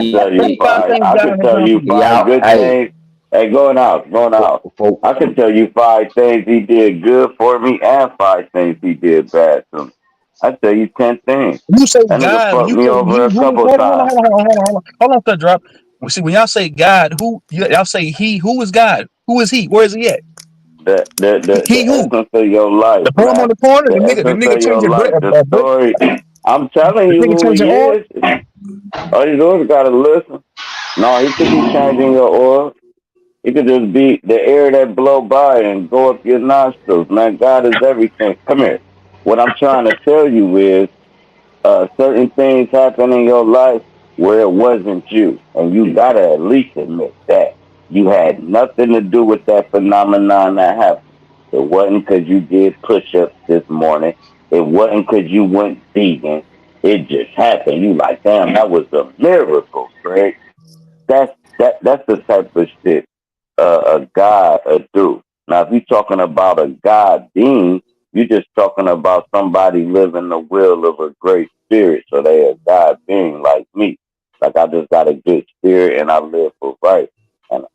tell you Five five. things I God could has tell done for you you. five Y'all, good hey, things. Hey, going out, going out. for I could tell you five things he did good for me and five things he did bad to me. I tell you 10 things. You say That nigga God. When fucked you me say over He, a who? couple Hold on, hold on, times. hold on, hold on, hold on, hold on, cut drop. Well, see, when y'all say God, who? Y'all say He. Who is God? Who is He? Where is He at? The He who? essence of your life, The poem on man. the corner. The The essence nigga of your changing life. The brick. story. I'm telling The you nigga who changing he oil. is. All you do is gotta listen. No, he could be changing your oil. It could just be the air that blow by and go up your nostrils. Man, God is everything. Come here. What I'm trying to tell you is certain things happen in your life where it wasn't you. And you got to at least admit that. You had nothing to do with that phenomenon that happened. It wasn't because you did push ups this morning. It wasn't because you went vegan. It just happened. You like, damn, that was a miracle, Greg. That's the type of shit a God do. Now, if you're talking about a God being, you're just talking about somebody living the will of a great spirit. So they a God being like me. Like I just got a good spirit and I live for right. And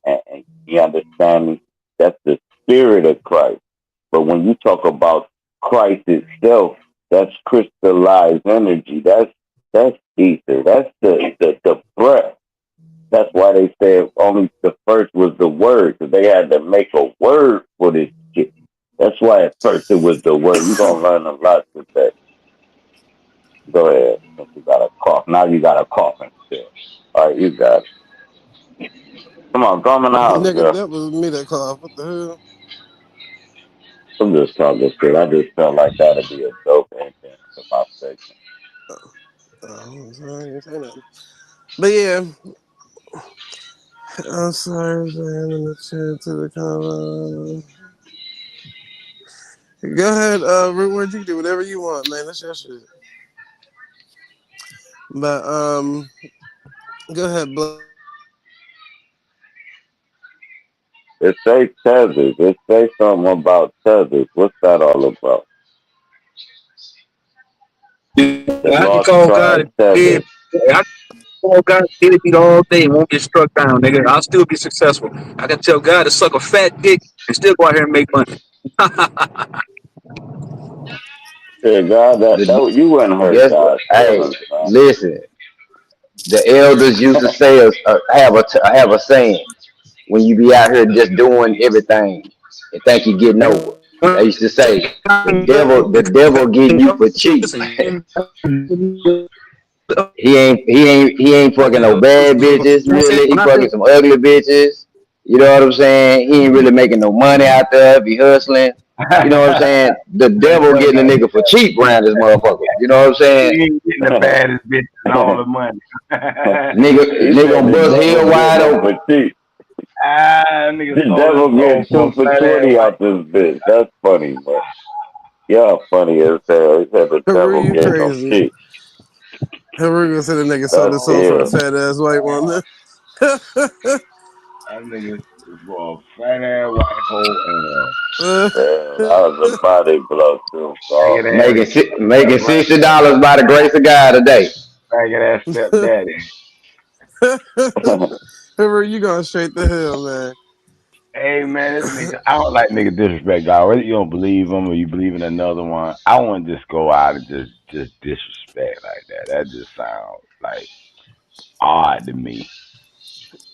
you understand me? That's the spirit of Christ. But when you talk about Christ itself, that's crystallized energy. That's ether. That's the breath. That's why they said only the first was the word, because they had to make a word for this shit. That's why at first it was the word. You're going to learn a lot today. Go ahead. Since you got a cough. Now you got a coughing still. All right, you got it. Come on, come in the house, Nigga, girl. that was me that coughed. What the hell? I'm just talking shit. I just felt like that'd be a dope ending to my segment. Oh, I'm sorry, I didn't say nothing. But yeah, I'm sorry, I'm in the chat to the comment. Go ahead, Root, you can do whatever you want, man. That's your shit. But go ahead, It say tethers. It say something about tethers. What's that all about? The I can lost call God tribe a dead. tethers. I can call God a deadbeat all day and won't get struck down, nigga. I'll still be successful. I can tell God to suck a fat dick and still go out here and make money. Yeah, God, the, you wouldn't hurt guess what? God's Hey, feelings, man. listen. The elders used to say, have a saying, when you be out here just doing everything and think you're getting over. They used to say, the devil getting you for cheap. He ain't fucking no bad bitches, really. He fucking some ugly bitches. You know what I'm saying? He ain't really making no money out there. Be hustling. You know what I'm saying? The devil getting a nigga for cheap around this motherfucker. You know what I'm He saying? ain't getting the baddest bitch and all the money. He Nigga said gonna the bust devil hell getting wide him open. for cheap. Nigga The sold his devil soul getting for a two for fat ass 20 white out this bitch. That's funny, man. Y'all funny as hell. He said the Haru, devil you getting him crazy. cheap. Haru gonna say the nigga sold That's his soul for a ill. fat ass white woman. That nigga for a fat ass white hole and Damn, that was a body blow too, faggot bro. ass Making right $60 by the grace of God today. faggot ass stepdaddy. Haru, you going straight to hell, man. Hey man, this nigga, I don't like nigga disrespect God. Whether you don't believe him or you believe in another one, I wouldn't just go out and just disrespect like that. That just sounds like odd to me.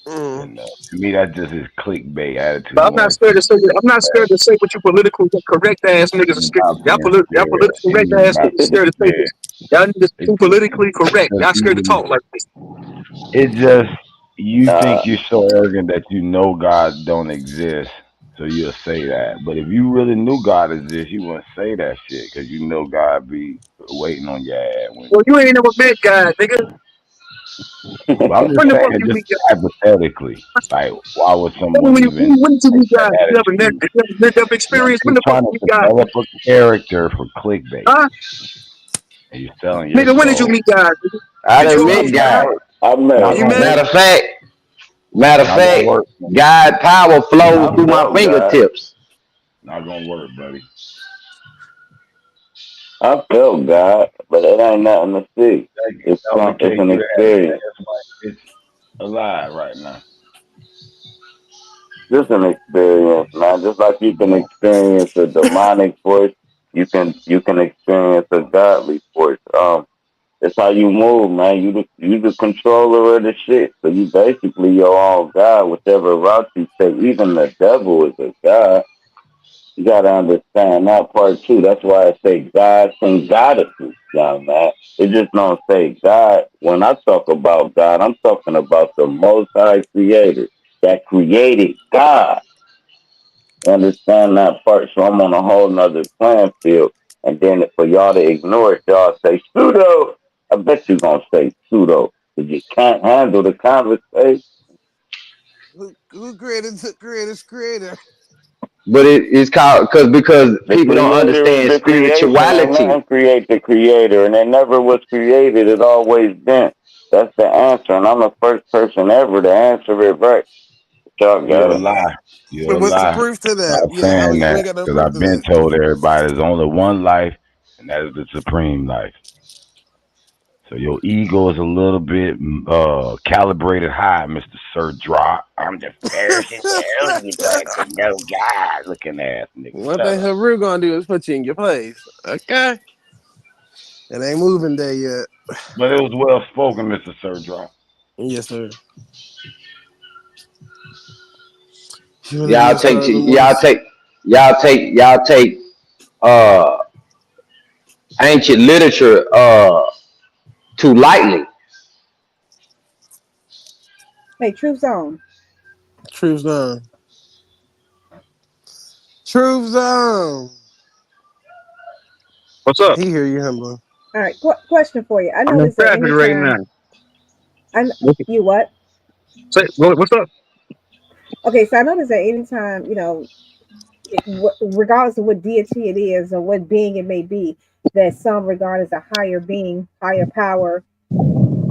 You Mm. know, to me that's just his clickbait attitude. But He I'm not wants scared to people say to it. I'm not scared to say what you politically correct ass niggas are he's scared. not being Y'all scared. politically correct He's ass not niggas are being scared to say scared. this. Y'all niggas It's too politically correct. just Y'all scared to talk like this. it's just you think Nah, you're so arrogant that you know God don't exist, so you'll say that. But if you really knew God exists, you wouldn't say that shit because you know God be waiting on your ass. Well, you ain't never met God, nigga. But I'm just When the fuck saying, you just meet God? hypothetically, like why would Tell me someone even when did you take meet that God? If you ever met, attitude? if you ever lived up You're experience, when you're the fuck trying you to meet God? develop a character for clickbait, Huh? and you're selling your Nigga, when did you soul. meet God? Nigga? I Did you done ever met meet Not gonna God? God. work. I met Not You him. gonna met him? work. Matter of Not gonna fact, work. Man. God power flows I through my felt God. fingertips. Not gonna work, buddy. I felt God, but it ain't nothing to see. That It's only some. It's case an you had a experience. fast white bitch. alive right now. Just an experience, man. Just like you can experience a demonic force, you can experience a godly force. It's how you move, man. You the controller of the shit. So you basically your own god, whichever route you take. Even the devil is a god. You gotta understand that part too. That's why I say gods and goddesses, young man. It just don't say God. When I talk about God, I'm talking about the Most High Creator that created God. Understand that part? So I'm on a whole nother playing field. And then for y'all to ignore it, y'all say pseudo. I bet you gonna say pseudo because you can't handle the conversation. Who created the greatest creator? But it's called because The people don't creator is understand the creation. Ain't spirituality. nothing create the creator, and it never was created. It always been. That's the answer, and I'm the first person ever to answer it right. Y'all got You're a it. lie. You're But a what's the lie. proof to that? Stop Yeah, saying we that ain't got no because proof I've to been that. told everybody there's only one life, and that is the supreme life. So your ego is a little bit calibrated high, Mr. Sir Drop. I'm the first in the world you got to know God looking ass nigga. One Shut thing up. Haru gonna do is put you in your place. Okay? It ain't moving day yet. But it was well spoken, Mr. Sir Drop. Yes, sir. Y'all Humanities take are the y'all most. take y'all take uh ancient literature too lightly. Hey, True Zone. Truth zone. Truth zone. What's up? He hear you, humble. All right, question for you. I I'm in notice that traffic right anytime now. you what? What's up? Okay, so I notice that anytime regardless of what deity it is or what being it may be, that some regard as a higher being, higher power.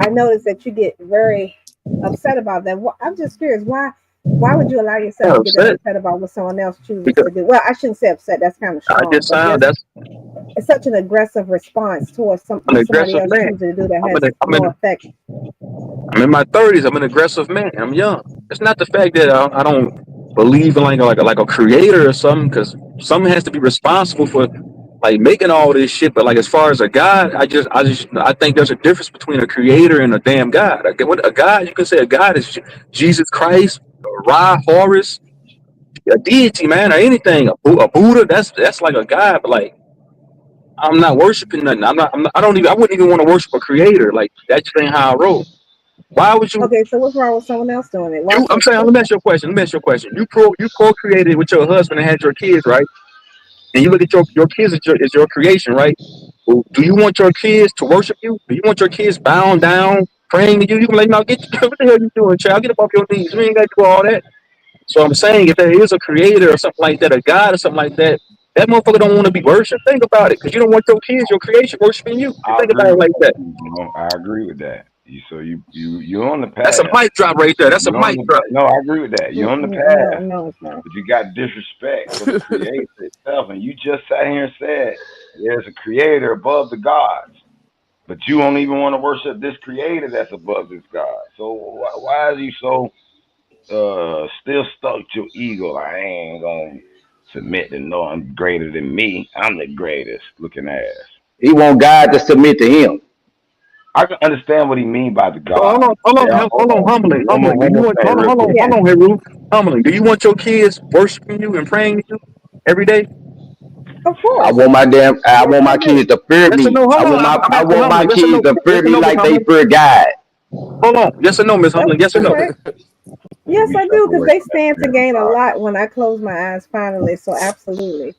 I notice that you get very upset about that. I'm just curious why. Why would you allow yourself I'm to get that upset upset about what someone else chooses because to do? Well, I shouldn't say upset. That's kind of I strong, just but sound just that's it's such an aggressive response towards an what somebody aggressive else man. chooses to do that I'm has in I'm no in effect. I'm in my 30s. I'm an aggressive man. I'm young. It's not the fact that I don't believe in like a creator or something, because someone has to be responsible for like making all this shit. But like as far as a god, I think there's a difference between a creator and a damn god. Like, what a god, you can say a god is Jesus Christ, Ra, Horus, a deity, man, or anything. A Buddha, that's like a god. But like I'm not worshiping nothing. I wouldn't even want to worship a creator. Like that just ain't how I roll. Why would you? Okay, so what's wrong with someone else doing it? Why I'm so saying, let me ask you a question. Let me ask you a question. You procreated with your husband and had your kids, right? And you look at your kids as your creation, right? Well, do you want your kids to worship you? Do you want your kids bound down, praying to you? You can like, no, what the hell you doing, child? Get up off your knees. We ain't got to do all that. So I'm saying, if there is a creator or something like that, a God or something like that, that motherfucker don't want to be worshipped. Think about it, because you don't want your kids, your creation, worshiping you. You I think about agree it with like that. that. You know, I agree with that. You're on the That's a path. mic drop right there. That's a You're on mic the drop. no. I agree with that. You're on the no, path, no, it's not. but you got disrespect for the creator itself, and you just sat here and said there's a creator above the gods, but you don't even want to worship this creator that's above this God. So why are you so still stuck to your ego? I ain't gonna submit to no I'm greater than me. I'm the greatest looking ass. He want God to submit to him. I can understand what he mean by the So God. Yeah, hold on, humbling, humbling. Do you want, say real quick. Yeah. hold on, hey, Ruth, humbling. Do you want your kids worshiping you and praying to you every day? Of I course. want I Yes, want I my do. kids to fear Yes or me. no? Hold on, I'm I asking want my humbling. Yes or no? kids to Yes fear or me no, Miss like they Humbling? fear God. Hold on. Yes or no, Miss Oh, Humbling? Yes or no? okay. Let Yes, me I step do, because away they from that stand to family gain a vibe. lot when I close my eyes finally. So absolutely.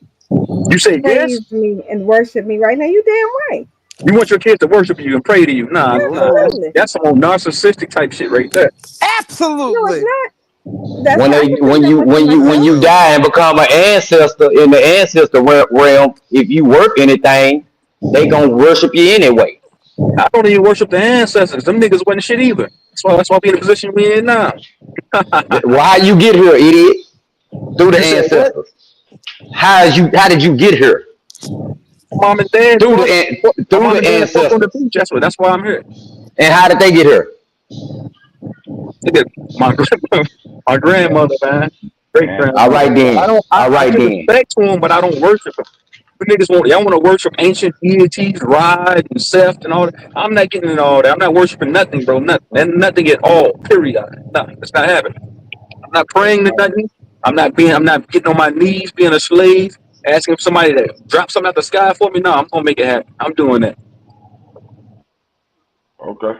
You say yes? Praise me and worship me right now. You damn right. You want your kids to worship you and pray to you? Nah, Absolutely. that's some old narcissistic type shit right there. No, it's Absolutely. not. That's I can think that much for When myself. you die and become an ancestor in the ancestor realm, if you work anything, they gonna worship you anyway. I don't even worship the ancestors. Them niggas wasn't shit either. That's why we in the position we in now. Why you get here, idiot? Through the You said what? ancestors. How did you get here? Mom and dad Through fuck. My through mom the and dad fucked on the ancestors. beach. That's why I'm here. And how did they get here? Look at my my grandmother, man, great Man, All grandmother. right then. I All right give then. respect to him, but I don't worship him. You niggas want y'all want to worship ancient deities, Rod and Seth and all that. I'm not getting into all that. I'm not worshiping nothing, bro. Nothing and nothing at all. Period. Nothing. It's not happening. I'm not that's praying to right. nothing. I'm not getting on my knees, being a slave, asking somebody to drop something out the sky for me. No, I'm gonna make it happen. I'm doing that. Okay.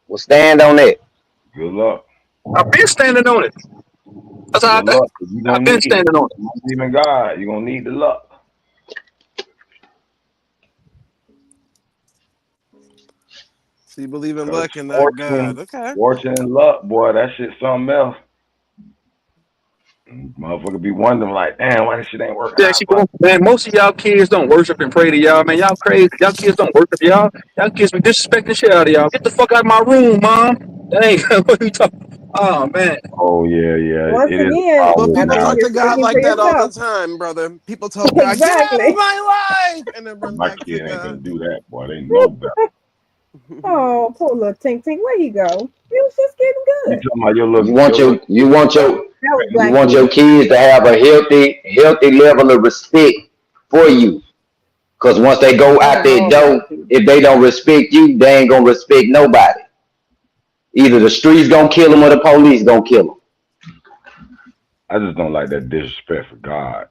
Well, stand on that. Good luck. I've been standing on it. That's how Good luck. 'Cause you I've gonna been need it. standing on it. You believe in God. You're gonna need the luck. So you believe in Cause luck and not God. Okay. fortune and luck, boy, that shit something else. Motherfucker be wondering like, damn, why this shit ain't working Yeah, out she for me? going, man. Most of y'all kids don't worship and pray to y'all, man. Y'all crazy. Y'all kids don't worship y'all. Y'all kids be disrespecting the shit out of y'all. Get the fuck out of my room, mom. Dang, what are you talking? Oh man. Oh yeah, yeah. Once It is a again, But problem I people think now. talk you're to God speaking for like that all the yourself. time, brother. People tell God, "Get out of Exactly. my life," and then run My back to kid ain't gonna God. do that, boy. They know better. Oh, poor little Tink Tink. Where he go? He was just getting You good. talking about You want your little your you kid, want bro? your That was you Black want your King. kids to have a healthy level of respect for you. Cause once they go That out was that all Black door, King. if they don't respect you, they ain't gonna respect nobody. Either the streets gonna kill them or the police gonna kill them. I just don't like that disrespect for God.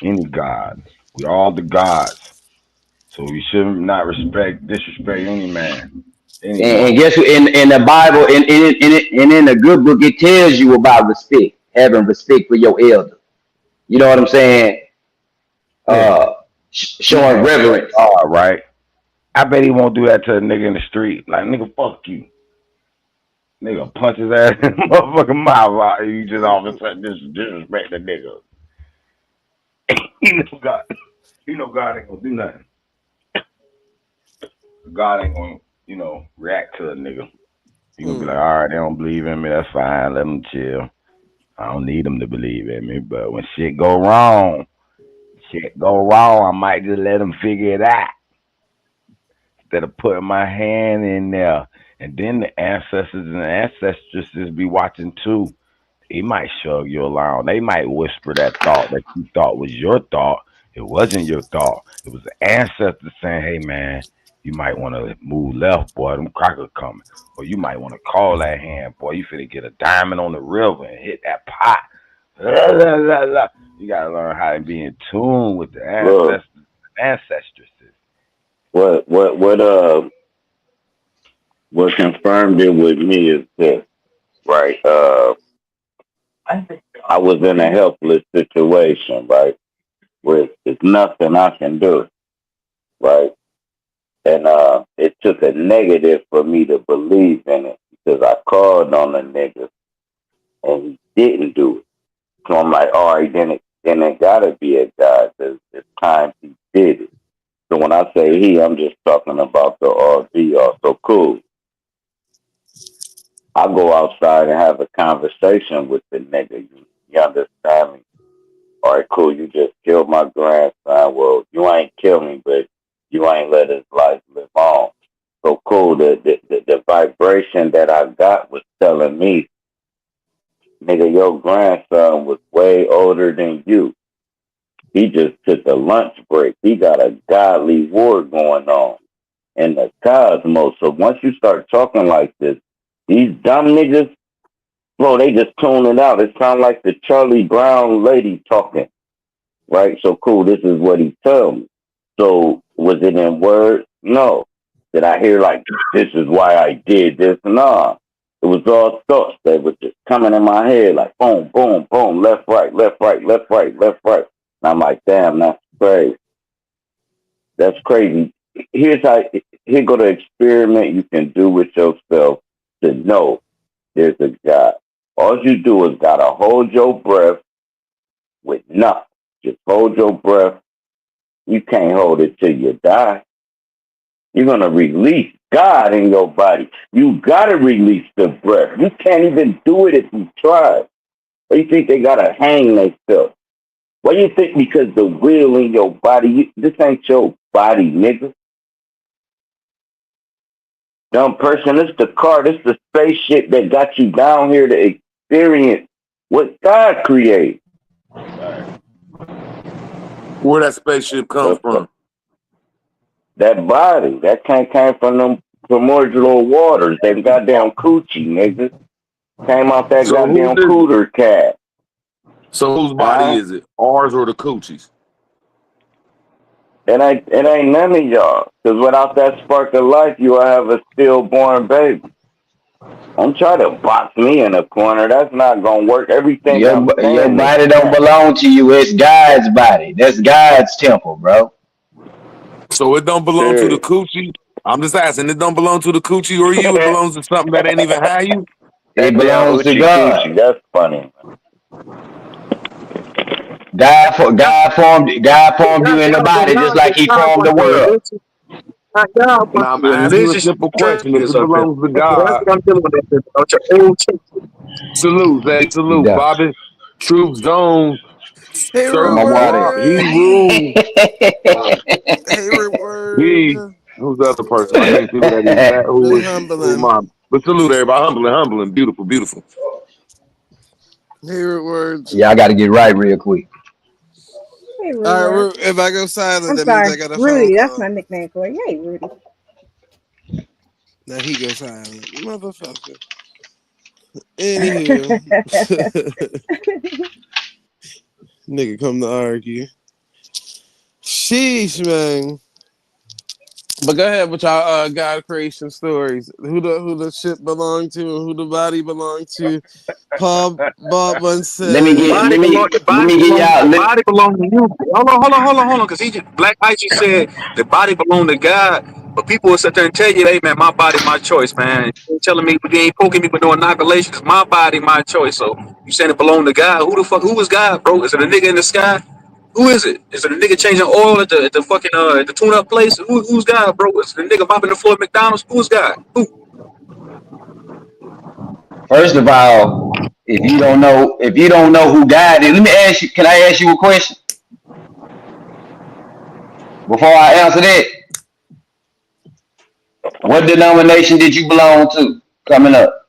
Any God. We all the gods. So we should not disrespect any man, any And woman. guess what? In the Bible, and in the good book, it tells you about respect, having respect for your elder. You know what I'm saying? Nigga, Uh, he showing saying that's reverence. God, right? I bet he won't do that to a nigga in the street. Like, nigga, fuck you. Nigga punch his ass in the motherfucking mouth out. You just all of a sudden disrespect the nigga. You know God. You know God ain't gonna do nothing. God ain't gonna, react to a nigga. He gonna be like, Mm. all right, they don't believe in me. That's fine. Let them chill. I don't need them to believe in me. But when shit go wrong, I might just let them figure it out instead of putting my hand in there. And then the ancestors and the ancestresses be watching too. He might shove you along. They might whisper that thought that you thought was your thought. It wasn't your thought. It was the ancestors saying, hey, man, you might want to move left, boy. Them crackers coming. Or you might want to call that hand, boy. You finna get a diamond on the river and hit that pot. You got to learn how to be in tune with the Look, ancestors and ancestresses. what confirmed it with me is this, right? I was in a helpless situation, right? Where there's nothing I can do, right? And it took a negative for me to believe in it because I called on the nigga and he didn't do it. So I'm like, all right, then it gotta be a God because it's time he did it. So when I say he, I'm just talking about the RV. Also, cool. I go outside and have a conversation with the nigga. You understand me? All right, cool. You just killed my grandson. Well, you ain't killed me, but you ain't let his life live on. So cool. The vibration that I got was telling me, nigga, your grandson was way older than you. He just took a lunch break. He got a godly war going on in the cosmos. So once you start talking like this, these dumb niggas, bro, they just tune it out. It sounds like the Charlie Brown lady talking, right? So cool, this is what he told me. So was it in words? No. Did I hear like, this is why I did this? Nah. It was all thoughts that were just coming in my head like boom, boom, boom, left, right, left, right, left, right, left, right. And I'm like, damn, that's crazy. That's crazy. Here's how, here go the experiment you can do with yourself to know there's a God. All you do is gotta hold your breath with nothing. Just hold your breath. You can't hold it till you die. You're gonna release God in your body. You gotta release the breath. You can't even do it if you try. Why you think they gotta hang themselves? Why you think because the will in your body, this ain't your body, nigga. Dumb person, it's the car, this the spaceship that got you down here to experience what God created. Right. Where that spaceship come from? That body, that came from them primordial waters, that goddamn coochie, nigga. Came off that So goddamn cooter cat. So whose body is it? Ours or the coochie's? It ain't none of y'all. Because without that spark of life, you will have a stillborn baby. Don't try to box me in a corner. That's not gonna work. Everything Your I'm your saying is body don't fact. belong to you. It's God's body. That's God's temple, bro. So it don't belong to the Serious. coochie? I'm just asking, it don't belong to the coochie or you? It belongs to something that ain't even had you? It That damn belongs to hoochie God. coochie. That's funny. God formed you in the body just like He formed the world. Now I'm asking you a Religious simple question. If triggers it up here. belongs to That's God, what I'm dealing with. About your old church. salute, hey, You salute, done. Bobby. Truth Zone, Hey, Where Sir my water Rock, he word. rules. Hey, word. He, who's the other person? I can't see who that is. at? That, who They is, who humbling. mom? But salute everybody, humbling, beautiful, beautiful. Hey, words. Yeah, I got to get right real quick. Hey, All Rude. right, if I go silent, I'm that means sorry, I got a phone Rudy. That's call. my nickname for you. Hey, Rudy. Now he goes silent. Motherfucker. Anywho. Nigga come to argue. Sheesh, man. But go ahead with y'all God creation stories. Who the ship belonged to and who the body belonged to. Paul Bob once said, The Let body me get belongs, y'all. the body belongs to you. Hold on, because Black Icy said the body belonged to God, but people will sit there and tell you, hey man, my body, my choice, man. You ain't telling me, you ain't poking me with no inoculation. It's my body, my choice. So you saying it belonged to God? Who is God, bro? Is it a nigga in the sky? Who is it? Is it a nigga changing oil at the fucking at the tune up place? Who's God, bro? Is it a nigga mopping the floor at McDonald's? Who's God? Who? First of all, if you don't know who God is, let me ask you. Can I ask you a question before I answer that? What denomination did you belong to coming up?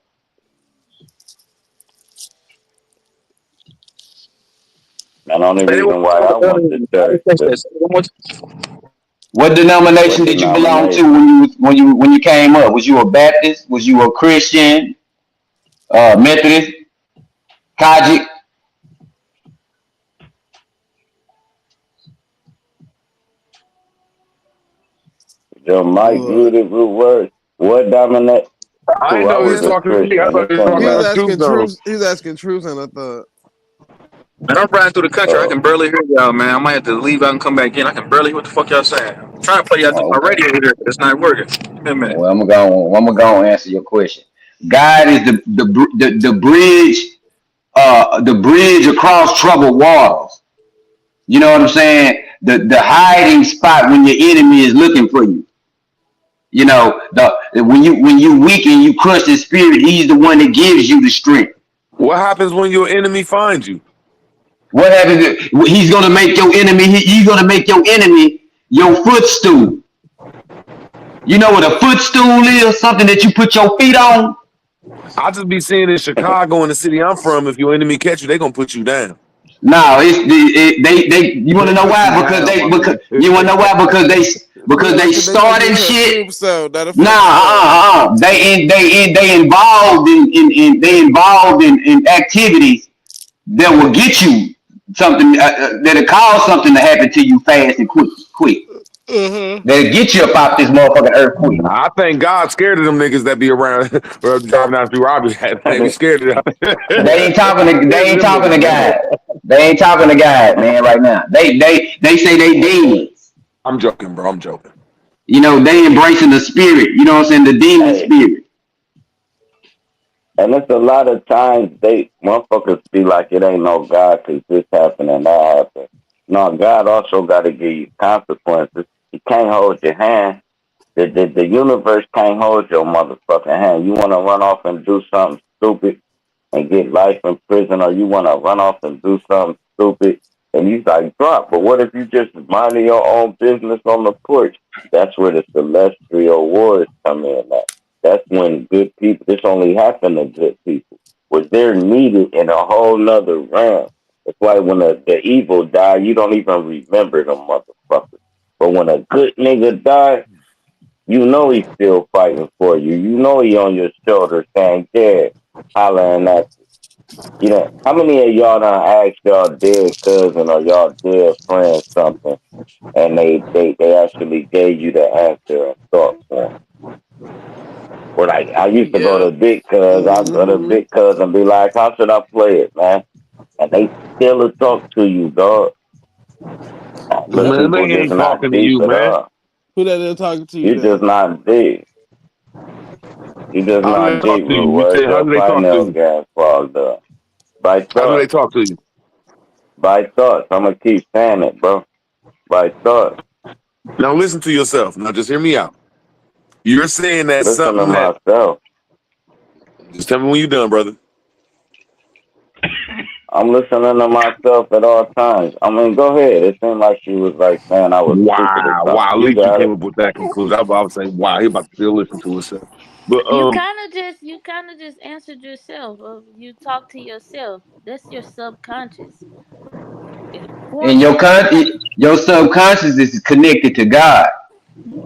And the only reason why I went to church, What what denomination did you belong to denomination? when you came up? Was you a Baptist? Was you a Christian? Methodist? Kajic? Your mic what? beautiful words. What dominate? I Cool. didn't I know he was was a Yeah, talking to me. I Christian. thought It's he was ain't talking he was about nothing. Truth asking Zone. truth. He was asking truth, and I thought, Man, I'm riding through the country. I Oh, can barely hear y'all, man. I might have to leave out and come back in. I can barely hear what the fuck y'all saying. I'm trying to play y'all through Oh, my okay. radio here, but it's not working. Give me a minute. Well, I'm gonna go and answer your question. God is the bridge across troubled waters. You know what I'm saying? The hiding spot when your enemy is looking for you. You know, when you weak and you crush the spirit, he's the one that gives you the strength. What happens when your enemy finds you? What happens? He's gonna make your enemy. He's gonna make your enemy your footstool. You know what a footstool is? Something that you put your feet on. I just be seeing in Chicago, in the city I'm from, if your enemy catch you, they gonna put you down. No, they. You want They to know put you why? down, my Because nigga. you want to know why? he Because they like to make sure you starting hear a shit. troop sound, not a Nah, footstone. they involved in activities that will get you something that'll cause something to happen to you fast and quick. That'll get you up off this motherfucking earth quick. I thank God scared of them niggas that be around or driving down through Robbie's hat. They be scared of them. They Scared of ain't them talking to niggas, man. God. They ain't talking to God, man. Right now, they say they demons. I'm joking, bro. I'm joking. You know, they embracing the spirit. You know what I'm saying? The demon hey, spirit. and it's a lot of times they motherfuckers be like it ain't no God because this happened and that happened. No, God also got to give you consequences. He can't hold your hand. The universe can't hold your motherfucking hand. You want to run off and do something stupid and get life in prison, or you want to run off and do something stupid and you like drop. But what if you just minding your own business on the porch? That's where the celestial wars come in at. That's when good people. This only happened to good people. Was they're needed in a whole nother realm. That's why when the evil die, you don't even remember them motherfuckers. But when a good nigga die, you know he's still fighting for you. You know he on your shoulder saying, "Yeah, hollering at you." You know, how many of y'all done asked y'all dead cousin or y'all dead friend something, and they actually gave you the answer and thought for 'em? Or like I used to go Yeah. to big cuz, I go to Hmm. big cuz and be like, "How should I play it, man?" And they still will talk to you, dog. But Yep. Man, people they just ain't not talking to deep you, at man. all. Who that is talking to you You just then? not deep. You just How do they not talk deep, to you? Rude. You Where's say, how your do they talk to pineal you? gas fall done? By How do they thought. talk to you? By thoughts. I'm gonna keep saying it, bro. By thought. Now listen to yourself. Now just hear me out. You're saying that Listen to something that, myself. just tell me when you're done, brother. I'm listening to myself at all times. I mean, go ahead. It seemed like she was like saying I was stupid or Wow, something. wow. At You least you got came it. up with that conclusion. I was about to say, wow, he about to still listen to himself. But You kind of just answered yourself. You talk to yourself. That's your subconscious. And Once you your subconscious is connected to God.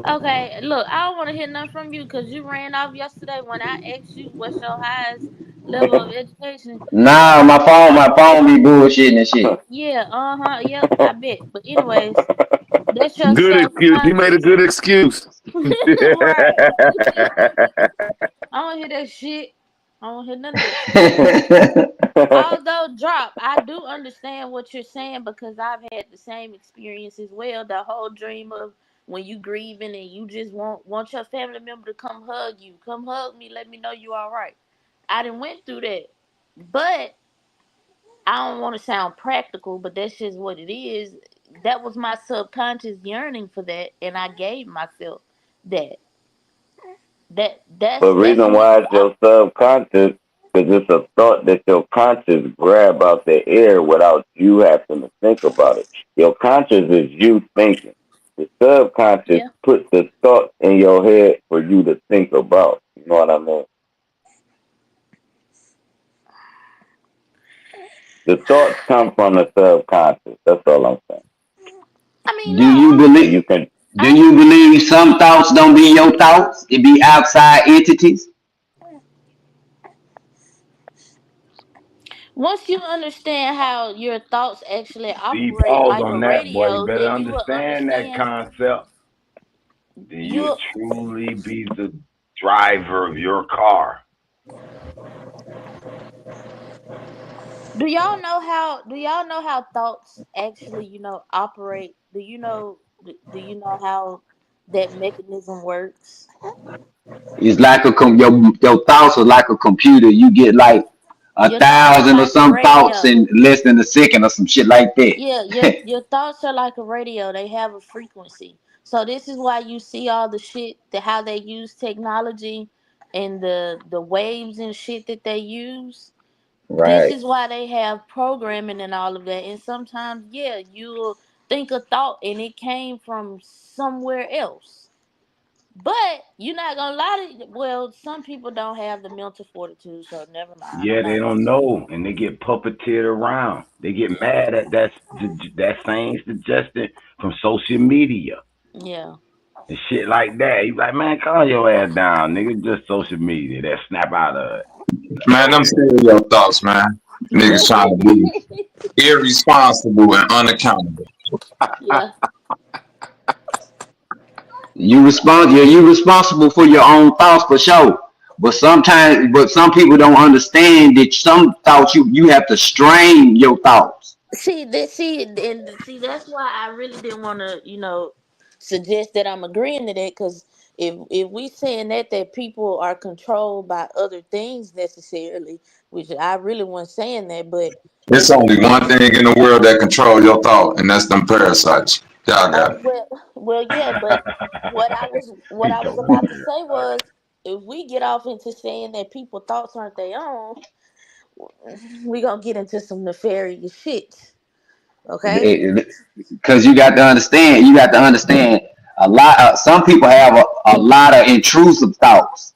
Okay, look, I don't want to hear nothing from you because you ran off yesterday when I asked you what's your highest level of education. Nah, my phone be bullshitting and shit. Yeah, yep, I bet. But anyways, that's your good excuse. He made a subconscious. good excuse. Right. I don't hear that shit. I don't hear none of that shit. Although drop, I do understand what you're saying because I've had the same experience as well. The whole dream of when you grieving and you just want your family member to come hug you, come hug me, let me know you all right. I done went through that, but I don't want to sound practical, but that's just what it is. That was my subconscious yearning for that, and I gave myself that. That's But that's reason me. why it's your subconscious, because it's a thought that your conscious grab out the air without you having to think about it. Your conscious is you thinking. The subconscious Yeah. puts the thought in your head for you to think about. You know what I mean? The thoughts come from the subconscious. That's all I'm saying. I mean, Do no, you And you believe? can, Do you I believe some thoughts don't be your thoughts? It be outside entities. once you understand how your thoughts actually See, operate pause like a on that, boy. You radio, better then you will understand that understand concept. Then you'll you truly be the driver of your car. do y'all know how thoughts actually, operate? Do you know how that mechanism works? It's like your thoughts are like a computer. You get like a Your thoughts are thousand or like a some thoughts radio. in less than a second or some shit like that. Yeah, your thoughts are like a radio. They have a frequency. So this is why you see all the shit, how they use technology and the waves and shit that they use. This Right. is why they have programming and all of that. And sometimes, yeah, you'll think a thought and it came from somewhere else. But you're not gonna lie to, well, some people don't have the mental fortitude, so never mind. I'm Yeah, they not gonna don't say know, and they get puppeteered around. They get mad at that same suggestion from social media that. Yeah. and shit like that. You like, man, calm your ass down, nigga. Just social media. That snap out of it. Man, them stereo thoughts, man. Niggas trying to be irresponsible and unaccountable. Yeah. You responsible for your own thoughts for sure. But some people don't understand that some thoughts you have to strain your thoughts. See, that's why I really didn't want to, suggest that I'm agreeing to that, because if we saying that people are controlled by other things necessarily, which I really wasn't saying that, but It's at the only one thing in the world that control your thought, and that's them parasites. Y'all got it. well, yeah, but what He I was told them about to there. say was, if we get off into saying that people thoughts aren't their own, we gonna get into some nefarious shit. Okay. Because you got to understand a lot. Some people have a lot of intrusive thoughts.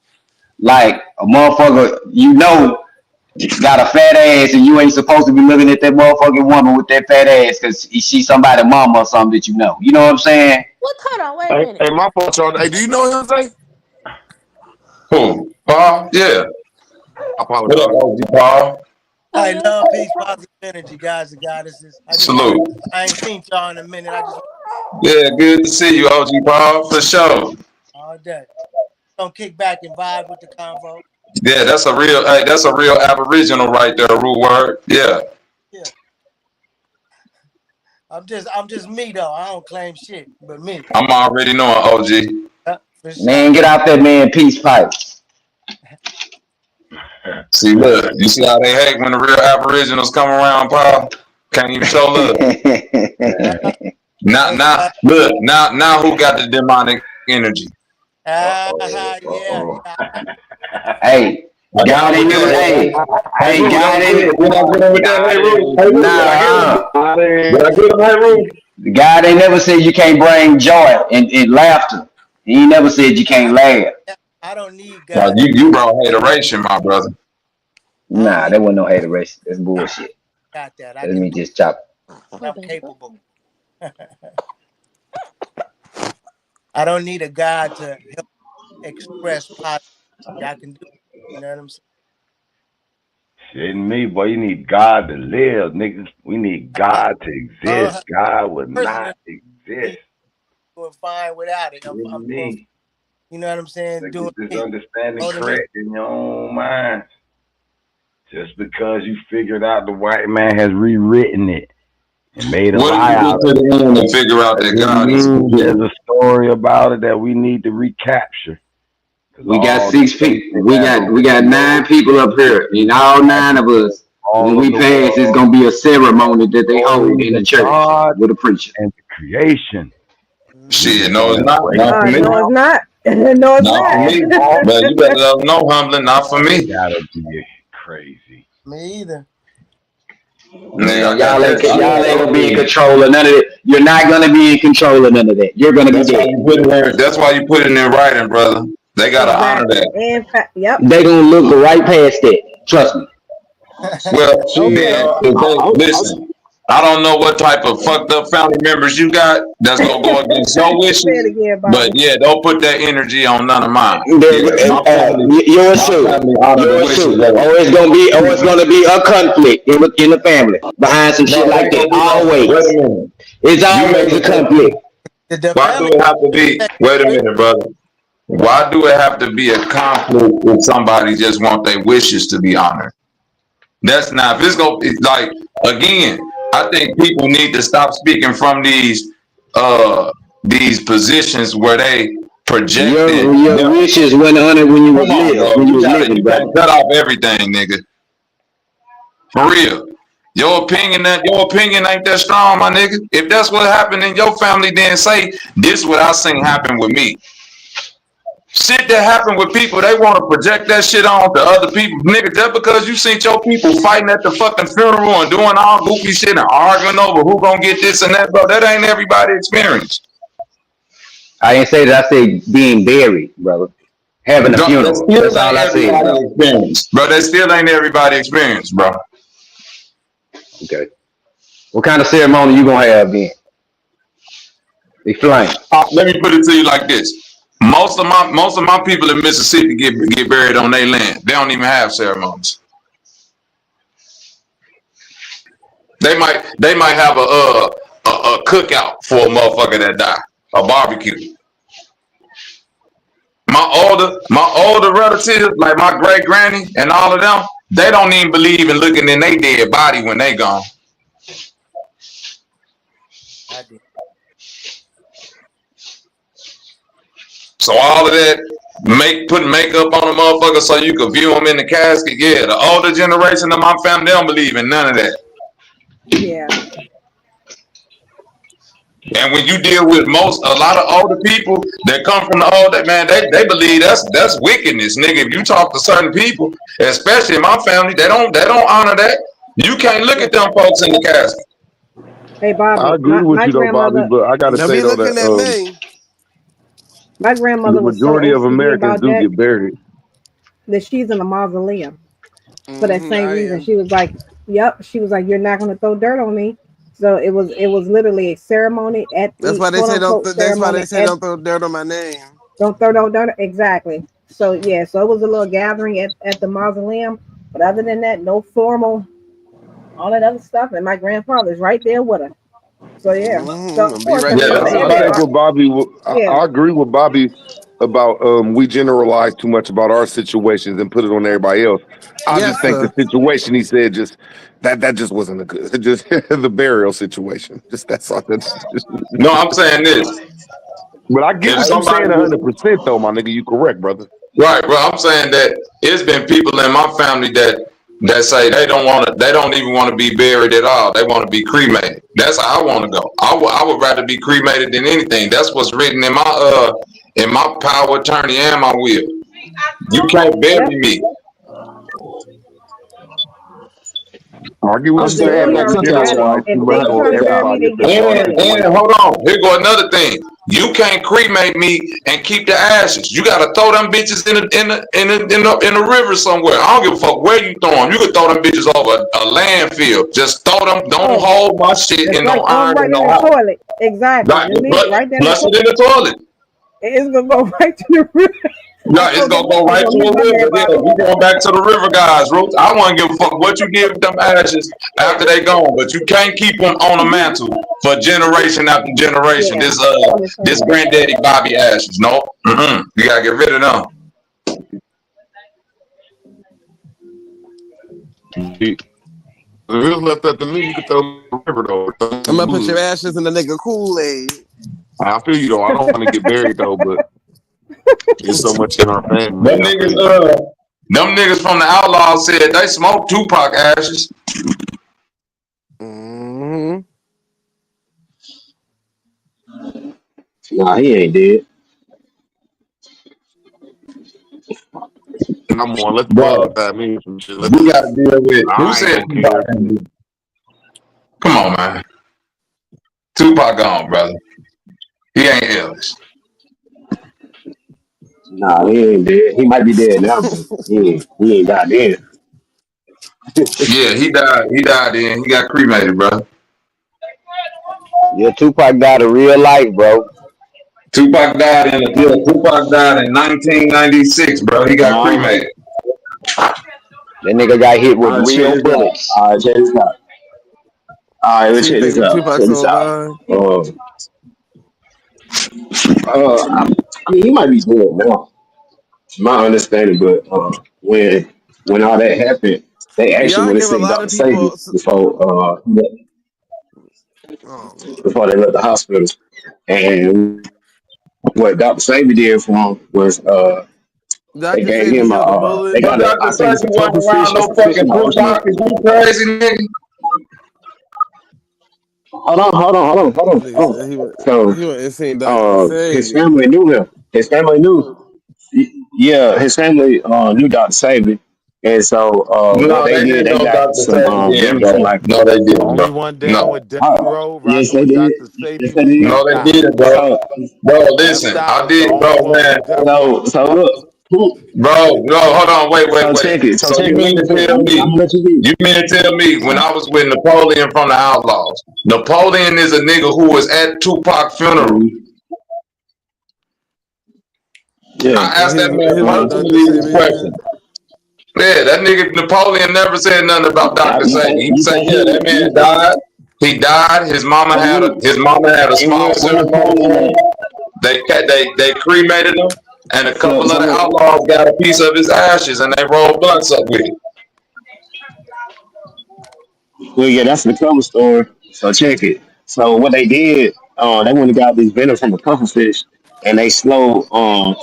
like a motherfucker, got a fat ass, and you ain't supposed to be looking at that motherfucking woman with that fat ass because she's somebody's mama or something that you know. You know what I'm saying? What? Hold on, wait a minute. Hey, my fault, y'all. Hey, do you know him, Zay? Who? Paul? Yeah. I What up, apologize. OG Paul? Oh, Hey, you love, okay? peace, positive energy, guys and goddesses. Salute. I ain't seen y'all in a minute. I just Yeah, good to see you, OG Paul, for sure. all day. Don't kick back and vibe with the convo. Yeah, that's a real Aboriginal right there, root word. Yeah. Yeah. I'm just me though. I don't claim shit, but me. I'm already knowing, OG. For sure. Man, get out that man peace pipe. See, look, you see how they hate when the real Aboriginals come around, Paul? Can't even show love. Now who got the demonic energy? Yeah. Hey, God ain't never. Hey, God ain't. God ain't never said you can't bring joy and laughter. He ain't never said you can't laugh. I don't need God. You brought hateration, my brother. Nah, that wasn't no hateration. That's bullshit. Got that. Let me just chop it. I'm capable. I don't need a God to help express positivity. I can do it. You know what I'm saying? Shit, me, boy, you need God to live, niggas. We need God to exist. God would not exist. Doing fine without it. I'm doing, you know what I'm saying? Get Doing this understanding correct in your own mind. Just because you figured out the white man has rewritten it and made a lie out of it. And figure out that God is there's a story about it that we need to recapture. We got 6 people. We got 9 people up here, and all 9 of us. When we pass, it's gonna be a ceremony that they hold in the church with a preacher. And the creation. Shit, no, it's not. Not for me. No, it's not. No, it's not. For me. But you better let them know, humbling, not for me. Gotta be crazy. Me either. Man, y'all ain't gonna be in control of none of it. You're not gonna be in control of none of that. You're gonna be dead. That's why you put it in writing, brother. They gotta honor that. In fact, yep. They gonna look right past that. Trust me. Well, listen. I don't know what type of fucked up family members you got that's gonna go against your wishes, but yeah, don't put that energy on none of mine. Yours too. It's gonna be a conflict in the family behind some shit like that. Always. It's always a conflict. Why do it have to be? Wait a minute, brother. Why do it have to be a conflict if somebody just want their wishes to be honored? That's not. If it's gonna like again. I think people need to stop speaking from these positions where they project your wishes weren't honored when you was living, you can't cut off everything, nigga. For real. Your opinion ain't that strong, my nigga. If that's what happened in your family, then say this what I seen happen with me. Shit that happened with people, they want to project that shit on to other people. Nigga, just because you seen your people fighting at the fucking funeral and doing all goofy shit and arguing over who gonna get this and that, bro, that ain't everybody's experience. I didn't say that. I said being buried, brother. Having a funeral. That's all I said, bro. Bro, that still ain't everybody's experience, bro. Okay. What kind of ceremony you gonna have then? Explain. Let me put it to you like this. Most of my people in Mississippi get buried on their land. They don't even have ceremonies. They might have a cookout for a motherfucker that died, a barbecue. My older relatives, like my great granny and all of them, they don't even believe in looking in their dead body when they gone. I did. So all of that, putting makeup on a motherfucker so you could view them in the casket. Yeah, the older generation of my family, they don't believe in none of that. Yeah. And when you deal with a lot of older people that come from the older, man, they believe that's wickedness, nigga. If you talk to certain people, especially in my family, they don't honor that. You can't look at them folks in the casket. Hey, Bobby. I agree with you though, Bobby, but I gotta say though that my grandmother the was so majority of OCD Americans about do that. get buried. that she's in a mausoleum for that same I reason. am. She was like, "Yep." She was like, "You're not going to throw dirt on me." So it was literally a ceremony at That's the why they quote say don't. unquote That's why they ceremony say at don't throw dirt on my name. don't throw no dirt exactly. So yeah, so it was a little gathering at the mausoleum, but other than that, no formal all that other stuff. And my grandfather's right there with her. So yeah. So of I'll be course, right I mean, there Yeah, it's an too. I think everybody. what Bobby, Yeah. I agree with Bobby about we generalize too much about our situations and put it on everybody else. I Yes, just think the sir. situation he said just that just wasn't a good, just the burial situation. Just that's all. That's just, No, I'm saying this. but I get If what you're somebody saying 100% though, my nigga. You correct, brother. right, bro, I'm saying that it's been people in my family that say they don't even want to be buried at all. They want to be cremated. That's how I want to go. I would rather be cremated than anything. That's what's written in my power of attorney and my will. You can't Yep. bury me. I get what I'm Because you're the saying, saying, man, but email we check just this got it. generalize out. too If much they Check on try to this bury out. me, everybody they if get it's our buried. And situation. hold on, here go another thing. You can't cremate me and keep the ashes. You gotta throw them bitches in a river somewhere. I don't give a fuck where you throw them. You can throw them bitches over a landfill. Just throw them. Don't Oh, hold my shit that's in no right. Throw them iron in right in no the house. toilet. Exactly. Right, Just leave it right there in the flush it in toilet. the toilet. It's gonna go right to the river. I Yeah, it's told them gonna go they right gonna to miss a my river. dead Yeah, body. we going back to the river guys, Roots. I wouldn't give a fuck what you give them ashes after they gone, but you can't keep them on the mantle for generation after generation. Yeah, I This understand. granddaddy Bobby ashes. No, you gotta get rid of them. If it was left up to me, you could throw it in the river though. I'm gonna put your ashes in the nigga Kool-Aid. I feel you though. I don't want to get buried though, but it's so much in our Them family. I feel niggas, you. them niggas from the Outlaws said they smoked Tupac ashes. Mm-hmm. Nah, he ain't dead. Come on, let's Bro, bug me some shit. we gotta deal with who I ain't said gonna Tupac care. ain't dead? Come on, man. Tupac gone, brother. He ain't Elvis. Nah, he ain't dead. He might be dead now, but he ain't got dead. Yeah, he died. He died then. He got cremated, brother. Yeah, Tupac died in real life, bro. Tupac died in 1996, bro. He got Uh-huh. cremated. That nigga got hit with All right, check real this out. bullets. All right, check this out. All right, So let's you check this think out. Tupac Check this still out. alive? Uh, I mean, he might be dead now, my understanding. But when all that happened, they actually Y'all went and give a seen lot Dr. of Sabi people. Oh Lord. before they left the hospital. And what Dr. Sabi did for him was they Dr. gave Sabi him killed a bullet. they But got a Dr. I think it's Sebi a wasn't puffer fish. around It's no a fish in fucking the ocean. Tupac. Is you crazy, nigga? Hold Nigga on. said So he went and seen Dr. his Sabi. family knew him. His family knew. Yeah, his family knew Dr. Sabi, and so what No, they they did, didn't they know got Dr. some Sebi then, venom from bro. like No, they The didn't, only bro. one down No. with Death uh, Row yes rocking they with did, Dr. Sabi yes they was did. No, Left they Eye. didn't, bro. So Bro, Left listen, Eye I was the did, bro, only one man. with Death Row. so look, who- Bro, no, hold on, so wait. check it. So So check you it out mean real to quick. tell I'm me, gonna let you read. you mean to tell me when I was with Napoleon from the Outlaws, Napoleon is a nigga who was at Tupac's funeral. Mhm. Yeah. I asked that man He wrote Dr. personally this Sabi question. in. Yeah, that nigga Napoleon never said nothing about Dr. Sabi. He You said, think yeah, he? that man You think? died. He died. And His mama had a small when ceremony Napoleon for him. died, They cremated him, and a so couple of the look. outlaws got a piece of his ashes, and they rolled blunts up with it. Well, yeah, that's the cover story. So check it. So what they did, they went and got this venom from a pufferfish, and they slowed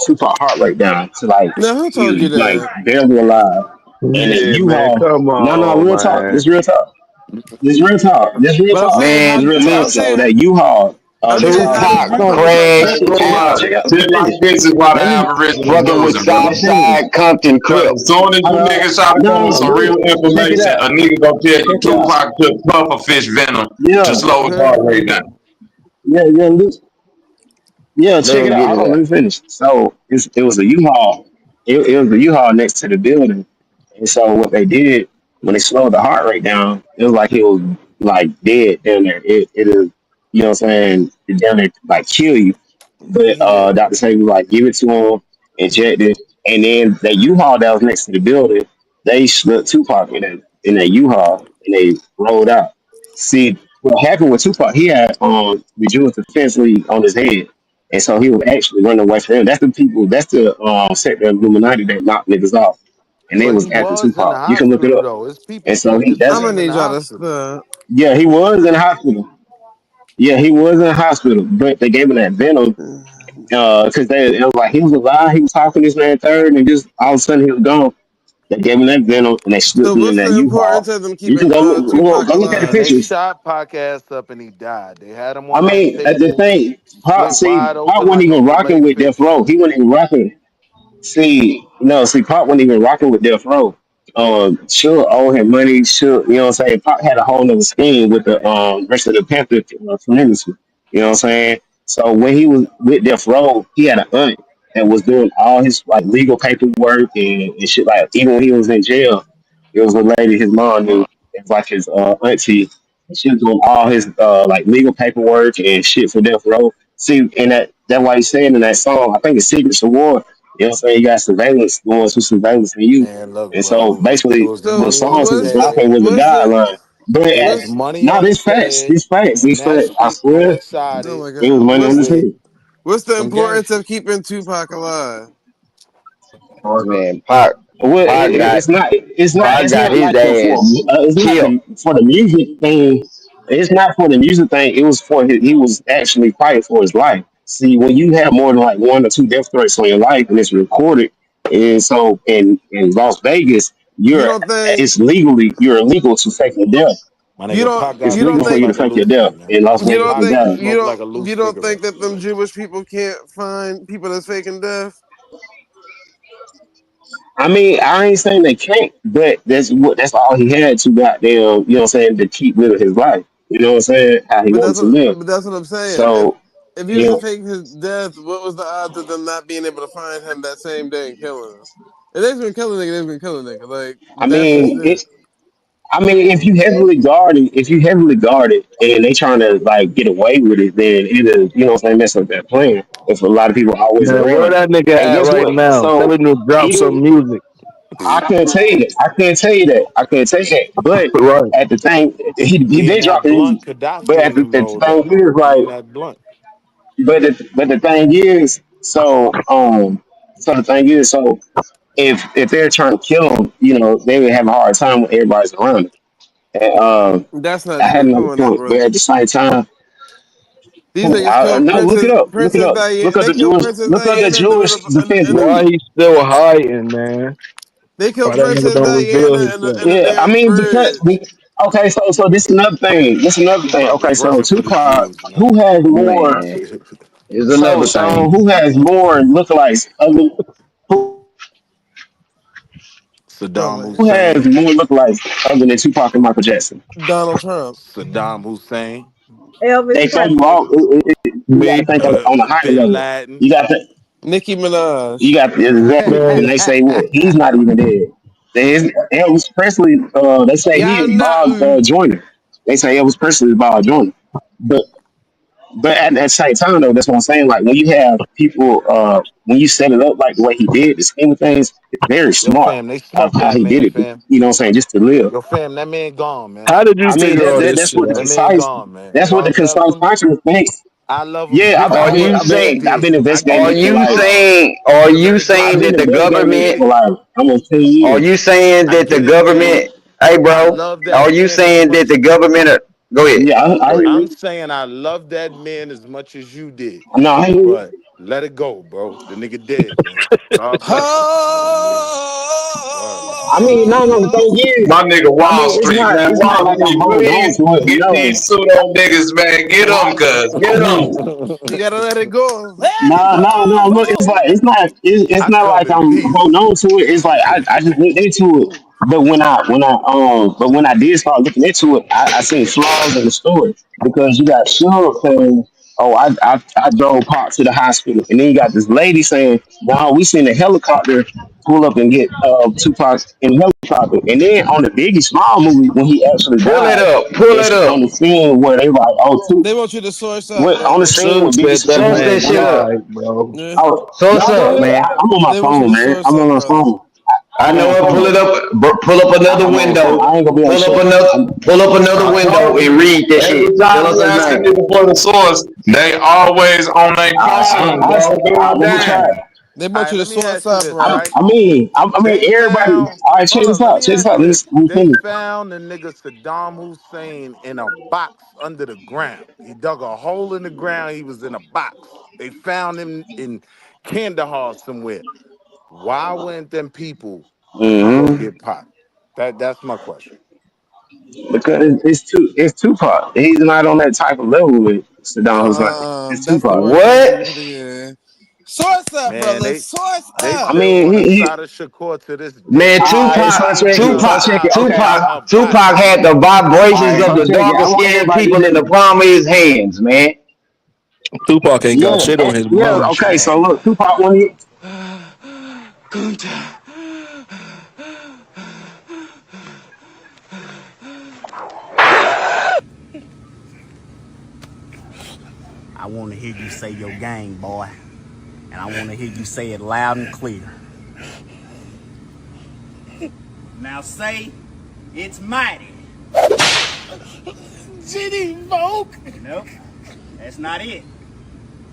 Tupac heart rate down to like Now who he told you was like that? barely alive. And then Yeah, man. U-Haul, Come no, on, real talk. man. This real talk. This real talk. This real But I'm talk. saying Man, This how real talk. I'm So listen. saying that U-Haul, I'm this saying how how did Tupac you no, crashed check it, check it out, out check it out. Let me Shit like finish. this is why the Let me Aboriginals fucking with losing, brother. let me finish. Southside Compton Because as Crips. soon as you niggas try to come with No, some real look, check it information, out. a nigga gonna tell you Check it out. Tupac took pufferfish venom to Yeah, slow his heart rate down. yeah. Yeah, Let check it him out. get Hold it on, let out. me finish. So it was a U-Haul, it was the U-Haul next to the building. And so what they did when they slowed the heart rate down, it was like he was like dead down there. It is, you know what I'm saying, it down there to, like kill you. But Yeah. Dr. Say was like, give it to him, inject it, and then that U-Haul that was next to the building, they slipped Tupac in that U-Haul and they rolled out. See what happened with Tupac, he had the Jewish Defense League on his head. And so he was actually running away from them. That's the people, that's the sector of Illuminati that knocked niggas off. And they But was he after was in the Tupac. You can look it hospital up. though. It's people And so doing he this to that's I'm him gonna in need the y'all to hospital. stop. yeah, he was in the hospital. Yeah, he was in the hospital, but they gave him that venom because they it was like he was alive, he was talking this man third, and just all of a sudden he was gone. They gave him that venom and they So slipped him in what's that the importance U-Haul. of them You keeping can Tupac go look at the Man, they alive? pictures. shot Pac ass up and he died. They had him I on that mean, the table, thing, Pop, split see, wide Pop open wasn't like a even fillet rocking with Death fish. Row. He wasn't even rocking. See, Pop wasn't even rocking with Death Row. Sure owed him money. Sure, you know what I'm saying. Pop had a whole other scheme with the rest of the Panther community. You know what I'm saying. So when he was with Death Row, he had an aunt that was doing all his like legal paperwork and shit. Like even when he was in jail, it was a lady his mom knew. It was like his auntie. And she was doing all his like legal paperwork and shit for Death Row. See, and that's why he's saying in that song, I think it's Secrets of War. You know what I'm saying? You got surveillance going to surveillance for you. Man, look, And bro, so it basically was the So money on songs the he was what's the dropping table. was a what's the guideline. But It was money no, on the this facts. table, These facts. and These that facts. I shit swear oh coincided my it was god. money on the with table. What's the some gang importance of shit. keeping Tupac alive? Man, Pac, Well, Pac got Pac it's got not his like ass it's not killed. for the music thing. It's not for the music thing. It was for he was actually fighting for his life. See, when you have more than like one or two death threats on your life and it's recorded, and so in Las Vegas, You don't think you're illegal to fake your death. My you nigga, don't Pac It's got you don't legal for smoked you think to like a fake your loose death one, man. in Las you Vegas, don't Pac think got Nevada. you smoked don't like a loose you don't think cigarette. that them Jewish people can't find people that's faking death? I mean, I ain't saying they can't, but that's all he had to goddamn, you know what I'm saying, to keep living his life. You know what I'm saying? How he wanted to live. But that's what I'm saying. So, If he you was to know, fake his death, what was the odds of them not being able to find him that same day and kill him? If they've been killing nigga, they've been killing nigga. Like I that's just mean, it. if you heavily guard it and they trying to like get away with it, then it'll, you know what I'm saying, mess up that plan. If a lot of people are always Man, where around. that nigga And at guess right what? now? Tell So him to drop some even music. I can't tell you that. I can't tell you that. I can't tell you that. But Right. at the thing, he Eating did drop that the music. blunt But Gaddafi and them the rolled up thing on. is, like, Eating that blunt. but the thing is, so the thing is, so if they're trying to kill him, you know, they would have a hard time when everybody's around him. And That's not I had true. Come another on now, point, but brother. at the same time, These niggas killed no, look it up, look it Princess up, Diana. They killed Princess look up the Diana Jewish Defense Why League. he still hiding, man? they Why killed that nigga Princess don't Diana reveal himself? in the Yeah, I damn mean bridge. okay, so this is another thing. This is another thing. Tupac Okay, was so repping for the Tupac, Jews, man. who has more? Man, here's another So thing. who has more lookalikes other who Oh Saddam my who god. has Hussein, more lookalikes other than Tupac and Michael Jackson? Donald Trump. Saddam Hussein, They Elvis say you Presley. all. You got to Me, think on a higher Bin level. Laden. You got to. Nicki You Minaj. got exactly. man. And they say what? He's not even dead. Elvis Presley. They say he Y'all is Bob know. Joyner. They say Elvis Presley is Bob Joyner. But at that same time though, that's what I'm saying. Like when you have people, when you set it up like the way he did, the scheme of things, it's very Yo, smart fam, they of smoked how that he did man, it. fam. You know what I'm saying? Just to live. Yo, fam, that man gone, man. How did you I mean, figure all this that's shit what the That out? man concise. gone, man. That's what the Y'all left concise him. puncher thinks. I love him Yeah, just Are the way you saying I've been I give investigating are him it for his you like all saying are to you let it go. I've saying been that the investigating it government for like almost 10 are years. you saying I that the get it, man. government hey I bro, love that are you man as saying that much. the government go ahead. Yeah, Go ahead. I'm saying I love that man as much as you did. no, I hear you. But let it go, bro. The nigga dead, man. God bless him. Word. I mean, no, the thing is, My nigga I Wall mean, Street, man. it's not Wall like I'm Street, holding on please to it. get these No, pseudo niggas, man. Get them, cuz. Get them. You gotta let it go. no. Look, it's I not come like in I'm holding peace. on to it. It's like I just looked into it. But but when I did start looking into it, I seen flaws in the story because you got Suge saying, oh, I drove Pop to the hospital, and then you got this lady saying, "No, we seen a helicopter pull up and get Tupac in the helicopter." And then on the Biggie Small movie, when he actually Pull it died, up. Pull it it's on up. the scene where they like, "Oh, They want you to source up, what on the brother. scene Should with Biggie set that Source Small." that man shit up. right, bro. Yeah. Oh, Source y'all go up, ahead. man. I'm on my They want you phone, to man. source I'm on up, my brother. phone. I I'm on know my it. Pull phone. it up. Pull up another I'm on my phone. window. I ain't gonna be able to Pull up show. another. I'm, Pull up another I window told and you, read that every shit. time Tell us you his ask a name. nigga for the source, they always on their phone, I, bro. let me Goddamn. try. They All want right, you to let me source ask you up, this, I, bro. right? I mean, I mean, They everybody. All found, right, check hold this on, let out. me Check this ask out. you Let me, this. let me They finish. found the nigga Saddam Hussein in a box under the ground. He dug a hole in the ground. He was in a box. They found him in Kandahar somewhere. Why wouldn't them people go Hmm. get Pac? That's my question. Because it's Tupac. He's not on that type of level with Saddam Hussein. It's That's the Tupac. word you want you to What? put in. Source up, Man, brother. they Source they I up. still mean, want to he try to Shakur to this day. Man, all right, so Tupac, check it. Nigga So Tupac, check it. alive Okay, in Tupac, a Tupac box. had the all vibrations right, of so the check it. darker I want skinned everybody to people in look. the palm of his hands, man. Tupac ain't got Yeah, shit on his yeah. mother. Okay, so look, Tupac when he I want to hear you say your gang, boy. And I want to hear you say it loud and clear. Now say, it's mighty. Giddy Vogue. Nope, that's not it.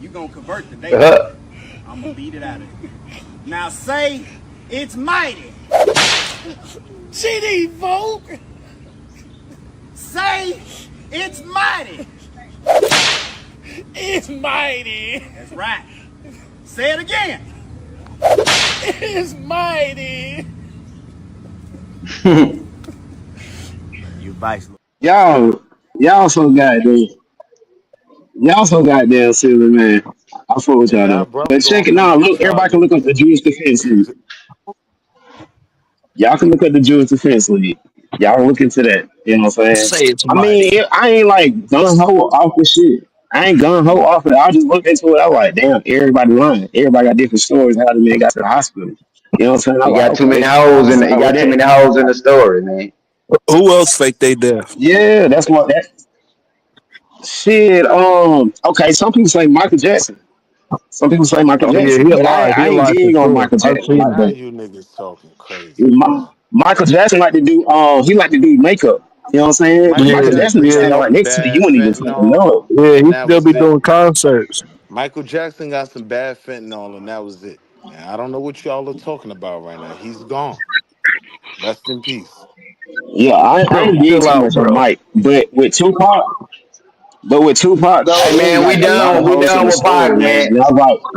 You gonna convert today, Uh, boy. I'm gonna beat it out of you. Now say, it's mighty. Giddy Vogue. Say, it's mighty. It's mighty. That's right. Say it again. It's mighty. You vice. y'all y'all so goddamn y'all so goddamn silly, man. I fuck with And y'all y'all though. brother But gonna check it come now. get Look, y'all everybody can look up niggas. the Jewish Defense League. Y'all can look at the Jewish Defense League. Y'all look into that. You know what I'm saying? Say it's I mean, mighty. I ain't like gun ho off the shit. I ain't gun ho off it. I just looked into it. I was like, damn, everybody lying. Everybody got different stories how the man got to the hospital. You know what I'm saying? I you was like, got too many okay, holes I in the, you side with got too that. many holes in the story, man. Who else faked they death? Yeah, that's what that shit. Okay, some people say Michael Jackson. Some people say Michael Oh yeah, Jackson. he But alive. He I ain't alive for big on sure. Michael I've Jackson seen like him. Now that. you niggas talking crazy. Michael Jackson like to do he like to do makeup. You know what I'm saying? Michael Michael Yeah, Jackson Jackson be yeah, got standing right some next to you. You bad wouldn't even fucking fentanyl, know it. yeah. and He that still was be it. doing concerts. Michael Jackson got some bad fentanyl, and that was it. Now I don't know what y'all are talking about right now. He's gone. Rest in peace. Yeah, I ain't big Chill too out, much on bro. Mike, but with Tupac though, Hey it was man, like a lot of we holes in done the with Pac, story, man. man. And I was like,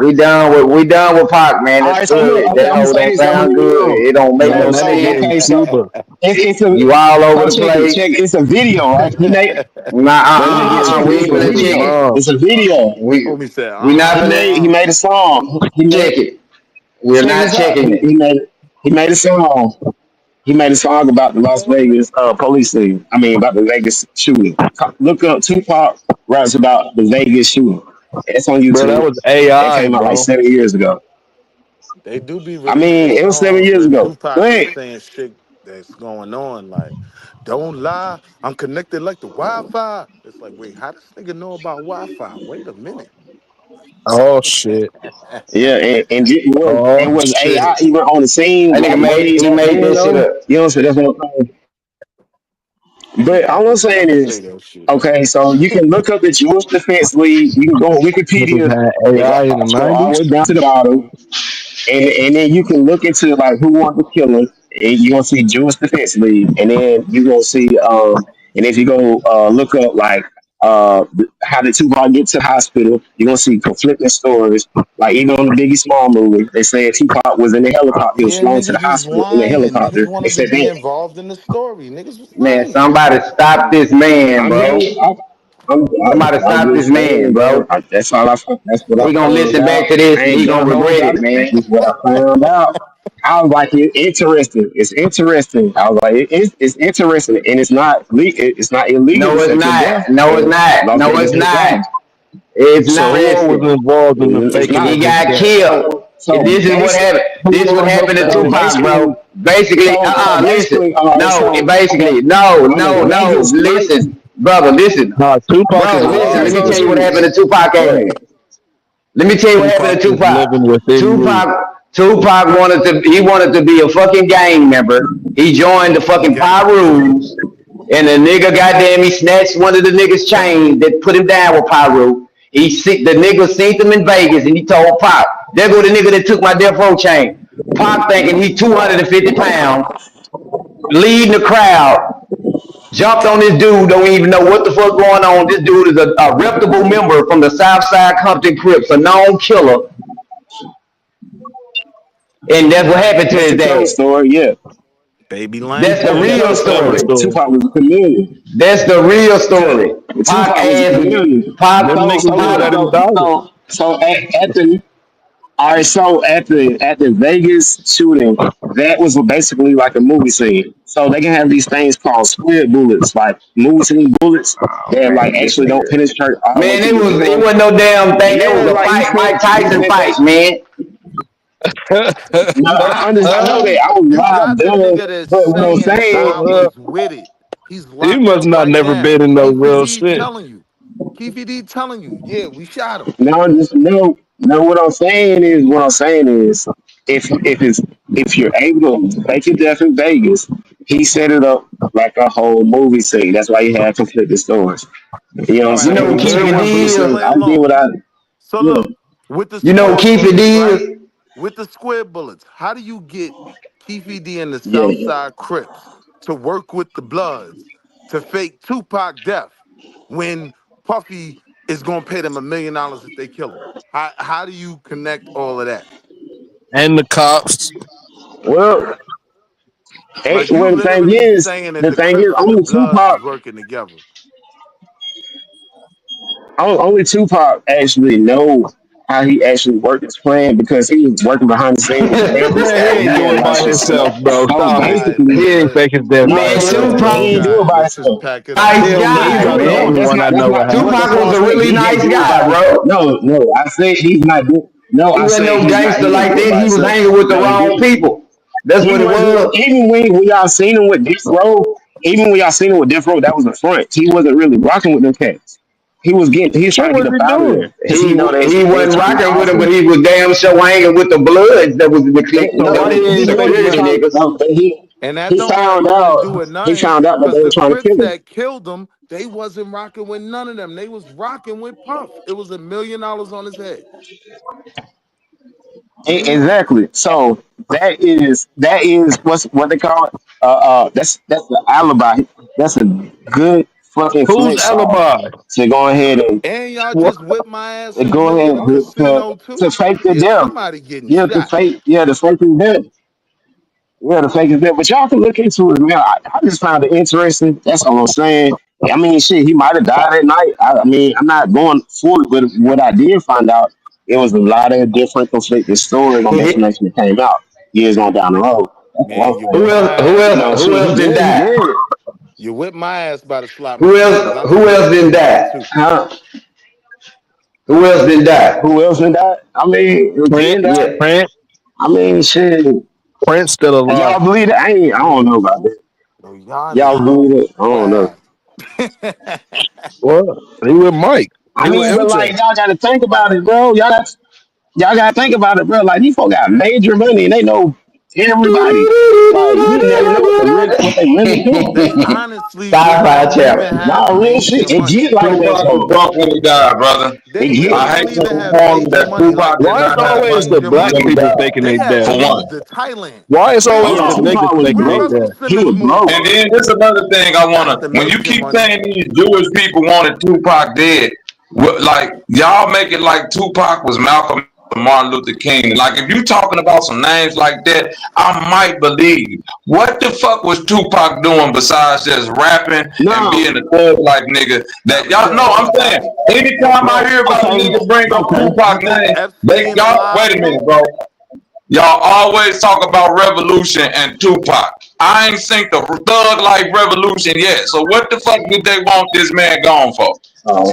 We done with Pac, man. all That's right, so look, good. okay, That I'm gonna hoe say don't this. I'm gonna sound leave it good. alone. It don't make Man, no So that nigga sense. in okay, Cuba. it's a You all over so the place. check. It's a video, right? He made. Nah, But let me check it. we It's ain't a finna check video. it. Mom. It's a video. We Homie said, we not He finna made a song. He made check it. We're check not this out. checking it. He made a song. He made a song about the Las Vegas police thing. I mean, about the Vegas shooting. Look up Tupac raps about the Vegas shooting. It's on Bro, that YouTube. was It AI, came out like bro. 7 years ago. they do be I releasing mean, it was seven songs, years and ago. Go Tupac be ahead. saying shit that's going on. Like, don't lie, I'm connected like the Wi-Fi. It's like, wait, how does nigga know about Wi-Fi? Wait a minute. Oh shit. Yeah, and it Oh was AI shit. even on the scene That like nigga way he back made then that shit though. up. You know what I'm saying? That's what I'm saying. But all I'm saying Never say is, that shit. okay, so you can look up the Jewish Defense League. You can go on Niggas Wikipedia had and go AI in the scroll all 90s. the way down to the bottom. And then you can look into like who wanted to kill him, and you gonna see Jewish Defense League, and then you gonna see and if you go look up like how did Tupac get to the hospital, you're gonna see conflicting stories. Like even on the Biggie Small movie, they said Tupac was in the helicopter, he was Yeah, flown to the niggas was hospital in the lying. Niggas helicopter. They wanted to said be that. involved in the story. Niggas was Man, lying. somebody stop this man, I bro. mean, Somebody I'm stop this just man, saying, bro. bro. That's what He I gonna found listen back out. to this I and ain't he gonna gun ho regret about it, it. That's man. just what I found out. I was like, it's interesting. It's interesting. I was like, it's interesting, and it's not illegal No, it's to kill death not. No, it's in not. Las No, Vegas it's and not. Nevada. It's So not So who resting. was involved in the it's faking not. He of his got death? killed. And So this is what happened. Who This is what all helped happened to out? Tupac, basically, bro. Basically, so listen. basically, all right. No, So basically, no, on the no, no. Vegas nights, Listen, brother, listen. Nah, Tupac is Bro, all listen, right. let alive, me So tell bro. you what happened to serious. Tupac Go ass. ahead. Let me tell you what happened Tupac to is Tupac. living within you. Tupac wanted to be a fucking gang member. He joined the The fucking gang. Pyrus, and the nigga goddamn he snatched one of the niggas' chains that put him down with Pyru. The nigga seen him in Vegas and he told Pac, there go the nigga that took my death row chain. Pac thinking he 250 pounds, leading the crowd, jumped on this dude, don't even know what the fuck going on. This dude is a reputable member from the Southside Compton Crips, a known killer, and that's what happened to That's his the cold dad. story. Yeah, Baby That's the Yeah, Langston. that's real the family story. story. Tupac was a chameleon. That's the real Yeah, story. Pac Tupac was a ass, chameleon. Them Pac, So niggas was look, at his Pac. dollar. so at the all right, so at the Vegas shooting, that was basically like a movie scene. So they can have these things called squid bullets, like movie scene bullets Oh that like man, this actually don't nigga. penetrate all the way Man, to the it drum. wasn't no damn thing. That was Yeah, a like fight, Mike he Tyson said fight, that. man. No, I know that I was You live got the there, nigga that's but what I'm saying I saying, was with it. He's He locked must up not right never now. been in no Keefy real D shit. telling you. Keefy D telling you, yeah, we shot him. no, just no. What I'm saying is, if you're able to fake your death in Vegas, he set it up like a whole movie scene. That's why you have conflicted stories. You know what I'm All right, You I'm know gonna who saying? play Keefe Certain it ones along. do Let's is? certain. play I get what along. I So yeah. look, with the You know who square Keefe it bullets, right? is? With the square bullets, how do you get Keefy D and the Yeah. Southside Crips to work with the Bloods to fake Tupac death when Puffy is gonna pay them $1 million if they kill him? How do you connect all of that? And the cops. Well, Like you well, literally saying that the the thing is, Crips and the Bloods is working together. only Tupac actually know how he actually worked his plan because he was working behind the scenes with cameras Man, he and ain't he do had a it lot of by shit set himself, up. bro. So Stop it. All right, basically, He ain't nigga. fake his death by Man, no, himself, he Tupac, bro. ain't do it Okay, by let's just himself. pack it up. nice Hell no, He guy, ain't he's do not it. the No, man. only that's one I not. That's know not. that No, has. Tupac that's not what was I a said. really He didn't nice do it guy, by. bro. No. I said he's not. No, I He wasn't said no he gangster didn't like do it that. by He was himself. hanging with the No, he wrong didn't. people. That's He what it wasn't was. even when y'all seen him with Death Row. Even when y'all seen him with Death Row, that was a front. He wasn't really rocking with them cats. He was So trying to what get he up out of there doing? because he know He they was wasn't trying to rocking with off him, but him. he was damn sure hanging with the Bloods. That was So why he He ain't know they were security faking? trying. niggas. No, but And that he don't have found nothing to out. do with He nothing, found out that because they were the trying to Crips kill him. that killed him, they wasn't rocking with none of them. They was rocking with Puff. It was $1 million on his head. Exactly. So that is what they call it. That's the alibi. That's a good fucking Who's flex off alibi? to go ahead and And y'all What? just whipped my ass to in the go middle ahead of the casino to too. fake the Yeah, death. somebody getting Yeah, shot. to fake the death. Yeah, the fake is death. But y'all can look into it, man. I just found it interesting. That's all I'm saying. I mean, shit, he might have died at night. I mean, I'm not going for it, but what I did find out, it was a lot of different conflicting stories on the information that came out years on down the road. That's Man, all you I'm Who whipped saying. else? my Who ass You by know, else? the Who shit, else slot didn't he die? machine. dead. You whipped my ass by the slot Who machine, because else? I'm Who getting else whipped didn't tonight die? too. Huh? Who else didn't die? Who else did that? I mean, Prince, again, that. Yeah. Prince, I mean, shit. Prince still alive. Y'all believe that? I don't know about that. Yo, y'all Y'all niggas believe is it? I don't know. whack. What? He with Mike. I He with mean, but like MJ. y'all got to think about it, bro. Y'all got to think about it, bro. Like these folks got major money and they know everybody. Like you never know what they really doing. They honestly really Sci-fi don't even chapter. have Nah, real major shit. It money. get like that Tupac was though. drunk when he died, brother. It They get. really I hate don't to even have inform you major that money. Like Tupac they did Why it's not didn't have have always money the major black when he money. people died. faking They their had death? to For move one. to Thailand. Why it's Where's always Yeah, the um niggas Tupac was faking where's their broke. Uncle death? He Simmons was broke. And movie? then there's another thing I That's wanna. the When you major keep money. saying these Jewish people wanted Tupac dead, like y'all make it like Tupac was Malcolm or Martin Luther King. Like if you talking about some names like that, I might believe you. What the fuck was Tupac doing besides just rapping and No. being a thug like nigga? That That was y'all good, know. I'm homie. saying Yo, anytime I bro, hear about a Okay. nigga bring up Okay. Tupac you think name, Epstein y'all alive wait a minute, too? bro. Y'all always talk about revolution and Tupac. I ain't seen the thug life revolution yet. So what the fuck did they want this man gone for? Oh,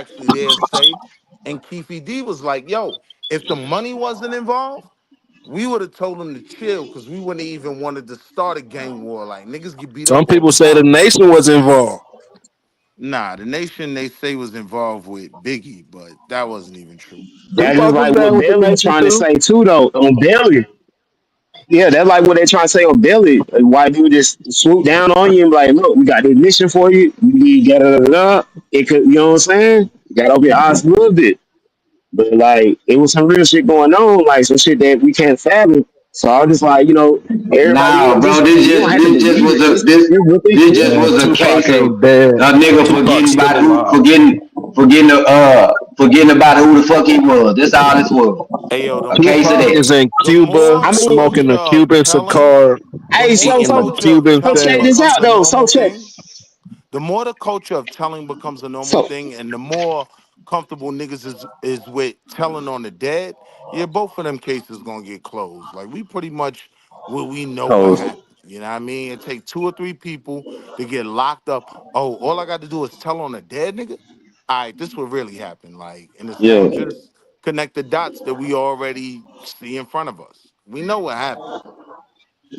actually there say. And Keefe D was like, yo, if the money wasn't involved, We would have told them to chill because we wouldn't even wanted to start a gang war. Like niggas get beat Some up all people the say the time. nation was involved. Nah, the nation they say was involved with Biggie, but that wasn't even true. That's just Tupac was like what down with the Belly nation trying to too. say too, though. On Belly, yeah, that's like what they trying to say on Belly. White people just swoop down on you and be like, look, we got this mission for you. We got it. It could, you know what I'm saying? You got to open your eyes a little bit. But like, it was some real shit going on, like some shit that we can't fathom. So I was just like, everybody, Nah, bro, just this you don't just have to this just believe was it. a Just this hear what they this just feel. Man, was a Tupac case of ain't dead. a nigga Tupac's still alive. forgetting about who the fuck he was. That's all this was. Hey yo, A case of Tupac that. is in the Cuba more I mean, smoking a culture of Cuban telling, cigar, the hey, more so the eating so a culture of Cuban so telling check sandwich. this becomes out a though. So normal check thing, the more the culture of telling becomes a normal so thing, and the more comfortable niggas is with telling on the dead, yeah, both of them cases gonna get closed. Like we pretty much we know what close. happened. You know what I mean? It take two or three people to get locked up. Oh, all I got to do is tell on a dead nigga. All right, this what really happened. Like, and it's gonna Yeah, just connect the dots that we already see in front of us. We know what happened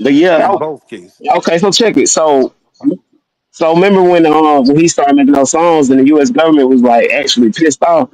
but yeah, in both cases. okay. So check it. So remember when he started making those songs and the U.S. government was like actually pissed off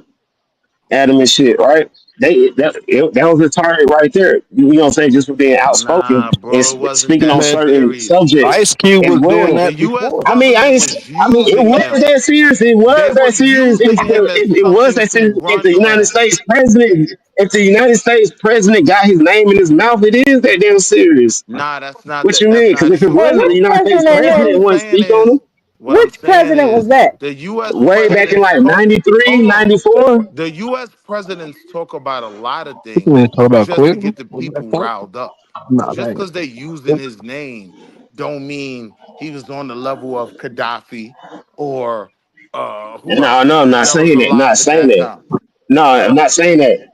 at him and shit, right? That was a target right there. You know what I'm saying? Just for being outspoken Nah, and bro, it wasn't speaking on that Man, certain serious. subjects Ice Cube as was doing well. The that U.S. before. I mean, government was it using was him. that serious. It They was were that serious. using him as It was something that to serious. If the run United on. States president, if the United States president got his name in his mouth, it is that damn serious. Nah, that's not What that. you That's mean? Because not if it Wait, true. wasn't, the which United States president What I'm president is? wouldn't saying speak on is, him. what I'm Which saying president was is, that? the U.S. Way back in presidents like talk. '93, Hold on. '94. The U.S. presidents talk about a lot of Man, things talk about just to Clinton. get the Was that people Clinton? riled up. Nah, that Just ain't because they using Clinton. his name, don't mean he was on the level of Gaddafi or who No, else no, I'm not that was saying that. Not alive at saying that that. time. No, I'm not saying that.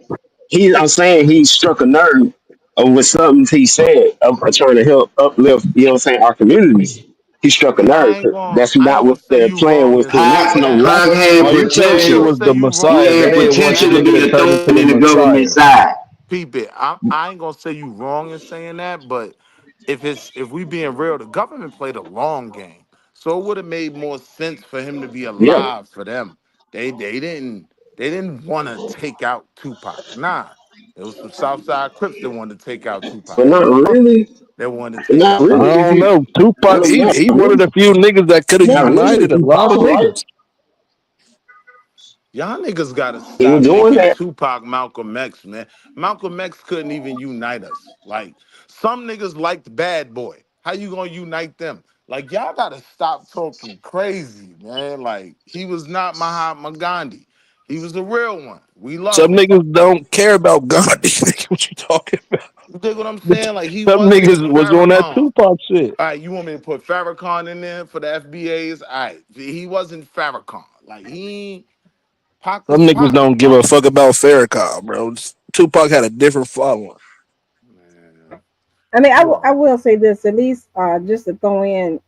I'm saying he struck a nerve with something he said of trying to help uplift, what I'm saying, our communities. He struck a nerve. That's I ain't not gonna what say they're you playing wrong with in here. saying Not no that. rap. Hug had Oh, you I saying ain't he gonna potential. was say the you He wrong Messiah? in Then had they saying want potential this to that. nigga be to a turn thorn into the in the government Messiah. side. Peep it. I ain't gonna say you wrong in saying that, but if we being real, the government played a long game. So it would have made more sense for him to be Yeah. alive for them. They didn't want to take out Tupac. Nah. It was some Southside Crips that wanted to take out Tupac. But It not was Puffy really. that wanted to take Not out I really. Tupac. If don't you know. Tupac, not he one of really, the few niggas that could have not really. united If a you lot of follow right, niggas. Y'all niggas gotta he was stop doing making that. Tupac Malcolm X, man. Malcolm X couldn't even unite us. Like some niggas liked Bad Boy. How you gonna unite them? Like y'all gotta stop talking crazy, man. Like he was not Mahatma Gandhi. He was a real one. We love Some him. niggas don't care about Gandhi. what you talking about? You dig what I'm saying? Like he Some wasn't niggas was on that Farrakhan. Tupac shit. All right, you want me to put Farrakhan in there for the FBAs? All right, he wasn't Farrakhan. Like Pac Some was niggas Pac. don't give a fuck about Farrakhan, bro. Tupac had a different following. Man, I mean, you I are. will say this at least, just to throw in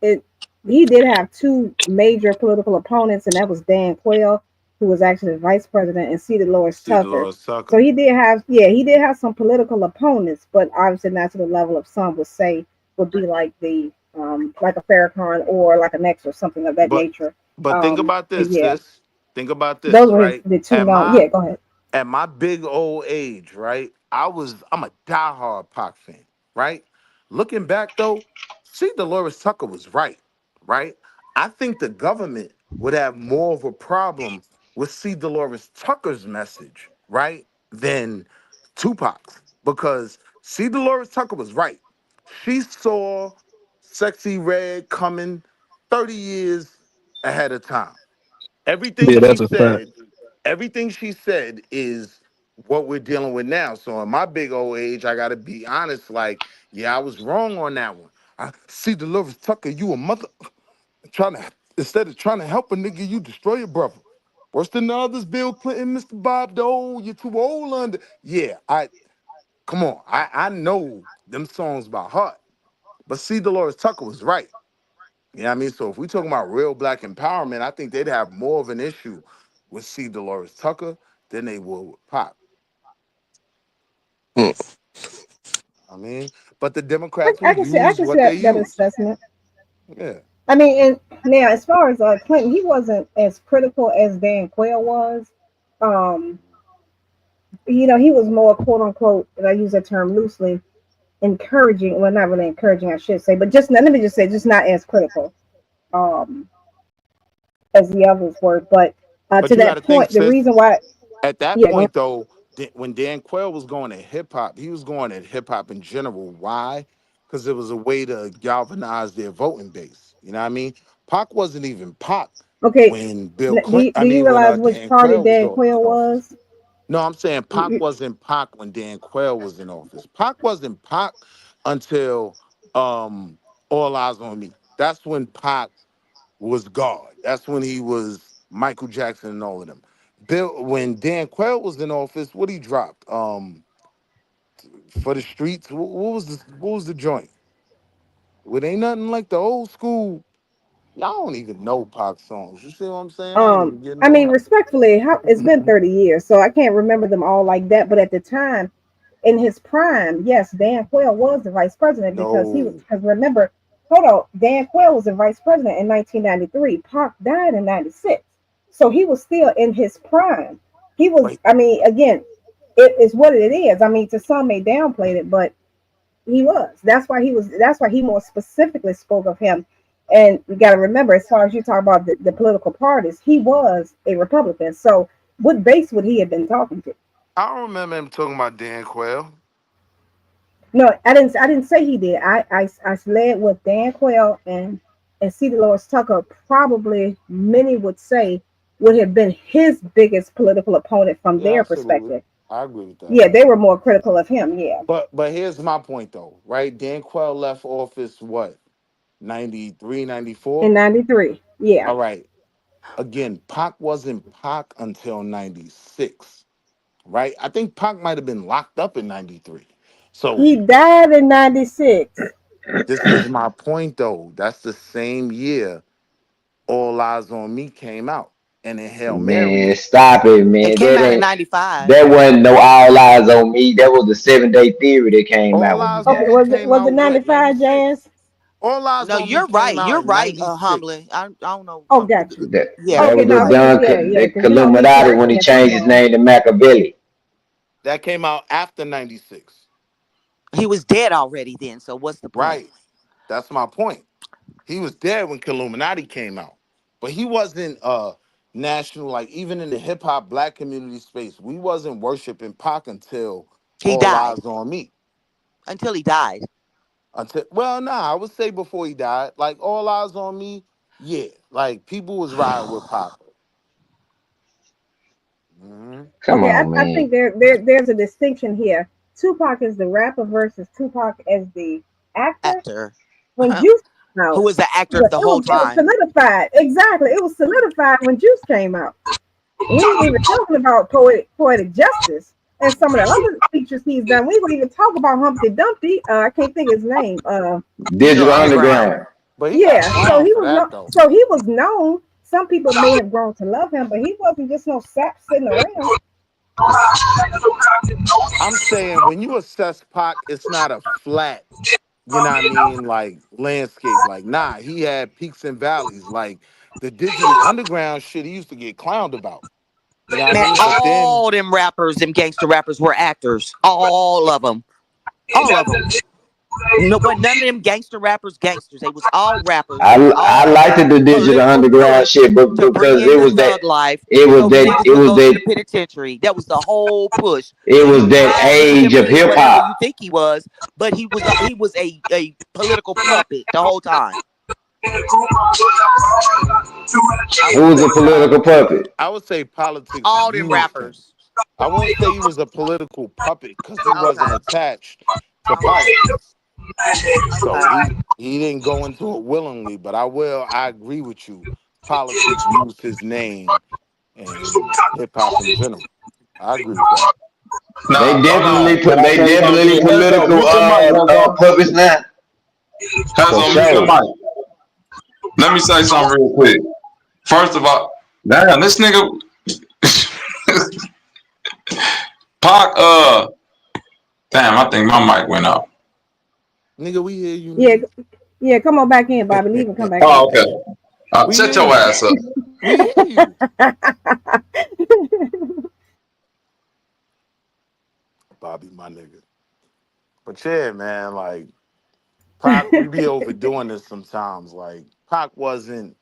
it. He did have two major political opponents, and that was Dan Quayle, who was actually the vice president, and C. Dolores See the Tucker. Lord So sucker. he did have, yeah, he did have some political opponents, but obviously not to the level of some would say would be like like a Farrakhan or like an X or something of that But nature. think about But this, yeah, sis. Think about those this, were his right? the two At known. my Yeah, go ahead. at my big old age, right? I'm a diehard Pac fan, right? Looking back though, see Dolores Tucker was right, right? I think the government would have more of a problem with C. Dolores Tucker's message, right, than Tupac's. Because C. Dolores Tucker was right. She saw Sexy Red coming 30 years ahead of time. Everything Yeah, she that's a fact. said, everything she said is what we're dealing with now. So in my big old age, I gotta be honest, like, yeah, I was wrong on that one. I see Dolores Tucker, you a mother trying to instead of trying to help a nigga, you destroy your brother. Worse than the others, Bill Clinton, Mr. Bob Dole, you're too old under. Yeah, I come on. I know them songs by heart. But see, Dolores Tucker was right. You know what I mean? So if we talking about real black empowerment, I think they'd have more of an issue with C. Dolores Tucker than they would with Pop. Mm. I mean, but the Democrats will I use can see what they that use. assessment. Yeah. I mean, and now as far as Clinton, he wasn't as critical as Dan Quayle was. Um, he was more quote unquote, and I use that term loosely, encouraging. Well, not really encouraging, I should say, but just let me just say, just not as critical um, as the others were. But to But you got to that think, point, the sis. reason why, At that yeah, point, though, when Dan Quayle was going at hip hop, he was going at hip hop in general. Why? Because it was a way to galvanize their voting base. You know what I mean? Pac wasn't even Pac okay, when Bill Clinton. I do you mean, when realize which Dan party Quayle was Dan Quayle in office. was? No, I'm saying Pac wasn't Pac when Dan Quayle was in office. Pac wasn't Pac until um, All Eyes on Me. That's when Pac was God. That's when he was Michael Jackson and all of them. Bill, when Dan Quayle was in office, what he dropped? For the streets. What was the joint? It ain't nothing like the old school. Y'all don't even know Pac songs. You see what I'm saying? I ain't even getting I no mean, help. respectfully, it's been 30 years, so I can't remember them all like that. But at the time, in his prime, yes, Dan Quayle was the vice president because he was. No. Because remember, hold on, Dan Quayle was the vice president in 1993. Pac died in '96, so he was still in his prime. He was. Wait. I mean, again, it is what it is. I mean, to some may downplay it, but he was. That's why he was. That's why he more specifically spoke of him. And you got to remember, as far as you talk about the political parties, he was a Republican. So, what base would he have been talking to? I don't remember him talking about Dan Quayle. No, I didn't. I didn't say he did. I led with Dan Quayle and C. Dolores Tucker. Probably many would say would have been his biggest political opponent from Yeah, their absolutely. perspective. I agree with that. Yeah, they were more critical of him. Yeah, But here's my point though, right? Dan Quayle left office what? 93, in 94? '93. Yeah, All right. Again, Pac wasn't Pac until 96, right? I think Pac might have been locked up in 93. So he died in '96. this is my point though. That's the same year All Eyes on Me came out. And in Hail Man, Mary, stop it, It man. came That out in ain't '95. that wasn't no All Eyes on Me. That was the 7 Day Theory that came out All when he Eyes on Okay, died. Me was came it out what? '95, 96. Jazz? All Eyes No, on Me you're came right. out You're in right, 96. Humbly. I don't know. Oh, got you. Yeah. That Okay, was no, the because Don yeah, the because me too. Illuminati I when he get that changed his wrong. name to Machiavelli. That came out after 96. He was dead already then. So what's the point? Right. That's my point. He was dead when Illuminati came out. But he wasn't national, like even in the hip hop black community space, we wasn't worshiping Pac until He All died Eyes on Me. until he died. Until I would say before he died, like All Eyes on Me, yeah. Like people was riding with Pac. Hmm. Come Okay, on, I man. think there's a distinction here. Tupac is the rapper versus Tupac as the actor. Actor. When Juice came Who out, was the actor the whole it was time? solidified. Exactly, it was solidified when Juice came out. We ain't even talking about poetic justice and some of the other features he's done. We would even talk about Humpty Dumpty. I can't think of his name. Digital Underground. Underground. But he got Yeah, so clown he for was that no, though. so he was known. Some people may have grown to love him, but he wasn't just no sap sitting around. I'm saying when you assess Pac, it's not a flat, you know what I mean, like landscape. Like, nah, he had peaks and valleys. Like the digital underground shit he used to get clowned about. You know what I Man, mean? But then all them rappers, them gangster rappers were actors. All of them. All of them. No, but none of them gangster rappers gangsters. They was all rappers. They was I all liked the Digital political Underground push shit, but to bring because in the thug life so the niggas it would was go to that the penitentiary. That was the whole push. it So you was can that call Mr. age of Eminem hip whatever you hop. think he was, but he was a political puppet the whole time. I Who would was a say political politics. puppet? I would say politics All them used him. rappers. I won't say he was a political puppet because he wasn't Okay. attached to politics. So Okay. he didn't go into it willingly, but I agree with you. Politics used his name and hip hop in general. I agree with that. Nah, hold on. Can I They say something definitely real? Hezo, political mute your mic, Hezo. puppets now. For Hezo, mute your sure. mic. Let me say something real quick. First of all, damn, this nigga Pac, damn, I think my mic went out. Nigga, we hear you, Yeah, nigga. yeah. Come on back in, Bobby. Leave and come back Oh, in. okay. We Shut hear your you. ass up. We hear you. Bobby, my nigga. But yeah, man, like Pac, we be overdoing this sometimes. Like Pac wasn't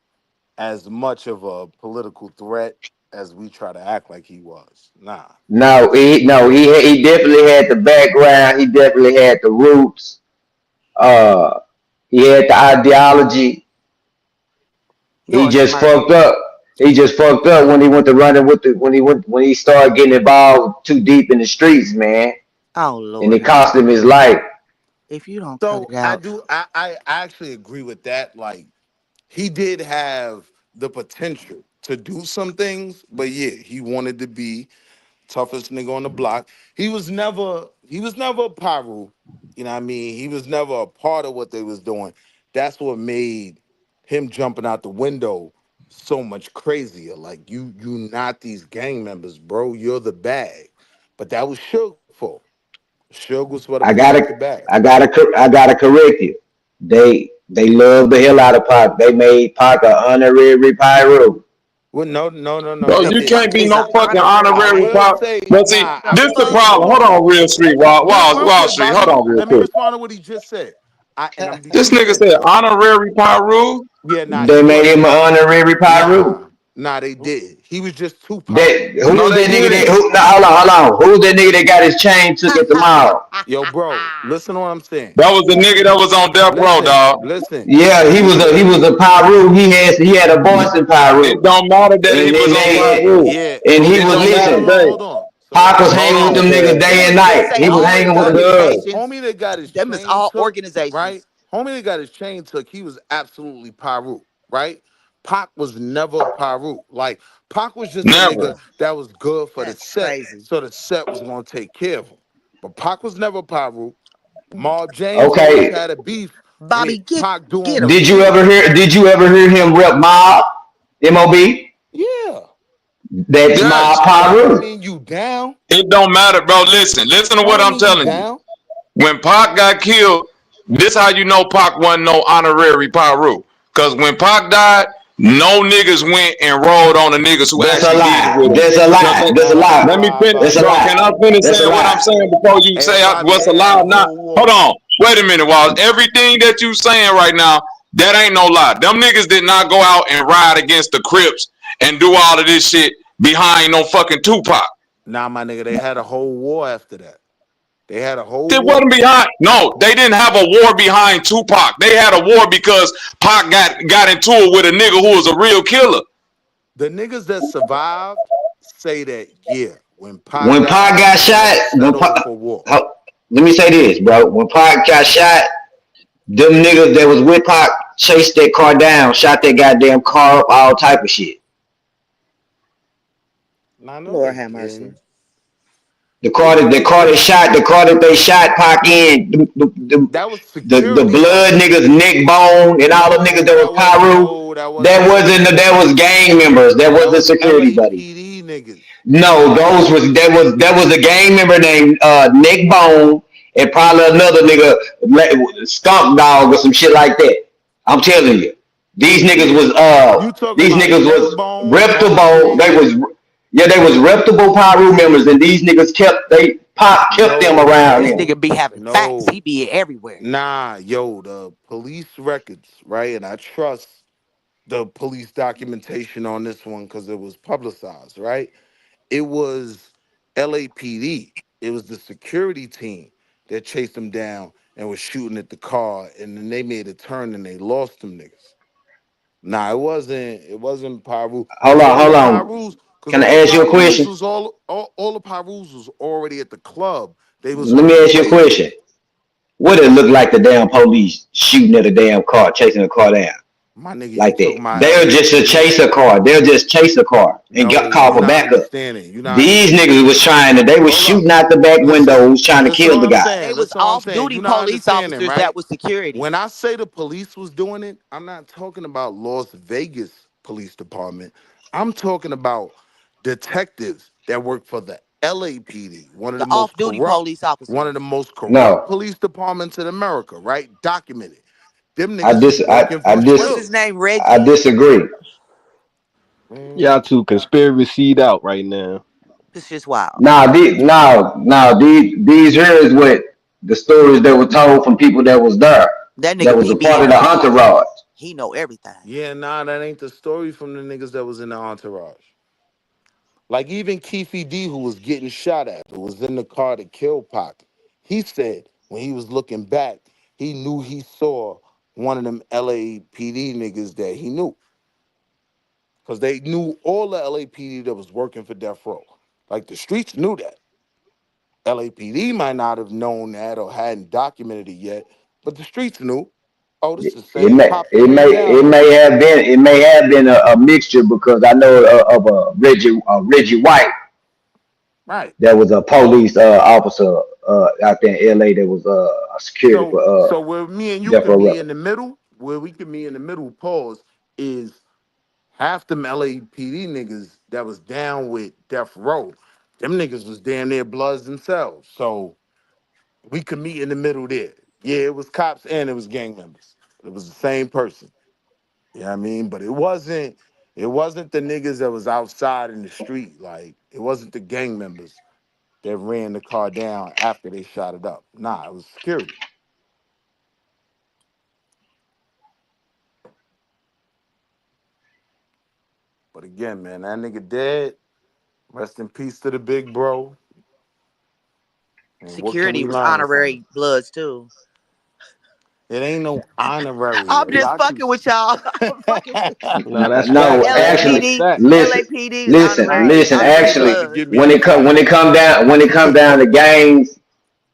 as much of a political threat as we try to act like he was. Nah. No, he definitely had the background. He definitely had the roots. Uh, he had the ideology. He Lord have just mercy. fucked up. He just fucked up when he went to running with the when he started getting involved too deep in the streets, man, Oh and Lord it have cost mercy. him his life. If you don't cut So it I out, do I actually agree with that. Like he did have the potential to do some things, but yeah, he wanted to be toughest nigga on the block. He was never a pyro. You know what I mean? He was never a part of what they was doing. That's what made him jumping out the window so much crazier. Like you not these gang members, bro. You're the bag. But that was Suge for. Suge was for to I plant gotta, the bag. I gotta correct you. They love the hell out of Pac. They made Pac an honorary pyro. Well, no, Bro, what they the you fuck can't didn't. be is an no fucking honorary I honorary will pop. pyro? say, But see, nah, I The this the will fuck? say, problem. hold Hold on. on, real street, Real Wall quick, Street. Bobby. Hold on, real Let me quick. respond to what he just said. And I'm gonna be This two nigga cents. said honorary Pyru. Yeah, nah, he They made him wasn't. an honorary pyro. Nah, they did. He was just Tupac. That No, who's they that nigga that didn't. who? No, hold on. Who's that nigga that got his chain took at the mall? Yo, bro, listen to what I'm saying. That was the nigga that was on death row, Listen, dog. listen. Yeah, he He was a was. he was a pyro. He had a voice in It pyro, don't matter that he and was then on they Pyru. Yeah. and he So It was don't matter, listen. Jay. hold on. So Pac was Hold hanging with on, them niggas Jay. day and Nigga can't night. say He was all hanging with the homie, girls. organizations. homie that got his Them is chain all took, right? organizations. Homie that got his chain took, he was absolutely Pyru, right? Pac was never Pyru. Like Pac was just a nigga Never. that was good for the That's set, crazy. so the set was gonna take care of him. But Pac was never Pyru. Maul James always Okay, had a beef with Bobby, Pac doing get what him. did he you was ever doing. hear? Did you ever hear him rep Mob? Mob. Yeah. That's Yes. Mob But that don't Pyru. mean you down. It don't matter, bro. Listen to That what don't I'm mean you telling you. down. When Pac got killed, this how you know Pac wasn't no honorary Pyru. Cause when Pac died, no niggas went and rolled on the niggas who That's a actually did it lie. with him. That's a You know what I'm lie. saying? That's a Nah, that's a lie. Let me lie, finish, That's a Bobby. bro. lie. Can I finish That's a saying what I'm lie. saying before you Hey, say Bobby, what's they had a allowed now? whole Hold war. on. Wait a minute, Walls. Everything that you saying right now, that ain't no lie. Them niggas did not go out and ride against the Crips and do all of this shit behind no fucking Tupac. Nah, my nigga, they had a whole war after that. They had a whole It war. wasn't behind. No, they didn't have a war behind Tupac. They had a war because Pac got into it with a nigga who was a real killer. The niggas that survived say that, yeah, when Pac When Pac died, got they had shot, to settle for war. let me say this, bro. When Pac got shot, them niggas that was with Pac chased that car down, shot that goddamn car up, all type of shit. And I know Lord they have mercy. did. The They car that the did, car that nigga. shot the car that they shot Pac in, That was the security blood though. niggas, neck bone, and all them niggas No, that was that was Pyru. no, that That wasn't wasn't that was security. gang members. That That wasn't was security buddies. LAPD niggas. No, those was that was a gang member named Nick Bone and probably another nigga Skunk Dog or some shit like that. I'm telling you, these niggas Yeah. was You talking these about niggas neck was bone, Maul reputable. They James? was they was reputable Pyru members, and these niggas Pop kept them No, around This him. nigga be having facts. He no. be everywhere. Nah, yo, the police records, right? And I trust the police documentation on this one because it was publicized, right? It was LAPD. It was the security team that chased them down and was shooting at the car, and then they made a turn and they lost them niggas. Nah, it wasn't Pyru, Hold because on, all the hold on. Pyrus, because Can all I the ask you a Pyrus question? was all the Pyrus was already at the club. They was Let on me their ask you a way there. question. What it look like the damn police shooting at a damn car, chasing a car down? My nigga, you Like took that. my They'll just LAPD. chase a car. They'll just chase a car and get No, call you're for not backup. understanding. You're not These niggas was trying to. They was hold up. shooting out the back Listen. windows trying to Listen to kill what the I'm guy. They saying. was Listen to what I'm saying. off-duty You're not police understanding, officers that right? was security. When I say the police was doing it, I'm not talking about Las Vegas Police Department. I'm talking about detectives that work for the LAPD, The off-duty police one of officers. the most corrupt No, police departments in America, right? Documented. Them I niggas is dis I working I for dis What's his Suge. name? I Reggie. disagree. Y'all Man, too conspiracied out right now. This shit's wild. These here is what the stories that were told from people that was there, That that nigga was a be part in of the the know. entourage. He know everything. yeah, nah, that ain't the story from the niggas that was in the entourage. Like even Keefe D, who was getting shot at, who was in the car to kill Pac, he said when he was looking back, he knew he saw one of them LAPD niggas that he knew. Because they knew all the LAPD that was working for Death Row. Like the streets knew that. LAPD might not have known that or hadn't documented it yet, but the streets knew. Oh, this is the It same may cop that it ran may down it her. may have been a mixture, because I know of a Reggie White Right. that was a police officer out there in LA, that was a security for So where me and you Death can Row be in Records. the middle, where we can be in the middle, pause, is half them LAPD niggas that was down with Death Row. Them niggas was damn near bloods themselves. So we could meet in the middle there. Yeah, it was cops and it was gang members. It was the same person. You know what I mean? But it wasn't the niggas that was outside in the street. Like it wasn't the gang members that ran the car down after they shot it up. Nah, it was security. But again, man, that nigga dead. Rest in peace to the big bro. And what can Security we was learn from it? honorary bloods too. It ain't no honorary. I'm just Y'all can. fucking with y'all. I'm fucking with you. Nah, that's No, facts, man. That's actually, LAPD, facts. listen, LAPD is listen, All honorary right, listen. give me the honorary Actually, facts. bloods. Give me the when facts. it come down to gangs,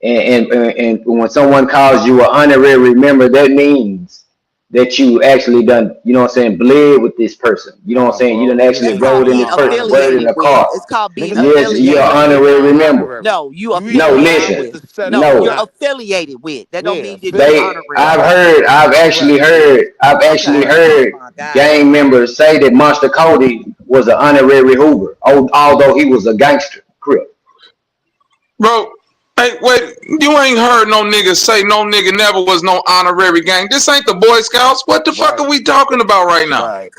and when someone calls you an honorary member, that means that you actually done, you know what I'm saying, bled with this person. You know what I'm Nah, saying? You bro, done niggas actually It's ain't called rode in never being this been person, rode honorary. in affiliated a with. car. It's called being Niggas Yes, you're ain't affiliated never with. an been honorary member. honorary. No, you You either No, affiliated ride listen, with with. the set or No, you you're no. not. affiliated with. That don't Yeah, mean that you're They, affiliated. honorary. Right. I've Correct. actually Correct. Oh heard my God. gang members say that Monster Cody was an honorary Hoover, although he was a gangster. Crip. Bro. Hey, wait, you ain't heard no nigga say no nigga never was no honorary gang. This ain't the Boy Scouts. What the fuck Right. are we talking about right now? Right.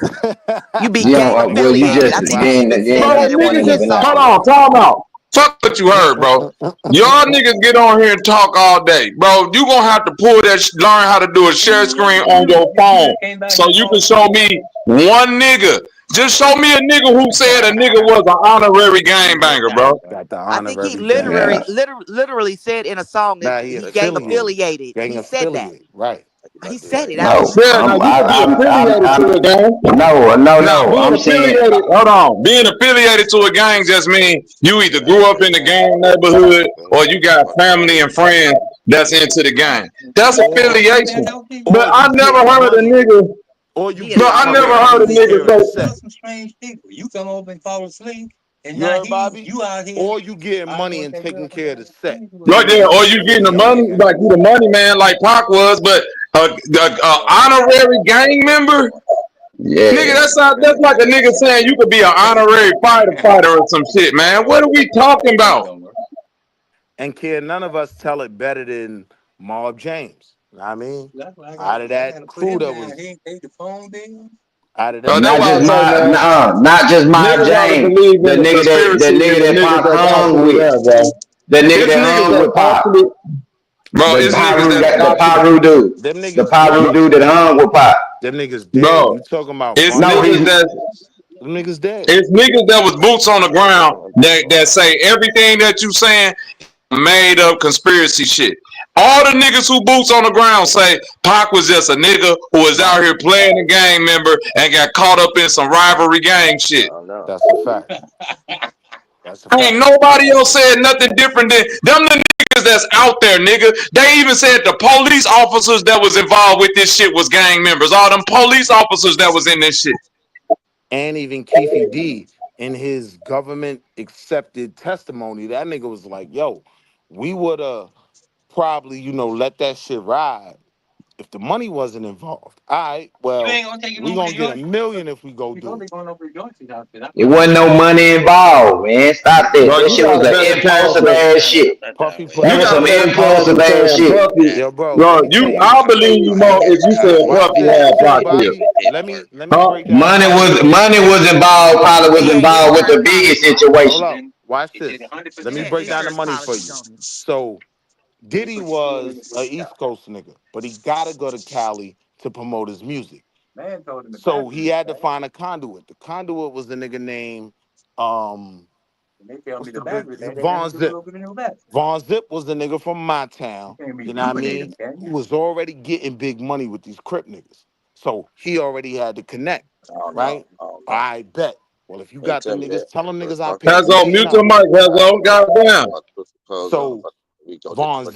You be You gang know, well, you affiliated. right. just I think he Right. even you said Bro, that in one of niggas his just ain't hold songs. on, time out. Fuck what you heard, bro. Y'all niggas get on here and talk all day, bro. You gonna have to pull that, learn how to do a share screen on your phone, so you can show me one nigga. Just show me a nigga who said a nigga was an honorary gang banger, bro. Got the I think he honorary gang Yeah. literally said in a song that Nah, he he gang affiliated. affiliated. Gang He said that. affiliate. Right. He said it out his No, Yeah, mouth. now you can be affiliated to a gang. Now, no. being I'm saying, affiliated, hold on. Being affiliated to a gang just means you either grew up in the gang neighborhood or you got family and friends that's into the gang. That's Or affiliation. But or I you never getting heard a money. nigga, Or you He in bro, the I getting never money and heard a taking honorary. nigga care of the say, set. You heard Bobby? Or you getting money and taking care of the set. oh Them yeah, niggas or is you getting the affiliated money, with gang. like you the money man like Pac was, but a honorary gang member? Nigga, yeah. that's like a nigga saying you could be an honorary fighter or some shit, man. What are we talking about? And can none of us tell it better than Marv James? You know what I mean? Out of that crew that was out of them That's Not why I just niggas. say, man, not just my niggas gotta Jane. believe The in the nigga conspiracy and the that niggas Pop that's hung actually with, there, bro. the nigga It's that niggas hung that's with Pop, actually, bro. It's niggas that's The actually, Paru dude, Them the niggas Paru dead. dude that hung with Pop. Them niggas dead. bro. You talking about It's No, money? niggas he's that Them niggas dead. it's niggas that was boots on the ground that say everything that you saying made up conspiracy shit. All the niggas who boots on the ground say Pac was just a nigga who was out Right. here playing a gang member and got caught up in some rivalry gang shit. That's a fact. That's a Ain't fact. nobody else said nothing different than them the niggas that's out there, nigga. They even said the police officers that was involved with this shit was gang members. All them police officers that was in this shit. And even Keefe D in his government accepted testimony, that nigga was like, yo, we would have probably, let that shit ride if the money wasn't involved, all right, well, we gonna get 1 million if we go do it. It wasn't no money involved, man. Stop that. Bro, That you shit got was a an better chance impulsive of ass shit. Puffy put That you was got a some hey, better chance impulsive of ass saying shit. Puffy. yo, bro, Bro, let me tell you. I believe you more if you said Watch Puffy this. had So Pac killed. Bobby, let me Huh? break down the money for you. Money was involved. Probably was Yeah, he involved with insurance the biggest policy. Hold situation. up. Watch this. Let He me had break down the insurance money for policies you. on him. So Diddy was a East Coast nigga, but he gotta go to Cali to promote his music. So he had to find a conduit. The conduit was the nigga named what's the big Von Zip. Von Zip was the nigga from my town, you know what I mean, who was already getting big money with these Crip niggas. So he already had to connect, right? I bet. Well, if you got them niggas, tell them niggas I paid Has the on million mutual dollars. mic, has on goddamn. So Von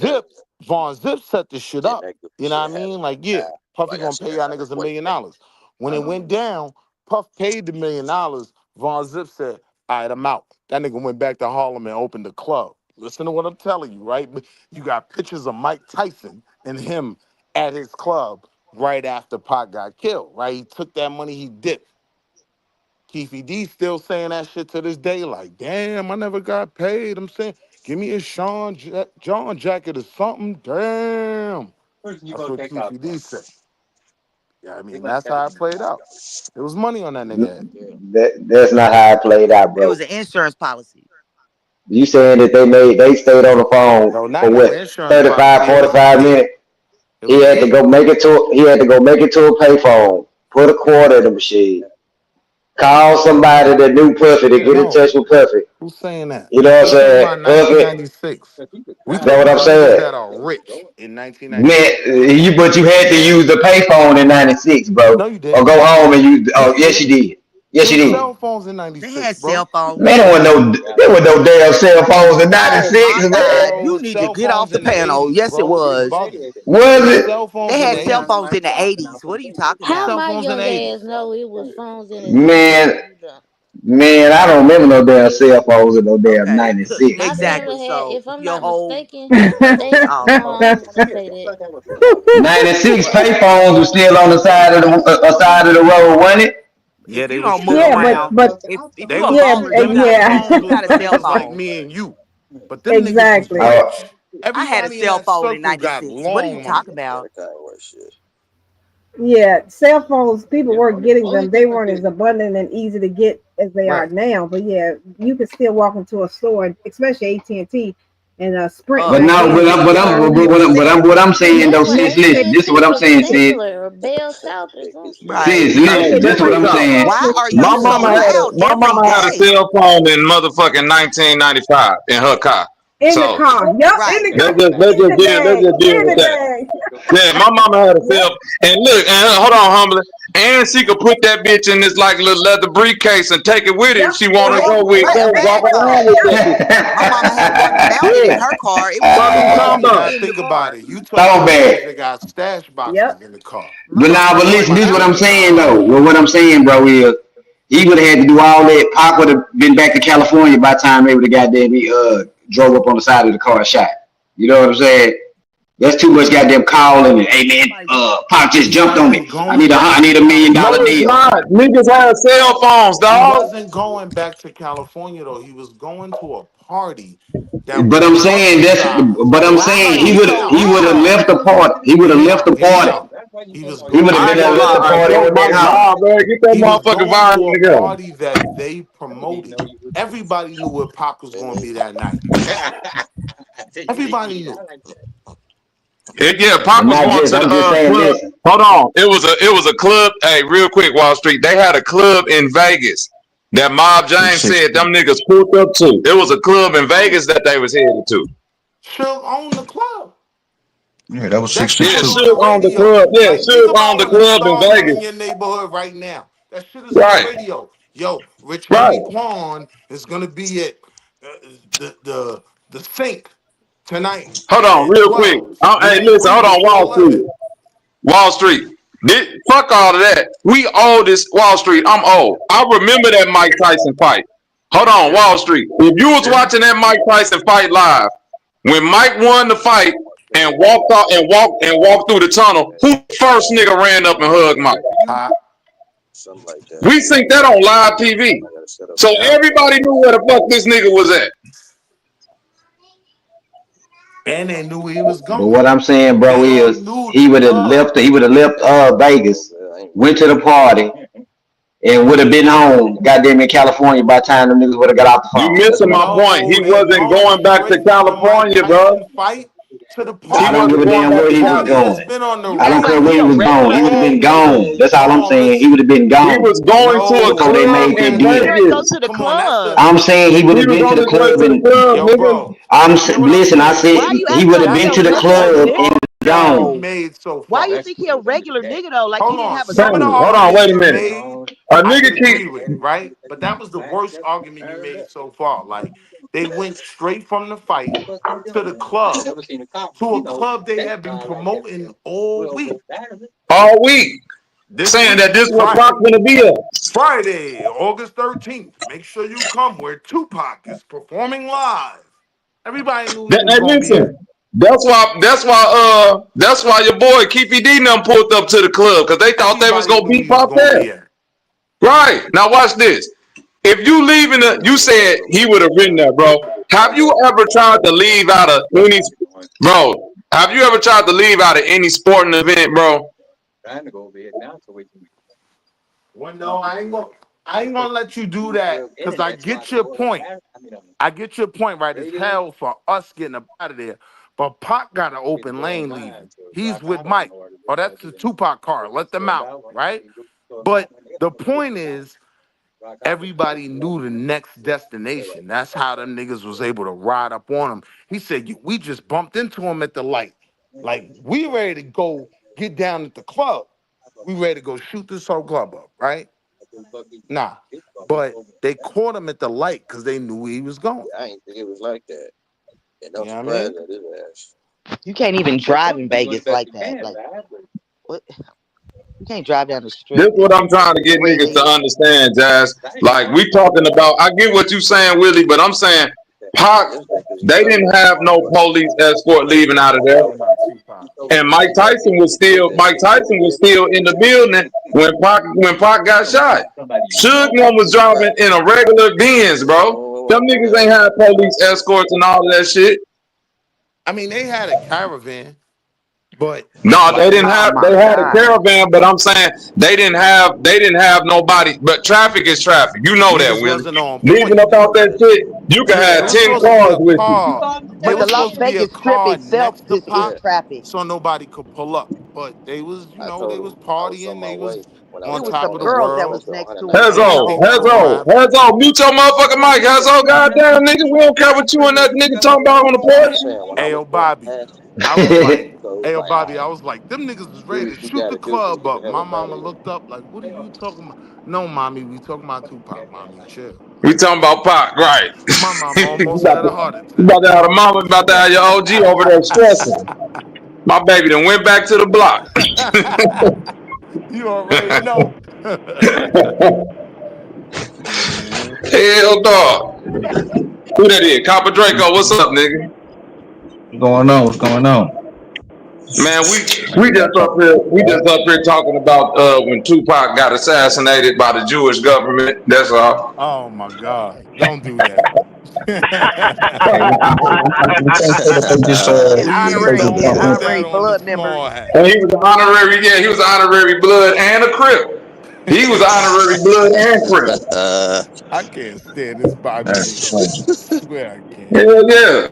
Zip set this shit up. You know what I mean? Like, yeah, Puffy gonna pay y'all niggas $1 million. When it went down, Puff paid the $1 million. Von Zip said, all right, I'm out. That nigga went back to Harlem and opened the club. Listen to what I'm telling you, right? You got pictures of Mike Tyson and him at his club right after Pac got killed, right? He took that money, he dipped. Keefy D still saying that shit to this day. Like, damn, I never got paid. I'm saying, give me a John jacket or something. Damn. That's what Keefy D said. Yeah, I mean, that's how it played out. There was money on that nigga head. That's not how it played out, It bro. was an insurance policy. You saying that they stayed on the phone No, for not no what, insurance 35, policy. It was a 45 deal. minutes? It was a deal. He had to go make it to a payphone, put a quarter in the machine, call somebody that knew Puffy to get in No. touch with Puffy. Who's saying that? You know what I'm We talking saying? about Puffy, 1996. We that's talking what I'm about niggas saying. that are rich in Man, 1996. but you had to use the payphone in '96, bro. No, you Or didn't. go home and use. No, Oh, you yes, you didn't. did. There Yes, you was did. cell phones in They 96, had bro. cell phones. Man, there was no damn cell phones in Oh '96, my man. God. Bro, it You was need to cell get off phones the in the panel. 80s, Yes, it bro. You was. bugging. It Was was it? cell phones They in the had cell 80s. phones in the 80s. What are you talking It was How about? cell my phones in the young ass 80s. know it was phones in the 80s Man, and you don't? I don't remember no damn cell phones in no damn Okay. My '96, man. Exactly. family had, So if I'm your not whole mistaken, they no, I ain't gonna say that. '96 payphones were still on the side of the side of the road, wasn't it? Yeah, if they you was don't move still Yeah, on around, the but if they you a was yeah, baller, them you got niggas yeah, phones you was got a for cell niggas like phone. me and you. But them niggas was exactly. Oh, rich. I had a Everybody in cell that phone in circle got '96. What are you long money. talking about? Yeah, cell phones, people weren't getting them. They weren't as abundant and easy to get as they are Right. now. But yeah, you could still walk into a store, especially AT&T and Sprint but back no, then, and get your what I'm saying They though, were sis, listen, this is AT&T what I'm was saying, sis, singular or Bell South or some shit. Right. sis, Hey, listen, yeah, this check is what this I'm out. saying. Why are you My so My, mama had a loud every day? cell phone in motherfucking 1995 in her car. in the So car. Yup, in Right. the car, let's in just the deal in with the that. day. Yeah, my mama had a Yep, cell, and look, and hold on, humbly, and she could put that bitch in this like little leather briefcase and take it with her if yep, she want to Right. go with, Right. A go walk bag around phone. with that shit. My mama had one mounted Yeah, in her car. It was fuck just you talking plugged You about? gotta in the think about car. it. You talking throw about niggas back. that got stash yep. boxes in the car. My mama But had one Nobody listen, this is what got I'm mounted. that saying shit. though. Well, what I'm saying, bro, is he would have had to do all that. Pop would have been back to California by the time they would have goddamn he drove up on the side of the car and shot. You know what I'm saying? That's too much goddamn calling and hey man, Pop just He jumped on wasn't me. going I back to need $1 million No, it's California. deal. not. Niggas had cell phones, He dog. wasn't going back to California though. He was going to a party that But was I'm saying publicized. Why are you so he would have loud? left the party. He would Hear have me left out. the Hear me party. out. He was He would going have I been ain't to there gonna a left lie. the party Yo, in party. that Mike, house. nah, man, get that He was motherfucking going to volume a together. party that they promoted. Everybody knew where Pac was going to be that night. Everybody knew. Yeah, Pac And was not going just to the I'm just saying club. listen. Hold on, it was a club. Hey, real quick, Wall Street. They had a club in Vegas that Mob James said them niggas pulled up to. It was a club in Vegas that they was headed to. Suge owned the club. Yeah, that was That shit Yeah, was 662. on the Suge on the radio. club. Yeah, Like, think Suge on about the when a club in star run in Vegas. your neighborhood right now. That shit is on the Right, radio. Yo, Rich right. Homie Quan is gonna be at the sink tonight Hold on, at real quick. 12. Hey, Leave listen, hold free on, before Wall Street. 11. Wall Street. Fuck all of that. We old this Wall Street. I'm old. I remember that Mike Tyson fight. Hold on, Yeah, Wall Street. If you was yeah. watching that Mike Tyson fight live, when Mike won the fight, and walked out and walked through the tunnel, who first nigga ran up and hugged Mike? Pop. We think that on live TV. So Yep. everybody knew where the fuck this nigga was at. And they knew where he was But going. what I'm saying, bro, They all is knew he the would have club. left. He would have left Vegas, went to the party, and would have been home, goddamn, in California by the time the niggas would have got off the You phone. That's missing what I'm my saying. point. He No, they wasn't going going back to straight from the Mike California, bro. Tyson fight to the He I don't party. give wasn't a going damn back where to he was Party has going. California. been on the I You act don't care like where he he a was going. regular He would have no been nigga. gone. niggas. That's all Hold I'm on, saying. He listen. would have been He gone was going to a No, before they club made no, that in that's deal. Derek go Vegas. to the come on. That's the club. I'm saying he would He have was been to on the his way club to the and club, yo, nigga. bro. Hear what I'm listen. I saying. said Why you he acting would have like he been a to the That's regular the club and argument you gone. nigga? made so Why far. you think he a regular nigga though? Like he Hold didn't on. have a Some of Tony, the choice. hold on, arguments wait a you minute. made, A I could nigga keep. agree with, right? But that was the worst argument you made so far. Like they went straight from the fight to the club, to a club they had been promoting all week. All week This saying week, that this was Friday. Pac gonna be at. Friday, August 13th. Make sure you come where Tupac is performing live. Everybody knew he was Hey, gonna be listen, there. that's why your boy Keefy D them pulled up to the club because they thought they was Everybody gonna knew beat he was Pop gonna there. be there. Right now, watch this. If you leaving you said he would have been there, bro. Have you ever tried to leave out of any, bro? Have you ever tried to leave out of any sporting event, bro? Well, no, I ain't gonna let you do that because I get your point. I get your point, right? It's hell for us getting up out of there. But Pac got an open lane leaving. He's with Mike. Oh, that's the Tupac car. Let them out, right? But the point is, everybody knew the next destination. That's how them niggas was able to ride up on him. He said, we just bumped into him at the light. Like, we ready to go get down at the club. We ready to go shoot this whole club up, right? Nah. But they caught him at the light because they knew where he was going. You know what I mean? You can't even drive in Vegas like that. Like what? You can't drive down the This strip is what and I'm trying to get red niggas to light. understand, Jazz. Like we talking about, I get what you saying, Willie, but I'm saying Pac, they didn't have no police escort leaving out of there. Talking about Tupac. And Mike Tyson was still in the building when Pac got shot. Suge one was driving in a regular Benz, bro. Them niggas ain't had police escorts and all of that shit. I mean, they had a caravan, but No, they like didn't Oh have. my They had a God. caravan, but I'm saying they didn't have nobody. But traffic is traffic. You know that, niggas Willie. wasn't on Leaving point. about that shit, you can Yeah, it have was 10 supposed to be cars a with you. car. It But the was Las supposed to be a Vegas Strip car itself next to is Pac, traffic. so nobody could pull up. But they was, they was partying. They was It on was top some of the girls that world. was next to him too. The Hezo, whole Everything was time. Hezo, rapping. Hezo, mute your motherfucking mic, Hezo. Goddamn, nigga, we don't care what you and that nigga talking about on the porch. Ayo, Bobby. I was like, Ayo, Bobby, I was like, them niggas was ready to shoot the club up. My mama looked up like, what are you talking about? No, mommy, we talking about Tupac, mommy. Chill. We talking about Pac, right? My mama you almost had a heart attack. about to have a mama, about to have your OG over there stressing. My baby done went back to the block. You already know. Hell dog. Who that is? Copper Draco, what's up, nigga? What's going on? What's going on? Man, we just up here talking about when Tupac got assassinated by the Jewish government. That's all. Oh my God. Don't do that. We can't say that they just And Please they just don't honorary put don't. that honorary on the blood small members. hat. And he was an honorary, yeah, he was an honorary blood and a crip. He was an honorary blood and crip. I can't stand this Bobby That's nigga. funny. I swear I can't. Hell yeah.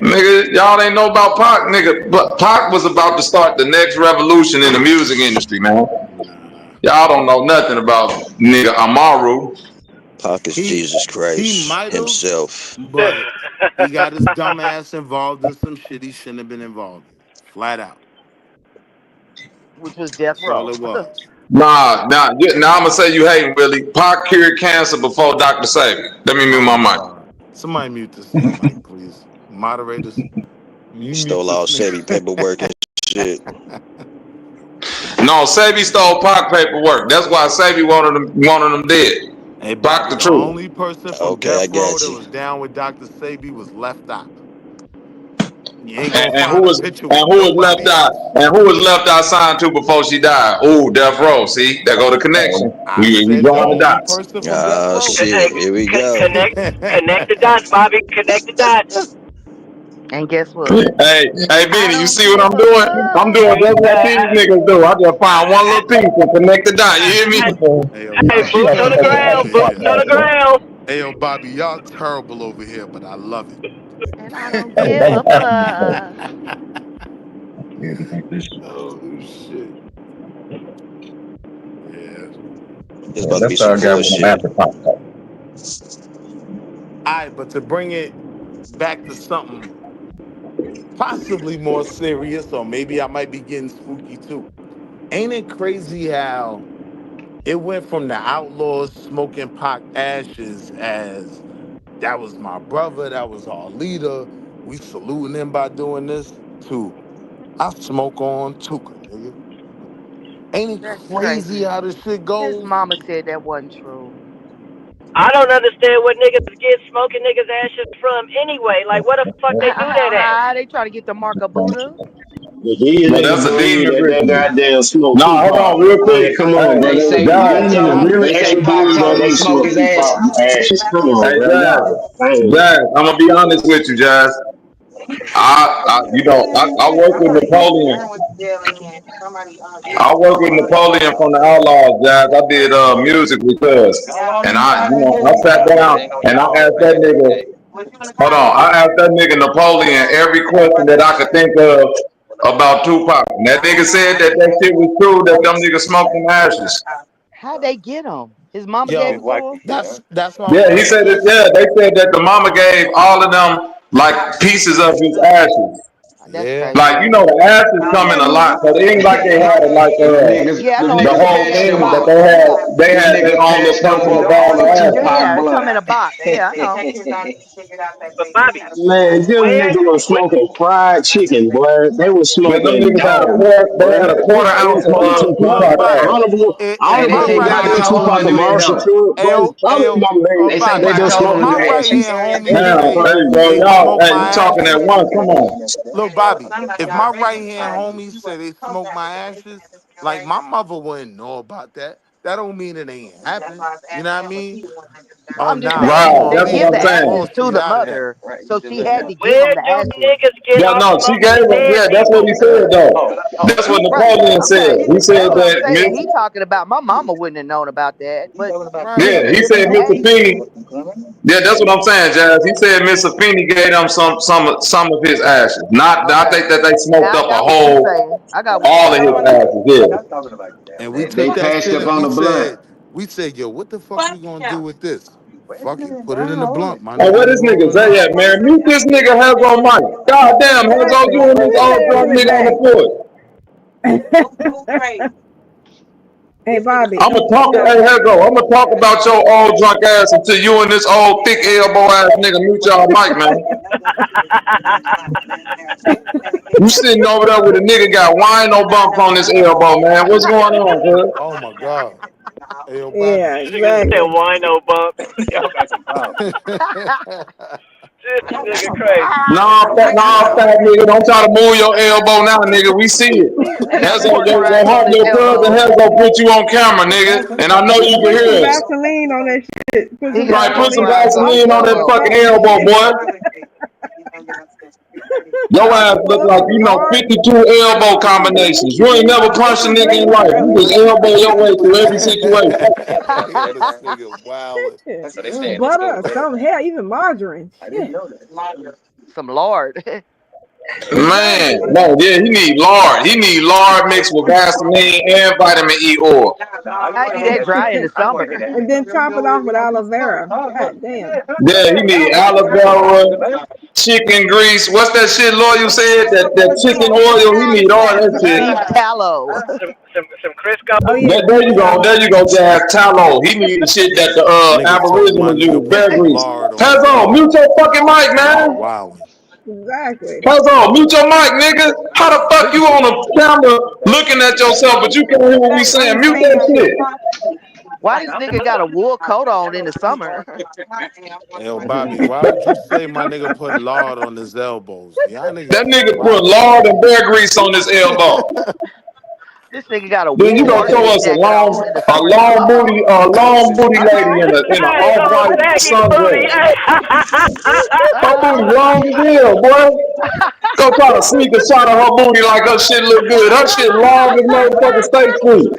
Nigga, y'all ain't know about Pac, nigga. But Pac was about to start the next revolution in the music industry, man. Nah. Y'all don't know nothing about nigga Amaru. He he might have, but he got his dumb ass involved in some shit he shouldn't have been involved in. Flat out. Which was death That's all row. it was. Nah, now I'm gonna say you hating, Willie. Pac cured cancer before Dr. Sabi. Let me mute Oh my my mic. God. Somebody mute this nigga, Mike, please. Moderators, you mute this nigga. No, Sabi stole Pac paperwork. That's why Sabi wanted him dead. Hey Pac Bobby, the the truth. only person from Death Row that was down with Dr. Sabi was Left Eye. You ain't And, gonna and who find a was picture and with who was left nobody out else. and who was left out signed to before she died? Ooh, death row. See, there go the connection. I You said the join the only dots. person from Death Oh Row. shit, here we go. Connect the dots, Bobby. Connect the dots. And guess what? Hey, I Benny, you don't see what give I'm a doing? I'm doing fuck. just what these niggas do. I just find one little piece and connect the dot. You hear me? Hey yo, Hey, y'all boots on the terrible ground. over Boots here. on the ground. Hey yo, Bobby, y'all terrible over here, but I love it. And I don't give a fuck. Oh shit. Yeah. It's about to be some bullshit. Alright, but to bring it back to something possibly more serious, or maybe I might be getting spooky too. Ain't it crazy how it went from the outlaws smoking pot ashes as that was my brother, that was our leader, we saluting him by doing this, to I smoke on Tuka, nigga. Ain't it That's crazy crazy. how this shit His goes? mama said that wasn't true. I don't understand what niggas get smoking niggas ashes from anyway. Like, what the fuck they do that at? They trying to get the mark of Buddha. But these Well, niggas that's a believe demon that they ritual. goddamn smoke Nah, hold Tupac. on, real quick. Man, come on, bro. Hey, They say Jazz, These niggas Y'all really they say actually Pac believe that told him they to smoke smoke his Tupac ashes. ashes. Come on, hey, bro. Jazz, Y'all, man. Jazz. I'm gonna be honest with you, Jazz. I work with Napoleon. I work with Napoleon from the Outlaws, Jazz. I did music with us, and I sat down and I asked that nigga. Hold on, I asked that nigga Napoleon every question that I could think of about Tupac, and that nigga said that that shit was true. That them niggas smoked them ashes. How'd they get him? His mama gave yo, it to him? that's my Yeah, he first said that. question. Yeah, they said that the mama gave all of them like pieces of his ashes. That's Yeah. crazy. Like the ashes come in a lot, so it ain't like they had it like Yeah, I Them know it the niggas come in whole yeah, passed in a them thing, but up. box. they Them had their niggas own little passed them personal up bag of Yeah, ashes. yeah, Tupac it come blunt. in a box. Yeah, I know. But Bobby, Man, them where, niggas was where smoking fried chicken, boy. They was Man, them smoking niggas had a dog, quarter, they had boy. a quarter They was ounce smoking of Look, Tupac. Tupac Bobby, ash. Hey, I they don't my know say right about Pac the hand told Tupac him to and homie, do that, Marshall don't it? truck, but I don't Ayo, know, man. They say Bobby, They Pac just told him to my smoking do that. right ashes. hand homie Now, say hey, bro, they y'all, smoke hey, my you talking at ashes. once? Come on. Look, Bobby, if my right hand homie said they smoke my ashes, like my mother wouldn't know about that. That don't mean it ain't happened. You know what I mean? Oh I'm just nah, saying come Right, on, they that's leave what give I'm the leave the saying. ashes to bullshit the out of that. mother, so she had to give where them the do ashes. niggas get Yeah, off no, she smoking gave him. dead Yeah, that's what he people? said though. That's what Right. Napoleon said. Okay. He That's said what I'm that saying. Miss. He talking about my mama wouldn't have known about that, but she Right. had Yeah, to he give them said the Mr. ashes. Feeney. Yeah, that's what I'm saying, Jazz. He said Mr. Feeney gave them some of his ashes. Not, I Okay. think that they Now smoked I up a got what you're whole, saying. I got what you're all of saying. his ashes. Yeah. And we They took that passed shit up and on the blunt. we said, yo, what the fuck we gonna do with this? Fuck it, put it in the blunt, my Oh, nigga. where We this nigga rolling Zay up. at, man? Mute this nigga Hazo Mike. God damn, Hazo, Exactly. you and Put this his old ass drunk in the nigga on the back. porch. Hey, Bobby. I'ma talk, hey Hazo, I'ma talk about your old drunk ass until you and this old thick elbow ass nigga mute y'all mic, man. You sitting over there with a nigga got wino bumps on his elbow, man. What's going on, cuz? Oh my God. Hey yo, Bobby, Yeah, Nigga said exactly. wino bump. This nigga crazy. Fat nigga, don't try to move your elbow now, nigga. We see it. He got Hezo, pork rinds on his your cousin elbow. Hezo put you on camera, nigga, and I know you can Put some hear us. Vaseline on that shit. Put He some got Right, put pork some Vaseline. rinds on I'm his Vaseline on so that elbow. fucking fucking elbow, weak. boy. Your Trying ass to pull look up like a you know guard. 52 elbow combinations. You ain't never punched a nigga in life. You just elbow your way through every situation. yo, this nigga wildin'. Shit. Butter or something. Hell, even margarine. Shit. Some lard. Man, Exactly. no, yeah, he need lard. He need lard mixed with Vaseline and vitamin E oil. I eat that dry in the summer. And then top it off with aloe vera. God damn. Yeah, he need aloe vera, chicken grease. What's that shit Loyal said? That chicken oil. He need all that shit. Beef tallow. Some Crisco. Oh yeah, There beef there tallow. you go, Jazz. Tallow. He need the shit that the Nigga told my Aboriginals nigga use. put Bear some grease. lard on his Hezo, mute elbow. your fucking mic, Nigga man. wildin'. Exactly. Hezo, mute your mic, nigga. How the fuck you on the camera looking at yourself, but you can't hear what we saying? Mute that shit. Why this nigga got a wool coat on in the summer? Yo, Bobby, why would you say my nigga put lard on his elbows? Y'all niggas That is nigga put wild. lard and bear grease on his elbow. This nigga got a Then you wool gonna show workman us jacket on in the summertime. a long booty lady in a Hey, off old white saggy booty. sundress. Hey. Her booty long as hell, boy. Go try to sneak a shot of her booty like her shit look good. Her shit long as motherfucking State Street.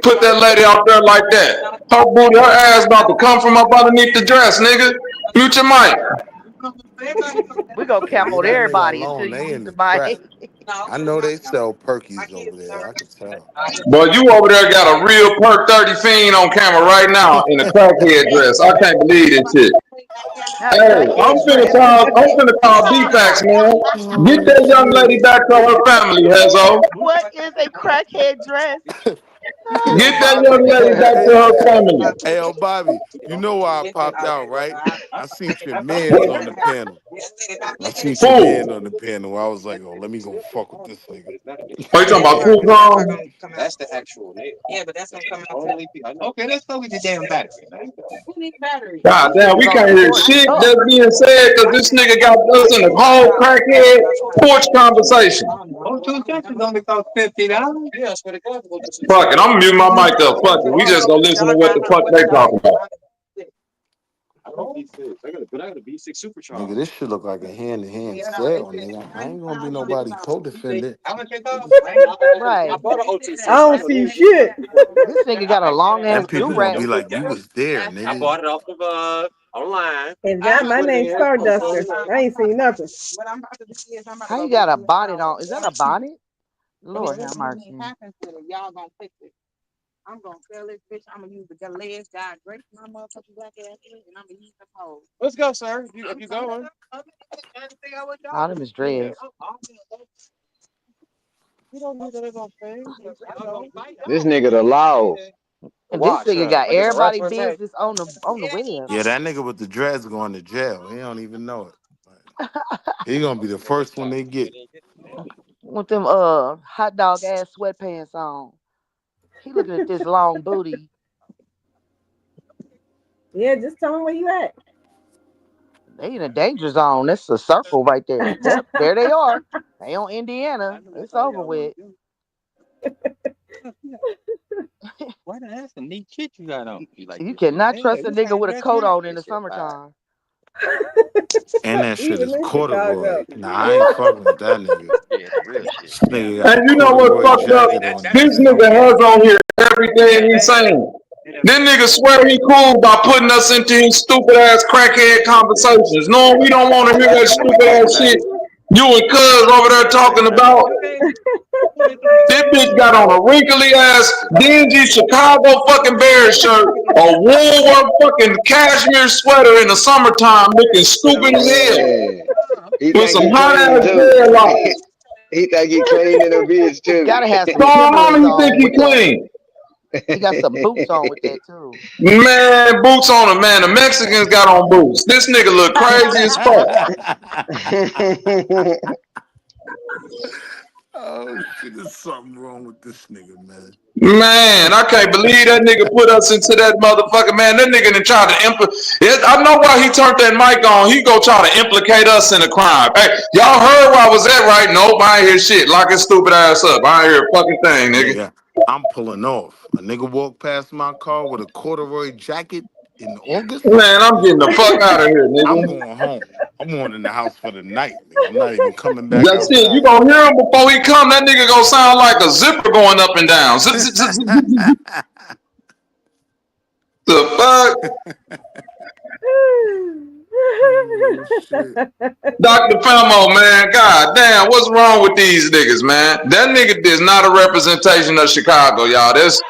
Put that lady out there like that. Her booty, her ass about to come from up underneath the dress, nigga. Mute your mic. We gonna count Leave that nigga everybody until alone. you They mute in the the crack. mic. I know they sell perkies over there. I could tell. But you over there got a real perk 30 fiend on camera right now in a crackhead dress. I can't believe this shit. Not a Hey, crackhead dress. I'm finna call D-Fax, man. Get Oh that young lady shit. back to her family, Hezo. What is a crackhead dress? Hey yo, Get that Bobby. young lady back to her family. Hey yo, Bobby. You know why I popped out, right? I seen your mans on the panel. I seen your man Fool. on the panel. I was like, oh, let me go fuck with this nigga. Are you talking about Cool Kong? God damn, we Niggas on the can't hear porch. shit Oh, that's being said because this nigga got us in a whole crackhead porch conversation. Fuck it, I'm mute my mic up. Fuck it, we just gonna listen to what the fuck they talking about. Nigga, this shit look like a hand-to-hand sale, nigga. I ain't gonna be nobody co-defendant. right. I don't see shit. This nigga got a long Then ass do people gonna rag. be like, you was there, nigga. If not, my name's Starduster. I ain't seen nothing. How you got a bonnet on? Is that a bonnet? Lord have mercy. All them is dreads. This nigga the law. And this nigga got everybody business on the web. Yeah, that nigga with the dreads going to jail. He don't even know it. He gonna be the first one they get. With them hot dog ass sweatpants on. He looking at this long booty. Yeah, just tell me where you at. They in a danger zone. That's a circle right there. Yep, there they are. They on Indiana. It's over with. You cannot trust a nigga with a coat on in the summertime. And that shit Even is in corduroy. Chicago. Nah, I ain't fucking with that nigga. This nigga got a And you know what's corduroy fucked up? jacket on and This shit. nigga has on here everything he's saying. This nigga swear he cool by putting us into his stupid ass crackhead conversations. Knowing we don't want to hear that stupid ass shit you and Cuz over there talking about. This bitch got on a wrinkly ass, dingy Chicago fucking Bears shirt, a woolwork fucking cashmere sweater in the summertime looking stupid as hell Man, he with think some he hot clean ass too. dreadlocks. He think he clean in a bitch He too. gotta have So some my Timberlands mama, he think on he with that. clean. He got some boots on with that too. Man, boots on him, man. The Mexicans got on boots. This nigga look crazy as fuck. Oh shit, there's something wrong with this nigga, man. Man, I can't believe that nigga put us into that motherfucker, man. That nigga done tried to I know why he turned that mic on. He go try to implicate us in a crime. Hey, y'all heard where I was at, right? Nope, I ain't hear shit. Lock his stupid ass up. I ain't hear a fucking thing, nigga. Nigga, I'm pulling off. A nigga walked past my car with a corduroy jacket in August. Man, I'm getting the fuck out of here, I'm nigga. going home. I'm going in the house for the night, nigga. I'm not even coming back That's it. You outside. gonna hear him before he come. That nigga gonna sound like a zipper going up and down. Zip, zip, zip, zip, zip, zip. The fuck? Oh shit. Dr. Famo, man, god damn, what's wrong with these niggas, man? That nigga is not a representation of Chicago, y'all. That's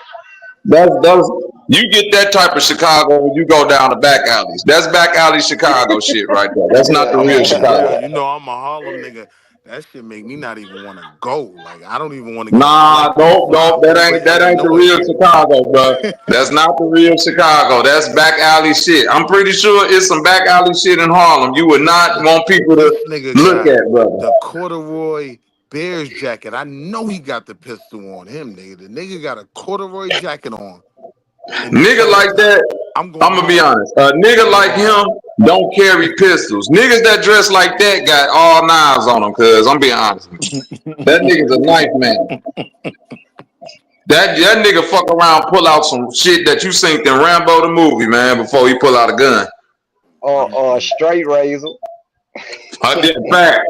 you get that type of Chicago when you go down the back alleys. That's back alley Chicago shit right there. That's not the I'm real keeping it real. Chicago. You know I'm a Harlem nigga. That shit make me not even want to go. Like I don't even want to get a Nah, flight from don't. That 5 over ain't that ain't the Illinois, real nigga. Chicago, bro. That's not the real Chicago. That's back alley shit. I'm pretty sure it's some back alley shit in Harlem. You would not want people to This nigga look got at, brother. the corduroy Bears jacket. I know he got the pistol on him, nigga. The nigga got a corduroy jacket on and he Nigga telling like us, that, I'm gonna I'm gonna be ball. honest. A nigga I'm like balling. him don't carry pistols. Niggas that dress like that got all knives on them. Cause I'm being honest with you. That nigga's a knife man. That nigga fuck around, pull out some shit that you seen in Rambo the movie, man, before he pull out a gun. Or a straight razor. I did fact.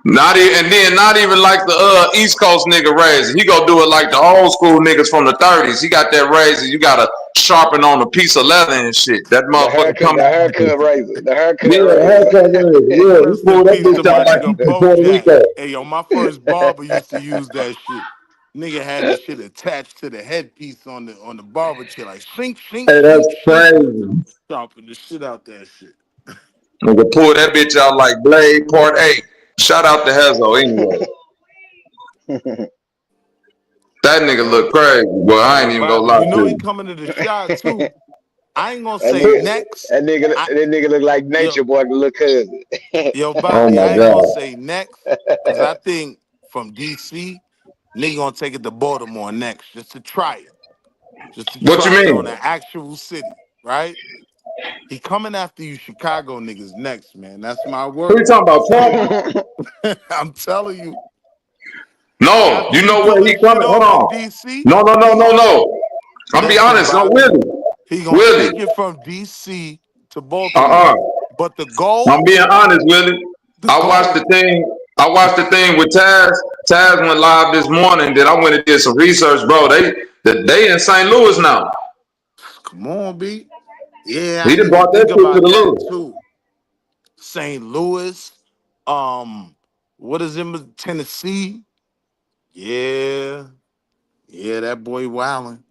Not even, and then not even like the East Coast nigga razor. He gonna do it like the old school niggas from the 30s. He got that razor. You gotta sharpen on a piece of leather and shit. That motherfucker come The out. haircut razor. The Yeah, haircut razor. haircut razor. Yeah, he Rest in pulled that peace to bitch my out like nigga he from Puerto Bojack. Rico. Hey yo, my first barber used to use that shit. Nigga had the shit attached to the headpiece on the barber chair, like shink, shink, Hey, that's shink, shink. crazy. Chopping the shit out that shit. Nigga pull that bitch out like Blade Part 8. Shout out to Hezo anyway. That nigga Yo, look crazy, boy. I yo, ain't even gonna Bobby, lie you to know he you. coming to the shot too. I ain't gonna That say nigga, next. I that nigga look like yo, Nature Boy, the little cousin. yo, Oh Bobby, my I ain't gonna god. say next, cause I think from DC, nigga gonna take it to Baltimore next, just to try it. Just to What you try it on mean? an actual city, right? He coming after you Chicago niggas next, man. That's my Who you word. talking about, Trump? I'm telling you, No, after you you know pull where he this shit coming. Hold off in on. DC, No, no, no, he no, gonna no. I'm be listen, honest. No, Bobby. Willie. He gonna Willie. take it from DC to Uh-uh. Baltimore. But I'm being honest, Willie. the I watched the goal, thing. I watched the thing with Taz. Taz went live this morning. Then I went and did some research, bro. They in St. Louis now. come on, B. Yeah, I He didn't done even brought that think shit to about the that Louis. too. St. Louis, um, what is in Tennessee? Yeah, yeah, that boy wildin'.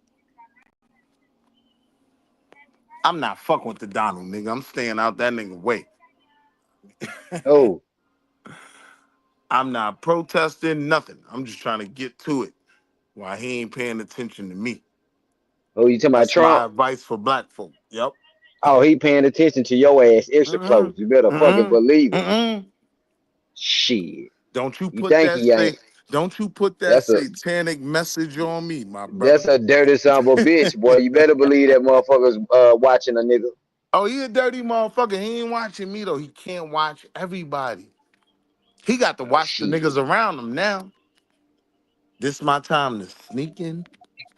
I'm not fucking with the Donald nigga. I'm staying out that nigga way. Oh, I'm not protesting nothing. I'm just trying to get to it while he ain't paying attention to me. you talking about That's my Trump? advice for black folk. Yep. Oh, he paying attention to your ass extra close. Mm-mm. You better fucking Mm-mm. believe it. Mm-mm. Shit. Don't you You put think that he ain't? say don't you put that That's a satanic message on me, my that's brother. a dirty son of a bitch, boy. You better believe that motherfucker's watching a nigga. Oh, he a dirty motherfucker. He ain't watching me though. He can't watch everybody. He got to watch the Shit. niggas around him now. This my time to sneak in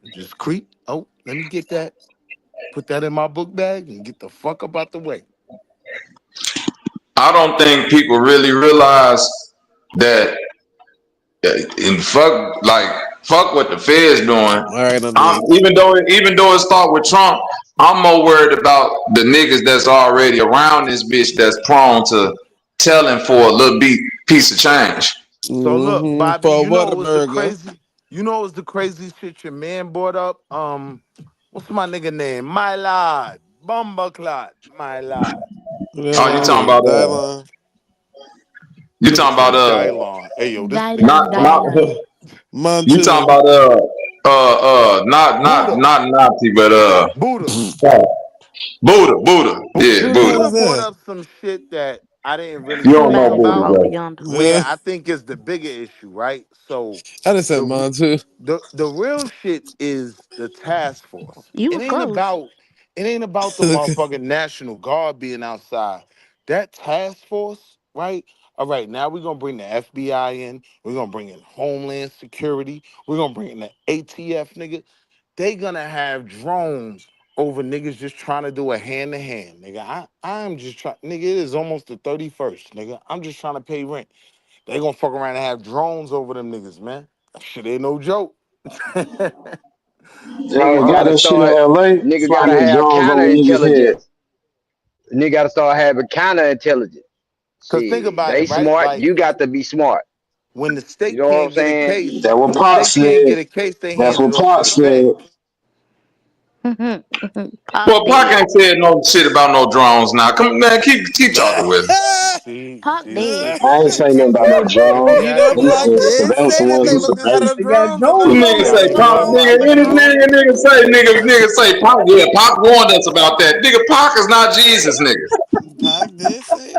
and just creep. Oh, let me get that. Put that in my book bag and get the fuck up out the way. I don't think people really realize that and fuck what the Fed's doing. All right, I'm done. Even though it start with Trump, I'm more worried about the niggas that's already around this bitch that's prone to telling for a little piece of change. So look, Bobby, For you know what it was the burger? crazy. You know it was the crazy shit your man brought up. What's my nigga name? My lord, Bumbleclot, my lord. What the hell Oh, you that talking mean? about Dylon? Nigga say Dylon. Hey yo, this nigga not Dylan, not Dylan. you talking Montu. about not Buddha, Nazi, but Buddha. Buddha. Yeah, Who the hell Buddha. Buddha is brought that? up some shit that I didn't really You don't think know Somebody Buddha, from about. over bro. yonder. Where Yeah, I think is the bigger issue, right? So I just said the Montu. the real shit is the task force. You It was ain't close. about the motherfucking National Guard being outside. That task force, right? All right, now we're gonna bring the FBI in. We're gonna bring in Homeland Security. We're gonna bring in the ATF, nigga. They gonna have drones over niggas just trying to do a hand to hand, nigga. I'm just trying, nigga. It is almost the 31st, nigga. I'm just trying to pay rent. They gonna fuck around and have drones over them niggas, man. That shit ain't no joke. Y'all Niggas got gotta that shit in start. LA. Nigga Flying gotta them have drones over niggas' head. counterintelligence. Nigga gotta start having counterintelligence. Cause think Shit, about it, they right? smart. Like You got to be smart. when the You state know what I'm can't get a saying? case, That when what the Pop state can't said. get a case, they That's hand it what off to Pop the said. feds. Pac Well, Pac dead. ain't said no shit about no drones now. Come on, man, keep talking with him. Pac dead. See, I ain't say nothing about no see drones. You how know, He see Pac said the did surveillance say that ones they were was gonna have surveillance. the They got drones in the drones Nigga now. say see Pac, how nigga, Bobby any do it? nigga say nigga say Pac, yeah, Pac warned us about that. Nigga, Pac is not Jesus, nigga. Pac did say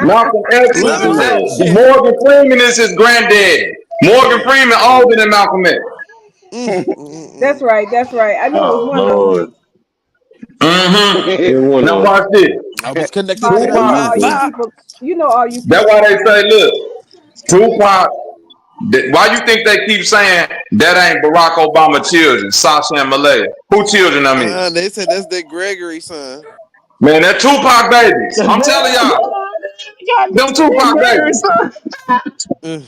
Malcolm X is his Literal dad. shit. Morgan Freeman is his granddad. Morgan Freeman older than Malcolm X. That's right. That's right. I knew it was Oh one of them. Lord, Mm-hmm. it's one Now of watch this. I was connected to Bob, the you know Tupac. all you Tupac. people. You know all you That's people. why they say, look, Tupac Why you think they keep saying that ain't Barack Obama children, Sasha and Malaya? Who children I mean? They said that's their Gregory son. Man, that Tupac babies. I'm telling y'all, them Tupac babies. Mm.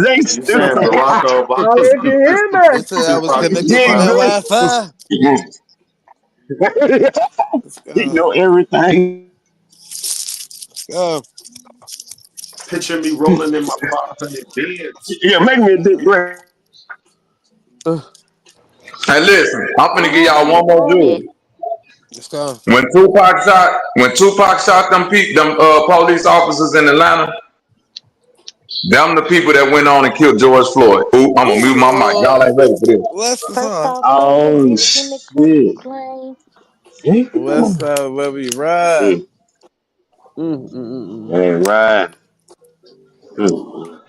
They You saying stupid. Barack Obama? Now did you hear They me? said I was Tupac is connected to Yeah, that Tupac. good. Wi-Fi. Let's He go. know everything. Let's go. Picture me rolling in my 500 beds. Yeah, make me a big break. Uh, Hey, listen, I'm finna give Who y'all be one more doing it? jewel. let's go. When Tupac shot them police officers in Atlanta, them the people that went on and killed George Floyd. Ooh, I'm gonna mute my mic. Oh, Y'all ain't ready for this. let's First talk. off, Pledge Oh Allegiance to the shit. claim. West Side where we ride. Mm, Mm. man, right. Mm.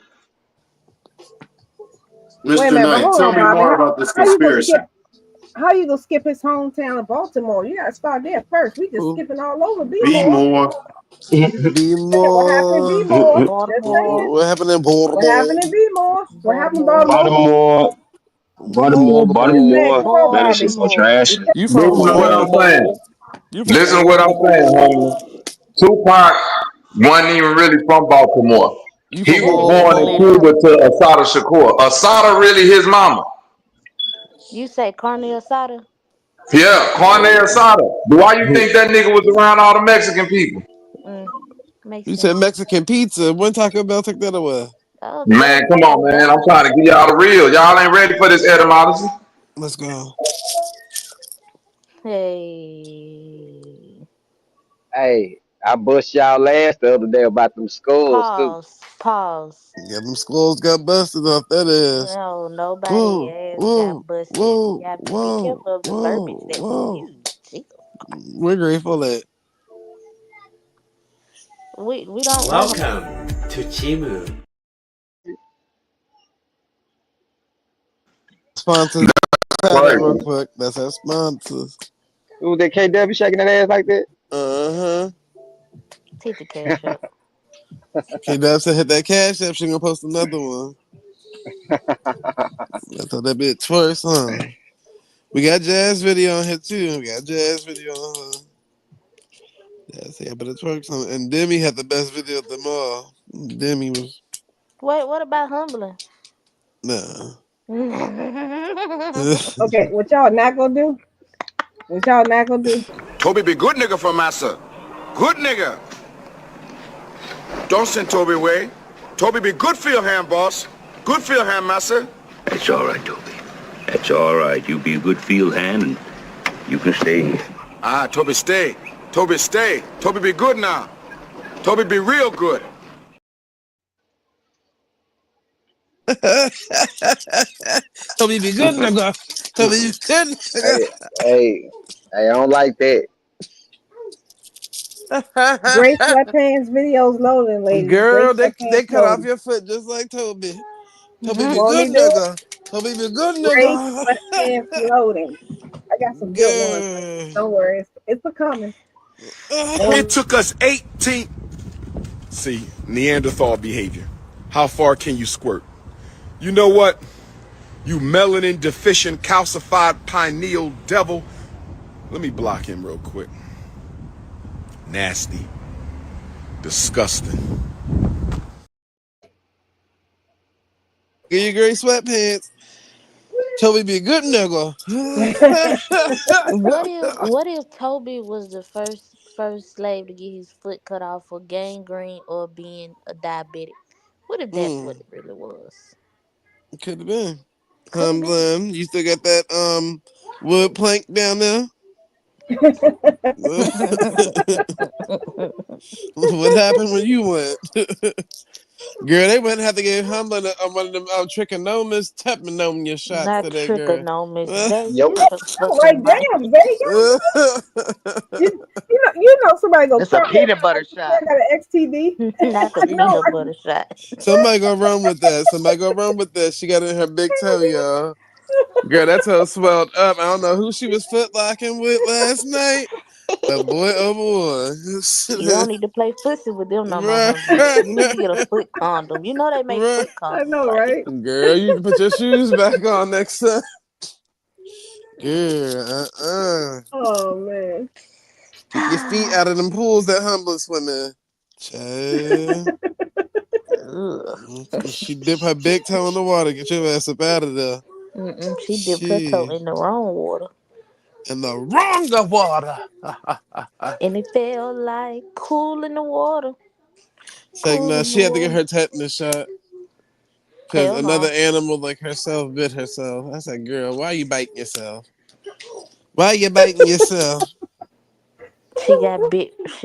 Wait a Mr. minute, but Knight, hold tell on, me Bobby. more about this How you gonna skip? conspiracy. How you gonna skip his hometown of Baltimore? You gotta start there first. We just Who? skipping all over. Be Be more. more. Be Yeah, what happened? Be more. more. Just saying. Baltimore. What happened in What Baltimore? happened in Be more? What happened, Baltimore. Baltimore? Baltimore, Baltimore, Just saying. Baltimore. Come on, Man, that shit Bobby. so Baltimore. trash. You from Listen to what I'm saying. Baltimore? You from Listen to what I'm saying, Baltimore? homie. Tupac wasn't even really from Baltimore. You He from That was nigga born in split Baltimore? up. Cuba to Asada Shakur. Asada really his mama. You say carne asada? Yeah, Carne Asada. Why you think that nigga was around all the Mexican people? Mm, makes You said sense. Mexican pizza. When Taco Bell took that away? Oh, Man, come Taco on, man. I'm Bell. trying to give y'all the real. Y'all ain't ready for this etymology. Let's go. Hey. Hey, I bust y'all last the other day about them skulls too. Pause. Pause. Yeah, them skulls got busted off. That is. No, nobody Whoa, ass got whoa, busted. We whoa, have to be whoa, careful of the verbiage whoa, that we whoa. use. Jesus Christ. We're grateful that We don't Welcome to Chimu. sponsors. Try that real Crazy. quick. That's our sponsors. Who was that KW shaking that ass like that? Uh-huh. take the cash up. K Dub said hit that cash app. She gonna post another one. I thought that bitch first, huh? We got Jazz video on here too. We got Jazz video on her. Yeah, see, but it works on. And Demi had the best video of them all. Demi was Wait, what about humbling? nah. Okay, what y'all not gonna do? What y'all not gonna do? Toby be good nigga for massa. Good nigga. Don't send Toby away. Toby be good field hand, boss. Good field hand, massa. It's all right, Toby. It's all right. You be a good field hand and you can stay here. Ah, Toby stay. Toby stay. Toby be good now. Toby be real good. Toby be good nigga. Toby be good Hey, hey, hey, I don't like that. nigga. Gray sweatpants videos loading, ladies. Gray Girl, they sweatpants cut off loading. your foot just like Toby. Toby be Want me good to do it? nigga. Toby be good Gray nigga. sweatpants loading. I got some good ones. Girl. Don't worry, it's a coming. It Don't took us 18. See, Neanderthal behavior. How far can you squirt? You know what? You melanin deficient calcified pineal devil. Let me block him real quick. Nasty. Disgusting. Get your gray sweatpants. Toby be a good nigga. What if Toby was the first slave to get his foot cut off for gangrene or being a diabetic? What if that's what it really was? Could have been. Could have been. You still got that wood plank down there? What happened when you went? Girl, they wouldn't have to get Humble one of them trichomonas, tepononia shots Not today, girl. trichonomics. Zay, Yep. shut your oh, like fucking mouth. damn, Zay, you know somebody gonna It's a crop that peanut butter shot. got an XTD. Not the I know. peanut butter shot. Somebody go run with that. Somebody go run with that. She got in her big toe, y'all. Girl, that toe swelled up. I don't know who she was footlocking with last night. boy, oh boy. You don't need to play fussy with them no more, Right. husband. You need to get a foot condom. You know they make Right. foot I condoms, know, right? right? Girl, you can put your shoes back on next time. Girl, Oh man. Keep your feet out of them pools that Humble swim in. Child. Ugh. She dip her big toe in the water. Get your ass up out of there. She dipped her toe She in the wrong water. in the wrong water. And it felt like cool in the water. It's like, Cool nah, in the she had to get water. her tetanus shot because Hell another no. animal like herself bit herself. I said, girl, why are you biting yourself? Why are you biting yourself? She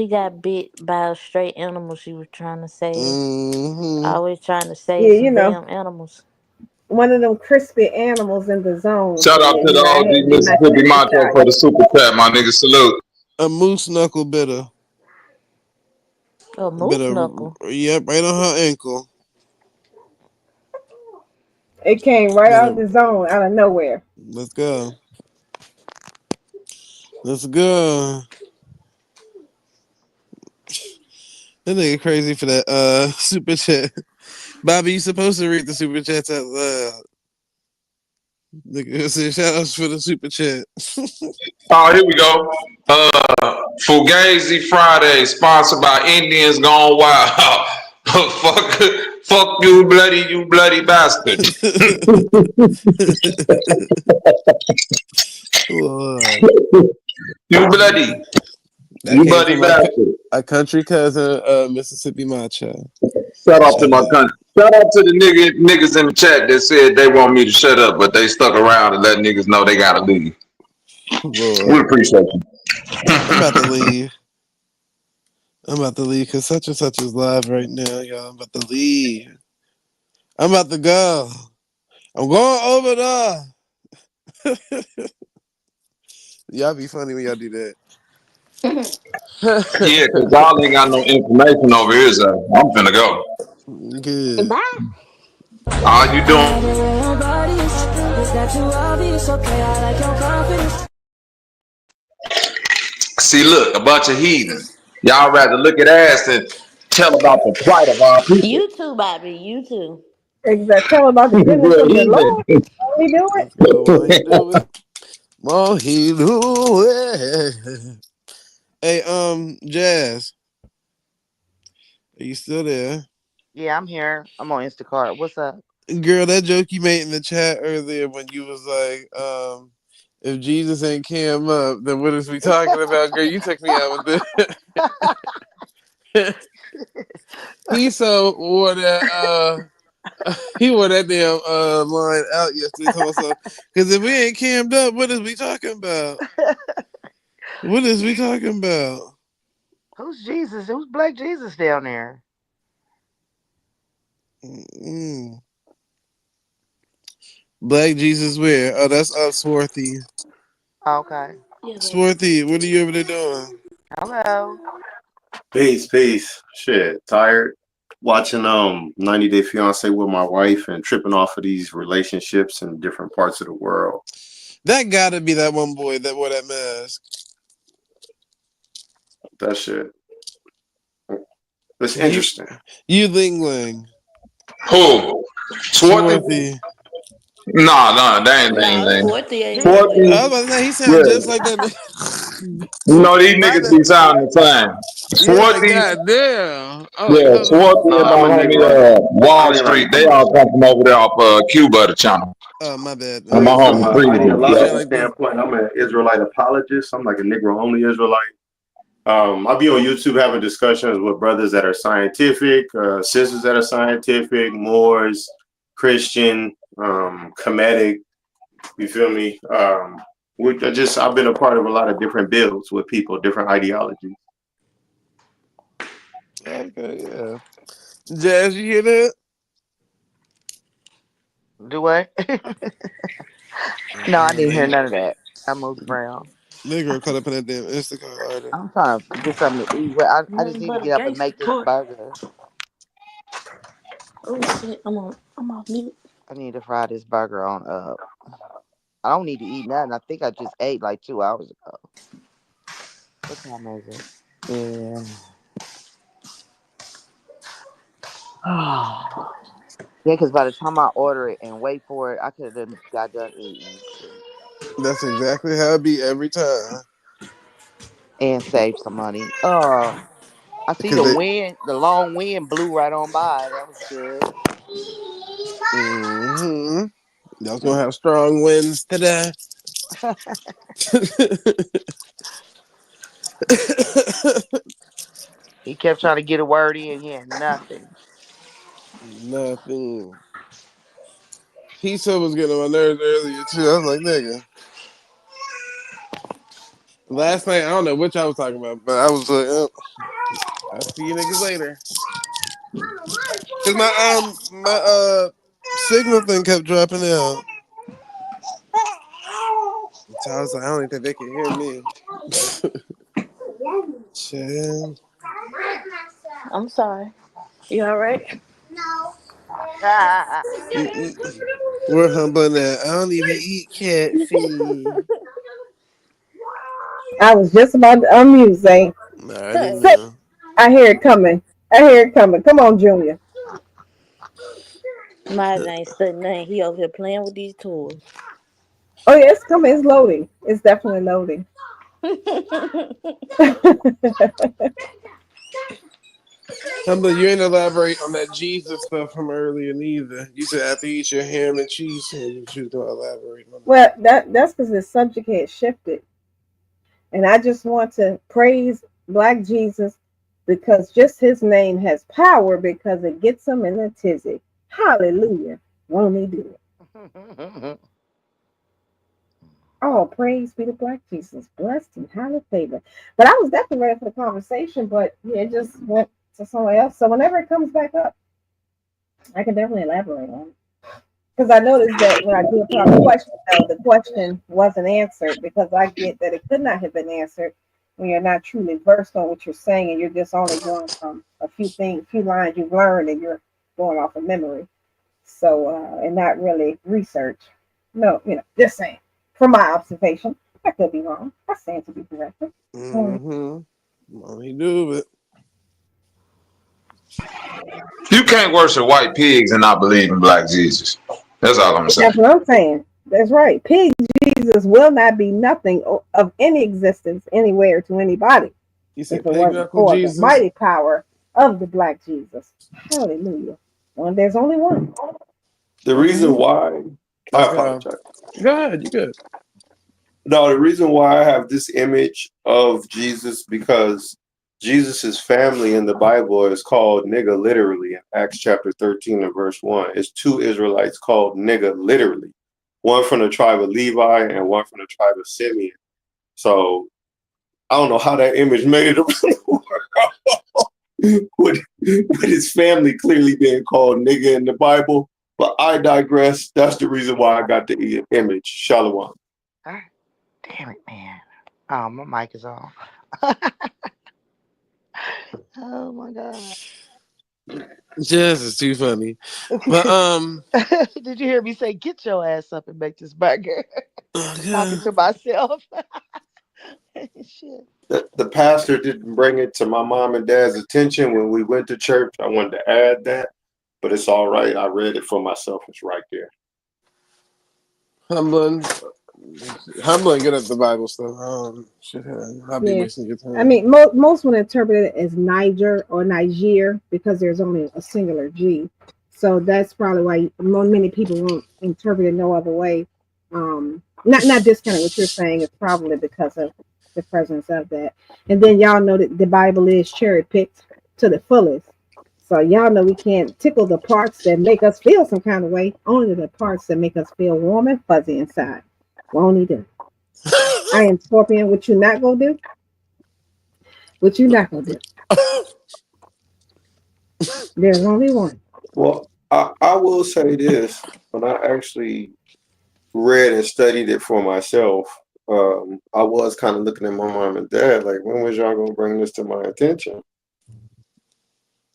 got bit by a stray animal she was trying to save. Mm-hmm. Always trying to Yeah, save you some know, damn animals. one of them crispy animals in the zone. Shout So out yeah, to the I had to OG get my Mississippi tetanus Macho shot. for the super chat, my nigga. Salute. A moose knuckle A bit moose her, knuckle. yep, right on her ankle. It came right Bit out of her. the zone, out of nowhere. Let's go. Let's go. That nigga crazy for that super chat. Bobby, you supposed to read the super chats out loud. Nigga said shout outs for the super chat. Oh, here we go. Fugazi Friday, sponsored by Indians Gone Wild. Fuck you bloody bastard. Lord. You bloody, That you came bloody from bastard. a country cousin, Mississippi Macho. Shout out to Shout my out. country. Shout out to the niggas in the chat that said they want me to shut up, but they stuck around and let niggas know they gotta leave. We Lord. appreciate you. I'm about to leave. I'm about to leave because such and such is live right now, y'all. I'm about to leave. I'm about to go. I'm going over there. Y'all be funny when y'all do that. Yeah, cause y'all ain't got no information over here, so I'm finna go. Good. Bye. All you doing? See, look, a bunch of heathens. Y'all rather look at ass than tell about the plight of our people. You too, Bobby. You too. Exactly. Tell about the goodness Well, of the heathen. Lord. Won't he do it? Let's go. Won't he do it? Won't he do it? Hey, Jazz, are you still there? Yeah, I'm here. I'm on Instacart. What's up? Girl, that joke you made in the chat earlier when you was like, if Jesus ain't came up, then what is we talking about? Girl, you took me out with this. He so wore that he wore that damn line out yesterday. Also, because if we ain't cammed up, what is we talking about? What is we talking about? Who's Jesus? Who's Black Jesus down there? Mm. Black Jesus where? Oh, that's Swarthy. Okay. Yeah, baby. Swarthy, what are you over there doing? Hello. Peace, peace. Shit, tired. Watching 90 Day Fiance with my wife and tripping off of these relationships in different parts of the world. That gotta be that one boy that wore that mask. That shit. It's You, interesting. you Ling Ling. Who? Swarthy? Swarthy. Nah, that ain't Nah, anything. Swarthy ain't He Ling Ling. I was Swarthy, about to say, he sound yeah. just like that. You know these My niggas bad. be sounding the same. Yeah, like Swarthy, goddamn. Oh, like, yeah, hold on. Swarthy and Nah, my I'm a homie Negro. Wall I'm in like Street, they all come from over there off Cuba, the channel. Oh, my bad. And my from homie an Freezy, yeah. Sound ideological like this. standpoint, I'm an Israelite apologist. I'm like a Negro only Israelite. I'll be on YouTube having discussions with brothers that are scientific, sisters that are scientific, Moors, Christian, Kemetic. You feel me? I've been a part of a lot of different builds with people, different ideologies. Okay, yeah. Jazz, you hear that? do I? No, I didn't hear Like, none of that. I moved around. nigga caught up in that damn Instacart order. I'm trying to get something to eat. Well, I just Nothing need to but a get up and gangster make this talk. burger. Oh shit, I'm off mute. I need to fry this burger on I don't need to eat nothing. I think I just ate like 2 hours ago. What time is it? Yeah. Yeah, because by the time I order it and wait for it, I could have got done eating That's exactly how it be every time. and save some money. I see Cause the they, wind, the long wind blew right on by. That was good. y'all gonna have strong winds today. He kept trying to get a word in. He had nothing. Nothing. Pizza was getting on my nerves earlier too. I was like, nigga. Last night, I don't know which I was talking about, but I was like, oh, I'll see you niggas later. Cause my signal thing kept dropping out. So I was like, I don't think they can hear me. Chill. I'm sorry. You all right? We're humbling that. I don't even eat cat feed. I was just about to unmute, Zane. I already Sit. know. I hear it coming. I hear it coming. Come on, Junior. Miles ain't studying nothing. He over here playing with these toys. Oh yeah, it's coming. It's loading. It's definitely loading. Humbling, you ain't elaborate on that Jesus stuff from earlier neither. You said after you eat your ham and cheese sandwich, you was gonna elaborate on Well, that's because the subject had shifted, and I just want to praise Black Jesus because just His name has power because it gets him in a tizzy. Hallelujah! Won't He do it? Oh, praise be to Black Jesus, blessed and highly favored. But I was definitely ready for the conversation, but yeah, it just went to somewhere else. So whenever it comes back up, I can definitely elaborate on it. Because I noticed that when I do a proper question, though, the question wasn't answered because I get that it could not have been answered when you're not truly versed on what you're saying and you're just only going from a few things, few lines you've learned and you're going off of memory. So, and not really research. No, just saying. From my observation, I could be wrong. I stand to be corrected. Won't He do it? You can't worship white pigs and not believe in Black Jesus. That's all I'm saying. That's what I'm saying. That's right. Pig Jesus will not be nothing of any existence anywhere to anybody You if said it pig wasn't knuckle for the Jesus? mighty power of the Black Jesus. Hallelujah. Well, there's only one. The reason why I apologize. Go ahead, you good. No, the reason why I have this image of Jesus because Jesus's family in the Bible is called nigga literally in Acts chapter 13 and verse 1. It's two Israelites called nigga literally. One from the tribe of Levi and one from the tribe of Simeon. So I don't know how that image made it with his family clearly being called nigga in the Bible. But I digress. That's the reason why I got the image. Shalom. Damn it, man. Oh, my mic is on. Oh my god. Jazz is too funny. But did you hear me say get your ass up and make this burger? okay. Talking to myself. Shit. The pastor didn't bring it to my mom and dad's attention when we went to church. I wanted to add that, but it's all right. I read it for myself. It's right there. Humbling good at the Bible stuff. I'll be Yeah. wasting your I time. mean, most would interpret it as Niger or Niger because there's only a singular G. So that's probably why many people won't interpret it no other way. Not discounting what you're saying. It's probably because of the presence of that. And then y'all know that the Bible is cherry picked to the fullest. So y'all know we can't tickle the parts that make us feel some kind of way. Only the parts that make us feel warm and fuzzy inside. Won't he do? I am Scorpion. What you not gonna do? What you not gonna do? There's only one. Well, I will say this. When I actually read and studied it for myself, I was kind of looking at my mom and dad like, when was y'all going to bring this to my attention?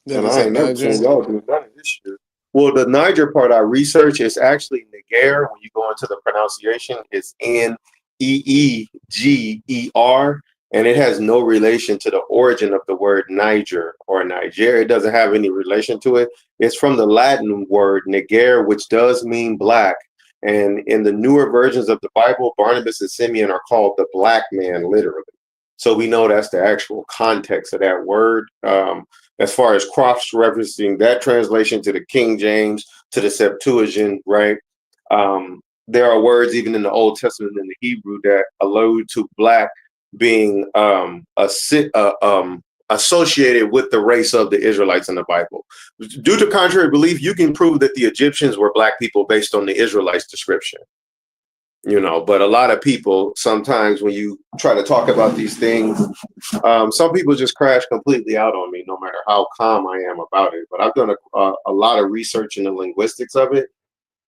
Never And I said ain't never Niger. seen y'all do none of this shit. Well, the Niger part I researched is actually Niger. When you go into the pronunciation, it's Neegeer. And it has no relation to the origin of the word Niger or Niger. It doesn't have any relation to it. It's from the Latin word niger, which does mean black. And in the newer versions of the Bible, Barnabas and Simeon are called the black man, literally. So we know that's the actual context of that word. As far as cross-referencing that translation to the King James, to the Septuagint, right? There are words even in the Old Testament in the Hebrew that allude to black being associated with the race of the Israelites in the Bible. Due to contrary belief, you can prove that the Egyptians were black people based on the Israelites' description. But a lot of people, sometimes when you try to talk about these things, some people just crash completely out on me, no matter how calm I am about it. But I've done a lot of research in the linguistics of it.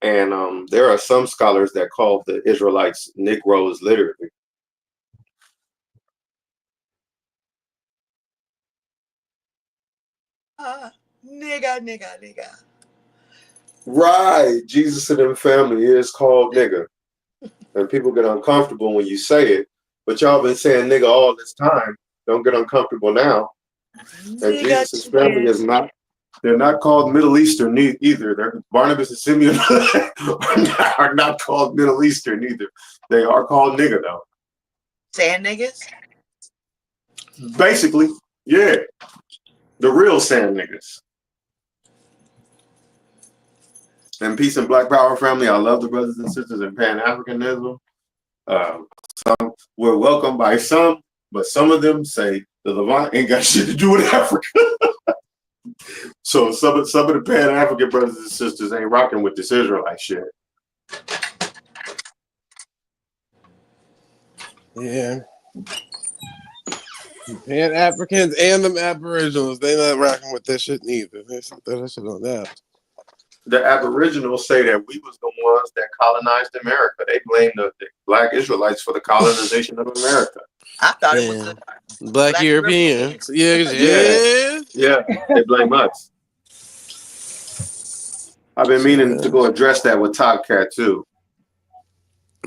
And there are some scholars that call the Israelites Negroes, literally. Nigga. Right. Jesus and them family is called nigga. And people get uncomfortable when you say it. But y'all been saying nigga all this time. Don't get uncomfortable now. And Jesus' family is not, they're not called Middle Eastern either. Barnabas and Simeon are not called Middle Eastern either. They are called nigga though. Sand niggas? Basically, yeah. The real sand niggas. And peace and Black Power family. I love the brothers and sisters in Pan-Africanism. Some we're welcomed by some, but some of them say the Levant ain't got shit to do with Africa. So some of the Pan-African brothers and sisters ain't rocking with this Israelite shit. Yeah. Pan-Africans and them Aboriginals, they not rocking with that shit neither. They said that shit on that. The Aboriginals say that we was the ones that colonized America. They blame the Black Israelites for the colonization of America. I thought it was the Black Europeans. Yeah. They blame us. I've been meaning to go address that with Top Cat too.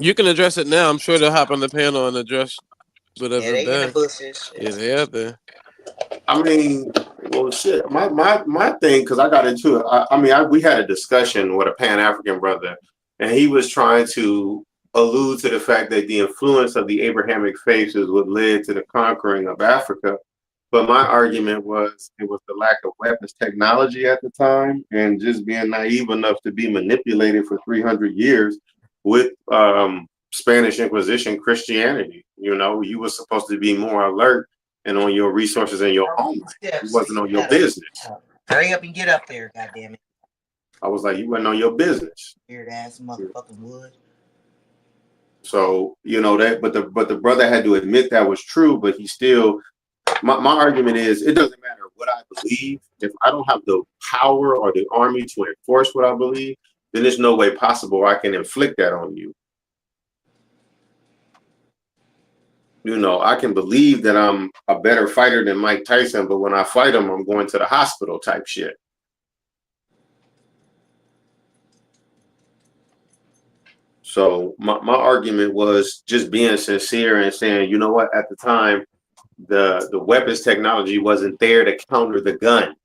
You can address it now. I'm sure they'll hop on the panel and address whatever. Yeah, they in the bushes. Yeah, they out there. I mean, well, shit. My thing, because I got into it. We had a discussion with a Pan-African brother, and he was trying to allude to the fact that the influence of the Abrahamic faiths is what led to the conquering of Africa. But my argument was it was the lack of weapons technology at the time, and just being naive enough to be manipulated for 300 years with Spanish Inquisition Christianity. You were supposed to be more alert and on your resources in your home. It wasn't on your business. Hurry up and get up there, goddammit. I was like, you wasn't on your business. Weird ass motherfucking wood. So, that, but the brother had to admit that was true, but he still, my argument is it doesn't matter what I believe. If I don't have the power or the army to enforce what I believe, then there's no way possible I can inflict that on you. I can believe that I'm a better fighter than Mike Tyson, but when I fight him, I'm going to the hospital type shit. So my argument was just being sincere and saying, you know what, at the time, the weapons technology wasn't there to counter the gun.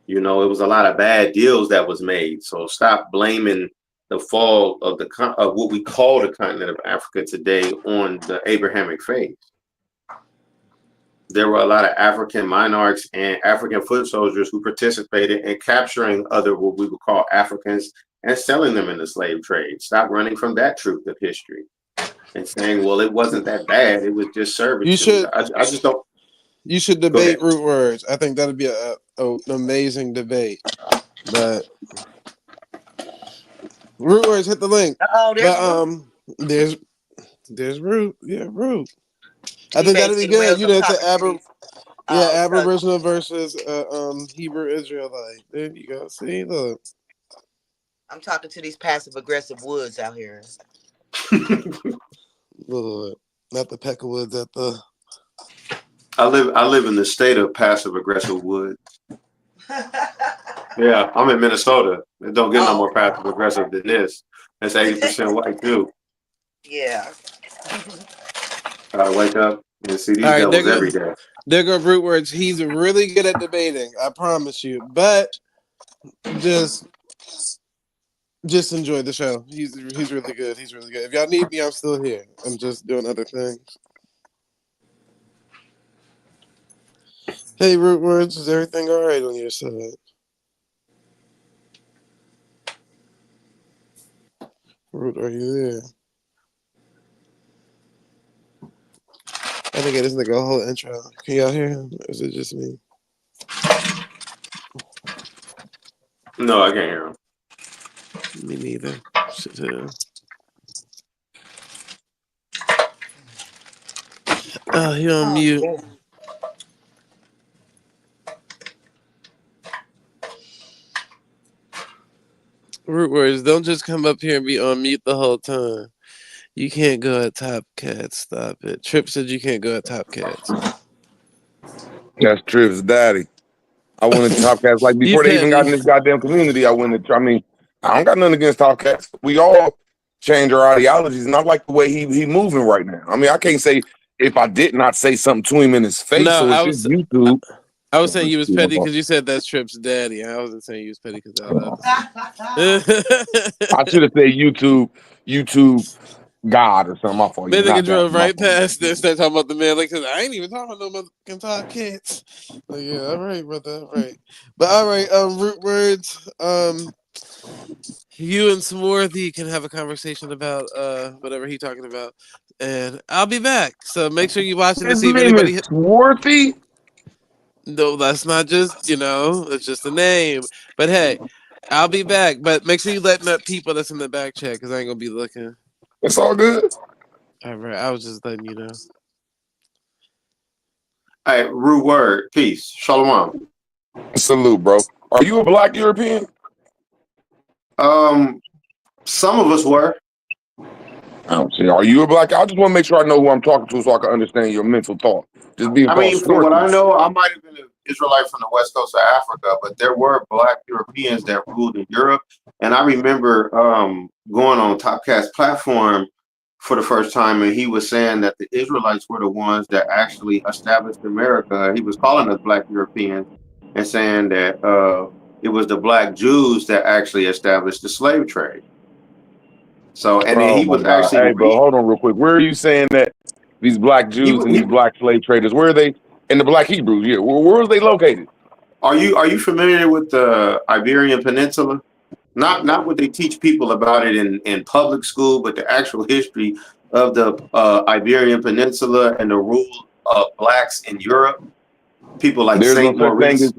It was a lot of bad deals that was made. So stop blaming the fall of what we call the continent of Africa today on the Abrahamic faith. There were a lot of African monarchs and African foot soldiers who participated in capturing other what we would call Africans and selling them in the slave trade. Stop running from that truth of history and saying, well, it wasn't that bad. It was just servitude. I just don't. You should debate root words. I think that'd be an amazing debate. But root words, hit the link. There's root. Yeah, root. I think that'd be good. It's Aboriginal versus Hebrew Israelite. There you go. See, look. I'm talking to these passive aggressive woods out here. Look, not the Peckerwoods at the. I live in the state of passive aggressive woods. Yeah, I'm in Minnesota. It don't get no more passive aggressive than this. That's 80% white too. Yeah. Gotta wake up and see All these right, devils every day. there go root words. He's really good at debating, I promise you. But just enjoy the show. He's really good. He's really good. If y'all need me, I'm still here. I'm just doing other things. Hey, root words, is everything all right on your side? Root, are you there? I think I just like a whole intro. Can y'all hear him? Or is it just me? No, I can't hear him. Me neither. Oh, he on mute. Root words, don't just come up here and be on mute the whole time. You can't go at Top Cats. Stop it. Trip said you can't go at Top Cats. That's Trip's daddy. I went to Top Cats like before they even got in this goddamn community. I mean, I don't got nothing against Top Cats. We all change our ideologies, and I like the way he moving right now. I mean, I can't say if I did not say something to him in his face. No, so it's just YouTube. I was saying you was petty because you said that's Trip's daddy. I wasn't saying you was petty because I love I should have said YouTube God or something. My fault. Man, nigga drove right past this. Start talking about the man, like, cause I ain't even talking about no motherfucking Top Cats. Like, yeah, all right, brother, all right. But all right, root words. You and Swarthy can have a conversation about whatever he talking about, and I'll be back. So make sure you watching to see if anybody. Swarthy? No, that's not just it's just a name. But hey, I'll be back. But make sure you letting up people that's in the back chat because I ain't gonna be looking. It's all good. All right, I was just letting you know. Hey, root word, peace, shalom. Salute, bro. Are you a Black European? Some of us were. Are you a Black? I just want to make sure I know who I'm talking to so I can understand your mental thought. Just being. I mean, from what I know, I might have been an Israelite from the west coast of Africa, but there were Black Europeans that ruled in Europe. And I remember going on Top Cat's platform for the first time, and he was saying that the Israelites were the ones that actually established America. He was calling us Black Europeans and saying that it was the Black Jews that actually established the slave trade. So, and then he was actually. Hey, bro, hold on real quick. Where are you saying that these Black Jews and these Black slave traders? Where are they? And the Black Hebrews? Yeah, where was they located? Are you familiar with the Iberian Peninsula? Not what they teach people about it in public school, but the actual history of the Iberian Peninsula and the rule of blacks in Europe. People like Saint Maurice.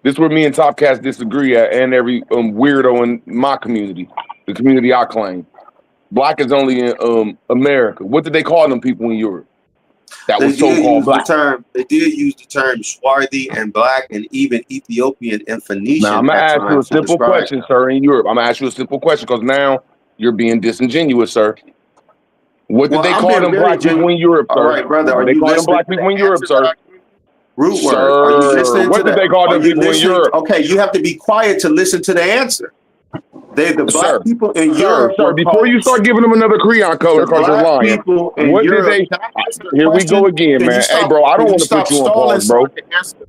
This is where me and Top Cats disagree at, and every weirdo in my community, the community I claim. Black is only in America. What did they call them people in Europe? That was so-called Black. They did use the term swarthy and Black, and even Ethiopian and Phoenician. Now I'm gonna ask you a simple question, sir. In Europe, I'm gonna ask you a simple question because now you're being disingenuous, sir. What did they call them Black people in Europe, sir? All right, brother. Are they call them Black people in Europe, sir? Root word. Are you listening what did they call them people in Europe? Okay, you have to be quiet to listen to the answer. The Black people in Europe. Sir, before you start giving them another crayon color because you're lying. What did they? Here we go again, man. Hey, bro, I don't want to put you on pause, bro.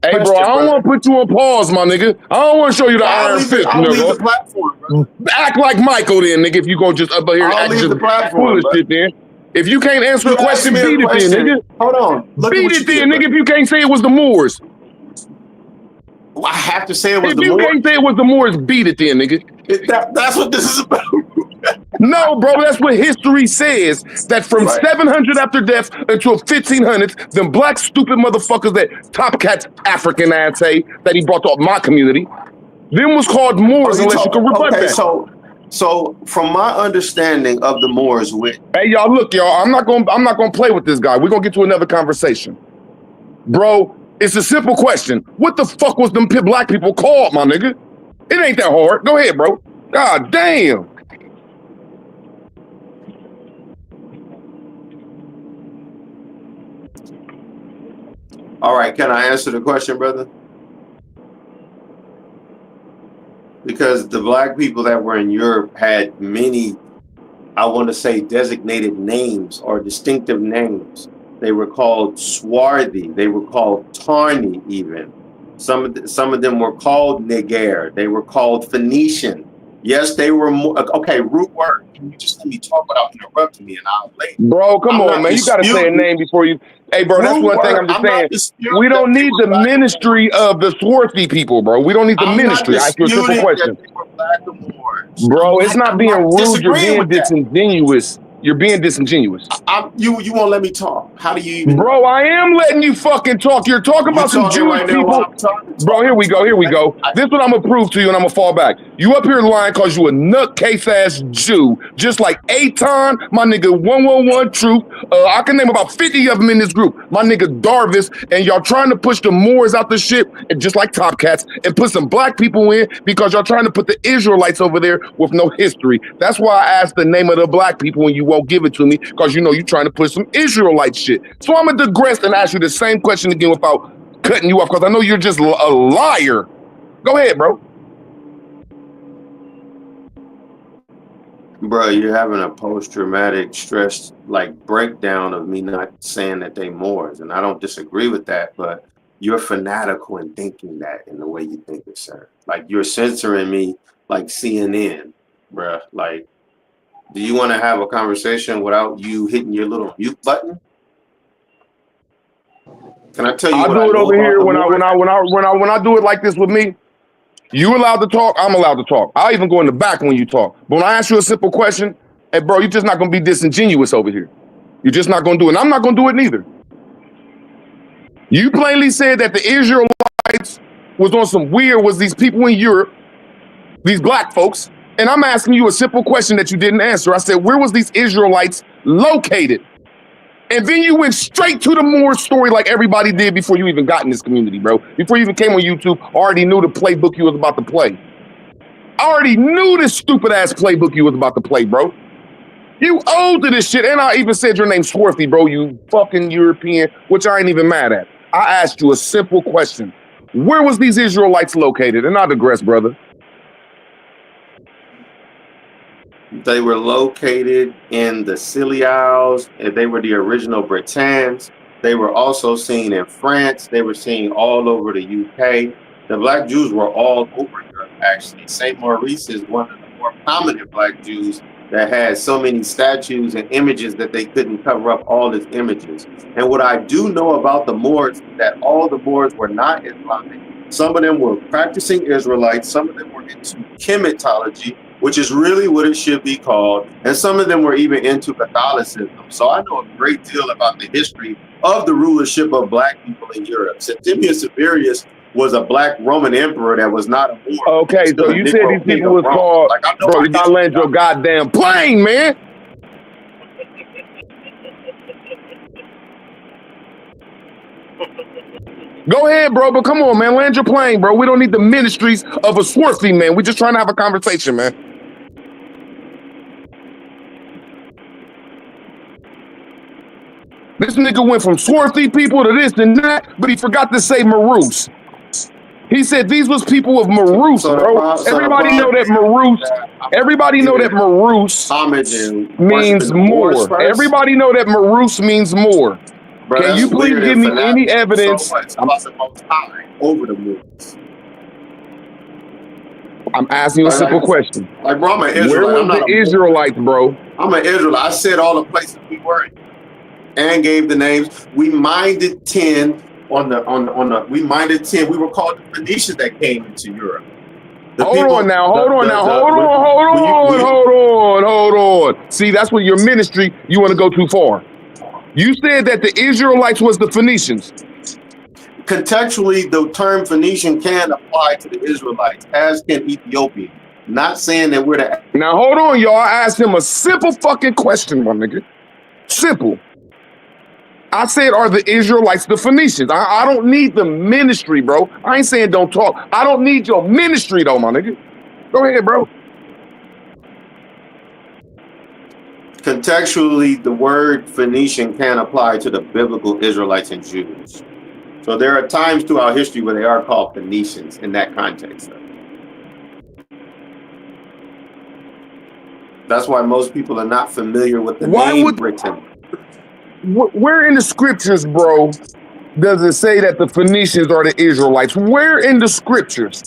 Hey, bro, I don't want to put you on pause, my nigga. I don't want to show you the iron fist, nigga. Act like Michael, then, nigga. If you gonna just up here and act just foolish shit, then. If you can't answer the question, beat it then, nigga. Hold on. Beat it then, nigga, if you can't say it was the Moors. Well, I have to say it was the Moors. If you can't say it was the Moors, beat it then, nigga. That's what this is about. No, bro, that's what history says. That from 700 after death until 1500s, them black stupid motherfuckers that Top Cat's African ass say that he brought to my community, them was called Moors unless you can rebut that. So from my understanding of the Moors, hey y'all, look, y'all, I'm not gonna play with this guy. We're gonna get to another conversation, bro. It's a simple question. What the fuck was them black people called, my nigga? It ain't that hard. Go ahead, bro. God damn. All right, can I answer the question, brother? Because the black people that were in Europe had many I want to say, designated names or distinctive names. They were called swarthy. They were called tawny even. Some of them were called Niger. They were called Phoenician. Yes, they were more, okay, root word. Can you just let me talk without interrupting me and I'll lay? Bro, come on, man. You got to say a name before you. Hey, bro, that's one thing I'm just saying. We don't need the ministry of the swarthy people, bro. We don't need the ministry. I ask you a simple question. Bro, it's not being rude. You're being disingenuous. You're being disingenuous. You won't let me talk. How do you even? Bro, I am letting you fucking talk. You're talking about some Jewish people. Bro, here we go. Here we go. This is what I'm going to prove to you, and I'm going to fall back. You up here lying because you a nutcase-ass Jew, just like Aton, my nigga 111 Truth. I can name about 50 of them in this group. My nigga Darvis, and y'all trying to push the Moors out the ship, and just like Top Cats, and put some black people in because y'all trying to put the Israelites over there with no history. That's why I asked the name of the black people when you won't give it to me, because you know you're trying to put some Israelite shit. So I'm going to digress and ask you the same question again without cutting you off, because I know you're just a liar. Go ahead, bro. Bro, you're having a post-traumatic stress breakdown of me not saying that they Moors, and I don't disagree with that, but you're fanatical in thinking that in the way you think it, sir. Like, you're censoring me like CNN, bro. Like, do you want to have a conversation without you hitting your little mute button? Can I tell you? I'll do it over here when I do it like this with me. You allowed to talk, I'm allowed to talk. I'll even go in the back when you talk. But when I ask you a simple question, hey, bro, you're just not going to be disingenuous over here. You're just not going to do it. And I'm not going to do it neither. You plainly said that the Israelites was on some weird, was these people in Europe, these black folks. And I'm asking you a simple question that you didn't answer. I said, where was these Israelites located? And then you went straight to the Moore story like everybody did before you even got in this community, bro. Before you even came on YouTube, I already knew the playbook you was about to play. I already knew this stupid-ass playbook you was about to play, bro. You owe to this shit, and I even said your name's Swarthy, bro, you fucking European, which I ain't even mad at. I asked you a simple question. Where was these Israelites located? And I digress, brother. They were located in the Scilly Isles, and they were the original Britons. They were also seen in France. They were seen all over the UK. The black Jews were all over Europe, actually. St. Maurice is one of the more prominent black Jews that had so many statues and images that they couldn't cover up all his images. And what I do know about the Moors is that all the Moors were not Islamic. Some of them were practicing Israelites. Some of them were into chematology, which is really what it should be called. And some of them were even into Catholicism. So I know a great deal about the history of the rulership of black people in Europe. Septimius Severus was a black Roman emperor that was not a Moor. Okay, so you said these people was called, bro, you gotta land your goddamn plane, man. Go ahead, bro, but come on, man, land your plane, bro. We don't need the ministries of a Swarthy, man. We're just trying to have a conversation, man. This nigga went from swarthy people to this and that, but he forgot to say Marus. He said these was people of Marus, bro. Everybody know that Marus. Everybody know that Marus means more. Everybody know that Marus means more. Can you please give me any evidence? Over the Moors. I'm asking you a simple question. Like, bro, I'm an Israelite. Where was the Israelites, bro? I'm an Israelite. I said all the places we were in and gave the names. We minded 10 we minded 10. We were called the Phoenicians that came into Europe. Hold on. See, that's where your ministry, you want to go too far. You said that the Israelites was the Phoenicians. Contextually, the term Phoenician can apply to the Israelites, as can Ethiopian. Not saying that we're the... Now, hold on, y'all. I asked him a simple fucking question, my nigga. Simple. I said, are the Israelites the Phoenicians? I don't need the ministry, bro. I ain't saying don't talk. I don't need your ministry, though, my nigga. Go ahead, bro. Contextually, the word Phoenician can apply to the biblical Israelites and Jews. So there are times throughout history where they are called Phoenicians in that context. That's why most people are not familiar with the Why name would Britain. where in the scriptures, bro, does it say that the Phoenicians are the Israelites? Where in the scriptures?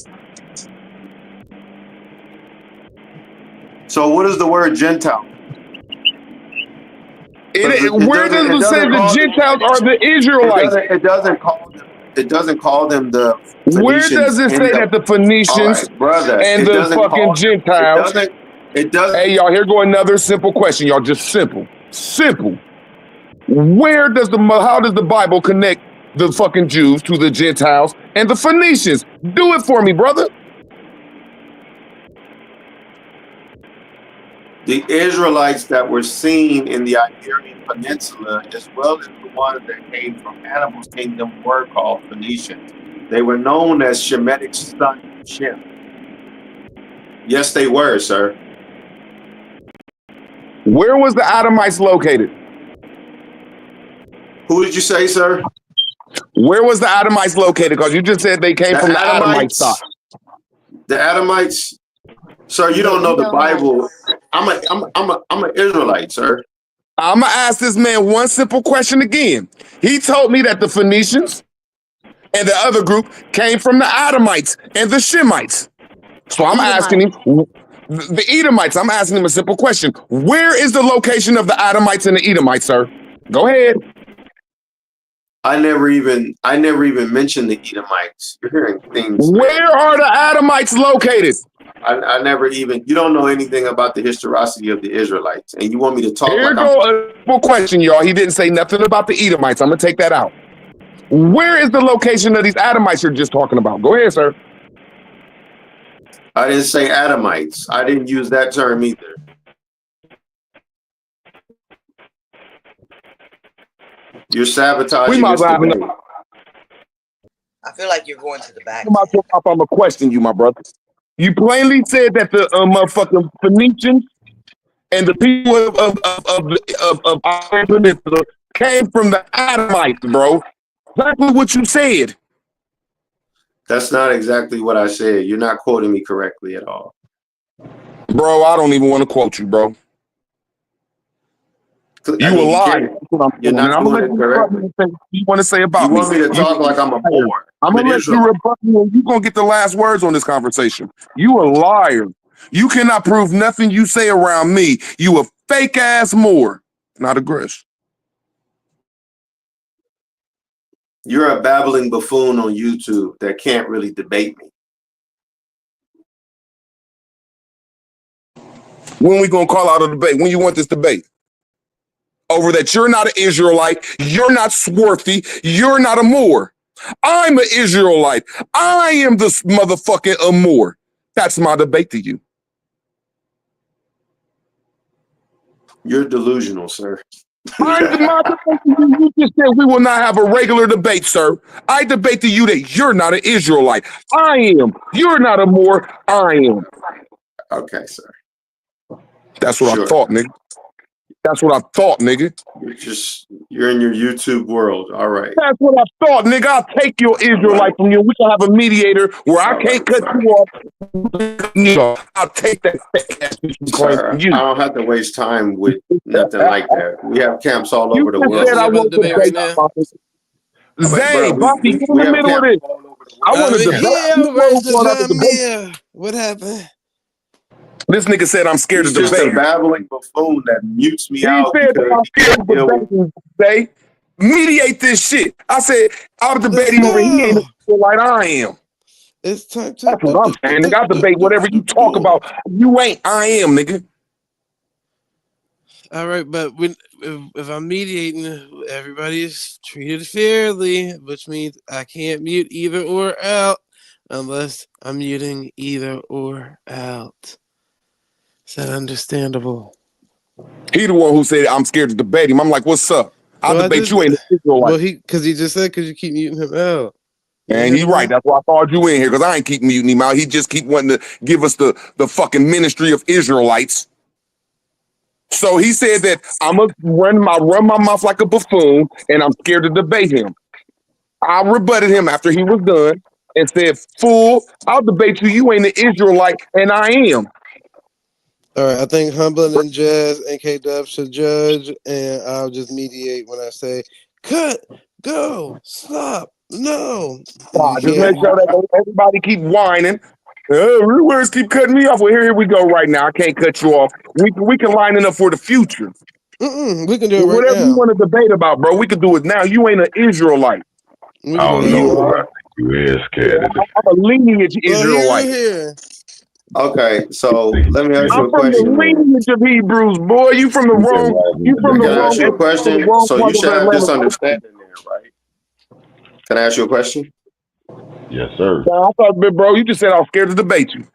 So what is the word Gentile? Where does it say the Gentiles are the Israelites? It doesn't call them the Where Phoenicians. does it say that the Phoenicians and the fucking Gentiles? It doesn't. Hey, y'all, here go another simple question, y'all. Just simple. Simple. How does the Bible connect the fucking Jews to the Gentiles and the Phoenicians? Do it for me, brother. The Israelites that were seen in the Iberian Peninsula, as well as the ones that came from Hannibal's kingdom, were called Phoenicians. They were known as Shemitic son of Shem. Yes, they were, sir. Where was the Adamites located? Who did you say, sir? Where was the Adamites located? Because you just said they came from the Adamite stock. The Adamites, sir. You don't know the Bible. I'm an Israelite, sir. I'm gonna ask this man one simple question again. He told me that the Phoenicians and the other group came from the Adamites and the Shemites. So I'm asking him, the Edomites. I'm asking him a simple question. Where is the location of the Adamites and the Edomites, sir? Go ahead. I never even mentioned the Edomites. You're hearing things. Where are the Adamites located? I never even. You don't know anything about the historicity of the Israelites, and you want me to talk? Here go a simple question, y'all. He didn't say nothing about the Edomites. I'm gonna take that out. Where is the location of these Adamites you're just talking about? Go ahead, sir. I didn't say Adamites. I didn't use that term either. You're sabotaging this debate. I feel like you're going to the back. I'm gonna question you, my brother. You plainly said that the motherfucking Phoenicians and the people of our peninsula came from the Adamites, bro. Exactly what you said. That's not exactly what I said. You're not quoting me correctly at all. Bro, I don't even want to quote you, bro. You a liar. You're not doing it correctly. You want to say about me? You want me to talk like I'm a Moor? I'm gonna let you rebut me, and you're gonna get the last words on this conversation. You a liar. You cannot prove nothing you say around me. You a fake ass Moor, not a Grish. You're a babbling buffoon on YouTube that can't really debate me. When we gonna call out a debate? When you want this debate? Over that you're not an Israelite, you're not swarthy, you're not a Moor. I'm an Israelite. I am the motherfucking Moor. That's my debate to you. You're delusional, sir. You just said we will not have a regular debate, sir. I debate to you that you're not an Israelite. I am. You're not a Moor. I am. Okay, sir. That's what I thought, nigga. That's what I thought, nigga. You're in your YouTube world. All right. That's what I thought, nigga. I'll take your Israelite from you. We can have a mediator where I can't cut you off. I'll take that fake ass from you. I don't have to waste time with nothing like that. We have camps all over the world. I want to debate right now. Zay, Bobby, get in the middle of this. I want to debate. What happened? This nigga said I'm scared of debate. He's just a babbling buffoon that mutes me out. He said I'm scared of debate. Mediate this shit. I said I'll debate him over. He ain't like I am. It's time to. That's what I'm saying. Nigga, I'll debate whatever you talk about. You ain't. I am, nigga. All right, but if I'm mediating, everybody is treated fairly, which means I can't mute either or out unless I'm muting either or out. Is that understandable? He the one who said I'm scared to debate him. I'm like, what's up? I'll debate you. Ain't well, because he just said because you keep muting him out. And he's right. That's why I thought you in here because I ain't keep muting him out. He just keep wanting to give us the fucking ministry of Israelites. So he said that I'm gonna run my mouth like a buffoon, and I'm scared to debate him. I rebutted him after he was done and said, "Fool, I'll debate you. You ain't an Israelite, and I am." All right, I think Humble and Jazz and K Dub should judge, and I'll just mediate when I say cut, go, stop, no. And you Just make can't. sure that everybody keep whining. Words keep cutting me off. Well, here we go right now. I can't cut you off. We can line it up for the future. We can do it right Whatever you now. want to debate about, bro, we can do it now. You ain't an Israelite. We I can do don't it know, now. bro. I think you is scared of this. I'm a lineage Well, Israelite. here. Okay, so let me ask you I'm a from the question then. lineage of Hebrews, boy. You from the wrong. You from the Can I ask wrong. you a From the question? wrong So you part of should the have this Atlantic. understanding there, right? Can I ask you a question? Yes, sir. I thought, bro, you just said I was scared to debate you.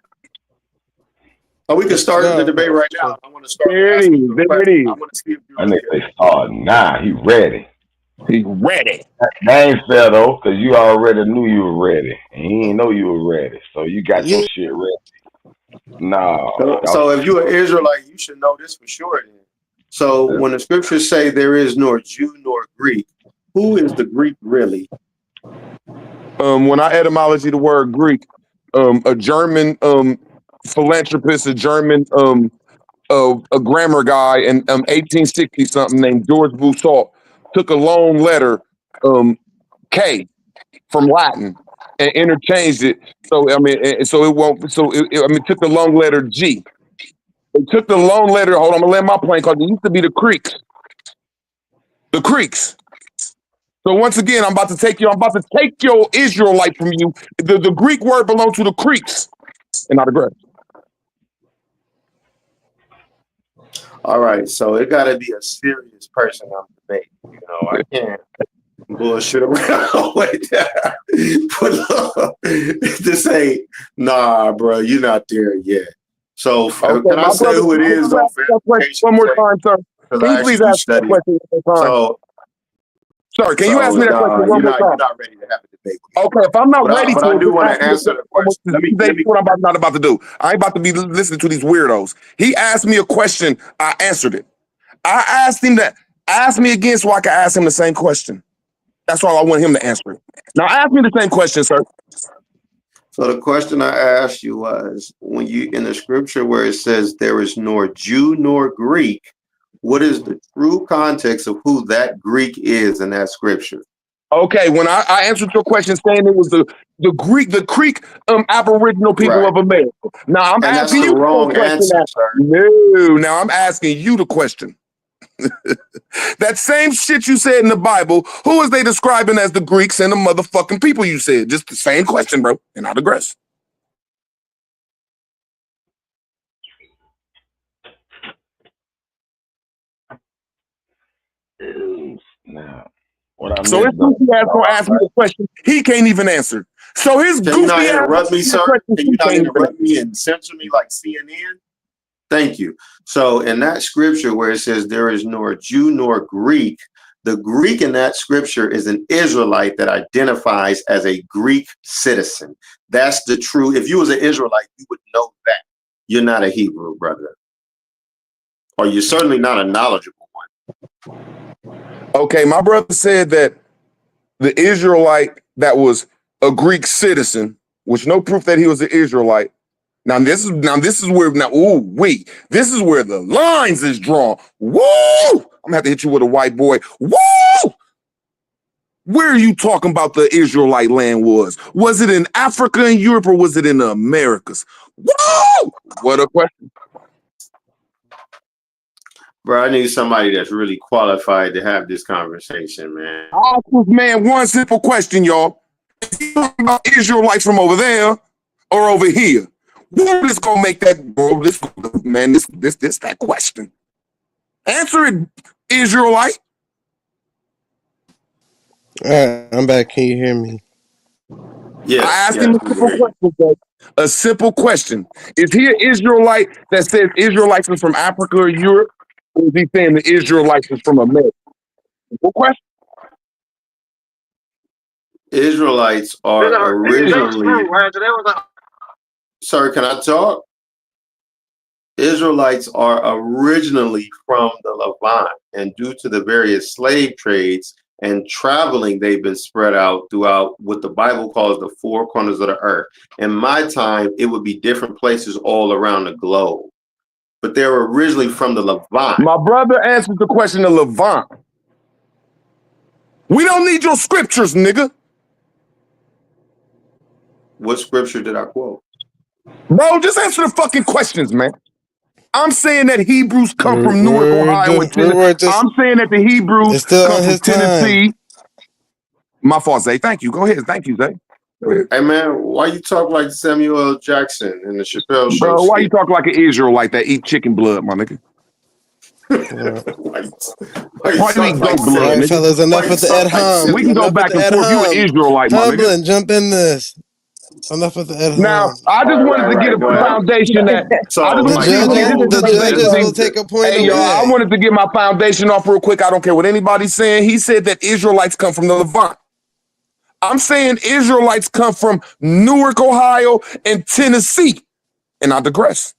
Oh, we can Let's start the go. debate right now. I want to start There it asking is. you a There it question. I is. want to see if you're I really think they start now. He ready. He's ready. That ain't fair though, cause you already knew you were ready, and he ain't know you were ready. So you got your shit ready. No, So if you're an Israelite, you should know this for sure. Then. So when the scriptures say there is nor Jew nor Greek, who is the Greek really? When I etymology the word Greek, a German philanthropist, a German a grammar guy in 1860 something named George Boussault took a long letter K from Latin and interchanged it. So I mean, so it won't. So I mean, took the long letter G. It took the long letter. Hold on, I'm gonna land my plane because it used to be the Creeks. The Creeks. So once again, I'm about to take your Israelite from you. The Greek word belongs to the Creeks and not the Greeks. All right, so it got to be a serious person I'm debating. You know, I can't bullshit around with that. To say, nah, bro, you're not there yet. So Okay, can I my say brother, who it is though, for one edification's more sake? time, sir. Because Can I you please actually do ask me that study. question one more time? So, Sir, can you ask me that question one more you're time? not ready to have a debate with me. Okay, if I'm not But ready but to I it, do just want ask to me the answer the question. question. Let me What I'm not about to do. I ain't about to be listening to these weirdos. He asked me a question, I answered it. I asked him that. Ask me again so I can ask him the same question. That's all I want him to answer it. Now ask me the same question, sir. So the question I asked you was, when you in the scripture where it says there is nor Jew nor Greek, what is the true context of who that Greek is in that scripture? Okay, when I answered your question saying it was the Creek Aboriginal people Right. of America. Now I'm And that's asking the you the same wrong question. answer, sir. No, now I'm asking you the question. That same shit you said in the Bible, who is they describing as the Greeks and the motherfucking people you said? Just the same question, bro. And I digress. now what I So his missed goofy ass though. gonna ask me the question he can't even answer. So his Can you not goofy ass interrupt me, the sir? question Can he you not can't even interrupt answer. me and censor me like CNN? Thank you. So in that scripture where it says there is nor Jew nor Greek, the Greek in that scripture is an Israelite that identifies as a Greek citizen. That's the true. If you was an Israelite, you would know that. You're not a Hebrew, brother. Or you're certainly not a knowledgeable one. Okay, my brother said that the Israelite that was a Greek citizen, which no proof that he was an Israelite. This is where this is where the lines is drawn. Woo! I'm gonna have to hit you with a white boy. Woo! Where are you talking about the Israelite land was? Was it in Africa and Europe or was it in the Americas? Woo! What a question. Bro, I need somebody that's really qualified to have this conversation, man. I'll ask this man one simple question, y'all. Is he talking about Israelites from over there or over here? What is gonna make that, bro? This that question. Answer it, Israelite. All right, I'm back. Can you hear me? I Yes, asked him yes, a we can simple hear you. question, bro. A simple question. Is he an Israelite that says Israelites are from Africa or Europe? Or is he saying the Israelites are from America? Simple question. Israelites are originally. Sir, can I talk? Israelites are originally from the Levant, and due to the various slave trades and traveling, they've been spread out throughout what the Bible calls the four corners of the earth. In my time, it would be different places all around the globe. but they were originally from the Levant. My brother answered the question of Levant. We don't need your scriptures, nigga. What scripture did I quote? Bro, just answer the fucking questions, man. I'm saying that Hebrews come from Newark, Ohio, and Tennessee. I'm saying that the Hebrews come from Tennessee. My fault, Zay. Thank you. Go ahead. Thank you, Zay. Hey, man, why you talk like Samuel L. Jackson in the Chappelle Show? Bro, why you talk like an Israelite that eat chicken blood, my nigga? Why you eat goat blood, All right, fellas, enough with the Ed Hum. We can go back and forth. You an Israelite, my nigga. Humblin, jump in this. Enough with the Ed Hum. Now, I just wanted to get a foundation that the judges will take a point away. Y'all, I wanted to get my foundation off real quick. I don't care what anybody's saying. He said that Israelites come from the Levant. I'm saying Israelites come from Newark, Ohio, and Tennessee. And I digress.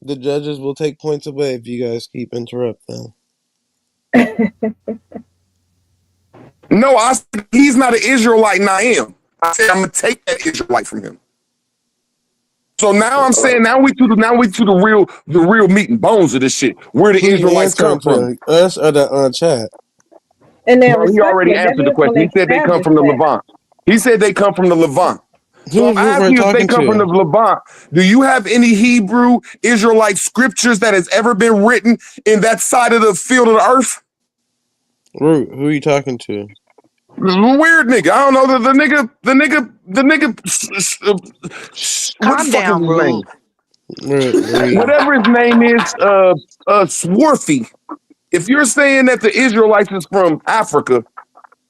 The judges will take points away if you guys keep interrupting. No, I said he's not an Israelite, and I am. I said I'm gonna take that Israelite from him. So now I'm saying now we to the real meat and bones of this shit. Where the Israelites come from? Us or the chat? And he already answered the question. He said they come from the Levant. He said they come from the Levant. So I'm asking you if they come from the Levant. Do you have any Hebrew Israelite scriptures that has ever been written in that side of the field of the earth? Root, who are you talking to? Weird nigga. I don't know the nigga. Calm down, Root. Whatever his name is, Swarthy. If you're saying that the Israelites is from Africa,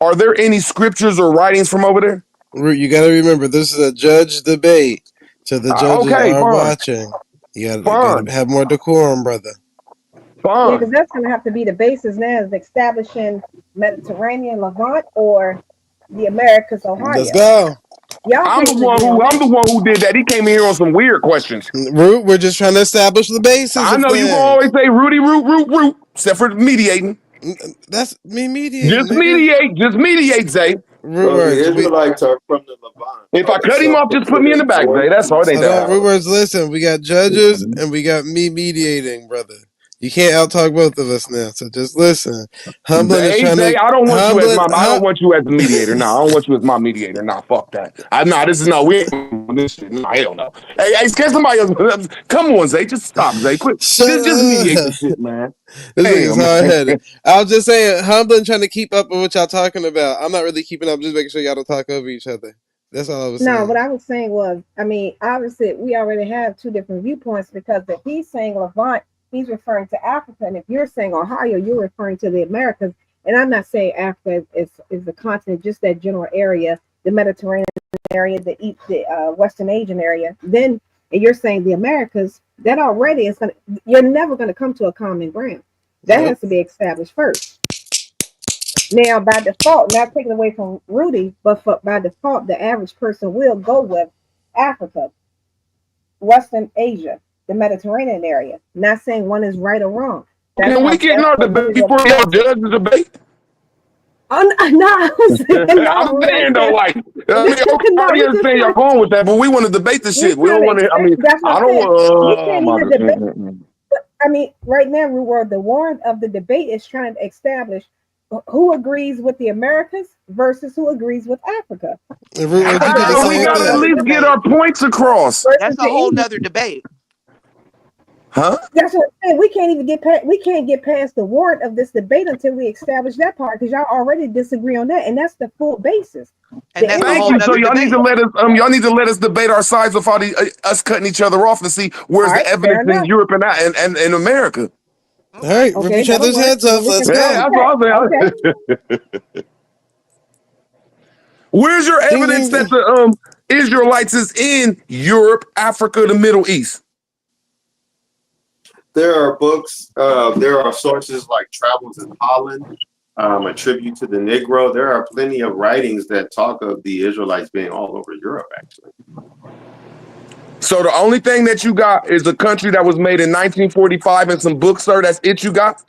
are there any scriptures or writings from over there? Root, you got to remember this is a judge debate, so the judges are watching. You got to have more decorum, brother. Yeah, because that's going to have to be the basis now, is establishing Mediterranean Levant or the Americas, Ohio. Let's go. I'm the one who did that. He came in here on some weird questions. Root, we're just trying to establish the basis. I know you can always say Rudy, root, except for mediating. That's me mediating. Just mediate, Zay. The Israelites are from the Levant. If I cut him off, just put me in the back, Zay. That's all they do. Root, listen, we got judges and we got me mediating, brother. You can't out-talk both of us now, so just listen. Humblin is trying to... I don't want you as the mediator. No, I don't want you as my mediator. Nah, fuck that. We ain't doing this shit. No, hell no. Hey, can somebody else... Come on, Zay. Just stop, Zay. Quit. Just mediate this shit, man. This is hard-headed. I was just saying, Humblin trying to keep up with what y'all talking about. I'm not really keeping up, just making sure y'all don't talk over each other. That's all I was saying. No, what I was saying was, I mean, obviously, we already have two different viewpoints, because if he's saying Levant, he's referring to Africa, and if you're saying Ohio, you're referring to the Americas. And I'm not saying Africa is the continent, just that general area, the Mediterranean area, the Western Asian area. Then, and you're saying the Americas, that already is you're never going to come to a common ground. That has to be established first. Now, by default, not taken away from Rudy, but by default, the average person will go with Africa, Western Asia, the Mediterranean area. Not saying one is right or wrong. Can we get our debate before y'all judge the debate? I'm saying though, like, I understand y'all going with that, but we want to debate this shit. We don't want to. I mean, I don't want. I mean, right now, the warrant of the debate is trying to establish who agrees with the Americas versus who agrees with Africa. We gotta at least get our points across. That's a whole nother debate. Huh? That's what I'm saying. We can't even get past. We can't get past the warrant of this debate until we establish that part, because y'all already disagree on that, and that's the full basis. And that's thank you. So y'all need to let us. Y'all need to let us debate our sides without us cutting each other off and see where's the evidence in Europe and in America. All right, rip each other's heads off. Let's go. That's what I'm saying. Where's your evidence that the Israelites is in Europe, Africa, the Middle East? There are books, there are sources like Travels in Holland, a tribute to the Negro. There are plenty of writings that talk of the Israelites being all over Europe, actually. So the only thing that you got is a country that was made in 1945 and some books, sir. That's it you got?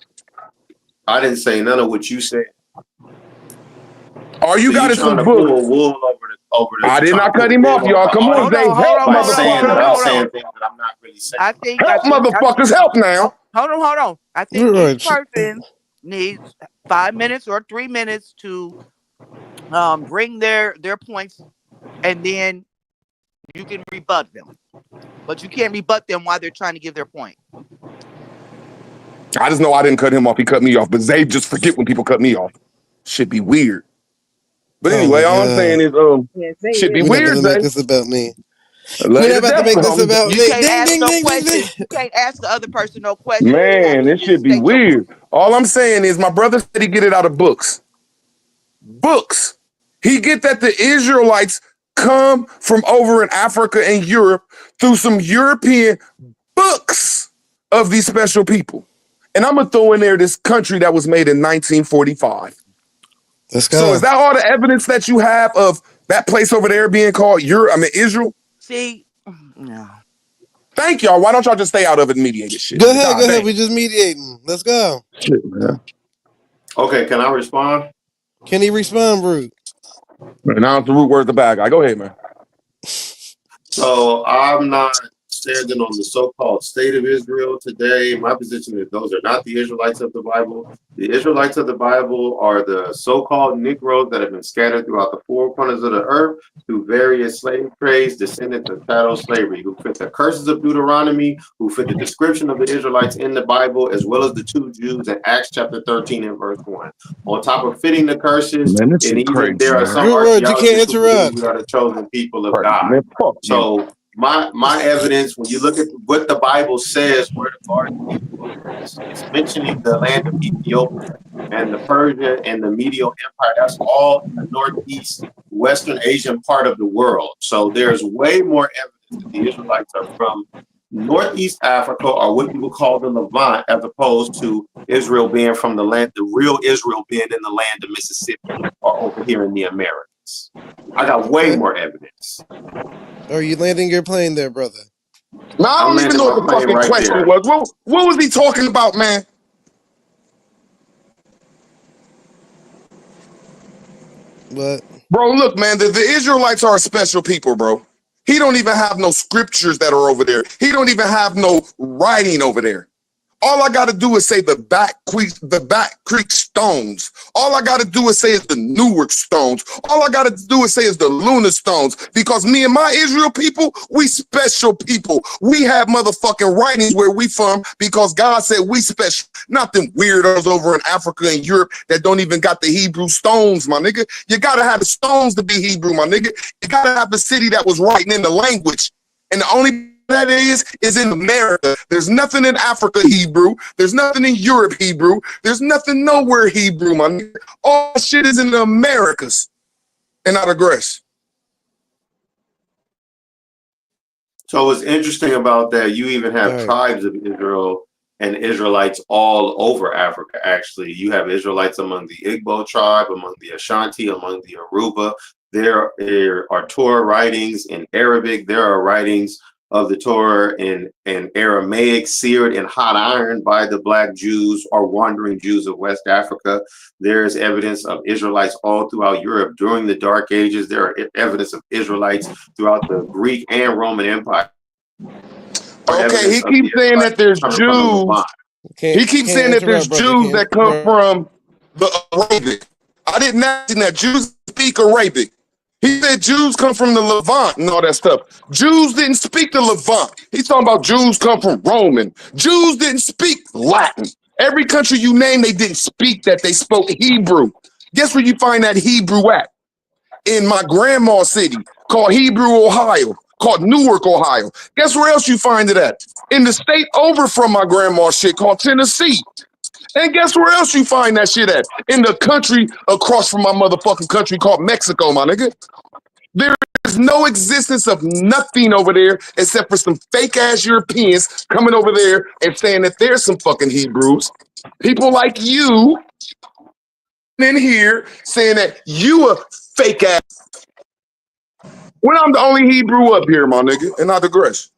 I didn't say none of what you said. All you got is some books. Pull wool over the over I the did not topic cut of him being off, over y'all. the Come on, audience Zay. Help, by saying that I'm motherfucker. saying Help. things that I'm not really saying. Help, motherfuckers. Help now. Hold on. I think each person needs 5 minutes or 3 minutes to bring their points, and then you can rebut them. But you can't rebut them while they're trying to give their point. I just know I didn't cut him off. He cut me off. But Zay just forget when people cut me off. Should be weird. But anyway, all I'm saying is, should be We're not weird, about to make Zay. this about me. We're not about to make this about You me. can't Ding, ask ding, no ding, ding, ding. questions. You can't ask the other person no questions. Man, this should be weird. All I'm saying is my brother said he get it out of books. Books. He get that the Israelites come from over in Africa and Europe through some European books of these special people. And I'm going to throw in there this country that was made in 1945. Let's go. So is that all the evidence that you have of that place over there being called Israel? See, no. Thank y'all. Why don't y'all just stay out of it and mediate this shit? Go ahead. We just mediating. Let's go. Shit, man. Okay, can I respond? Can he respond, Root? Now the root word's the bad guy. Go ahead, man. So I'm not standing on the so-called state of Israel today. My position is those are not the Israelites of the Bible. The Israelites of the Bible are the so-called Negroes that have been scattered throughout the four corners of the earth through various slave trades, descendants of chattel slavery, who fit the curses of Deuteronomy, who fit the description of the Israelites in the Bible, as well as the two Jews in Acts chapter 13 and verse 1. On top of fitting the curses, man, and even there are some Root, you can't archaeologists who believe interrupt. we are the chosen people of God. Man, fuck you. So my evidence, when you look at what the Bible says, where the Garden of Eden is, it's mentioning the land of Ethiopia and the Persia and the Medial Empire. That's all in the northeast, Western Asian part of the world. So there's way more evidence that the Israelites are from Northeast Africa, or what you would call the Levant, as opposed to Israel being from the land, the real Israel being in the land of Mississippi or over here in the Americas. I got way more evidence. Are you landing your plane there, brother? No, I don't even know what the fucking question was. What was he talking about, man? What? Bro, look, man, the Israelites are a special people, bro. He don't even have no scriptures that are over there. He don't even have no writing over there. All I got to do is say the Back Creek stones. All I got to do is say is the Newark stones. All I got to do is say is the Luna stones. Because me and my Israel people, we special people. We have motherfucking writings where we from because God said we special. Not them weirdos over in Africa and Europe that don't even got the Hebrew stones, my nigga. You got to have the stones to be Hebrew, my nigga. You got to have the city that was writing in the language. And the only that is in America. There's nothing in Africa Hebrew. There's nothing in Europe Hebrew. There's nothing nowhere Hebrew, my nigga. All that shit is in the Americas. And I digress. So what's interesting about that, you even have tribes of Israel and Israelites all over Africa, actually. You have Israelites among the Igbo tribe, among the Ashanti, among the Yoruba. There are Torah writings in Arabic. There are writings of the Torah in Aramaic, seared in hot iron by the Black Jews or wandering Jews of West Africa. There is evidence of Israelites all throughout Europe during the Dark Ages. There are evidence of Israelites throughout the Greek and Roman Empire. Okay, he keeps saying that there's Jews. He keeps saying that there's Jews that come from the Arabic. I didn't ask him that Jews speak Arabic. He said Jews come from the Levant and all that stuff. Jews didn't speak the Levant. He's talking about Jews come from Roman. Jews didn't speak Latin. Every country you name, they didn't speak that. They spoke Hebrew. Guess where you find that Hebrew at? In my grandma's city called Hebrew, Ohio, called Newark, Ohio. Guess where else you find it at? In the state over from my grandma's shit called Tennessee. And guess where else you find that shit at? In the country across from my motherfucking country called Mexico, my nigga. There is no existence of nothing over there except for some fake-ass Europeans coming over there and saying that there's some fucking Hebrews. People like you in here saying that you a fake-ass. When I'm the only Hebrew up here, my nigga, and I digress.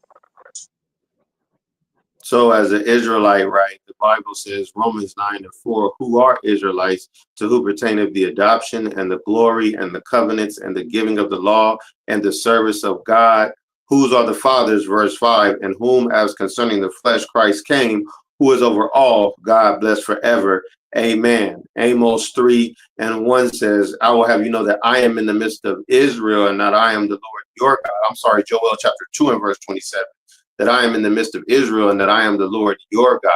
So as an Israelite, right, the Bible says, Romans 9:4, who are Israelites, to who pertain of the adoption and the glory and the covenants and the giving of the law and the service of God, whose are the fathers, verse 5, and whom as concerning the flesh Christ came, who is over all, God bless forever. Amen. Amos 3:1 says, I will have you know that I am in the midst of Israel and that I am the Lord your God. I'm sorry, Joel chapter 2 and verse 27. That I am in the midst of Israel and that I am the Lord your God,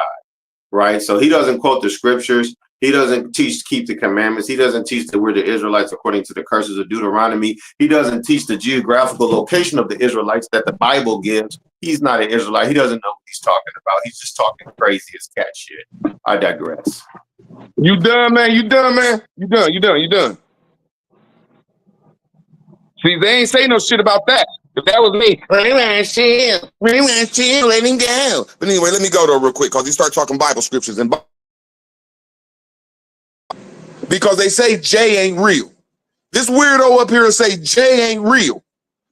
right? So he doesn't quote the scriptures. He doesn't teach keep the commandments. He doesn't teach that we're the Israelites according to the curses of Deuteronomy. He doesn't teach the geographical location of the Israelites that the Bible gives. He's not an Israelite. He doesn't know what he's talking about. He's just talking crazy as cat shit. I digress. You done, man? You done, man? You done? You done? You done? See, they ain't say no shit about that. If that was me, let him go. But anyway, let me go though real quick because you start talking Bible scriptures and because they say J ain't real. This weirdo up here say J ain't real,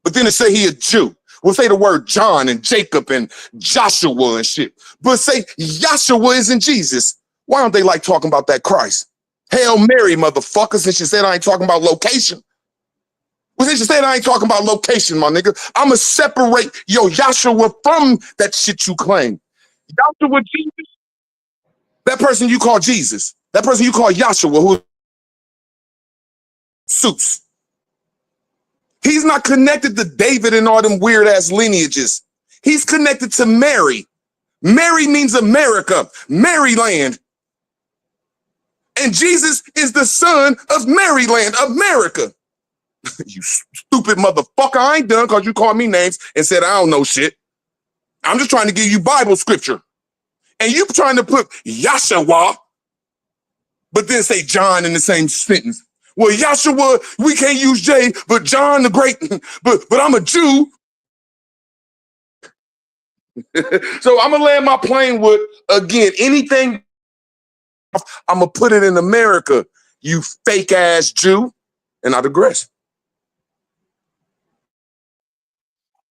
but then it say he a Jew. We'll say the word John and Jacob and Joshua and shit, but say Joshua isn't Jesus. Why don't they like talking about that Christ? Hail Mary, motherfucker, since you said I ain't talking about location. Well, since you said I ain't talking about location, my nigga, I'ma separate your Joshua from that shit you claim. Joshua Jesus, that person you call Jesus, that person you call Joshua, who suits. He's not connected to David and all them weird ass lineages. He's connected to Mary. Mary means America, Maryland. And Jesus is the son of Maryland, America. You stupid motherfucker. I ain't done because you called me names and said I don't know shit. I'm just trying to give you Bible scripture. And you trying to put Yahshua, but then say John in the same sentence. Well, Yahshua, we can't use J, but John the Great, but I'm a Jew. So I'm going to land my plane with, again, anything, I'm going to put it in America, you fake ass Jew, and I digress.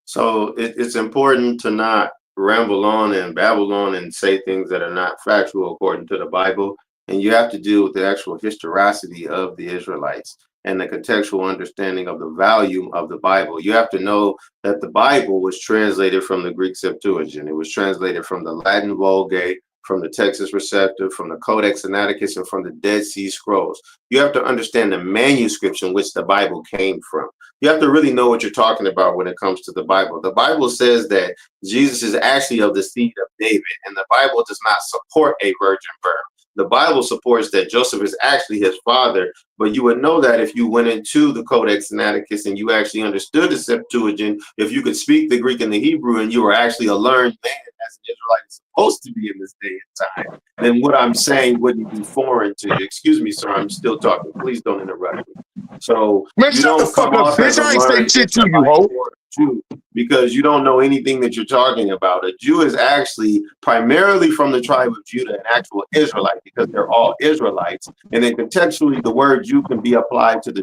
So it's important to not ramble on and babble on and say things that are not factual according to the Bible. And you have to deal with the actual historicity of the Israelites and the contextual understanding of the value of the Bible. You have to know that the Bible was translated from the Greek Septuagint. It was translated from the Latin Vulgate, from the Texas Receptor, from the Codex Sinaiticus, and from the Dead Sea Scrolls. You have to understand the manuscripts in which the Bible came from. You have to really know what you're talking about when it comes to the Bible. The Bible says that Jesus is actually of the seed of David, and the Bible does not support a virgin birth. The Bible supports that Joseph is actually his father, but you would know that if you went into the Codex Sinaiticus and you actually understood the Septuagint, if you could speak the Greek and the Hebrew, and you were actually a learned man as an Israelite is supposed to be in this day and time, then what I'm saying wouldn't be foreign to you. Excuse me, sir, I'm still talking. Please don't interrupt me. So man, you shut the don't fuck come up, off as bitch. a I ain't say learned shit to you, Israelite ho. or a Jew because you don't know anything that you're talking about. A Jew is actually primarily from the tribe of Judah, an actual Israelite, because they're all Israelites. And then contextually, the word Jew can be applied to the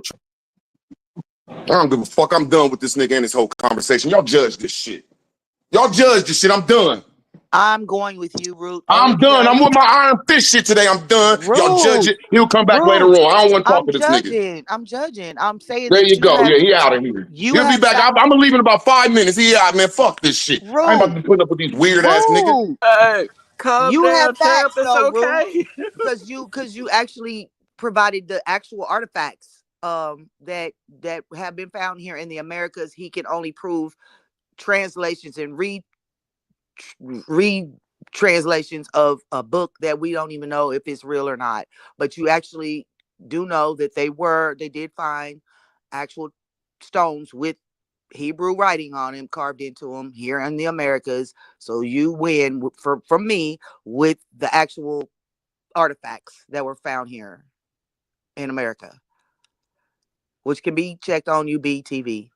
I don't give a fuck. I'm done with this nigga and this whole conversation. Y'all judge this shit. Y'all judge this shit. I'm done. I'm going with you, Root. Only I'm done. I'm because with my iron fist shit today. I'm done. Y'all judge Root, it. He'll come back later Root. on. I don't want to talk I'm to this nigga. judging. I'm saying There that you go. Yeah, he out of here. you He'll be have back. I'm gonna leave in about 5 minutes. He out, man. Fuck this shit. I ain't about Root, to be putting up with these weird ass niggas. Root. Hey, calm You down, have champ. facts It's though, Root, okay. because you actually provided the actual artifacts that have been found here in the Americas. He can only prove translations and read translations of a book that we don't even know if it's real or not. But you actually do know that they did find actual stones with Hebrew writing on them carved into them here in the Americas. So you win from me with the actual artifacts that were found here in America, which can be checked on UBTV.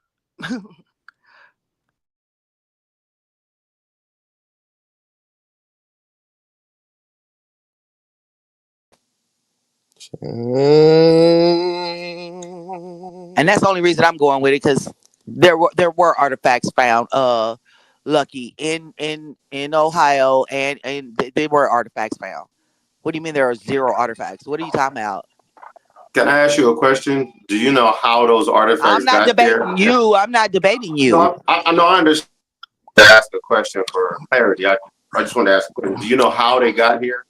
And that's the only reason I'm going with it, because there were artifacts found Lucky, in Ohio, and they were artifacts found. What do you mean there are 0 artifacts? What are you talking about? Can I ask you a question? Do you know how those artifacts I'm not got here? debating you. I'm not debating you. No, I know. I understand. To ask a question for clarity. I just want to ask a question. Do you know how they got here?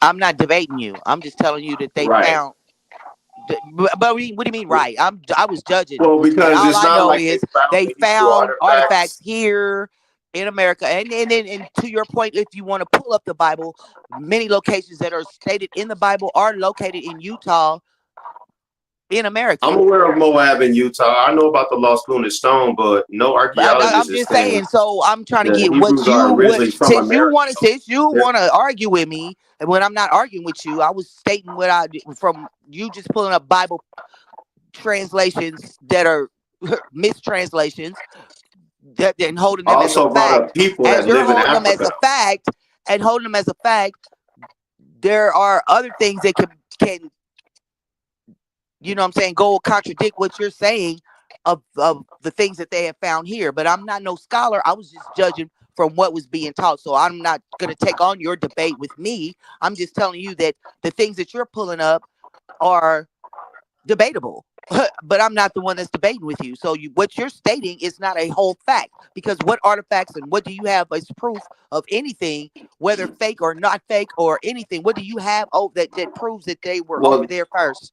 I'm not debating you. I'm just telling you that they found. But what do you mean, right? I was judging. Well, because and all it's I not know like is they they found found artifacts here in America, and to your point, if you want to pull up the Bible, many locations that are stated in the Bible are located in Utah, in America. I'm aware of Moab in Utah. I know about the lost lunar stone, but no archaeologist I'm is just saying saying. So I'm trying to the get Hebrews are originally from since you America. want to argue with me, and when I'm not arguing with you, I was stating what I did from you just pulling up Bible translations that are mistranslations, that then holding I them as a also brought fact, up people as that you're live in holding them as Africa. a fact, and holding them as a fact. There are other things that can you know what I'm saying, go contradict what you're saying of the things that they have found here. But I'm not no scholar. I was just judging from what was being taught. So I'm not going to take on your debate with me. I'm just telling you that the things that you're pulling up are debatable. But I'm not the one that's debating with you. So what you're stating is not a whole fact, because what artifacts and what do you have as proof of anything, whether fake or not fake or anything? What do you have that proves that they were over there first?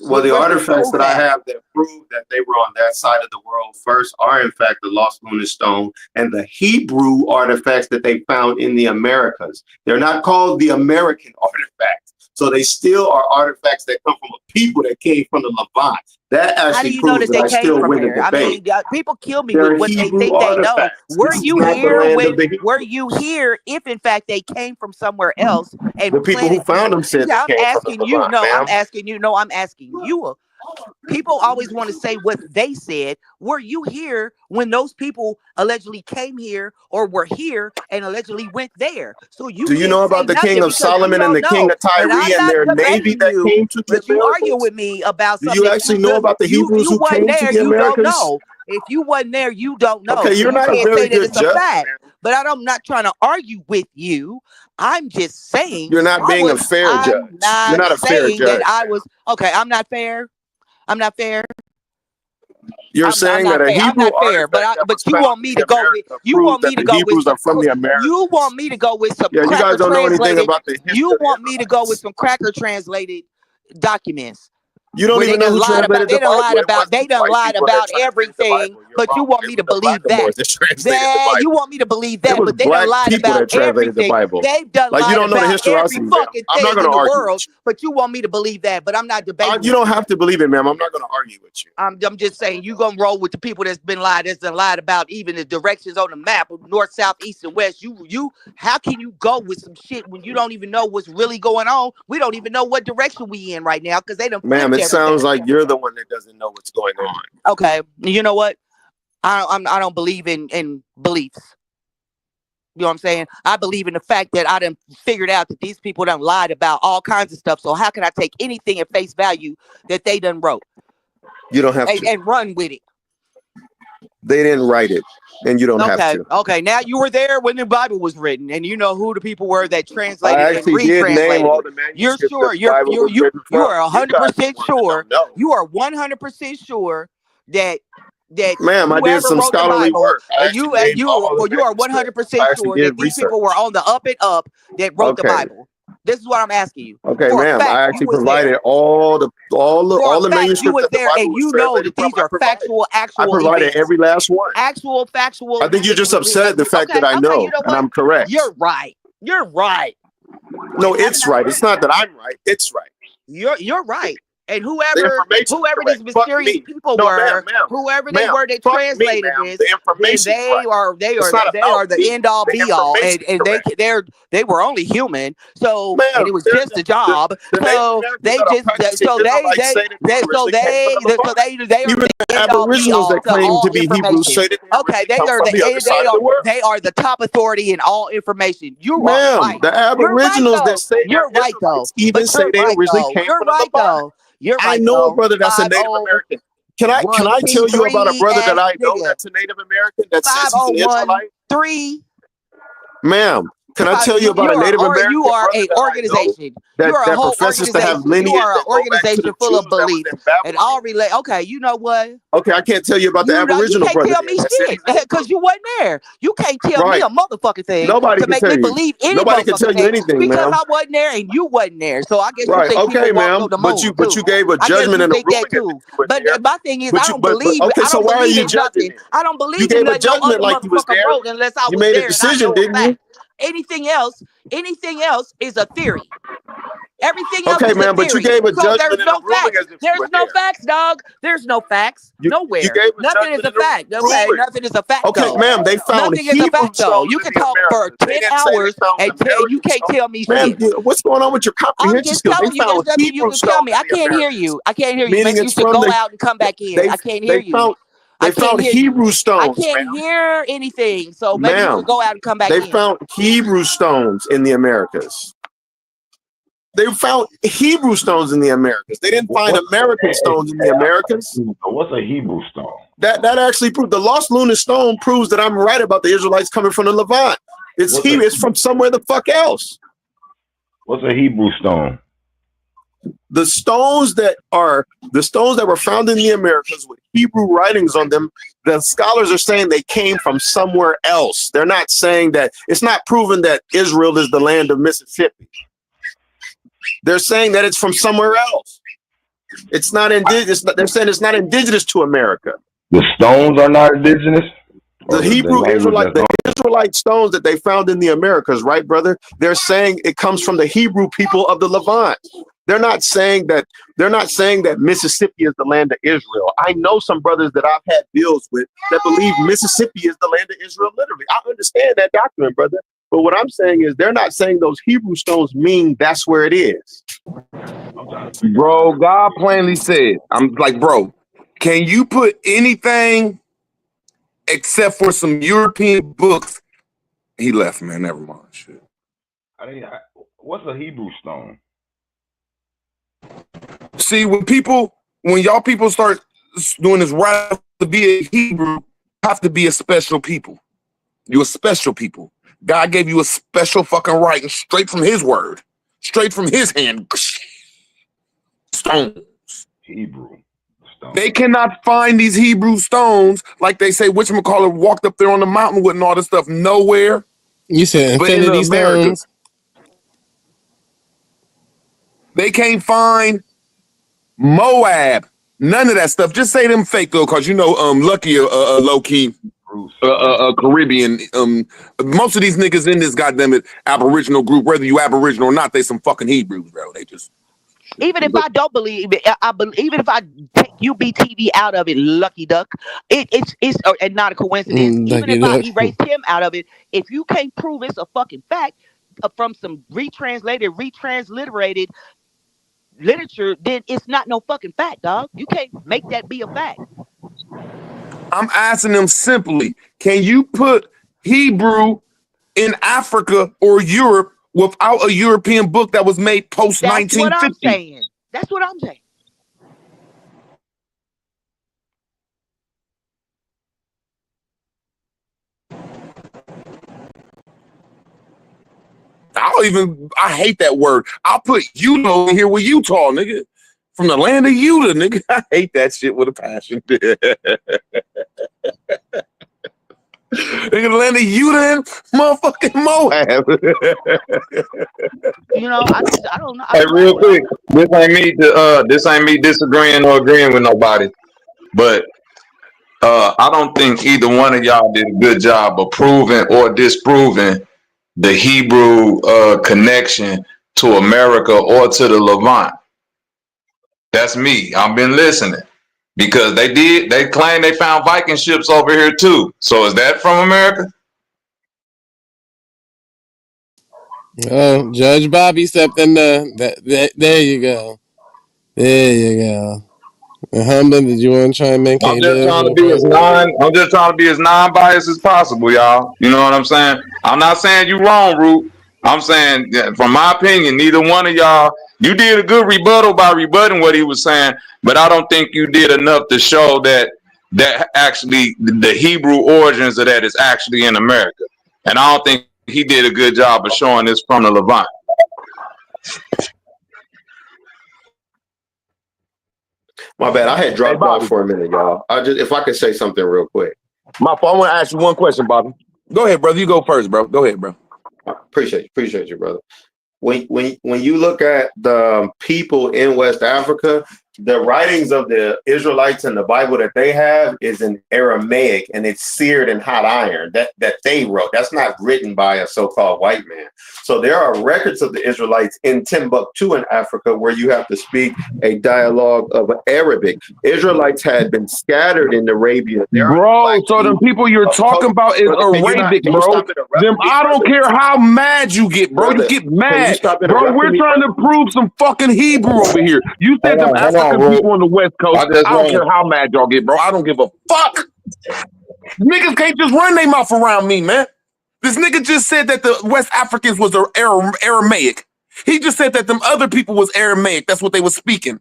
Well, the Where's your artifacts proof that I at? have that prove that they were on that side of the world first are, in fact, the lost lunar stone and the Hebrew artifacts that they found in the Americas. They're not called the American artifacts. So they still are artifacts that come from a people that came from the Levant. That actually How do you know proves that that they I came still from win the there? I debate. mean, people kill me with They're what they Hebrew think they know. artifacts. Were This is you not the here land when? of the Hebrews. Were you here if, in fact, they came from somewhere else and The people who planted found here? them said Yeah, they I'm came from the asking you. Levant, No, I'm ma'am. asking you. No, I'm asking you. People always want to say what they said. Were you here when those people allegedly came here or were here and allegedly went there? So you Do you can't know say about the king nothing of because you Solomon and don't the king know. of And Tyre I'm and not their navy debating that you, came to the but you argue Americas? with me about Do something you that actually know about the Hebrews you who wasn't came to there, the you don't Americas? know. If you wasn't there, you don't know. Okay, So you're you not a can't say very that good it's a judge, fact. man. But I'm not trying to argue with you. I'm just saying You're not being a fair I'm judge. You're not not a fair saying that judge, I man. was okay. I'm not fair. I'm not fair. You're I'm saying that not a fair. I'm Hebrew not fair. artifact that was But you found want in me the to go with America proves that the Hebrews are from the you want Americas. me to go with some Yeah, you guys cracker don't know anything translated. about the history You of the want me to go with Israelites. some cracker translated documents You don't where even know who translated the Bible. It wasn't they the done white lied people that about translated the everything, Bible. You're but you wrong. want It me was to the believe that. Blackamoors that translated the You Bible. want me to believe It that, was but they done black lied people about that translated the everything. Bible. They've done Like, you lied don't know the about every historicity, ma'am. fucking I'm not thing going in to the argue with world, you. but you want me to believe that, but I'm not debating You with don't you. have to believe it, ma'am. I'm not going to argue with you. I'm just saying you gonna roll with the people that's been lied about even the directions on the map of north, south, east, and west. How can you go with some shit when you don't even know what's really going on? We don't even know what direction we in right now because they done Ma'am, flipped it sounds everything. like you're the one that doesn't know what's going on. Okay, you know what? I don't believe in beliefs. You know what I'm saying? I believe in the fact that I done figured out that these people done lied about all kinds of stuff. So how can I take anything at face value that they done wrote? You don't have to. And run with it. They didn't write it, and you don't have to. Okay. Now you were there when the Bible was written, and you know who the people were that I translated and actually did name retranslated all it. the You're manuscripts that sure? the Bible was written You from. are You guys are the 100% ones that sure. don't know. You are 100% sure that Ma'am, I did whoever some wrote the scholarly Bible, work. I actually named all the you are manuscripts. I 100% actually sure that did these people were research. on the up and up that wrote the Okay. Bible. This is what I'm asking you. Okay, For a ma'am. fact, I you actually was there. provided all For a the fact, you manuscripts was that the there, and Bible was you know translated that from. these are I actual provided events. every last one. Factual. I think you're just upset at the fact that I Okay. You know know and what? I'm correct. You're right. No, it's right. It's not that I'm right. It's right. You're right. And The information is whoever these correct. Fuck mysterious me. people No, ma'am, were, ma'am, whoever they ma'am. were that Fuck me, translated ma'am. this, The then information's right. It's not they about are the me. end all The be all, information's and correct. they were only human. So and Ma'am, it was just a job. the Native So Americans they that are just practicing Israelites say that they originally came from the Levant. they are Even the the end all be Aboriginals all that to claim all to be Hebrews information. say that they Okay, originally come from the other side of the world. they are the top authority in all information. You are Ma'am, right. the You're right Aboriginals that though. say they're You're right though. Israelites even But say you're they right originally though. came from the Levant. You're I right know a though. brother that's a Native 50. American. Can I tell you about a 1T3 brother that ass I know nigga. that's a Native American that says he's an Israelite? 5013. Ma'am, can I tell you about a You Native American are brother a that I know organization. You are a that whole professes to have organization. You lineage are an that go back to the organization full Jews of that was beliefs in and Babylon? all relate. Okay, you know what? Okay, I can't tell you about the You know, you Aboriginal can't brother tell then me that said shit he's an because Israelite. you wasn't there. You can't tell me Right. a motherfucking thing Nobody to can make tell me you. believe any Nobody can tell motherfucking you thing anything, because ma'am. I wasn't there and you wasn't there. So I guess you Right. think Okay, people walked ma'am. on the But moon you too. gave a I guess judgment you and a think that ruling as if too. you were But there. my thing is, But okay, I so don't why are believe you in judging nothing. then? I don't You believe in gave a letting no judgment other like you was motherfucker there. vote unless I You was made a there and I decision, know a didn't you? fact. Anything else is a theory. Everything else Okay, is a ma'am, but you theory gave a because judgment there's and a no ruling facts. as if you There's were no there. facts, dog. There's no facts You nowhere. gave a Nothing is judgment a and a fact. Okay, ruling. nothing is a fact Okay, though. ma'am, they found Nothing is a Hebrew fact though. stones You in can the talk for Americas. They 10 didn't say they hours found and you American can't stones. tell me Ma'am, shit. what's going on with your I'm comprehension just skills? They telling you, there's found nothing you Hebrew can tell stones me. in I the can't hear Americas, you. I can't hear you. meaning Maybe you it's should from go the out and come back in. they I can't hear they you. found I they can't found hear you. Hebrew I stones, can't ma'am. hear anything. So maybe you Ma'am, should go out and come back they in. found Hebrew stones in the Americas. They found Hebrew stones in the Americas. They didn't find American stones in the Americas. What's a Hebrew stone? That actually proved the lost lunar stone proves that I'm right about the Israelites coming from the Levant. It's from somewhere the fuck else. What's a Hebrew stone? The stones that were found in the Americas with Hebrew writings on them, the scholars are saying they came from somewhere else. They're not saying that it's not proven that Israel is the land of Mississippi. They're saying that it's from somewhere else. It's not indigenous. They're saying it's not indigenous to America. The stones are not indigenous? The Hebrew Israelite, the Israelite stones that they found in the Americas, right, brother? They're saying it comes from the Hebrew people of the Levant. They're not saying that Mississippi is the land of Israel. I know some brothers that I've had deals with that believe Mississippi is the land of Israel, literally. I understand that doctrine, brother. But what I'm saying is they're not saying those Hebrew stones mean that's where it is. Bro, God plainly said, I'm like, bro, can you put anything except for some European books? He left, man. Never mind. Shit. What's a Hebrew stone? See, when y'all people start doing this right to be a Hebrew, you have to be a special people. You're a special people. God gave you a special fucking writing straight from his word, straight from his hand. Stones. Hebrew stones. They cannot find these Hebrew stones like they say whatchamacallit walked up there on the mountain with and all this stuff nowhere. You said But in the infinity Americas. stones? They can't find Moab. None of that stuff. Just say them fake though, because you know Lucky low key Caribbean. Most of these niggas in this goddamn it Aboriginal group, whether you Aboriginal or not, they some fucking Hebrews, bro. They just Even if I don't believe it, even if I take UBTV out of it, Lucky Duck, it's and not a coincidence. Even Lucky if I duck. erase him out of it, if you can't prove it's a fucking fact from some retransliterated literature, then it's not no fucking fact, dog. You can't make that be a fact. I'm asking them simply, can you put Hebrew in Africa or Europe without a European book that was made post That's what I'm 1950? saying. That's what I'm saying. I hate that word. I'll put Utah in here with Utah, nigga. From the land of Utah, nigga. I hate that shit with a passion. Nigga, the land of Utah and motherfucking Moab. You know, I don't know. Hey, real quick, this ain't me disagreeing or agreeing with nobody, but I don't think either one of y'all did a good job of proving or disproving the Hebrew connection to America or to the Levant. That's me. I've been listening because they claim they found Viking ships over here too. So is that from America? Oh, Judge Bobby stepped in there. There you go. There you go. Humble, did you want to chime in? Can I'm you do just that trying to real be as quick? non-biased as possible, y'all. You know what I'm saying? I'm not saying you wrong, Root. I'm saying, from my opinion, neither one of y'all, you did a good rebuttal by rebutting what he was saying. but I don't think you did enough to show that actually the Hebrew origins of that is actually in America. And I don't think he did a good job of showing this from the Levant. My bad. I had Hey, dropped off Bobby. for a minute, y'all. If I could say something real quick. My fault. I want to ask you one question, Bobby. Go ahead, brother. You go first, bro. Go ahead, bro. Appreciate you, brother. When you look at the people in West Africa, the writings of the Israelites in the Bible that they have is in Aramaic, and it's seared in hot iron that they wrote. That's not written by a so-called white man. So there are records of the Israelites in Timbuktu in Africa where you have to speak a dialogue of Arabic. Israelites had been scattered in Arabia. There are Bro, so them people you're talking about is brother, Arabic, can you bro. stop interrupting Them, me, I don't brother? care how mad you get, bro. You Brother, get can you mad. stop Bro, interrupting we're me, trying brother? to prove some fucking Hebrew over here. You said them Hold on, African Ru. people on the West Coast. I just I don't care want how mad y'all get, bro. I don't give a fuck. Niggas can't just run their mouth around me, man. This nigga just said that the West Africans was Aramaic. He just said that them other people was Aramaic. That's what they was speaking.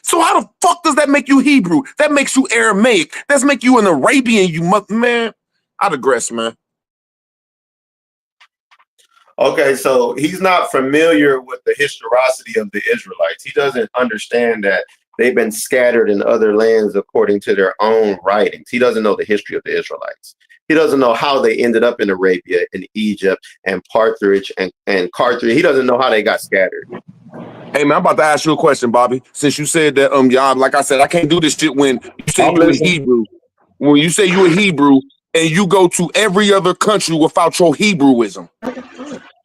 So how the fuck does that make you Hebrew? That makes you Aramaic. That's make you an Arabian, man. I digress, man. Okay, so he's not familiar with the historicity of the Israelites. He doesn't understand that they've been scattered in other lands according to their own writings. He doesn't know the history of the Israelites. He doesn't know how they ended up in Arabia and Egypt and Partridge and Carthage. He doesn't know how they got scattered. Hey man, I'm about to ask you a question, Bobby. Since you said that, y'all, like I said, I can't do this shit when you say I'm you a listening. Hebrew. When you say you a Hebrew and you go to every other country without your Hebrewism.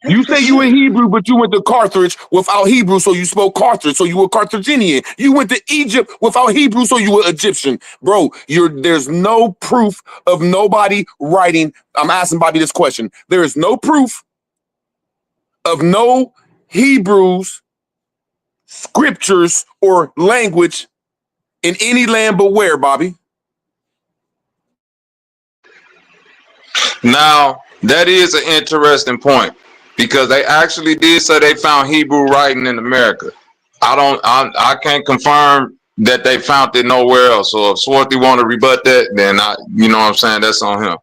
You say you a Hebrew, but you went to Carthage without Hebrew, so you spoke Carthage, so you were Carthaginian. You went to Egypt without Hebrew, so you were Egyptian. Bro, there's no proof of nobody writing. I'm asking Bobby this question. There is no proof of no Hebrews, scriptures, or language in any land but where, Bobby? Now, that is an interesting point because they actually did say they found Hebrew writing in America. I can't confirm that they found it nowhere else. So if Swarthy want to rebut that, then you know what I'm saying, that's on him.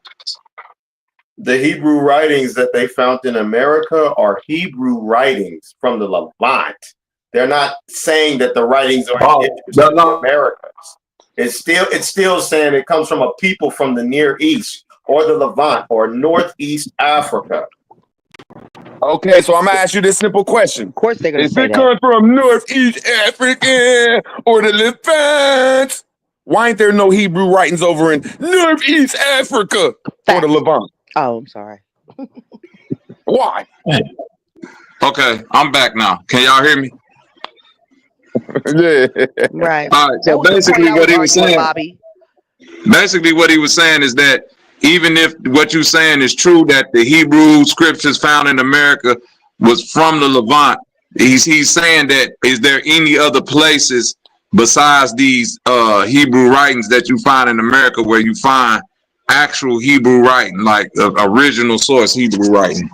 The Hebrew writings that they found in America are Hebrew writings from the Levant. They're not saying that the writings are indigenous to the Americas. It's still saying it comes from a people from the Near East or the Levant or Northeast Africa. Okay, so I'm gonna ask you this simple question. Of course they're gonna If say it that. comes from Northeast Africa or the Levant, why ain't there no Hebrew writings over in Northeast Africa or the Levant? Oh, I'm sorry. Why? Okay, I'm back now. Can y'all hear me? Yeah. Right. All right, so That was the point basically I what was he was arguing, saying, Bobby. is that even if what you're saying is true, that the Hebrew scriptures found in America was from the Levant, he's saying that is there any other places besides these Hebrew writings that you find in America where you find actual Hebrew writing, like original source Hebrew writing?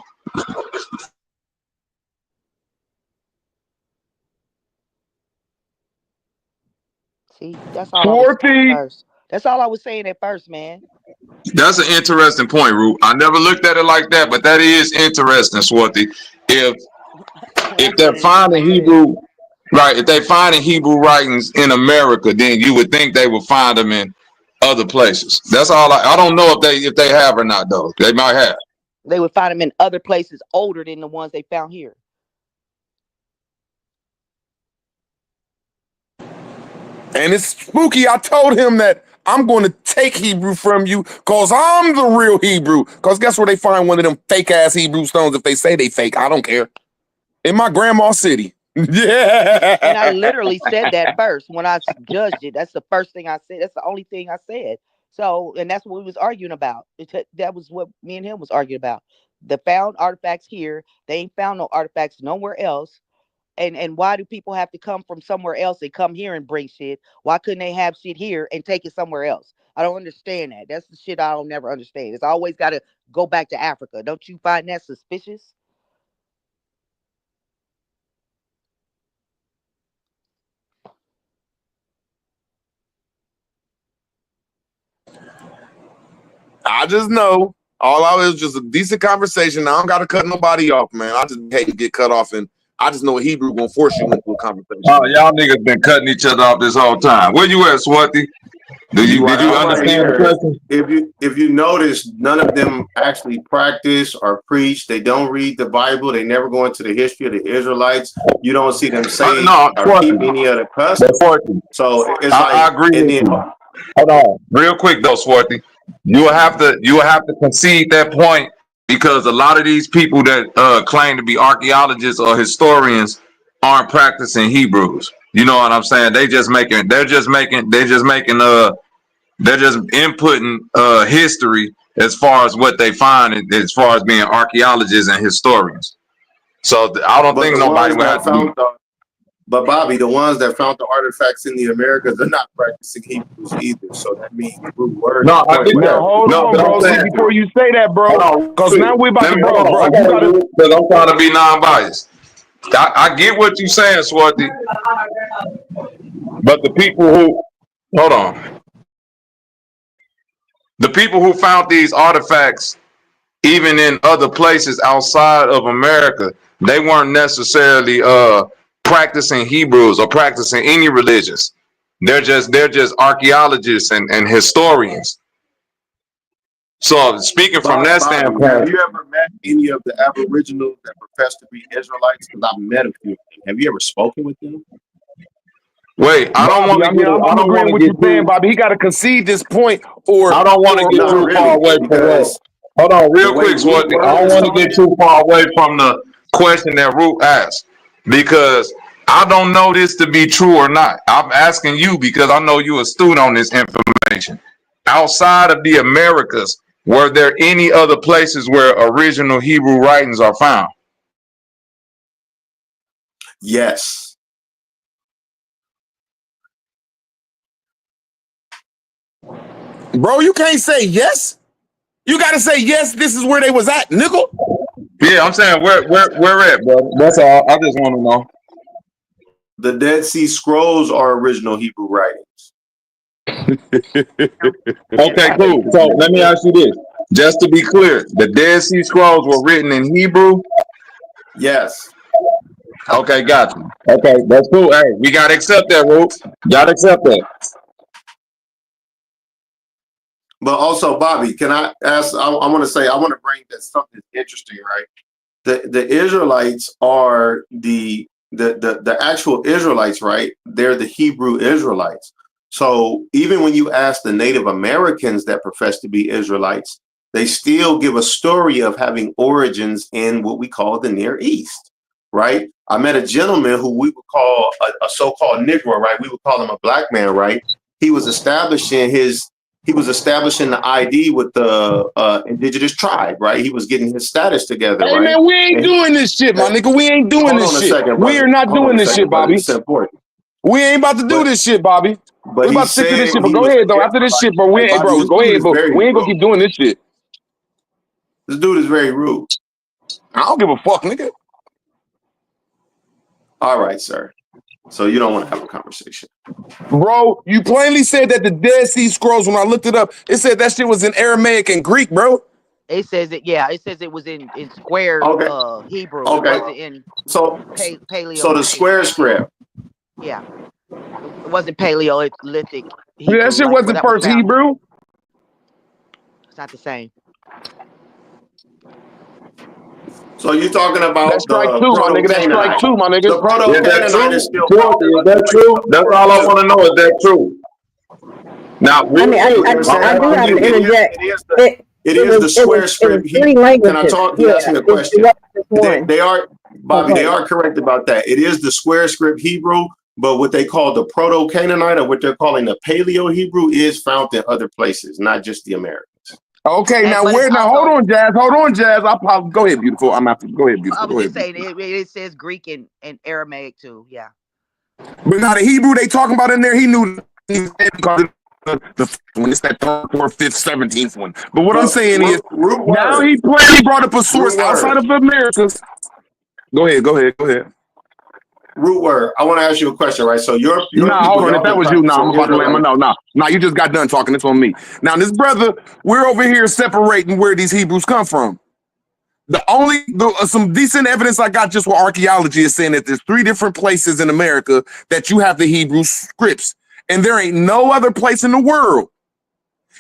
See, that's all I was saying Swarthy. first. That's all I was saying at first, man. That's an interesting point, Root. I never looked at it like that, but that is interesting, Swarthy. If That's they're what it finding is. Hebrew, right? If they finding Hebrew writings in America, then you would think they would find them in other places. That's all. I don't know if they have or not, though. They might have. They would find them in other places older than the ones they found here. And it's spooky. I told him that I'm going to take Hebrew from you because I'm the real Hebrew. Because guess where they find one of them fake ass Hebrew stones if they say they fake? I don't care. In my grandma's city. Yeah. And I literally said that first when I judged it. That's the first thing I said. That's the only thing I said. So, and that's what we was arguing about. That was what me and him was arguing about. The found artifacts here. They ain't found no artifacts nowhere else. And why do people have to come from somewhere else and come here and bring shit? Why couldn't they have shit here and take it somewhere else? I don't understand that. That's the shit I don't never understand. It's always got to go back to Africa. Don't you find that suspicious? I just know all I was just a decent conversation. I don't got to cut nobody off, man. I just hate to get cut off, and I just know a Hebrew gonna force you into a conversation. Oh, y'all niggas been cutting each other off this whole time. Where you at, Swarty? Did you understand the question? If you notice, none of them actually practice or preach. They don't read the Bible. They never go into the history of the Israelites. You don't see them say or keep any of the customs. So it's I agree with you. Hold on, real quick though, Swarty. You will have to concede that point because a lot of these people that claim to be archaeologists or historians aren't practicing Hebrews. You know what I'm saying? They're just inputting history as far as what they find as far as being archaeologists and historians. So I don't think nobody would have to. But Bobby, the ones that found the artifacts in the Americas, they're not practicing Hebrews either. So that means Hebrew words. No, I think that. Hold on, bro. See, before you say that, bro, because now we're about to go, bro. Because I'm trying to be non-biased. I get what you're saying, Swarty. But the people who found these artifacts, even in other places outside of America, they weren't necessarily practicing Hebrews or practicing any religions. They're just archaeologists and historians. So speaking from that standpoint, have you ever met any of the Aboriginals that profess to be Israelites? Because I've met a few. Have you ever spoken with them? Wait, I don't want to. I'm agreeing with you, saying, Bobby. He got to concede this point, or I don't want to get too far away from that. Hold on, real quick, Swarty. I don't want to get too far away from the question that Root asked because I don't know this to be true or not. I'm asking you because I know you're astute on this information. Outside of the Americas, were there any other places where original Hebrew writings are found? Yes. Bro, you can't say yes. You got to say yes. This is where they was at, nickel. Yeah, I'm saying where at, bro. That's all. I just want to know. The Dead Sea Scrolls are original Hebrew writings. Okay, cool. So let me ask you this, just to be clear: the Dead Sea Scrolls were written in Hebrew. Yes. Okay, gotcha. Okay, that's cool. Hey, we gotta accept that, Root. Gotta accept that. But also, Bobby, can I ask? I want to bring that something interesting, right? The Israelites are the actual Israelites, right? They're the Hebrew Israelites. So even when you ask the Native Americans that profess to be Israelites, they still give a story of having origins in what we call the Near East, right? I met a gentleman who we would call a so-called Negro, right? We would call him a black man, right? He was establishing the ID with the indigenous tribe, right? He was getting his status together, hey, right? Man, we ain't doing this shit, my nigga. We ain't doing this shit. We are not doing this shit, Bobby. We ain't about to do this shit, Bobby. We about to stick to this shit, but go ahead, though. After this shit, bro, go ahead, bro. We ain't gonna keep doing this shit. This dude is very rude. I don't give a fuck, nigga. All right, sir. So you don't want to have a conversation. Bro, you plainly said that the Dead Sea Scrolls, when I looked it up, it said that shit was in Aramaic and Greek, bro. It says it, yeah. It says it was in square Hebrew. Okay. It wasn't in paleo. So the square script. Yeah. It wasn't Paleolithic Hebrew. Yeah, that shit wasn't first Hebrew. It's not the same. So you're talking about that's strike two, my nigga. That's strike two, my nigga. The proto-Canaanite is still. Is that true? That's all I want to know. Is that true? Now, I mean, I do have to interject. It is the square script. Three languages. Can I talk? You asked me a question. They are, Bobby, they are correct about that. It is the square script Hebrew, but what they call the proto-Canaanite, or what they're calling the Paleo-Hebrew, is found in other places, not just the Americas. Okay, now where? Now hold on, Jazz. I'll probably go ahead, beautiful. I'm after. Go ahead, beautiful. I was just saying it says Greek and Aramaic too. Yeah. But now the Hebrew they talking about in there, he knew when it's that third, fourth, fifth, 17th one. But what I'm saying is, now he brought up a source outside of Americas. Go ahead. Root word. I want to ask you a question, right? So your Nah, people, hold on. If y'all that been was you, nah, I'm practicing about to land my Israelite. no. You just got done talking. It's on me. Now, this brother, we're over here separating where these Hebrews come from. Some decent evidence I got just with archeology is saying that there's 3 different places in America that you have the Hebrew scripts, and there ain't no other place in the world.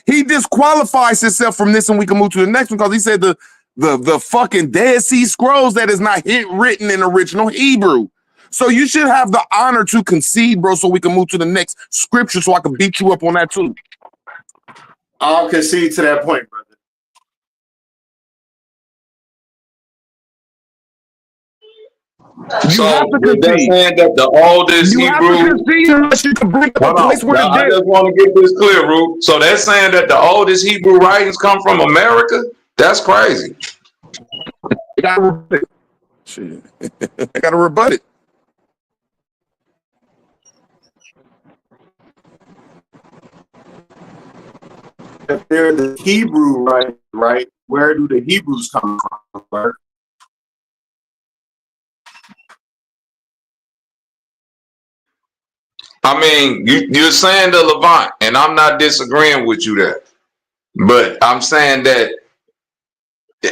He disqualifies himself from this, and we can move to the next one because he said the fucking Dead Sea Scrolls that is not written in original Hebrew. So you should have the honor to concede, bro, so we can move to the next scripture so I can beat you up on that too. I'll concede to that point, brother. So with that saying that the oldest you Hebrew, have to concede unless you can bring up a place where I just want to get this clear, Root. So that's saying that the oldest Hebrew writings come from America? That's crazy. I gotta rebut it. If they're the Hebrew, right? Where do the Hebrews come from, right? I mean, you're saying the Levant, and I'm not disagreeing with you there. But I'm saying that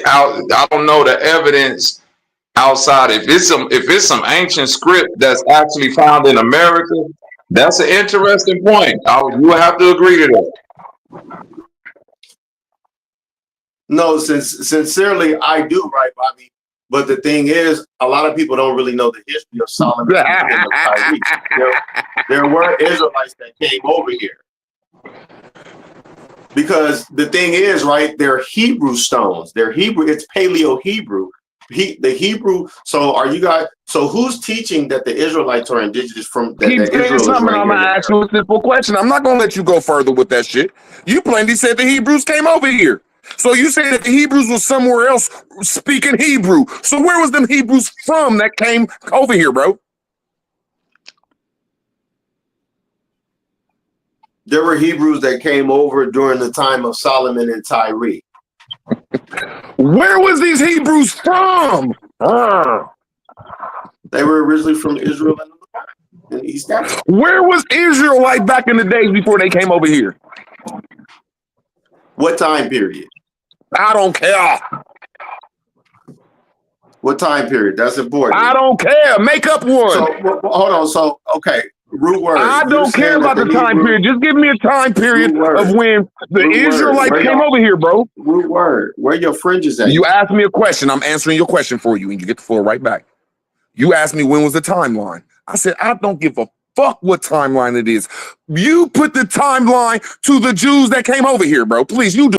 I don't know the evidence outside. If it's some ancient script that's actually found in America, that's an interesting point. You will have to agree to that. No, sincerely, I do, right, Bobby? But the thing is, a lot of people don't really know the history of Solomon and the king of Tyre. There were Israelites that came over here. Because the thing is, right, they're Hebrew stones. They're Hebrew, it's Paleo-Hebrew. The Hebrew, so who's teaching that the Israelites are indigenous from that Israel is right I'm here? gonna ask you a simple question. I'm not gonna let you go further with that shit. You plainly said the Hebrews came over here. So you say that the Hebrews was somewhere else speaking Hebrew. So where was them Hebrews from that came over here, bro? There were Hebrews that came over during the time of Solomon and Tyre. Where was these Hebrews from? They were originally from Israel and East Africa. Where was Israel like back in the days before they came over here? What time period? I don't care. What time period? That's important. I don't care. Make up one. So hold on. So okay, root word. I don't care about the time period. Just give me a time period of when the Israelites came over here, bro. Root word. Where your fringes at? You asked me a question. I'm answering your question for you, and you get the floor right back. You asked me when was the timeline. I said I don't give a fuck what timeline it is. You put the timeline to the Jews that came over here, bro. Please, you do.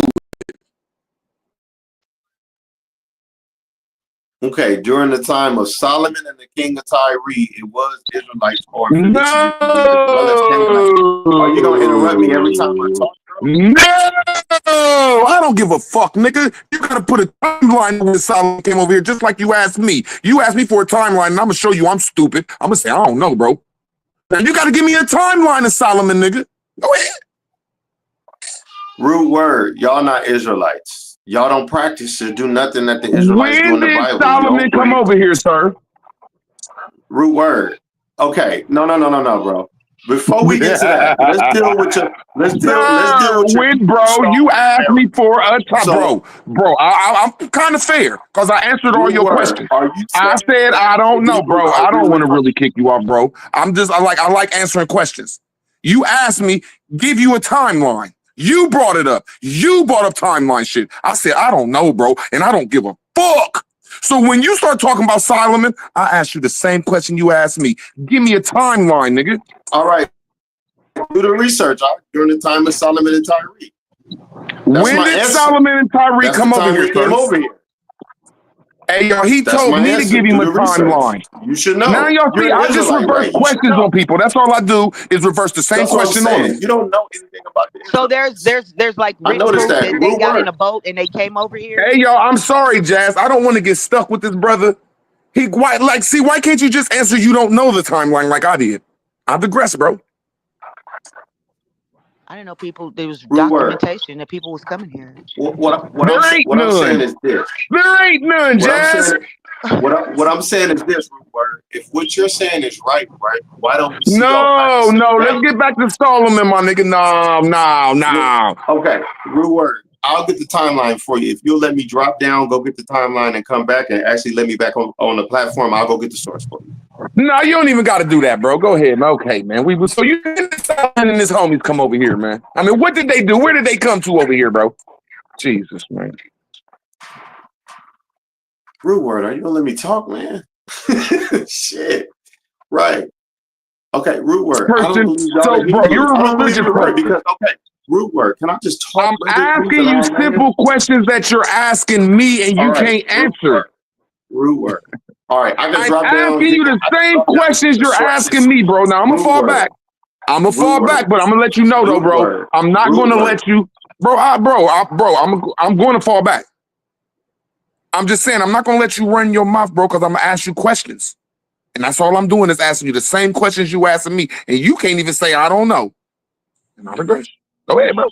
Okay, during the time of Solomon and the king of Tyre, it was Israelites or No. Are you gonna interrupt me every time I talk? No, I don't give a fuck, nigga. You gotta put a timeline when Solomon came over here, just like you asked me. You asked me for a timeline, and I'm gonna show you I'm stupid. I'm gonna say I don't know, bro. Now you gotta give me a timeline of Solomon, nigga. Go ahead. Root word. Y'all not Israelites. Y'all don't practice to do nothing that the Israelites do in the Bible. When did Solomon come over here, sir? Root word. Okay. No, bro. Before we get to that, let's deal with your. Let's deal with your. Bro, you asked me for a time, bro. I'm kind of fair because I answered all your questions. I said I don't know, bro. I don't want to really kick you off, bro. I like answering questions. You asked me, give you a timeline. You brought it up. You brought up timeline shit. I said I don't know, bro, and I don't give a fuck. So when you start talking about Solomon, I asked you the same question you asked me. Give me a timeline, nigga. All right. Do the research during the time of Solomon and Tyre. When did Solomon and Tyre come over here? Hey, y'all, he told me to give him a timeline. You should know. Now, y'all see, I just reverse questions on people. That's all I do is reverse the same question on them. You don't know anything about this. So there's like written proof that they got in a boat and they came over here. Hey, y'all, I'm sorry, Jazz. I don't want to get stuck with this brother. Why can't you just answer you don't know the timeline like I did? I digress, bro. I didn't know there was documentation that people was coming here. What I'm saying is this. There ain't none, Jazz. What I'm saying is this, Root Word. If what you're saying is right, why don't we see all kinds of No, let's similarities? get back to Solomon, my nigga. No. Okay, Root Word. I'll get the timeline for you. If you'll let me drop down, go get the timeline and come back and actually let me back on the platform, I'll go get the source for you. No, you don't even got to do that, bro. Go ahead, man. Okay, man. So you and his homies come over here, man. I mean, what did they do? Where did they come to over here, bro? Jesus, man. Root Word, are you gonna let me talk, man? Shit. Right. Okay, Root Word. I don't believe y'all are bro, you're a religious person. Because, okay, Root Word, can I just talk? I'm asking you simple questions that you're asking me and you can't answer. Root Word. All right, I can drop down. I'm asking you the same questions you're asking me, bro. Now, I'm going to fall back. I'm going to fall back, but I'm going to let you know, though, bro. I'm not going to let you. Bro, I'm going to fall back. I'm just saying, I'm not going to let you run your mouth, bro, because I'm going to ask you questions. And that's all I'm doing is asking you the same questions you asking me. And you can't even say, I don't know. And I regret. Go ahead, bro.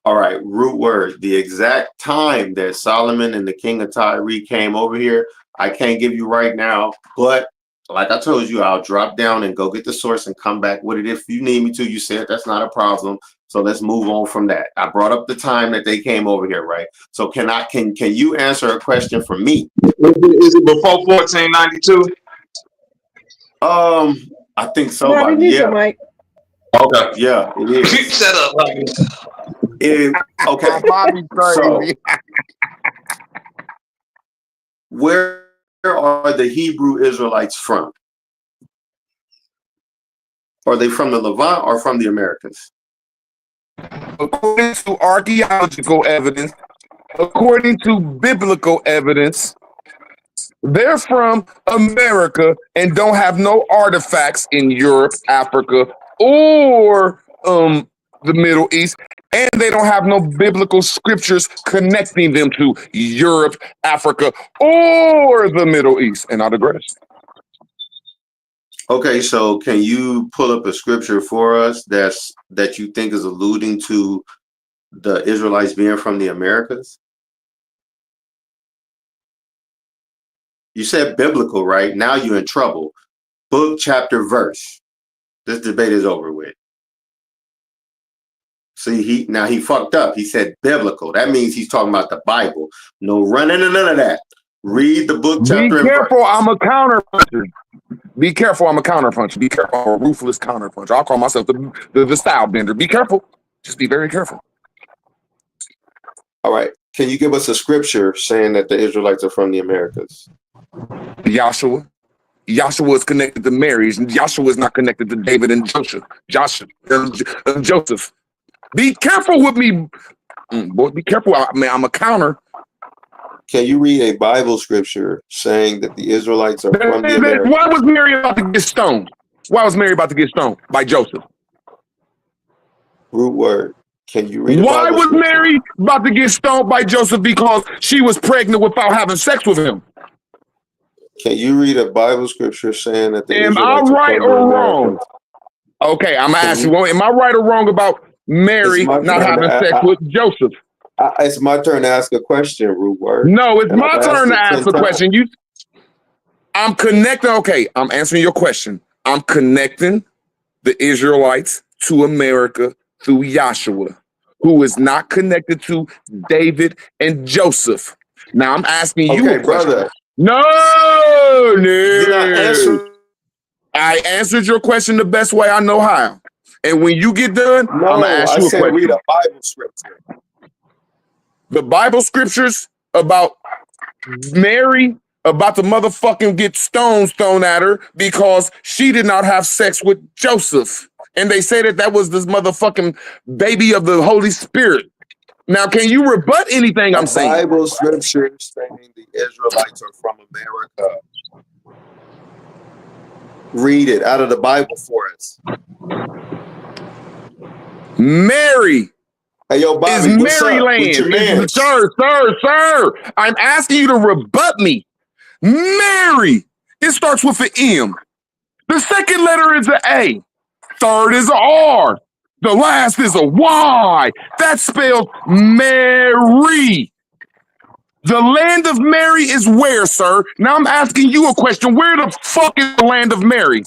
All right, Root Word. The exact time that Solomon and the king of Tyre came over here, I can't give you right now. But like I told you, I'll drop down and go get the source and come back with it if you need me to. You said that's not a problem. So let's move on from that. I brought up the time that they came over here, right? So can you answer a question for me? Is it before 1492? I think so. No, we need your mic. Okay. Yeah, it is. Shut up, Bobby. Okay. Bobby crazy. So, where are the Hebrew Israelites from? Are they from the Levant or from the Americas? According to archaeological evidence, according to biblical evidence, they're from America and don't have no artifacts in Europe, Africa, or the Middle East, and they don't have no biblical scriptures connecting them to Europe, Africa, or the Middle East. And I digress. Okay, so can you pull up a scripture for us that you think is alluding to the Israelites being from the Americas? You said biblical, right? Now you're in trouble. Book, chapter, verse. This debate is over with. See, he fucked up. He said biblical. That means he's talking about the Bible. No running and none of that. Read the book, chapter, and verse. Be careful, I'm a counterpuncher. Be careful, I'm a counterpuncher. Be careful, I'm a ruthless counterpuncher. I'll call myself the style bender. Be careful. Just be very careful. All right. Can you give us a scripture saying that the Israelites are from the Americas? Joshua. Joshua is connected to Mary. Joshua is not connected to David and Joseph. Joseph. Be careful with me. Boy, be careful. I'm a counter. Can you read a Bible scripture saying that the Israelites are from the Americas? Why was Mary about to get stoned? Why was Mary about to get stoned? By Joseph. Root word. Can you read Why was Mary about to get stoned by Joseph? Because she was pregnant without having sex with him. Can you read a Bible scripture saying that the Am Israelites I right are from or the wrong? Americas? Okay, I'm gonna ask you. Am I right or wrong about Mary not having sex with Joseph? It's my turn to ask a question, Root word. No, it's my turn to ask a question. I'm connecting. Okay, I'm answering your question. I'm connecting the Israelites to America through Joshua, who is not connected to David and Joseph. Now I'm asking you a question. Brother. No. You're not answering. I answered your question the best way I know how. And when you get done, I'm gonna ask you a question. Read a Bible scripture. The Bible scriptures about Mary about to motherfucking get stones thrown at her because she did not have sex with Joseph. And they say that was this motherfucking baby of the Holy Spirit. Now, can you rebut anything I'm saying? Bible scripture saying the Israelites are from America. Read it out of the Bible for us. Mary. Hey, yo, Bobby, is Maryland. Sir. I'm asking you to rebut me. Mary. It starts with an M. The second letter is an A. Third is an R. The last is a Y. That spells Mary. The land of Mary is where, sir? Now I'm asking you a question. Where the fuck is the land of Mary?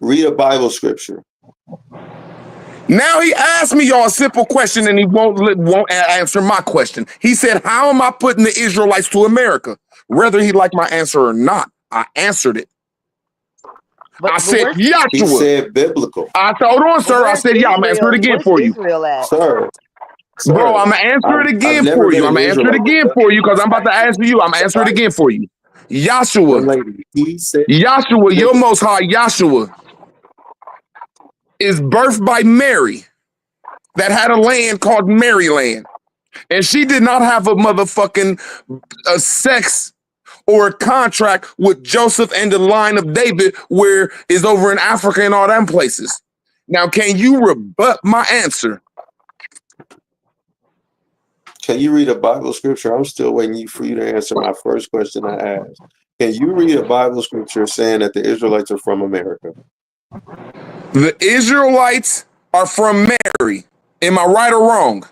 Read a Bible scripture. Now he asked me y'all a simple question and he won't answer my question. He said, how am I putting the Israelites to America? Whether he liked my answer or not, I answered it. I said, Yahshua. He said biblical. I said, hold on, sir. I said, yeah, I'm going to answer it again for you. Sir. Bro, I'm going to answer it again for you. I'm going to answer it again for you because I'm about to answer you. I'm going to answer it again for you. Yahshua. Yahshua, your most high Yahshua is birthed by Mary that had a land called Maryland. And she did not have a motherfucking sex or a contract with Joseph and the line of David, where is over in Africa and all them places. Now, can you rebut my answer? Can you read a Bible scripture? I'm still waiting for you to answer my first question I asked. Can you read a Bible scripture saying that the Israelites are from America? The Israelites are from Mary. Am I right or wrong?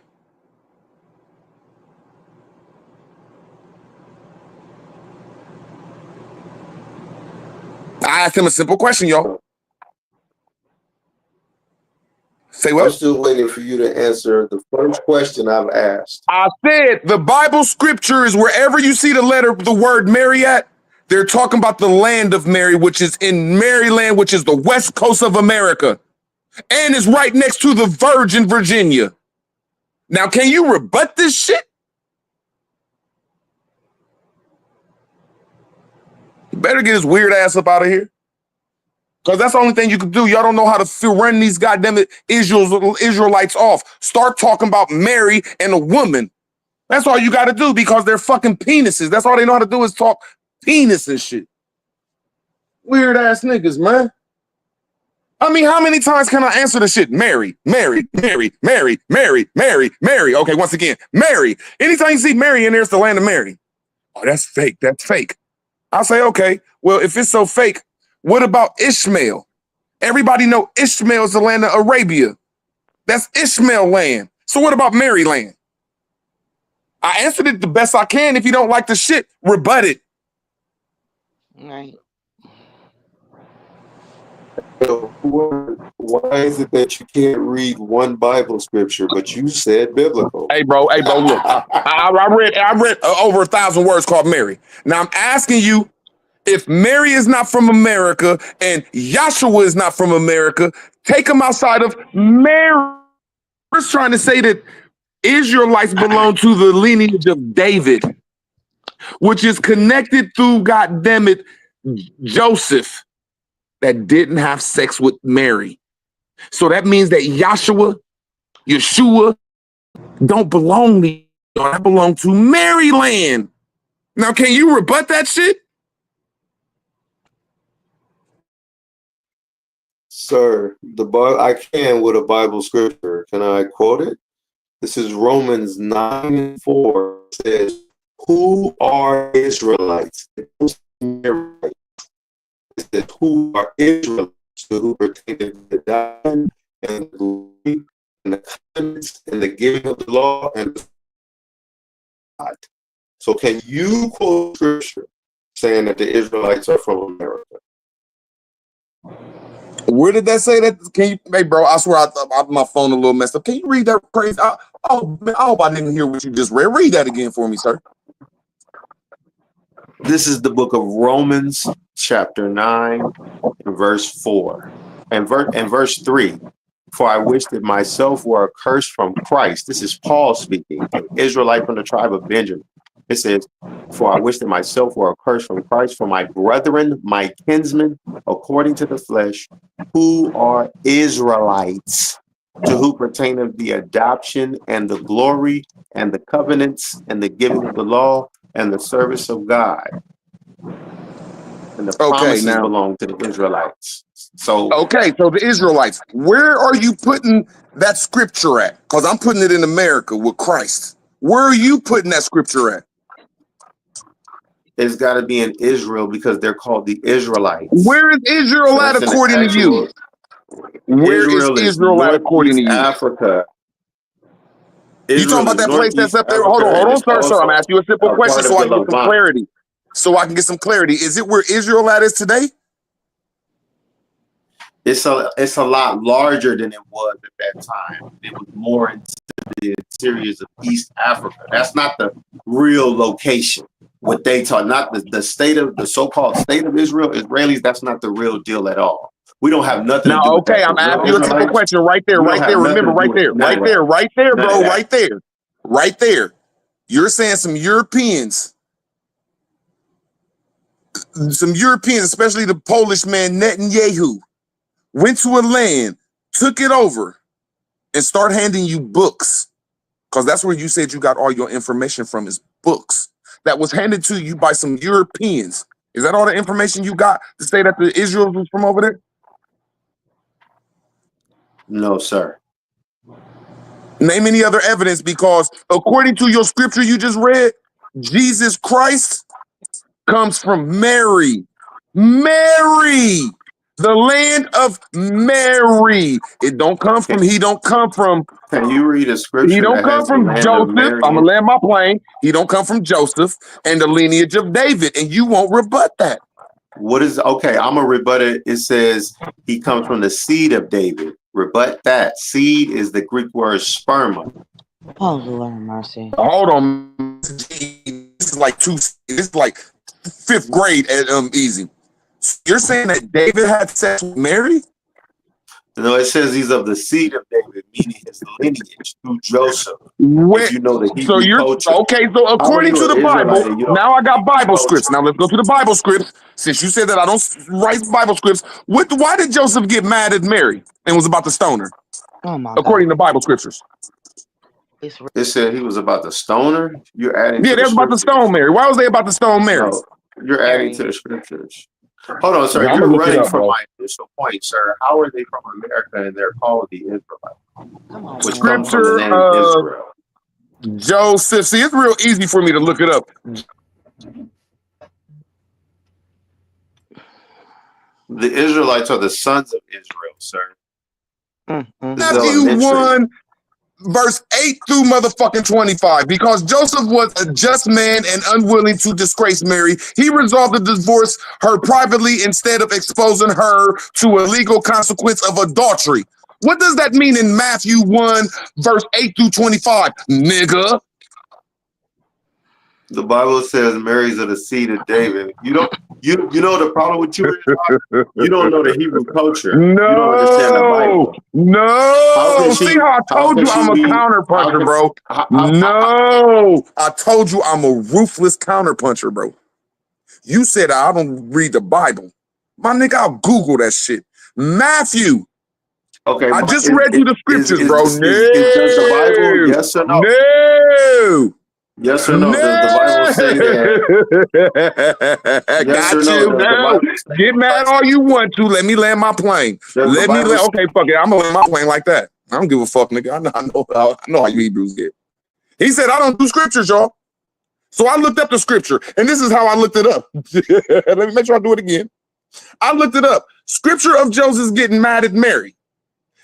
I asked him a simple question, y'all. Say what? I'm still waiting for you to answer the first question I've asked. I said the Bible scripture is wherever you see the word Mary at, they're talking about the land of Mary, which is in Maryland, which is the west coast of America. And is right next to the Virgin, Virginia. Now, can you rebut this shit? You better get his weird ass up out of here. Because that's the only thing you can do. Y'all don't know how to run these goddamn Israelites off. Start talking about Mary and a woman. That's all you got to do because they're fucking penises. That's all they know how to do is talk penis and shit. Weird ass niggas, man. I mean, how many times can I answer the shit? Mary, Mary, Mary, Mary, Mary, Mary, Mary. Okay, once again, Mary. Anytime you see Mary in there, it's the land of Mary. Oh, that's fake. That's fake. I'll say, okay, well, if it's so fake, what about Ishmael? Everybody know Ishmael is the land of Arabia. That's Ishmael land. So what about Maryland? I answered it the best I can. If you don't like the shit, rebut it. Right. Why is it that you can't read one Bible scripture, but you said biblical? Hey, bro, look. I read over 1,000 words called Mary. Now I'm asking you, if Mary is not from America and Yahshua is not from America, take him outside of Mary. We're trying to say that Israelites belong to the lineage of David, which is connected through, goddammit, Joseph, that didn't have sex with Mary. So that means that Yeshua don't belong to you. I belong to Maryland. Now, can you rebut that shit? Sir, I can with a Bible scripture. Can I quote it? This is Romans 9:4. It says, who are Israelites? It says, who are Israelites? Who pertain to the doctrine and the glory and the covenants and the giving of the law and the God. So can you quote scripture saying that the Israelites are from America? Where did that say that? Can you, hey, bro? I swear, my phone a little messed up. Can you read that crazy? Oh, man, I hope I didn't hear what you just read. Read that again for me, sir. This is the book of Romans, chapter 9, verse 4, and verse 3. For I wish that myself were accursed from Christ. This is Paul speaking, an Israelite from the tribe of Benjamin. It says, for I wish that myself were accursed from Christ, for my brethren, my kinsmen, according to the flesh, who are Israelites, to who pertain of the adoption and the glory and the covenants and the giving of the law and the service of God. And the promises belong to the Israelites. So the Israelites, where are you putting that scripture at? Because I'm putting it in America with Christ. Where are you putting that scripture at? It's got to be in Israel because they're called the Israelites. Where is Israel at according to you? Where is Israel at according to you? Africa. You talking Israel about is that place that's Northeast up there? Africa, Hold and on, it's sir. I'm also asking you a simple a question part so of I the can get some Levant. clarity. Is it where Israel at is today? It's a lot larger than it was at that time. It was more into the interiors of East Africa. That's not the real location. What they taught, not the state of the so-called state of Israel, Israelis. That's not the real deal at all. We don't have nothing to do Now, with okay, that. The I'm real asking you a simple Israelites, question right there, we don't right there. have nothing Remember, to do right with there, none of right that. there, right there, None of bro, that. right there, right there. You're saying some Europeans, especially the Polish man Netanyahu, went to a land, took it over, and start handing you books. Because that's where you said you got all your information from, is books that was handed to you by some Europeans. Is that all the information you got to say that the Israel was from over there? No, sir. Name any other evidence, because according to your scripture you just read, Jesus Christ comes from Mary. Mary, the land of Mary. It don't come from, he don't come from Can you read a He scripture don't that come has the from land of Joseph. I'm Mary? gonna land my plane. He don't come from Joseph and the lineage of David, and you won't rebut that. What is okay? I'm gonna rebut it. It says he comes from the seed of David. Rebut that. Seed is the Greek word sperma. Oh Lord mercy. Hold on. This is like this is like fifth grade at easy. You're saying that David had sex with Mary? No, it says he's of the seed of David, meaning his lineage through Joseph. Where, If you know the so Hebrew you're culture, okay. So how are according you to an the Israelite Bible, and you don't now know I the got Hebrew Bible culture? scripts. Now let's go to the Bible scripts. Since you said that I don't write Bible scripts, why did Joseph get mad at Mary and was about to stone her? Oh my According God. to Bible scriptures. It said he was about the stoner. You're adding Yeah, to they the was about to scriptures. stone Mary. Why was they about to stone Mary? No, you're adding to Mary. the scriptures. Hold on, sir. Yeah, I'm You're gonna look it running up, from bro. my initial point, sir. How are they from America and they're called the Israelites, Come on, which comes from man. the Scripture name of Israel? Joseph. See, it's real easy for me to look it up. The Israelites are the sons of Israel, sir. This is Matthew elementary. 1, verse 8 through motherfucking 25. Because Joseph was a just man and unwilling to disgrace Mary, he resolved to divorce her privately instead of exposing her to a legal consequence of adultery. What does that mean in Matthew 1, verse 8 through 25, nigga? The Bible says Mary's of the seed of David. You know the problem with you is, Rob? You don't know the Hebrew culture. You don't understand the No, Bible. How can no. See she? how I How told can you I'm she a be? How counterpuncher, can? bro. No, I told you I'm a ruthless counterpuncher, bro. You said I don't read the Bible. My nigga, I'll Google that shit. Matthew. Okay, I but just read you the scriptures, bro. does the Bible? No, Yes or no? no, Yes or no? Does the Bible say that? no. Yes or Got no? you. Does the No, Bible say get mad Christ? all you want to. Let me land my plane. Does the Let me Bible? land. Okay, fuck it. I'm gonna land my plane like that. I don't give a fuck, nigga. I know how you Hebrews get. He said I don't do scriptures, y'all. So I looked up the scripture, and this is how I looked it up. Let me make sure I do it again. I looked it up. Scripture of Joseph getting mad at Mary.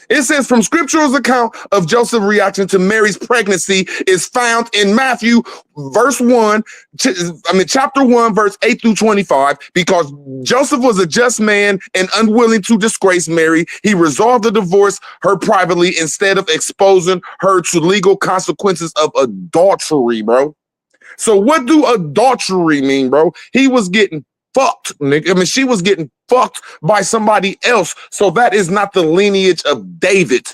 It says from scriptural account of Joseph's reaction to Mary's pregnancy is found in Matthew chapter 1, verse 8 through 25. Because Joseph was a just man and unwilling to disgrace Mary, he resolved to divorce her privately instead of exposing her to legal consequences of adultery, bro. So what do adultery mean, bro? He was getting fucked, nigga. I mean, she was getting fucked by somebody else. So that is not the lineage of David.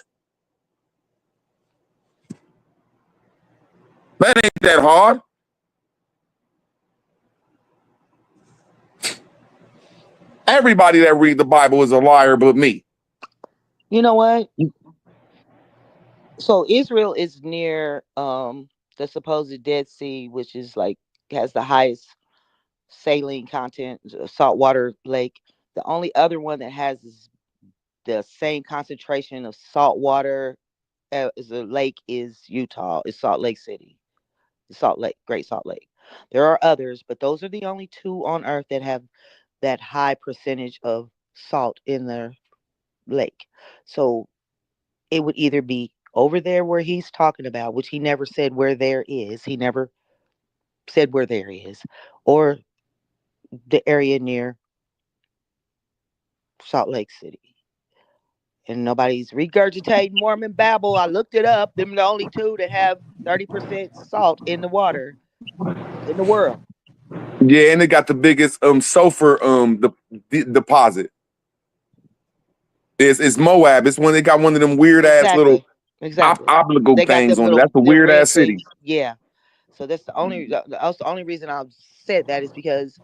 That ain't that hard. Everybody that read the Bible is a liar but me. You know what? So Israel is near the supposed Dead Sea, which is like has the highest saline content, saltwater lake. The only other one that has the same concentration of salt water as a lake is Utah. It's Salt Lake City. Salt Lake, Great Salt Lake. There are others, but those are the only two on earth that have that high percentage of salt in their lake. So it would either be over there where he's talking about, which he never said where there is. He never said where there is, or the area near Salt Lake City. And nobody's regurgitating Mormon Babel. I looked it up. Them the only two that have 30% salt in the water in the world. Yeah, and they got the biggest sulfur deposit. It's Moab. It's when they got one of them weird ass little obstacle things on it. That's a weird ass city. Yeah. So that's the only reason I said that is because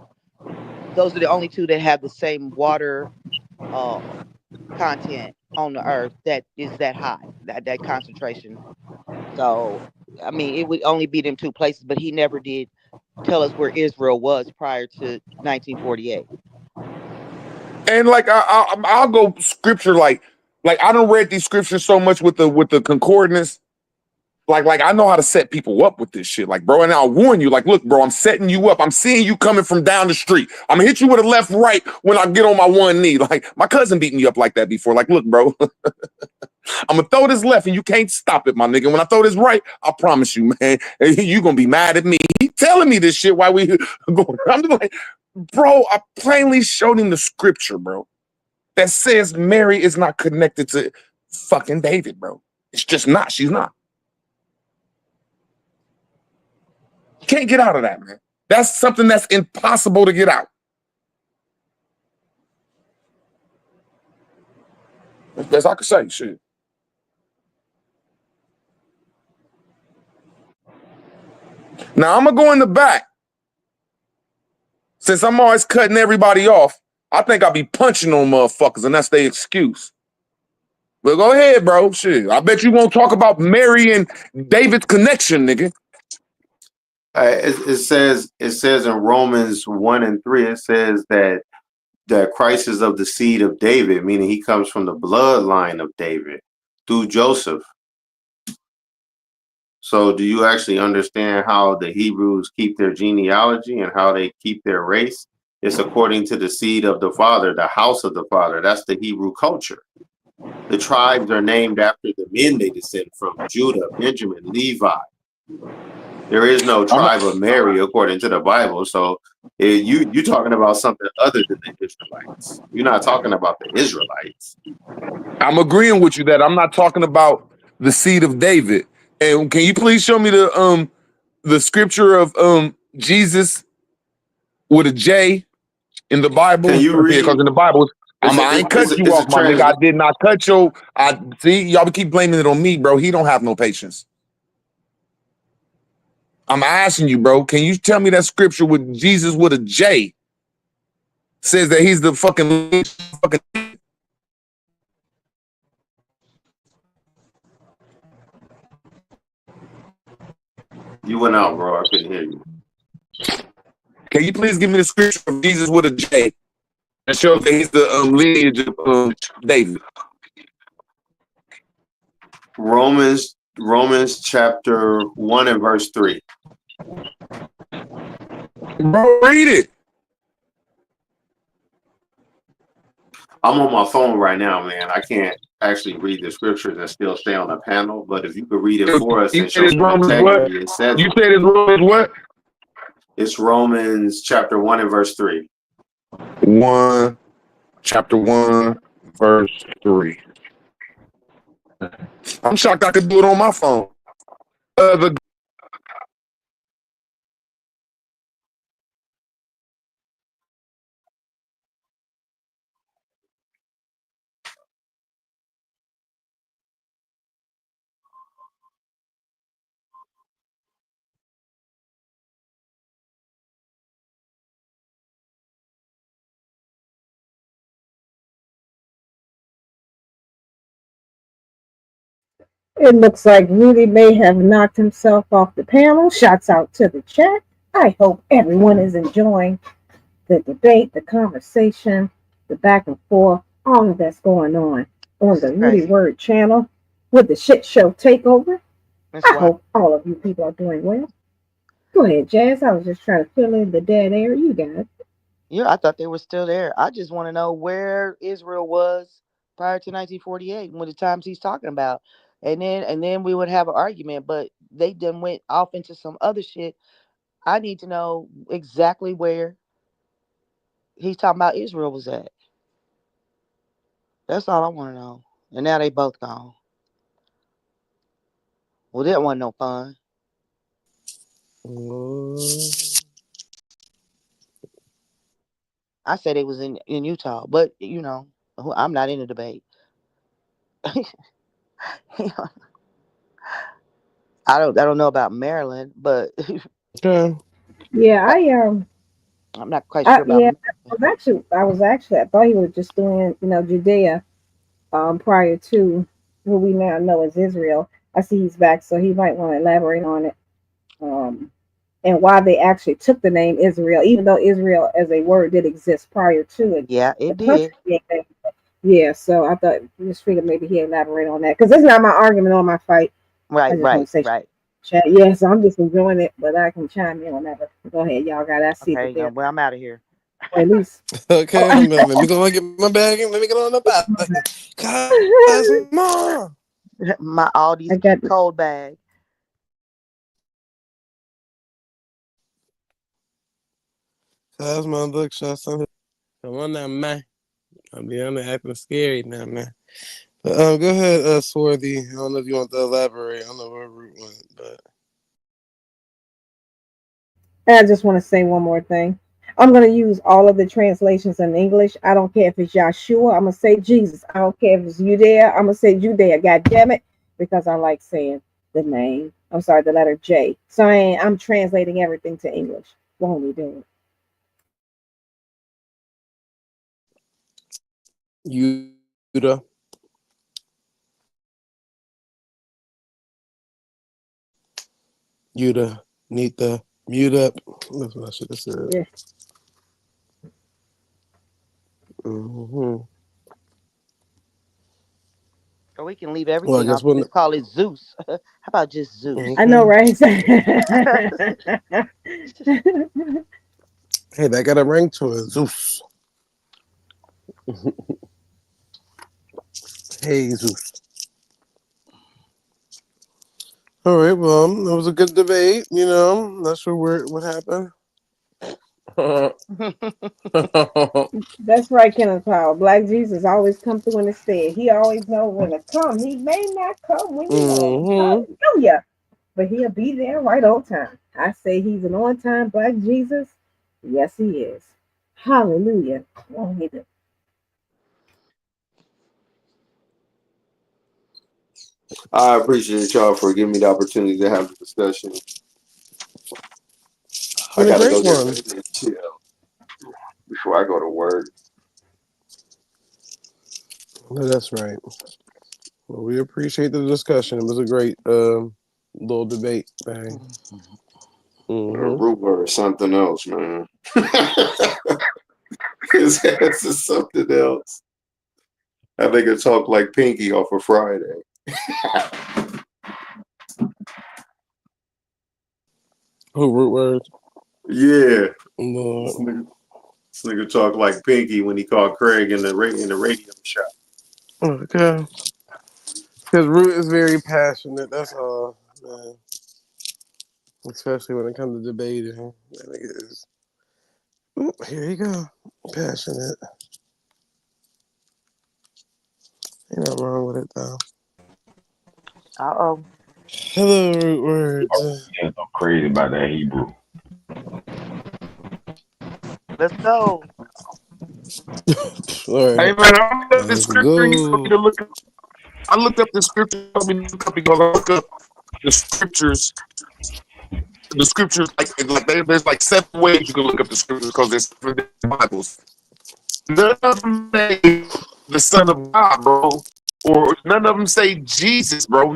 those are the only two that have the same water content on the earth that is that high, that concentration. So I mean, it would only be them two places, but he never did tell us where Israel was prior to 1948. And like I'll go scripture like I don't read these scriptures so much with the concordance. Like I know how to set people up with this shit. Like, bro, and I'll warn you, like, look, bro, I'm setting you up. I'm seeing you coming from down the street. I'm gonna hit you with a left, right when I get on my one knee. Like, my cousin beat me up like that before. Like, look, bro, I'm gonna throw this left and you can't stop it, my nigga. When I throw this right, I promise you, man, you gonna be mad at me. He telling me this shit while we going. I'm just like, bro, I plainly showed him the scripture, bro, that says Mary is not connected to fucking David, bro. It's just not. She's not. Can't get out of that, man. That's something that's impossible to get out. That's the best I could say, shit. Now, I'm going to go in the back. Since I'm always cutting everybody off, I think I'll be punching on motherfuckers, and that's their excuse. But go ahead, bro. Shit. I bet you won't talk about Mary and David's connection, nigga. It says in Romans 1:3, it says that Christ is of the seed of David, meaning he comes from the bloodline of David through Joseph. So do you actually understand how the Hebrews keep their genealogy and how they keep their race? It's according to the seed of the father, the house of the father. That's the Hebrew culture. The tribes are named after the men they descend from: Judah, Benjamin, Levi. There is no tribe of Mary according to the Bible. So you're talking about something other than the Israelites. You're not talking about the Israelites. I'm agreeing with you that I'm not talking about the seed of David. And can you please show me the scripture of Jesus with a J in the Bible? Can you read? Because in the Bible, I ain't cut you off, my nigga. I did not cut you. See, y'all keep blaming it on me, bro. He don't have no patience. I'm asking you, bro. Can you tell me that scripture with Jesus with a J says that he's the fucking. You went out, bro. I couldn't hear you. Can you please give me the scripture of Jesus with a J that shows that he's the lineage of David? Romans chapter 1 and verse 3. Bro, read it. I'm on my phone right now, man. I can't actually read the scriptures and still stay on the panel. But if you could read it for us and show some integrity, it says. You said it's Romans what? It's Romans chapter 1 and verse 3. Chapter 1, verse 3. I'm shocked I could do it on my phone. It looks like Rudy may have knocked himself off the panel. Shouts out to the chat. I hope everyone is enjoying the debate, the conversation, the back and forth, all of that's going on the Rudy Word channel with the shit show takeover. I hope all of you people are doing well. Go ahead, Jazz. I was just trying to fill in the dead air. You got it. Yeah, I thought they were still there. I just want to know where Israel was prior to 1948, when the times he's talking about. and then we would have an argument. But they then went off into some other shit. I need to know exactly where he's talking about Israel was at. That's all I want to know. And now they both gone. Well, that wasn't no fun. I said it was in Utah, but I'm not in the debate. I don't know about Maryland, but Okay. Yeah, I'm not quite sure about yeah, Maryland. I thought he was just doing, Judea, prior to who we now know as Israel. I see he's back, so he might want to elaborate on it. Um, and why they actually took the name Israel, even though Israel as a word did exist prior to it. Yeah, The it country did. being named. Yeah, so I thought, just figured maybe he elaborate on that because it's not my argument or my fight. I Right, just want right, to say right. chat. Yeah, so I'm just enjoying it, but I can chime in whenever. Go ahead, y'all got. I see that Okay, there. well, I'm out of here. Or at least. Okay, Oh, let me go and get my bag and let me get on the bike. Cosmo. My Aldi's I got. cold bag. Cosmo bookshots. Come on now, man. I'll be on there acting scary now, man. But, go ahead, Swarthy. I don't know if you want to elaborate. I don't know where Root went, but I just want to say one more thing. I'm going to use all of the translations in English. I don't care if it's Yahshua. I'm going to say Jesus. I don't care if it's Judea. I'm going to say Judea. God damn it. Because I like saying the name. I'm sorry, the letter J. So I'm translating everything to English. Won't we do Yuda. Yuda. Need the mute up. That's what I should have said. it? Yeah. Mm-hmm. Or we can leave Well, I everything guess off and when. just call it Zeus. How about just Zeus? I know, Okay. right? Hey, that got a ring to it. Zeus. Hey, Zeus. All right. Well, it was a good debate. Not sure what happened. That's right, Kenneth Powell. Black Jesus always come through in the stead. He always know when to come. He may not come when you want him. Mm-hmm. Hallelujah. But he'll be there right on time. I say he's an on time Black Jesus. Yes, he is. Hallelujah. Glory to I appreciate y'all for giving me the opportunity to have the discussion. I Been a gotta great go get one. ready and chill before I go to work. Well, that's right. Well, we appreciate the discussion. It was a great little debate thing. Mm-hmm. Root word is something else, man. His ass is something else. I think it talk like Pinky off of Friday. Who root words? Yeah. No. This nigga talk like Pinky when he called Craig in the radio shop. Okay. Because Root is very passionate. That's all, man. Especially when it comes to debating. That nigga is. Ooh, here you go. Passionate. Ain't nothing wrong with it, though. Uh-oh. Hello, Root words. I'm crazy about that Hebrew. Let's go. All Hey right. man, I looked up the Let's scripture. He told me go. to look up. I looked up the scripture. He told me to look up because I look up the scriptures. The scriptures there's like 7 ways you can look up the scriptures because there's 7 Bibles. None of them say the Son of God, bro, or none of them say Jesus, bro.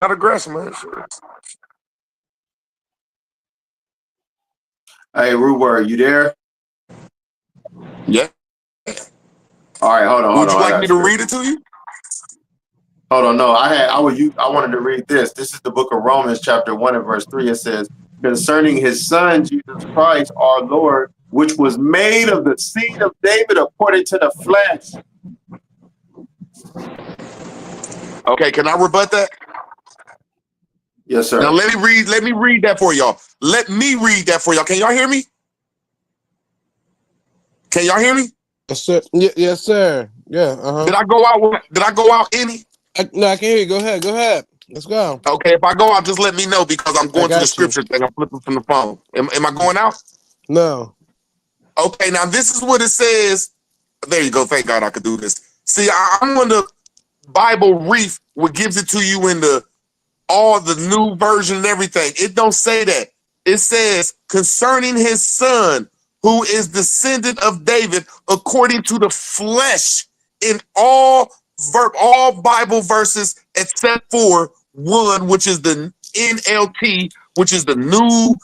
Not aggressive, man. Hey, Root word, you there? Yeah. All right, hold on. Would you I like got me a to read scripture. it to you? Hold on, no, I wanted to read this. This is the book of Romans, chapter 1 and verse 3. It says, concerning his son, Jesus Christ, our Lord, which was made of the seed of David according to the flesh. Okay, can I rebut that? Yes, sir. Now let me read that for y'all. Let me read that for y'all. Can y'all hear me? Can y'all hear me? Yes, sir. Yes, sir. Yeah. Uh-huh. Did I go out any? No, I can hear you. Go ahead. Go ahead. Let's go. Okay, if I go out, just let me know because I'm going to the scripture you. thing. I'm flipping from the phone. Am I going out? No. Okay, now this is what it says. There you go. Thank God I could do this. See, I'm on the Bible Reef, what gives it to you in all the new version and everything. It don't say that. It says concerning his son, who is descendant of David according to the flesh, in all Bible verses except for one, which is the NLT, which is the new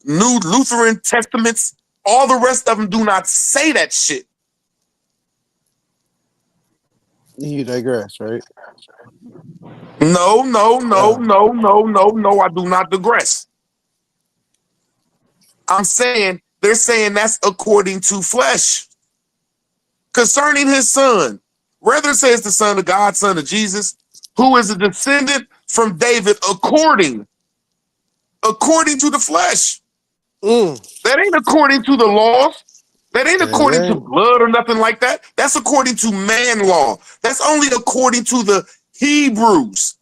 Lutheran Testaments. All the rest of them do not say that shit. You digress, right? No, I do not digress. I'm saying they're saying that's according to flesh. Concerning his son, rather it says the son of God, son of Jesus, who is a descendant from David according to the flesh. That ain't according to the laws. That ain't according to blood or nothing like that. That's according to man law. That's only according to the Hebrews.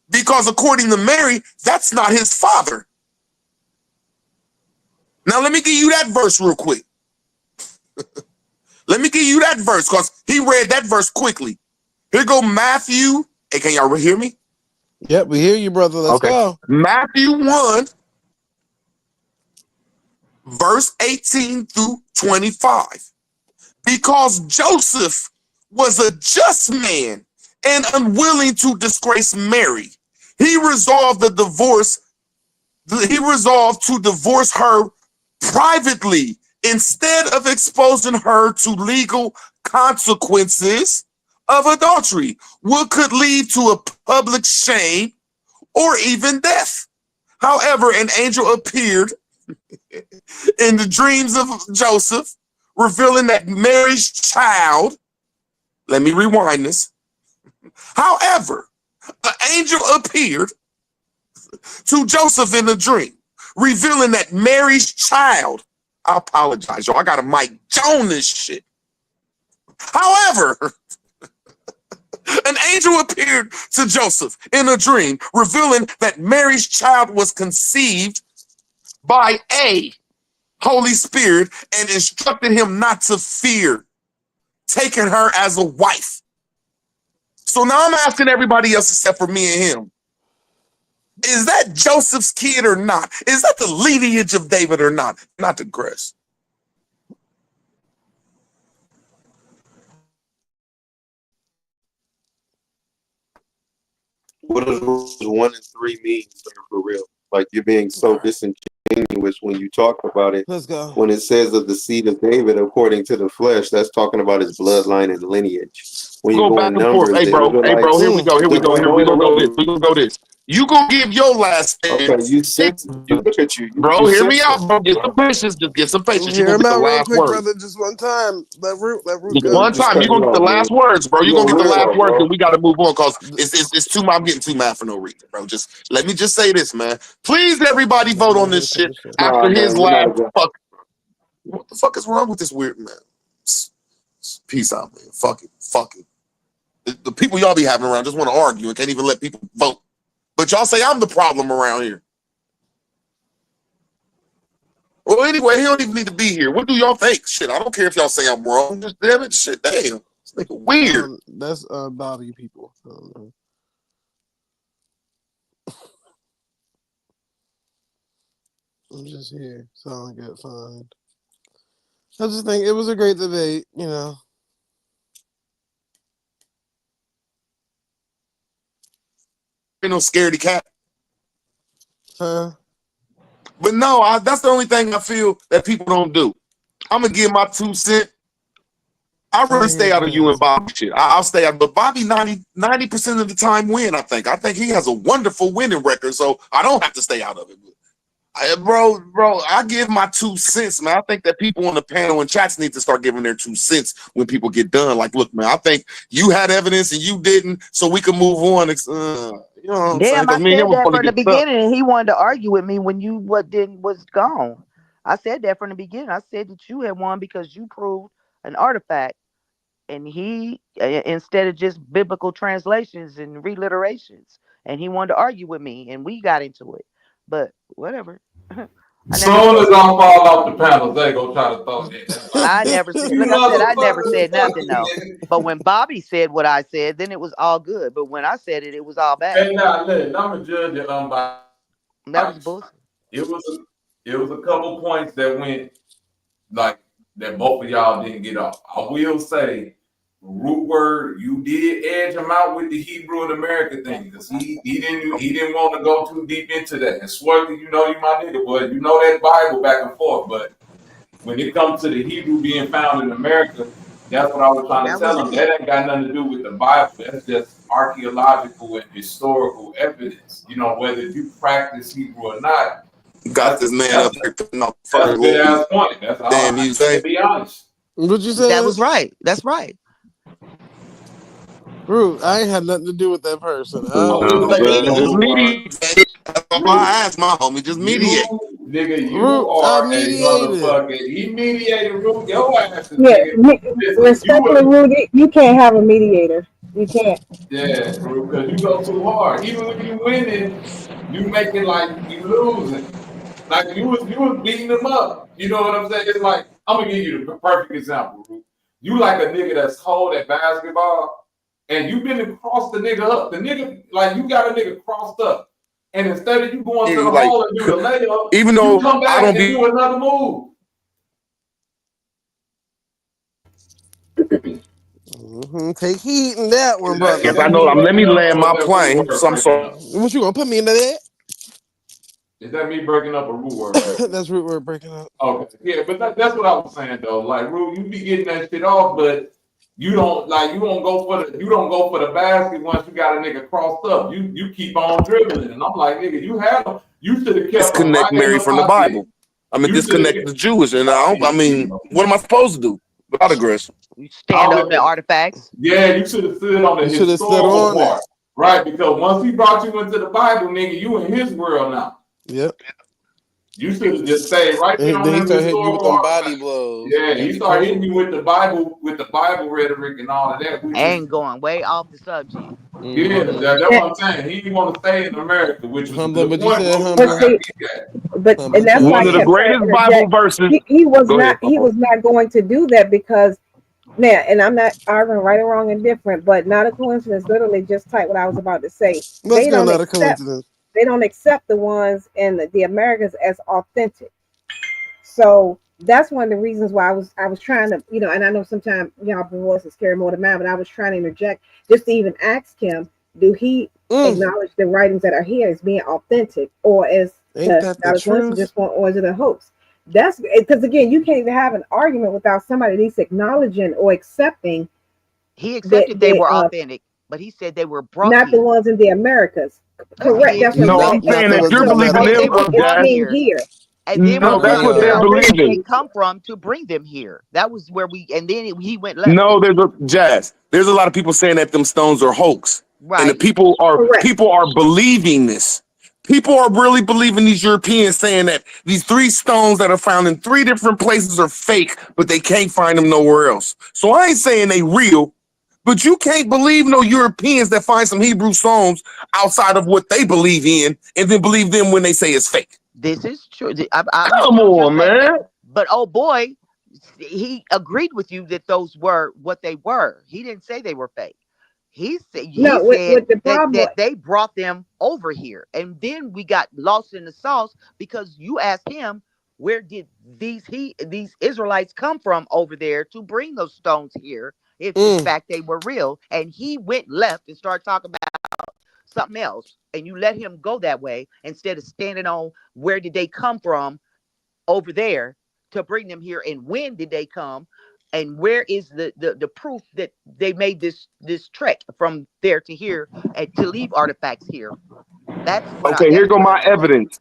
Because according to Mary, that's not his father. Now let me give you that verse real quick. Let me give you that verse because he read that verse quickly. Here go Matthew. Hey, can y'all hear me? Yep, we hear you, brother. Let's go. Matthew 1, verse 18 through 25. Because Joseph was a just man and unwilling to disgrace Mary, he resolved to divorce her privately instead of exposing her to legal consequences of adultery, what could lead to a public shame or even death. However, an angel appeared in the dreams of Joseph, revealing that Mary's child, let me rewind this. However, an angel appeared to Joseph in a dream, revealing that Mary's child, I apologize, y'all, I got a Mike Jones this shit. However, an angel appeared to Joseph in a dream, revealing that Mary's child was conceived by a Holy Spirit and instructed him not to fear taking her as a wife. So now I'm asking everybody else except for me and him, is that Joseph's kid or not? Is that the lineage of David or not? Not the grass. What does rules 1 and 3 mean, sir, for real? Like, you're being so disingenuous when you talk about it. Let's go. When it says of the seed of David according to the flesh, that's talking about his bloodline and lineage. When you Go go back in and forth. Numbers, Hey, the bro, Israelites. here we go. We're Go this. You gonna give your last stand. Okay, you said, look at you. Bro, hear me out, bro. Get some patience. Just get some patience. You're Hear gonna him get the out real last quick, word. brother. Just one time. Let Root Just go. one time. You're gonna get the last words, bro. You're gonna get the last words, and we gotta move on because it's too I'm getting too mad for no reason, bro. Just let me just say this, man. Please, everybody vote on this shit after his last fuck. What the fuck is wrong with this weird man? Peace out, man. Fuck it. The people y'all be having around just want to argue and can't even let people vote. But y'all say I'm the problem around here. Well, anyway, he don't even need to be here. What do y'all think? Shit, I don't care if y'all say I'm wrong. Just damn it, shit, damn. This nigga weird. That's Bobby people. I'm just here, so I get fined. I just think it was a great debate, you know. Ain't no scaredy cat. Huh? But no, that's the only thing I feel that people don't do. I'm gonna give my 2 cents. I'd rather stay out of you and Bobby shit. I'll stay out, but Bobby 90% of the time win. I think he has a wonderful winning record, so I don't have to stay out of it. Bro, I give my 2 cents, man. I think that people on the panel and chats need to start giving their 2 cents when people get done. Like, look, man, I think you had evidence and you didn't, so we can move on. You know what I'm saying? Damn, I Because me and him said was that going to from the get stuck. beginning, and he wanted to argue with me when you was gone. I said that from the beginning. I said that you had won because you proved an artifact, and he instead of just biblical translations and reliterations, and he wanted to argue with me, and we got into it. But whatever. I never Soon said as I fall off the panel, they go try to throw that. That's like, I never said. you Like I said, I never motherfuckers, said fuck nothing you, though. nigga. But when Bobby said what I said, then it was all good. But when I said it, it was all bad. Hey, now, listen, I'm a judge and That was bullshit. it was it was a couple points that went like that both of y'all didn't get off. I will say, root word, you did edge him out with the Hebrew and American thing because he didn't want to go too deep into that. And Swarthy, you know you my nigga, but you know that Bible back and forth. But when it comes to the Hebrew being found in America, that's what I was trying to That was tell him. it. That ain't got nothing to do with the Bible. That's just archaeological and historical evidence. You know, whether you practice Hebrew or not, Got that's this man that's up here putting up that's a fucking good rules. ass point. That's all. Damn, I you can't say? be honest. What you That said? was right. That's right. Root, I ain't had nothing to do with that person. I I don't will know. But say did though, Just he? Root word, mediate. That's all I ask my homie. Just mediate. nigga, you Root, I are a mediated. motherfucker. He mediated Root. Your ass is Yeah, nigga. Listen, you respectfully, Rudy, you can't have a mediator. You can't. yeah, because you go too hard. Even when you winning, you make it like you losing. Like you was beating them up. You know what I'm saying? It's like I'm gonna give you the perfect example. Ruth. You like a nigga that's cold at basketball, and you been to cross the nigga up. The nigga like you got a nigga crossed up, and instead of you going to the Like, hole and do the layup, even you though come I back don't and be do another move. Take heat in that one, Is brother. that I me know. Let me breaking up land or is my that root plane. word So I'm breaking sorry. up? What you gonna put me into that? Is that me breaking up or root word breaking up? That's root word breaking up. Okay, yeah, but that's what I was saying though. Like, Rue, you be getting that shit off, but you don't go for the basket once you got a nigga crossed up. You keep on dribbling, and I'm like, nigga, you have him. You should have kept him Disconnect right in Mary the from the pocket. Bible. I mean, You should have disconnect kept. the Jewish. And I mean, what am I supposed to do without aggression? You I stand on the don't, artifacts. yeah, you should have stood on the You should have stood historical on it. part, right? Because once he brought you into the Bible, nigga, you in his world now. Yep. You should have just stayed right there on Then he them started hitting you with historical them body artifacts. blows. Yeah, You gotta he be started hitting careful. you with the Bible rhetoric and all of that, which is And going way off the subject. yeah, Mm-hmm. that's Yeah, what I'm saying. He didn't want to stay in America, which was a Humble, good but you point. said But but humble. see, Humble, and you that's said why One I of the kept humble. trying to greatest Bible interject. verses. He was Go not ahead, he Papa. was not going to do that because now, and I'm not arguing right or wrong and different, but not a coincidence. Literally, just type what I was about to say. Let's They go, don't not a accept coincidence. they don't accept the ones in the Americas as authentic. So that's one of the reasons why I was trying to, and I know sometimes y'all voices carry more than mine, but I was trying to interject just to even ask him, do he acknowledge the writings that are here as being authentic, or is Ain't the that the not a truth? coincidence, or is it a hoax? That's because again, you can't even have an argument without somebody at least acknowledging or accepting He that accepted they the were authentic, but he said they were brought not the here. ones in the Americas. Yes, he Correct. did. That's what I'm No, saying. I'm Not saying the that ones you're in So the believing They them, were it's brought Jazz. being here, here. and then we No, went that's to what figure they're out Metaphysical. where did they believing. come from to bring them here. That was where and then he went left No, it. there's a Jazz. There's a lot of people saying that them stones are hoax, and the Right. Correct. people are believing this. People are really believing these Europeans saying that these 3 stones that are found in 3 different places are fake, but they can't find them nowhere else. So I ain't saying they real, but you can't believe no Europeans that find some Hebrew stones outside of what they believe in, and then believe them when they say it's fake. This is true. I Come understand what you're on, saying. man. But oh boy, he agreed with you that those were what they were. He didn't say they were fake. He No, said with the that problem. they brought them over here, and then we got lost in the sauce because you asked him where did these Israelites come from over there to bring those stones here if in fact they were real, and he went left and started talking about something else, and you let him go that way instead of standing on where did they come from over there to bring them here, and when did they come, and where is the proof that they made this trek from there to here and to leave artifacts here. That's what I Okay, here that's go what I my wanted. evidence.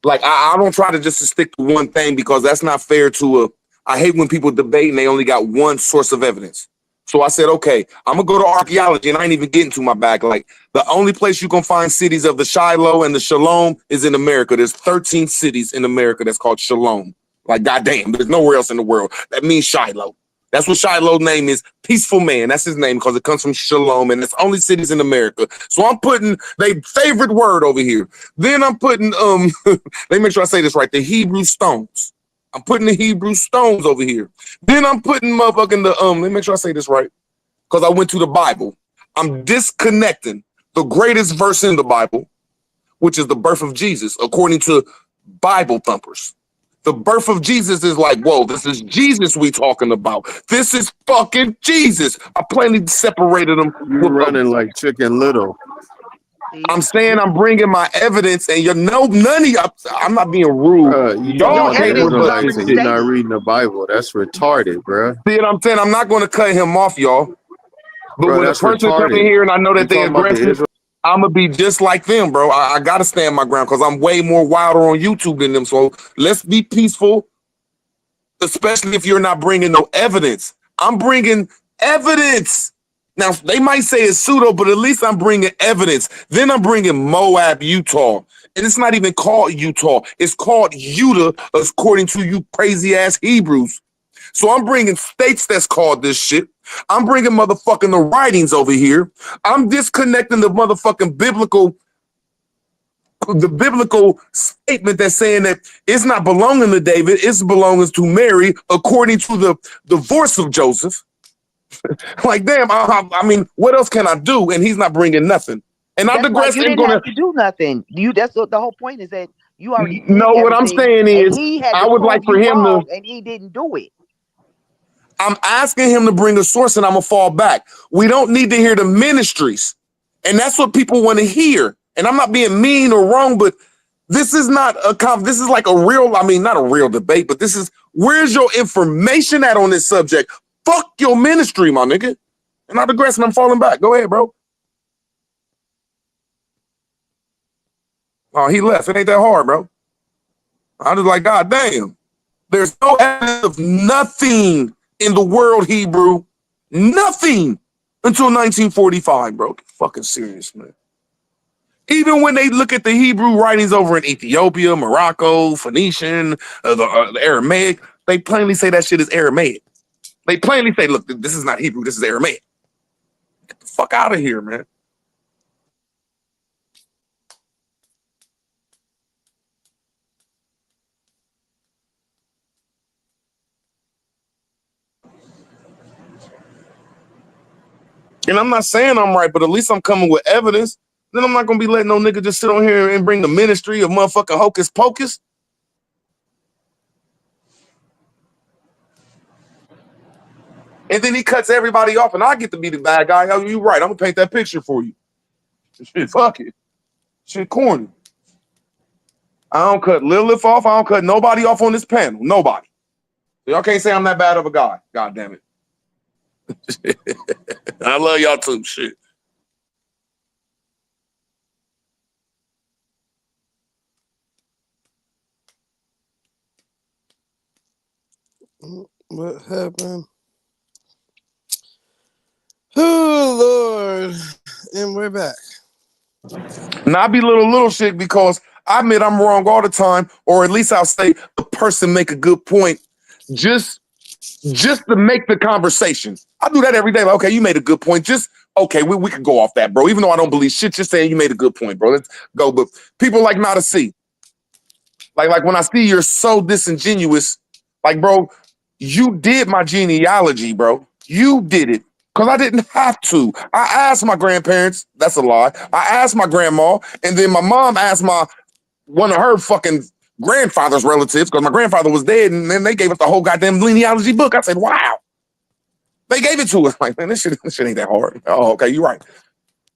Like I don't try to just stick to one thing because that's not fair to a. I hate when people debate and they only got one source of evidence. So I said, okay, I'm gonna go to archaeology, and I ain't even getting to my back. Like the only place you can find cities of the Shiloh and the Shalom is in America. There's 13 cities in America that's called Shalom. Like goddamn, there's nowhere else in the world that means Shiloh. That's what Shiloh's name is. Peaceful man. That's his name because it comes from Shalom, and it's only cities in America. So I'm putting their favorite word over here. Then I'm putting let me make sure I say this right. The Hebrew stones. I'm putting the Hebrew stones over here. Then I'm putting motherfucking the let me make sure I say this right. Because I went to the Bible. I'm disconnecting the greatest verse in the Bible, which is the birth of Jesus, according to Bible thumpers. The birth of Jesus is like, whoa, this is Jesus we talking about. This is fucking Jesus. I plainly separated them. You're running like Chicken Little. I'm saying I'm bringing my evidence, and none of y'all. I'm not being rude. You Y'all talking can't about rebut Israelites this and shit. you're not reading the Bible. That's retarded, bro. See what I'm saying? I'm not going to cut him off, y'all. But Bro, when a that's person come in retarded. here and I know You that they talking about the aggressive, Israel? I'm going to be just like them, bro. I got to stand my ground because I'm way more wilder on YouTube than them. So let's be peaceful, especially if you're not bringing no evidence. I'm bringing evidence. Now, they might say it's pseudo, but at least I'm bringing evidence. Then I'm bringing Moab, Utah. And it's not even called Utah. It's called Judah, according to you crazy-ass Hebrews. So I'm bringing states that's called this shit. I'm bringing motherfucking the writings over here. I'm disconnecting the motherfucking biblical statement that's saying that it's not belonging to David, it's belonging to Mary, according to the divorce of Joseph. Like, damn, I mean, what else can I do? And he's not bringing nothing. And I That's why digress. you didn't have to do nothing. That's what the whole point is, that you already did No, what I'm everything, saying and is, he had I to would prove like for you him to. wrong, and he didn't do it. I'm asking him to bring a source, and I'm gonna fall back. We don't need to hear the ministries, and that's what people want to hear. And I'm not being mean or wrong, but this is not a this is like a real, I mean, not a real debate, but this is, where's your information at on this subject? Fuck your ministry, my nigga. And I digress, and I'm falling back. Go ahead, bro. Oh, he left. It ain't that hard, bro. I was like, God damn. There's no evidence of nothing in the world, Hebrew. Nothing until 1945, bro. Get fucking serious, man. Even when they look at the Hebrew writings over in Ethiopia, Morocco, Phoenician, the Aramaic, they plainly say that shit is Aramaic. They plainly say, look, this is not Hebrew, this is Aramaic. Get the fuck out of here, man. And I'm not saying I'm right, but at least I'm coming with evidence. Then I'm not gonna be letting no nigga just sit on here and bring the ministry of motherfucking hocus pocus. And then he cuts everybody off, and I get to be the bad guy. Oh, you right. I'm gonna paint that picture for you. Shit, fuck it. Shit, corny. I don't cut Lilith off. I don't cut nobody off on this panel. Nobody. So y'all can't say I'm that bad of a guy. God damn it. I love y'all too. Shit. What happened? Oh Lord, and we're back. Now I be little shit because I admit I'm wrong all the time, or at least I'll say the person make a good point just to make the conversation. I do that every day. Like, okay, you made a good point. Just okay, we could go off that, bro. Even though I don't believe shit, just saying you made a good point, bro. Let's go. But people like not to see. Like when I see you're so disingenuous, like, bro, you did my genealogy, bro. You did it. Because I didn't have to. I asked my grandparents. That's a lie. I asked my grandma, and then my mom asked one of her fucking grandfather's relatives, because my grandfather was dead, and then they gave us the whole goddamn genealogy book. I said, wow. They gave it to us. Like, man, this shit ain't that hard. Oh, okay, you're right.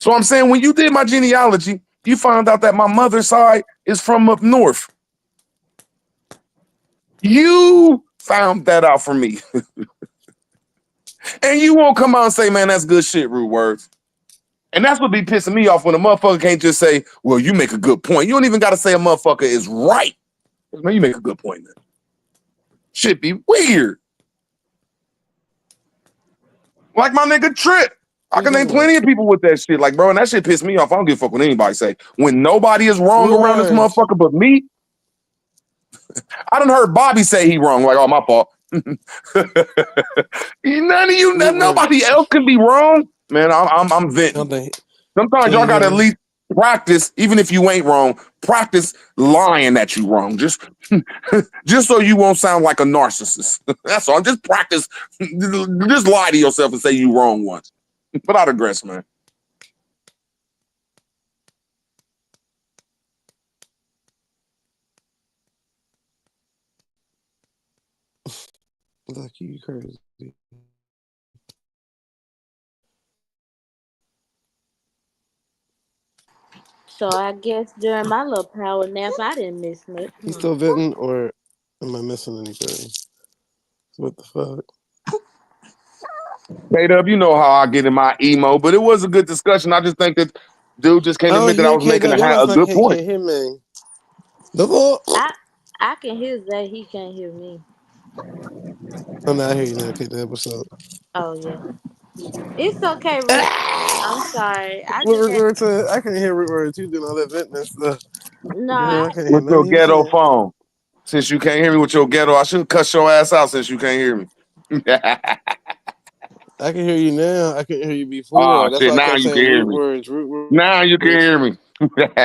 So I'm saying, when you did my genealogy, you found out that my mother's side is from up north. You found that out for me. And you won't come out and say, man, that's good shit, rude words. And that's what be pissing me off when a motherfucker can't just say, well, you make a good point. You don't even got to say a motherfucker is right. Man, you make a good point, man. Shit be weird. Like my nigga Trip. I can name plenty of people with that shit. Like, bro, and that shit pissed me off. I don't give a fuck what anybody say. When nobody is wrong around this motherfucker but me, I done heard Bobby say he wrong. Like, oh, my fault. None of you, nobody else can be wrong. Man, I'm venting. Sometimes y'all gotta at least practice, even if you ain't wrong, practice lying that you wrong. Just so you won't sound like a narcissist. That's all. Just practice. Just lie to yourself and say you wrong once. But I digress, man. Lucky you crazy. So I guess during my little power nap, I didn't miss much. He's still venting, or am I missing anything? What the fuck? K-Dub, you know how I get in my emo, but it was a good discussion. I just think that dude just can't admit that I was making a good point. Can't hear me. The fuck? I can hear Zay. He can't hear me. I'm not hearing you now, K-Dub. What's up? Oh yeah, it's okay, Rick. I'm sorry. I can't hear Rick words. You doing all that venting and stuff. No, I can't hear with your ghetto phone. Since you can't hear me with your ghetto, I should cuss your ass out since you can't hear me. I can hear you now. I couldn't hear you before. Oh, That's shit, why I now kept you saying can hear root me. words. Now you can hear me.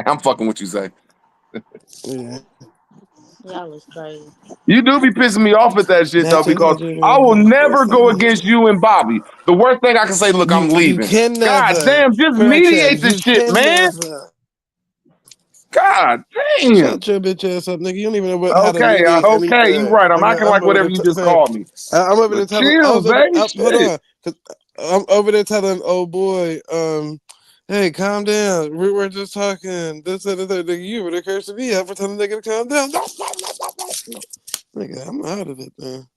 I'm fucking what you say. Yeah. Y'all is crazy. You do be pissing me off at that shit, though, because I will never go against you and Bobby. The worst thing I can say, look, I'm leaving. You can never. God damn, just mediate this shit, man. Never. God damn. Shut your bitch ass up, nigga. You don't even know how to Okay, mediate anything. okay, you right. I'm acting like whatever you just called me. I'm over there telling. Chill, Zay. Hold on, I'm over there telling old boy, hey, calm down. We were just talking. This and that. Nigga, you were the curse to me. I'm for telling the nigga to calm down. Nigga, I'm out of it, man.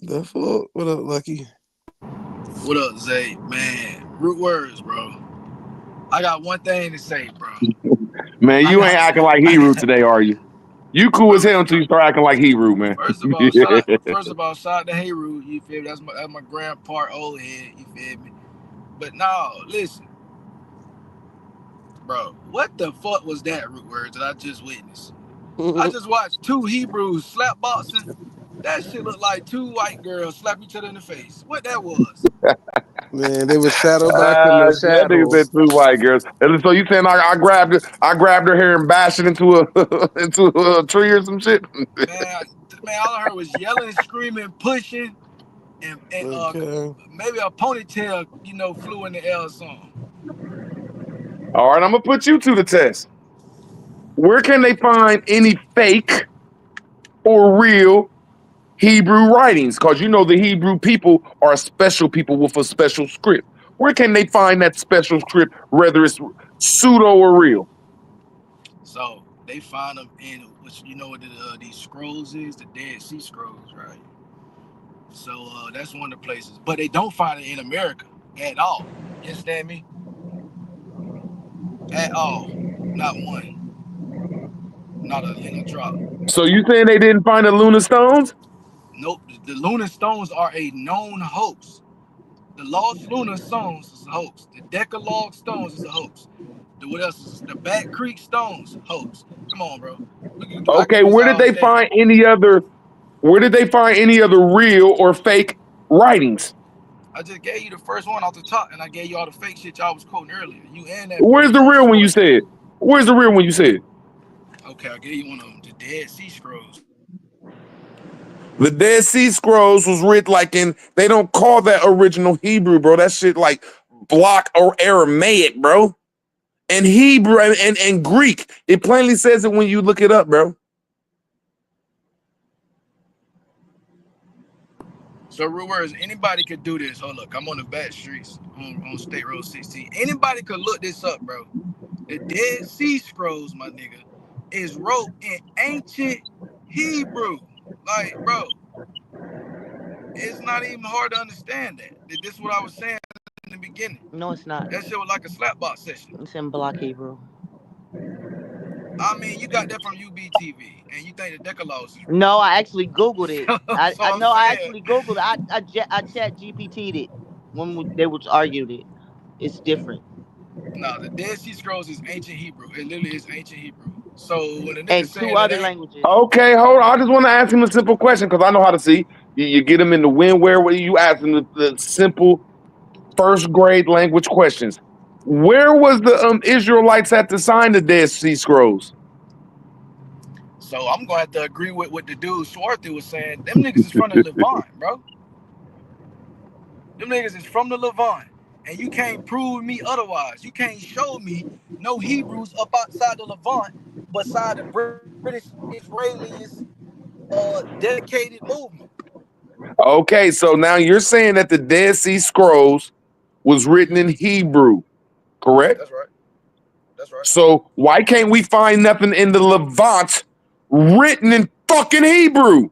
The fuck? What up, Lucky? What up, Zay? Man, root words, bro. I got one thing to say, bro. Man, you ain't acting like Hebrew today, are you? You cool as hell until you start acting like Hebrew, man. First of all, shout out to Heru. You feel me? That's my grandpa old head. You feel me? But no, listen, bro. What the fuck was that root words that I just witnessed? I just watched two Hebrews slap boxing. That shit looked like two white girls slap each other in the face. What that was? Man, they was shadow boxing the shadow. That nigga said two white girls. And so you saying I grabbed her hair and bashed it into a tree or some shit? Man, all I heard was yelling, screaming, pushing, and maybe a ponytail, flew in the air or something. All right, I'm gonna put you to the test. Where can they find any fake or real Hebrew writings? Because you know the Hebrew people are a special people with a special script. Where can they find that special script, whether it's pseudo or real? So they find them in, which you know what these scrolls is, the Dead Sea Scrolls, right? So that's one of the places. But they don't find it in America at all. You understand me? At all. Not one. Not a drop. So you saying they didn't find the lunar stones? Nope. The lunar stones are a known hoax. The Lost Lunar Stones is a hoax. The Decalogue Stones is a hoax. What else is the Bat Creek Stones hoax? Come on, bro. Okay, where did they find any other real or fake writings? I just gave you the first one off the top, and I gave you all the fake shit y'all was quoting earlier. You and that. Where's the real one you said? Where's the real one you said? Okay, I gave you one of them. The Dead Sea Scrolls. The Dead Sea Scrolls was written like they don't call that original Hebrew, bro. That shit like block or Aramaic, bro. And Hebrew and Greek. It plainly says it when you look it up, bro. So, real words, anybody could do this. Oh, look, I'm on the back streets on State Road 16. Anybody could look this up, bro. The Dead Sea Scrolls, my nigga, is wrote in ancient Hebrew. Like, bro, it's not even hard to understand that. This is what I was saying in the the beginning. No, it's not. That shit was like a slapbox session. It's in Block Hebrew. I mean, you got that from UBTV, and you think the Decalogue is real. No, I actually Googled it. So I I'm know I saying, actually Googled it. I chat GPT'd it when they was argued it. It's different. no, the Dead Sea Scrolls is ancient Hebrew. It literally is ancient Hebrew. So when the nigga And two saying it other ain't, languages. Okay, hold on. I just want to ask him a simple question because I know how to see. You get him in the win where you ask him the simple first grade language questions. Where was the Israelites at to sign the Dead Sea Scrolls? so I'm gonna have to agree with what the dude Swarthy was saying. Them niggas is from the Levant, bro. Them niggas is from the Levant, and you can't prove me otherwise. You can't show me no Hebrews up outside the Levant beside the British Israelis dedicated movement. Okay, so now you're saying that the Dead Sea Scrolls was written in Hebrew, correct? That's right. That's right. So why can't we find nothing in the Levant written in fucking Hebrew?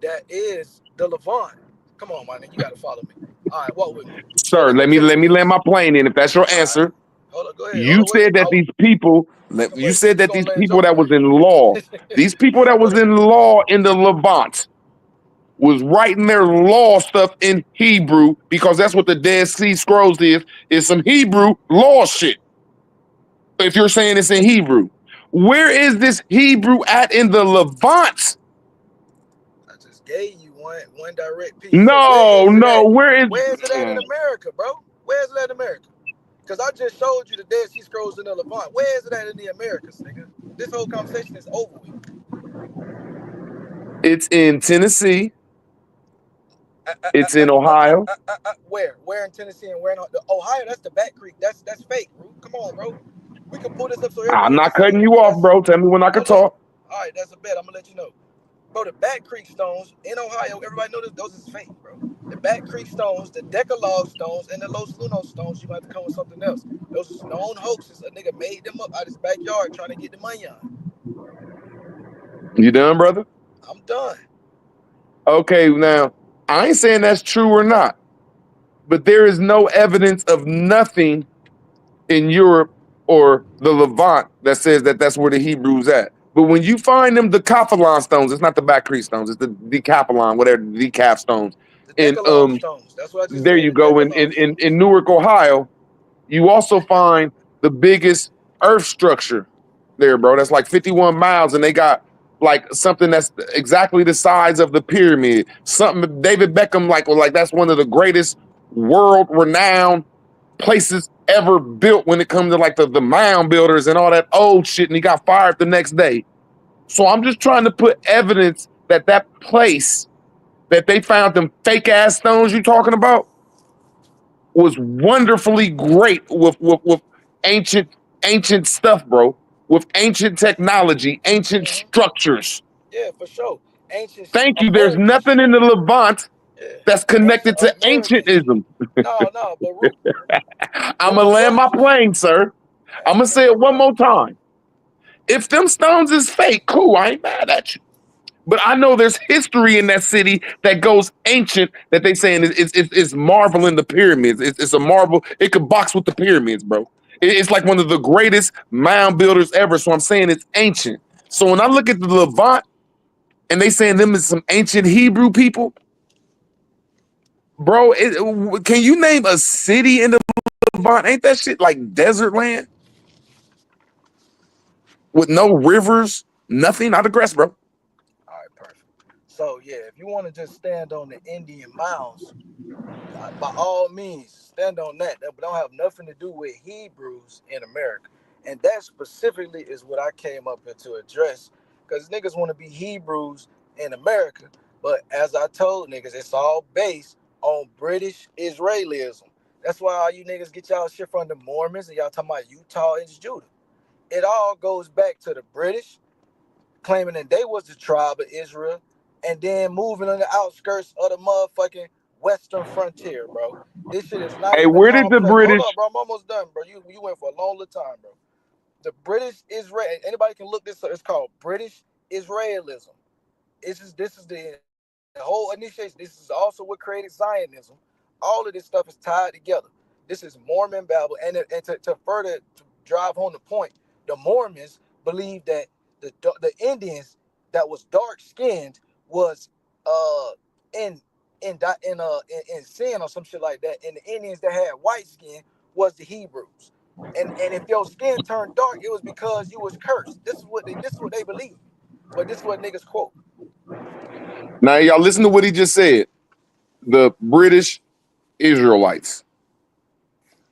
That is the Levant. Come on, man, you gotta follow me. All right, walk with me. So Sir, let me let me tell you land this. my plane in. If that's your All right, answer, hold on, go ahead. Hold you on, wait. said that these people, you Wait. said You that gonna these land people your that was plane? in law, these people that Go was ahead. in law in the Levant was writing their law stuff in Hebrew because that's what the Dead Sea Scrolls is some Hebrew law shit. If you're saying it's in Hebrew, where is this Hebrew at in the Levant? I just gave you one direct piece. So No, where is? where is it at in America, bro? Where is it at in America? Because I just showed you the Dead Sea Scrolls in the Levant. Where is it at in the Americas, nigga? This whole conversation is over with. It's in Tennessee. It's in Ohio. Where? Where in Tennessee and where in Ohio? That's the Bat Creek. That's fake, bro. Come on, bro. We can pull this up so I'm everybody can not see cutting it. you But off, bro. Tell me when I can hold up. talk. All right, that's a bet. I'm gonna let you know. Bro, the Bat Creek stones in Ohio, everybody knows those is fake, bro. The Bat Creek stones, the Decalogue stones, and the Los Lunos stones, you gonna have to come with something else. Those is known hoaxes. A nigga made them up out his backyard trying to get the money on. You done, brother? I'm done. Okay, now I ain't saying that's true or not, but there is no evidence of nothing in Europe or the Levant that says that that's where the Hebrews at. But when you find them decaphalon stones, it's not the Back Creek stones, it's the decaphalon, whatever, the decap stones. The And Decalogue stones. That's what I just there said. you The go. In Decalogue in stones. in Newark, Ohio, you also find the biggest earth structure there, bro. That's like 51 miles, and they got like something that's exactly the size of the pyramid. Something David Beckham like that's one of the greatest world renowned places ever built when it comes to like the mound builders and all that old shit, and he got fired the next day. So I'm just trying to put evidence that that place that they found them fake ass stones you talking about was wonderfully great with ancient stuff, bro. With ancient technology, ancient structures. Yeah, for sure. Ancient Thank you. There's American nothing shit. in the Levant Yeah. that's Ancient connected to American shit. ancientism. No, but I'm them gonna land my structures. plane, sir. I'm gonna say Okay, it bro. one more time. If them stones is fake, cool. I ain't mad at you. But I know there's history in that city that goes ancient that they saying is marveling the pyramids. It's a marvel. It could box with the pyramids, bro. It's like one of the greatest mound builders ever. So I'm saying it's ancient. So when I look at the Levant and they saying them is some ancient Hebrew people, bro, can you name a city in the Levant? Ain't that shit like desert land with no rivers, nothing? I digress, bro. All right, perfect. So yeah, if you want to just stand on the Indian mounds, by all means, stand on that. That don't have nothing to do with Hebrews in America. And that specifically is what I came up here to address. Because niggas want to be Hebrews in America. But as I told niggas, it's all based on British Israelism. That's why all you niggas get y'all shit from the Mormons and y'all talking about Utah and Judah. It all goes back to the British claiming that they was the tribe of Israel, and then moving on the outskirts of the motherfucking western frontier, bro. This shit is not Hey, even where did the complex. Hold up, British? bro. I'm almost done, bro. You went for a long little time, bro. The British Israel. Anybody can look this up. It's called British Israelism. This is the whole initiation. This is also what created Zionism. All of this stuff is tied together. This is Mormon Babel, and to further to drive home the point, the Mormons believe that the Indians that was dark skinned was in in sin or some shit like that, and the Indians that had white skin was the Hebrews. And if your skin turned dark, it was because you was cursed. This is what they believe. But this is what niggas quote. Now y'all listen to what he just said. The British Israelites.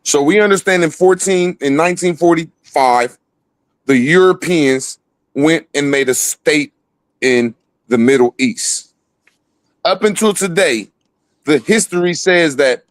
So we understand in 1945, the Europeans went and made a state in the Middle East. Up until today, the history says that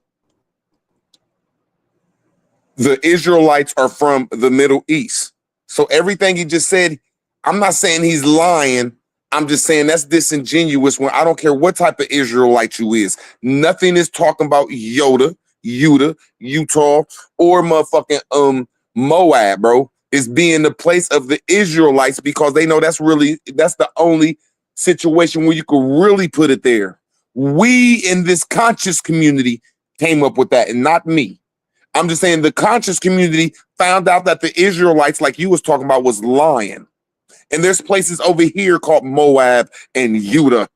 the Israelites are from the Middle East. So everything he just said, I'm not saying he's lying. I'm just saying that's disingenuous when I don't care what type of Israelite you is. Nothing is talking about Yoda, Utah, or motherfucking Moab, bro. It's being the place of the Israelites because they know that's the only situation where you could really put it there. We in this conscious community came up with that and not me. I'm just saying the conscious community found out that the Israelites, like you was talking about, was lying. And there's places over here called Moab and Judah.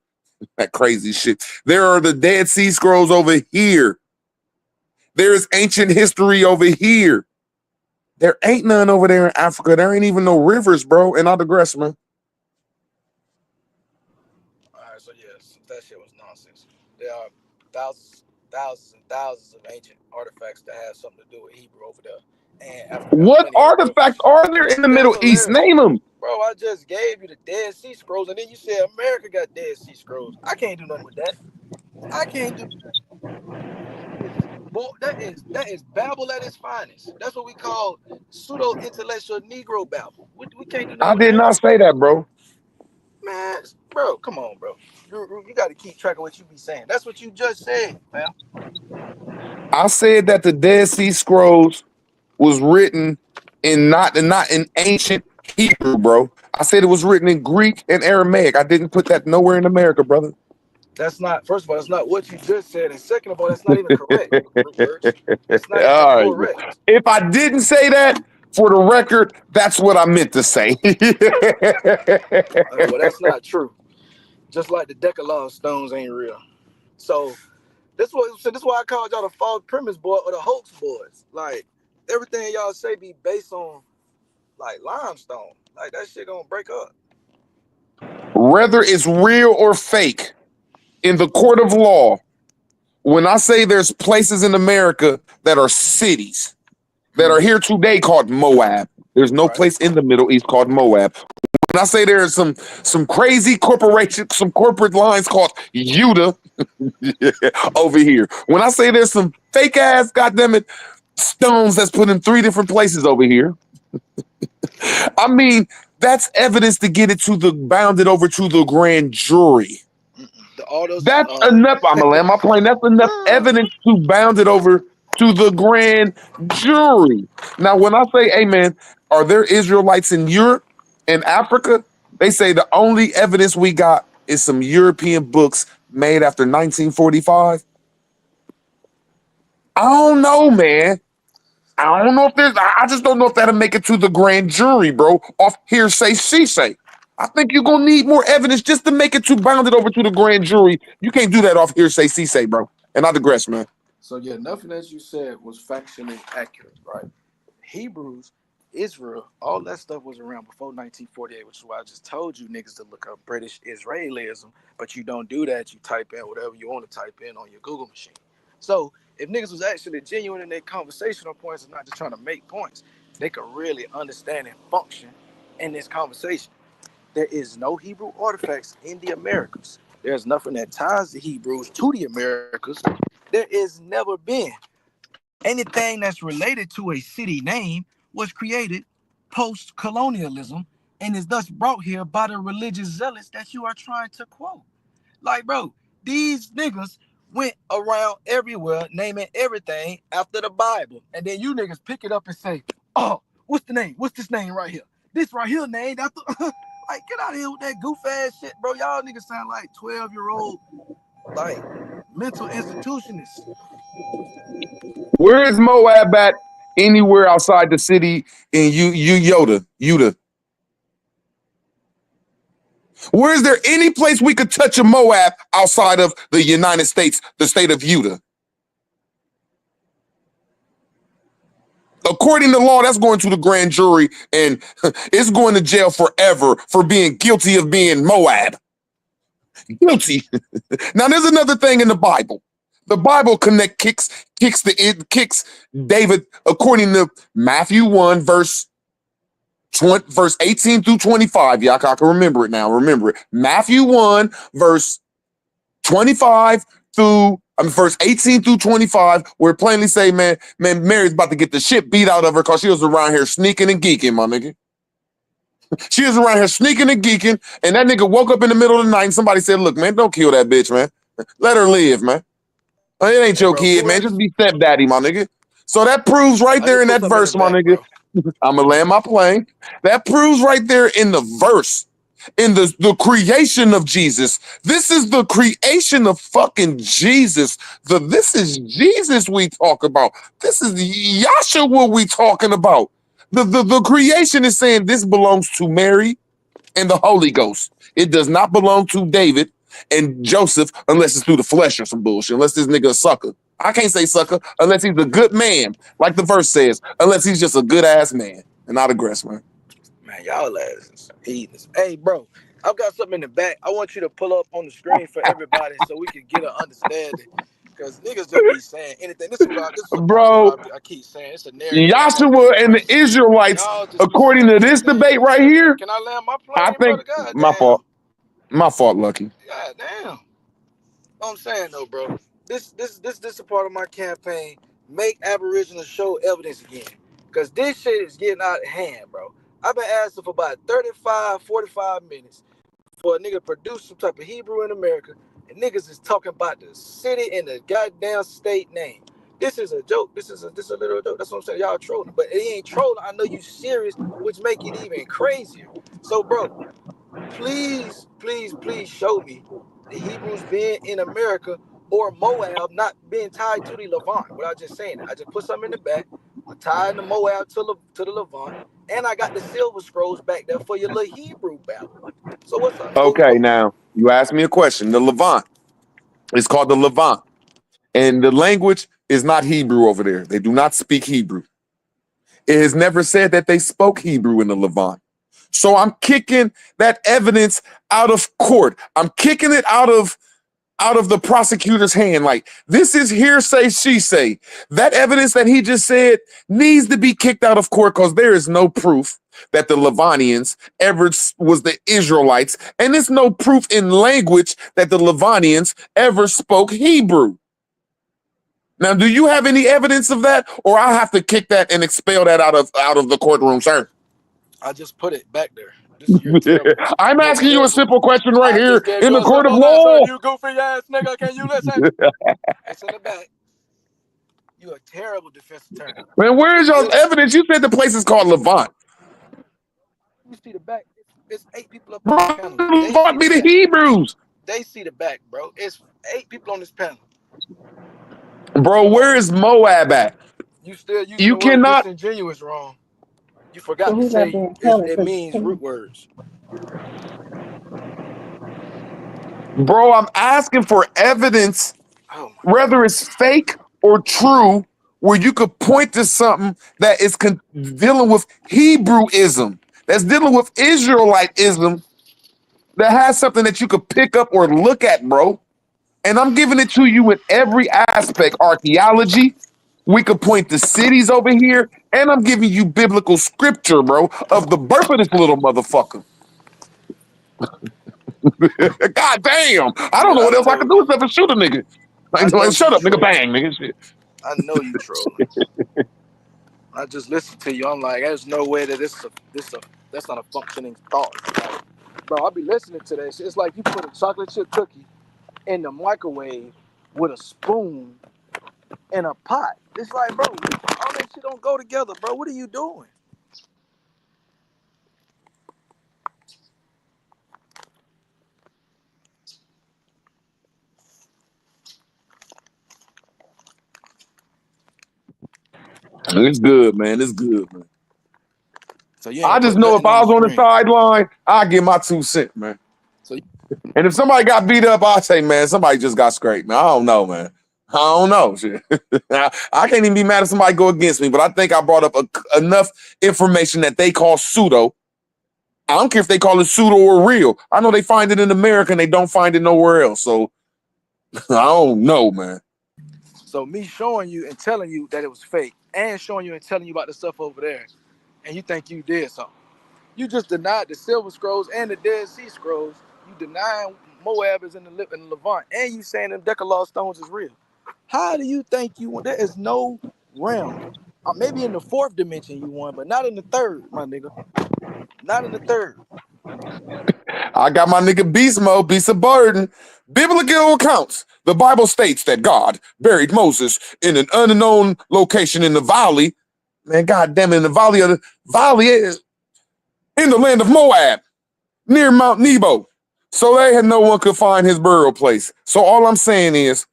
That crazy shit. There are the Dead Sea Scrolls over here. There is ancient history over here. There ain't none over there in Africa. There ain't even no rivers, bro. And I digress, man. All right, so yes, that shit was nonsense. There are thousands and thousands of ancient artifacts that have something to do with Hebrew over there. And Africa got What plenty of them. artifacts are there in the There's Middle a East? list. Name them. Bro, I just gave you the Dead Sea Scrolls, and then you said America got Dead Sea Scrolls. I can't do nothing with that. I can't do. Boy, that is babble at its finest. That's what we call pseudo intellectual Negro babble. We can't do nothing I with did that. not say that, bro. Man, bro, come on, bro. You got to keep track of what you be saying. That's what you just said, man. I said that the Dead Sea Scrolls was written in not in ancient Hebrew, bro. I said it was written in Greek and Aramaic. I didn't put that nowhere in America, brother. That's not. First of all, that's not what you just said, and second of all, that's not even correct. Words. That's not even All right. correct. If I didn't say that, for the record, that's what I meant to say. Well, that's not true. Just like the Decalogue stones ain't real. So this is why I called y'all the false premise board or the hoax boys. Like everything y'all say be based on like limestone. Like that shit gonna break up. Whether it's real or fake, in the court of law, when I say there's places in America that are cities that are here today called Moab, there's no place in the Middle East called Moab. When I say there's some crazy corporation, some corporate lines called Judah over here. When I say there's some fake ass, goddammit, stones that's put in 3 different places over here. I mean, that's evidence to get it bounded over to the grand jury. All those That's enough. I'm gonna land my plane. That's enough evidence to bound it over to the grand jury. Now, when I say, hey man, are there Israelites in Europe and Africa? They say the only evidence we got is some European books made after 1945. I don't know, man. I don't know if I just don't know if that'll make it to the grand jury, bro, off hearsay, she say. I think you're gonna need more evidence just to make it to bound it over to the grand jury. You can't do that off hearsay, she say, bro. And I digress, man. So yeah, nothing that you said was factually accurate, right? Hebrews, Israel, all that stuff was around before 1948, which is why I just told you niggas to look up British Israelism, but you don't do that. You type in whatever you want to type in on your Google machine. So if niggas was actually genuine in their conversational points and not just trying to make points, they could really understand and function in this conversation. There is no Hebrew artifacts in the Americas. There's nothing that ties the Hebrews to the Americas. There is never been anything that's related to a city name was created post-colonialism and is thus brought here by the religious zealots that you are trying to quote. Like, bro, these niggas went around everywhere naming everything after the Bible. And then you niggas pick it up and say, oh, what's the name? What's this name right here? This right here named after... Like, get out of here with that goof ass shit, bro. Y'all niggas sound like 12-year-old, like, mental institutionists. Where is Moab at? Anywhere outside the city in Utah? Where is there any place we could touch a Moab outside of the United States, the state of Utah? According to law, that's going to the grand jury and it's going to jail forever for being guilty of being Moab. Guilty. Now, there's another thing in the Bible. The Bible kicks David according to Matthew 1, verse 18 through 25. Y'all I can remember it now. Remember it. Matthew 1, verse 25 through verse 18 through 25, where it plainly say, man, Mary's about to get the shit beat out of her because she was around here sneaking and geeking, my nigga. She was around here sneaking and geeking, and that nigga woke up in the middle of the night and somebody said, look, man, don't kill that bitch, man. Let her live, man. It ain't Hey, your bro, kid, who man. else? Just be stepdaddy, my nigga. So that proves right I there just in put that something in the verse, my back, nigga. bro. I'm gonna land my plane. That proves right there in the verse, in the creation of Jesus. This is the creation of fucking Jesus. This is Jesus we talk about. This is Yahshua we talking about. The creation is saying this belongs to Mary and the Holy Ghost. It does not belong to David and Joseph unless it's through the flesh or some bullshit, unless this nigga a sucker. I can't say sucker unless he's a good man, like the verse says, unless he's just a good ass man and not aggressive, man. Man, y'all asses heathens. Hey, bro, I've got something in the back. I want you to pull up on the screen for everybody so we can get an understanding. Because niggas just be saying anything. This is a part of what Bro, I keep saying. It's a narrative that I got to keep Joshua and the running. Israelites, Y'all just be according saying to this anything. debate right Man, here, can I land my I plane, think brother? God my damn. fault. My fault, Lucky. God damn. What I'm saying though, bro. This is a part of my campaign. Make Aboriginals show evidence again. Cause this shit is getting out of hand, bro. I've been asking for about 35, 45 minutes for a nigga to produce some type of Hebrew in America, and niggas is talking about the city and the goddamn state name. This is a joke. This is a little joke. That's what I'm saying. Y'all trolling, but it ain't trolling. I know you serious, which make it even crazier. So, bro, please, please, please show me the Hebrews being in America or Moab not being tied to the Levant without just saying it. I just put something in the back. I'm tying the Moab to the Levant, and I got the silver scrolls back there for your little Hebrew battle. So what's up? Okay, now you asked me a question. The Levant. It's called the Levant. And the language is not Hebrew over there. They do not speak Hebrew. It has never said that they spoke Hebrew in the Levant. So I'm kicking that evidence out of court. I'm kicking it out of the prosecutor's hand. Like, this is hearsay, she say. That evidence that he just said needs to be kicked out of court because there is no proof that the Levantians ever was the Israelites. And there's no proof in language that the Levantians ever spoke Hebrew. Now, do you have any evidence of that, or I have to kick that and expel that out of the courtroom, sir? I just put it back there. This is your terrible. I'm You're a asking you a terrible. simple question right I here just gave in you the a court of simple answer. law. You goofy ass nigga. Can you listen? It's in the back. You a terrible defense attorney. Man, where is y'all's Listen, evidence? You said the place is called Levant. you see the back. It's 8 people up on this Bro, panel. They see Levant the be the back. Hebrews. They see the back, bro. It's 8 people on this panel. Bro, Come on, where is Moab at? you still using You the word cannot, disingenuous wrong. You So forgot to he's not say being held it for means root words. bro, I'm asking for evidence, Oh my god. whether it's fake or true, where you could point to something that is dealing with Hebrewism, that's dealing with Israeliteism, that has something that you could pick up or look at, bro. And I'm giving it to you in every aspect. Archaeology, we could point to cities over here, and I'm giving you biblical scripture, bro, of the birth of this little motherfucker. God damn. I don't Yeah, know I what else I know can do you. except for shoot a nigga. I Like, know you shut up, nigga, trolling. bang, nigga. Shit. I know you trolling. I just listened to you. I'm like, there's no way that that's not a functioning thought. Like, bro, I'll be listening to that shit. It's like you put a chocolate chip cookie in the microwave with a spoon in a pot. It's like, bro, all that shit don't go together, bro. What are you doing? It's good, man. It's good, man. So you ain't I gonna just put know if nothing on I the was on the screen. sideline, I'd get my 2 cents, man. And if somebody got beat up, I'd say, man, somebody just got scraped. Man, I don't know, man. I don't know. Shit. I can't even be mad if somebody go against me, but I think I brought up enough information that they call pseudo. I don't care if they call it pseudo or real. I know they find it in America and they don't find it nowhere else. So I don't know, man. So me showing you and telling you that it was fake, and showing you and telling you about the stuff over there, and you think you did something. You just denied the Silver Scrolls and the Dead Sea Scrolls. You denying Moab is in the Levant, and you saying them Decalogue stones is real. How do you think you won? There is no realm. Maybe in the fourth dimension you won, but not in the third, my nigga. Not in the third. I got my nigga Beast Mode, Beast of Burden. Biblical accounts. The Bible states that God buried Moses in an unknown location in the valley. Man, goddamn, in the valley of the valley in the land of Moab, near Mount Nebo. So they had no one could find his burial place. So all I'm saying is,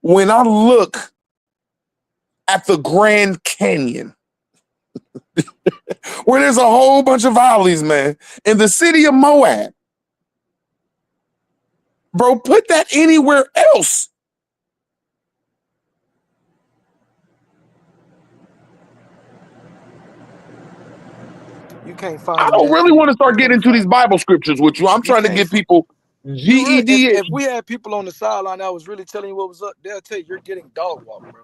when I look at the Grand Canyon, where there's a whole bunch of valleys, man, in the city of Moab, bro, put that anywhere else. You can't find I none of don't that really shit. want to You start getting can't into these find. Bible scriptures with you. I'm You trying to can't. get people You really, GED. if we had people on the sideline that was really telling you what was up, they'll tell you you're getting dog walked, bro.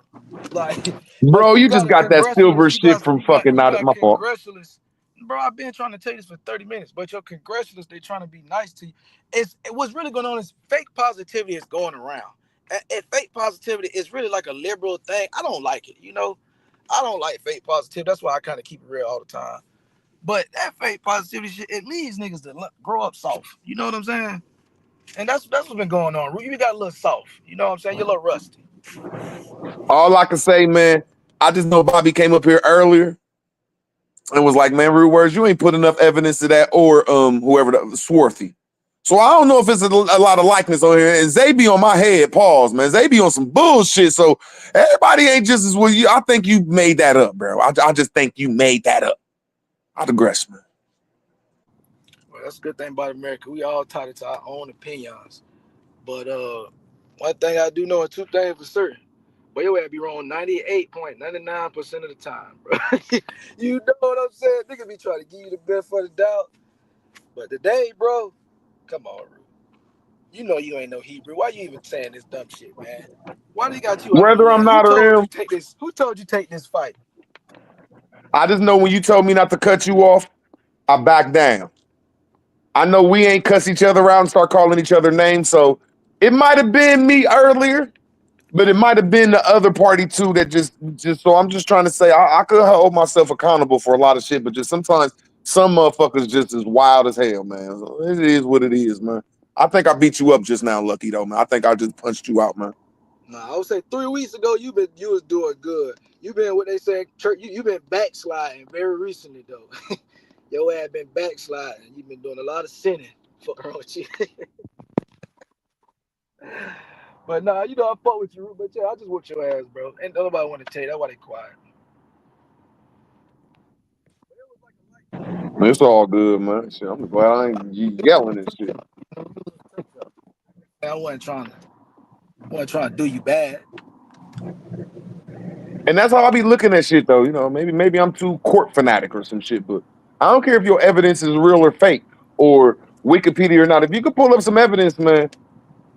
Like Bro, you you got just a got that silver congressionalist, shit from fucking you not got my fault. congressionalists, bro. I've been trying to tell you this for 30 minutes, but your congressionalists, they trying to be nice to you. What's really going on is fake positivity is going around. And fake positivity is really like a liberal thing. I don't like it, you know. I don't like fake positivity. That's why I kind of keep it real all the time. But that fake positivity shit, it leads niggas to grow up soft. You know what I'm saying? And that's what's been going on. You got a little soft. You know what I'm saying? You're a little rusty. All I can say, man, I just know Bobby came up here earlier and was like, man, Rude Words, you ain't put enough evidence to that, or whoever, Swarthy. So I don't know if it's a lot of likeness on here. And Zay be on my head, pause, man. Zay be on some bullshit. So everybody ain't just as well. I think you made that up, bro. I just think you made that up. I digress, man. Well, that's a good thing about America. We all tied to our own opinions. But one thing I do know, and two things for certain. But your ass be wrong 98.99% of the time, bro. You know what I'm saying? Niggas be trying to give you the benefit of the doubt. But today, bro, come on, Rude. You know you ain't no Hebrew. Why you even saying this dumb shit, man? Why they got you on a Whether I'm limb? Who not told or you him, take this? Who told you take this fight? I just know when you told me not to cut you off, I back down. I know we ain't cuss each other out and start calling each other names, so it might have been me earlier, but it might have been the other party too that just so I'm just trying to say I could hold myself accountable for a lot of shit, but just sometimes some motherfuckers just as wild as hell, man. So it is what it is, man. I think I beat you up just now, Lucky, though, man. I think I just punched you out, man. Nah, I would say 3 weeks ago you was doing good. You been what they say church. You been backsliding very recently though. Your ass been backsliding. You been doing a lot of sinning. Fuck wrong with you. But nah, you know I fuck with you, but yeah, I just whoop your ass, bro. And nobody want to tell you. That's why they quiet. It's all good, man. Shit, I'm glad I ain't yelling and shit. I wasn't trying to do you bad. And that's how I be looking at shit, though. You know, maybe I'm too court fanatic or some shit, but I don't care if your evidence is real or fake or Wikipedia or not. If you can pull up some evidence, man,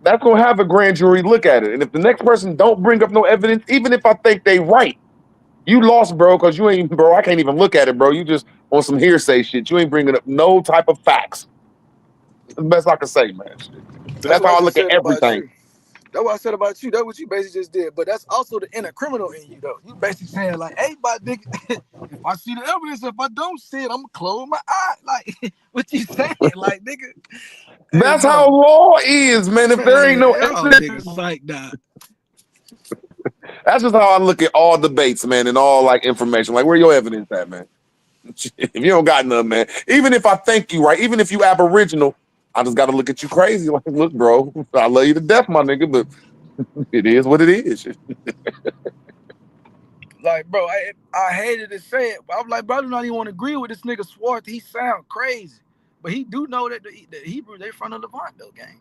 that's gonna have a grand jury look at it. And if the next person don't bring up no evidence, even if I think they right, you lost, bro, because you ain't, bro. I can't even look at it, bro. You just on some hearsay shit. You ain't bringing up no type of facts. That's the best I can say, man. Shit. And That's that's what I how I just look at said about everything. you. That's what I said about you. That's what you basically just did. But that's also the inner criminal in you, though. You basically saying like, "Hey, my nigga, if I see the evidence, if I don't see it, I'm gonna close my eye." Like, what you saying, like, nigga? Hey, That's how bro, law is, man. If there ain't man, no y'all evidence, niggas psyched out. that's just how I look at all debates, man, and all like information. Like, where your evidence at, man? If you don't got none, man, even if I think you right, even if you aboriginal, I just got to look at you crazy. Like, look, bro, I love you to death, my nigga, but it is what it is. Like, bro, I hated to say it, but I'm like, bro, I do not even want to agree with this nigga Swartz. He sound crazy, but he do know that the Hebrew they from the Levant though, gang.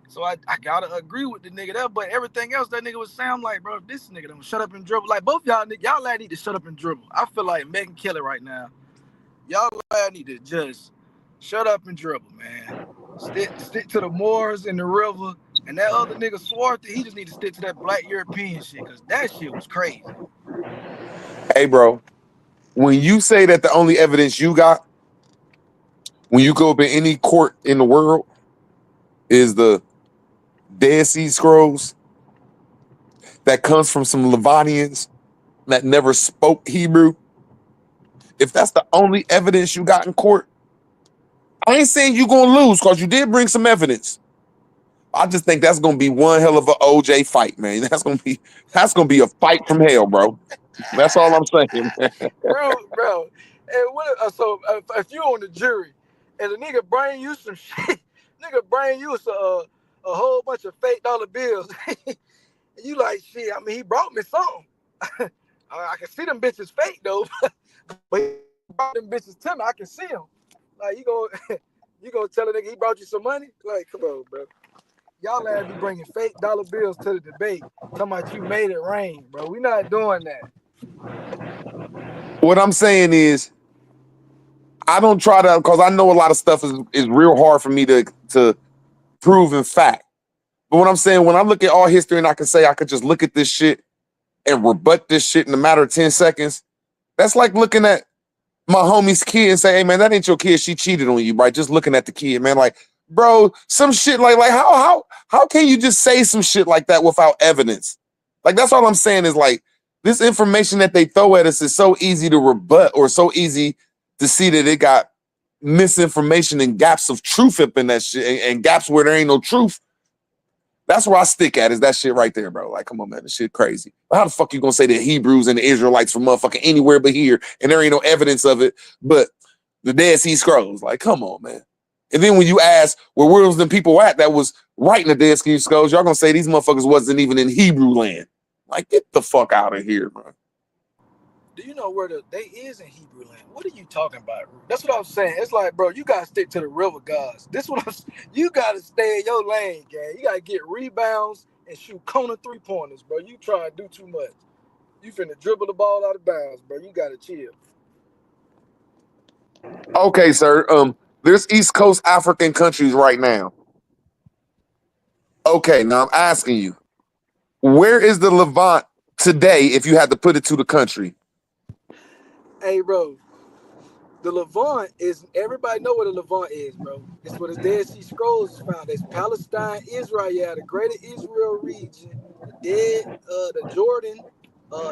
So I gotta agree with the nigga there, but everything else that nigga would sound like, bro, this nigga don't shut up and dribble. Like both y'all need to shut up and dribble. I feel like Megan Kelly right now. Y'all need to just shut up and dribble, man. Stick to the Moors and the river. And that other nigga Swarthy, he just need to stick to that black European shit, cause that shit was crazy. Hey, bro, when you say that the only evidence you got, when you go up in any court in the world, is the Dead Sea Scrolls that comes from some Levanians that never spoke Hebrew, if that's the only evidence you got in court, I ain't saying you gonna lose because you did bring some evidence. I just think that's gonna be one hell of a OJ fight, man. That's gonna be a fight from hell, bro. That's all I'm saying. bro. And so if you on the jury and the nigga bring you some shit, nigga bring you a whole bunch of fake dollar bills, and you like shit. I mean, he brought me something. I can see them bitches fake though, but he brought them bitches to me. I can see them. Like you gonna tell a nigga he brought you some money? Like, come on, bro. Y'all ass be bringing fake dollar bills to the debate, talking about you made it rain, bro. We not doing that. What I'm saying is, I don't try to, because I know a lot of stuff is real hard for me to prove in fact. But what I'm saying, when I look at all history and I can say I could just look at this shit and rebut this shit in a matter of 10 seconds, that's like looking at my homie's kid and say, hey man, that ain't your kid. She cheated on you by just looking at the kid, man. Like, bro, some shit like how can you just say some shit like that without evidence? Like, that's all I'm saying is like this information that they throw at us is so easy to rebut or so easy to see that it got misinformation and gaps of truth up in that shit and gaps where there ain't no truth. That's where I stick at is that shit right there, bro. Like, come on, man, this shit crazy. How the fuck you gonna say the Hebrews and the Israelites from motherfucking anywhere but here, and there ain't no evidence of it, but the Dead Sea Scrolls? Like, come on, man. And then when you ask where was them people at that was writing the Dead Sea Scrolls, y'all gonna say these motherfuckers wasn't even in Hebrew land. Like, get the fuck out of here, bro. Do you know where they is in Hebrew land? What are you talking about? That's what I'm saying. It's like, bro, you gotta stick to the river gods. You gotta stay in your lane, gang. You gotta get rebounds and shoot corner 3-pointers, bro. You try to do too much. You finna dribble the ball out of bounds, bro. You gotta chill. Okay, sir. There's East Coast African countries right now. Okay, now I'm asking you, where is the Levant today if you had to put it to the country? Hey, bro. The Levant is, everybody know what the Levant is, bro. It's where the Dead Sea Scrolls is found. It's Palestine, Israel, the greater Israel region, the Jordan.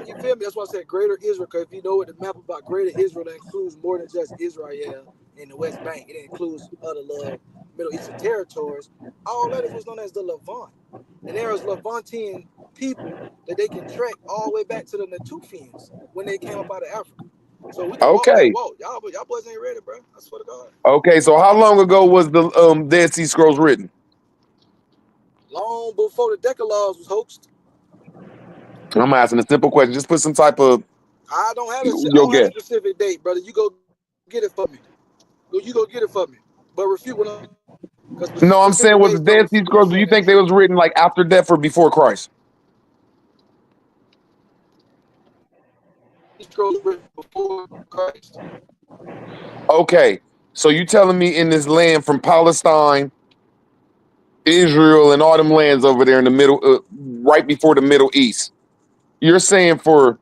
You feel me? That's why I said greater Israel, because if you know what the map about greater Israel, that includes more than just Israel and the West Bank. It includes other Middle Eastern territories. All that is what's known as the Levant. And there is Levantian people that they can track all the way back to the Natufians when they came up out of Africa. So we can walk that Okay. walk. Y'all boys ain't ready, bro. I swear to God. Okay, so how long ago was the Dead Sea Scrolls written? Long before the Decalogues was hoaxed. I'm asking a simple question. Just put some type of I don't have your a guess. specific date, brother. You go get it for me. You go get it for me. But refute what I'm, because No, I'm saying specific was the dates don't Dead Sea refute what I'm Scrolls, do saying you ain't think they true. was written like after death or before Christ? These scrolls written before Christ. Okay, so you telling me in this land from Palestine, Israel, and all them lands over there in the middle, right before the Middle East, you're saying for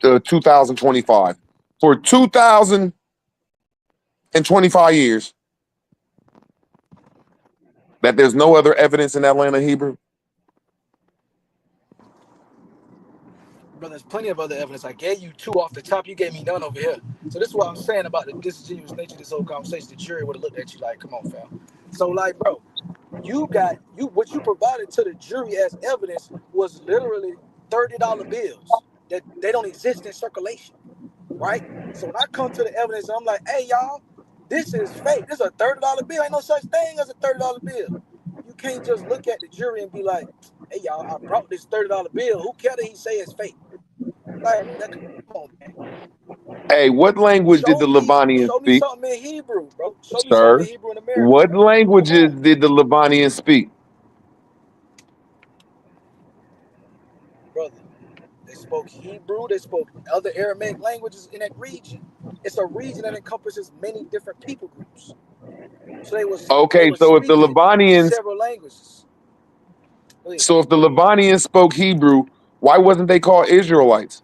2025, for 2025 years, that there's no other evidence in that land of Hebrew? Brother, there's plenty of other evidence. I gave you two off the top. You gave me none over here. So this is what I'm saying about the disingenuous nature of this whole conversation. The jury would have looked at you like, come on, fam. So like, bro, what you provided to the jury as evidence was literally $30 bills that they don't exist in circulation, right? So when I come to the evidence, I'm like, hey y'all, this is fake. This is a $30 bill. Ain't no such thing as a $30 bill. You can't just look at the jury and be like, hey y'all, I brought this $30 bill. Who care that he say it's fake? Like, come on, man. Hey, what language did the Levanians Show me speak, something in Hebrew, bro. Show me something sir? in Hebrew in America, What bro. Come languages on, did the Levanians speak? brother. They spoke Hebrew. They spoke other Aramaic languages in that region. It's a region that encompasses many different people groups. So they Okay, was so if the speaking Levanians, several languages. Wait, so if the Levanians spoke Hebrew, why wasn't they called Israelites?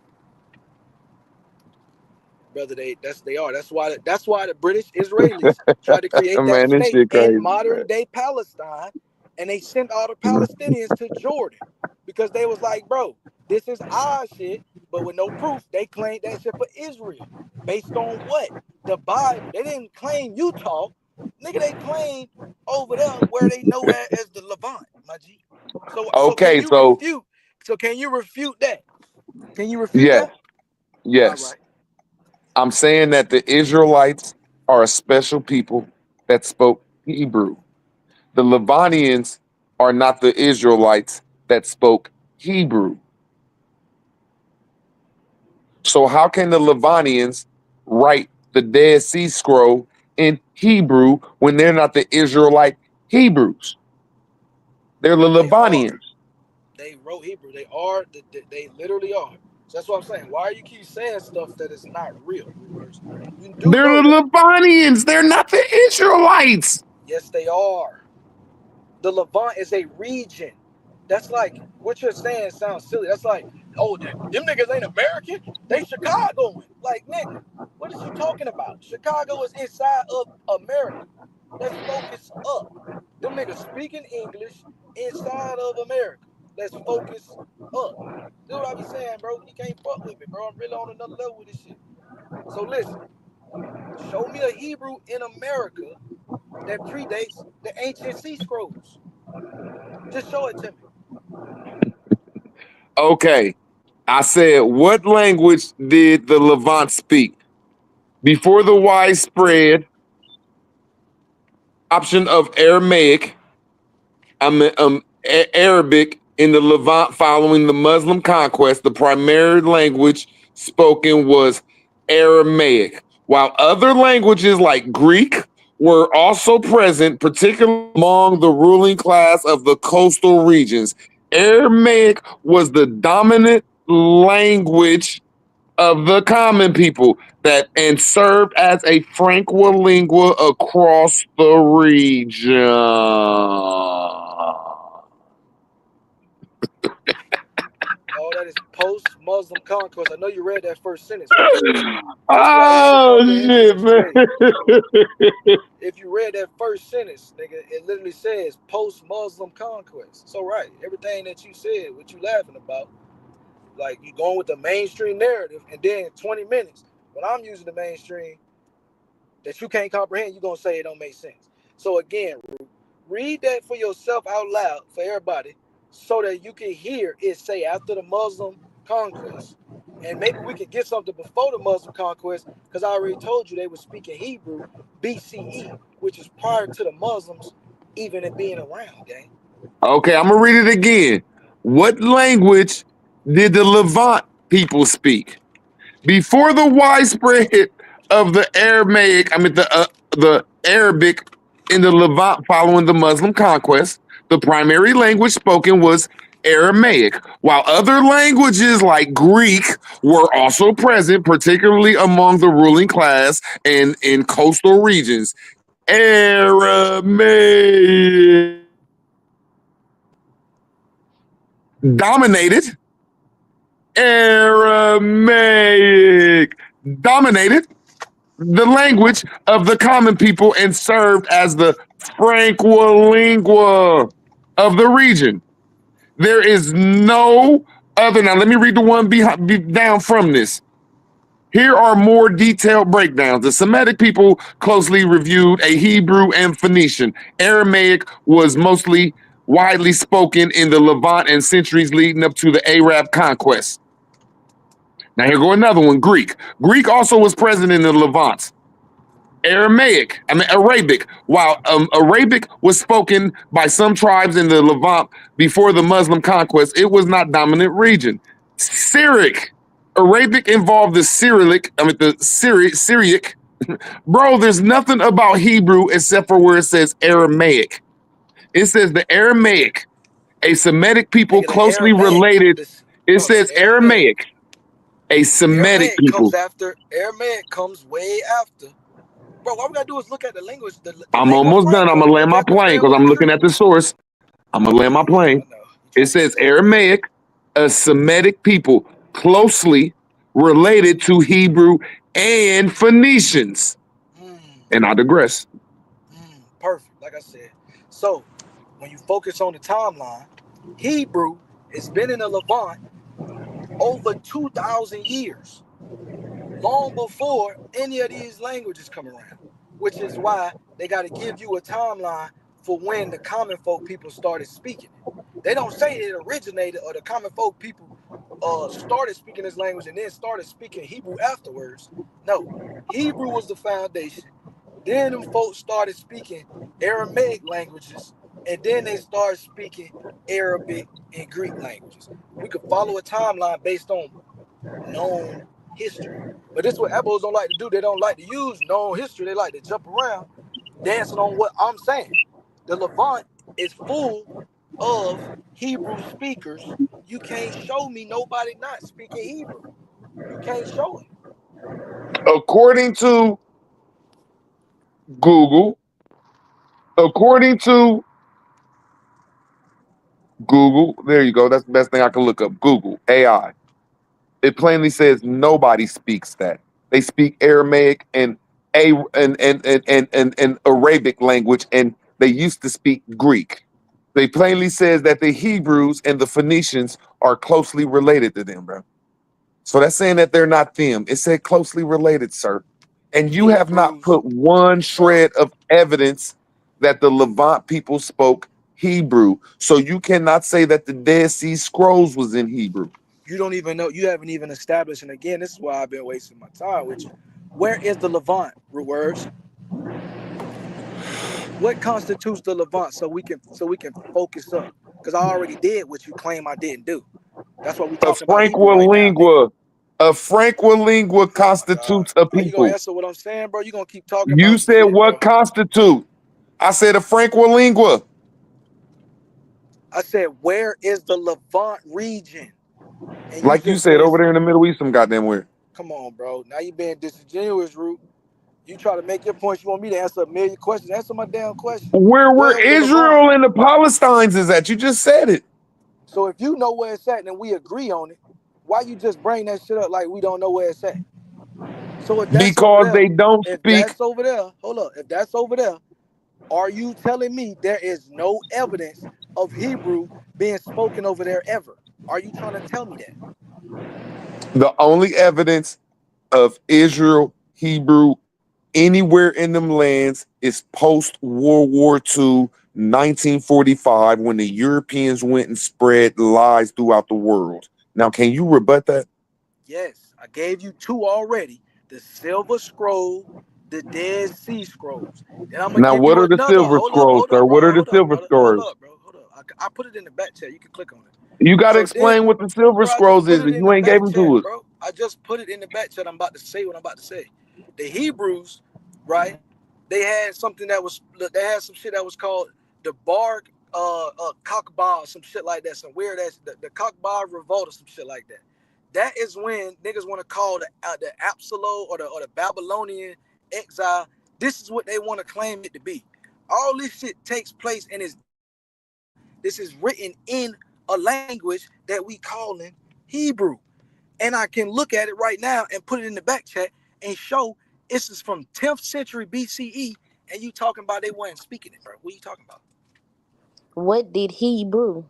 brother, they are. That's why the British Israelis tried to create that Man, this state shit in crazy, man. modern day Palestine, and they sent all the Palestinians to Jordan because they was like, bro, this is our shit, but with no proof, they claimed that shit for Israel based on what? The Bible. They didn't claim Utah, nigga. They claimed over there where they know as the Levant, my G. So can Okay, you so refute? So can you refute that? Can you refute yes, that? All yes. right. I'm saying that the Israelites are a special people that spoke Hebrew. The Levanians are not the Israelites that spoke Hebrew. So how can the Levanians write the Dead Sea Scroll in Hebrew when they're not the Israelite Hebrews? They're the They are. Levanians. They wrote Hebrew. They are. They literally are. So that's what I'm saying. Why you keep saying stuff that is not real, Rumors? You do They're know the that. Levanians. They're not the Israelites. Yes, they are. The Levant is a region. That's like what you're saying sounds silly. That's like, oh, them niggas ain't American. They Chicagoan. Like, nigga, what is you talking about? Chicago is inside of America. Let's focus up. Them niggas speaking English inside of America. Let's focus up. That's what I be saying, bro. You can't fuck with me, bro. I'm really on another level with this shit. So listen, show me a Hebrew in America that predates the ancient sea scrolls. Just show it to me. Okay. I said, what language did the Levant speak? Before the widespread option of Aramaic, Arabic in the Levant following the Muslim conquest, the primary language spoken was Aramaic, while other languages like Greek were also present, particularly among the ruling class of the coastal regions. Aramaic was the dominant language of the common people that and served as a franca lingua across the region. All that is post-Muslim conquest. I know you read that first sentence, right? Just so I can have a Oh comprehension shit, understanding. man. If you read that first sentence, nigga, it literally says post-Muslim conquest. So right, everything that you said, what you laughing about, like you going with the mainstream narrative, and then 20 minutes when I'm using the mainstream that you can't comprehend, you're gonna say it don't make sense. So again, read that for yourself out loud for everybody, so that you can hear it say after the Muslim conquest, and maybe we could get something before the Muslim conquest, because I already told you they were speaking Hebrew BCE, which is prior to the Muslims even it being around, gang. Okay, I'm gonna read it again. What language did the Levant people speak? Before the widespread of the the Arabic in the Levant following the Muslim conquest, the primary language spoken was Aramaic, while other languages like Greek were also present, particularly among the ruling class and in coastal regions. Aramaic dominated. Aramaic dominated the language of the common people and served as the franca lingua of the region. There is no other. Now, let me read the one down from this. Here are more detailed breakdowns. The Semitic people closely reviewed a Hebrew and Phoenician. Aramaic was mostly widely spoken in the Levant and centuries leading up to the Arab conquest. Now, here go another one, Greek. Greek also was present in the Levant. Arabic, while Arabic was spoken by some tribes in the Levant before the Muslim conquest, it was not dominant region. Syriac Arabic involved the Syriac. Bro, there's nothing about Hebrew except for where it says Aramaic. It says the Aramaic, a Semitic people Nigga, the closely Aramaic, related. It bro, the says Aramaic. a Semitic Aramaic comes people. after. Aramaic comes way after. Bro, all we gotta do is look at the language, the I'm lingua almost done. I'm franca gonna land of my that plane goddamn because I'm looking country. at the source. I'm gonna land my plane. It says Aramaic, a Semitic people closely related to Hebrew and Phoenicians. And I digress. Perfect, like I said. So, when you focus on the timeline, Hebrew has been in the Levant over 2,000 years, long before any of these languages come around, which is why they got to give you a timeline for when the common folk people started speaking it. They don't say it originated or the common folk people started speaking this language and then started speaking Hebrew afterwards. No, Hebrew was the foundation. Then them folks started speaking Aramaic languages, and then they started speaking Arabic and Greek languages. We could follow a timeline based on known history. But this is what Abos don't like to do. They don't like to use known history. They like to jump around, dancing on what I'm saying. The Levant is full of Hebrew speakers. You can't show me nobody not speaking Hebrew. You can't show it. According to Google, there you go. That's the best thing I can look up. Google AI. It plainly says nobody speaks that. They speak Aramaic and Arabic language, and they used to speak Greek. They plainly says that the Hebrews and the Phoenicians are closely related to them, bro. So that's saying that they're not them. It said closely related, sir. And you have not put one shred of evidence that the Levant people spoke Hebrew. So you cannot say that the Dead Sea Scrolls was in Hebrew. You don't even know. You haven't even established. And again, this is why I've been wasting my time with you. Where is the Levant, words? What constitutes the Levant so we can focus up? Because I already did what you claim I didn't do. That's why we talking about Hebrew right now, nigga. A Franquilingua constitutes a Bro, you gonna people. answer what I'm saying, bro? You gonna keep talking You about some said shit, what bro? constitute? I said a Franquilingua. I said, where is the Levant region? And you Like you just said, said, over there in the Middle East, some goddamn where. come on, bro. Now you being disingenuous, Root. You try to make your points. You want me to answer a million questions. Answer my damn question. Where Where's the Levant? Israel and the Palestines is at? You just said it. So if you know where it's at and we agree on it, why you just bring that shit up like we don't know where it's at? So if that's over Because there, they don't speak. hold up. If that's over there, are you telling me there is no evidence of Hebrew being spoken over there ever? Are you trying to tell me that? The only evidence of Israel, Hebrew, anywhere in them lands is post World War II, 1945, when the Europeans went and spread lies throughout the world. Now, can you rebut that? Yes, I gave you two already. The Silver Scroll, the Dead Sea Scrolls. Then I'm gonna Now, give what you are the another. silver scrolls, Hold sir? up, What brother. are the silver scrolls? I put it in the back chat. You can click on it. You got to So then, explain what the silver bro, I just scrolls put is. it If in you the ain't gave back them chat, to us. bro. I just put it in the back chat. I'm about to say what I'm about to say. The Hebrews, right? They had something that was. They had some shit that was called the Bar Kakba, some shit like that. Some weird ass the Kakba revolt or some shit like that. That is when niggas want to call the Absolo or the Babylonian exile. This is what they want to claim it to be. All this shit takes place and this is written in a language that we calling Hebrew. And I can look at it right now and put it in the back chat and show this is from 10th century BCE, and you talking about they weren't speaking it, bro. What are you talking about? What did he brew?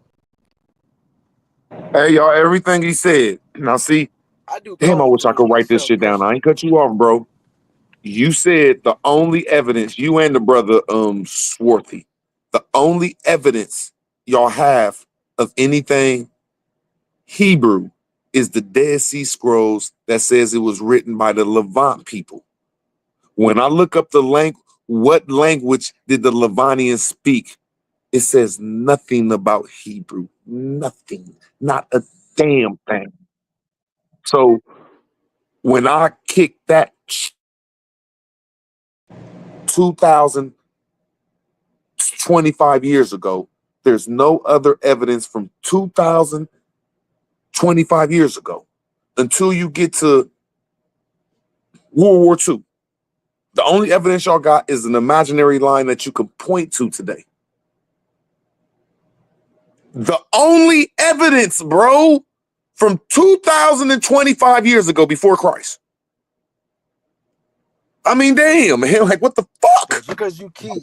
Hey, y'all, everything he said. Now, see, I do damn, I code wish I switch could write this myself shit down. I personally. ain't cut you off, bro. You said the only evidence, you and the brother Swarthy, the only evidence y'all have of anything Hebrew is the Dead Sea Scrolls that says it was written by the Levant people. When I look up the what language did the Levanians speak? It says nothing about Hebrew. Nothing. Not a damn thing. So when I kicked that 2,025 years ago, there's no other evidence from 2,025 years ago until you get to World War II. The only evidence y'all got is an imaginary line that you can point to today. The only evidence, bro, from 2,025 years ago before Christ. I mean, damn, man, like what the fuck? Just because you keep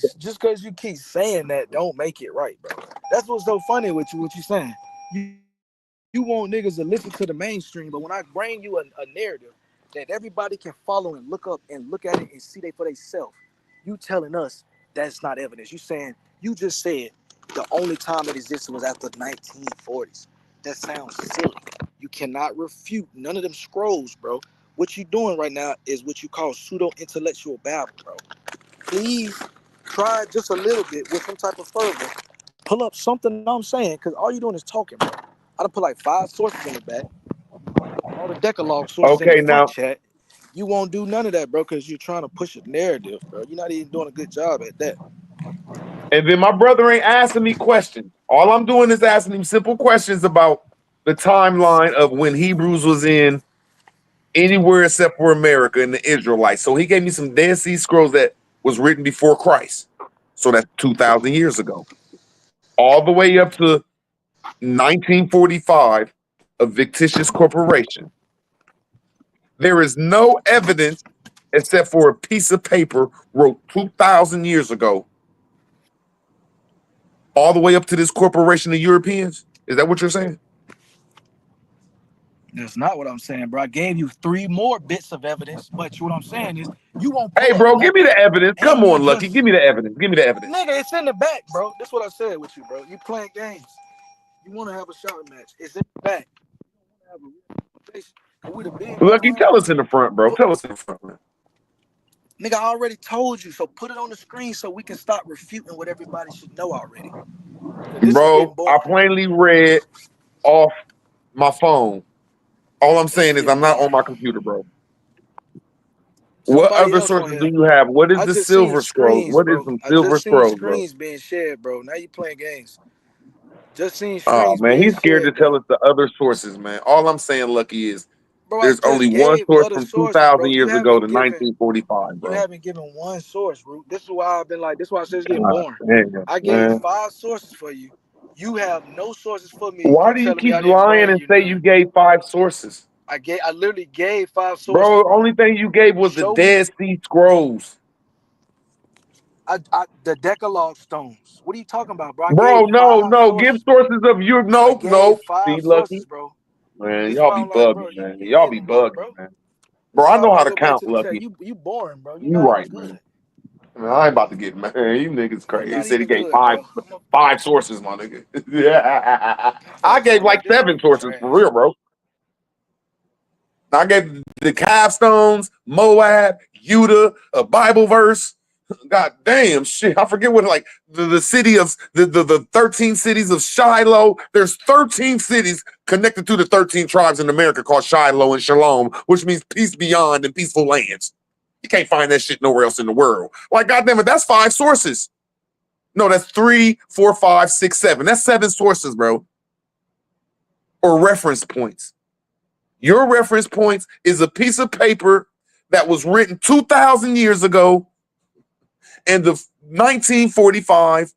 saying that, don't make it right, bro. That's what's so funny with you. What you saying? You want niggas to listen to the mainstream, but when I bring you a narrative that everybody can follow and look up and look at it and see they for themselves, you telling us that's not evidence. You just said the only time it existed was after the 1940s. That sounds silly. You cannot refute none of them scrolls, bro. What you doing right now is what you call pseudo-intellectual babble, bro. Please try just a little bit with some type of fervor. Pull up something I'm saying, because all you're doing is talking, bro. I done put like 5 sources in the back, all the Decalogue sources in the front chat. You won't do none of that, bro, because you're trying to push a narrative, bro. You're not even doing a good job at that. And then my brother ain't asking me questions. All I'm doing is asking him simple questions about the timeline of when Hebrews was in anywhere except for America and the Israelites. So he gave me some Dead Sea Scrolls that was written before Christ. So that's 2,000 years ago. All the way up to 1945, a fictitious corporation. There is no evidence except for a piece of paper wrote 2,000 years ago, all the way up to this corporation of Europeans. Is that what you're saying? That's not what I'm saying, bro. I gave you 3 more bits of evidence, but what I'm saying is you won't Hey, pull up bro, give me nothing. the evidence. Come on, Lucky. Give me the evidence. Give me the evidence. Nigga, it's in the back, bro. That's what I said with you, bro. You playing games. You want to have a shouting match. It's in the back. Lucky, tell us in the front, bro. Tell us in the front, man. Nigga, I already told you, so put it on the screen so we can stop refuting what everybody should know already. Bro, I plainly read off my phone. All I'm saying is I'm not on my computer, bro. What other sources do you have? What is the Silver Scrolls? What is some Silver Scrolls, bro? Screens being shared, bro. Now you playing games. Just seen Oh, screens man, being he's scared to shared, tell bro. us the other sources, man. All I'm saying, Lucky, is Bro, I there's only just one gave source other from sources, 2,000 bro. years ago to 1945, You bro. haven't given one source, Root. This is why I've been like, this is why I said it's getting God boring. damn, I gave man. 5 sources for you. You have no sources for me. Why You do you telling me keep I didn't lying bring and you say none. you gave 5 sources? I literally gave 5 sources, Bro, the bro. only thing you gave was the Show me Dead Sea Scrolls. the Decalogue stones. What are you talking about, bro? I Bro, gave 5 no. Give sources, bro. sources of your I gave no. 5 See, Lucky. sources, bro. Man, This is y'all why be I'm like, bro, bugging, man. you Y'all didn't be even look, bugging, bro. man. This Bro, is I why I know how gotta to go back count, to the chat. Lucky. You boring, bro. You're You not even right, good. man. I mean, I ain't about to get mad. You niggas You're crazy. He not said he even gave good, bro. 5 sources, my nigga. Yeah. That's what I I'm gave saying. like Like, this 7 nigga sources for trash. real, bro. I gave the Capstones, Moab, Judah, a Bible verse. God damn shit. I forget what, like the city of the 13 cities of Shiloh. There's 13 cities connected to the 13 tribes in America called Shiloh and Shalom, which means peace beyond and peaceful lands. You can't find that shit nowhere else in the world. Like, goddamn it, that's 5 sources. No, that's 3, 4, 5, 6, 7. That's 7 sources, bro. Or reference points. Your reference points is a piece of paper that was written 2,000 years ago and the 1945,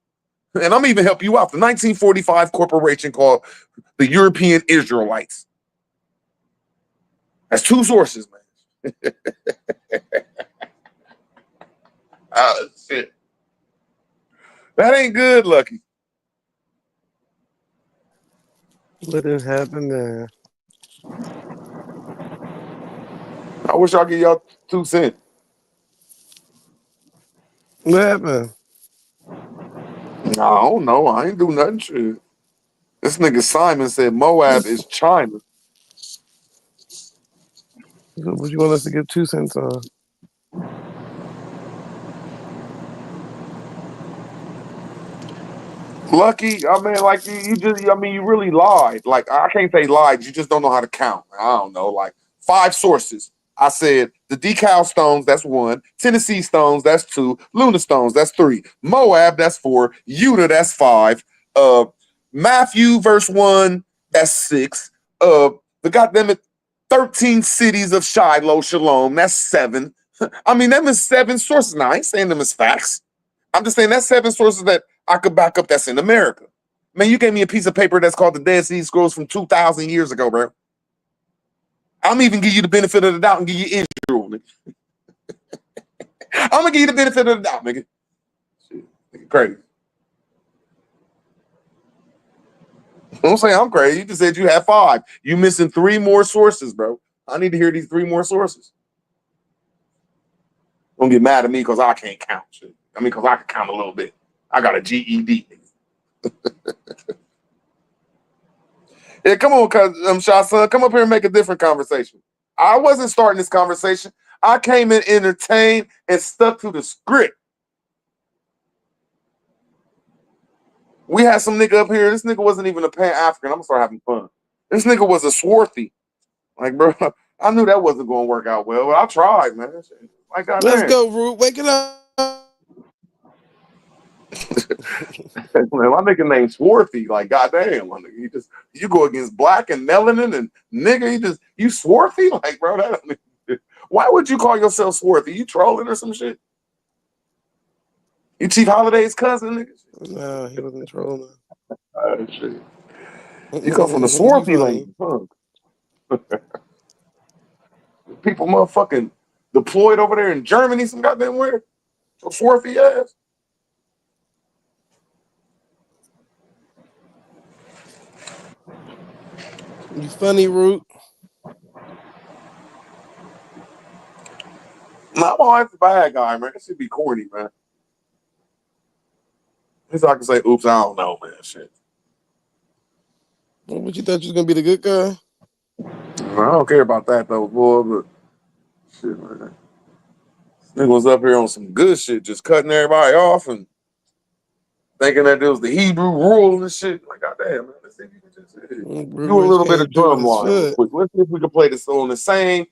and I'm even help you out, the 1945 corporation called the European Israelites. That's 2 sources, man. Shit. That ain't good, Lucky. What did happen there? I wish I could give y'all 2 cents. What happened? I don't know. I ain't do nothing. Shit. This nigga Simon said Moab is China. What you want us to give 2 cents on? Lucky, I mean, like you just, I mean, you really lied. Like I can't say lied. You just don't know how to count. I don't know. Like 5 sources. I said the decal stones, that's 1. Tennessee stones, that's 2. Luna stones, that's 3. Moab, that's 4. Judah, that's 5. Matthew, verse 1, that's 6. The goddamn it, 13 cities of Shiloh, Shalom, that's 7. I mean, them is 7 sources. Now, I ain't saying them as facts. I'm just saying that's 7 sources that I could back up that's in America. Man, you gave me a piece of paper that's called the Dead Sea Scrolls from 2,000 years ago, bro. I'm even give you the benefit of the doubt and give you Israel, nigga. I'm gonna give you the benefit of the doubt, nigga. Shit, nigga crazy. Don't say I'm crazy. You just said you had 5. You missing 3 more sources, bro. I need to hear these 3 more sources. Don't get mad at me because I can't count shit. I mean, because I can count a little bit. I got a GED. Yeah, come on, cuz Shah son, come up here and make a different conversation. I wasn't starting this conversation. I came in entertained and stuck to the script. We had some nigga up here. This nigga wasn't even a Pan-African. I'm gonna start having fun. This nigga was a swarthy. Like, bro, I knew that wasn't gonna work out well, but I tried, man. Like, goddamn. Let's go, Root. Wake it up. Man, my nigga named Swarthy. Like, goddamn, my nigga, you go against black and melanin and nigga, you Swarthy? Like, bro, why would you call yourself Swarthy? You trolling or some shit? You Chief Holiday's cousin, nigga? Nah, he wasn't trolling. Oh, shit. You come from the Swarthy language, huh? People motherfucking deployed over there in Germany some goddamn where? So Swarthy ass. You funny, Root. Nah, I'm always the bad guy, man. That should be corny, man. At least I can say, oops, I don't know, man. Shit. What, you thought you was gonna be the good guy? I don't care about that though, boy, but shit, man. Nigga was up here on some good shit, just cutting everybody off and thinking that it was the Hebrew rule and shit. Like, goddamn, man. Let's see if you can just do a little bit of drum line real quick. Let's see if we can play this on the same.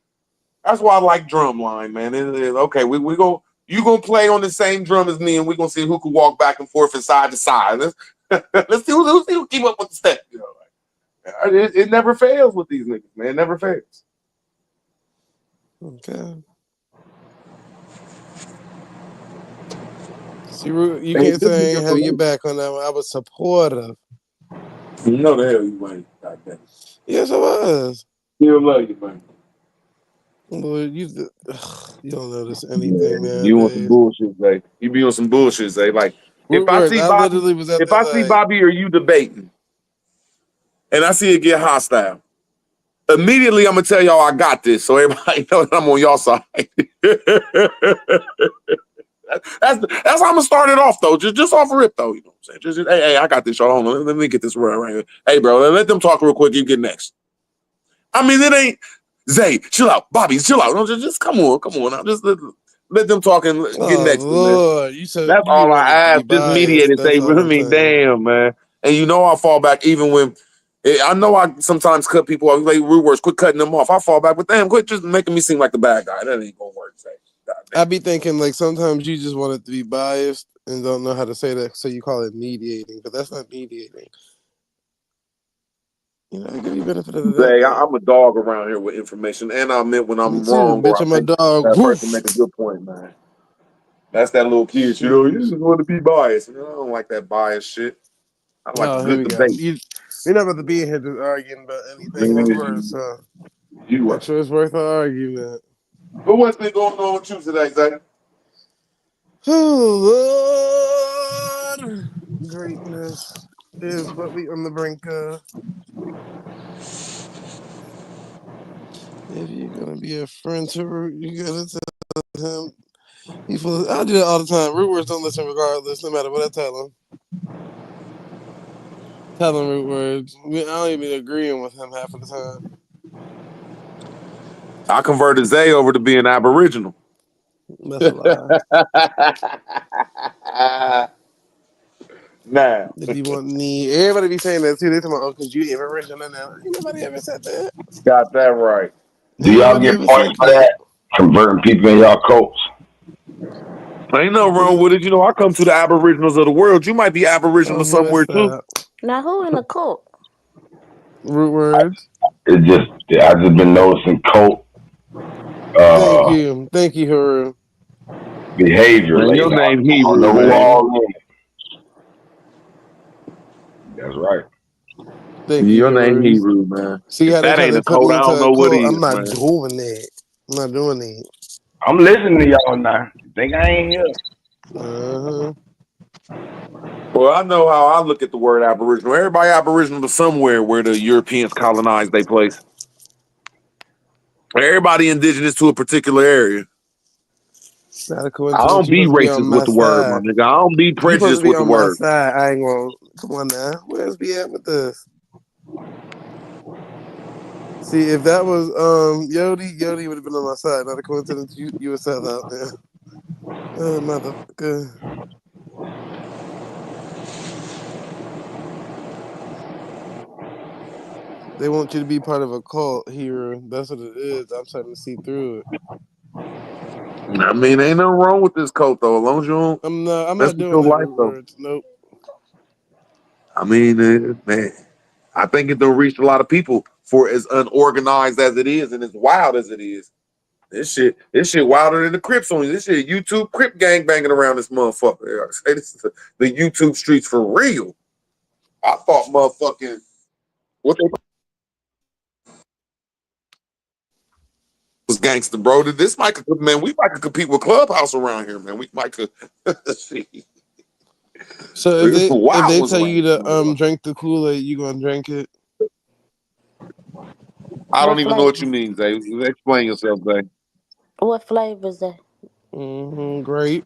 That's why I like drum line, man. Okay, we go. You gonna play on the same drum as me, and we gonna see who can walk back and forth and side to side. Let's see who keep up with the step. You know, like, it never fails with these niggas, man. It never fails. Okay. See, you can't say I ain't have your back on that one. I was supportive. You know the hell you ain't. Goddamn. Yes, I was. Still love you, man. Lord, you don't notice anything, man. You on some bullshit, Zay. You be on some bullshit, Zay. Like if I see Bobby, literally was at if I see Bobby or you debating, and I see it get hostile, immediately I'm gonna tell y'all I got this, so everybody knows I'm on y'all side. That's how I'm gonna start it off though. Just off rip though. You know what I'm saying? Just hey, I got this, y'all. Hold on, let me get this right here. Hey, bro, let them talk real quick. You get next. I mean, it ain't Zay. Chill out, Bobby. Chill out. Just come on. Now, just let them talk and get next. Lord, man. That's all I ask. Just mediate and say, damn, man. And you know I fall back even when I know I sometimes cut people off. Like rude words, quit cutting them off. I fall back, but damn, quit just making me seem like the bad guy. That ain't gonna work, Zay. I be thinking like sometimes you just want it to be biased and don't know how to say that, so you call it mediating, but that's not mediating. You know, I give you benefit of the doubt. Zay, I'm a dog around here with information, and I meant when I'm wrong, bitch, I'm a dog. That person make a good point, man. That's that little kid, you know. You just want to be biased. You know, I don't like that biased shit. I like a good debate. You're not about to be in here just arguing about anything. Make sure it's worth an argument. But what's been going on with you today, Zay? Oh, Lord. Greatness is what we on the brink of. If you're gonna be a friend to Root, you gotta tell him. I do that all the time. Root words don't listen regardless, no matter what I tell him. Tell him root words. I don't even agreeing with him half of the time. I converted Zay over to being Aboriginal. That's a lie. Nah. They be wanting me. Everybody be saying that too. They talking about, oh, because you ain't original now. Ain't nobody ever said that. Got that right. Ain't Do y'all nobody get ever points said for that. that? Converting people in y'all cults. Ain't no wrong with it. You know, I come to the aboriginals of the world. You might be aboriginal Oh, boy, somewhere too. stop. Now who in the cult? Root words. It just I just been noticing cult Thank uh you. Thank you, Haru. behavior Man, your lately. name I don't Hebrew, know who man. all in it. That's right. Thank you, Your name Haru. Hebrew, man. See If how they that try ain't to a put code, me I into don't a know what cult? I'm is, not man. doing that. I'm not doing that. I'm listening to y'all now. You think I ain't here? Uh-huh. Well, I know how I look at the word aboriginal. Everybody aboriginal to somewhere where the Europeans colonized their place. Everybody indigenous to a particular area. Not a I coincidence. don't You be supposed to be on racist with my the word, my side. nigga. I don't be You supposed to prejudiced be with the on my word. side. I ain't gonna. Come on now. Where's we at with this? See, if that was Yodi would have been on my side. Not a coincidence. You were set out there. Motherfucker. They want you to be part of a cult here. That's what it is. I'm starting to see through it. I mean, ain't nothing wrong with this coat though, as long as you don't I'm mess not with doing your that life root though. words. Nope. I mean, man, I think it don't reach a lot of people for as unorganized as it is and as wild as it is. This shit wilder than the Crips on you. This shit YouTube Crip gang banging around this motherfucker. Yeah, I say this is the YouTube streets for real. I thought motherfucking what they was gangster, bro. This might man, we might could compete with Clubhouse around here, man. We might could see. So if Wild they ones tell around you this to motherfucker. drink the Kool-Aid, you gonna drink it? I don't What even know what you flavors? mean, Zay. Explain yourself, Zay. What flavors that? Grape,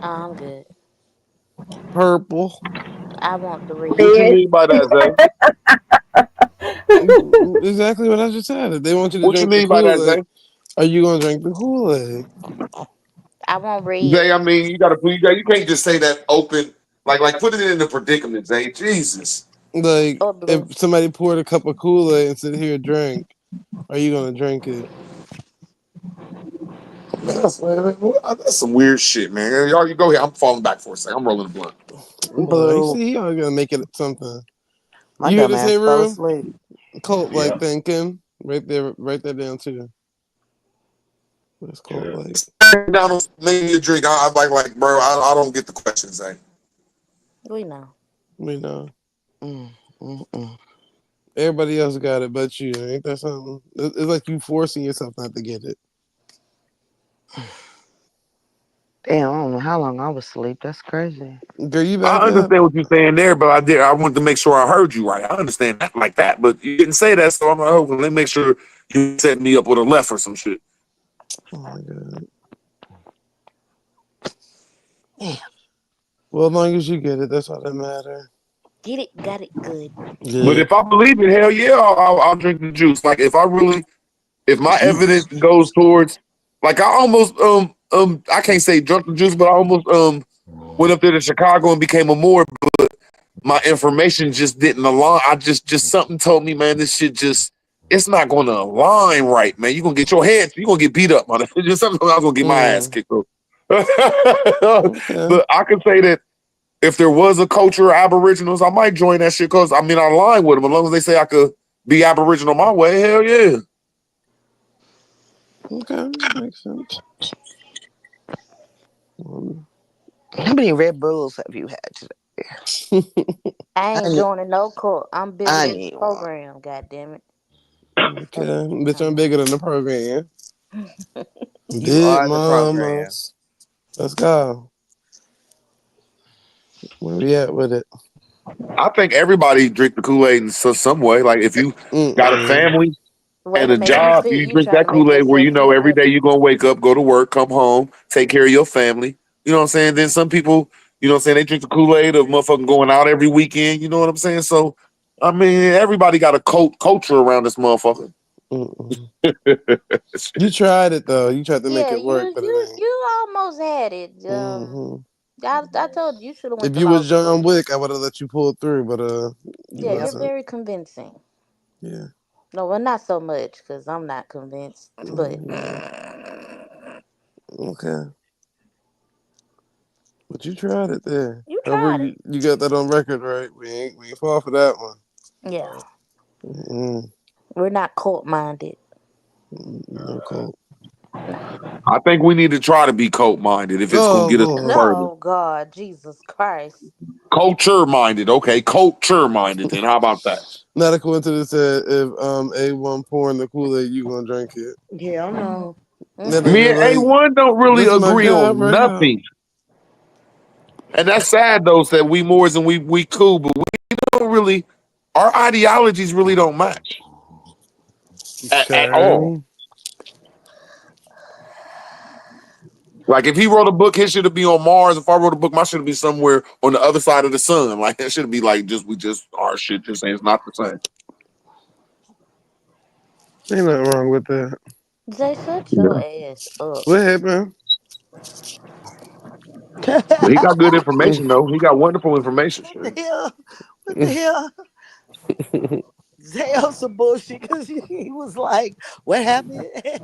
I'm good. purple. I want the What you red. Dead. mean by that, Zay? Exactly what I just said. If they want you to What you drink the mean by that, Zay? Kool-Aid, are you gonna drink the Kool-Aid? I want red. Zay, I mean, you can't just say that open, like put it in the predicament, Zay. Jesus. Like, Or blue. if somebody poured a cup of Kool-Aid and said, "Here, drink," are you gonna drink it? Man, that's some weird shit, man. Y'all, you go ahead. I'm falling back for a second. I'm rolling the blunt. Boy, Blue. see, y'all gonna make it something. My You hear dumb this, hey, ass fell Rue? asleep. Cult-like Yeah. thinking. Right there, write that down too. What's Yeah. cult-like? Down, make me a drink. I'm like, bro, I don't get the question, Zay. We know. We know. Mm, mm, mm. Everybody else got it, but you. Ain't that something? It's like you forcing yourself not to get it. Damn, I don't know how long I was asleep. That's crazy. Girl, you I back up? understand what you're saying there, but I wanted to make sure I heard you right. I understand that like that, but you didn't say that, so I'm like, oh, well, let me make sure you set me up with a left or some shit. Oh my god. Damn. Well, as long as you get it, that's all that matter. Get it, got it good. But Good. if I believe it, hell yeah, I'll drink the juice. Like if my evidence Juice. goes towards, like I almost I can't say drunk the juice, but I almost went up there to Chicago and became a Moor, but my information just didn't align. I just something told me, man, this shit just it's not going to align right, man. You're gonna get your head, you're gonna get beat up, man. Just something I was gonna get my ass kicked up. Okay. But I can say that if there was a culture of Aboriginals, I might join that shit because I mean I align with them as long as they say I could be Aboriginal my way. Hell yeah. Okay. Makes sense. How many Red Bulls have you had today? I I ain't need, joining no cult. I'm bigger I than the need one. program, god damn it. Okay. Fuck is you Bitch, I'm talking bigger than the program. about? You Big are the program. mamas. Let's go. Where we at with it? I think everybody drink the Kool-Aid in some way. Like if you got a Mm-mm. family Wait and a a minute, you job, feel you you drink trying that to make Kool-Aid where yourself you know feel every day better. you're gonna wake up, go to work, come home, take care of your family. You know what I'm saying? Then some people, you know what I'm saying, they drink the Kool-Aid of motherfucking going out every weekend. You know what I'm saying? So I mean, everybody got a culture around this motherfucker. Mm-mm. You tried it though. You tried to make Yeah, it work, you but it you ain't. you almost had it. Mm-hmm. I told you should have went If to you law was school. John Wick, I would have let you pull it through, but you Yeah, you're wasn't. very convincing. Yeah. No, well, not so much because I'm not convinced. But Okay. But you tried it there. you However, tried it. you got that on record, right? We ain't fall for that one. Yeah, Mm-mm. we're not cult minded. No cult. I think we need to try to be cult minded if it's gonna Oh get us Lord. further. No, God, Jesus Christ. Culture minded, okay. Culture minded. Then how about that? Not a coincidence that if A1 pouring the Kool-Aid, you gonna drink it. Hell no. That Me Mm-mm. and nigga like, A1 don't really this is my agree job on right here. nothing. And that's sad though, that we Moors and we cool, but we don't really, our ideologies really don't match at all. Okay. Like if he wrote a book, his should be on Mars. If I wrote a book, my should be somewhere on the other side of the sun. Like it should be like our shit just ain't, it's not the same. Ain't nothing wrong with that. Jay, shut your Yeah. ass up. What happened? But he got good information though. He got wonderful information. What Sure. the hell? What the hell? Zay on some bullshit because he was like, "What happened?" Let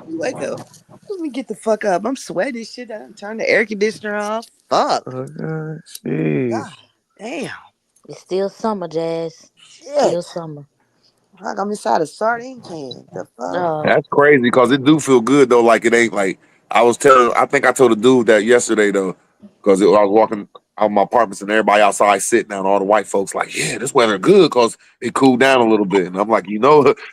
me wake up. Let me get the fuck up. I'm sweating shit. I done turned the air conditioner off. Fuck. Okay. Jeez. God damn. It's still summer, Jazz. Still Shit. summer. Like I'm inside a sardine can. The fuck? Oh, That's crazy because it do feel good though. Like it ain't like I think I told a dude that yesterday though, because I was walking out my apartments and everybody outside sitting down. All the white folks like, yeah, this weather good because it cooled down a little bit. And I'm like,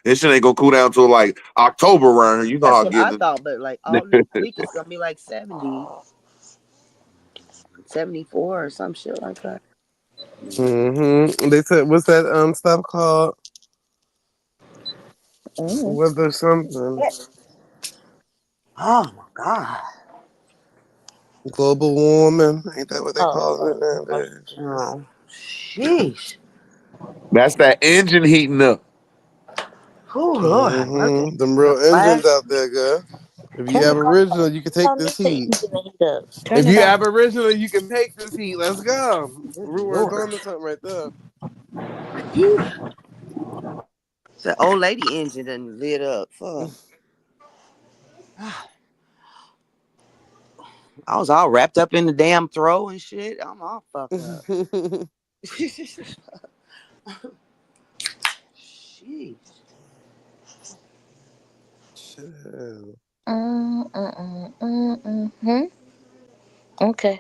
this shit ain't gonna cool down till like October around here. You know That's how what I getting thought, but like all next week it's gonna be like 70, 74 or some shit like that. Mm-hmm. They said, what's that stuff called? Weather something. Oh my god. Global warming. Ain't that what they call it oh, nowadays? Oh, sheesh. That's that engine heating up. Oh Lord, have mercy. Mm-hmm. Them The real engines flash. out there, girl. If you turn the car Aboriginal, on. you can You take don't this need the heat. engine to heat up. Turn If it you off. Aboriginal, you can take this heat. Let's go. Good Root words Lord. on to something right there. Phew. It's an old lady engine done lit up. Fuck. I was all wrapped up in the damn throw and shit. I'm all fucked up. Jeez. Okay.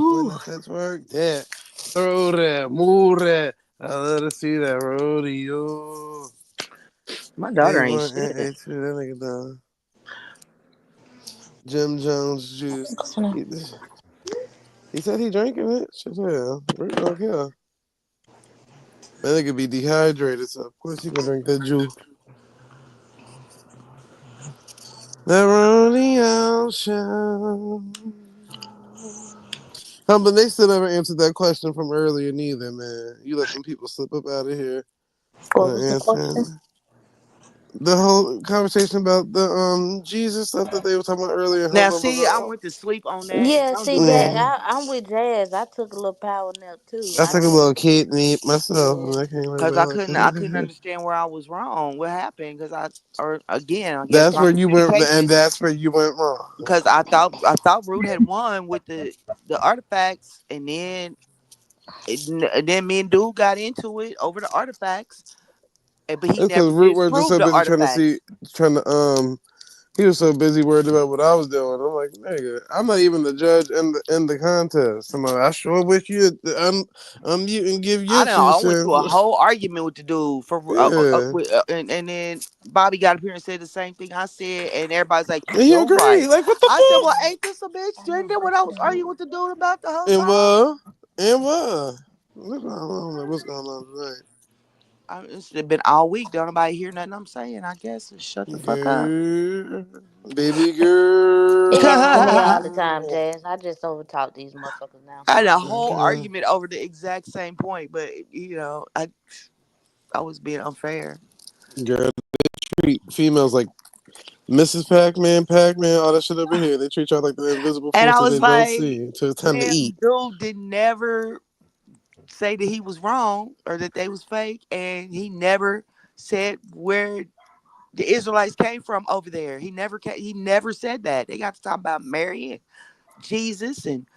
When Whew. I said twerk that, throw that, move that. I love to see that rodeo. My daughter ain't A1 and shit. A2, that nigga done. Jim Jones juice. What's her name? He said he drinking it. Shit, yeah. Root don't care. That nigga be dehydrated, so of course he gonna drink that juice. The rodeo show. But they still never answered that question from earlier neither, man. You let them people slip up out of here What and was the question? answering. The whole conversation about the Jesus stuff that they were talking about earlier. Now, Humbling see, I below. went to sleep on that, and Yeah, don't see do that that. I'm with Jazz. I took a little power nap too. I I took a didn't. little kidney myself, Yeah. and I came right Because back. I couldn't understand where I was wrong. What happened? Because or again, I guess That's my where you went, and communication. that's where you went wrong. Because I thought Root had won with the artifacts, and then me and Dude got into it over the artifacts, but he That's because never Root was just disproved so the busy artifacts. trying to he was so busy worried about what I was doing. I'm like, nigga, I'm not even the judge in the contest. I sure wish you'd unmute and give your two I went cents. through a whole argument with the dude Yeah, and then Bobby got up here and said the same thing I said, and everybody's like, "You and he so agreed. right." Like, what the I said, "Well, fuck? ain't this a bitch?" And then when I was arguing with the dude about the whole And time, what's going on? What's going on tonight? it's been all week. Don't nobody hear nothing I'm saying. I guess so shut the fuck up. Girl, baby girl. It happens to me all the time, Jazz. I just overtalk these motherfuckers now. I had a whole Okay. argument over the exact same point, but I was being unfair. Girl, they treat females like Mrs. Pac-Man, all that shit over here. They treat y'all like the invisible And force I that was they don't like, see until it's time to man, eat. dude did never say that he was wrong or that they was fake, and he never said where the Israelites came from over there. He never said that. They got to talk about Mary and Jesus and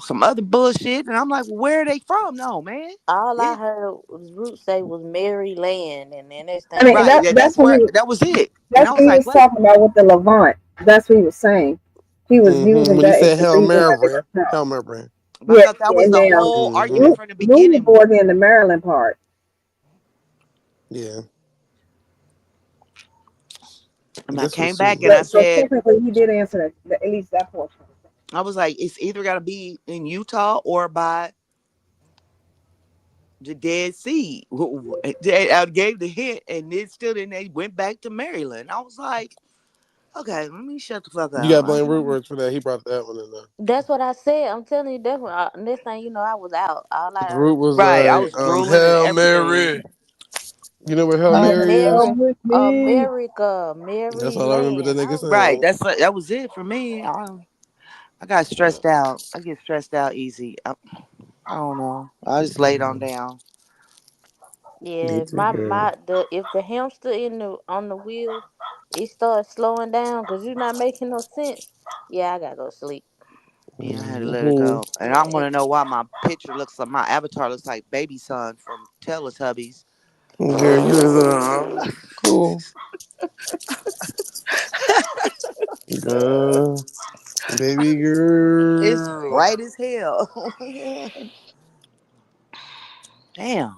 some other bullshit, and I'm like, well, where are they from? No, man. All I Yeah. heard was Root say was Mary Land, and then next I thing mean, you Right. know, that's what That was it. And that's I what was he like, was wait. talking about with the Levant. That's what he was saying. He was using When he that as said the Hail reason why they Mary, were found. Hail Mary. I Yeah, thought that was and the now whole argument Mm-hmm. from the Ruby beginning. board in the Maryland part. Yeah. And I This was came back super. and I So said, technically, he did answer that, at least that portion. I was like, it's either got to be in Utah or by the Dead Sea. I gave the hint, and then they went back to Maryland. I was like, okay, let me shut the fuck You got to up. blame Root Words for that. He brought that one in there. that's what I said. I'm telling you, that's what next thing you know, I was out. All I Root heard was was Right, I Mary. was like, drooling and Hail everything. Mary. You know what Hail Mary is? Mary, With me. America, That's Mary all I remember that Land. I nigga was like, Right, saying. that was it for me. I got stressed out. I get stressed out easy. I don't know. I just laid on down. Me yeah, too, girl. the if the hamster in the on the wheel, it starts slowing down because you're not making no sense. Yeah, I gotta go sleep. Yeah, I had to let it Mm-hmm. go. And I Yeah, want to know why my avatar looks like Baby Son from Teletubbies. Girl, you was cool. Girl. Baby It's girl. bright as hell. Damn.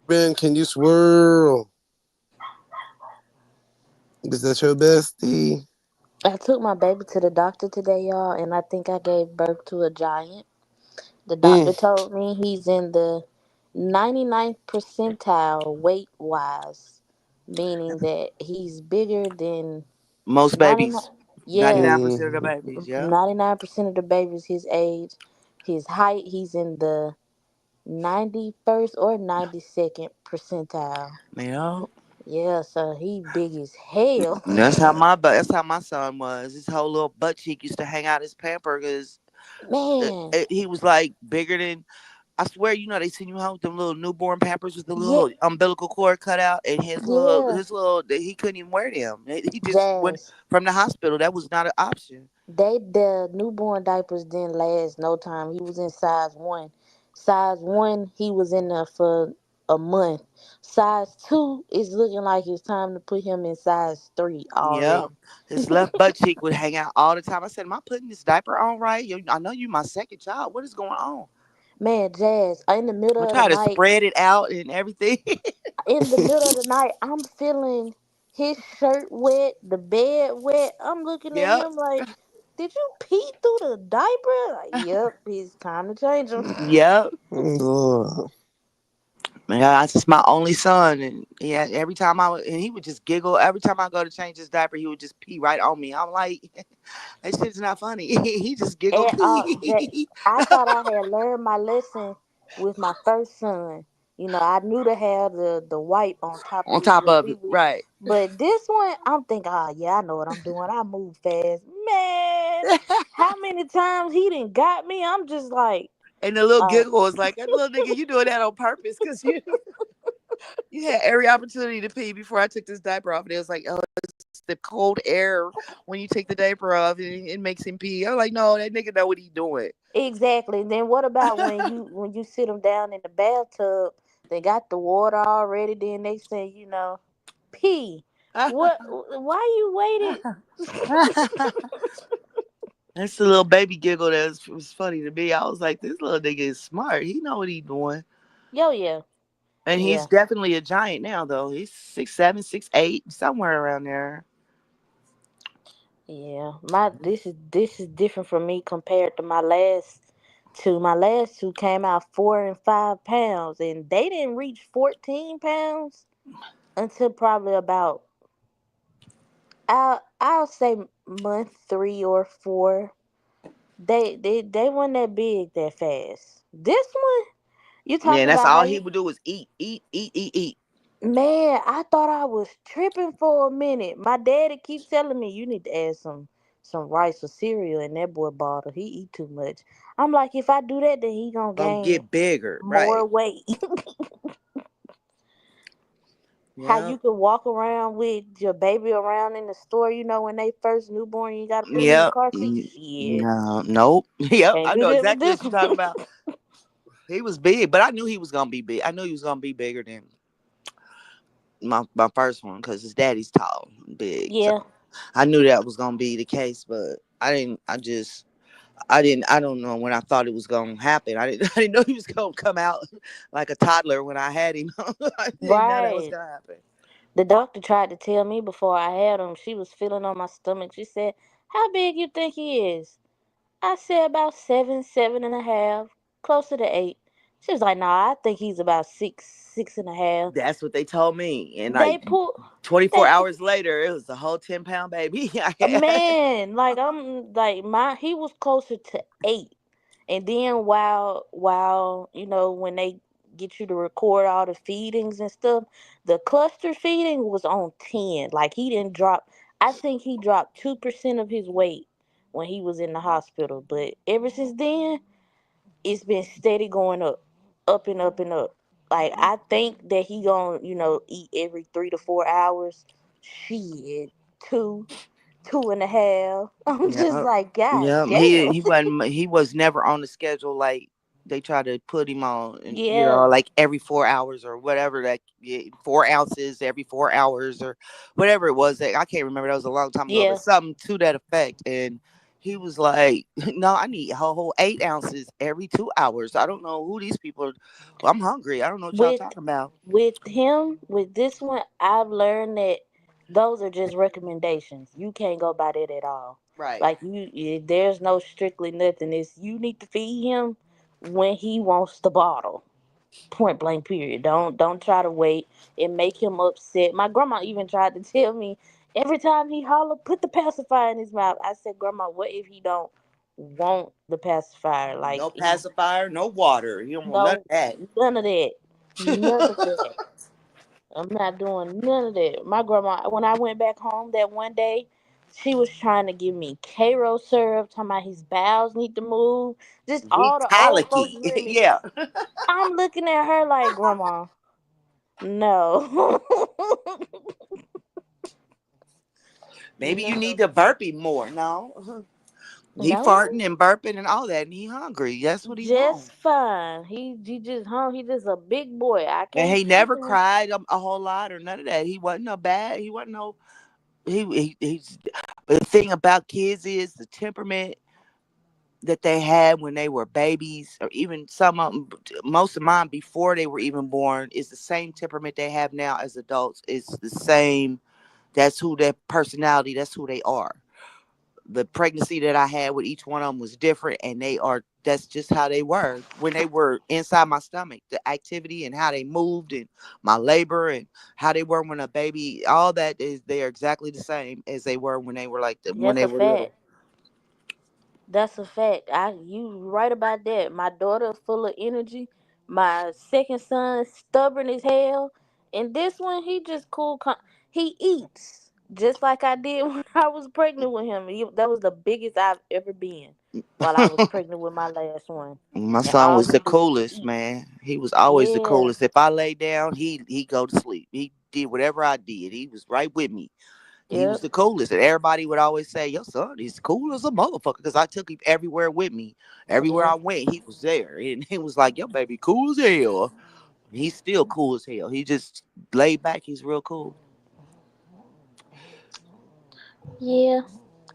Ben, can you swirl? Is that your bestie? I took my baby to the doctor today, y'all, and I think I gave birth to a giant. The doctor Mm. told me he's in the 99th percentile weight wise, meaning that he's bigger than Most 99. babies. Yeah, 99% of the Mm. babies, yeah. 99% of the babies his age. His height, he's in the 91st or 92nd percentile. Yeah. Yeah, so he big as hell. That's how my son was. His whole little butt cheek used to hang out his pamper because Man, he was like bigger than. I swear, they send you home with them little newborn pampers with the yeah, little umbilical cord cut out, and yeah, he couldn't even wear them. He just went Jazz. from the hospital. That was not an option. The newborn diapers didn't last no time. He was in size one. Size one, he was in there for a month. Size two is looking like it's time to put him in size three Yeah, already. his left butt cheek would hang out all the time. I said, "Am I putting this diaper on right? I know you my second child. What is going on?" Man, Jazz, in the I middle of the try to night, spread it out and everything. I'm feeling his shirt wet, the bed wet. I'm looking at Yep, him like, did you pee through the diaper? Like, yep, it's time to change him. yep. Ugh. Man, that's just my only son, and every time and he would just giggle every time I go to change his diaper. He would just pee right on me. I'm like, that shit's not funny. He just giggle And pee. I thought I had learned my lesson with my first son. You know, I knew to have the wipe on top of On his top little of wee it, wee. right? But this one, I'm thinking, oh yeah, I know what I'm doing. I move fast. Man, how many times he done got me? I'm just like, And the little uh, giggle was like, "That little nigga, you doing that on purpose? Because you had every opportunity to pee before I took this diaper off." And it was like, "Oh, it's the cold air when you take the diaper off, and it makes him pee." I was like, "No, that nigga know what he doing." exactly. Then what about when you sit them down in the bathtub? They got the water already. Then they say, pee. What? Why you waited? That's the little baby giggle was funny to me. I was like, this little nigga is smart. He know what he doing. Yo, yeah, And he's yeah, definitely a giant now, though. He's 6'7", 6'8", somewhere around there. yeah. This is different from me compared to my last two. My last two came out 4 and 5 pounds, and they didn't reach 14 pounds until probably about I'll say month 3 or 4. They weren't that big that fast. This one, you Man, talking that's about how all he you? would do was eat, eat, eat, eat, eat. Man, I thought I was tripping for a minute. My daddy keep telling me you need to add some rice or cereal in that boy bottle. He eat too much. I'm like, if I do that, then he gonna Gonna gain get bigger, more right? weight. How Yeah. you can walk around with your baby around in the store, when they first newborn, you gotta put them in the Yep. car seat. Shit, No. Nope. Yep. can't I do know that with exactly this what you're talking one. about. He was big, but I knew he was gonna be big. I knew he was gonna be bigger than my first one because his daddy's tall, and big. So Yeah, I knew that was gonna be the case, but I didn't. I didn't. I don't know when I thought it was gonna happen. I didn't. I didn't know he was gonna come out like a toddler when I had him. I didn't know that was right. gonna happen. The doctor tried to tell me before I had him. She was feeling on my stomach. She said, "How big you think he is?" I said about 7, 7.5, closer to 8. She was like, "Nah, I think he's about 6, 6.5." That's what they told me, and They like pulled. 24 They hours later, it was a whole 10-pound baby I a had. man like I'm like my he was closer to 8. And then while when they get you to record all the feedings and stuff, the cluster feeding was on 10. Like he didn't drop. I think he dropped 2% of his weight when he was in the hospital, but ever since then it's been steady going up, up and up and up. Like I think that he gonna eat every 3 to 4 hours. Shit, two, 2.5. I'm just Yeah, like, God yeah. damn. He was never on the schedule like they try to put him on, and Yeah, like every 4 hours or whatever. That 4 ounces every 4 hours or whatever it was. That I can't remember. That was a long time ago, but yeah. something to that effect. And he was like, "No, I need a whole 8 ounces every 2 hours. I don't know who these people. I'm hungry. I don't know what y'all With talking about." with this one, I've learned that those are just recommendations. You can't go by that at all. Right. Like there's no strictly nothing. It's you need to feed him when he wants the bottle. Point blank. Period. Don't try to wait. It make him upset. My grandma even tried to tell me every time he holler, put the pacifier in his mouth. I said, Grandma, what if he don't want the pacifier? Like No pacifier, no water. You don't want none of no, that. none of that. None of that. I'm not doing none of that. My grandma, when I went back home that one day, she was trying to give me Cairo syrup, talking about his bowels need to move. Just He all the old folks colicky. remedy. Yeah. I'm looking at her like, Grandma, no. Maybe you No. need to burp him more. No. He No. farting and burping and all that, and he hungry. That's what he Just wants. fine. He just hung. He just a big boy. I And can't he keep never him. cried a whole lot or none of that. He wasn't no bad. He wasn't no. He's. But the thing about kids is the temperament that they had when they were babies, or even some of them, most of mine before they were even born, is the same temperament they have now as adults. It's the same. That's who their personality. That's who they are. The pregnancy that I had with each one of them was different, and that's just how they were when they were inside my stomach. The activity and how they moved, and my labor, and how they were when a baby, all that is they are exactly the same as they were when they were when That's they a were little. fact. That's a fact. You right about that. My daughter full of energy. My second son stubborn as hell, and this one he just cool. He eats just like I did when I was pregnant with him. That was the biggest I've ever been while I was pregnant with my last one, My and son all was he the do is coolest, eat. man. He was always the Yeah, coolest. If I lay down, he go to sleep. He did whatever I did. He was right with me. He was yep, the coolest, and everybody would always say, "Your son, he's cool as a motherfucker," because I took him everywhere with me. Everywhere I yeah, went, he was there, and he was like, "Your baby cool as hell." He's still cool as hell. He just laid back. He's real cool. yeah.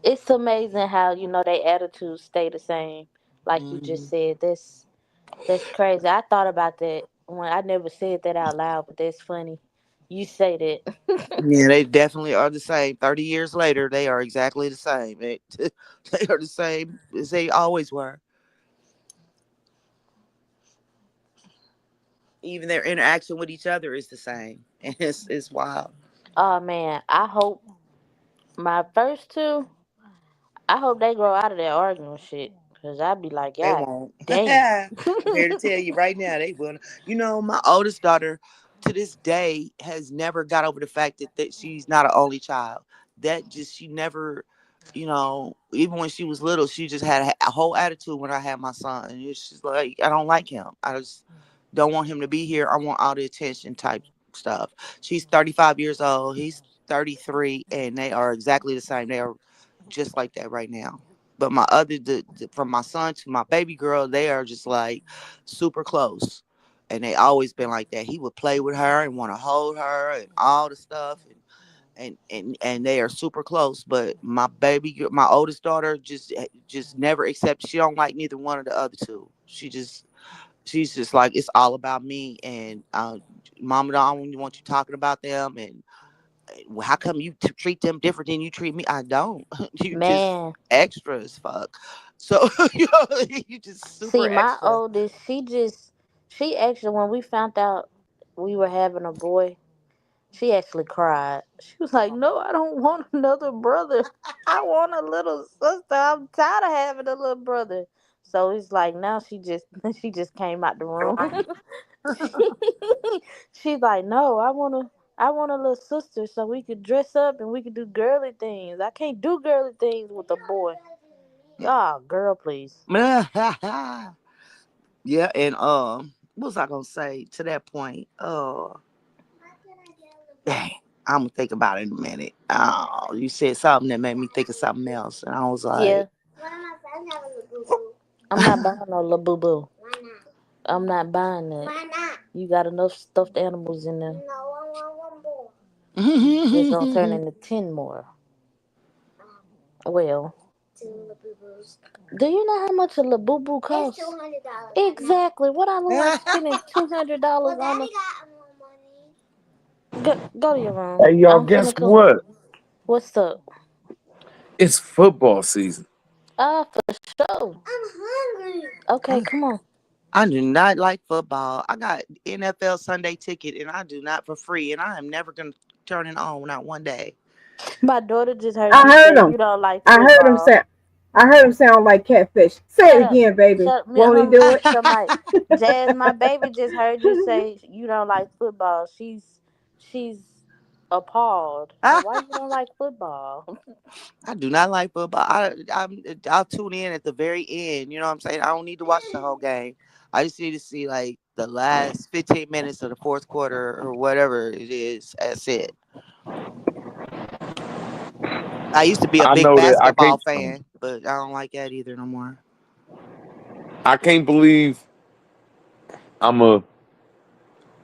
It's amazing how they attitudes stay the same. Like you just Mhm. said, that's crazy. I thought about that when I never said that out loud, but that's funny. You say that. Yeah, they definitely are the same. 30 years later, they are exactly the same. They are the same as they always were. Even their interaction with each other is the same, and it's wild. Oh man, I hope my first two. I hope they grow out of that arguing shit, cause I'd be like, They God won't. damn. I'm here to tell you right now, they will. You know, my oldest daughter. to this day has never got over the fact that she's not an only child. That just she never, even when she was little, she just had a whole attitude when I had my son. And it's just like, I don't like him. I just don't want him to be here. I want all the attention type stuff. She's 35 years old. He's 33, and they are exactly the same. They are just like that right now. But my from my son to my baby girl, they are just like super close. And they always been like that. He would play with her and want to hold her and all the stuff. And they are super close. But my oldest daughter just never accepted. She don't like neither one of the other two. She's just like, it's all about me, and mama don't want you talking about them, and how come you treat them different than you treat me? I don't. You just Man. extra as fuck. So you just super See, my extra. oldest, she actually, when we found out we were having a boy, she actually cried. She was like, "No, I don't want another brother. I want a little sister. I'm tired of having a little brother." So it's like now she just came out the room. She's like, "No, I want a little sister so we could dress up and we could do girly things. I can't do girly things with a boy." Oh, girl, please. Yeah, and what was I gonna say to that point? Dang, I'm gonna think about it in a minute. Oh, you said something that made me think of something else, and I was Yeah, like, I'm not buying no little boo boo. I'm not buying that. You got enough stuffed animals in there. It's gonna turn into 10 more. Well, do you know how much a Labubu costs? It's $200. Exactly. What I look like spending $200 on a... Go to your room. Hey, y'all, I'm guess finna come. what? What's up? It's football season. For sure. I'm hungry. Okay, come on. I do not like football. I got NFL Sunday ticket, and I do not for free, and I am never gonna turn it on, not one day. My daughter just heard I you heard say him. you don't like I heard him football. say. I heard him sound like catfish. Say it Shut up. again, baby. Shut me Won't he hum do it? the mic. Jazz, my baby just heard you say you don't like football. She's appalled. So why you don't like football? I do not like football. I'll tune in at the very end. You know what I'm saying? I don't need to watch the whole game. I just need to see like the last 15 minutes of the fourth quarter or whatever it is. That's it. I used to be a I big know that basketball fan, but I don't like that either no more. I can't believe I'm a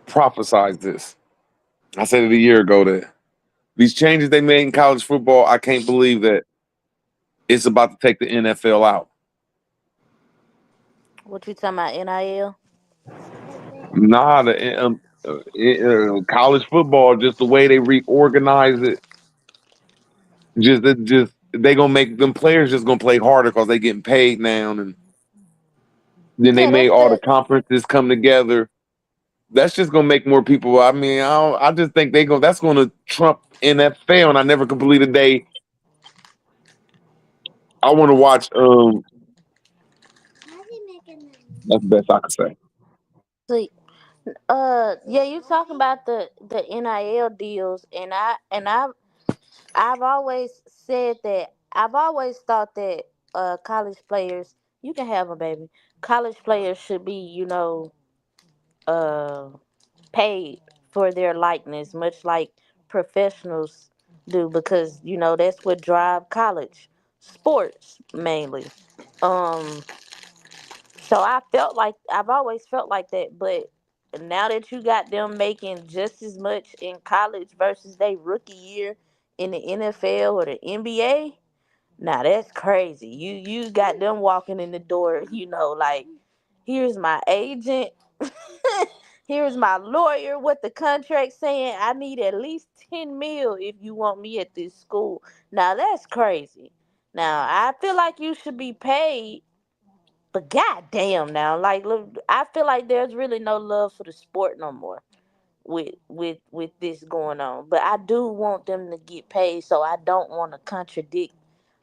prophesize this. I said it a year ago that these changes they made in college football, I can't believe that it's about to take the NFL out. What you talking about, NIL? Nah, college football, just the way they reorganize it, just they gonna make them players just gonna play harder because they getting paid now, and then they Yeah, made that's all the that. conferences come together. That's just gonna make more people. I mean, I just think that's gonna trump NFL, and I never could believe the day I want to watch. That's the best I can say. See, yeah, you talking about the NIL deals, and I've always said that. I've always thought that college players, you can have a baby. College players should be, uh, paid for their likeness, much like professionals do, because that's what drive college sports mainly. Um, so I've always felt like that, but now that you got them making just as much in college versus they rookie year in the NFL or the NBA, now that's crazy. You got them walking in the door, like, here's my agent, here's my lawyer, what the contract saying. I need at least 10 mil if you want me at this school. Now that's crazy. Now I feel like you should be paid, but goddamn, now, like, look, I feel like there's really no love for the sport no more with this going on. But I do want them to get paid, so I don't want to contradict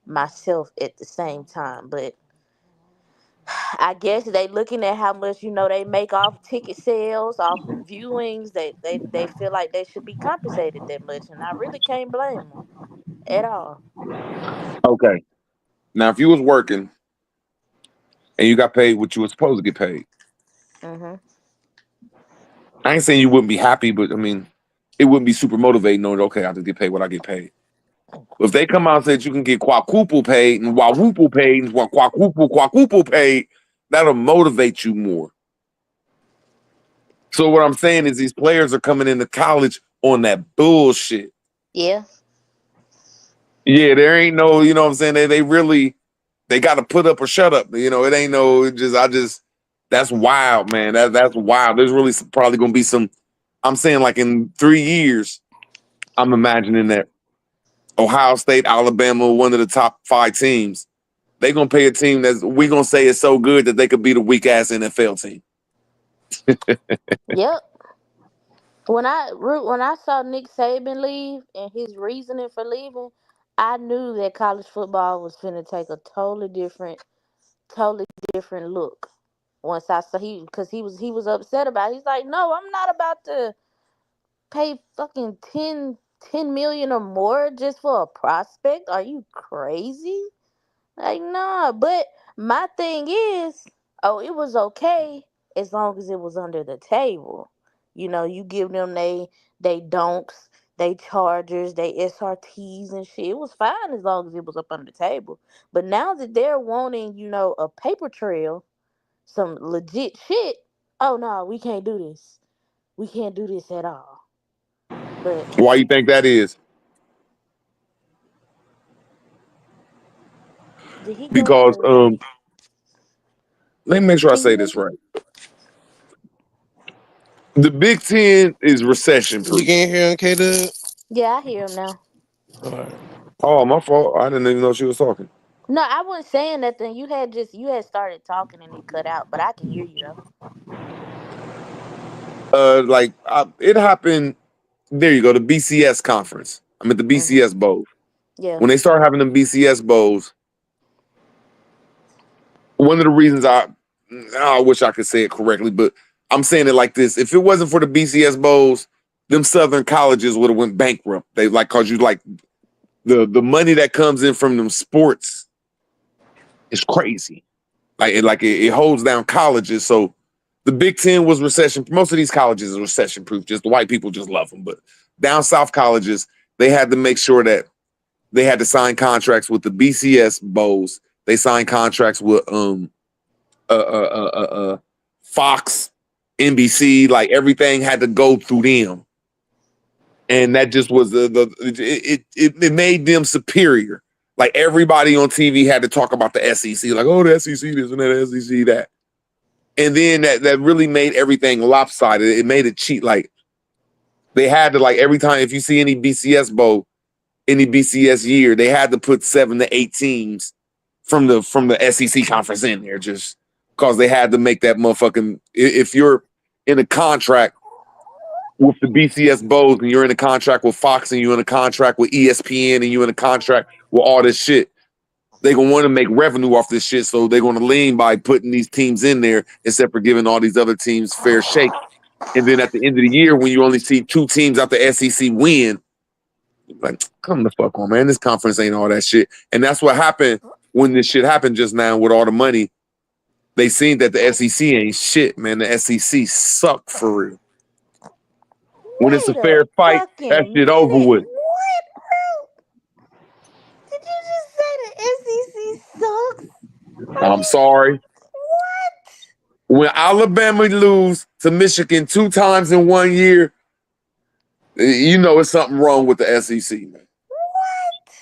myself at the same time. But I guess they looking at how much they make off ticket sales, off of viewings. They feel like they should be compensated that much, and I really can't blame them at all. Okay. Now, if you was working and you got paid what you were supposed to get paid, Mhm. I ain't saying you wouldn't be happy, but I mean, it wouldn't be super motivating knowing, okay, I just get paid what I get paid. If they come out and say you can get quadruple paid and quadruple paid and quadruple paid, that'll motivate you more. So what I'm saying is these players are coming into college on that bullshit. Yeah. Yeah, there ain't no, you know what I'm saying? They got to put up or shut up. It ain't no, that's wild, man. That's wild. There's really probably going to be some, I'm saying like in 3 years, I'm imagining that Ohio State, Alabama, one of the top 5 teams, they going to pay a team that we going to say is so good that they could beat a weak ass NFL team. Yep. When I saw Nick Saban leave and his reasoning for leaving, I knew that college football was finna take a totally different look. Once I saw because he was upset about it. He's like, no, I'm not about to pay fucking 10 million or more just for a prospect. Are you crazy? Like, nah. But my thing is, it was okay as long as it was under the table. You give them they donks, they chargers, they SRTs and shit. It was fine as long as it was up under the table. But now that they're wanting, a paper trail, some legit shit. Oh no, we can't do this. We can't do this at all. But Why you think that is? did he go out Because or is he? let me make sure I Can you say hear this me? right. The Big Ten is recession proof. You can't hear him, K-Dub? Yeah, I hear him now. All right. Oh, my fault. I didn't even know she was talking. No, I wasn't saying nothing. You had started talking and it cut out, but I can hear you though. It happened. There you go. The BCS conference. I'm at the Mhm. BCS Bowl. Yeah. When they start having them BCS bowls, one of the reasons I wish I could say it correctly, but I'm saying it like this: if it wasn't for the BCS bowls, them Southern colleges would have went bankrupt. They cause you the money that comes in from them sports is crazy. It holds down colleges. So the Big Ten was recession. Most of these colleges are recession proof. Just the white people just love them. But down south colleges, they had to make sure that they had to sign contracts with the BCS bowls. They signed contracts with Fox, NBC. Like everything had to go through them, and that just was it made them superior. Like everybody on TV had to talk about the SEC. Like, oh, the SEC this and that, SEC that. And then that really made everything lopsided. It made it cheat. Like they had to every time if you see any BCS bowl, any BCS year, they had to put 7 to 8 teams from the SEC conference in there just because they had to make that motherfucking. If you're in a contract with the BCS bowls and you're in a contract with Fox and you're in a contract with ESPN and you're in a contract with all this shit, they're going to want to make revenue off this shit. So they're going to lean by putting these teams in there instead of giving all these other teams fair shake. And then at the end of the year, when you only see 2 teams out the SEC win, like, come the fuck on, man. This conference ain't all that shit. And that's what happened when this shit happened just now with all the money. They seen that the SEC ain't shit, man. The SEC suck for real. When it's a Wait a fair fight, that fucking shit over minute. with. What, bro? Did you just say the SEC sucks? Are I'm you sorry. what? When Alabama lose to Michigan 2 times in 1 year, you know it's something wrong with the SEC, man. What?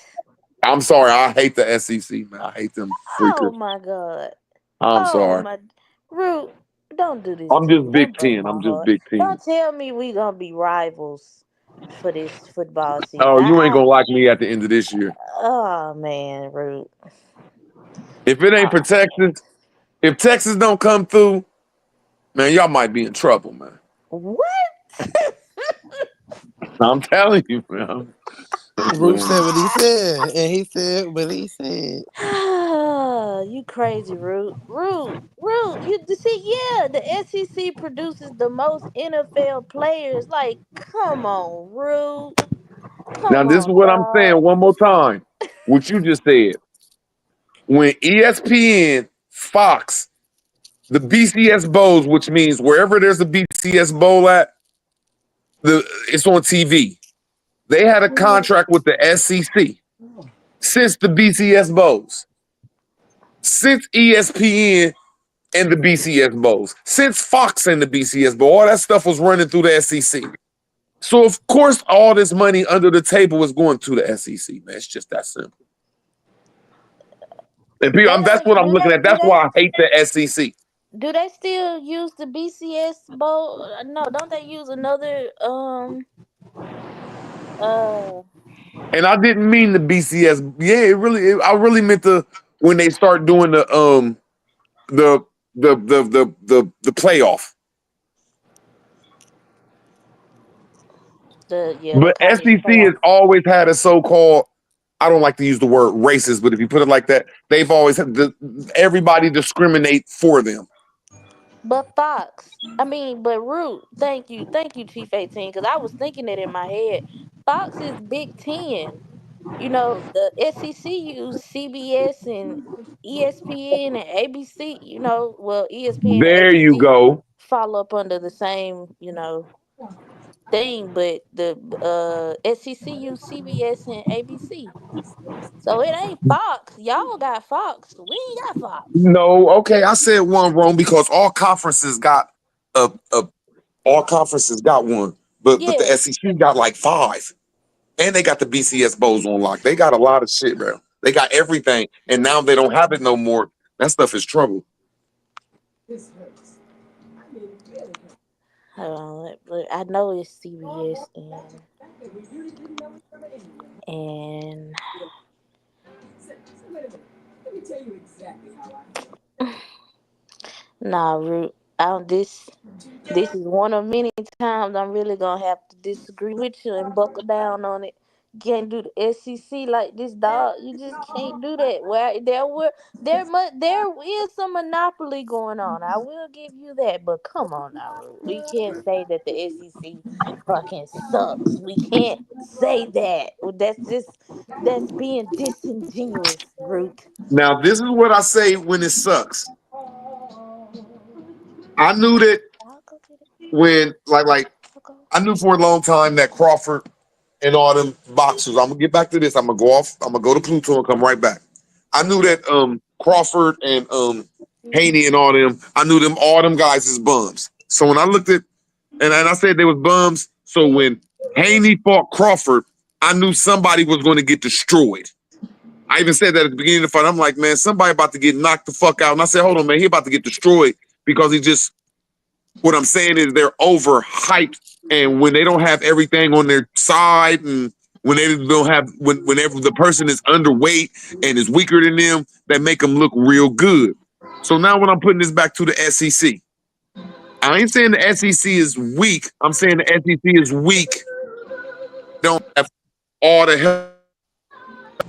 I'm sorry. I hate the SEC, man. I hate them Oh freakers. my god. I'm Oh sorry. my Root, don't do this I'm to me. just Big Don't break Ten. my I'm just heart. Big Ten. Don't tell me we gonna be rivals for this football season. Oh, you ain't gonna like me at the end of this year. Oh man, Root. If it ain't for Oh, Texas, if Texas don't come through, man, y'all might be in trouble, man. what? I'm telling you, man. Root said what he said, and he said what he said. You crazy, Root. Root. You see, yeah, the SEC produces the most NFL players. Like, come on, Root. Now, Come this is on, what I'm saying dog. one more time. What you just said. When ESPN, Fox, the BCS Bowls, which means wherever there's a BCS Bowl at, it's on TV. They had a contract with the SEC since the BCS Bowls, since ESPN and the BCS Bowls, since Fox and the BCS Bowl. All that stuff was running through the SEC. So, of course, all this money under the table was going to the SEC, man. It's just that simple. And people, that's what I'm looking at. That's why I hate the SEC. Do they still use the BCS bowl? No, don't they use another And I didn't mean the BCS. Yeah, I really meant when they start doing the playoff. the But college SEC has playoff? always had a so-called, I don't like to use the word racist, but if you put it like that, they've always had everybody discriminate for them. But but Root, thank you, Chief 18, because I was thinking it in my head. Fox is Big Ten. You know, the SEC use CBS and ESPN and ABC. You know, well, ESPN and There you ABC go. follow up under the same, thing, but the SEC use CBS and ABC. So it ain't Fox. Y'all got Fox. We ain't got Fox. No, okay, I said one wrong because all conferences got one, but the Yeah, SEC got like 5. And they got the BCS Bowls on lock. They got a lot of shit, bro. They got everything. And now they don't have it no more. That stuff is trouble. but I know it's CBS and nah, Root. I don't This is one of many times I'm really gonna have to disagree with you and buckle down on it. Can't do the SEC like this, dog. You just can't do that. Well, there is some monopoly going on. I will give you that, but come on now, Root. We can't say that the SEC fucking sucks. We can't say that. That's being disingenuous, Root. Now, this is what I say when it sucks. I knew that when, I knew for a long time that Crawford and all them boxers, I'm going to get back to this. I'm going to go off. I'm going to go to Pluto and come right back. I knew that Crawford and Haney and all them, I knew all them guys is bums. So when I looked at, and I said they was bums, so when Haney fought Crawford, I knew somebody was going to get destroyed. I even said that at the beginning of the fight. I'm like, man, somebody about to get knocked the fuck out. And I said, hold on, man, he about to get destroyed because what I'm saying is they're overhyped. And when they don't have everything on their side and when they don't have, whenever the person is underweight and is weaker than them, that make them look real good. So now when I'm putting this back to the SEC, I ain't saying the SEC is weak. I'm saying the SEC is weak. Don't have all the help,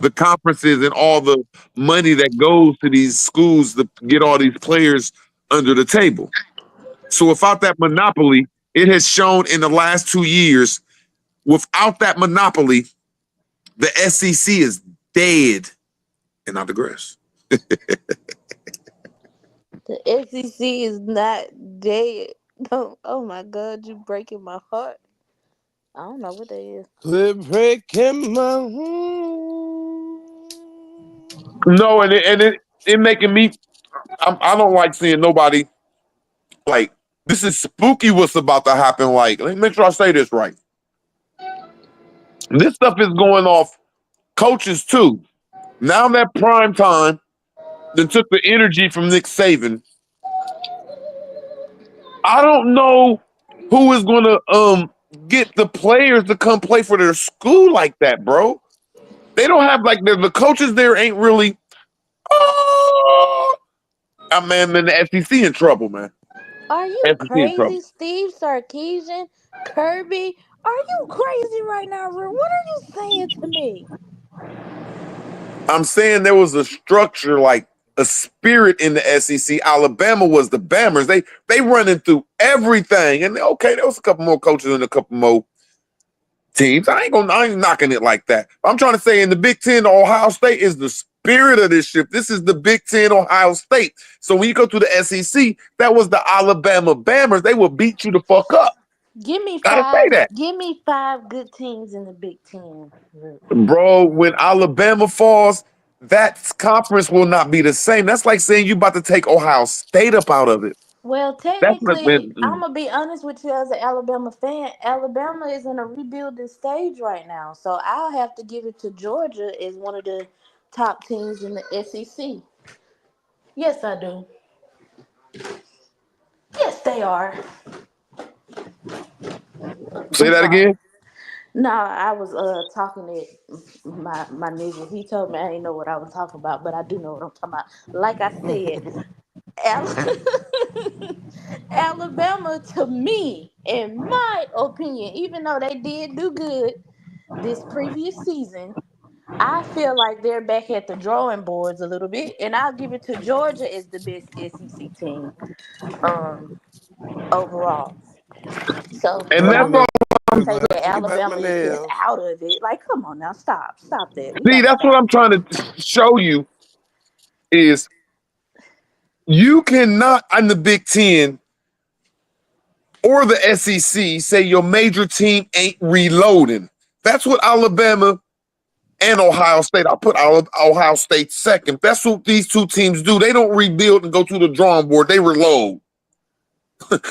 the conferences and all the money that goes to these schools to get all these players under the table. So without that monopoly, it has shown in the last 2 years, without that monopoly, the SEC is dead. And I digress. The SEC is not dead. No, oh my God, you breaking my heart. I don't know what that is. Quit breaking my heart. No, and it making me. I don't like seeing nobody like this is spooky. What's about to happen? Like, let me make sure I say this right. This stuff is going off coaches too. Now that prime time then took the energy from Nick Saban. I don't know who is going to get the players to come play for their school like that, bro. They don't have like the coaches there ain't really. Man, the SEC in trouble, man. Are you SEC in trouble. crazy, Steve Sarkisian? Kirby? Are you crazy right now, Ru? What are you saying to me? I'm saying there was a structure like a spirit in the SEC. Alabama was the Bammers. They running through everything. And okay, there was a couple more coaches and a couple more teams. I ain't knocking it like that. I'm trying to say in the Big Ten, Ohio State is the spirit of this ship. This is the Big Ten, Ohio State. So when you go to the SEC, that was the Alabama Bammers. They will beat you the fuck up. Give me Gotta five. say that. Give me 5 good teams in the Big Ten. Bro, when Alabama falls, that conference will not be the same. That's like saying you about to take Ohio State up out of it. Well, That's what technically, I'm gonna be honest with you as an Alabama fan. Alabama is in a rebuilding stage right now, so I'll have to give it to Georgia as one of the top teams in the SEC. Yes, I do. Yes, they are. Say I'm that sorry. again. No, I was talking to my nigga. He told me I didn't know what I was talking about, but I do know what I'm talking about. Like I said, Alabama, to me, in my opinion, even though they did do good this previous season, I feel like they're back at the drawing boards a little bit, and I'll give it to Georgia as the best SEC team overall. So And when that's I'm all say I'm that Get back my Alabama is just nails. out of it, like come on now, stop that. We see, gotta that's what stop. I'm trying to show you is you cannot in the Big Ten or the SEC say your major team ain't reloading. That's what Alabama and Ohio State. I put Ohio State second. That's what these two teams do. They don't rebuild and go to the drawing board. They reload.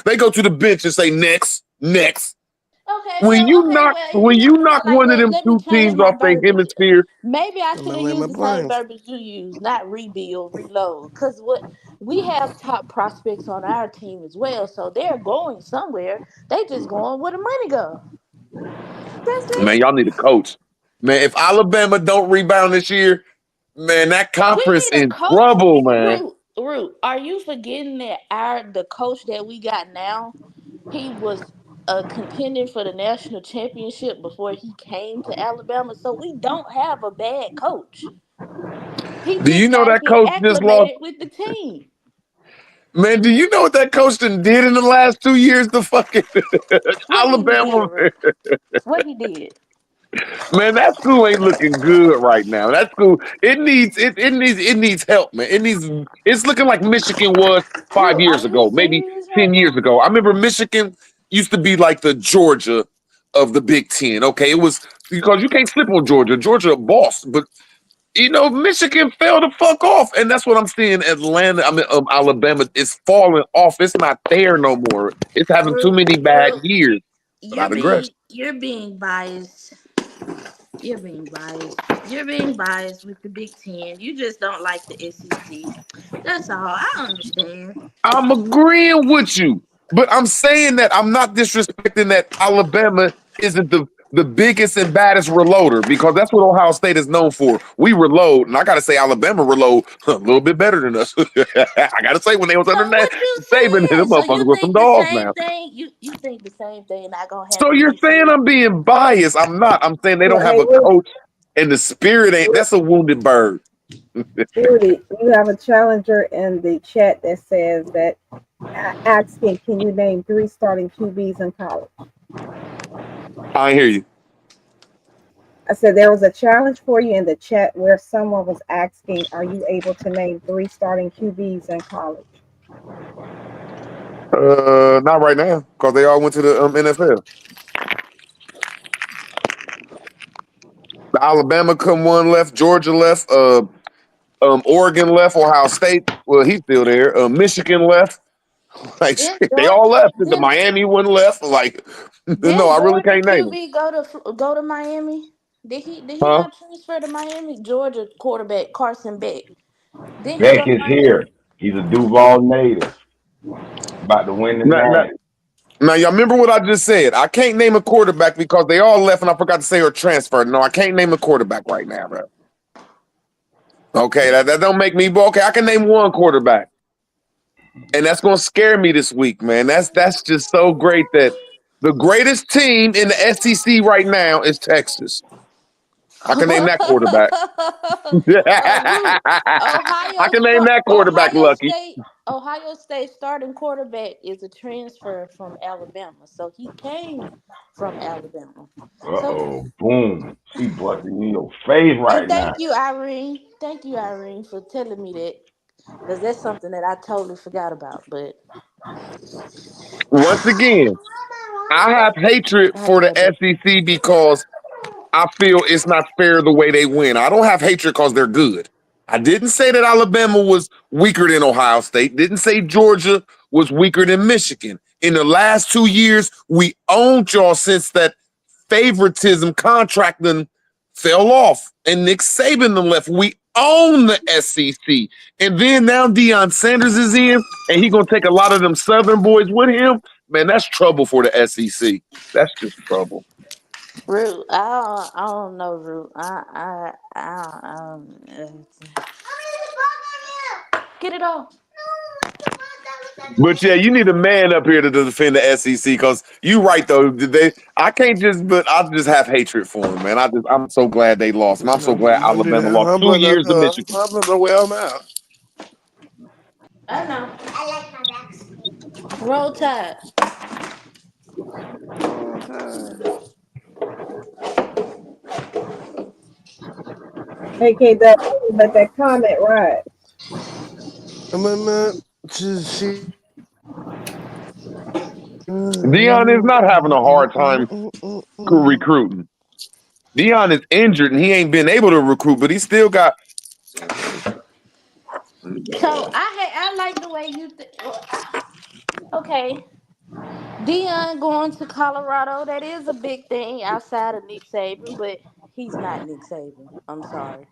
They go to the bench and say next, next. When you knock Like one of them let me two change teams my off their verbiage. hemisphere, Maybe I I'm should gonna have land my used the same planes. verbiage you use, not rebuild, reload. Because what we have top prospects on our team as well, so they're going somewhere. They just going where the money go. That's man, it. y'all need a coach. Man, if Alabama don't rebound this year, man, that We conference need a in coach. trouble, man. Root. Are you forgetting that the coach that we got now, he was contending for the national championship before he came to Alabama. So we don't have a bad coach. He Do you just know got to that get coach just lost? acclimated with the team. Man, do you know what that coach done did in the last 2 years? The fucking What he did, Alabama, Root? What he did. man, that school ain't looking good right now. That school, it needs help, man. It's looking like Michigan was five Root, are years you ago, maybe serious right 10 years now? ago. I remember Michigan used to be like the Georgia of the Big Ten. Okay, it was because you can't slip on Georgia. Georgia a boss, but Michigan fell the fuck off, and that's what I'm seeing. Atlanta, Alabama is falling off. It's not there no more. It's having too many bad Root, years. But I digress. you're being biased. You're being biased. You're being biased with the Big Ten. You just don't like the SEC. That's all. I understand. I'm agreeing with you, but I'm saying that I'm not disrespecting that Alabama isn't the biggest and baddest reloader because that's what Ohio State is known for. We reload, and I gotta say Alabama reload a little bit better than us. I gotta say when they was under So that what you Saban, them saying? So motherfuckers you with some think the dogs same now. thing? You think the same thing not gonna So happen you're this saying year? I'm being biased? I'm not. I'm saying they don't Well, have hey, a coach, and the spirit ain't. That's a wounded bird. Rudy, you have a challenger in the chat that says that asking, can you name 3 starting QBs in college? I hear you. I said there was a challenge for you in the chat where someone was asking, are you able to name 3 starting QBs in college? Not right now because they all went to the NFL. The Alabama come one left, Georgia left, Oregon left, Ohio State. Well, he's still there. Michigan left. Like Didn't they all Georgia left. The didn't Miami one left. Like no, didn't I really Georgia can't name them. QB go to Miami? Did he Huh? not transfer to Miami? Georgia quarterback Carson Beck. Didn't he Beck go to is Miami? here. He's a Duval native. About to win the Now, now, natty. now, y'all remember what I just said? I can't name a quarterback because they all left, and I forgot to say or transferred. No, I can't name a quarterback right now, bro. Okay, that don't make me. Okay, I can name one quarterback, and that's gonna scare me this week, man. That's just so great that the greatest team in the SEC right now is Texas. I can name that quarterback. Root. I can name that quarterback, Lucky. Ohio State starting quarterback is a transfer from Alabama, so he came from Alabama. So, Boom. She busting in your face and right now. Thank you, Irene, for telling me that, because that's something that I totally forgot about. But Once again, I have hatred I for the love it. SEC because I feel it's not fair the way they win. I don't have hatred because they're good. I didn't say that Alabama was weaker than Ohio State. Didn't say Georgia was weaker than Michigan. In the last 2 years, we owned y'all since that favoritism contract then fell off and Nick Saban then left. We own the SEC. And then now Deion Sanders is in and he going to take a lot of them Southern boys with him. Man, that's trouble for the SEC. That's just trouble. Root. I don't know, Root. Get it off. But yeah, you need a man up here to defend the SEC because you right though. I can't just, but I just have hatred for them, man. I'm so glad they lost, and I'm so glad Don't do Alabama that. lost 2 years to Michigan. I'm gonna wear them out. I know. I like my bags. Roll Tide. Roll Tide. Hey, K, but that comment, right? I'm not to see. Deion is not having a hard time recruiting. Deion is injured and he ain't been able to recruit, but he still got. So I like the way you okay. Dion going to Colorado, that is a big thing outside of Nick Saban, but he's not Nick Saban. I'm sorry.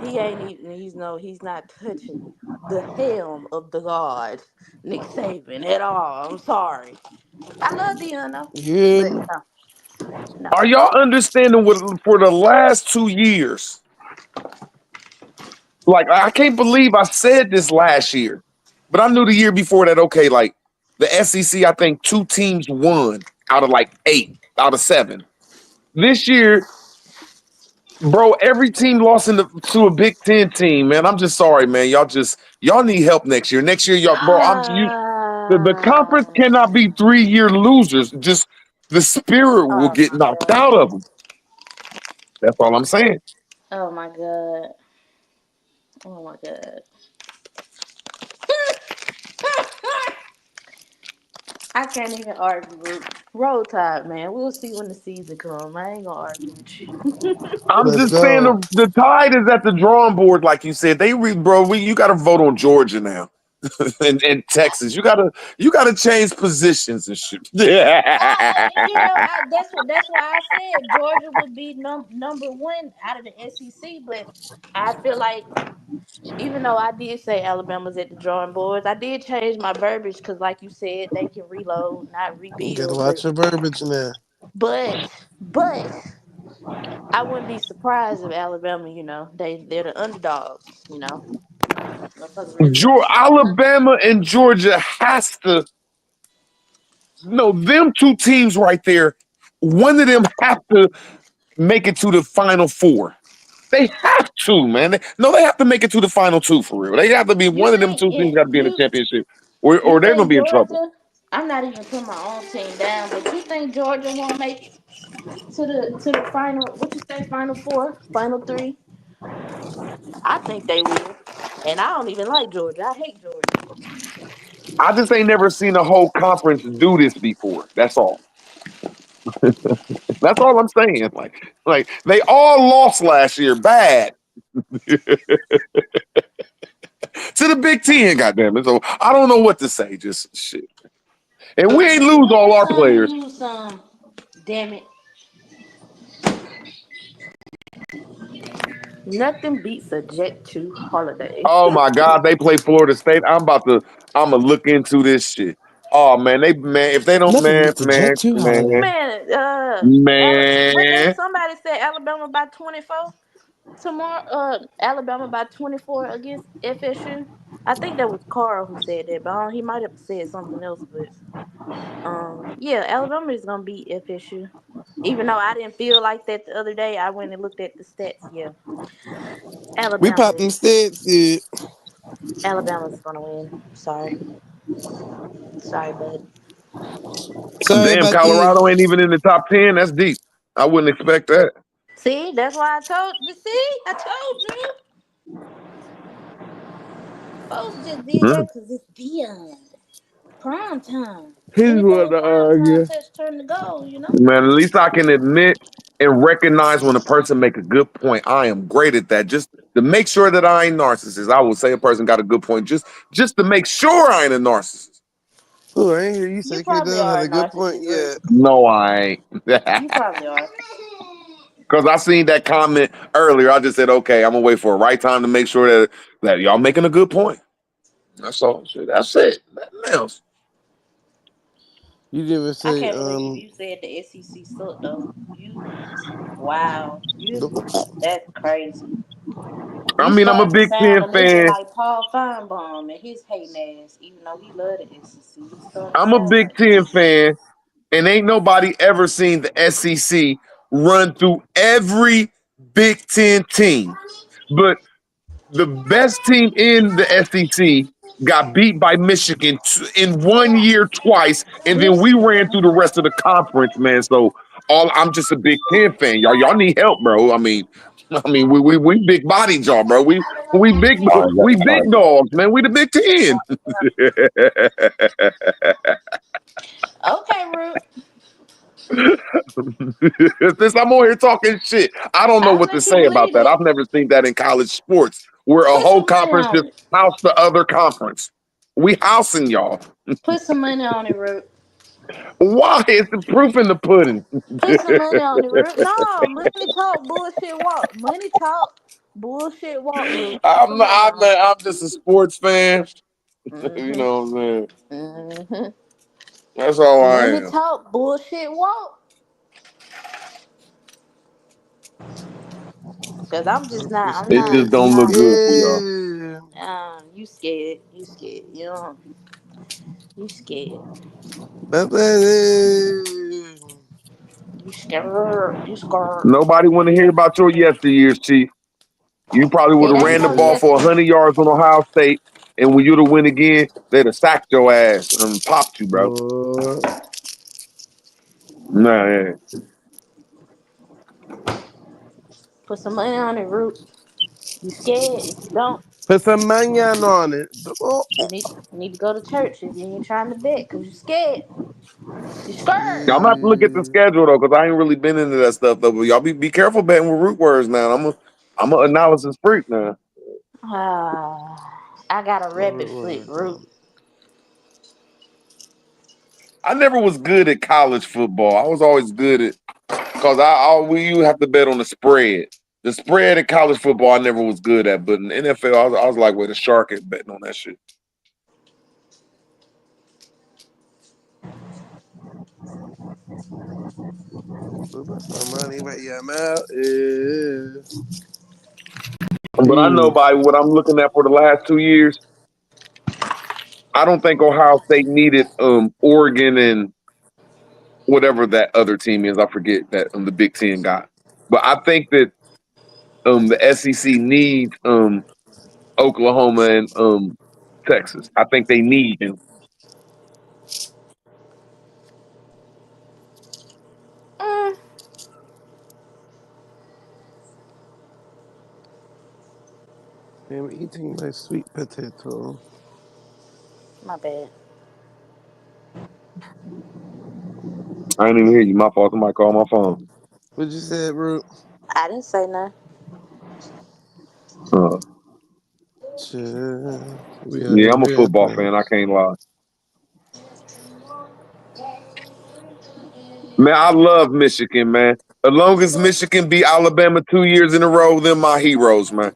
He ain't even he's not touching the helm of the god Nick Saban at all. I'm sorry. I love Dion though. But Good. no. Are y'all understanding what for the last 2 years? Like, I can't believe I said this last year, but I knew the year before that, okay, like the SEC, I think 2 teams won out of like 8 out of 7. This year, bro, every team lost to a Big Ten team, man. I'm just sorry, man. Y'all need help next year. Next year, y'all, bro, the conference cannot be 3-year losers. Just the spirit will Oh get my knocked out god. of them. That's all I'm saying. Oh my god. Oh my god. I can't even argue with Roll Tide, man. We'll see when the season comes. I ain't gonna argue with you. I'm Let's just saying go. the tide is at the drawing board, like you said. You got to vote on Georgia now, and Texas. You gotta change positions and shit. That's why I said Georgia would be number one out of the SEC. But I feel like even though I did say Alabama's at the drawing boards, I did change my verbiage because, like you said, they can reload, not You gotta rebuild. watch your verbiage now. But I wouldn't be surprised if Alabama, they're the underdogs. Motherfuckers really don't see them coming. Alabama and Georgia has to. No, them 2 teams right there. One of them have to make it to the Final Four. They have to, man. They have to make it to the Final 2 for real. They have to be You one of them think 2 teams. Got to be in the you championship, you or they're gonna think be in trouble. Georgia? I'm not even putting my own team down, but you think Georgia won't make it to the final? What you say? Final four, final three? I think they will. And I don't even like Georgia. I hate Georgia. I just ain't never seen a whole conference do this before. That's all. That's all I'm saying. Like they all lost last year, bad to the Big Ten. Goddamn it! So I don't know what to say. Just shit. And we ain't If you lose all win our some, you players. lose some. Damn it! Nothing beats a Jet 2 holiday. Oh my God, they play Florida State. I'm gonna look into this shit. Oh man, if they don't, Nothing beats a Jet 2 holiday. Man, what they man. somebody said Alabama by 24 tomorrow. Alabama by 24 against FSU. I think that was Carl who said that, but he might have said something else. But yeah, Alabama is gonna beat FSU. Even though I didn't feel like that the other day, I went and looked at the stats. Yeah, We Alabama. popped them stats, dude. Alabama's gonna win. Sorry, bud. Sorry Damn, about you. Colorado ain't even in the top 10. That's deep. I wouldn't expect that. See, that's why I told you. See, I told you. Folks just did Hmm. that because it's Dion. Prime time. He's Anything what to prime time argue. touch turn to gold, you know? Man, at least I can admit and recognize when a person make a good point. I am great at that. Just to make sure that I ain't narcissist. I will say a person got a good point just to make sure I ain't a narcissist. Oh, I ain't hear you You say K probably Dub had are a a good point narcissist, Root. yet. No, I ain't. You probably are. Because I seen that comment earlier. I just said, okay, I'm gonna wait for a right time to make sure that y'all making a good point. That's all. Shit, that's it. Nothing else. You didn't I say can't believe you said the SEC sucked though. Wow. That's crazy. I You mean, I'm a starting to Big sound Ten a little bit fan. like Paul Feinbaum and his hating ass, even though he loved the SEC. You starting to I'm a sound Big like Ten fan, and ain't nobody ever seen the SEC run through every Big Ten team. But the best team in the SEC got beat by Michigan in 1 year twice, and then we ran through the rest of the conference, man. So I'm just a Big Ten fan, y'all. Y'all need help, bro. We big bodied y'all, bro. We big All right, we all big right. dogs, man. We the Big Ten. okay, Root. Since I'm on here talking shit, I don't know I'll what to let you say about believe that. it. I've never seen that in college sports, where a Put whole some money conference on just it. house the other conference. We housing y'all. Put some money on it, Root. Why is the proof in the pudding? Put some money on it, Root. No, money talk, bullshit walk. Money talk, bullshit walk, Root. Put I'm some not, money on it. I'm just a sports fan. You Mm-hmm. know what I'm saying? Mm-hmm. That's all I Money am. talk, bullshit walk. Cause I'm just not. I'm It not. just I'm don't look not. good for y'all. You scared. You scared. You know. You scared. You scared. You scared. Nobody want to hear about your yesteryears, Chief. You probably would It have ain't ran the no ball for yesterday. 100 yards on Ohio State, and when you'd have win again, they'd have sacked your ass and popped you, bro. Nah, yeah. Put some money on it, Root. You scared? If you don't, put some money on it. you need to go to church if you ain't trying to bet, cause you scared. You scared. I'm gonna have to look at the schedule though, because I ain't really been into that stuff though. But y'all be careful betting with root words now. I'm a analysis freak now. I got a rabbit foot, Root. I never was good at college football. I was always good at because you have to bet on the spread. The spread in college football, I never was good at, but in the NFL, I was like with a shark at betting on that shit. Put some money where your mouth is. But I know by what I'm looking at for the last 2 years, I don't think Ohio State needed Oregon and whatever that other team is. I forget that the Big Ten got. But I think that the SEC needs Oklahoma and Texas. I think they need him. Mm, I'm eating my sweet potato. my bad. I didn't even hear you. My fault. Somebody called my phone. What you said, Root? I didn't say nothing. Uh, We out yeah, here I'm a football rapping. fan. I can't lie. Man, I love Michigan, man. As long as Michigan beat Alabama 2 years in a row, they're my heroes, man.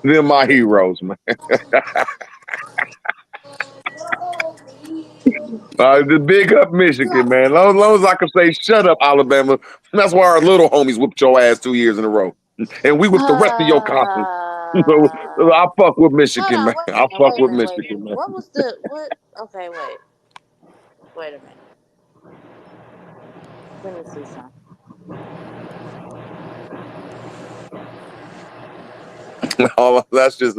They're my heroes, man. The big up Michigan, man. Long as I can say, shut up, Alabama. That's why our little homies whooped your ass 2 years in a row. And we whipped the rest of your conference. I fuck with Hold Michigan, on, man. wait a I minute, fuck wait a with minute, wait a Michigan, minute. man. What was the what? Okay, wait a minute. Let me see something. That's just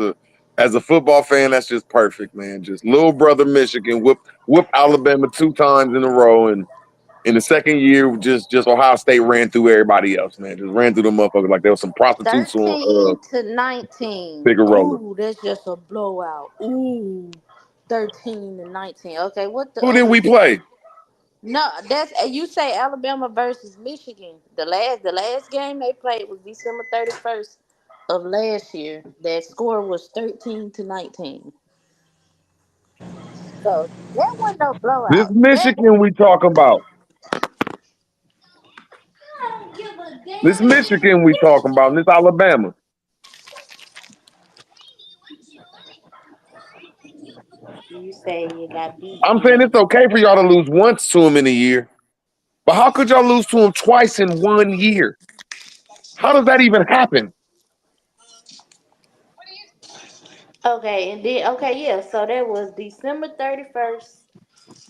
as a football fan, that's just perfect, man. Just little brother Michigan whoop Alabama 2 times in a row, and in the second year, just Ohio State ran through everybody else, man. Just ran through the motherfuckers like there was some prostitutes on 13-19. Figueroa. Ooh, that's just a blowout. Ooh, 13-19. Okay, what the Who did other? we play? No, that's you say Alabama versus Michigan. The last game they played was December 31st of last year. That score was 13-19. So that wasn't no This blowout. That Michigan we talking about. I don't give a This damn. Michigan we talking about. And this Alabama. You say you got beat. I'm saying Yeah. it's okay for y'all to lose once to them in a year, but how could y'all lose to them twice in 1 year? How does that even happen? Okay, and then yeah. So that was December 31st.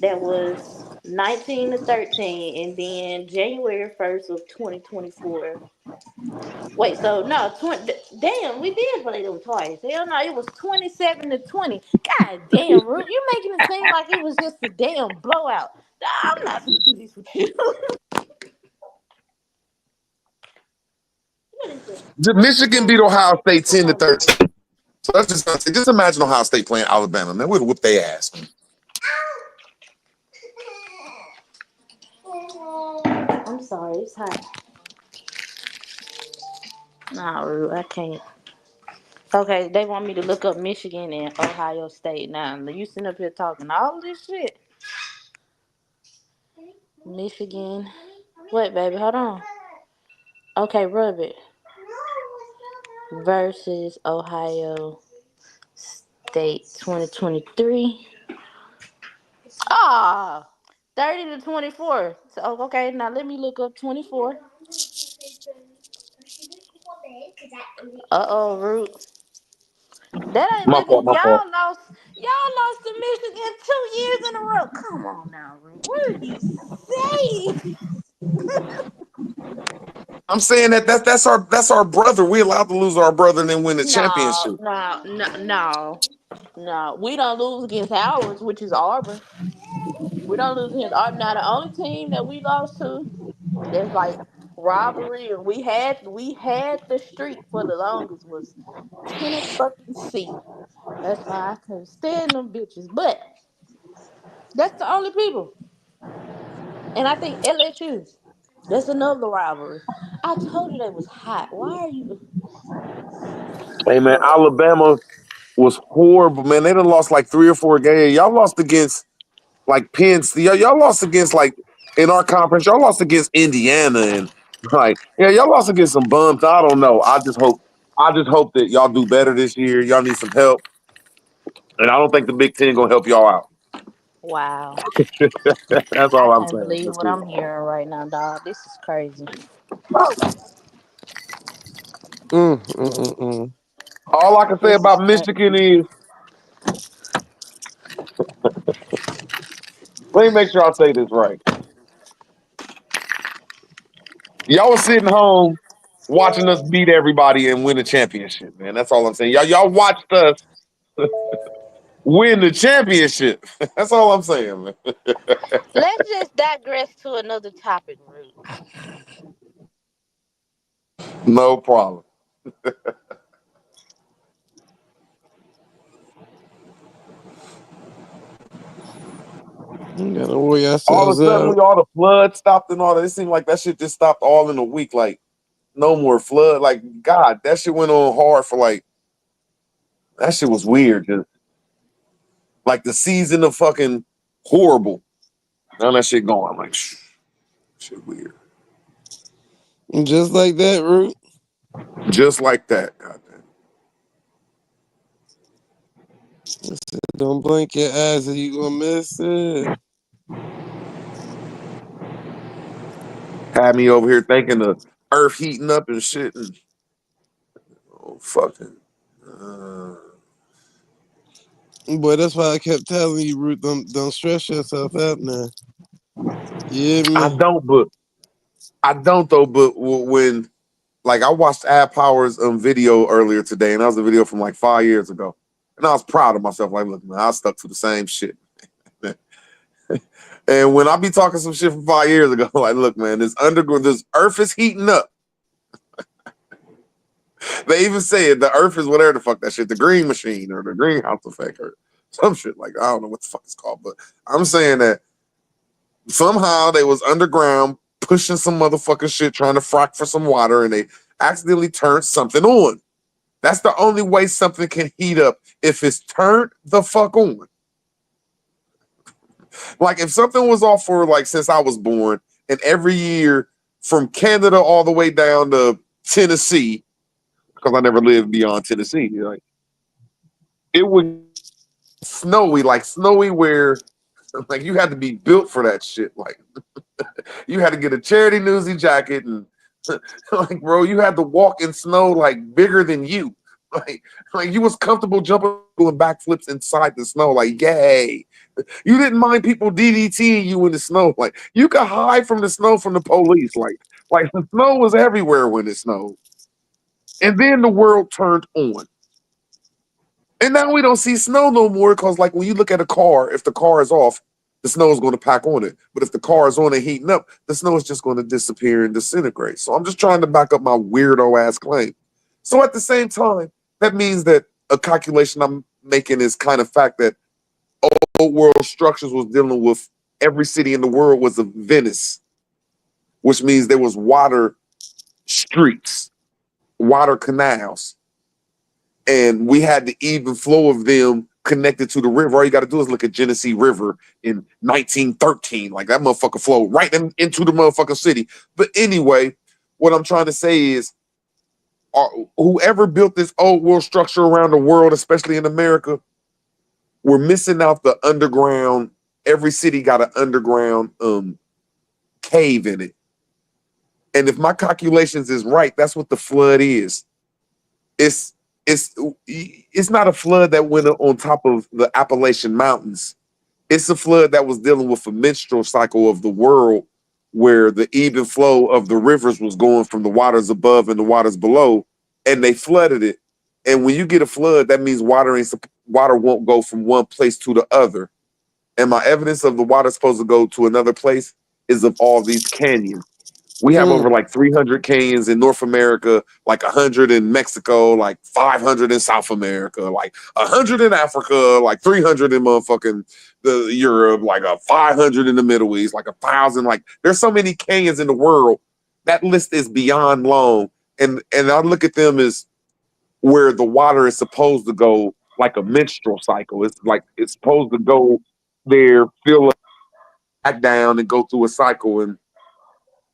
That was 19-13, and then January 1st of 2024. Wait, so no, 20. Damn, we did play them twice. Hell no, it was 27-20. God damn, Root, you making it seem like it was just a damn blowout. I'm not gonna do this with you. What is it? Michigan beat Ohio State 10-13. So that's just imagine Ohio State playing Alabama, man. We'd whoop their ass, man. I'm sorry, it's hot. Nah, Root, I can't. Okay, they want me to look up Michigan and Ohio State. Now, you sitting up here talking all this shit. Michigan. Wait, baby, hold on. Okay, rub it. Versus Ohio State 2023. Ah, 30-24. So, okay, now let me look up 24. Uh-oh, Root. That ain't My looking. fault, my fault. Y'all lost to Michigan 2 years in a row. Come on now, Root. What are you saying? I'm saying that's our brother. We allowed to lose our brother and then win the No, championship. no, no, no. No, we don't lose against ours, which is Auburn. We don't lose against Auburn. Now the only team that we lost to, there's like robbery, and we had the streak for the longest was Tennessee. That's why I couldn't stand them bitches. But that's the only people. And I think LSU. That's another rivalry. I told you they was hot. Why are you? Hey man, Alabama was horrible, man. They done lost like 3 or 4 games. Y'all lost against like Penn State. Y'all lost against like in our conference. Y'all lost against Indiana and like y'all lost against some bums. I don't know. I just hope that y'all do better this year. Y'all need some help, and I don't think the Big Ten gonna help y'all out. Wow. That's I all I'm can't saying. believe That's what it. I'm hearing right now, dog. This is crazy. All I can say This is about crazy. Michigan is, let me make sure I say this right. Y'all was sitting home watching us beat everybody and win a championship, man. That's all I'm saying. Y'all watched us win the championship. That's all I'm saying, man. Let's just digress to another topic, Root. No problem. Gotta wear All yourselves of a sudden, out. when all the flood stopped and all that, it seemed like that shit just stopped all in a week. Like, no more flood. Like, God, that shit went on hard for like, that shit was weird. Just like the season of fucking horrible. Now that shit going. I'm like, shit weird. Just like that, Root. Just like that. Goddamn. Don't blink your eyes or you gonna miss it. Had me over here thinking the earth heating up and shit. And, oh, fucking. Boy, that's why I kept telling you, Root, don't stress yourself out now. You hear me? I don't though. But when like I watched Ad Power's video earlier today, and that was a video from like 5 years ago, and I was proud of myself. Like, look, man, I stuck to the same shit. And when I be talking some shit from 5 years ago, like, look, man, this earth is heating up. They even said the earth is whatever the fuck that shit, the green machine or the greenhouse effect or some shit like I don't know what the fuck it's called, but I'm saying that somehow they was underground pushing some motherfucking shit trying to frack for some water and they accidentally turned something on. That's the only way something can heat up, if it's turned the fuck on. Like if something was off for like since I was born, and every year from Canada all the way down to Tennessee, because I never lived beyond Tennessee, like it would snowy where like you had to be built for that shit. Like you had to get a charity newsy jacket and like bro, you had to walk in snow like bigger than you. Like you was comfortable jumping doing backflips inside the snow, like yay. You didn't mind people DDTing you in the snow. Like you could hide from the snow from the police. Like the snow was everywhere when it snowed. And then the world turned on. And now we don't see snow no more because like when you look at a car, if the car is off, the snow is going to pack on it. But if the car is on and heating up, the snow is just going to disappear and disintegrate. So I'm just trying to back up my weirdo ass claim. So at the same time, that means that a calculation I'm making is kind of fact that old world structures was dealing with every city in the world was a Venice, which means there was water streets, water canals, and we had the even flow of them connected to the river. All you got to do is look at Genesee River in 1913. Like that motherfucker flowed right into the motherfucking city. But anyway, what I'm trying to say is whoever built this old world structure around the world, especially in America, we're missing out the underground. Every city got an underground cave in it. And if my calculations is right, that's what the flood is. It's not a flood that went on top of the Appalachian Mountains. It's a flood that was dealing with a menstrual cycle of the world where the even flow of the rivers was going from the waters above and the waters below, and they flooded it. And when you get a flood, that means water won't go from one place to the other. And my evidence of the water supposed to go to another place is of all these canyons. We have over like 300 canyons in North America, like 100 in Mexico, like 500 in South America, like 100 in Africa, like 300 in motherfucking Europe, like a 500 in the Middle East, like 1,000. Like there's so many canyons in the world. That list is beyond long. And I look at them as where the water is supposed to go, like a menstrual cycle. It's like it's supposed to go there, fill up, back down, and go through a cycle. And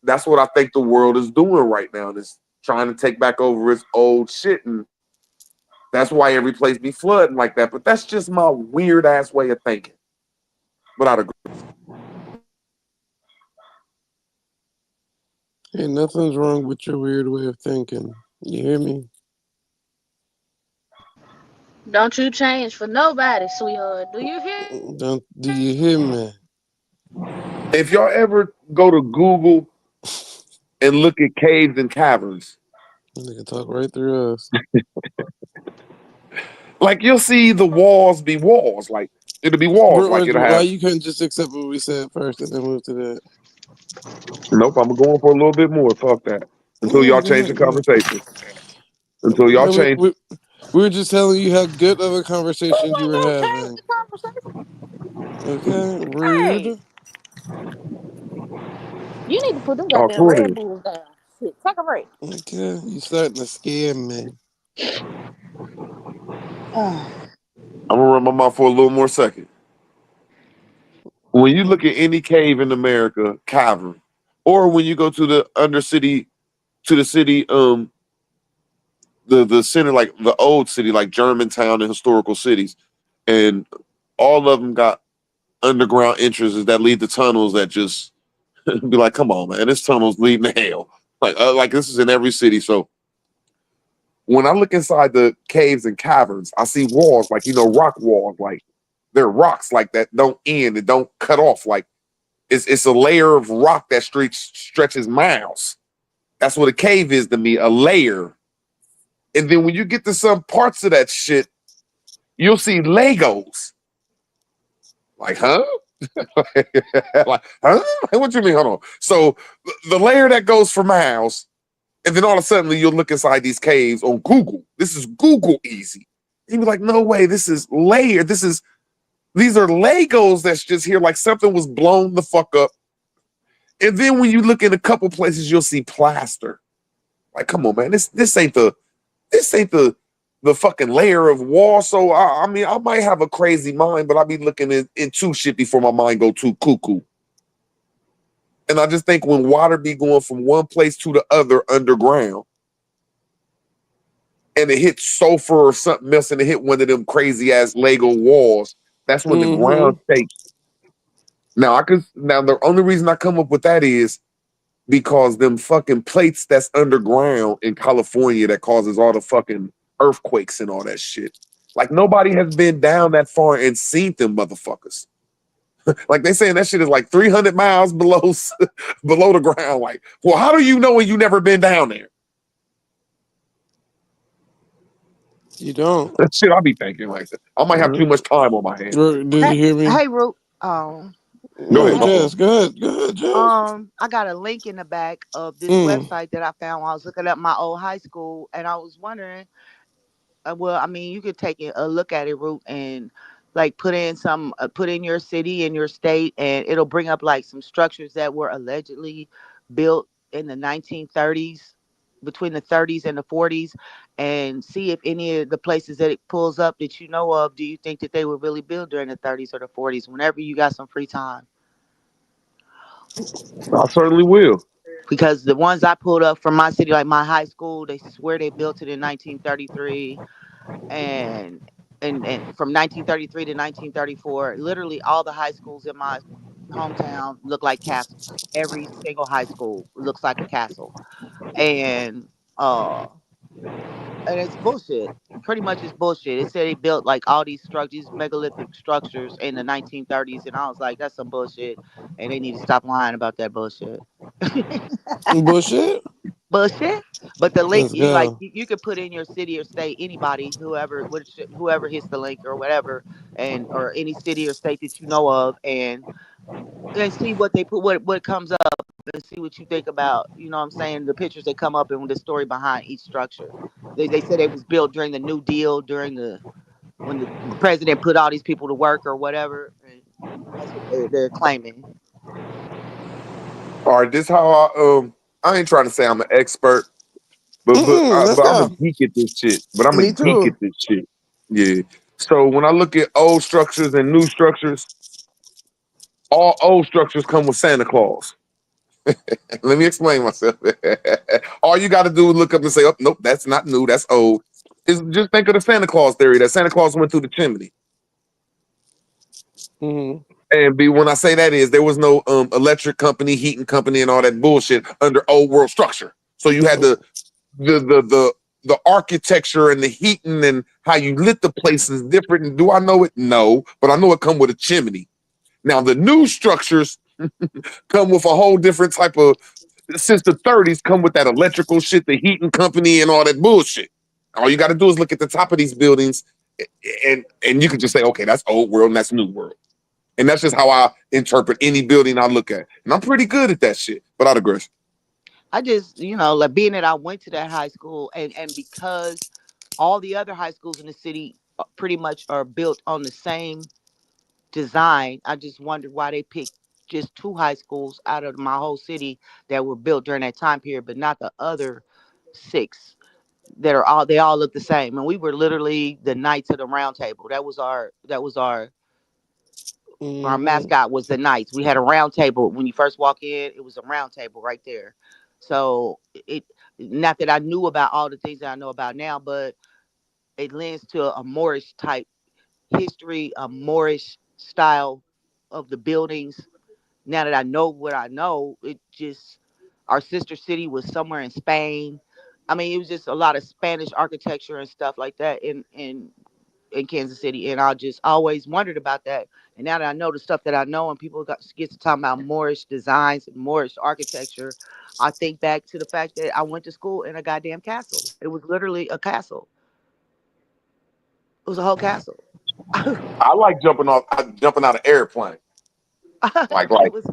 that's what I think the world is doing right now. It's trying to take back over its old shit, and that's why every place be flooding like that. But that's just my weird ass way of thinking. But I'd agree. Hey, nothing's wrong with your weird way of thinking. You hear me? Don't you change for nobody, sweetheart. Do you hear? Do you hear me? If y'all ever go to Google and look at caves and caverns, they can talk right through us. Like you'll see the walls be walls. Like it'll be walls. Bro, like it'll why have. you couldn't just accept what we said first and then move to that? Nope, I'm going for a little bit more. Fuck that. Until y'all change the conversation. Until y'all change. We were just telling you how good of a conversation you were having. Okay, rude. Hey, you need to put them goddamn Red Bulls down. Shit, take a break. Okay, you starting to scare me. I'm gonna run my mouth for a little more second. When you look at any cave in America, cavern, or when you go to the undercity, to the city, the center, like the old city, like Germantown and historical cities, and all of them got underground entrances that lead to tunnels that just be like, come on, man, this tunnel's leading to hell. Like this is in every city. So when I look inside the caves and caverns, I see walls like, rock walls, like they're rocks like that don't end and don't cut off. Like it's a layer of rock that stretches miles. That's what a cave is to me, a layer. And then when you get to some parts of that shit, you'll see Legos. Like, huh? Like, huh? What you mean? Hold on. So the layer that goes for miles, and then all of a sudden you'll look inside these caves on Google. This is Google easy. And you'll be like, no way, this is layered. These are Legos that's just here, like something was blown the fuck up. And then when you look in a couple places, you'll see plaster. Like, come on, man, this ain't the fucking layer of wall. So I mean, I might have a crazy mind, but I be looking into shit before my mind go too cuckoo. And I just think when water be going from one place to the other underground, and it hit sulfur or something else, and it hit one of them crazy ass Lego walls, that's when the ground shakes. Now the only reason I come up with that is because them fucking plates that's underground in California that causes all the fucking earthquakes and all that shit. Like nobody has been down that far and seen them motherfuckers. Like they saying that shit is like 300 miles below below the ground. Like, well, how do you know when you never been down there? You don't. That shit I be thinking like that. I might have too much time on my hands. Did you hear me? Hey, Root. Go ahead, Jazz. Go ahead, Jazz. I got a link in the back of this website that I found while I was looking up my old high school, and I was wondering. Well, I mean, you could take a look at it, Root, and like put in your city and your state, and it'll bring up like some structures that were allegedly built in the 1930s, between the 30s and the 40s, and see if any of the places that it pulls up that you know of, do you think that they were really built during the 30s or the 40s? Whenever you got some free time. I certainly will. Because the ones I pulled up from my city, like my high school, they swear they built it in 1933, and from 1933 to 1934, literally all the high schools in my hometown look like castles. Every single high school looks like a castle, and uh, and it's bullshit. Pretty much, it's bullshit. It said they built like all these structures, megalithic structures in the 1930s, and I was like, that's some bullshit, and they need to stop lying about that bullshit. Bullshit. Bullshit. But the link, Let's go. you could put in your city or state, anybody, whoever hits the link or whatever, and or any city or state that you know of, and see what they put, what comes up, and see what you think about. You know what I'm saying? The pictures that come up and the story behind each structure. They said it was built during the New Deal, during when the president put all these people to work or whatever. And that's what they're claiming. All right, this how I ain't trying to say I'm an expert, but Let's I'm a go. geek at this shit. But I'm a Me geek at too. this shit. Yeah. So when I look at old structures and new structures, all old structures come with Santa Claus. Let me explain myself. All you got to do is look up and say, "Oh, nope, that's not new. That's old." Just think of the Santa Claus theory. That Santa Claus went through the chimney. And when I say that is there was no electric company, heating company, and all that bullshit under old world structure. So you had the architecture and the heating and how you lit the places different. And do I know it? No, but I know it come with a chimney. Now the new structures come with a whole different type of. Since the 30s, come with that electrical shit, the heating company, and all that bullshit. All you got to do is look at the top of these buildings, and you can just say, okay, that's old world and that's new world. And that's just how I interpret any building I look at. And I'm pretty good at that shit, but I digress. I just, like being that I went to that high school, and because all the other high schools in the city pretty much are built on the same design, I just wondered why they picked just two high schools out of my whole city that were built during that time period, but not the other six they all look the same. And we were literally the Knights of the Round Table. Our mascot was the Knights. We had a round table. When you first walk in, it was a round table right there. So it not that I knew about all the things that I know about now, but it lends to a Moorish type history, a Moorish style of the buildings. Now that I know what I know, it just our sister city was somewhere in Spain. I mean, it was just a lot of Spanish architecture and stuff like that in Kansas City, and I just always wondered about that. And now that I know the stuff that I know, and people get to talking about Moorish designs and Moorish architecture, I think back to the fact that I went to school in a goddamn castle. It was literally a castle. It was a whole castle. I like jumping out of airplane. Like It was.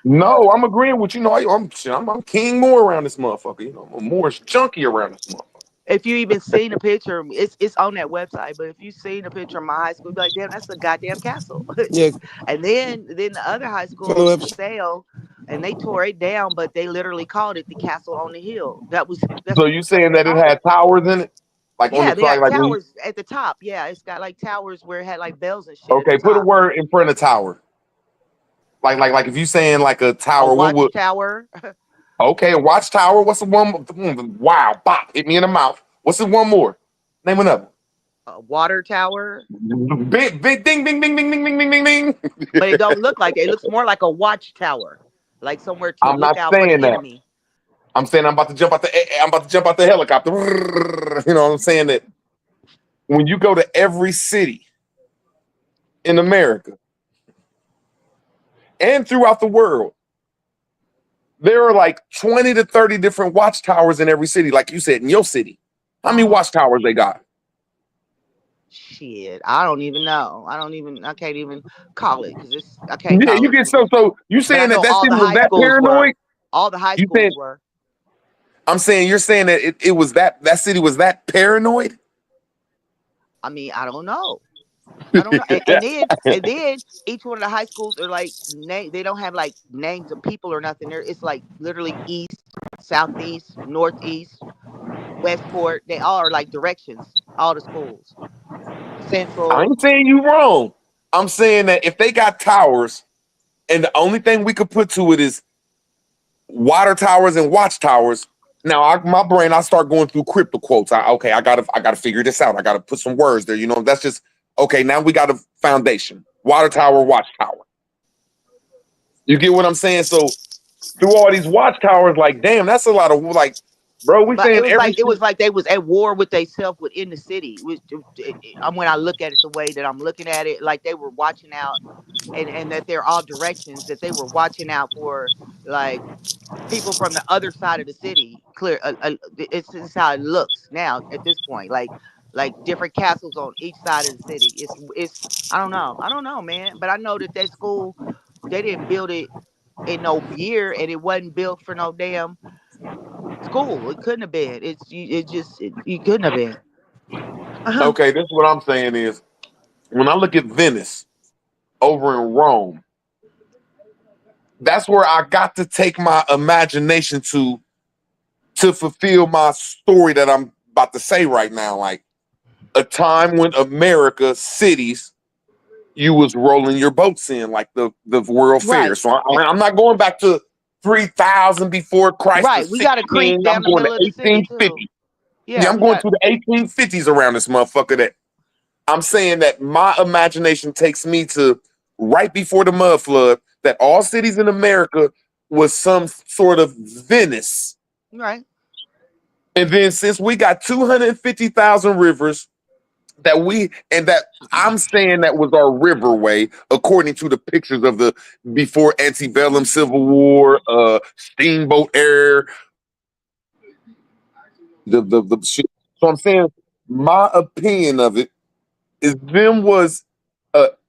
no, I'm agreeing with you. I'm King Moore around this motherfucker. You know, I'm a Moorish junkie around this motherfucker. If you even seen a picture, it's on that website. But if you seen a picture of my high school, you'd be like, damn, that's a goddamn castle. Yeah. And then the other high school was DeSale, and they tore it down, but they literally called it the Castle on the Hill. So That's you what saying they that it called had it. towers in it, like on Yeah, the they side, got like when you, towers at the top. Yeah, it's got like towers where it had like bells and shit at the okay, put a top. word in front of tower. Like if you saying like a A tower, what would? watchtower. Okay, a watchtower. What's the one? Wow, bop, hit me in the mouth. What's the one more? Name another. A water tower. Big ding ding ding ding ding ding ding ding ding. But it don't look like it. It looks more like a watchtower, like somewhere to I'm look not out for the saying that. enemy. I'm saying I'm about to jump out the helicopter. You know what I'm saying? That when you go to every city in America and throughout the world, there are like 20 to 30 different watchtowers in every city, like you said, in your city. How many watchtowers they got? Shit, I don't even know. I can't even call it because I can't Yeah, call you it get for real. so you But I saying know that all city the was high that schools were. paranoid? All the high You saying schools were. I'm saying you're saying that it was that city was that paranoid? I mean, I don't know. I don't know. And then each one of the high schools are like they don't have like names of people or nothing. It's like literally east, southeast, northeast, Westport. They all are like directions. All the schools. I Central. ain't saying you wrong. I'm saying that if they got towers and the only thing we could put to it is water towers and watchtowers. Now, my brain, I start going through crypto quotes. I gotta figure this out. I gotta put some words there. You know, that's just okay. Now we got a foundation: water tower, watchtower. You get what I'm saying? So through all these watchtowers, like, damn, that's a lot of like, bro. We But saying every it was like they was at war with themselves within the city. When I look at it the way that I'm looking at it, like they were watching out, and that they're all directions that they were watching out for, like people from the other side of the city. Clear, it's how it looks now at this point. Like different castles on each side of the city. It's I don't know, man. But I know that school they didn't build it in no year, and it wasn't built for no damn school. It couldn't have been. You couldn't have been. okay. This is what I'm saying is when I look at Venice over in Rome, that's where I got to take my imagination to fulfill my story that I'm about to say right now. Like a time when America cities you was rolling your boats in like the World Fair. Right. So I'm not going back to 3000 before Christ to Right. We got a creek 16. I'm down the going to middle of the city too. 1850. Yeah, Yeah, I'm we going got to the 1850s around this motherfucker. That I'm saying that my imagination takes me to right before the mud flood. That all cities in America was some sort of Venice. right. And then since we got 250,000 rivers that I'm saying that was our riverway, according to the pictures of the before antebellum Civil War, steamboat era, the shit. So I'm saying my opinion of it is them was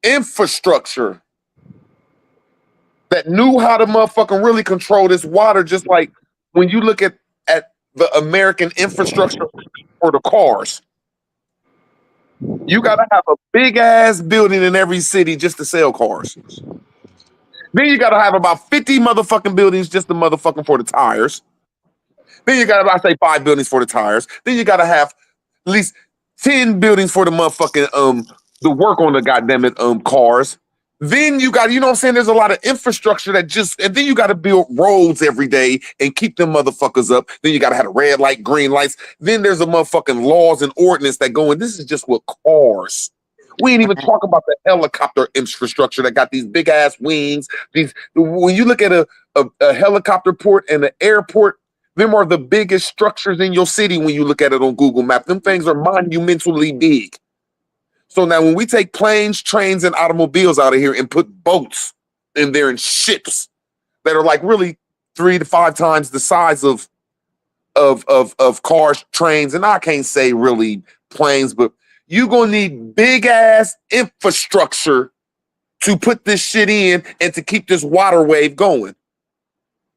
infrastructure that knew how to motherfucking really control this water, just like when you look at the American infrastructure for the cars. You gotta have a big ass building in every city just to sell cars. Then you gotta have about 50 motherfucking buildings just to motherfucking for the tires. Then you gotta, I say 5 buildings for the tires. Then you gotta have at least 10 buildings for the motherfucking the work on the goddamn it cars. Then you got, you know what I'm saying? There's a lot of infrastructure that and then you got to build roads every day and keep them motherfuckers up. Then you got to have a red light, green lights. Then there's a motherfucking laws and ordinance that go in. This is just with cars. We ain't even talking about the helicopter infrastructure that got these big ass wings. When you look at a helicopter port and an airport, Them are the biggest structures in your city when you look at it on Google Maps. Them things are monumentally big. So now when we take planes, trains, and automobiles out of here and put boats in there and ships that are like really 3 to 5 times the size of cars, trains, and I can't say really planes, but you're gonna need big ass infrastructure to put this shit in and to keep this water wave going.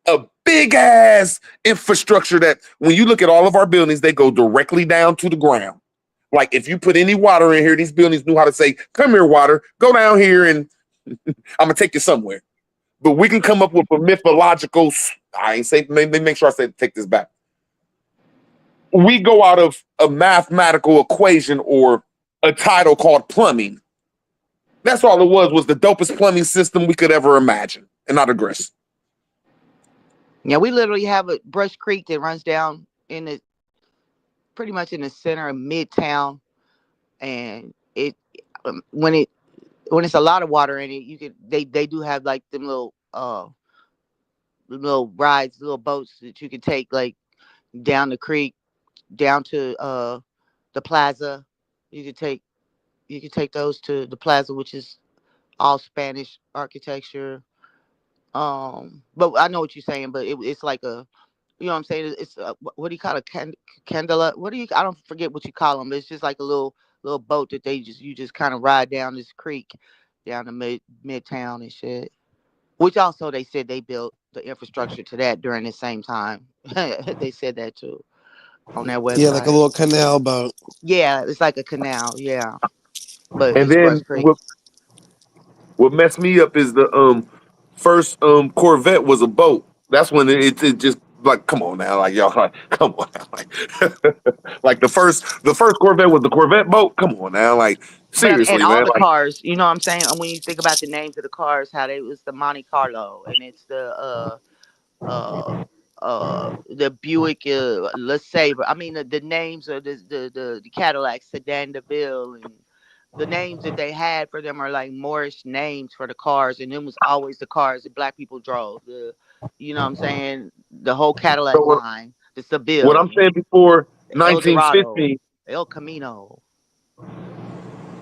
A big ass infrastructure that when you look at all of our buildings, they go directly down to the ground. Like if you put any water in here, these buildings knew how to say, come here, water, go down here and I'm gonna take you somewhere. But we can come up with a mythological, I ain't say, make sure I say take this back. We go out of a mathematical equation or a title called plumbing. That's all it was the dopest plumbing system we could ever imagine. And I digress. Yeah, we literally have a Brush Creek that runs down in the pretty much in the center of Midtown, and it when it's a lot of water in it, you could they do have like them little rides, little boats that you can take like down the creek, down to the plaza. You could take those to the plaza, which is all Spanish architecture. But I know what you're saying, but it's like a, you know what I'm saying? It's what do you call it? Candela? What do you? I don't forget what you call them. But it's just like a little boat that you just kind of ride down this creek, down to Midtown and shit. Which also they said they built the infrastructure to that during the same time. They said that too on their website. Yeah, like a little canal boat. Yeah, it's like a canal. Yeah, but And it's Brush then Creek. what messed me up is the first Corvette was a boat. That's when it just like, come on now, like y'all, like, come on now, like, like the first Corvette was the Corvette boat. Come on now, like And seriously, all man, the like cars, you know what I'm saying? And when you think about the names of the cars, how they was the Monte Carlo, and it's the Buick LeSabre. I mean the names of the Cadillac Sedan DeVille, and the names that they had for them are like Moorish names for the cars, and them was always the cars that black people drove. You know what I'm saying? The whole Cadillac so line, the what I'm Seville, saying before the El Dorado, 1915. El Camino.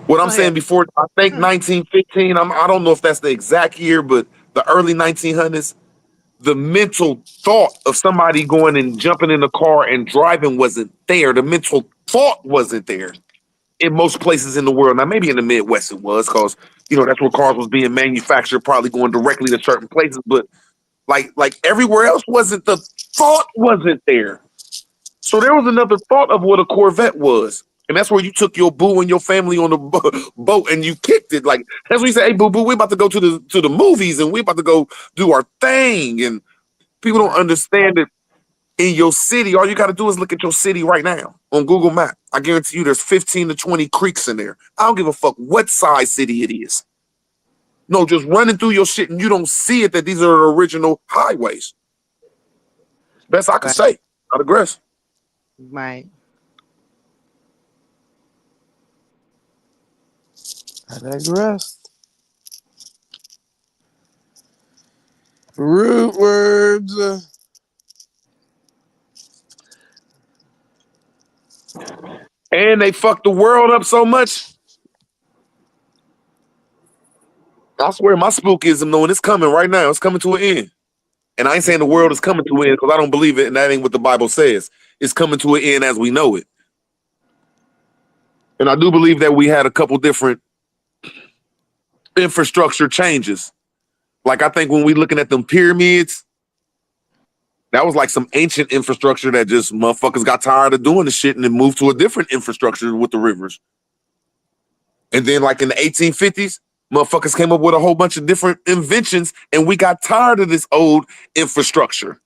What Go I'm saying ahead. before, I think 1915. I don't know if that's the exact year, but the early 1900s. The mental thought of somebody going and jumping in the car and driving wasn't there. The mental thought wasn't there in most places in the world. Now, maybe in the Midwest it was, because that's where cars was being manufactured, probably going directly to certain places. But like everywhere else, the thought wasn't there. So there was another thought of what a Corvette was. And that's where you took your boo and your family on the boat and you kicked it. Like that's when you say, "Hey, boo boo, we about to go to the movies and we about to go do our thing." And people don't understand it. In your city, all you got to do is look at your city right now on Google Maps. I guarantee you there's 15 to 20 creeks in there. I don't give a fuck what size city it is. No, just running through your shit and you don't see it that these are the original highways. Best I could Right. say. I digress. Right. I digress. Root words. And they fucked the world up so much. I swear my spookism knowing it's coming right now. It's coming to an end. And I ain't saying the world is coming to an end because I don't believe it, and that ain't what the Bible says. It's coming to an end as we know it. And I do believe that we had a couple different infrastructure changes. Like I think when we looking at them pyramids, that was like some ancient infrastructure that just motherfuckers got tired of doing the shit and then moved to a different infrastructure with the rivers. And then like in the 1850s, motherfuckers came up with a whole bunch of different inventions and we got tired of this old infrastructure.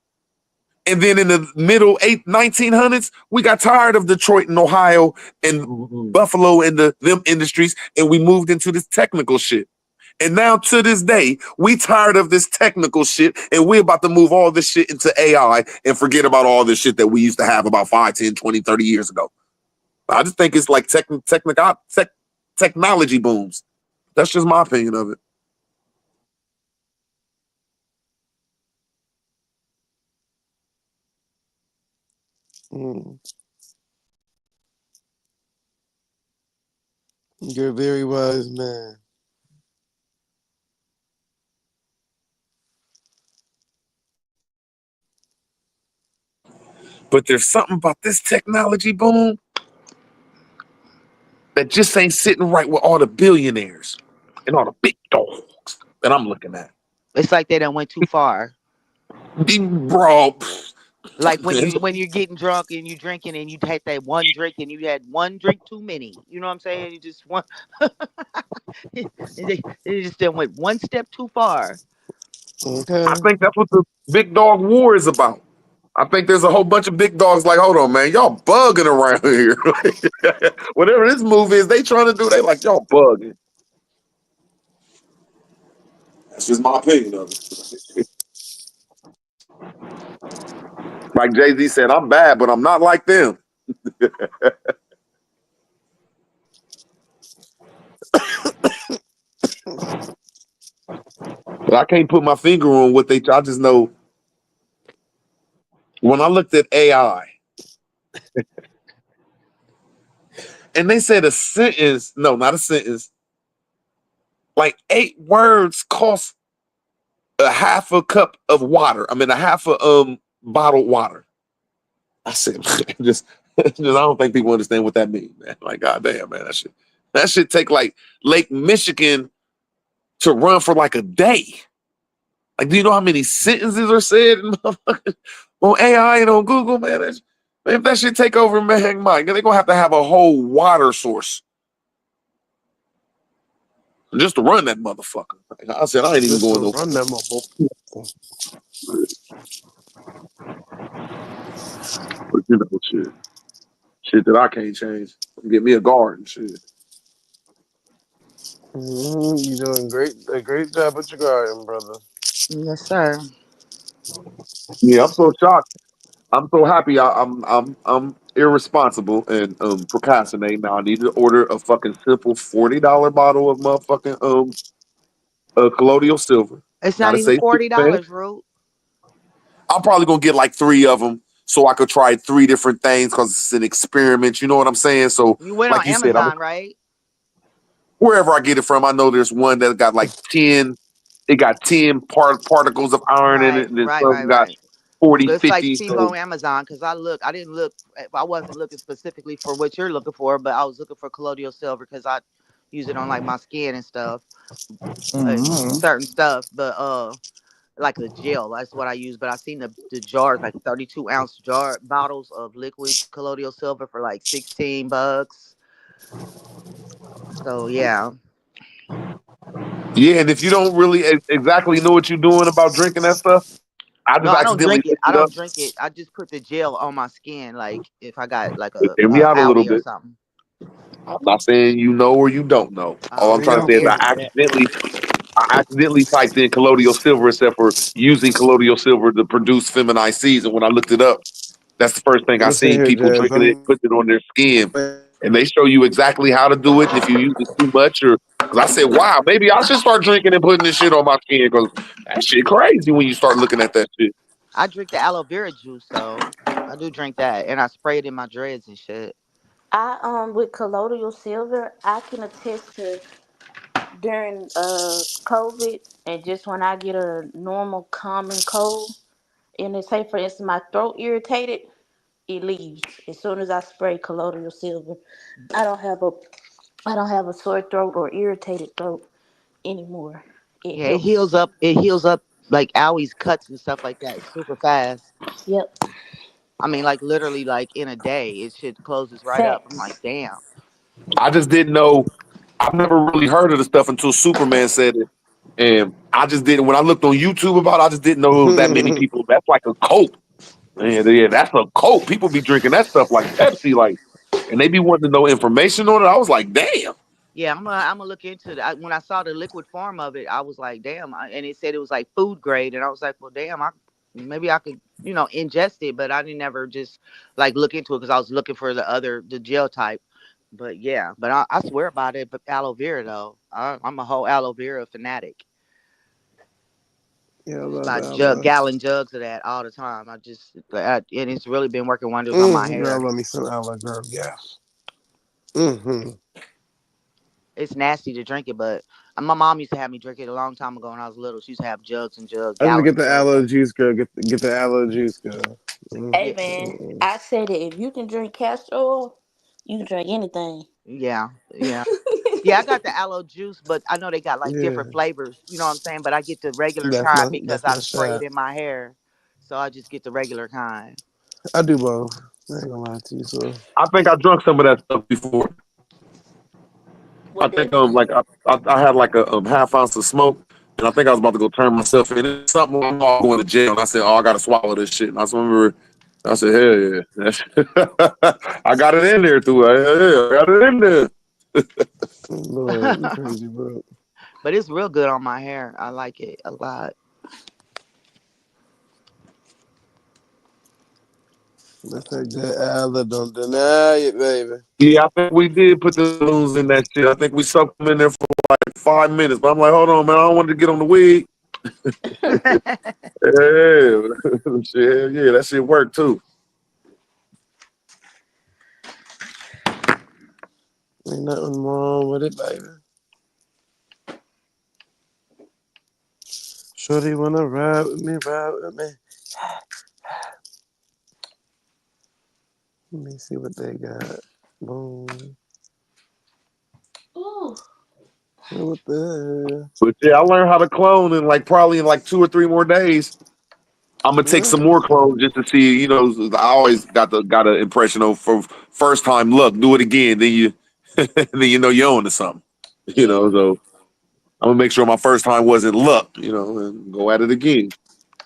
And then in the middle 1900s, we got tired of Detroit and Ohio and Buffalo and them industries, and we moved into this technical shit. And now to this day, we tired of this technical shit, and we're about to move all this shit into AI and forget about all this shit that we used to have about 5, 10, 20, 30 years ago. I just think it's like technology booms. That's just my opinion of it. You're a very wise man. But there's something about this technology boom that just ain't sitting right with all the billionaires and all the big dogs that I'm looking at. It's like they done went too far. Bro, Like when you're getting drunk and you drinking and you take that one drink and you had one drink too many. You know what I'm saying? You just want they just done went one step too far. I think that's what the big dog war is about. I think there's a whole bunch of big dogs like, hold on, man, y'all bugging around here. Whatever this move is they trying to do, they like, y'all bugging. That's just my opinion of it. Like Jay-Z said, I'm bad, but I'm not like them. But I can't put my finger on what they. I just know when I looked at AI, and they said a sentence, no, not a sentence, like 8 words cost a half a cup of water. I mean, a half a bottled water. I said, just I don't think people understand what that means, man. Like, goddamn, man, that should take like Lake Michigan to run for like a day. Like, do you know how many sentences are said on AI and on Google, man? Man, if that shit take over, man, Mike, they're gonna have a whole water source just to run that motherfucker. Like I said, I ain't even going to run that motherfucker. But you know, shit that I can't change. Get me a garden, shit. You're doing a great job at your garden, brother. Yes, sir. Yeah, I'm so shocked. I'm so happy. I'm irresponsible and procrastinating. Now I need to order a fucking simple $40 bottle of motherfucking colloidal silver. It's not Gotta even say, man, $40, Root. I'm probably gonna get like 3 of them so I could try 3 different things because it's an experiment. You know what I'm saying? So, You went on like you said, I'm Amazon, right? wherever I get it from. I know there's one that got like 10. It got 10 particles of iron in it, Right, and then right, some right, got right. 40, It's like 50. cheap So, on Amazon because I didn't look, I wasn't looking specifically for what you're looking for, but I was looking for colloidal silver because I use it on like my skin and stuff and Mm-hmm. certain stuff. But like the gel, that's what I use. But I seen the jars, like 32-ounce jar bottles of liquid colloidal silver for like $16. So yeah. yeah, and if you don't really exactly know what you're doing about drinking that stuff, I No, just I don't accidentally drink it. looked I it up. don't drink it. I just put the gel on my skin, like if I got like Hear me a out a little outie or bit. something. I'm not saying you know or you don't know. All I'm I'm trying to say is scared of that. I accidentally typed in colloidal silver instead for using colloidal silver to produce feminized seeds. And when I looked it up, that's the first thing I Listen seen here, people Jazz. drinking it, putting it on their skin. And they show you exactly how to do it. And if you use it too much or because I said, wow, maybe I should start drinking and putting this shit on my skin because that shit crazy when you start looking at that shit. I drink the aloe vera juice, so I do drink that, and I spray it in my dreads and shit. I with colloidal silver, I can attest to during COVID and just when I get a normal common cold, and they say for instance my throat irritated, it leaves as soon as I spray colloidal silver. I don't have a I don't have a sore throat or irritated throat anymore. It Yeah, it helps. heals up. It heals up like owies, cuts, and stuff like that super fast. Yep. I mean, like literally, like in a day, it shit closes right up. I'm like, Facts. damn. I just didn't know. I've never really heard of the stuff until Superman said it. And I just didn't, when I looked on YouTube about it, I just didn't know it was that many people. That's like a cult. And yeah, that's a cult. People be drinking that stuff like Pepsi, like, and they be wanting to know information on it. I was like, damn. Yeah, I'm gonna look into it. When I saw the liquid form of it, I was like, damn. And it said it was like food grade, and I was like, well, damn. Maybe I could, ingest it, but I didn't ever just like look into it because I was looking for the gel type. But yeah, but I swear about it. But aloe vera though, I'm a whole aloe vera fanatic. Yeah, about Buy that. Love. gallon jugs of that all the time. And it's really been working wonders on my Girl, hair. let me some aloe, girl. Yeah. Mm-hmm. It's nasty to drink it, but my mom used to have me drink it a long time ago when I was little. She used to have jugs and jugs, I just gallon get the jugs aloe of juice, girl. Get the aloe juice, girl. Hey it. man, Mm-hmm. I said that if you can drink castor oil, you can drink anything. Yeah, yeah. Yeah, I got the aloe juice, but I know they got like Yeah, different flavors. You know what I'm saying? But I get the regular kind because that's I my spray it shot. in my hair. So I just get the regular kind. I do both. I ain't gonna lie to you, so. I think I drunk some of that stuff before. I What think that is? like I had like a half ounce of smoke, and I think I was about to go turn myself in. It's something I'm all going to jail, and I said, "Oh, I got to swallow this shit." And I just remember, I said, "Hell yeah, I got it in there too. I got it in there." Lord, you crazy, bro. But it's real good on my hair. I like it a lot. That's like that aloe. Don't deny it, baby. Yeah, I think we did put the balloons in that shit. I think we soaked them in there for like 5 minutes. But I'm like, hold on, man, I don't want to get on the wig. Yeah, shit, yeah, that shit worked too. Ain't nothing wrong with it, baby. Shorty wanna ride with me, ride with me. Let me see what they got. Boom. Ooh. What the But yeah, I learned how to clone in like probably in like 2 or 3 more days. I'm gonna take hell? some more clones just to see. I always got an impression of for first time luck. Do it again, then you then you know you're on to something. So I'm gonna make sure my first time wasn't luck. And go at it again.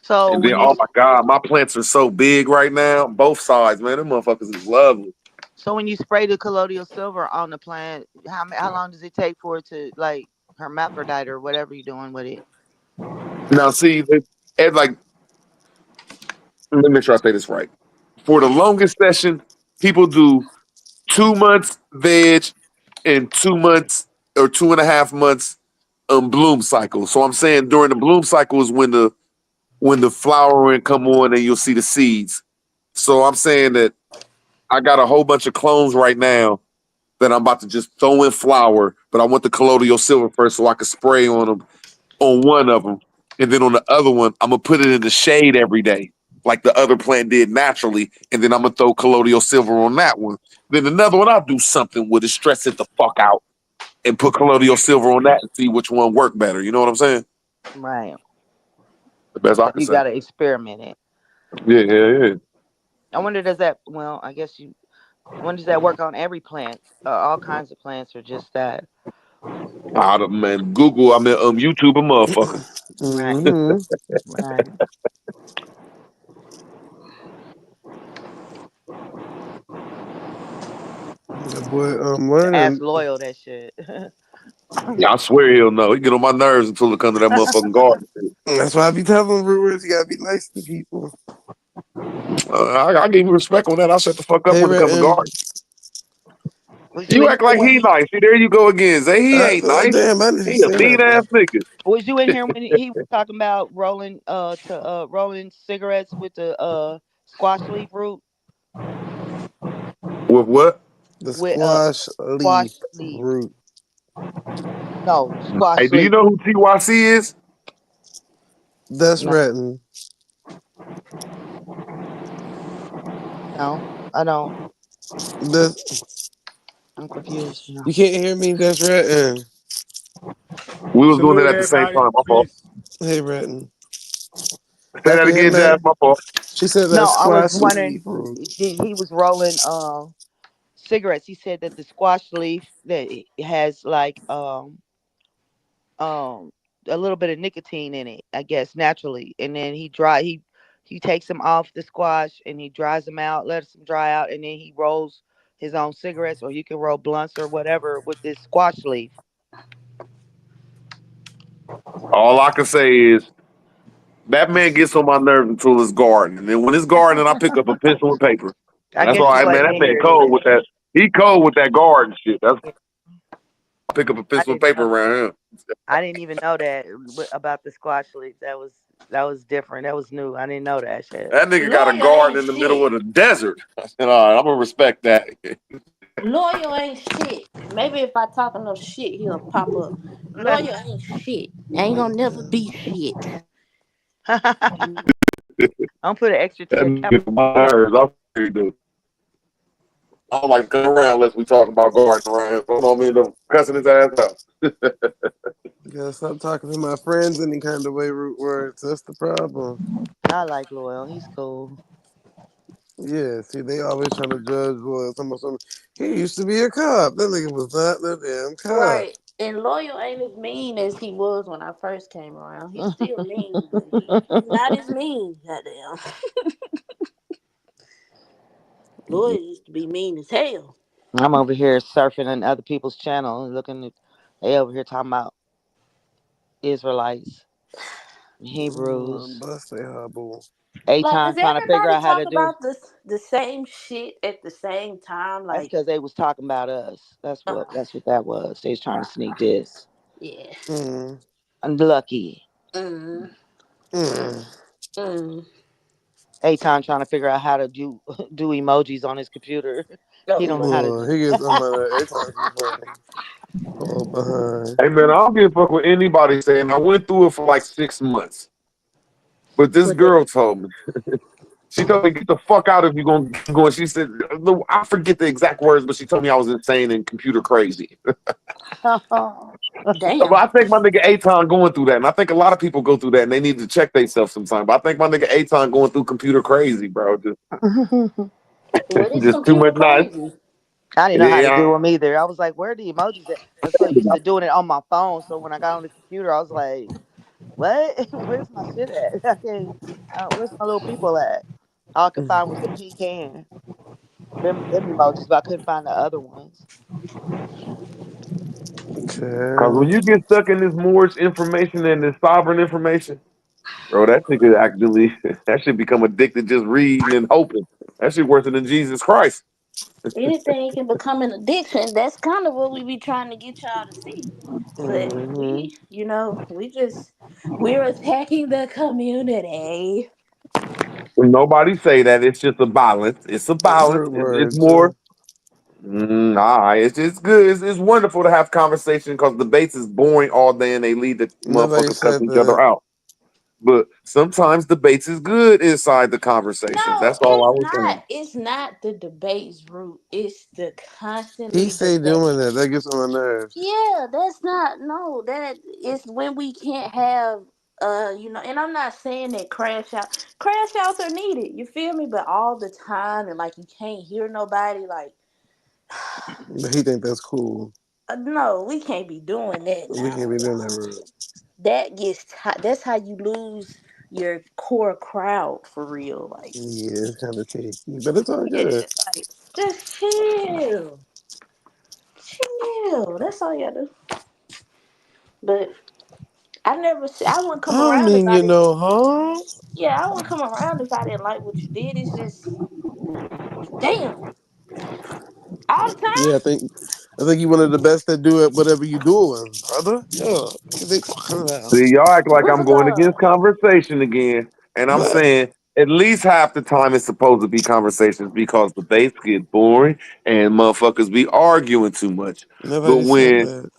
So And then when you oh my god, my plants are so big right now, both sides, man. Them motherfuckers is lovely. so when you spray the colloidal silver on the plant, how long does it take for it to like hermaphrodite or whatever you're doing with it? Now see, like let me make sure I say this right. For the longest session, people do 2 months veg and 2 months or 2.5 months bloom cycle. So I'm saying during the bloom cycle is when the flowering come on and you'll see the seeds. So I'm saying that I got a whole bunch of clones right now that I'm about to just throw in flower, but I want the colloidal silver first so I can spray on them on one of them, and then on the other one I'm gonna put it in the shade every day, like the other plant did naturally, and then I'm gonna throw colloidal silver on that one. Then another one I'll do something with it, stress it the fuck out, and put colloidal silver on that and see which one worked better. You know what I'm saying? Right. The best I So can you say. got to experiment it. Yeah, yeah, yeah. I wonder does that well, I guess you I wonder does that work on every plant? All kinds of plants or just that? Man, Google, YouTube a motherfucker. Right. Mm-hmm. Right. That boy, Ask learning. Loyal that shit. Yeah, I swear he'll know. He get on my nerves until it comes to that motherfucking garden. That's why I be telling brewers you gotta be nice to people. I give him respect on that. I shut the fuck up Hey, when it comes to Renton. garden. Was you You in act here like when he nice. See, there you go again. Say he ain't nice. Damn, I didn't He a say mean nothing. ass nigga. was you in here when he was talking about rolling cigarettes with the squash leaf root? With what? The With squash squash leaf leaf. root. No, Hey, squash do you leaf. know who TYC is? That's No, Renton. no, I don't. That's, I'm confused now. you can't hear me. That's Renton. We was doing it Salute at the same everybody. time. My fault. Peace. Hey, Renton. Say Back that in him, again, Jazz. man. My fault. She said that No, I was squash wondering. leaf root. He was rolling cigarettes. He said that the squash leaf that it has like um a little bit of nicotine in it, I guess naturally, and then he takes them off the squash and he dries them out, lets them dry out, and then he rolls his own cigarettes, or you can roll blunts or whatever with this squash leaf. All I can say is that man gets on my nerves until it's garden. And then when it's garden, I pick up a pencil and paper. I That's guess all you right, man. wasn't That in man here cold then. with that. He cold with that garden shit. That's Pick up a I pencil and didn't paper know that. around here. I didn't even know that about the squash league. That was different. That was new. I didn't know that shit. That nigga got a Lawyer garden ain't in the middle shit. of the desert. I said, all right, I'm gonna respect that. Lawyer ain't shit. Maybe if I talk enough shit, he'll pop up. Lawyer ain't shit. Ain't gonna never be shit. I'm put an extra T That a nigga capital T my on nerves. I don't like to come around unless we talk about garden around here. So I don't mean to cussing his ass out. Gotta stop talking to my friends any kind of way, root words. That's the problem. I like Loyal. He's cool. Yeah, see, they always trying to judge Royal. Something. He used to be a cop. That nigga was not the damn cop. Right. And Loyal ain't as mean as he was when I first came around. He's still mean, but he's not as mean. Goddamn. Loyal used to be mean as hell. I'm over here surfing on other people's channel and looking at they over here talking about Israelites, Hebrews. Bust a hobble. A Like, does time trying to figure everybody out how talk to do. about the same shit at the same time? That's Like, because they was talking about us. That's what uh, that's what that was. They was trying to sneak this. yeah. Mm, Unlucky. Mm, mm. mm. A time trying to figure out how to do do emojis on his computer. Oh He don't know how to Lord. do. Boy, he gets on my every time he funny. Fall behind. Hey man, I don't give a fuck with anybody saying I went through it for like 6 months. But this But the girl told me. She told me, get the fuck out if you're gonna keep going. She said, I forget the exact words, but she told me I was insane and computer crazy. But damn. I think my nigga Aton going through that. And I think a lot of people go through that and they need to check themselves sometime. But I think my nigga Aton going through computer crazy, bro. What is Just too computer much nice. crazy? I didn't know how to Yeah. do them either. I was like, where are the emojis at? I'm so used to doing it on my phone. So when I got on the computer, I was like, what? Where's my shit at? I can't. Where's my little people at? All I could find was the pecan. Them emojis, but I couldn't find the other ones. Cause when Okay. you get stuck in this Moorish information and this sovereign information, bro, that shit could accidentally that should become addicted just reading and hoping. That shit worse than Jesus Christ. Anything can become an addiction. That's kind of what we be trying to get y'all to see. But Mm-hmm. we're attacking the community. Nobody say that. It's just a balance. It's a balance. Root It's words. more. Nah, it's just good. It's wonderful to have conversation because debates is boring all day and they lead to Nobody motherfuckers cussing said each other that. out. But sometimes debates is good inside the conversations. No, That's all I was saying. it's not the debates route. It's the He constantly stay debate. doing that. That gets on my nerves. Yeah, that's not no. That is when we can't have and I'm not saying that crash outs are needed. You feel me? But all the time and like you can't hear nobody. Like But he think that's cool. no, we can't be doing that We now. can't be doing that Like route. that's how you lose your core crowd for real. Like Yeah, it's kind of tasty. But it's all yeah, good. like just chill, chill. That's all you gotta do. But I wouldn't I come don't around if mean I you didn't. no harm. Yeah, I wouldn't come around if I didn't like what you did. It's just damn all the Yeah, time. I think you one of the best that do it, whatever you doing, brother. Yeah. What they talking about? See, y'all act like I'm going Brother. against conversation again. And I'm What? saying at least half the time it's supposed to be conversations because debates get boring and motherfuckers be arguing too much. But Nobody said when that.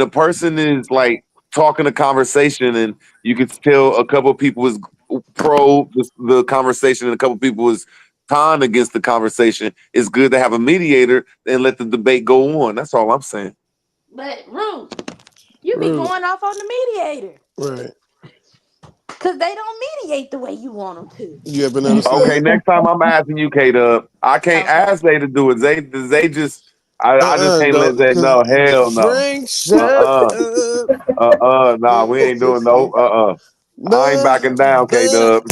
a person is like talking a conversation and you can tell a couple of people is pro the conversation and a couple of people is con against the conversation, it's good to have a mediator and let the debate go on. That's all I'm saying. But Ruth, you be Root. going off on the mediator Right. because they don't mediate the way you want them to. You ever notice Okay, that? next time I'm asking you, K Dub. I can't Okay. ask Zay to do it. Zay just I just can't let Don't, Zay cause know. Hell no. Frank, shut Uh up. Nah, we ain't doing no I ain't No, backing down, K but Dub.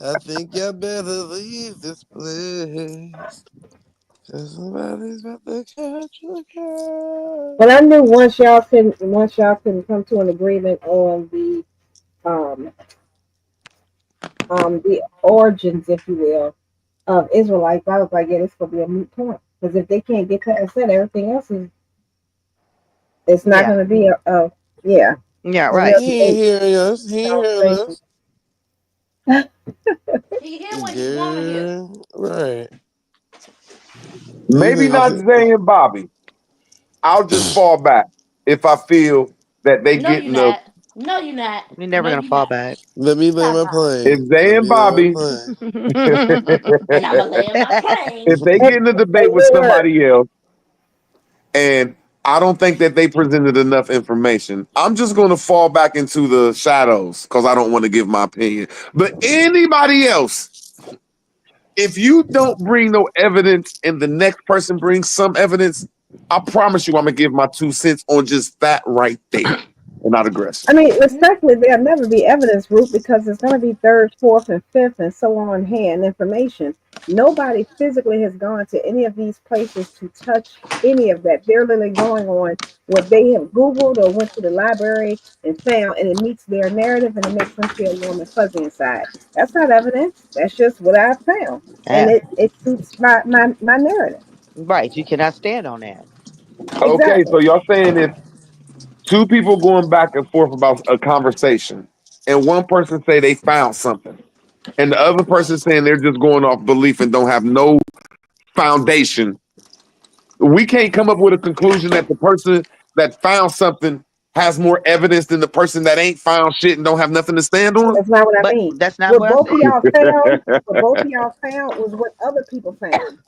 I think you better leave this place. Cause somebody's about to catch the But I car. knew once y'all can come to an agreement on um the origins, if you will, of Israelites, I was like, yeah, this gonna be a moot point. Because if they can't get past that, everything else is it's not Yeah. going to be a yeah. Yeah, And right. He ain't hearing us. He ain't hearing crazy. us. He hear what he want to hear. Girl, right. He Maybe thinks not Zay and Bobby. I'll just fall back if I feel that they No, you're getting the not. No, you're not. We're never No, gonna you're fall not. back. let me lay Stop my lying. if plane. Zay Let and me lay my Bobby plane. And I'm gonna land my plane. if they And, get in a debate and with Lord, somebody else and I don't think that they presented enough information, I'm just going to fall back into the shadows because I don't want to give my opinion. But anybody else, if you don't bring no evidence and the next person brings some evidence, I promise you I'm going to give my 2 cents on just that right there and not aggressive. I mean, respectfully, there'll never be evidence root because it's going to be third, fourth, and fifth, and so on hand information. Nobody physically has gone to any of these places to touch any of that. They're literally going on what they have Googled or went to the library and found, and it meets their narrative and it makes them feel warm and fuzzy inside. That's not evidence. That's just what I found, and Yeah. it suits my narrative. Right. You cannot stand on that. Okay, Exactly. so y'all saying if two people going back and forth about a conversation and one person say they found something and the other person saying they're just going off belief and don't have no foundation, we can't come up with a conclusion that the person that found something has more evidence than the person that ain't found shit and don't have nothing to stand on. That's not what I But mean. that's not What what I both of said. y'all found, what both of y'all found was what other people found.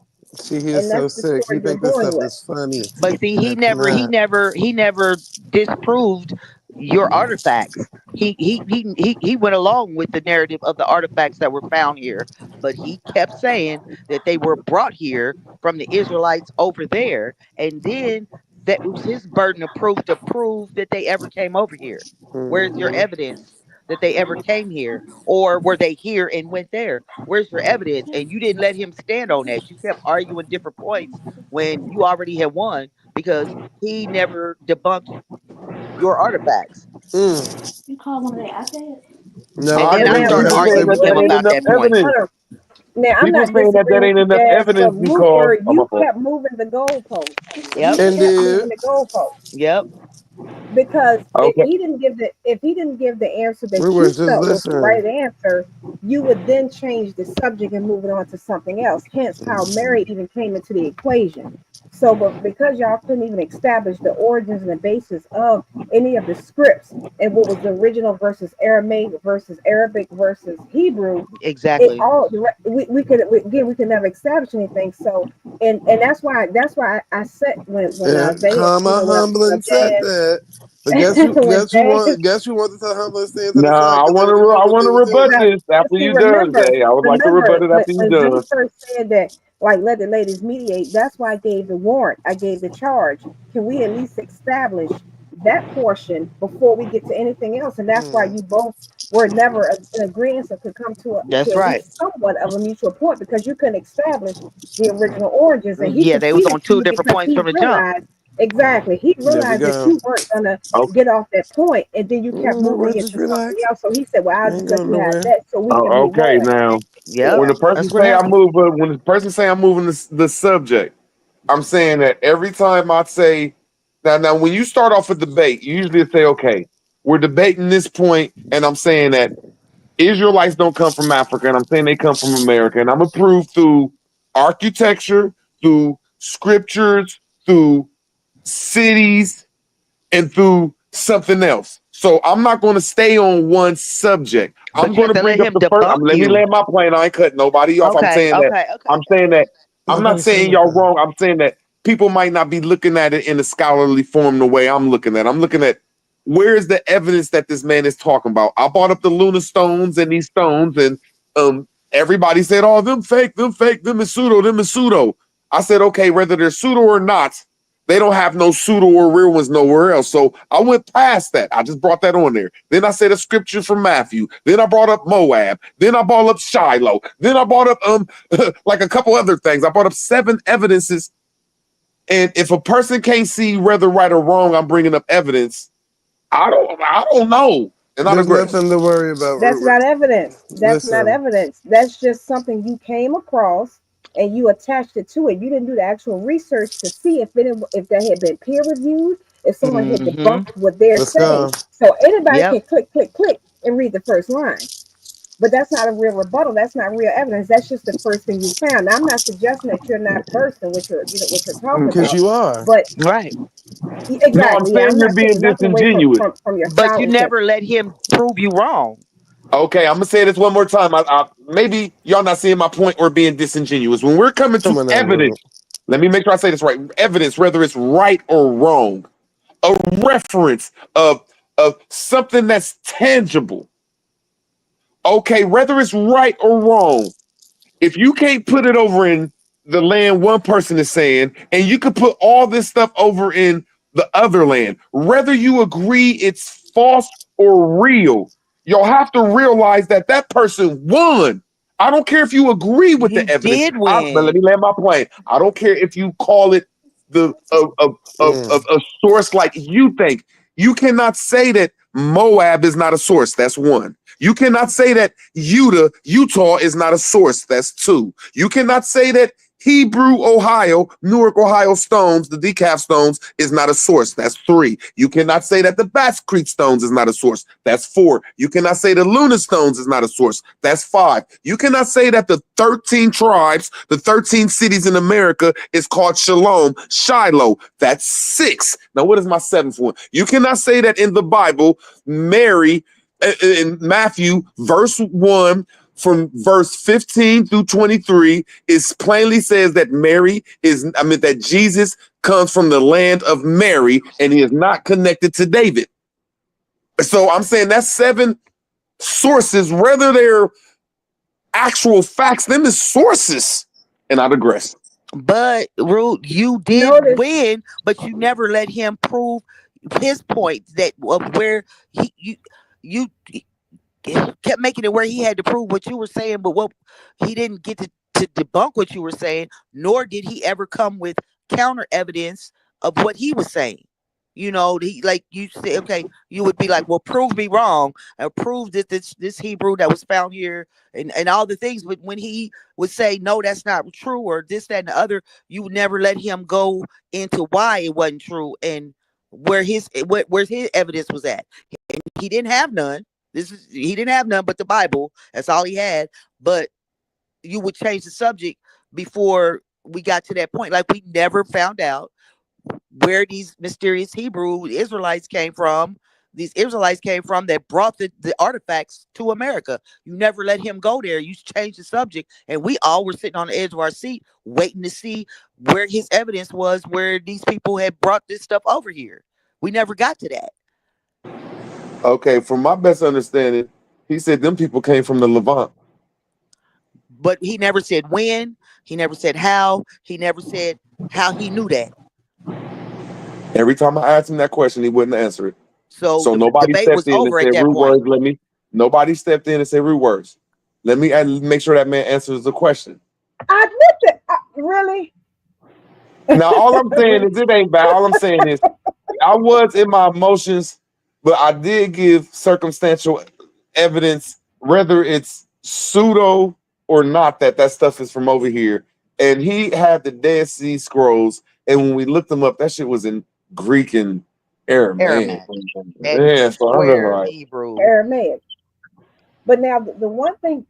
She hears And so that's the sick. He story you're think this going stuff with. is funny. But see, It's not. he never disproved your artifacts. He went along with the narrative of the artifacts that were found here, but he kept saying that they were brought here from the Israelites over there, and then that it was his burden of proof to prove that they ever came over here. Where's your Mm-hmm. evidence that they ever came here, or were they here and went there? Where's your evidence? And you didn't let him stand on that. You kept arguing different points when you already had won because he never debunked your artifacts. Mm. You call one of their iPads? No, And I then But I now, agree. started People He saying arguing said that with we him that let ain't me, about enough that point. evidence. hold on. Now I'm People not saying that that disagreeing with ain't you, enough Jazz, evidence but because Luther, I'm a you kept moving the goalposts. Yep. You and kept did. moving the goalposts. Yep. Because if okay. he didn't give the answer We that were you just felt was the right listening. answer, you would then change the subject and move it on to something else. Hence how Mary even came into the equation. So, but because y'all couldn't even establish the origins and the basis of any of the scripts and what was the original versus Aramaic versus Arabic versus Hebrew, it Exactly. all again we could never establish anything. So and that's why I said when Yeah, they comma when humbling said Jazz that. But guess who? when Jazz Guess who wanted to tell humbling stand to the Nah, side because they didn't know I what want they to was rebut doing. now, this after see, you done, Zay. I would like to rebut remember it when, after you when Z done. first said that, like, let the ladies mediate, that's why I gave the warrant, I gave the charge. Can we at least establish that portion before we get to anything else? And that's why Mm. you both were never in agreement or could come to That's at right. least somewhat of a mutual point because you couldn't establish the original origins. And he Yeah, they was conceded on to two you different because points he from the jump. realized exactly, he There we realized that go. you weren't gonna Okay, get off that point, and then you kept moving We'll it just into something relax. else. So he said, well, I I'll ain't just let going you have nowhere. that so we can move okay. on. Now, Yep. when Yeah. the person That's what say happened. when the person say I'm moving the subject, I'm saying that every time I say now when you start off a debate, you usually say, okay, we're debating this point, and I'm saying that Israelites don't come from Africa, and I'm saying they come from America, and I'm approved through architecture, through scriptures, through cities, and through something else. So I'm not going to stay on one subject. I'm But you going have to to let bring up him the first. debunk Let me you. land my plane. I ain't cutting nobody off. I'm Okay, saying that. okay, okay. I'm saying that. I'm not Nobody said saying y'all anything. wrong. I'm saying that people might not be looking at it in a scholarly form the way I'm looking at it. I'm looking at where's the evidence that this man is talking about. I brought up the lunar stones and these stones, and everybody said, "Oh, them fake, them is pseudo, them is pseudo." I said, "Okay, whether they're pseudo or not, they don't have no pseudo or real ones nowhere else." So I went past that. I just brought that on there. Then I said a scripture from Matthew. Then I brought up Moab. Then I brought up Shiloh. Then I brought up like a couple other things. I brought up 7 evidences. And if a person can't see whether right or wrong, I'm bringing up evidence. I don't know. And not There's aggressive. nothing to worry about. That's not evidence. That's not Listen, evidence. That's just something you came across and you attached it to it. You didn't do the actual research to see if that had been peer reviewed, if someone had debunked what they're Let's go. saying. So anybody Yep. can click and read the first line. But that's not a real rebuttal. That's not real evidence. That's just the first thing you found. Now, I'm not suggesting that you're not versed in what you're talking Because about. you are. But Right. No, I'm exactly, yeah, saying I'm you're not being taking nothing away from disingenuous. your But you scholarship. never let him prove you wrong. Okay, I'm gonna say this one more time. Maybe y'all not seeing my point or being disingenuous. When we're coming Come to on now, Rude. evidence, let me make sure I say this right. Evidence, whether it's right or wrong, a reference of something that's tangible. Okay, whether it's right or wrong, if you can't put it over in the land one person is saying, and you could put all this stuff over in the other land, whether you agree it's false or real, you'll have to realize that that person won. I don't care if you agree with He the evidence. did But let win. me land my plane. I don't care if you call it the of a source like you think. You cannot say that Moab is not a source. That's one. You cannot say that Utah is not a source. That's two. You cannot say that Hebrew, Ohio, Newark, Ohio stones, the decaf stones, is not a source. That's three. You cannot say that the Bass Creek stones is not a source. That's four. You cannot say the Luna stones is not a source. That's five. You cannot say that the 13 tribes, the 13 cities in America is called Shalom, Shiloh. That's six. Now, what is my seventh one? You cannot say that in the Bible, Mary, in Matthew, verse 1, from verse 15 through 23, is plainly says that that Jesus comes from the land of Mary and he is not connected to David. So I'm saying that's seven sources, whether they're actual facts, them is sources. And I digress. But Rude, you did Notice, win, but you never let him prove his point that of where you kept making it where he had to prove what you were saying, but what he didn't get to debunk what you were saying, nor did he ever come with counter evidence of what he was saying. You know, he like you say, okay, you would be like, well, prove me wrong, and prove that this Hebrew that was found here and all the things. But when he would say, no, that's not true, or this, that, and the other, you would never let him go into why it wasn't true and where his evidence was at. And he didn't have none. He didn't have none but the Bible. That's all he had. But you would change the subject before we got to that point. Like we never found out where these mysterious Hebrew Israelites came from. These Israelites came from that brought the artifacts to America. You never let him go there. You changed the subject, and we all were sitting on the edge of our seat waiting to see where his evidence was, where these people had brought this stuff over here. We never got to that. Okay, from my best understanding, he said them people came from the Levant. But he never said when. He never said how. He never said how he knew that. Every time I asked him that question, he wouldn't answer it. So So the nobody debate stepped was in and over at said that rude point. words. Nobody stepped in and said rude words. Let me make sure that man answers the question. I admit that. Really? Now, all I'm saying is it ain't bad. All I'm saying is I was in my emotions, but I did give circumstantial evidence, whether it's pseudo or not, that stuff is from over here. And he had the Dead Sea Scrolls, and when we looked them up, that shit was in Greek and Aramaic. And Yeah, so I'm just square like, Hebrew. Aramaic. But now the one thing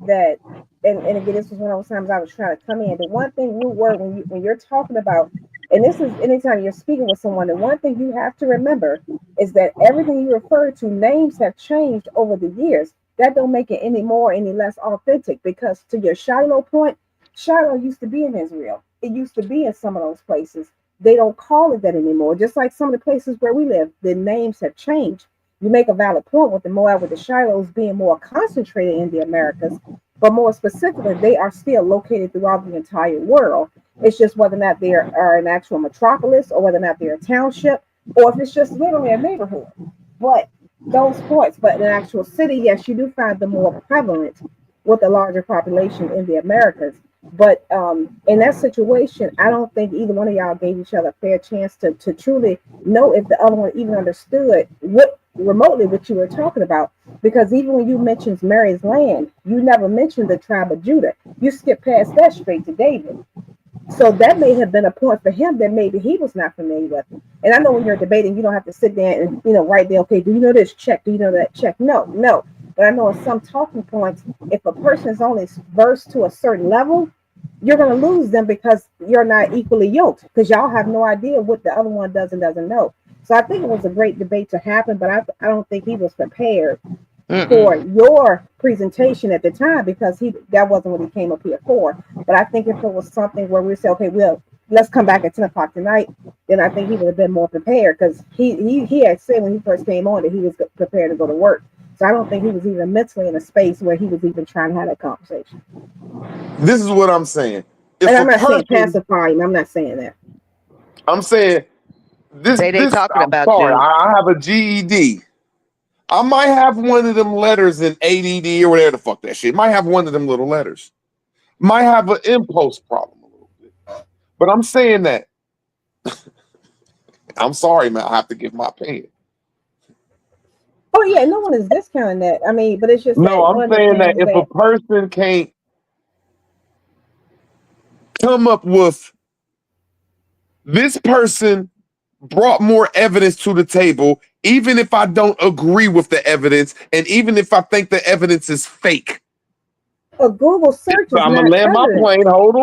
that, and again, this was one of those times I was trying to come in. The one thing, root word, when you're talking about, and this is anytime you're speaking with someone, the one thing you have to remember is that everything you refer to, names have changed over the years. That don't make it any more, any less authentic. Because to your Shiloh point, Shiloh used to be in Israel. It used to be in some of those places. They don't call it that anymore. Just like some of the places where we live, the names have changed. You make a valid point with the Moab, with the Shilohs being more concentrated in the Americas, but more specifically, they are still located throughout the entire world. It's just whether or not they are an actual metropolis, or whether or not they're a township, or if it's just literally a neighborhood. But those points, but in an actual city, yes, you do find them more prevalent with a larger population in the Americas. But in that situation, I don't think either one of y'all gave each other a fair chance to truly know if the other one even understood what remotely what you were talking about. Because even when you mentioned Mary's land, you never mentioned the tribe of Judah. You skipped past that straight to David. So that may have been a point for him that maybe he was not familiar with. And I know when you're debating, you don't have to sit there and write there, okay, do you know this? Check. Do you know that? Check. No, no. But I know in some talking points, if a person is only versed to a certain level, you're going to lose them because you're not equally yoked because y'all have no idea what the other one does and doesn't know. So I think it was a great debate to happen, but I don't think he was prepared for your presentation at the time because that wasn't what he came up here for. But I think if it was something where we say, okay, well, let's come back at 10 o'clock tonight, then I think he would have been more prepared because he had said when he first came on that he was prepared to go to work. So I don't think he was even mentally in a space where he was even trying to have that conversation. This is what I'm saying. And I'm not saying pacify him. I'm not saying that. I'm saying this. I'm sorry. I have a GED. I might have one of them letters in ADD or whatever the fuck that shit. Might have one of them little letters. Might have an impulse problem a little bit. But I'm saying that. I'm sorry, man. I have to give my opinion. Oh yeah, no one is discounting that. I mean, but it's just no. I'm saying that if a person can't come up with this person brought more evidence to the table, even if I don't agree with the evidence, and even if I think the evidence is fake. A Google search is I'm not gonna land evidence. my plane. Hold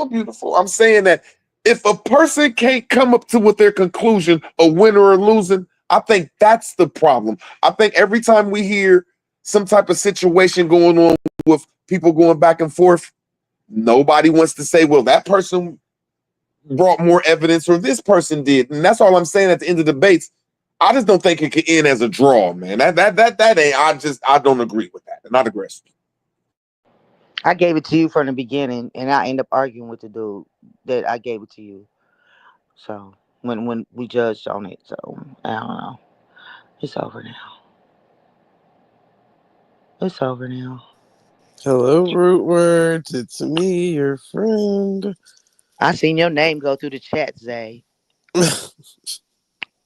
on, beautiful. I'm saying that if a person can't come up to with their conclusion, a winner or losing, I think that's the problem. I think every time we hear some type of situation going on with people going back and forth, nobody wants to say, well, that person brought more evidence or this person did. And that's all I'm saying at the end of the debates. I just don't think it could end as a draw, man. That ain't, I don't agree with that. Not aggressive. I gave it to you from the beginning, and I end up arguing with the dude that I gave it to you. So when we judged on it, so I don't know. It's over now. It's over now. Hello, root words. It's me, your friend. I seen your name go through the chat, Zay.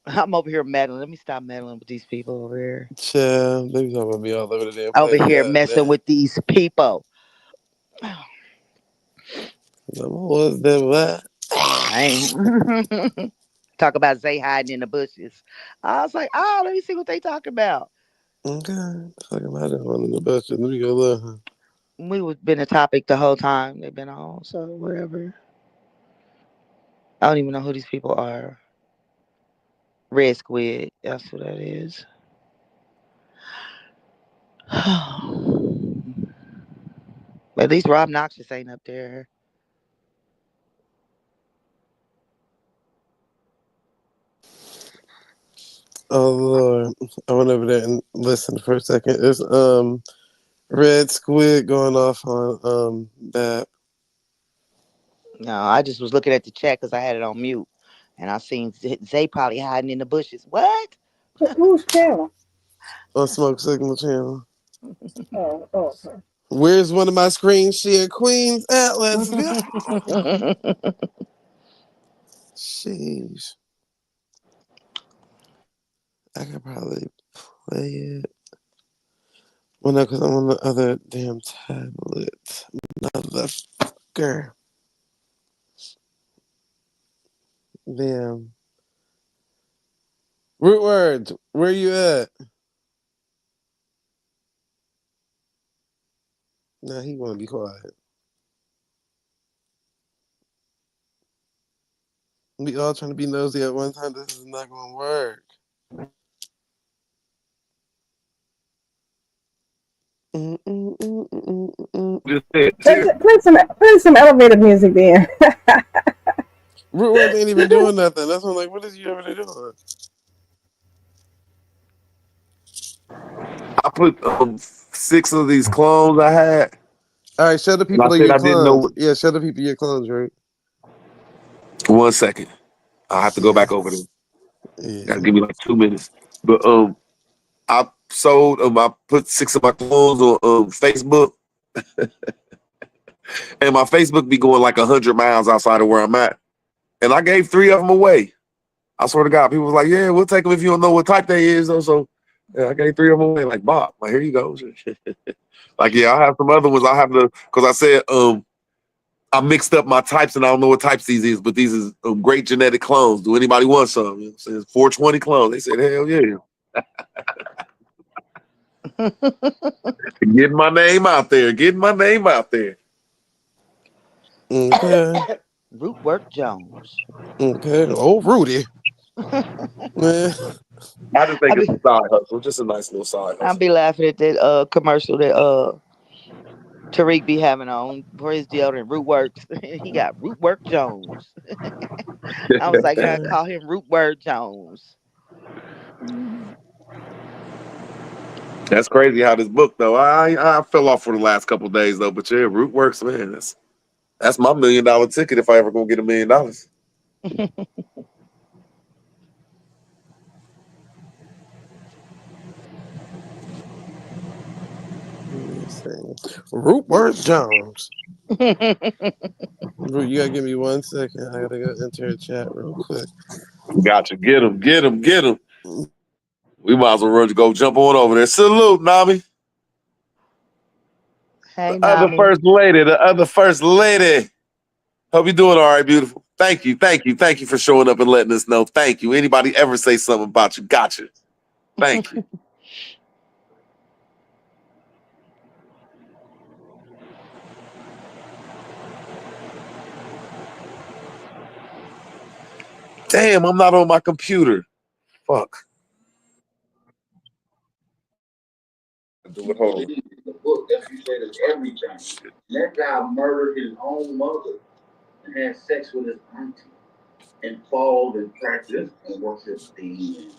I'm over here meddling. Let me stop meddling with these people over here. Chill. They talking about me all over the damn place. Over here God, messing man. with these people. What's that? What? I ain't. Talk about Zay hiding in the bushes. I was like, oh, let me see what they talking about. Okay. Talking about it on the bushes. Let me go look. We was been a topic the whole time they've been on, so whatever. I don't even know who these people are. Red Squid, that's who that is. At least Rob Noxious ain't up there. Oh Lord. I went over there and listened for a second. There's Red Squid going off on that. No, I just was looking at the chat because I had it on mute. And I seen Zay probably hiding in the bushes. What? Whose channel? On Smoke Signal Channel. Oh, okay. Where's one of my screen share queens at? Let's go. Sheesh. I could probably play it. Well, no, because I'm on the other damn tablet. Motherfucker. Damn. Root words, where you at? Nah, he want to be quiet. We all trying to be nosy at one time. This is not going to work. Play some elevator music there. Root words ain't even doing nothing. That's why I'm like, what is you over there doing? I put 6 of these clones I had. All right, show the people I your didn't know. clones. Yeah, show the people your clones, right? 1 second. I have to go back over there. Yeah. Gotta give me like 2 minutes. But I sold I put 6 of my clones on Facebook. And my Facebook be going like 100 miles outside of where I'm at. And I gave 3 of them away. I swear to God, people was like, yeah, we'll take them if you don't know what type they is, though. So yeah, I gave 3 of them away. Like, Bob, like, here you go. Like, yeah, I have some other ones. I have to, because I said, I mixed up my types and I don't know what types these is, but these is great genetic clones. Do anybody want some? You know what I'm saying? 420 clones. They said, hell yeah. Getting my name out there. Getting my name out there. Okay. Rootwork Jones. Okay. Oh, Rudy. Man. I just think it's a side hustle. Just a nice little side I'll hustle. be laughing at that commercial that Tariq be having on for his deodorant Rootworks. He got Rootwork Jones. I was like, I call him Rootwork Jones. That's crazy how this book though. I fell off for the last couple of days though, but yeah, Rootworks, man, that's my $1 million ticket if I ever gonna get $1 million. Rupert Jones. You gotta give me 1 second. I gotta go enter a chat real quick. Gotcha. Get him, get him, get him. We might as well run to go jump on over there. Salute, Nami. Hey, The other Nami. first lady, the other first lady. Hope you're doing all right, beautiful. Thank you, thank you, thank you for showing up and letting us know. Thank you. Anybody ever say something about you? Gotcha. Thank you. Damn, I'm not on my computer. Fuck. Do it. Hold on. The book that you said is everything. That guy murdered his own mother and had sex with his auntie and followed and practiced and worshiped demons.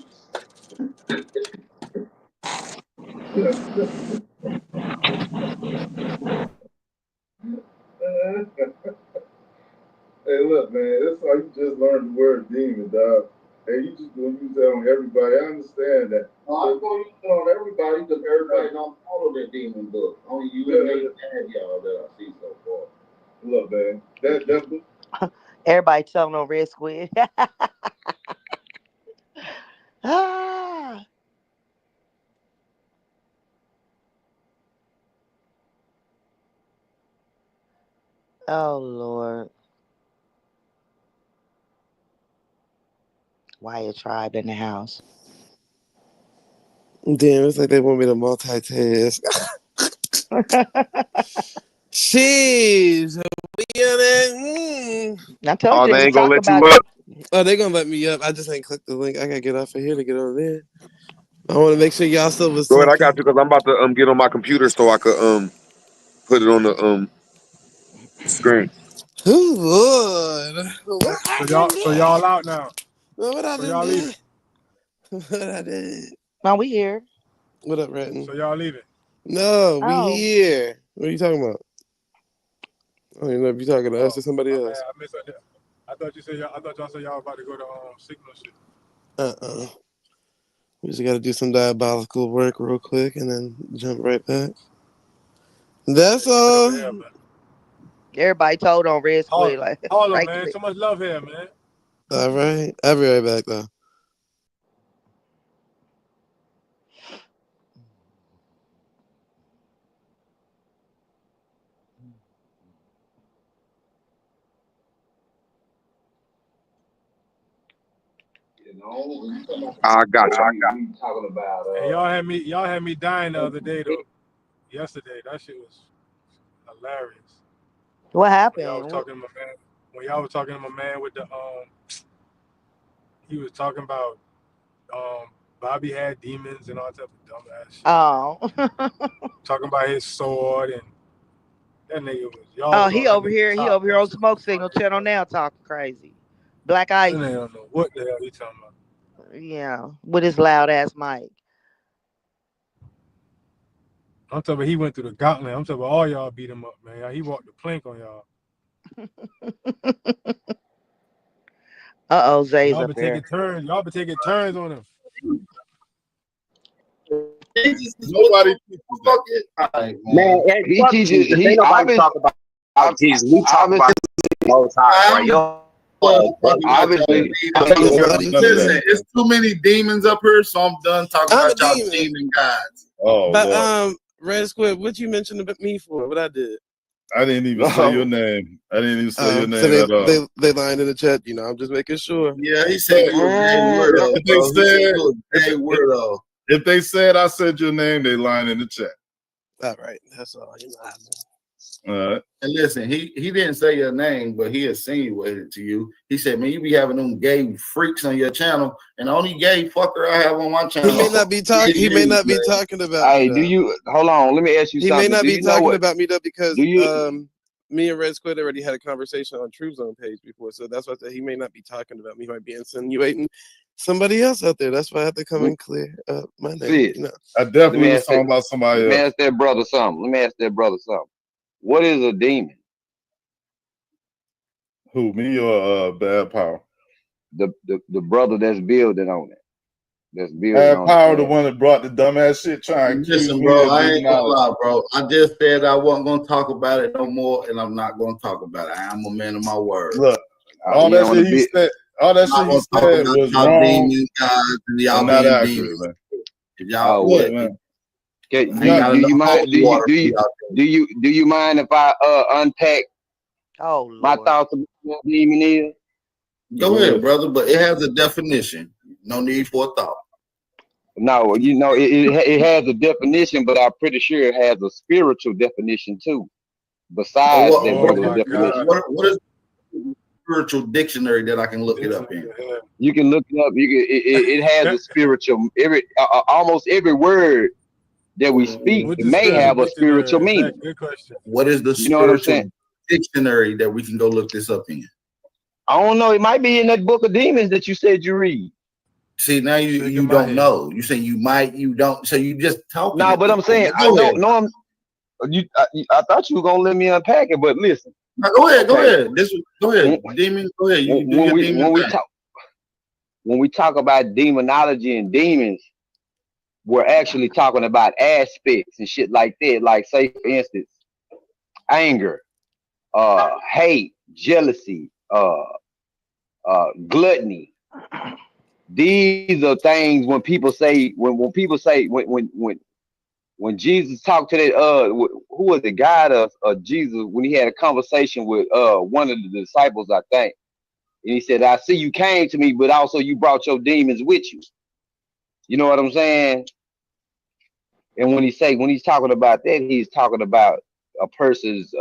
Hey, look, man, that's how you just learned the word demon, dog. Hey, you just gonna use that on everybody. I understand that. No, I'm going to use it on everybody because everybody don't follow that demon book. Only you and me and y'all that I see so far. Look, man, that Everybody telling on Red Squid. Ah. Oh, Lord. Wyatt Tribe in the house. Damn, it's like they want me to multitask. Jeez. I told you they we ain't gonna talk let about you up. Oh, they gonna let me up. I just ain't clicked the link. I gotta get off of here to get on there. I want to make sure y'all still was Go ahead, I talking. got you because I'm about to get on my computer so I could put it on the screen. Oh Lord, what happened So there? y'all out now. What I So done y'all leaving. did? What I did? No, we here. What up, Ratton? So y'all leaving. No, we Oh. here. What are you talking about? I don't even know if you're talking to us or somebody My bad, else. I misunderstood. I thought y'all said y'all about to go to signal shit. We just got to do some diabolical work real quick and then jump right back. That's all. Here, Everybody told on Red Squid like Harlem, right man. click. So much love here, man. All right. I'll be right back, though. I got you. talking about. And y'all had me dying the other day though. Yesterday, that shit was hilarious. What When y'all happened? was talking to my man, with the he was talking about Bobby had demons and all type of dumb ass shit. Oh. Talking about his sword and that nigga was y'all Oh, was he on that over nigga here. He top. over here on Smoke Signal Channel now talking crazy. Black That Ice. nigga don't know what the hell he talking about. Yeah, with his loud ass mic. I'm talking about he went through the gauntlet. I'm talking about all y'all beat him up, man. He walked the plank on y'all. Zay's Y'all up been here. taking turns. Y'all been taking turns on him. Nobody teaches that. Man, he teaches. He obviously talk about Jesus. We talk about the Most High, bro. Obviously, listen, it's too many demons up here, so I'm done talking about y'all demon gods. Oh, but Red Squid, what you mentioned about me for? What I did? I didn't even say your name. I didn't even say your name so at all. They lying in the chat. You know, I'm just making sure. Yeah, he said you a gay weirdo. If they said I said your name, they lying in the chat. All right, that's all. You know. All right. And listen, he didn't say your name, but he insinuated to you. He said, "Man, you be having them gay freaks on your channel, and the only gay fucker I have on my channel." He may not be talking. He may not be talking about. Hey, do you hold on? Let me ask you he something. He may not be talking about me though, because me and Red Squid already had a conversation on True Zone page before, so that's why I said he may not be talking about me. He might be insinuating somebody else out there. That's why I have to come and clear up my name. You know. I definitely was talking about somebody else. Let me ask that brother something. What is a demon? Who, me or Bad Power? The brother that's building on it. That's building Bad on Power, the one that brought the dumbass shit trying to listen, bro. I ain't gonna lie, bro. I just said I wasn't gonna talk about it no more, and I'm not gonna talk about it. I am a man of my word. Look, all that shit he said was wrong. Demon gods and y'all not being accurate, demons. man. If y'all Look, man. Do you mind if I unpack my thoughts about what demon is? Go ahead, brother, but it has a definition. No need for a thought. No, you know, it has a definition, but I'm pretty sure it has a spiritual definition too. Besides that regular definition. What is the spiritual dictionary that I can look it up in? You can look it up. It has a spiritual, almost every word that we speak may have a spiritual meaning. Good question. What is the spiritual dictionary that we can go look this up in? I don't know. It might be in that book of demons that you said you read. See, now you don't know. You say you might, you don't. So you just talking. No, but I'm saying I don't know. I thought you were gonna let me unpack it, but listen. Now, go ahead. Go ahead. Go ahead. Demon. Go ahead. When we talk about demonology and demons, we're actually talking about aspects and shit like that. Like, say for instance, anger, hate, jealousy, gluttony. These are things when people say when Jesus talked to that who was the guide of Jesus when he had a conversation with one of the disciples, I think, and he said, "I see you came to me, but also you brought your demons with you." You know what I'm saying? And when he's talking about that, he's talking about a person's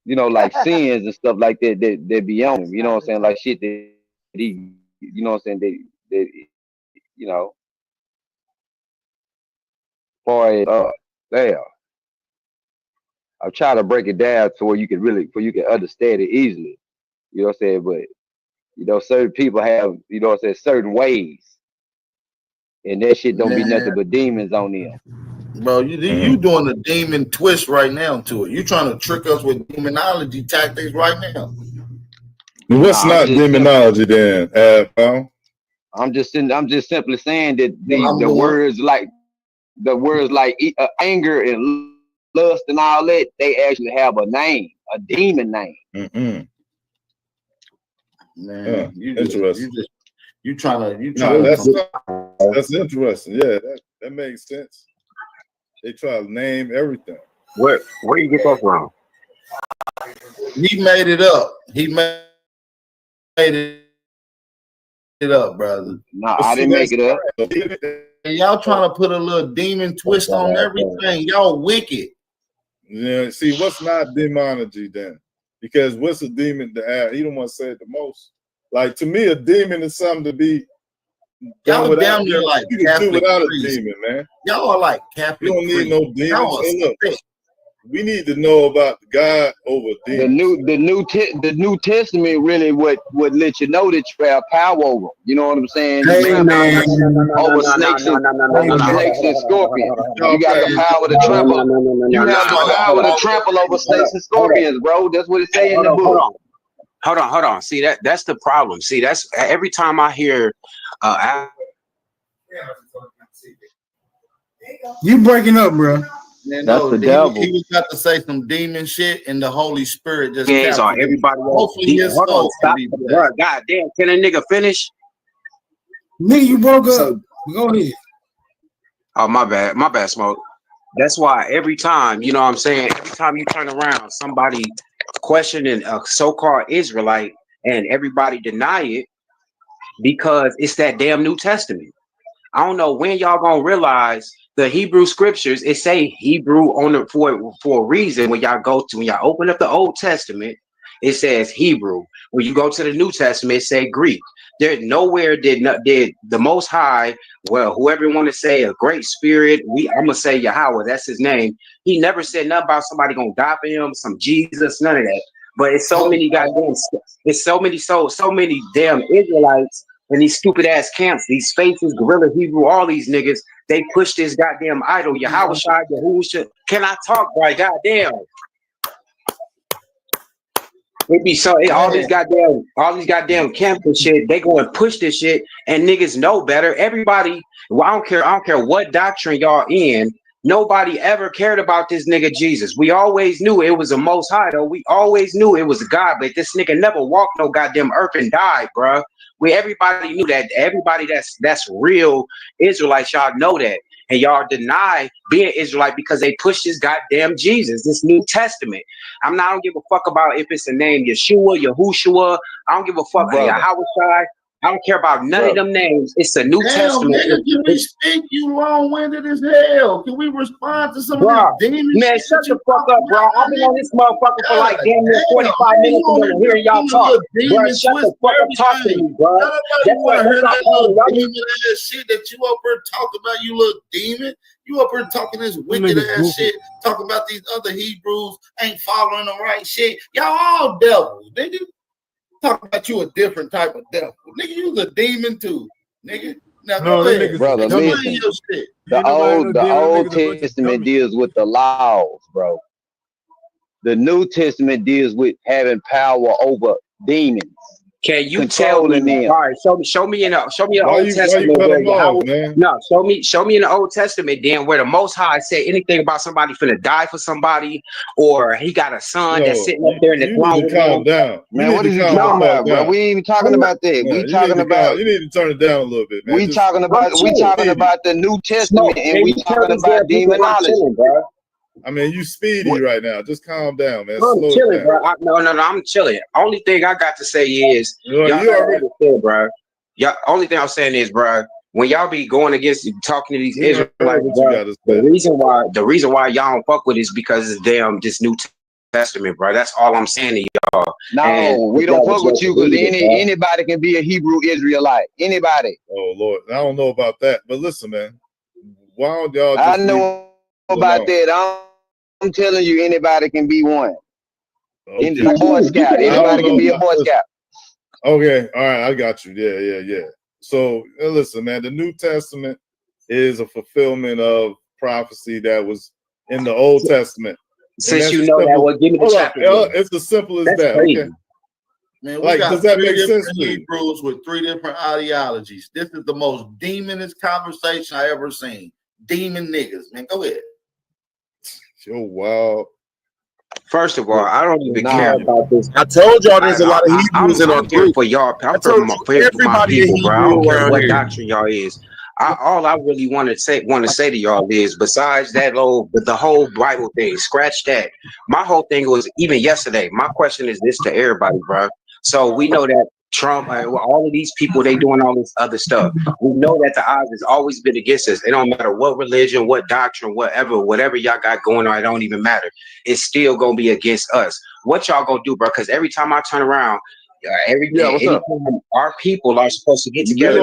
you know, like sins and stuff like that that be on him. You know what I'm saying? Like shit that he, you know what I'm saying? That you know, for there. I'm trying to break it down to where you can understand it easily. You know what I'm saying? But you know, certain people have, you know what I'm saying, certain ways, and that shit don't be nothing but demons on them. Bro, you doing a demon twist right now to it. You trying to trick us with demonology tactics right now. What's not demonology then, pal? I'm just simply saying that the words like anger and lust and all that, they actually have a name, a demon name. Man, interesting. You trying to that's interesting. Yeah, that makes sense. They try to name everything. Where you get that from? He made it up. He made it up, brother. No, I didn't make it up. Y'all trying to put a little demon twist on everything. Y'all wicked. Yeah, see, what's not demonology then? Because what's a demon to add? He don't want to say it the most. Like, to me, a demon is something to be y'all down there like you can do without a demon, man. Y'all are like Catholic. You don't need no demons. Hey, look, we need to know about God over demons. The New Testament really would let you know that you have power over them. You know what I'm saying? Over snakes and scorpions. You got the power to trample. You have the power to trample over snakes and scorpions, bro. That's what it say in the book. Hold on. See that's the problem. See, that's every time I hear you breaking up, bro. Man, That's no, the he devil. was about to say some demon shit, and the Holy Spirit just gays are captured him. everybody else. Hopefully his Hold on, soul can stop, be blessed. bro. God damn, can a nigga finish? Nigga, you broke up. Go ahead. Oh, my bad, Smoke. That's why every time, you know what I'm saying, every time you turn around, somebody questioning a so-called Israelite and everybody deny it because it's that damn New Testament. I don't know when y'all gonna realize the Hebrew scriptures. It say Hebrew on the for a reason. When y'all open up the Old Testament, it says Hebrew. When you go to the New Testament, it say Greek. There nowhere did the Most High, well, whoever you want to say, a great spirit. I'm gonna say Yahweh. That's his name. He never said nothing about somebody gonna die for him, some Jesus, none of that. But it's so many goddamn. It's so many damn Israelites. And these stupid ass camps, these faces, Gorilla Hebrew, all these niggas, they push this goddamn idol, Yahweh, Yahusha. Can I talk, right? Goddamn. It be so all these goddamn camps and shit, they go and push this shit and niggas know better. Everybody, well, I don't care what doctrine y'all in. Nobody ever cared about this nigga Jesus. We always knew it was a Most High, though. We always knew it was God, but this nigga never walked no goddamn earth and died, bruh. Everybody knew that. Everybody that's real Israelites, y'all know that. And y'all deny being Israelite because they push this goddamn Jesus, this New Testament. I don't give a fuck about if it's a name Yeshua, Yahushua. I don't give a fuck. Yahweh. I don't care about none of them names. It's a New Testament. Nigga, can we speak? You long-winded as hell. Can we respond to some of this demon man, shit? shut the fuck up, bro. I've been on this motherfucker for like damn near 45 minutes and hearing y'all talk. Bro, shut the fuck up, talk to me, bro. That's what I heard that little demon ass shit that you up here talking about, you little demon. You up here talking this wicked ass shit, talking about these other Hebrews ain't following the right shit. Y'all all devils, nigga. Talking about you a different type of devil. Nigga, you was a demon too, nigga. Now go ahead. Brother, listen. Your shit. The Old Testament deals with the laws, bro. The New Testament deals with having power over demons. Can you tell me? All right, show me in the Old Testament where Yahweh. No, show me in the Old Testament then where the Most High said anything about somebody finna die for somebody, or he got a son that's sitting up there in the throne. You need to calm down. Man, what are you talking about, bro? We ain't even talking about that. No, we talking about. You need to turn it down a little bit, man. We talking about the New Testament, and we talking about demonology. I mean, you speedy right now. Just calm down, man. I'm chilling, bro. No, I'm chilling. Only thing I got to say is, y'all already understand, bro. Only thing I'm saying is, bro, when y'all be going against talking to these Israelites, bro, the reason why y'all don't fuck with it is because it's damn this New Testament, bro. That's all I'm saying to y'all. No, we don't fuck with you because anybody can be a Hebrew Israelite. Anybody. Oh Lord, I don't know about that, but listen, man. Why don't y'all? I know about that. I'm telling you, anybody can be one. Okay. Boy Scout. Anybody can be a Boy Scout. Okay, all right, I got you. Yeah. So listen, man, the New Testament is a fulfillment of prophecy that was in the Old Testament. Since you know that, well, give me the chapter. It's as simple as that. Crazy. Okay. Man, we got does that make sense to you? Hebrews with 3 different ideologies. This is the most demonist conversation I ever seen. Demon niggas, man. Go ahead. Yo, wow. First of all, I don't even care about this. I told y'all there's a lot of Hebrews in our group. For y'all, I'm for my people, bro. I don't care what doctrine y'all is. All I really want to say to y'all is, besides that the whole Bible thing, scratch that. My whole thing was, even yesterday, my question is this to everybody, bro. So we know that Trump, all of these people, they doing all this other stuff. We know that the odds has always been against us. It don't matter what religion, what doctrine, whatever y'all got going on, it don't even matter. It's still gonna be against us. What y'all gonna do, bro? Because every time I turn around, anytime our people are supposed to get together,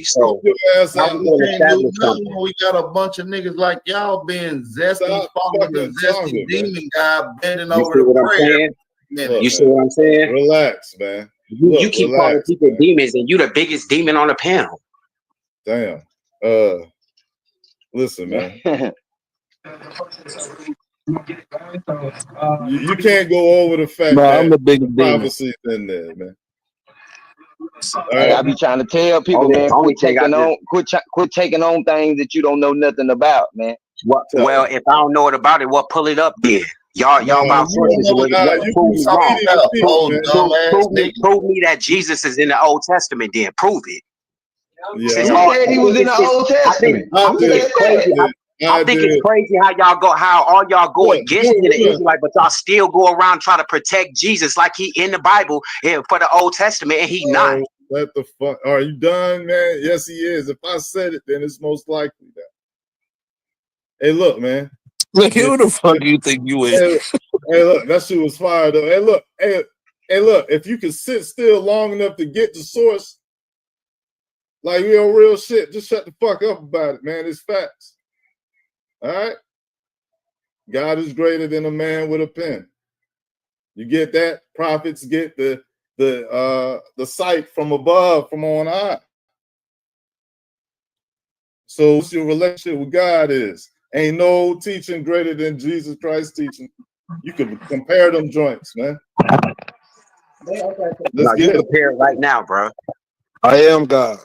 So we got a bunch of niggas like y'all being zesty, following the zesty demon guy, bending over the prayer. You see what I'm saying? Relax, man. You keep calling people demons, and you the biggest demon on the panel. Damn. Listen, man. You can't go over the fact that I'm the biggest demon. prophecy's in there, man. Hey, I be trying to tell people, man, quit taking on things that you don't know nothing about, man. Well, if I don't know it about it, what pull it up then? Y'all about sources. Prove me that Jesus is in the Old Testament. Then prove it. Yeah. Who said he was in the Old Testament? I think it's crazy how y'all go, how all y'all go against the Israelite, but y'all still go around trying to protect Jesus like he in the Bible and for the Old Testament, and he not. What the fuck? Are you done, man? Yes, he is. If I said it, then it's most likely that. Hey, look, man. Look, who the fuck do you think you is? Hey, look, that shit was fire though. Hey, look, look. If you can sit still long enough to get the source, like real shit, just shut the fuck up about it, man. It's facts. All right. God is greater than a man with a pen. You get that? Prophets get the sight from above, from on high. So what's your relationship with God is? Ain't no teaching greater than Jesus Christ's teaching. You can compare them joints, man. Let's get compare right now, bro. I am God.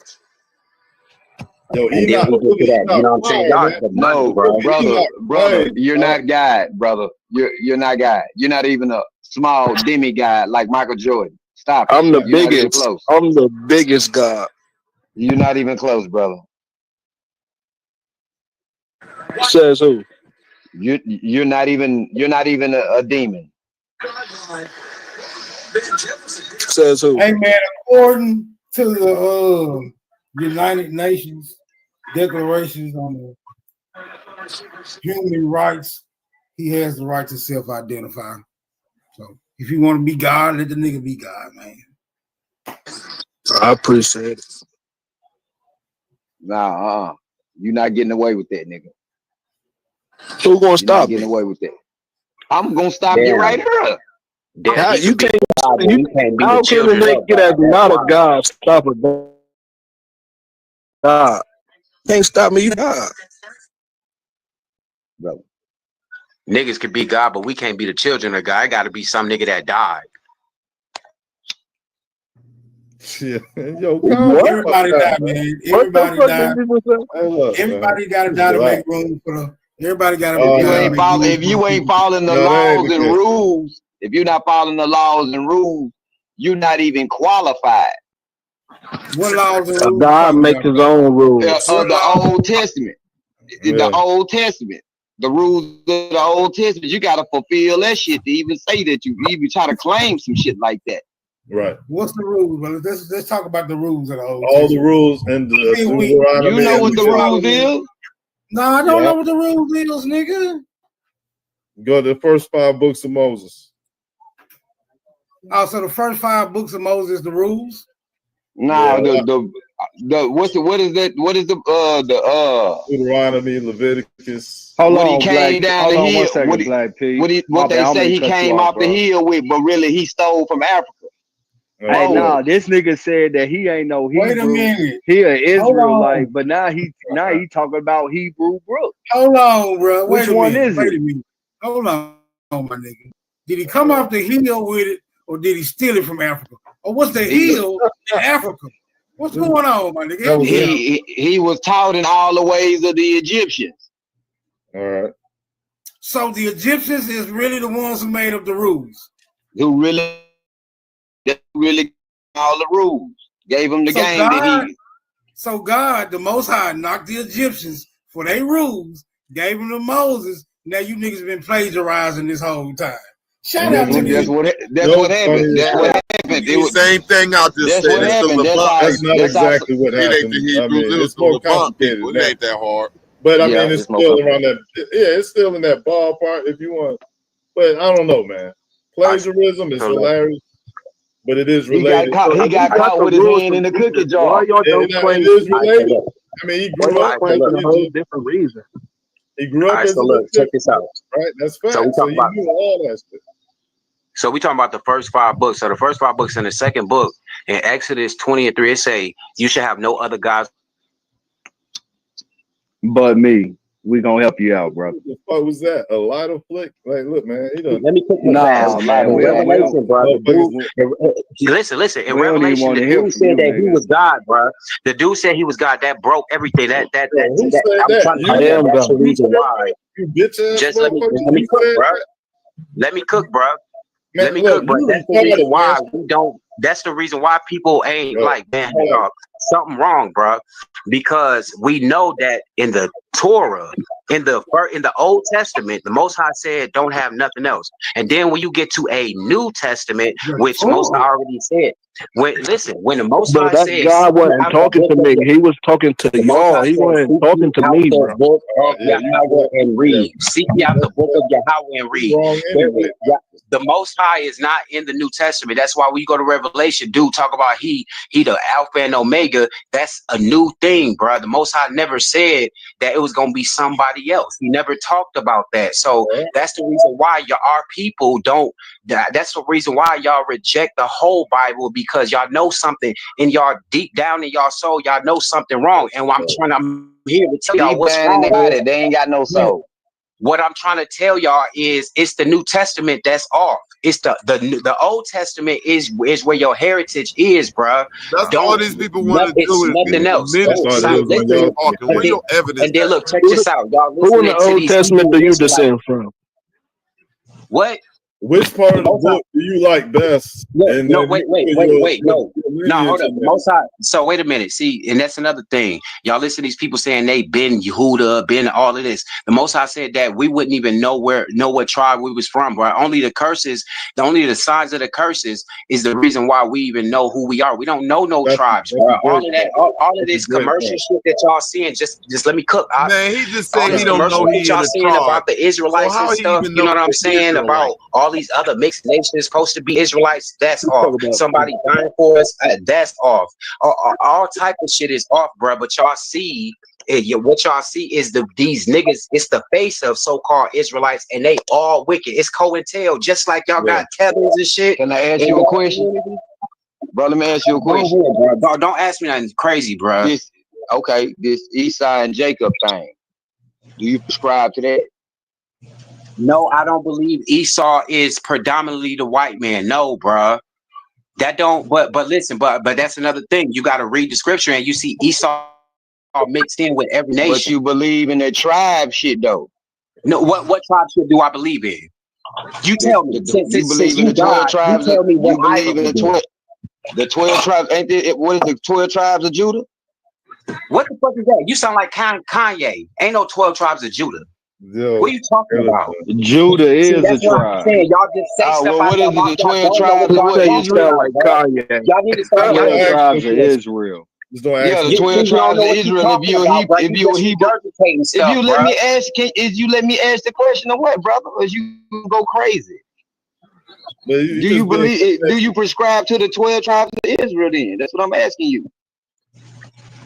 Yo, and then we get to that. You know what I'm saying? No, brother, you're not God, brother. You're not God. You're not even a small demigod like Michael Jordan. Stop. I'm the biggest. I'm the biggest God. You're not even close, brother. Says who? You're not even a demon. Says who? Hey man, according to the United Nations declarations on the human rights, he has the right to self-identify. So if you want to be God, let the nigga be God, man. I appreciate it. Nah, you're not getting away with that, nigga. Who gonna stop getting me? away with that? I'm gonna stop you right here. How you can't? How can a nigga that's not a God stop a God? Can't stop me, you God. Bro. Niggas could be God, but we can't be the children of God. It got to be some nigga that died. Yeah. Yo, everybody died, man. Everybody died. Everybody got to die to make room for the. Everybody got to. If you ain't following the laws and rules, if you're not following the laws and rules, you're not even qualified. What laws and rules? God makes his own rules. The Old Testament. The Old Testament. The rules of the Old Testament. You got to fulfill that shit to even say that you even try to claim some shit like that. Right. What's the rules, brother? Let's talk about the rules of the Old Testament. The rules and the you know what the rules is? No, I don't know what the rules is, nigga. Go to the first 5 books of Moses. Oh, so the first 5 books of Moses, the rules? Nah, what is that? What is the Deuteronomy, Leviticus. Hold on, he came down the hill. What they say he came off the hill with, but really he stole from Africa. Hey, nah, this nigga said that he ain't no Hebrew. Wait a minute. He an Israelite, but now he talking about Hebrew book. Hold on, bro. Which one is it? Hold on, my nigga. Did he come off the hill with it, or did he steal it from Africa? Or what's the hill in Africa? What's going on, my nigga? He was taught in all the ways of the Egyptians. All right. So the Egyptians is really the ones who made up the rules. Who really all the rules, gave them the game that he. So God, the Most High, knocked the Egyptians for their rules, gave them to Moses. Now you niggas been plagiarizing this whole time. Shout out to you. That's what happened. That's what happened. It was the same thing I just said. That's not exactly what happened. It ain't the Hebrews. It's more complicated. It ain't that hard. But I mean, it's still around that. Yeah, it's still in that ballpark if you want. But I don't know, man. Plagiarism is hilarious. But it is related. He got caught with his hand in the cookie jar. It is related. I mean, he grew up for a whole different reason. He grew up as a check this out. Right, that's fact. So you knew all that stuff. So we talking about the first 5 books. So the first 5 books in the second book, in Exodus 20:3, it say you should have no other gods but me. We gonna help you out, brother. What the fuck was that? A lighter flick? Like, look, man, he done. Let me put Nah, class. man, In we don't Revelation, bro. The dude, listen. In we don't even Revelation, want the to hear dude from said you, that he nigga. was God, bro. The dude said he was God. That broke everything. Who said that? I'm trying to You? tell you, that's the You reason said why. that? You bitch ass Just motherfucker. let me You cook, said bro. that? Let me cook, bro. Man, Let me look, cook, bro. you That's the retarded, reason why man. we don't. That's the reason why people ain't Right. like, man, hold on, something wrong, bro. Because we know that in the Torah, in the Old Testament, the Most High said, "Don't have nothing else." And then when you get to a New Testament, which Most High already said, when the Most But High that says, God "Seek ye wasn't out the talking book to of me. your," He was talking to the Most y'all. High He says, wasn't "Seek talking ye to out me, the bro. book of Yeah, Yahweh and read." Seek ye out the book of Yahweh and you read. wrong anyway. The Most High is not in the New Testament. That's why when you go to Revelation, dude, talk about he the Alpha and Omega. That's a new thing, bro. The Most High never said that it was gonna be somebody else. He never talked about that. So that's the reason why our people don't. That's the reason why y'all reject the whole Bible, because y'all know something in y'all deep down in y'all soul. Y'all know something wrong, and I'm here to tell y'all Deep what's down in wrong their body, is. they ain't got no soul. What I'm trying to tell y'all is it's the New Testament that's off. It's the Old Testament is where your heritage is, bruh. That's all these people want to It's do is nothing be else. diminished Don't when stop you when y'all listening. talking. Where your evidence And then at? look, check Who this out. Y'all who in listening the to Old these Testament Hebrew do you Israelites. descend from? What? Which part The of the Most High. book do you like best? And No, then wait, you put your no. No, hold lineage up. in The there. Most High. So wait a minute. See, and that's another thing. Y'all listen to these people saying they been Yehuda, been all of this. The Most High said that we wouldn't even know what tribe we was from, bro. Only the signs of the curses is the reason why we even know who we are. We don't know no tribes, bro. All of this commercial shit that y'all seeing, just let me cook. Man, he just All said this he don't commercial know that he in y'all a seeing tribe. about the So Israelites and how he stuff, even you know know what I'm the saying? Israelite? About all these other mixed nations supposed to be Israelites, that's You off. talk about Somebody dying for us, that's off. All type of shit is off, bro. But y'all see, what y'all see is these niggas. It's the face of so-called Israelites, and they all wicked. It's COINTEL, just like y'all got tethers and shit. Can I ask in you a y'all question? community. Bro, let me ask you a Go question. ahead, bro. Don't ask me nothing crazy, bro. This Esau and Jacob thing. Do you prescribe to that? No, I don't believe Esau is predominantly the white man. No, bro. That don't. But listen. But that's another thing. You got to read the scripture, and you see Esau mixed in with every nation. But you believe in that tribe shit though. No, what tribe shit do I believe in? You tell me. You believe in the 12 tribes. You tell me You what I believe in believe in. the 12 tribes. Ain't it? What is the 12 tribes of Judah? What the fuck is that? You sound like Kanye. Ain't no 12 tribes of Judah. What are you talking about? Judah See, is a that's what I'm tribe. saying. Y'all just say stuff Well, out what your is it? mouth. The Y'all 12 don't know what tribes of y'all what? Say you talking sound about, like bro. Kanye. Y'all need to start. 12 tribes of Israel. Yeah, the 12 You don't tribes know of what you Israel. talking about, bro. You just Hebrew, regurgitating stuff, you let bro. me ask, you let me ask the question or what, brother? Or you go crazy? Do you believe it? Do you prescribe to the 12 tribes of Israel? Then that's what I'm asking you.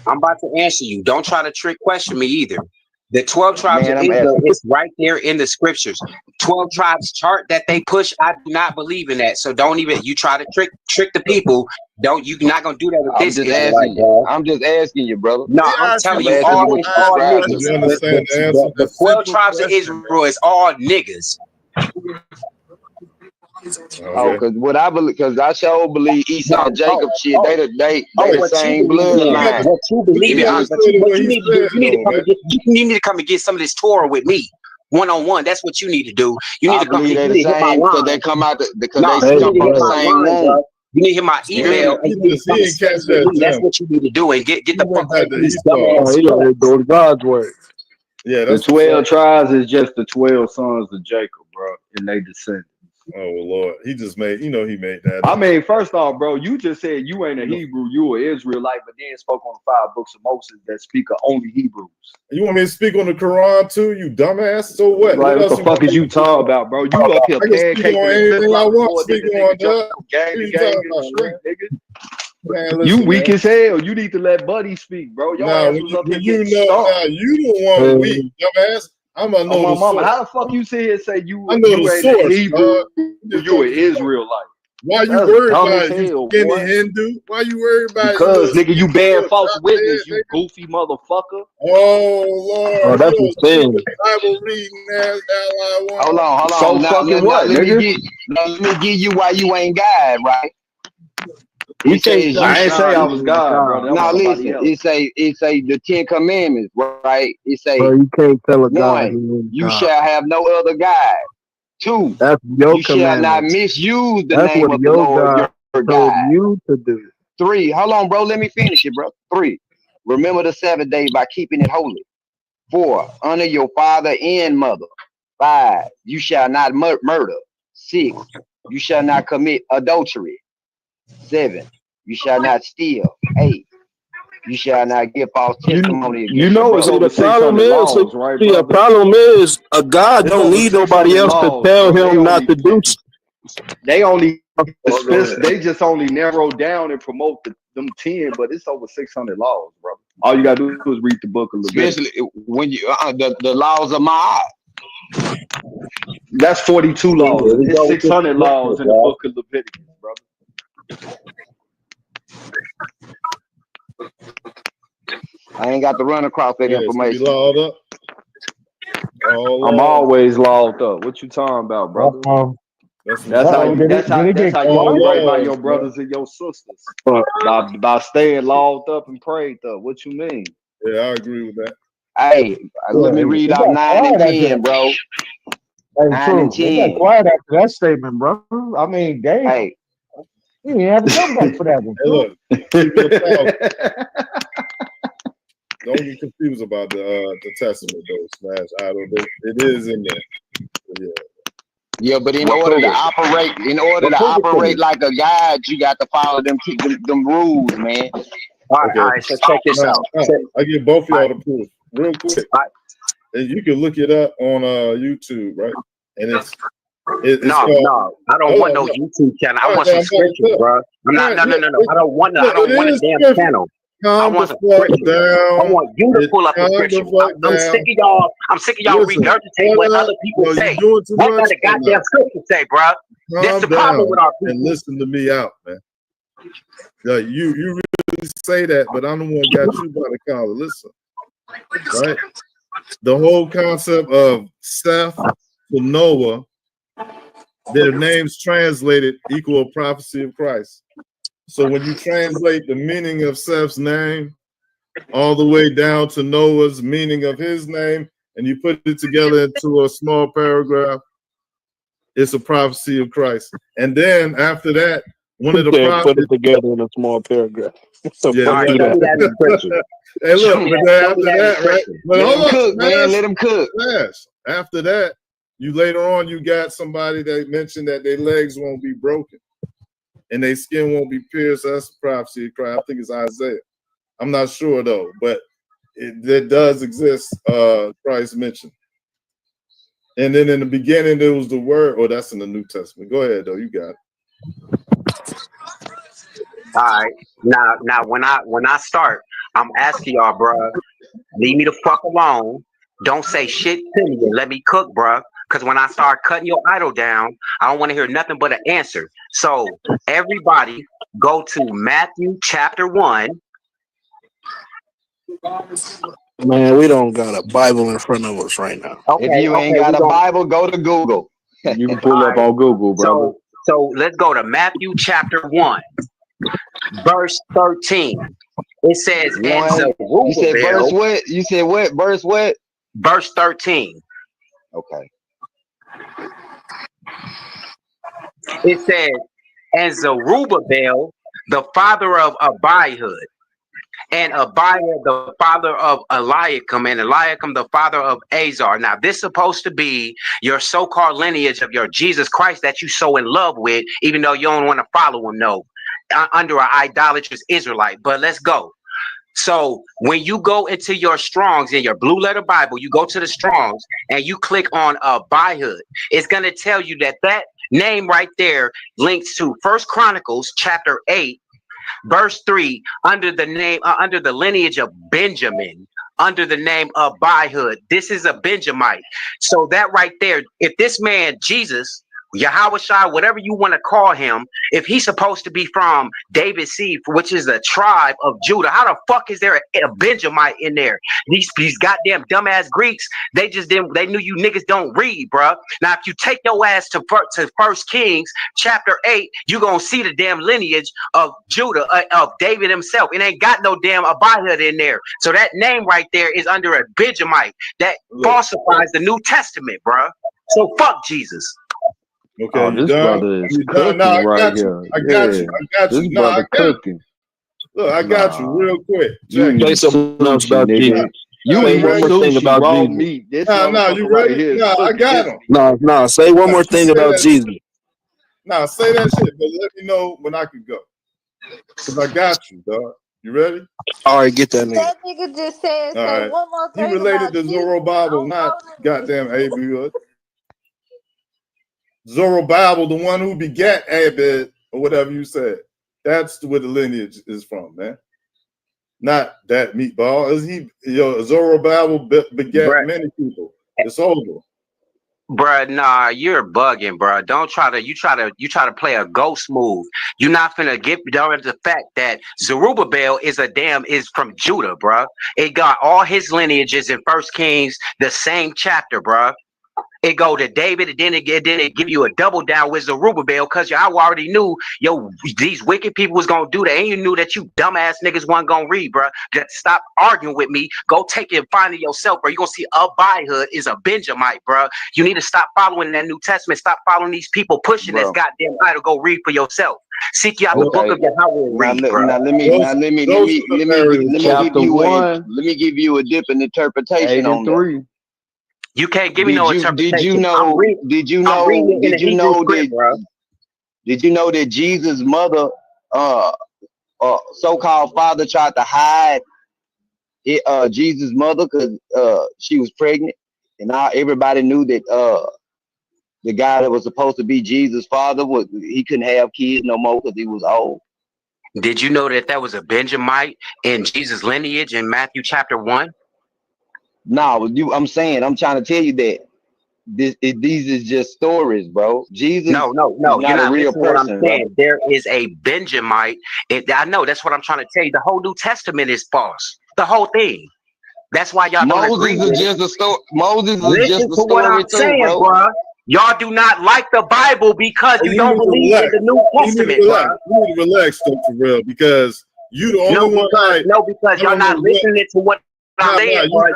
I'm about to answer you. Don't try to trick question me either. The 12 tribes Man, of I'm Israel asking. is right there in the scriptures. 12 tribes chart that they push. I do not believe in that. So don't even you try to trick the people. You're not gonna do that with I'm this just Israelite, asking you. bro. I'm just asking you, brother. No, He I'm asking telling I'm you, asking simple you what you ass prescribe questions. to. You understand the answer? The 12 tribes of Israel is all niggas. Oh, because what I believe, because I sure believe Esau and Jacob shit. They the What you same believe in? bloodline. What you believe in? You understood What what you he need to do? said, You need to though, come man. and get. You need to come and get some of this Torah with me, 1-on-1. That's what you need to do. You need I to come. believe You they the need to hit my same because they line. come out because No, they you come need to from hit the my same line, womb. bro. You need to hit my You hear email, me? and you need to come He and didn't catch spend with that, me. That's Jim. what you need to do, and get He the fuck went away back to from these Esau. Oh, dumbass he don't scripts. even go to God's way. Yeah, The that's the 12 fact. tribes is just the 12 sons of Jacob, bro, and they descendants. Oh Lord, he just made. You know, he made that I up. mean, first off, bro, you just said you ain't a Hebrew, you an Israelite, but then spoke on the 5 books of Moses that speak of only Hebrews. You want me to speak on the Quran too, you dumbass? So what? Like, What what else the you fuck want is me you to speak talking on? about, bro? You up here I can speak on pancaking and anything I flip-flopping want to for a speak nigga, on, nigga jumping dog. from gang What to you gang talking in the about, street, man? nigga. Man, You listen, weak man. as hell. You need to let Buddy speak, bro. Your Now, ass when was up here you getting know, stomped. now you the one weak, dumbass. I'm gonna On know my the mama, source. how the fuck you sit here and say I you know the ain't a source, Hebrew, dog. You just you don't an keep up. Israelite? Why you That's worried dumb about as it? You hell, skinny boy. Hindu? Why you worried about it? You Because little nigga, you skinny bear little false drop witness, dead you nigga? goofy motherfucker. Oh Oh, Lord, that's you the a thing. Bible reading ass ally Hold one. on. So fucking what, Let me nigga? give you why you ain't God, right? We It can't says tell you I ain't should. say I God was who is God, bro. God, That was Now bro. somebody listen. else. It say the 10 Commandments, right? It Bro, say you can't tell a God 1, who is you God. shall have no other God. 2, That's your you shall not commandments. misuse the That's name what of the your Lord God your told God. you to do. 3, hold on, bro. Let me finish it, bro. 3, remember the Sabbath day by keeping it holy. 4, honor your father and mother. 5, you shall not murder. 6, you shall not commit adultery. 7, you shall not steal. 8, you shall not give false testimony You against your know, It's brother. see, over the problem 600 is, laws, right, see, a brother? problem is a God It's don't over need nobody 600 else to laws, tell bro. him not to do. They only Oh, go ahead. they just only narrow down and promote them 10, but it's over 600 laws, bro. All you gotta do is read the book of Leviticus. Especially when you the laws of my That's 42 Here laws. we It's go with this 600 laws scripture, in the bro. book of Leviticus, brother. I ain't got to run across that Yeah, so you information. logged up. All I'm always logged up. What you talking about, brother? That's what's That's up. how you that's how you All do right by laws, your man. brothers and your sisters. By staying logged up and prayed up. What you mean? Yeah, I agree with that. Hey, let me read out 9 and 10, bro. Hey, 9 and true. It got 10. quiet after that statement, bro. I mean, damn. Hey, You didn't have to come back for that one, Hey, too. look, keep it a don't get confused about the testament though, Smash Idol. It is in there. yeah, but in Well, order prove to it. operate, Well, prove it to me. like a guide, you got to follow them rules, man. All Okay. right. So check this Now, out. I get both of All y'all right, the proof real quick. all right. And you can look it up on YouTube, right? And it's No, called. no, I don't Hold want on, no no. YouTube channel. I All right, want now some I'm about to scriptures, tell. bro. I'm All not. right, No, no, look, no, no. I don't want. I look, don't it want a is damn scripture. channel. I Calm the want some fuck scriptures. I down. want you to It's pull up the calm the scriptures. fuck I'm sick down. of y'all. I'm sick of y'all Listen, regurgitating shut what up. other people No, you're say. doing too What much got the right now. goddamn scripture say, bro? This Calm the problem with down our and people. listen to me out, man. Like, you really say that, but I'm the one got you by the collar. Listen, right? The whole concept of Seth to Noah, their names translated equal a prophecy of Christ. So when you translate the meaning of Seth's name all the way down to Noah's meaning of his name, and you put it together into a small paragraph, it's a prophecy of Christ. And then after that, one of the Can't put it prophets, together in a small paragraph. So yeah, All fuck right, you show me that. that in scripture. hey, Show look, me but that. then Show me after that in that, right? scripture. But Let hold them up, cook, man. Let them cook. Smash. After that, you later on, you got somebody that mentioned that their legs won't be broken and their skin won't be pierced. That's a prophecy of Christ. I think it's Isaiah. I'm not sure though, but it does exist. Christ mentioned. And then in the beginning, there was the word. Oh, that's in the New Testament. Go ahead, though. You got it. All right. Now, when I start, I'm asking y'all, bro. Leave me the fuck alone. Don't say shit to me and let me cook, bro. Because when I start cutting your idol down, I don't want to hear nothing but an answer. So everybody, go to Matthew chapter 1. Man, we don't got a Bible in front of us right now. If Okay, you ain't okay, got we a going. Bible, go to Google. You can All pull up right. on Google, brother. So let's go to Matthew chapter 1, verse 13. It says, and 1. You said verse Zerubbabel, what? You said what? Verse what? verse 13. Okay. It says, and Zerubbabel, the father of Abihud, and Abiah the father of Eliakim, and Eliakim the father of Azar. Now, this is supposed to be your so-called lineage of your Jesus Christ that you so in love with, even though you don't want to follow him, no, under an idolatrous Israelite. But let's go. So when you go into your Strongs in your blue letter Bible, you go to the Strongs and you click on Abihud. It's going to tell you that name right there links to First Chronicles chapter 8, verse 3, under the name, under the lineage of Benjamin, under the name of Abihud. This is a Benjamite. So that right there, if this man, Jesus, Yahweh Shai, whatever you want to call him, if he's supposed to be from David's seed, which is a tribe of Judah, how the fuck is there a Benjamite in there? These goddamn dumbass Greeks, they just didn't. They knew you niggas don't read, bruh. Now, if you take your ass to First Kings chapter 8, you gonna see the damn lineage of Judah, of David himself. It ain't got no damn Abihud in there. So that name right there is under a Benjamite that falsifies the New Testament, bruh. So fuck Jesus. Okay, you this done? brother is You done? cooking No, I right got here. you. I got you. I got This you. No, I brother got you. cooking. Look, I got you real quick. You Check eat it. something else about Nah, Jesus. nah, Say you one more ready? thing about raw Jesus. meat. This Nah, motherfucker you right ready? here is Nah, I cooking. got This him. Nah, say one more thing about Jesus. Nah, say that shit, but let me know when I can go. Cause I got you, dog. You ready? All right, get that nigga. That nigga just said, All say right. one more He thing related about to Jesus. Zorobabel, not goddamn Abel. Zorobabel, the one who begat Abed, or whatever you said. That's where the lineage is from, man. Not that meatball. Is he? Zorobabel begat many people. It's over. Bruh, nah, you're bugging, bruh. Don't try to play a ghost move. You're not finna get down to the fact that Zerubbabel is from Judah, bruh. It got all his lineages in First Kings, the same chapter, bruh. It go to David, and then it give you a double down with Zerubbabel, because I already knew, these wicked people was gonna do that, and you knew that you dumbass niggas wasn't gonna read, bro. Just stop arguing with me. Go take it and find it yourself, bro. You gonna see Abihud is a Benjamite, bro. You need to stop following that New Testament. Stop following these people pushing this goddamn title. Go read for yourself. Seek you out the book of Yahweh and read, bro. Let me give you a different interpretation on that. You can't give me no interpretation. Did you know that Jesus' mother, so-called father, tried to hide Jesus' mother because she was pregnant, and now everybody knew that the guy that was supposed to be Jesus' father he couldn't have kids no more because he was old. Did you know that was a Benjamite in Jesus' lineage in Matthew chapter 1? No, I'm saying, I'm trying to tell you that these is just stories, bro. Jesus no, is you're not a real listening to what I'm person, saying. bro. There is a Benjamite. I know, that's what I'm trying to tell you. The whole New Testament is false. The whole thing. That's why y'all don't agree with it. Listen to what I'm saying, bro. Y'all do not like the Bible because you don't believe in the New Testament, bro. You need to relax, though, for real, because you the only one. Because y'all not listening to what I'm saying, bro.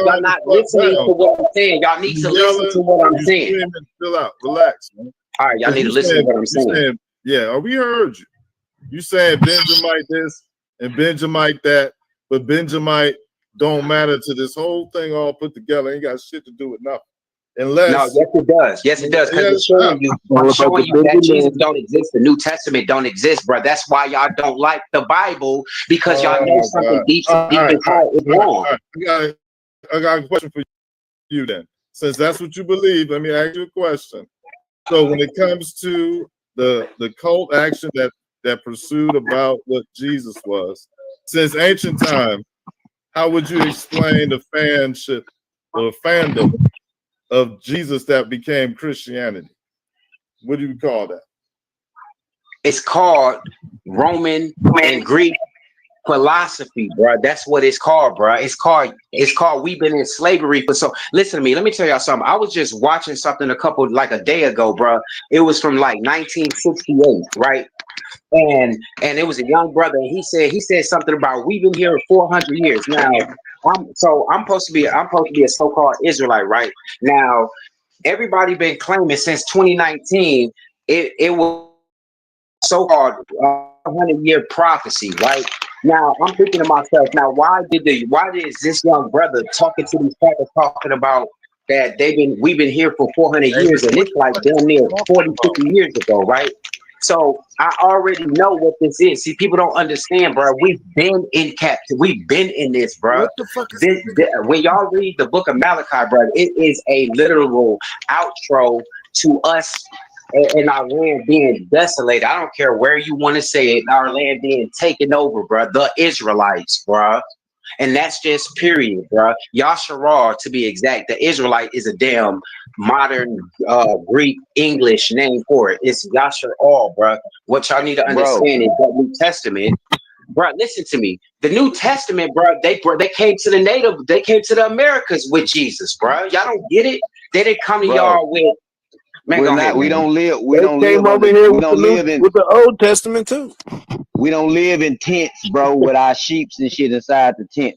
Y'all not listening to what I'm saying. Y'all need to listen to what I'm saying. Chill out, relax, man. All right, y'all need to listen to what I'm saying. Yeah, we heard you. You saying Benjamite this and Benjamite that, but Benjamite don't matter to this whole thing all put together. Ain't got shit to do with nothing. Unless, no, yes it does. Yes it does. Because it's showing you that Jesus don't exist. The New Testament don't exist, bro. That's why y'all don't like the Bible, because y'all know something deep inside is wrong. I got a question for you then. Since that's what you believe, let me ask you a question. So when it comes to the cult action that pursued about what Jesus was, since ancient time, how would you explain the fanship or fandom of Jesus that became Christianity? What do you call that? It's called Roman and Greek philosophy, bro. That's what it's called, bro. It's called we've been in slavery for so. Listen to me. Let me tell y'all something. I was just watching something a day ago, bro. It was from like 1968, right? And it was a young brother. And he said something about we've been here 400 years now. I'm supposed to be a so-called Israelite, right? Now, everybody been claiming since 2019 it was so-called 100-year prophecy, right? Now I'm thinking to myself, now why is this young brother talking to these people talking about that we've been here for 400 years, and it's like damn near 40, 50 years ago, right? So I already know what this is. See, people don't understand, bro. We've been in captivity. We've been in this, bro. What the fuck is When y'all read the book of Malachi, bro, it is a literal outro to us and our land being desolated. I don't care where you want to say it. Our land being taken over, bro. The Israelites, bro. And that's just period, bro. Yasharal, to be exact, the Israelite is a damn modern Greek English name for it. It's Yasharal, bro. What y'all need to understand is that New Testament, bro. Listen to me. The New Testament, bro. They came to the native. They came to the Americas with Jesus, bro. Y'all don't get it. They didn't come to y'all with. Man, go ahead, We man. don't live. We They don't came live over under. here We with don't live in. with the Old Testament too. We don't live in tents, bro, with our sheeps and shit inside the tent.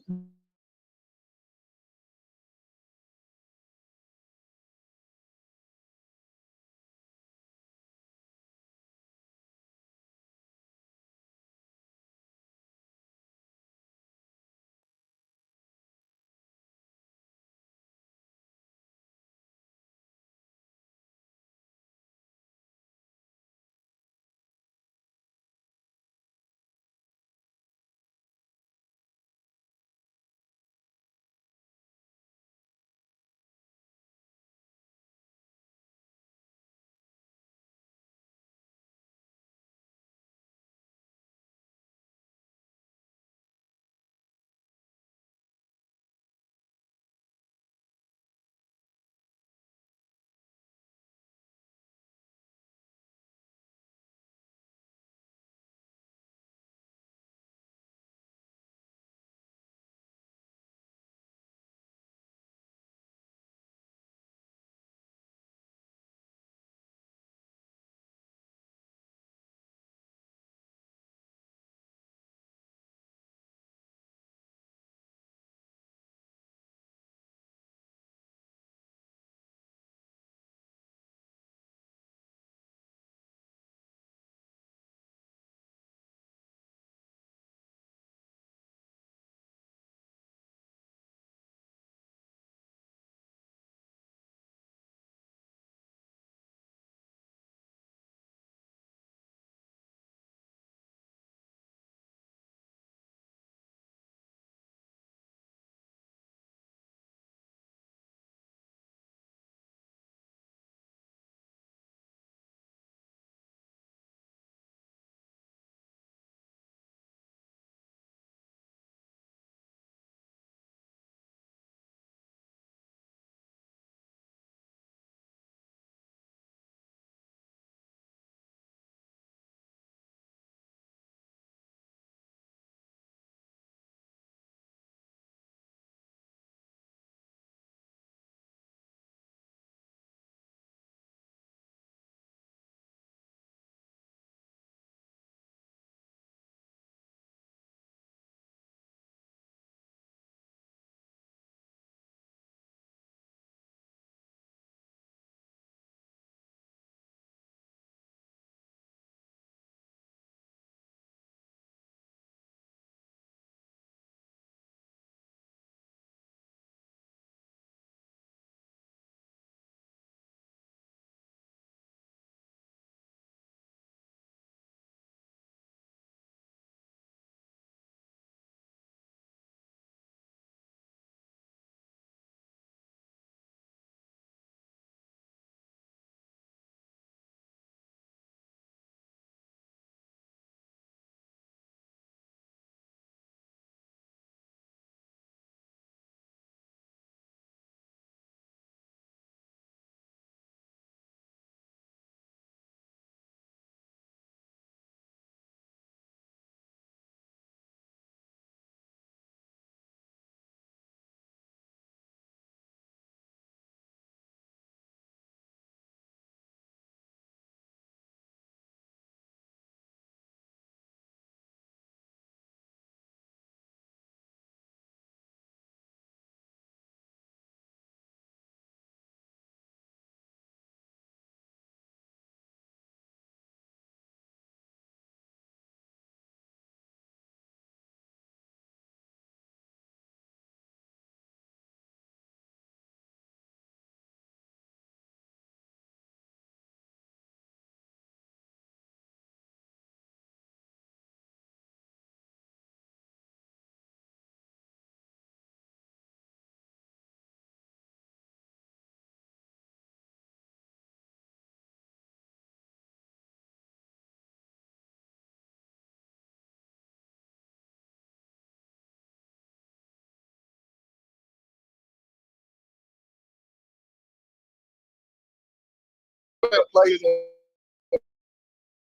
other places.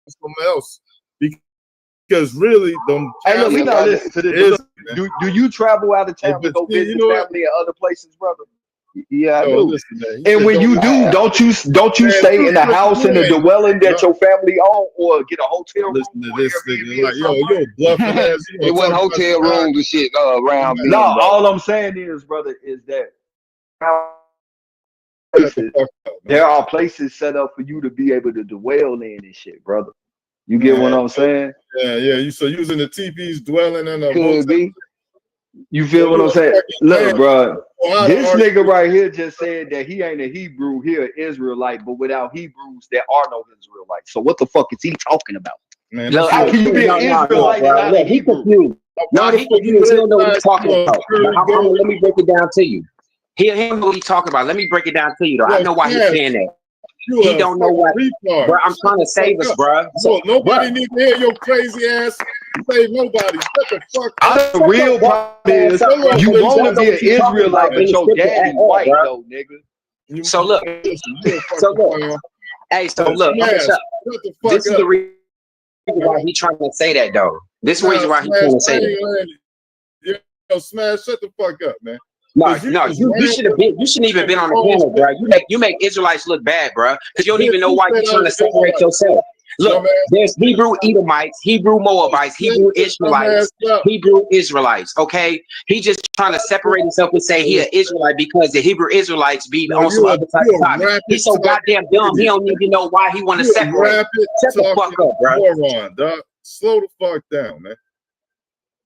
Something else. Because really, them. Hey, look, we not listening to this. Look, do you travel out of town to go visit family in other places, brother? Yeah, I do. Listen, and when you do, don't you stay in the house in the dwelling that your family own, or get a hotel room? Listen to this nigga, like, yo, bluffing ass. It wasn't hotel rooms and shit around me. No, all I'm saying is, brother, is that there are places set up for you to be able to dwell in and shit, brother. You get what I'm saying? Yeah. You using the teepees dwelling in a could be. You feel what I'm saying? Look, bro, this nigga right here just said that he ain't a Hebrew, he an Israelite, but without Hebrews, there are no Israelites. So what the fuck is he talking about? Man, how can you be an Israelite and not a Hebrew? No, he confused. He don't know what he's talking about. Let me break it down to you. He don't know what he's talking about. Let me break it down to you, though. I know why he's saying that. He don't know what, bro. I'm trying to save us, bro. So nobody needs to hear your crazy ass. Save nobody. Shut the fuck up. The real problem is you want to be an Israelite, but your daddy white, though, nigga. So look. Hey, so look. This is the reason why he's trying to say that, though. This is the reason why he's trying to say that. Yo, Smash, shut the fuck up, man. No, you should have been. You shouldn't even been on the panel, bro. You make Israelites look bad, bro, because you don't even know why you're trying to separate yourself. Look, there's Hebrew Edomites, Hebrew Moabites, Hebrew Ishmaelites, Hebrew Israelites. Okay, he just trying to separate himself and say he an Israelite because the Hebrew Israelites be on some other type of topic. He's so goddamn dumb. He don't even know why he want to separate. Shut the fuck up, bro. Slow the fuck down, man.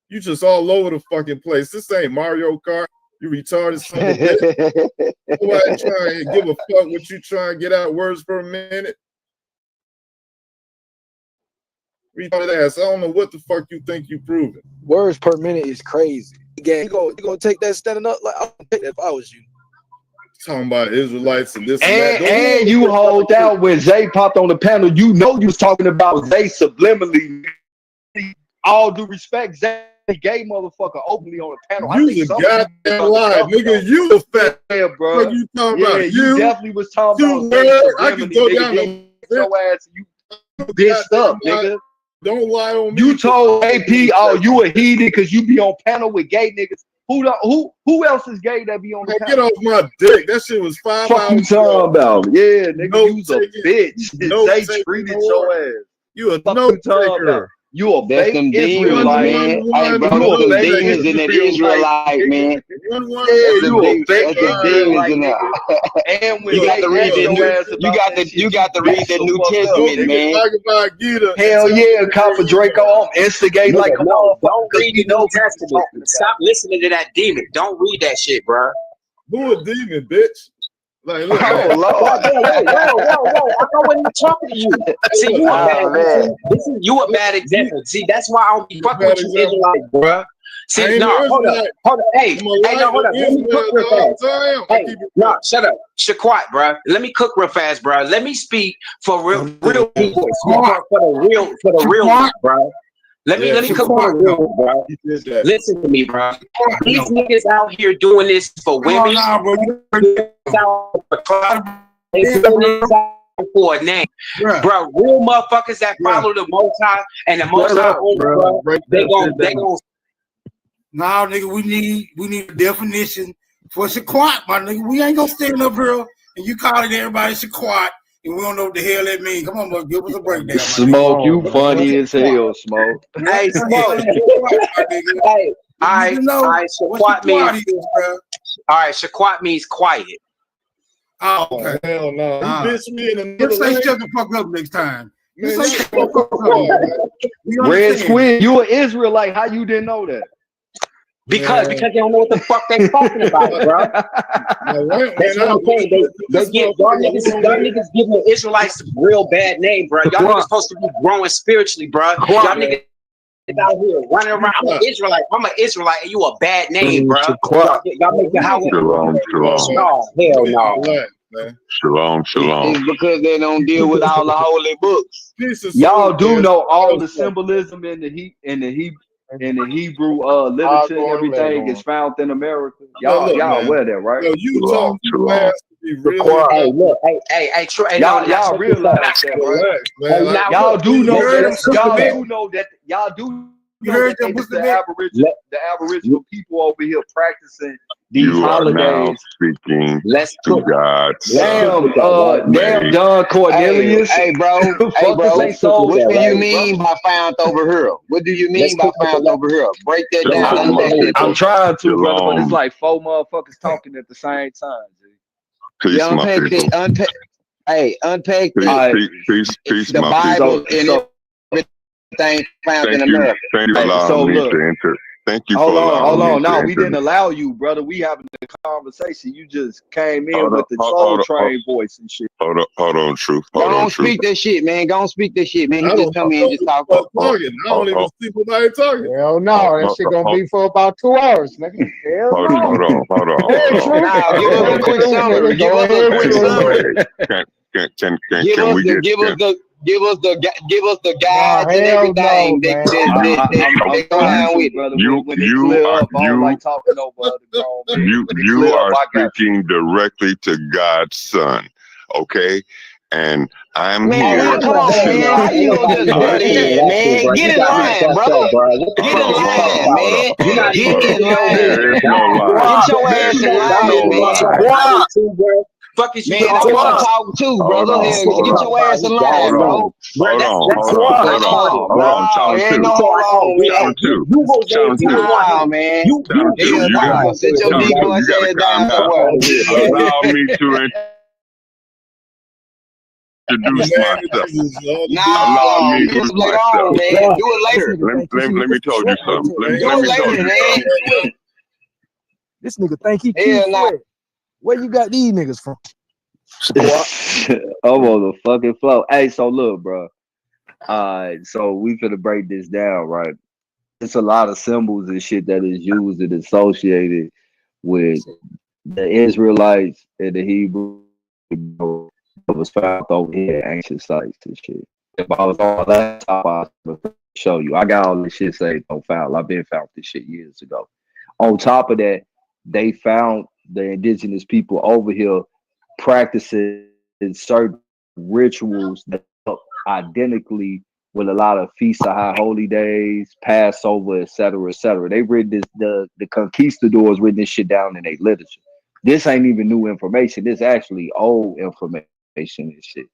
You just all over the fucking place. This ain't Mario Kart. You retarded son of a bitch. Nobody trying to give a fuck what you trying to get out words per minute. Retarded ass. I don't know what the fuck you think you proving. Words per minute is crazy. Again, you gonna take that standing up? Like, I would take that if I was you. Talking about Israelites and this and that. And you hold out when Zay popped on the panel. You know you was talking about Zay subliminally. All due respect, Zay gay motherfucker openly on the panel. You the goddamn lie, nigga. You the fat, bro. What you talking about? You definitely was talking about. I can go down the your ass. You bitched up, nigga. Don't lie on me. You told AP, oh, you a heathen because you be on panel with gay niggas. Who else is gay that be on the panel? Get off my dick. That shit was 5 Fuck hours. You talking about? Yeah, nigga, you's a bitch. They treated your ass. You a note taker. You a fake Israelite, man. Hey, bro, those demons in that Israelite, man. You a fake demons in there. And when you got to read that you got to read that New Testament, man. Hell yeah, Copper Draco on instigate like a don't read the New Testament. Stop listening to that demon. Don't read that shit, bro. Who a demon, bitch? Like, look, oh, Lord. Whoa. I wasn't talking to you. See, you a bad example. See, that's why I don't be fucking with you Israelites, bro. See, no, hold up. Hey, no, hold up. Let me cook real fast. Hey, no, shut up. Shaquat, bro. Let me cook real fast, bro. Let me speak for real people. For the real ones, bro. Let me cook for the real, bro. Listen to me, bro. These niggas out here doing this for women. For a name, bro. Real motherfuckers that follow the Most High and the Most High, bro. They gon' Now, nigga, we need a definition for Shaquat, my nigga. We ain't gonna stand up here and you calling everybody Shaquat. And we don't know what the hell that means. Come on, bro, give us a breakdown. Smoke, you funny as hell, Smoke. Hey, Smoke. Hey, all right, Shaquat means. All right, Shaquat means quiet. Oh, okay. Hell no. You bitch me in another Just say way. shut the fuck up next time. Man, Just say shut the fuck up. Red Squid, you an Israelite. How you didn't know that? Because they don't know what the fuck they talking about, bro. That's what I'm saying. They give y'all niggas giving the Israelites a real bad name, bro. Y'all niggas supposed to be growing spiritually, bro. Y'all niggas out here running around. I'm an Israelite, and you a bad name, bro. Y'all make the house. No, hell no. Shalom. It's because they don't deal with all the holy books. Y'all do know all the symbolism in the and the Hebrew literature and everything is found in America. Look, Y'all man. aware of that, right? Yo, Utah has to be really. Hey, look, hey, Trey, Y'all realize that, right? Relax, man. Like, Y'all do know heard him, that. Sister Y'all Nick? do know that. Y'all do You know heard that him, they Sister the Aboriginal people over here practicing these You are now holidays. speaking Let's to cook. God's Damn, son. damn, John Cornelius. Hey, bro. Hey, Fuck bro. they soul What do you slave, mean brother. by found over here? What do you mean by found over here? Break that down. Shalom, Unpack that. I'm trying to, brother, but it's shalom. like 4 motherfuckers talking at the same time. G. Peace, my Unpack people. that. Unpack Peace, that. peace, The my Bible people. and everything found in Thank you America. for allowing me to enter. Thank you for allowing me to No, we enter. didn't allow you, brother. We having a conversation. You just came in Hold with on, the hold soul on, train voice and shit. Hold on, truth. Go Hold on, on, truth. speak that shit, man. Go on, speak that shit, man. I He don't just come know in and just talk. talking. I don't even see nobody talking. Hell no, that shit gonna be for about 2 hours, nigga. Hell Hold no. on. Now, give us a quick summary. Give us a quick summary. Give us the guides and everything that go along with it. You are speaking directly to God's son, okay? And I'm here. Come on, man. How you gonna just butt in, man? Get in line, bro. Get in line, man. Get in line. There is no line. Get your ass in line, man. Fuck is you Man, I want to talk too, brother. Get your ass in line, bro. Hold on. Nah, man. Nigga, sit your deep voice ass down somewhere. Allow me to introduce myself. Allow me to introduce myself. Do it later. Let me tell you something. Do it later, man. This nigga think he cute. Where you got these niggas from? I'm on the fucking flow. Hey, so look, bro. So we finna break this down, right? It's a lot of symbols and shit that is used and associated with the Israelites and the Hebrew that was found over here at ancient sites and shit. If I was on laptop, I would show you. I got all this shit saved on file. I've been found this shit years ago. On top of that, they found the indigenous people over here practicing certain rituals that look identically with a lot of feasts of high holy days, Passover, etc., etc. They read this, the conquistadors written this shit down in their literature. This ain't even new information. This actually old information and shit.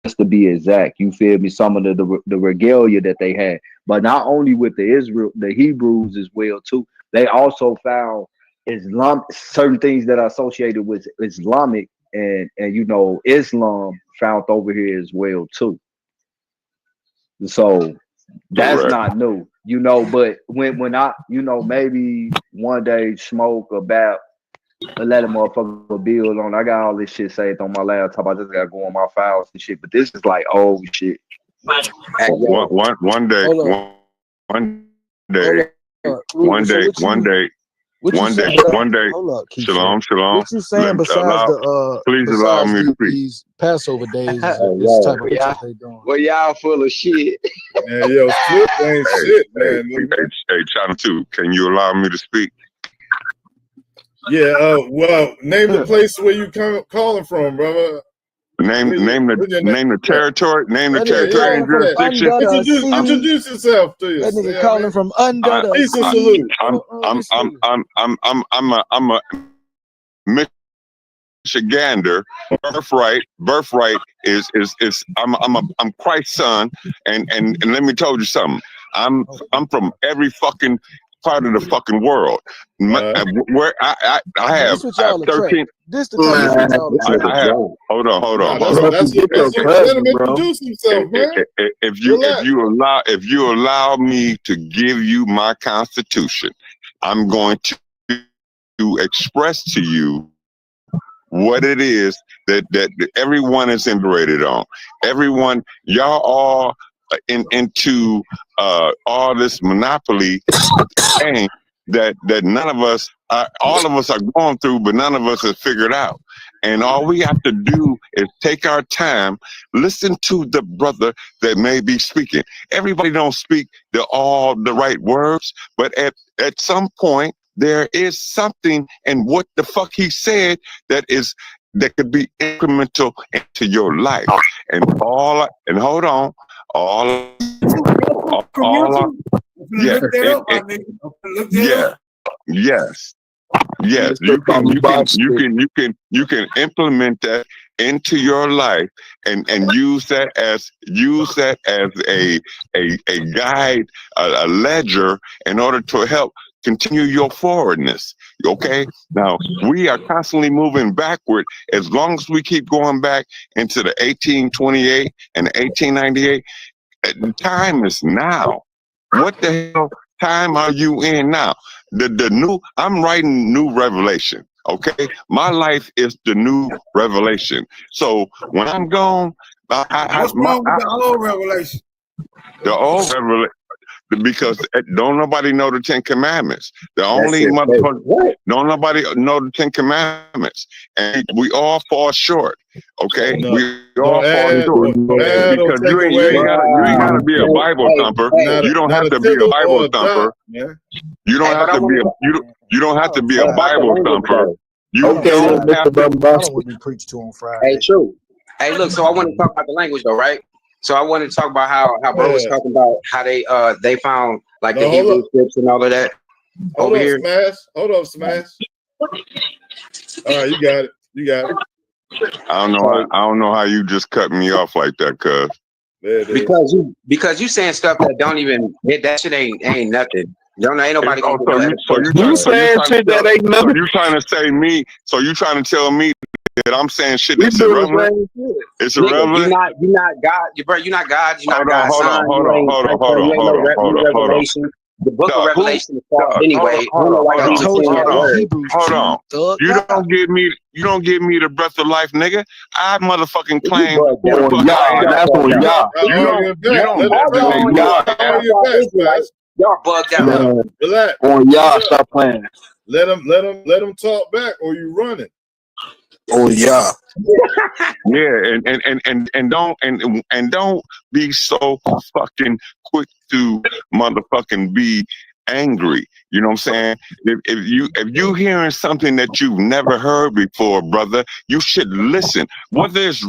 Just to be exact, you feel me? Some of the regalia that they had, but not only with the Hebrews as well too. They also found certain things that are associated with Islamic and you know Islam found over here as well too. So that's not new, you know. But when I, you know, maybe one day smoke about and let a motherfucker build on. I got all this shit saved on my laptop. I just gotta go on my files and shit. But this is like old shit. One day. Shalom. What you saying besides please allow me to speak. These Passover days, this type of ritual they doing? Well, y'all full of shit. Man, yo, Slip ain't shit, man. Hey, China 2, can you allow me to speak? Yeah, well, name the place where you calling from, brother. Name the territory. Name the territory and jurisdiction. Introduce yourself to us. That nigga calling from under the peace and salute. I'm a Michigander. Birthright is I'm Christ's son, and let me tell you something. I'm from every fucking part of the fucking world. Where I have 13. This the type of I have. Hold on. Let him introduce himself, man. If you allow me to give you my constitution, I'm going to express to you what it is that everyone is integrated on. Everyone, y'all all into all this monopoly thing that none of us, all of us are going through, but none of us have figured out. And all we have to do is take our time, listen to the brother that may be speaking. Everybody don't speak all the right words, but at some point there is something in what the fuck he said that could be incremental into your life. And hold on, yes, you can implement that into your life and use that as a guide, a ledger in order to help continue your forwardness. Okay, now we are constantly moving backward. As long as we keep going back into the 1828 and 1898, time is now. What the hell time are you in now? I'm writing new revelation. Okay, my life is the new revelation. So when I'm gone, what's wrong with the old revelation? The old revelation. Because don't nobody know the 10 Commandments. Don't nobody know the 10 Commandments. And we all fall short. Okay? We all fall short. Because you ain't gotta be a Bible thumper. You don't have to be a Bible thumper. You don't have to be you don't have to be a Bible thumper. You don't have to. That's what we preach to on Friday. Hey, true. Hey, look, so I want to talk about the language though, right? So I want to talk about how bro was talking about how they found like the Hebrew scripts and all of that Hold up, Smash. All right, you got it. I don't know how you just cut me off like that, cuz. Because you saying stuff that don't even that shit ain't nothing. Ain't nobody gonna do that. So you trying to say me? So you trying to tell me that I'm saying shit that's irrelevant? It's irrelevant. You're not God. You're not God. You're not God's son. Hold on. The book of Revelation is false anyway. Hold on. You don't give me the breath of life, nigga. I motherfucking claim. Y'all bugged out. Relax. Y'all stop playing. Let him talk back, or you running. Oh yeah. Yeah, and don't be so fucking quick to motherfucking be angry. You know what I'm saying? If you hearing something that you've never heard before, brother, you should listen. Whether it's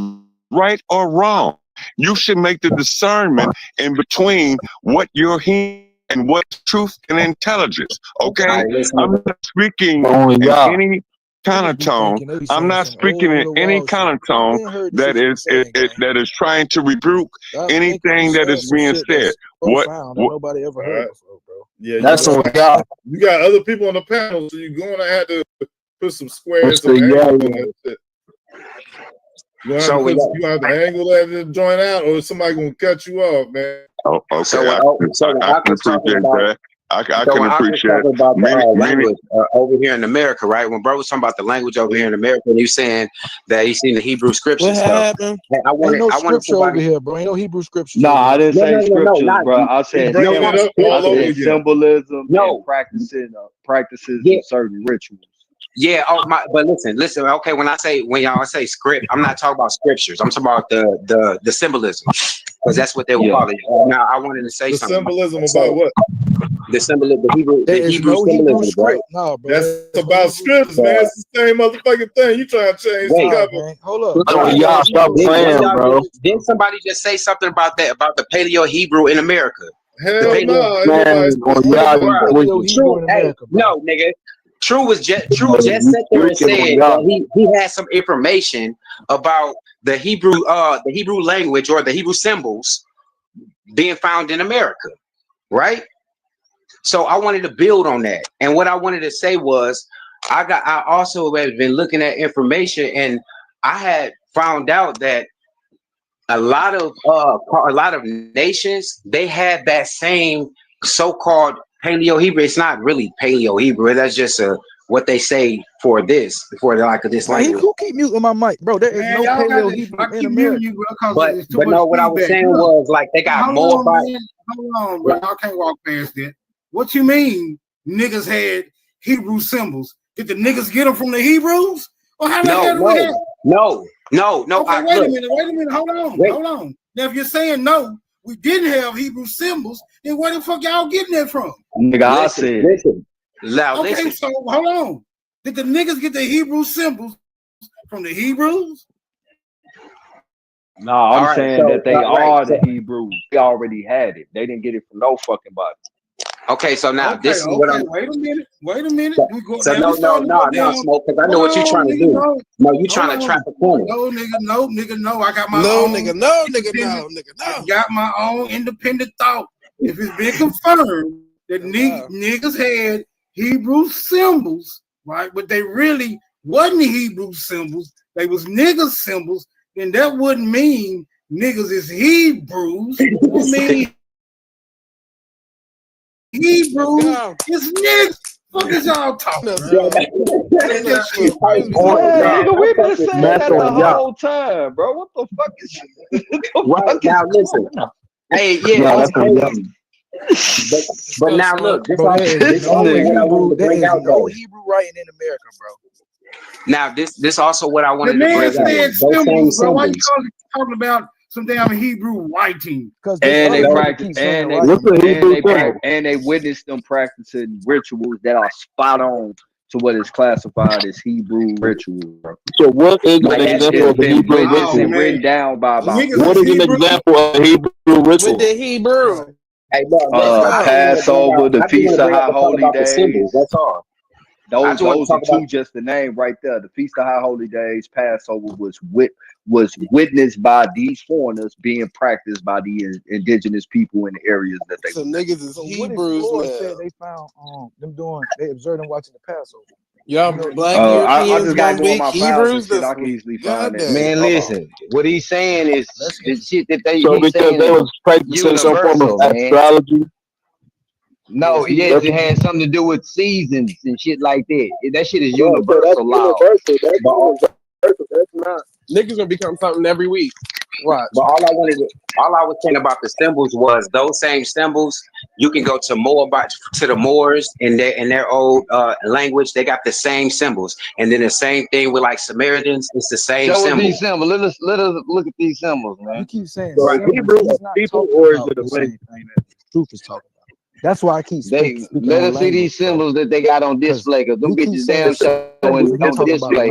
right or wrong, you should make the discernment in between what you're hearing and what's truth and intelligence. Okay? I'm not speaking in any kind of tone. I'm not speaking in any kind of tone that is trying to rebuke anything that is being said. What nobody ever heard before, bro. Yeah, that's what y'all. You got other people on the panel, so you're gonna have to put some squares. You have to angle that joint out, or somebody gonna cut you off, man. Oh, okay. I can appreciate that. I can appreciate about the language over here in America, right? When bro was talking about the language over here in America, and you saying that he's seen the Hebrew scriptures. What happened? Ain't no scripture over here, bro. Ain't no Hebrew scripture. No, I didn't say scriptures, bro. I said symbolism and practices of certain rituals. Yeah. Oh my. But listen. Okay. When y'all say script, I'm not talking about scriptures. I'm talking about the symbolism, because that's what they would call it. Now I wanted to say something. Symbolism about what? The symbolism, the Hebrew symbolism, bro. No, bro. That's about scripts, man. It's the same motherfucking thing. You trying to change the cover? Hold up. Y'all stop playing, bro. Didn't somebody just say something about that, about the Paleo Hebrew in America? Hell no. No, nigga. True just sat there and said that he had some information about the Hebrew language or the Hebrew symbols being found in America, right? So I wanted to build on that, and what I wanted to say was, I also have been looking at information, and I had found out that a lot of nations, they had that same so-called Paleo Hebrew. It's not really Paleo Hebrew. That's just what they say for this language. Who keep muting my mic, bro? There is no Paleo Hebrew in America. But no, what I was saying was, like, they got more about. Hold on, bro. I can't walk past that. What you mean niggas had Hebrew symbols? Did the niggas get them from the Hebrews? Well, how the hell do we have? No. Okay, wait a minute. Hold on. Now, if you're saying no, we didn't have Hebrew symbols, then where the fuck y'all getting that from? Nigga, Listen. So hold on. Did the niggas get the Hebrew symbols from the Hebrews? No, I'm saying that they are the Hebrews. They already had it. They didn't get it from no fucking body. Okay, so now this is what I'm. Wait a minute. We go, So no, Smoke, because I know what you're trying to do. No, you trying to trap a corner. No, nigga, no. I got my No, own. nigga, no. I got my own independent thought. If it's been confirmed that niggas had Hebrew symbols, right? But they really wasn't Hebrew symbols. They was niggas symbols. Then that wouldn't mean niggas is Hebrews. It mean Hebrews is niggas. What is y'all talking about? Nigga, we been saying that the whole time, bro. What the fuck is right now? Listen, hey, yeah, but now look, this is what I wanted to bring out. No Hebrew writing in America, bro. Now this also what I wanted to bring out. Those same symbols. Why you talking about some damn Hebrew writing? And they practice, and they witness them practicing rituals that are spot on to what is classified as Hebrew rituals. So what is an example of a Hebrew ritual? Written down by what is an example of a Hebrew ritual? With the Hebrew. Hey, Passover, the Feast of High Holy Days. That's all. Those are two, just the name right there. The Feast of High Holy Days, Passover was witnessed by these foreigners being practiced by the indigenous people in the areas that they. So niggas is Hebrews now. now. Said they found they observed them watching the Passover. Y'all black I Europeans just gotta go on my Hebrews. files and shit. I can easily find that. Man, listen. What he's saying is the shit that So because they was practicing some form of astrology. No, yes, it has something to do with seasons and shit like that. That shit is universal law. That's not. Niggas gonna become something every week. Watch. But all I was saying about the symbols was those same symbols. You can go to the Moors in their old language. They got the same symbols, and then the same thing with like Samaritans. It's the same symbol. These symbols. Let us look at these symbols, man. You keep saying Hebrew people, or is it a same thing that Truth is talking about? That's why I keep speaking. Let us see these symbols that they got on display, because them bitches damn showing on display.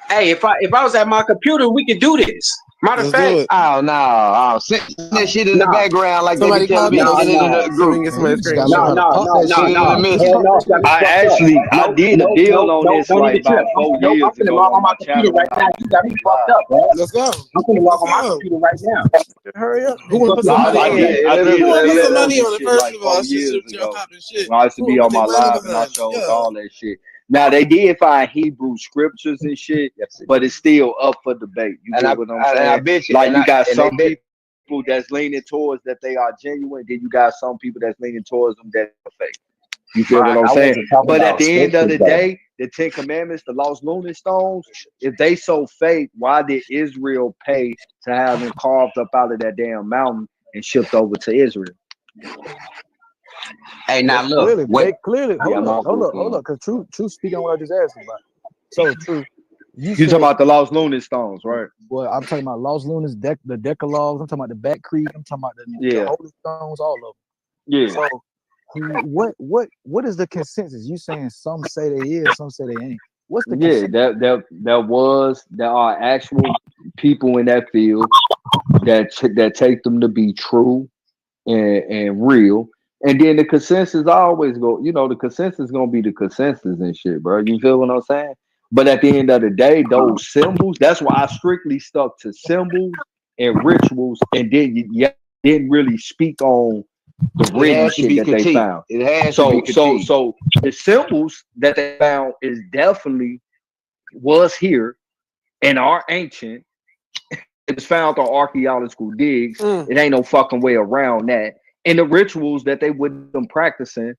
Hey, if I was at my computer, we could do this. Matter of fact, oh no, send that shit in the background like they be telling me. Get it in the group. I did a deal on this like about 4 years ago on my channel. Right now, you got me fucked up, bro. Let's go. I'm gonna log on my computer right now. Hurry up. Who want to put some money on it? Who want to put some money on it? First like of all, 4 years shit. ago. When I used to be on my live and I showed all that shit. Now they did find Hebrew scriptures and shit, but it's still up for debate. You know what I'm saying? I bet you, like you got some people that's leaning towards that they are genuine, then you got some people that's leaning towards them that are fake. You feel what I'm saying? But at the end of the day, the 10 Commandments, the lost lunar stones, if they so fake, why did Israel pay to have them carved up out of that damn mountain and shipped over to Israel? Hey, now look. Clearly. Hold up. Because Truth speaking on what I just asked him about. So, Truth. You talking about the lost lunar stones, right? Well, I'm talking about lost lunas, the Decalogues. I'm talking about the Back Creek. I'm talking about the Holy Stones, all of them. Yeah. So, what is the consensus? You saying some say they is, some say they ain't. What's the consensus? There are actual people in that field that take them to be true and real. And then the consensus always the consensus is gonna be the consensus and shit, bro. You feel what I'm saying? But at the end of the day, those symbols, that's why I strictly stuck to symbols and rituals, and then you didn't really speak on the written shit that they found. It has to be critiqued. So the symbols that they found is definitely was here and are ancient. It's found on archaeological digs. It ain't no fucking way around that. And the rituals that they would them practicing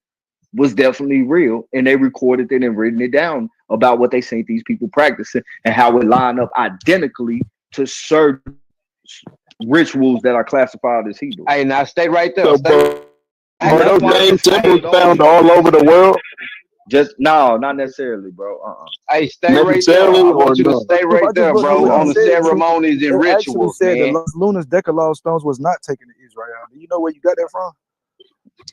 was definitely real, and they recorded it and written it down about what they seen these people practicing and how it lined up identically to certain rituals that are classified as Hebrew. Hey, now stay right there. So, those same symbols found all over the world. Just no, not necessarily, bro. Hey, stay right there. I want you to stay right I just there, looked at bro, what on it the said. ceremonies and It actually rituals, said that man. Los Lunas Decalogue stones was not taken to Israel. Do you know where you got that from?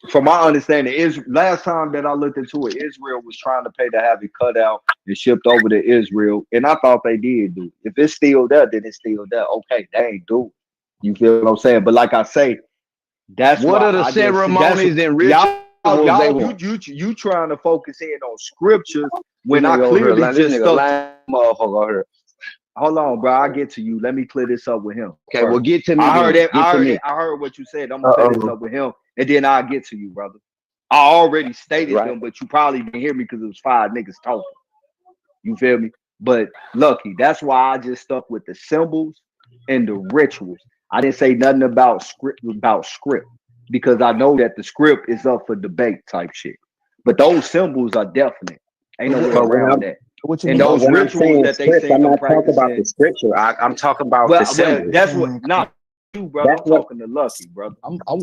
From my understanding, last time that I looked into it, Israel was trying to pay to have it cut out and shipped over to Israel, and I thought they did do it. If it's still there, then it's still there. Okay, they ain't do it. You feel what I'm saying? But like I say, that's What why are the I just ceremonies and rituals they want? you trying to focus in on scriptures when This I nigga over here, clearly this just nigga stuck. lying motherfucker over here. Hold on, bro. I'll get to you. Let me clear this up with him. Okay, well, get to me. I heard then. it. Get to me. I heard what you said. I'm gonna clear this up with him, and then I'll get to you, brother. I already stated them, but you probably didn't hear me because it was 5 niggas talking. You feel me? But lucky, that's why I just stuck with the symbols and the rituals. I didn't say nothing about script because I know that the script is up for debate type shit. But those symbols are definite. Ain't no way around that. And those rituals that they say I'm them not talking about the practicing. scripture. I'm talking about the symbol. That's what not you, brother. I'm talking to Lucky, brother.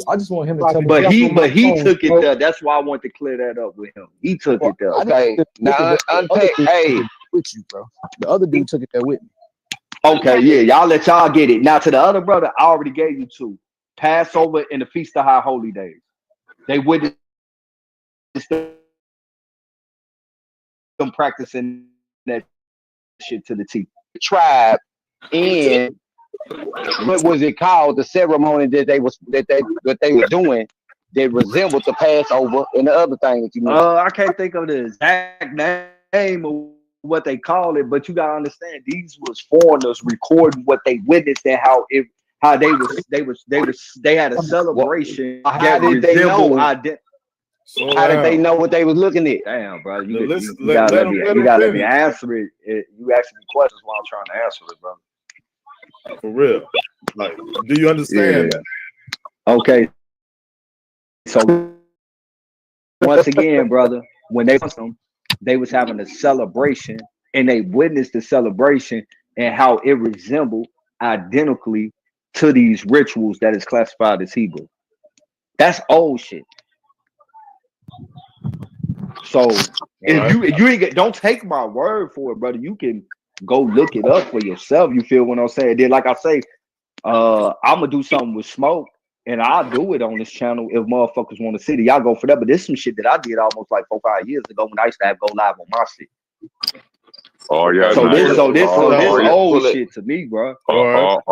I just want him to tell me. But he took it there. That's why I want to clear that up with him. He took it there. Okay, now unpack. Hey, with you, bro. The other dude took it there with me. Okay, yeah, y'all let y'all get it. Now to the other brother, I already gave you 2. Passover and the Feast of High Holy Days. They witnessed them practicing that shit to the T. tribe in what was it called? The ceremony that they were doing that resembled the Passover and the other thing that you mentioned. I can't think of the exact name of what they call it, but you gotta understand these was foreigners recording what they witnessed and how they had a celebration How did they know? How did they know what they was looking at? Damn, bro, you gotta let me answer it. You asking me questions while I'm trying to answer it, bro. For real. Like, do you understand that? Okay. So once again, brother, when they was having a celebration and they witnessed the celebration and how it resembled identically to these rituals that is classified as Hebrew. That's old shit. So if you ain't don't take my word for it, brother. You can go look it up for yourself. You feel what I'm saying? Then, like I say, I'm gonna do something with Smoke, and I'll do it on this channel if motherfuckers want to see it. Y'all go for that. But this is some shit that I did almost like 4-5 years ago when I used to have go live on my shit. Oh yeah. So this old shit to me, bro. All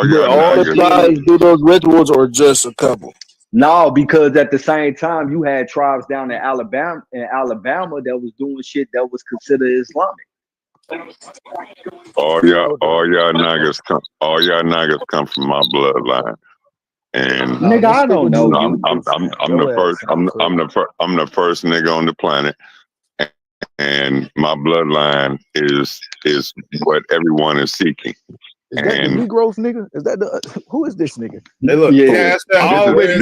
the tribes do those rituals or just a couple? No, because at the same time you had tribes down in Alabama that was doing shit that was considered Islamic. All y'all niggas come from my bloodline. And nigga, I don't know you. I'm the first nigga on the planet, and my bloodline is what everyone is seeking. Is that the Negroes, nigga? Is that who is this nigga? Hey, look, I already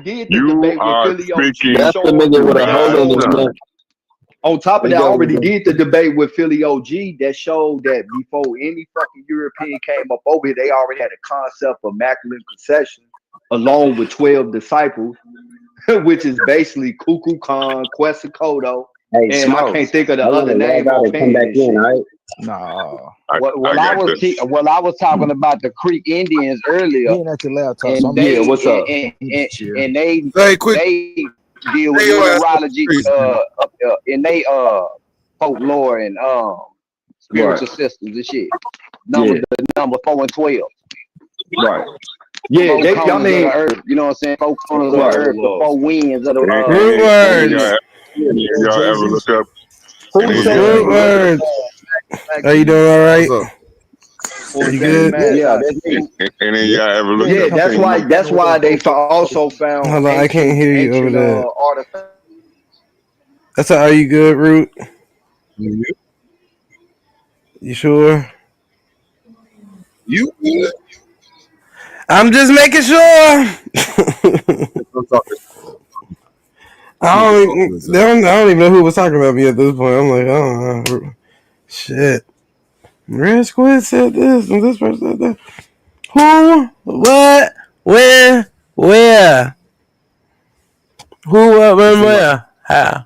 did the debate with Philly OG. That's the nigga with a hole in his neck. On top of that, I already did the debate with Philly OG that showed that before any fucking European came up over here, they already had a concept of Immaculate Conception along with 12 disciples, which is basically Kuku Khan, Quetzalcoatl, and I can't think of the other name offhand. No. Well, I was talking about the Creek Indians earlier. And they, what's up? And they deal with numerology in they folklore and spiritual systems and shit. The number 4 and 12. Right. Yeah, I mean, earth, you know what I'm saying? 4 corners of the earth, the 4 winds of the earth. Y'all ever look up? Good words. Are you doing all right? You good? Yeah. Any of y'all ever look up? That's why they also found. Hold on, I can't hear you over there. Artifacts. That's how. Are you good, Root? You sure? You good? I'm just making sure. I don't even know who was talking about me at this point. I'm like, oh, shit. Red Squid said this, and this person said that. Who? What? When? Where? Who? What? When? Where? How?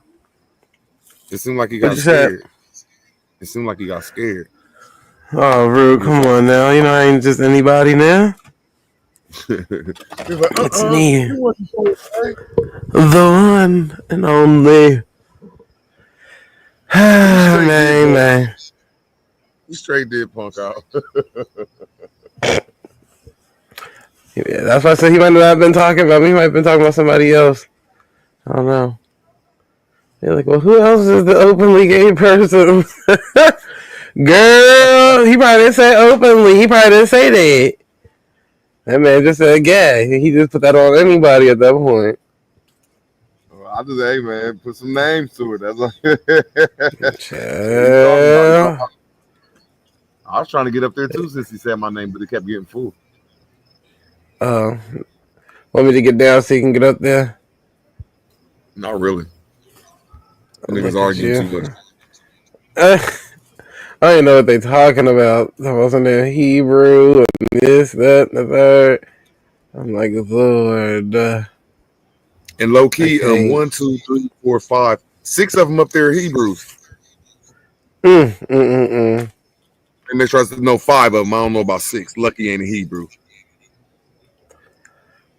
It seemed like he What got you said? scared. It seemed like he got scared. Oh, Rude, come on now. You know I ain't just anybody now. He's like, It's me, you wasn't so right. the one and only. Man. You straight did punk out. Yeah, that's why I said he might not have been talking about me. He might have been talking about somebody else. I don't know. They're like, well, who else is the openly gay person? Girl, he probably didn't say openly. He probably didn't say that. That man just said gay. He just put that on anybody at that point. Well, I just, hey man, put some names to it. That's like I was trying to get up there too since he said my name, but it kept getting full. Want me to get down so you can get up there? Not really. Niggas arguing too much. I don't know what they talking about. I wasn't in Hebrew and this, that, and the third. I'm like, Lord. And low key, 1, 2, 3, 4, 5, 6 of them up there are Hebrews. And they try to know 5 of them. I don't know about 6. Lucky ain't a Hebrew.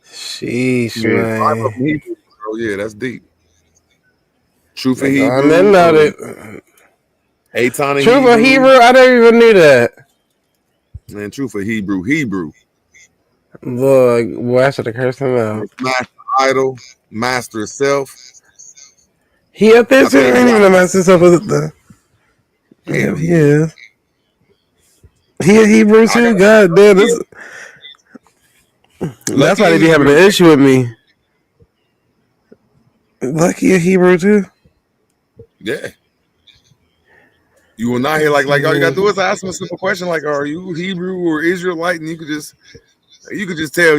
Sheesh, yeah, man. 5 of them Hebrews. Oh yeah, that's deep. Truth of Like, Hebrew. Truth of Hebrew. I never even knew that. Man, truth of Hebrew. Look, boy, I should have cursed him out. Master idol, master self. He up there too. I ain't even a master self with the. Yeah, he is. He a Hebrew too. God damn, this. That's why they be having an issue with me. Lucky a Hebrew too. Yeah. You will not hear like all you gotta do is ask them a simple question like, are you Hebrew or Israelite? And you could just tell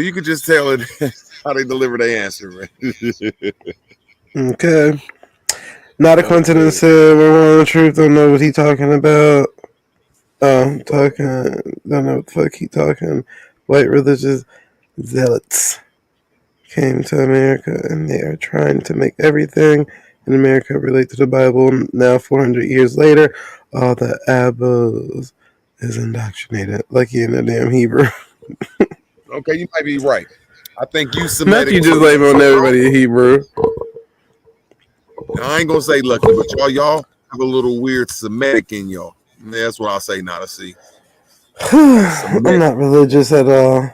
it how they deliver their answer, man. Okay. Not a coincidence. We're on the truth. Don't know what he talking about. Don't know what the fuck he talking. White religious zealots came to America and they are trying to make everything in America relate to the Bible. Now 400 years later, all the abos is indoctrinated like in the damn Hebrew. Okay, you might be right. I think you Not you just label everybody a Hebrew. I ain't gonna say lucky, but y'all have a little weird Semitic in y'all. That's what I'll say. Not a C. I'm not religious at all.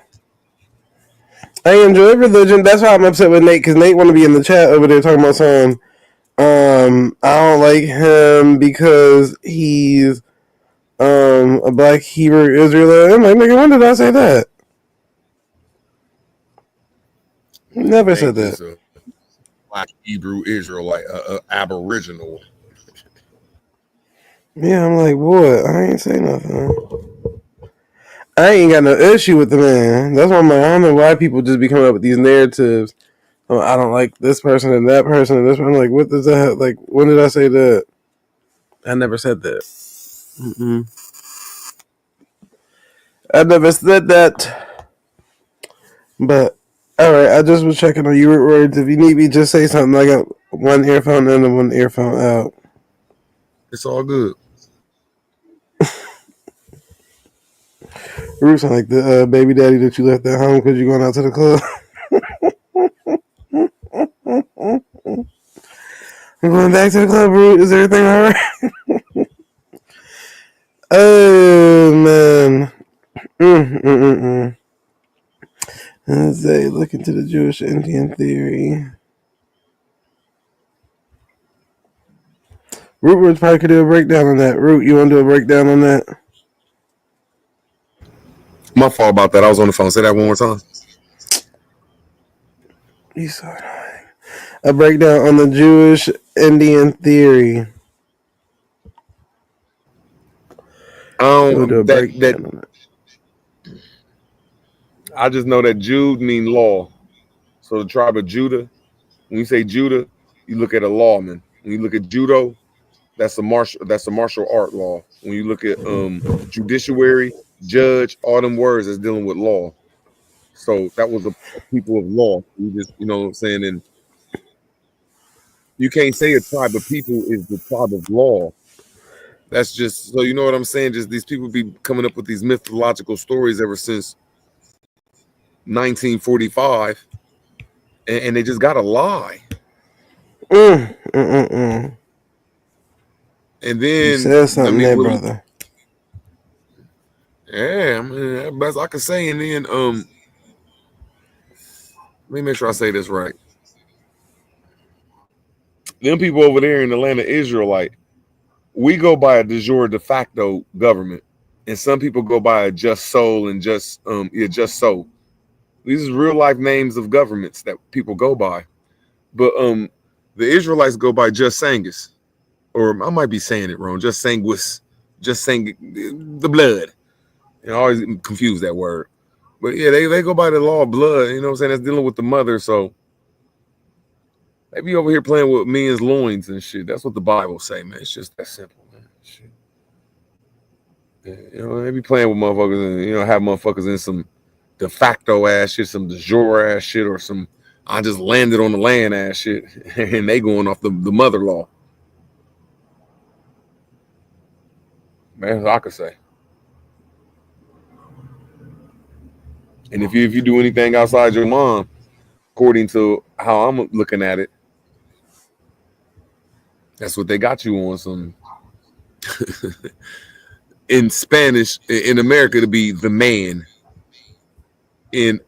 I enjoy religion. That's why I'm upset with Nate, because Nate want to be in the chat over there talking about something. I don't like him because he's a black Hebrew Israelite. I'm like, nigga, when did I say that? Never said that. Black Hebrew Israelite, Aboriginal. Yeah, I'm like, boy, I ain't say nothing. I ain't got no issue with the man. That's why I'm like, I don't know why people just be coming up with these narratives. Oh, I don't like this person and that person and this one. I'm like, what does that? Like, when did I say that? I never said that. I never said that. But all right, I just was checking on your words. If you need me, just say something. I got one earphone in and one earphone out. It's all good. Roots sound like the baby daddy that you left at home because you're going out to the club. I'm going back to the club, Root. Is everything all right? Oh, man. Let's say, look into the Jewish Indian theory. Root probably could do a breakdown on that. Root, you want to do a breakdown on that? My fault about that. I was on the phone. Say that one more time. You so annoying. A breakdown on the Jewish Indian theory. We'll do a breakdown on that. I just know that Jude mean law. So the tribe of Judah, when you say Judah, you look at a lawman. When you look at judo, that's a martial art law. When you look at judiciary, judge, all them words that's dealing with law. So that was a people of law. You just, you know what I'm saying? And You can't say a tribe of people is the tribe of law. That's just so you know what I'm saying. Just these people be coming up with these mythological stories ever since 1945, and they just gotta lie. And then you said something there, brother. Yeah, I mean, that's best I can say. And then let me make sure I say this right. Them people over there in Atlanta, Israelite, we go by a de jure de facto government, and some people go by a just soul and just so. These is real life names of governments that people go by, but the Israelites go by just Sangus, or I might be saying it wrong. Just Sanguis, just sang the blood. I always confuse that word, but yeah, they go by the law of blood. You know what I'm saying? That's dealing with the mother, so. They be over here playing with men's loins and shit. That's what the Bible say, man. It's just that simple, man. Shit. Yeah, you know, they be playing with motherfuckers and, have motherfuckers in some de facto ass shit, some de jure ass shit, or some I just landed on the land ass shit. And they going off the mother law. Man, that's what I could say. And if you do anything outside your mom, according to how I'm looking at it, that's what they got you on some. In Spanish, in America, to be the man. In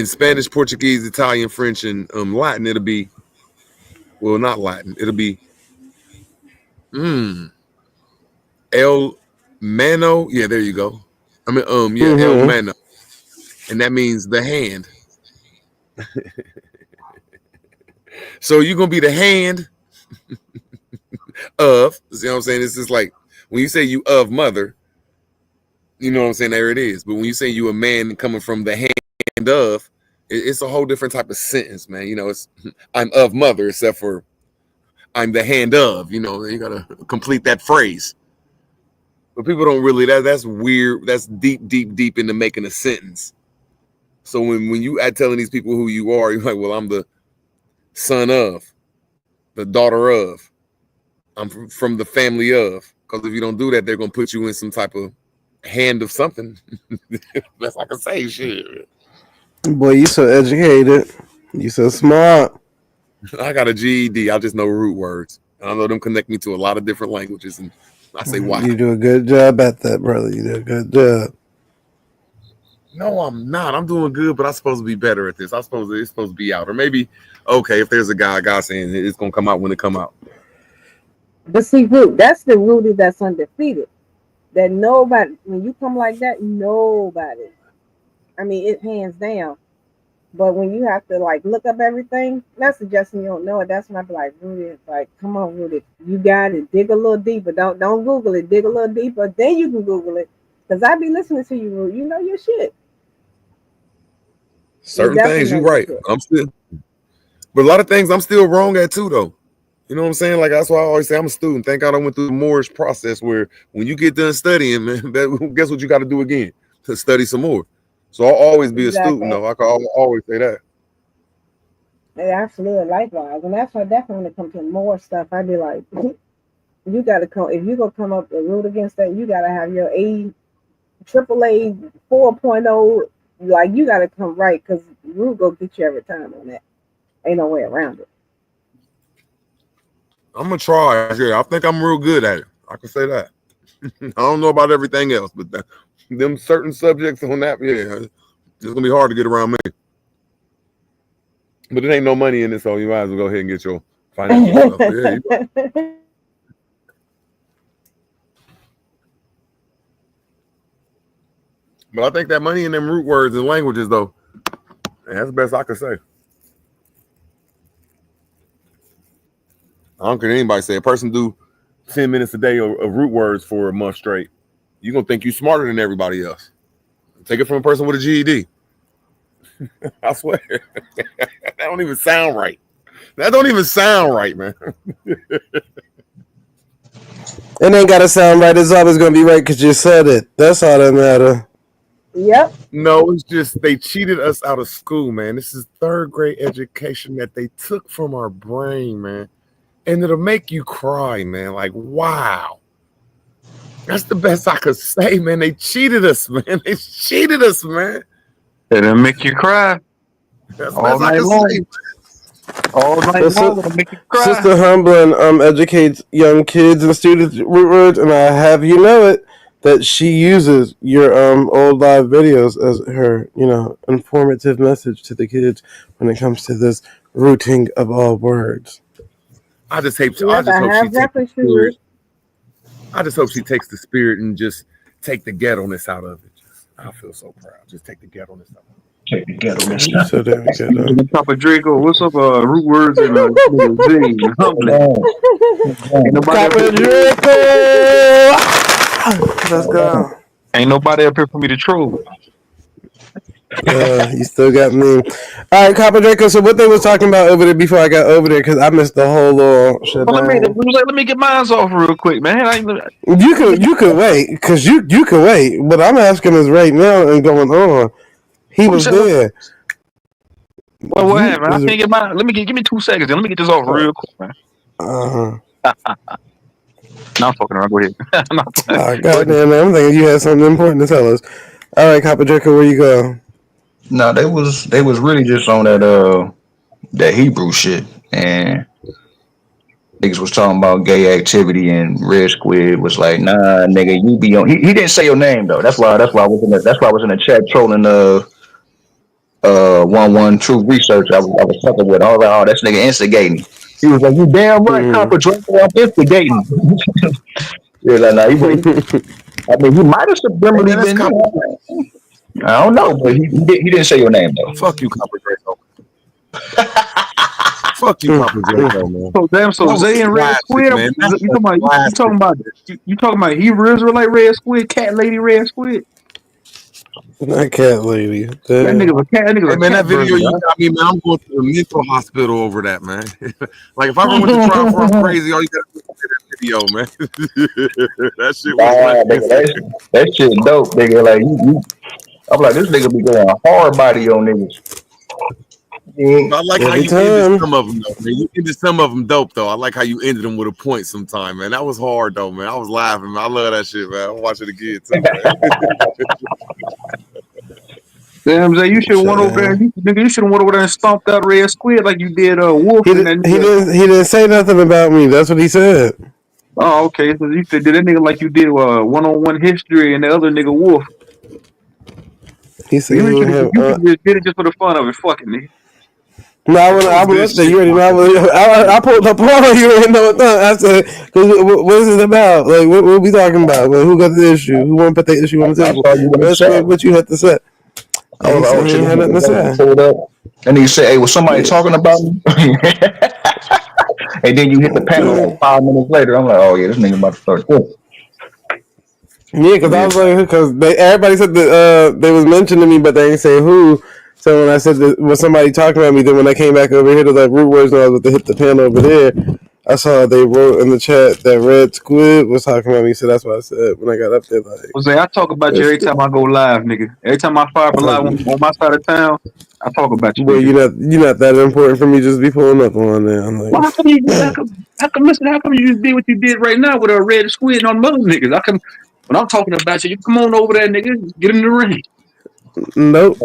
Spanish, Portuguese, Italian, French, and Latin, it'll be not Latin. It'll be El Mano. Yeah, there you go. I mean, El Mano, and that means the hand. So you're gonna be the hand of. See what I'm saying? It's just like when you say you of mother, you know what I'm saying? There it is. But when you say you a man coming from the hand of, it's a whole different type of sentence, man. It's I'm of mother, except for I'm the hand of. You gotta complete that phrase. But people don't really. That's weird. That's deep into making a sentence. So when you add telling these people who you are, you're like, well, I'm the son of, the daughter of, I'm from the family of. Because if you don't do that, they're gonna put you in some type of hand of something. That's like I say, shit. Boy, you so educated. You so smart. I got a GED. I just know root words. I know them connect me to a lot of different languages, and I say why. You do a good job at that, brother. You do a good job. No, I'm not. I'm doing good, but I'm supposed to be better at this. It's supposed to be out, or maybe okay. If there's a guy saying it's gonna come out when it come out. But see, root, that's the rooted that's undefeated. That nobody, when you come like that, nobody. I mean, it hands down. But when you have to like look up everything, that's suggesting you don't know it. That's when I be like, rooted, like, come on, rooted. You got it. Dig a little deeper. Don't Google it. Dig a little deeper. Then you can Google it. Because I be listening to you, root. You know your shit. Certain things, you're right. I'm still, but a lot of things I'm still wrong at too, though. You know what I'm saying? Like, that's why I always say I'm a student. Thank God I went through the Moorish process where when you get done studying, man, guess what you got to do again? To study some more. So I'll always be a student, though. I can always say that. Yeah, absolutely, likewise. And that's why definitely when it comes to more stuff, I'd be like, you got to come, if you're going to come up and root against that, you got to have your AAA 4.0, like, you got to come right, because root go get you every time on that. Ain't no way around it. I'm going to try. Yeah, I think I'm real good at it. I can say that. I don't know about everything else, but them certain subjects on that, yeah, it's going to be hard to get around me. But it ain't no money in it, so you might as well go ahead and get your financial stuff. Yeah, right. But I think that money in them root words and languages, though, that's the best I can say. I don't care what anybody say. A person do 10 minutes a day of root words for a month straight, you're going to think you're smarter than everybody else. Take it from a person with a GED. I swear. That don't even sound right. That don't even sound right, man. It ain't got to sound right. It's always going to be right because you said it. That's all that matter. Yep. No, it's just they cheated us out of school, man. This is third grade education that they took from our brain, man. And it'll make you cry, man. Like, wow. That's the best I could say, man. They cheated us, man. They cheated us, man. It'll make you cry. That's the best I could say. All night long, it'll make you cry. Sister Humblin educates young kids and students root words, and I have you know it that she uses your old live videos as her, informative message to the kids when it comes to this rooting of all words. I just hope Yep, she I have takes the reference to spirit. it. I just hope she takes the spirit and just take the ghetto-ness out of it. I feel so proud. Just take the ghetto-ness out of it. Take the ghetto-ness out. So there we go. Papa Draco, what's up? Root words and Z. Ain't nobody Draco. Let's go. Ain't nobody up here for me to troll. You still got me. All right, Copper Draco. So what they was talking about over there before I got over there, because I missed the whole little shit. Well, let me get mine off real quick, man. You could wait, because you could wait. But I'm asking is right now and going on. He was there. Well, what happened? I can't get mine. Give me 2 seconds. Let me get this off real quick, man. No, I'm fucking around. Go ahead. Goddamn, man. I'm thinking you had something important to tell us. All right, Copper Draco, where you go? No, they was really just on that Hebrew shit, and niggas was talking about gay activity, and Red Squid was like, "Nah, nigga, you be on." He didn't say your name though. That's why I was in the chat trolling 1-1 True Research. I was talking with all that. Oh, this nigga instigating. He was like, "You damn right, Copper Draco, I'm instigating." Yeah, like, nah, he might have subliminally been. I don't know, but he didn't say your name though. Fuck you, Copper Draco. Fuck you, Copper Draco, man. So damn, Zay and Red Squid. You talking about Hebrew Israelite Red Squid, Cat Lady Red Squid? Not Cat Lady. That nigga a cat. Hey, man, that video you got me, man. I'm going to the mental hospital over that, man. Like if I ever went to trial for I'm crazy, all you got to do is that video, man. That shit was that shit dope, nigga. Like you. I'm like, this nigga be going hard body on niggas. I like how you ended some of them, though, man. You ended some of them dope, though. I like how you ended them with a point sometime, man. That was hard, though, man. I was laughing, man. I love that shit, man. I'll watch it again, too, man. Damn, Zay, you should have went over there. Nigga, you should have went over there and stomped out Red Squid like you did Wolf. He didn't say nothing about me. That's what he said. Oh, okay. So you did that nigga like you did one-on-one history and the other nigga Wolf. He said you just did it just for the fun of it. Fucking nigga. No, I was listening. You already know. I pulled up on you. Already know what I said. What is it about? Like, what we talking about? Like, who got the issue? Who want to put the issue on the table? That's what you had to say. He had nothing to say. And he said, "Hey, was somebody talking about me?" And then you hit the panel like 5 minutes later. I'm like, "Oh yeah, this nigga about to start this." Yeah, because I was like, because everybody said that they was mentioning me, but they didn't say who. So when I said that was somebody talking about me, then when I came back over here to like root words and I was about to hit the panel over there, I saw they wrote in the chat that Red Squid was talking about me. So that's what I said when I got up there. Like, Jose, I talk about you every time I go live, nigga. Every time I fire up live on my side of town, I talk about you. Well, you're not that important for me just to be pulling up on there. I'm like, well, how come you just did what you did right now with a Red Squid on other niggas? How come when I'm talking about you come on over there, nigga, get in the ring. Nope.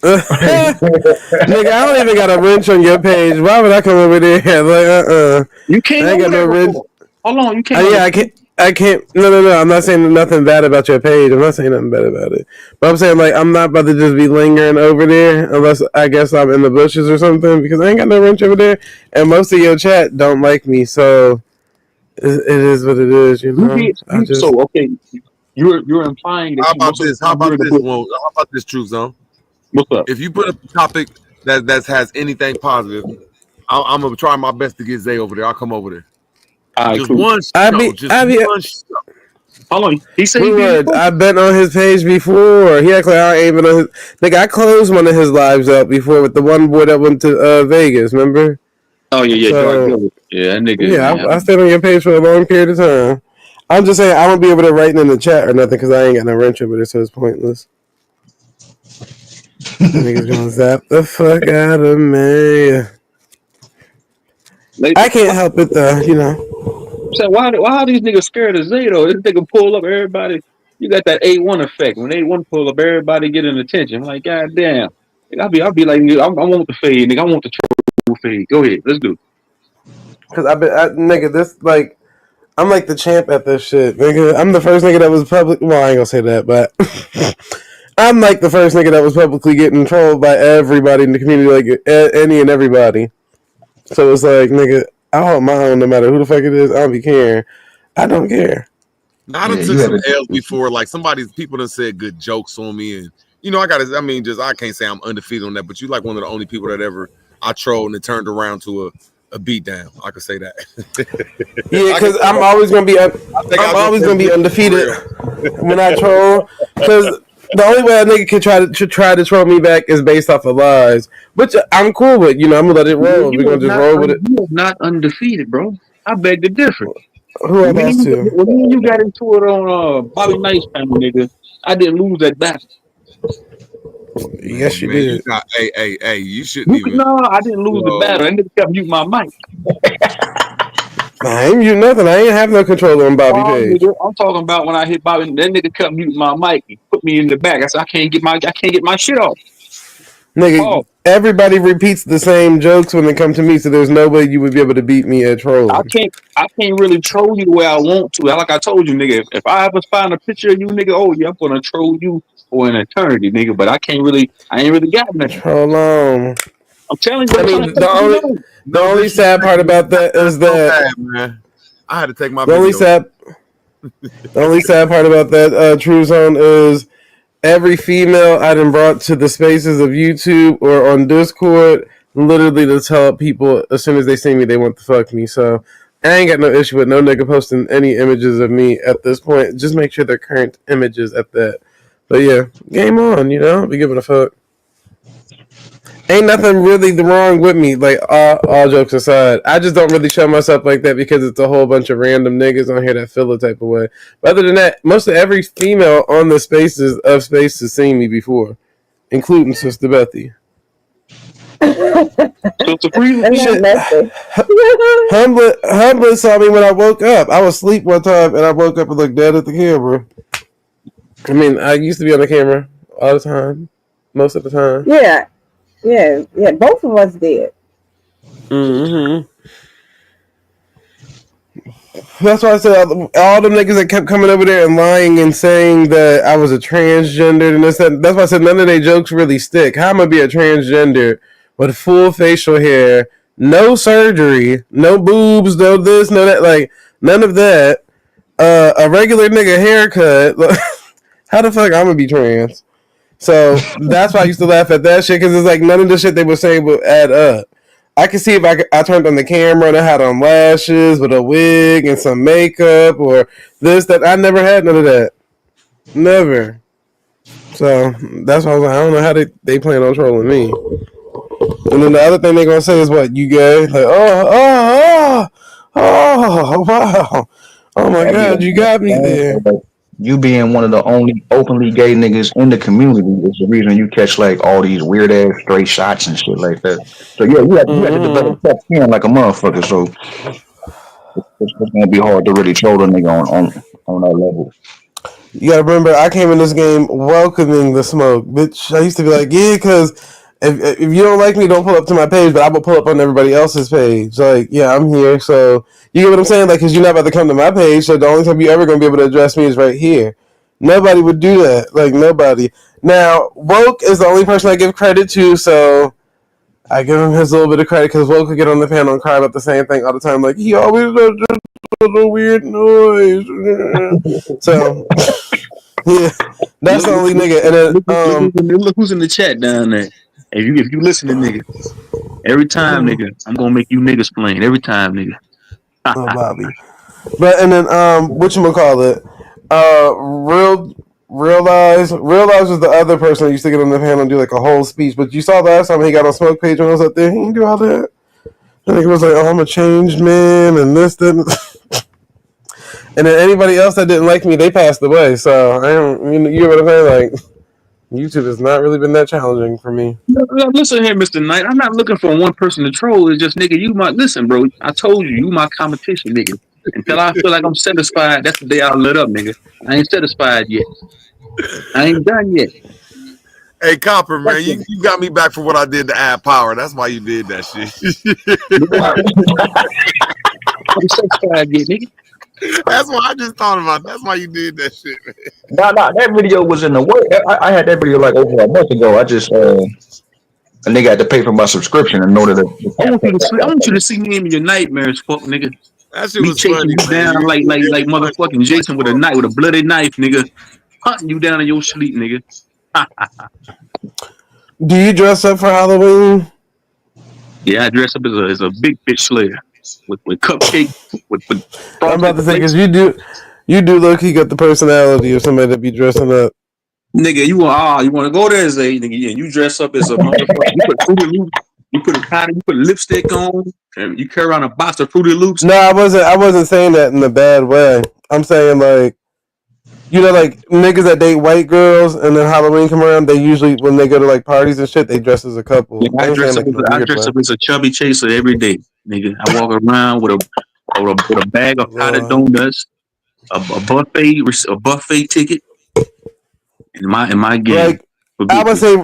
Nigga, I don't even got a wrench on your page. Why would I come over there? Like, You can't. I ain't got no wrench. Hold on, you can't. Yeah, I can't. No. I'm not saying nothing bad about your page. I'm not saying nothing bad about it. But I'm saying like I'm not about to just be lingering over there unless I guess I'm in the bushes or something because I ain't got no wrench over there. And most of your chat don't like me, so it is what it is. You know. So okay. You're implying that. How about this? How about this, True Zone? What's up? If you put up a topic that has anything positive, I'm gonna try my best to get Zay over there. I'll come over there. Just one show. One show. Hold on. He said I've been on his page before. He actually I ain't been on his. Like I closed one of his lives up before with the one boy that went to Vegas. Remember? Oh yeah. That nigga. Yeah, I stayed on your page for a long period of time. I'm just saying I won't be able to write in the chat or nothing because I ain't got no wrench over there, so it's pointless. Niggas gonna zap the fuck out of me. I can't help it though, you know. So why are these niggas scared of Zay though? This nigga pull up everybody. You got that A1 effect. When A1 pull up, everybody getting attention. I'm like, God damn. Nigga, I'll be like, nigga, I want the fade, nigga. I want the troll fade. Go ahead, let's do it. Cause nigga, this like, I'm like the champ at this shit, nigga. I'm the first nigga that was public. Well, I ain't gonna say that, but I'm like the first nigga that was publicly getting trolled by everybody in the community, like any and everybody. So it's like, nigga, I hold my own no matter who the fuck it is. I don't be caring. I don't care. I done took some L's before. Like people done said good jokes on me, and you know, I can't say I'm undefeated on that, but you like one of the only people that ever I trolled and it turned around to a beat down. I could say that. Yeah, because I'm always gonna be undefeated when I troll. Because the only way a nigga can try to troll me back is based off of lies, which I'm cool with. You know, I'm gonna let it roll. We're gonna just roll with it. You are not undefeated, bro. I beg to differ. Who I lost to? When you got into it on Bobby Knight's panel, nigga, I didn't lose that battle. Yes, you did. Hey, you shouldn't even. No, I didn't lose the battle. I nigga kept muting my mic. I ain't mute nothing. I ain't have no control on Bobby Page. Nigga, I'm talking about when I hit Bobby. That nigga kept muting my mic and put me in the back. I said I can't get my shit off. Nigga, everybody repeats the same jokes when they come to me, so there's no way you would be able to beat me at trolling. I can't really troll you the way I want to. Like I told you, nigga, if I ever find a picture of you, nigga, oh yeah, I'm gonna troll you for an eternity, nigga. But I ain't really got nothing. Troll on. I'm telling you. I mean, the only sad part about that is that man, I had to take my. The only sad part about that True Zone is every female I done brought to the spaces of YouTube or on Discord, literally to tell people as soon as they see me, they want to fuck me. So I ain't got no issue with no nigga posting any images of me at this point. Just make sure they're current images at that. But yeah, game on, you know? Be giving a fuck. Ain't nothing really wrong with me, like all jokes aside. I just don't really show myself like that because it's a whole bunch of random niggas on here that feel a type of way. But other than that, most of every female on the spaces has seen me before, including Sister Bethy. Humblet saw me when I woke up. I was asleep one time and I woke up and looked dead at the camera. I mean, I used to be on the camera all the time, most of the time. Yeah. Both of us did. Mm-hmm. That's why I said all them niggas that kept coming over there and lying and saying that I was a transgender and this, that. That's why I said none of their jokes really stick. How am I be a transgender with full facial hair, no surgery, no boobs, no this, no that, like none of that. A regular nigga haircut. How the fuck I'm gonna be trans? So that's why I used to laugh at that shit because it's like none of the shit they were saying would add up. I could see if I turned on the camera and I had on lashes with a wig and some makeup or this, that. I never had none of that. Never. So that's why I was like, I don't know how they plan on trolling me. And then the other thing they're going to say is what? You gay? Like, oh, wow. Oh my God, you got me there. You being one of the only openly gay niggas in the community is the reason you catch like all these weird ass straight shots and shit like that. So yeah, you have to develop tough skin like a motherfucker. So it's gonna be hard to really troll a nigga on that level. You gotta remember, I came in this game welcoming the smoke, bitch. I used to be like, yeah, because if you don't like me, don't pull up to my page, but I will pull up on everybody else's page. Like, yeah, I'm here, so you get what I'm saying? Like, because you're not about to come to my page, so the only time you're ever going to be able to address me is right here. Nobody would do that. Like, nobody. Now, Woke is the only person I give credit to, so I give him his little bit of credit, because Woke would get on the panel and cry about the same thing all the time. Like, he always does just a little weird noise. So, yeah, that's the only nigga. And then, look who's in the chat down there. If you listen to niggas, every time, nigga, I'm going to make you niggas plain. Every time, nigga. Oh, Bobby. But and then whatchamacallit, Realize was the other person that used to get on the panel and do like a whole speech. But you saw last time he got on Smoke Page when I was up there, he didn't do all that. I think it was like, oh, I'm a changed man and this, that. And then anybody else that didn't like me, they passed away. So I don't, you know what I'm saying? Like, YouTube has not really been that challenging for me. Listen here, Mr. Knight. I'm not looking for one person to troll. It's just, nigga, you my listen, bro. I told you, you my competition, nigga. Until I feel like I'm satisfied, that's the day I'll let up, nigga. I ain't satisfied yet. I ain't done yet. Hey, Copper, man, you got me back for what I did to add power. That's why you did that shit. I'm satisfied yet, nigga. That's what I just thought about. That's why you did that shit, man. Nah, that video was in the work. I had that video like over a month ago. I just a nigga had to pay for my subscription in order to. I want you to see me in your nightmares, fuck, nigga. That shit was chasing funny, you man. down like motherfucking Jason with a knife, with a bloody knife, nigga. Hunting you down in your sleep, nigga. Do you dress up for Halloween? Yeah, I dress up as a big bitch slayer with cupcake with I'm about to say, because you do low key got the personality of somebody that be dressing up. Nigga, you want to go there as a nigga? Yeah, you dress up as a motherfucker. You put Fruity Loops, you put a powder, you put lipstick on, and you carry around a box of Fruity Loops. No, I wasn't saying that in a bad way. I'm saying like, you know, like niggas that date white girls and then Halloween come around, they usually when they go to like parties and shit, they dress as a couple. Yeah, I dress up as a chubby chaser every day, nigga. I walk around with a bag of potted donuts, a buffet ticket, in my game. Like, I would say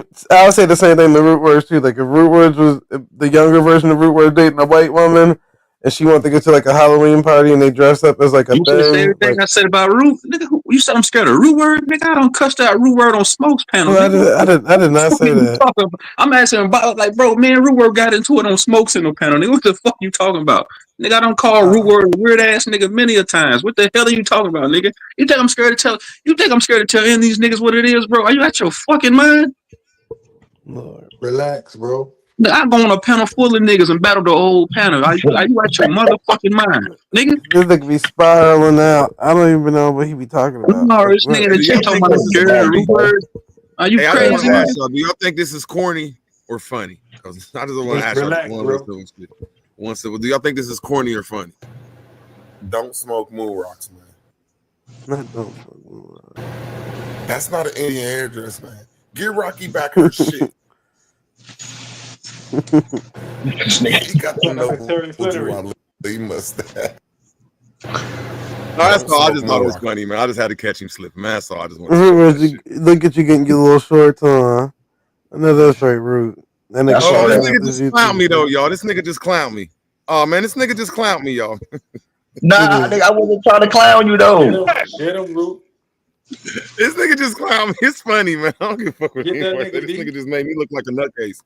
the same thing. The Root Words too. Like if Root Words was the younger version of Root Words dating a white woman, and she wanted to go to like a Halloween party, and they dress up as like a thing. Everything like, I said about Root, nigga. You said I'm scared of Root Word, nigga. I don't cuss that Root Word on Smokes panel. Well, I did not say that. I'm asking about like, bro, man, Root Word got into it on Smokes in the panel. Nigga, what the fuck you talking about? Nigga, I don't call Root Word a weird ass nigga many a times. What the hell are you talking about, nigga? You think I'm scared to tell any of these niggas what it is, bro? Are you out your fucking mind? Lord, relax, bro. I go on a panel full of niggas and battle the whole panel. Are you out your motherfucking mind, nigga? This nigga be spiraling out. I don't even know what he be talking about. No, this nigga that you talking about Root Word. Are you crazy? I want to ask y'all, do y'all think this is corny or funny? Because I just want to ask y'all one simple. Do y'all think this is corny or funny? Don't smoke moon rocks, man. Not don't smoke moon rocks. That's not an Indian hairdress, man. Get Rocky back her shit. He got the no mustache. No, that's all. I just thought it was funny, man. I just had to catch him slipping, man. So I just want to look at you getting your little shorts on. I know that's right, Root. This nigga just clowned me though, y'all. This nigga just clowned me. Oh man, this nigga just clowned me, y'all. Nah, I wasn't trying to clown you though. Get him, Root. This nigga just clowned me. It's funny, man. I don't give a fuck what anyone said. This nigga just made me look like a nutcase.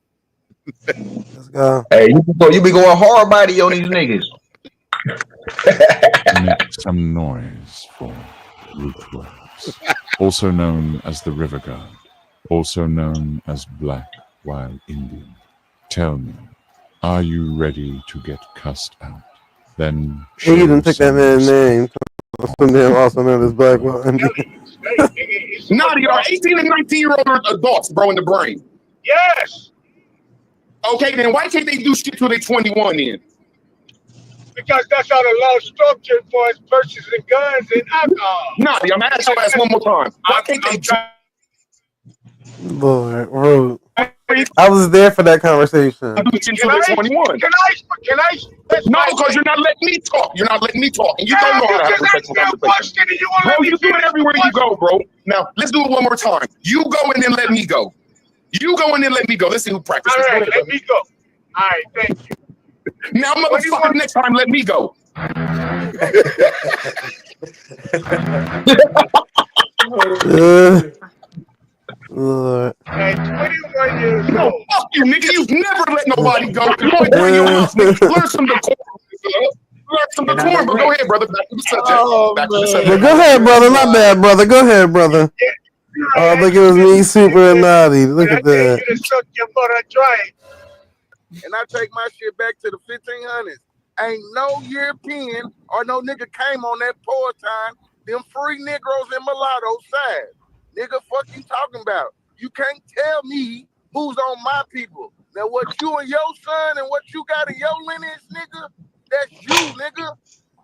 Let's go. Hey, you be going hard body on these niggas. Make some noise for Root Words, also known as the River God, also known as Black Wild Indian. Tell me, are you ready to get cussed out? Then he didn't pick that man's name. Some also known as Black Wild Indian. Naughty are 18 and 19-year-old adults, bro, in the brain. Yes. Okay, then why can't they do shit till they 21 then? Because that's how the law structured for us purchasing guns and alcohol. Naughty, I'm asking you one more time. Why can't they? Lord, Root. I was there for that conversation. Can I? No, because you're not letting me talk. You're not letting me talk. And you don't know how to have a respectful conversation. Bro, you do it everywhere you go, bro. Now, let's do it one more time. You go and then let me go. You go and then let me go. Let's see who practices. All right, let me go. All right, thank you. Now, motherfucker, next time, let me go. Lord. At 21 years old. No, fuck you, nigga. You've never let nobody go. You ain't bring your house, nigga. Learn some decorum. Learn some decorum, but go ahead, brother. Back to the subject. Back to the subject. Go ahead, brother. Not bad, brother. Go ahead, brother. Oh, look, it was me, Super, and Naughty. Look at that. And I take my shit back to the 1500s. Ain't no European or no nigga came on that poor time. Them free Negroes and mulattoes side. Nigga, fuck you talking about? You can't tell me who's on my people. Now, what you and your son and what you got in your lineage, nigga, that's you, nigga.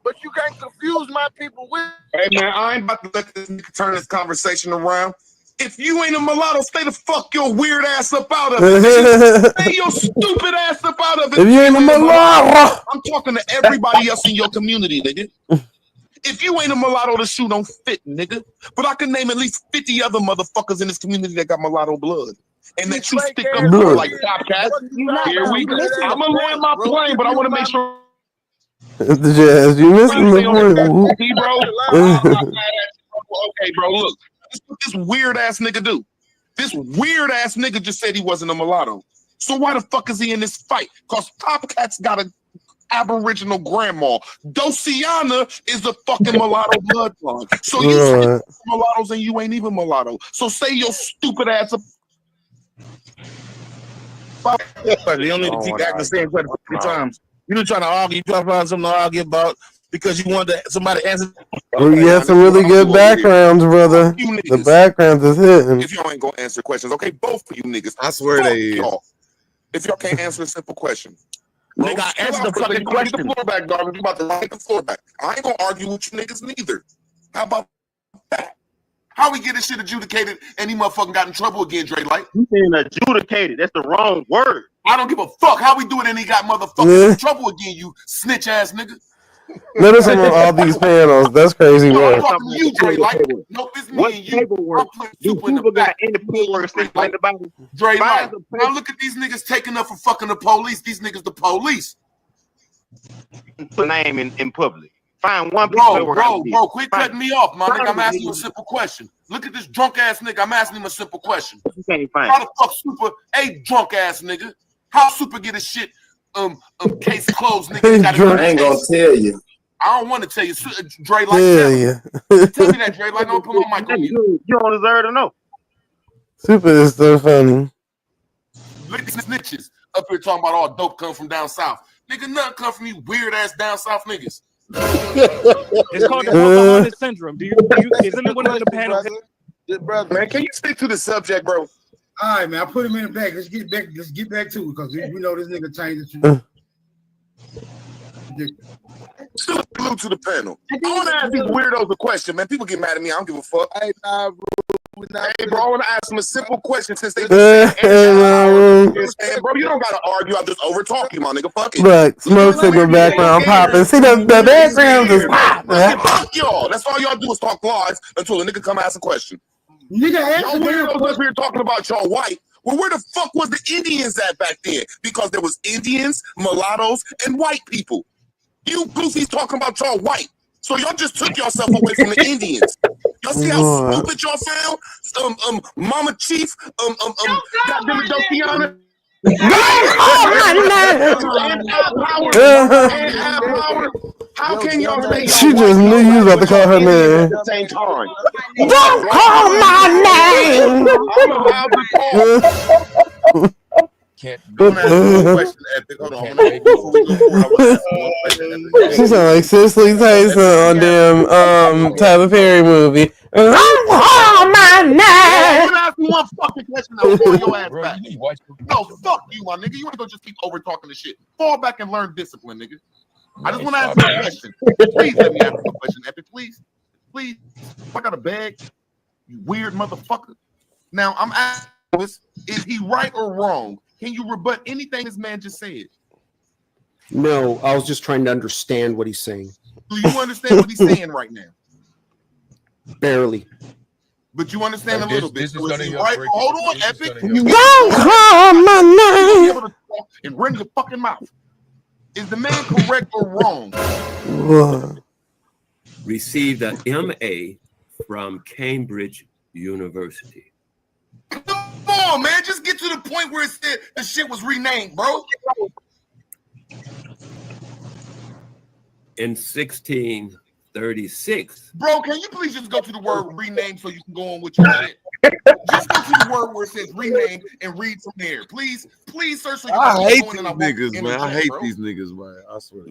But you can't confuse my people with. Hey, man, I ain't about to let this nigga turn this conversation around. If you ain't a mulatto, stay the fuck your weird ass up out of it, nigga. Stay your stupid ass up out of it. If you ain't a mulatto, I'm talking to everybody else in your community, nigga. If you ain't a mulatto, the shoe don't fit, nigga. But I can name at least 50 other motherfuckers in this community that got mulatto blood. And that you stick up for like Top Cat. Here we go. I'm gonna land my plane, but I want to make sure. the jazz, you missing the point. Okay, bro, look. This is what this weird ass nigga do. This weird ass nigga just said he wasn't a mulatto. So why the fuck is he in this fight? Because Top Cat's got a Aboriginal grandma. Dociana is a fucking mulatto bloodline. So you say mulattoes and you ain't even mulatto. So say your stupid ass up. You don't need to keep acting the same question 50 times. You're trying to argue. You trying to find something to argue about because you want somebody to answer. Well, you have some really good backgrounds, brother. The backgrounds is hitting. If y'all ain't gonna answer questions, okay, both of you niggas. I swear they is. If y'all can't answer a simple question. Nigga, I answered the fucking question. Get the floor back, dog. You about to write the floor back. I ain't gonna argue with you niggas neither. How about that? How we get this shit adjudicated and he motherfucking got in trouble again, Dre Light? You saying adjudicated? That's the wrong word. I don't give a fuck how we do it and he got motherfucking in trouble again, you snitch ass nigga. Notice I'm on all these panels. That's crazy No, I'm work. talking to you, Dre Light. Nope, it's me and you. I'm putting super in the back. Dre Light. Now look at these niggas taking up for fucking the police. These niggas the police. Put name in public. Find one bro, quit cutting me off, my nigga. I'm asking you a simple question. Look at this drunk ass nigga. I'm asking him a simple question. How the fuck Super a drunk ass nigga? How Super get his shit case closed, nigga? I ain't gonna tell you. I don't want to tell you, Dre. Like, tell me that, Dre. Like, don't put my mic on you. You don't deserve to know. Super is so funny. Look at these snitches up here talking about all dope come from down south. Nigga, nothing come from you weird ass down south niggas. It's called the Pocahontas syndrome. Is anyone on the panel? Brother, man, can you stick to the subject, bro? All right, man. I put him in the back. Let's get back to it because we know this nigga changed it. Salute to the panel. I want to ask these weirdos a question, man. People get mad at me. I don't give a fuck. Hey, bro, I want to ask them a simple question since they just said, bro, you don't got to argue. I'll just overtalk you, my nigga. Fuck it. Look, smoke's in the background popping. See, the background is popping. Fuck y'all. That's all y'all do is talk lies until a nigga come ask a question. Nigga, y'all weirdos up here talking about y'all white. Well, where the fuck was the Indians at back then? Because there was Indians, mulattoes, and white people. You goofies talking about y'all white. So y'all just took yourself away from the Indians. Y'all see how stupid y'all sound? Mama Chief, goddamn it, Dociana. How can y'all say she just knew you was about to call her name. At the same time? Don't call my name. I'm allowed to talk. She sound like Cicely Tyson on damn Tyler Perry movie. Don't call my name. Ask me one fucking question. I'll pull your ass back. No, fuck you, my nigga. You want to go just keep over talking the shit? Fall back and learn discipline, nigga. I just want to ask you a question. Please let me ask you a question, Epic. Please. I got a bag. You weird motherfucker. Now I'm asking, is he right or wrong? Can you rebut anything this man just said? No, I was just trying to understand what he's saying. Do you understand what he's saying right now? Barely. But you understand a little bit. So is he right? Hold on, Epic. Don't call my name. And run your fucking mouth. Is the man correct or wrong? Received an MA from Cambridge University. Come on, man. Just get to the point where it said the shit was renamed, bro. In 1636. Bro, can you please just go to the word rename so you can go on with your shit? Just go to the word where it says rename and read from there. Please, sir. So you I hate these niggas, man. I hate these niggas, man. I swear.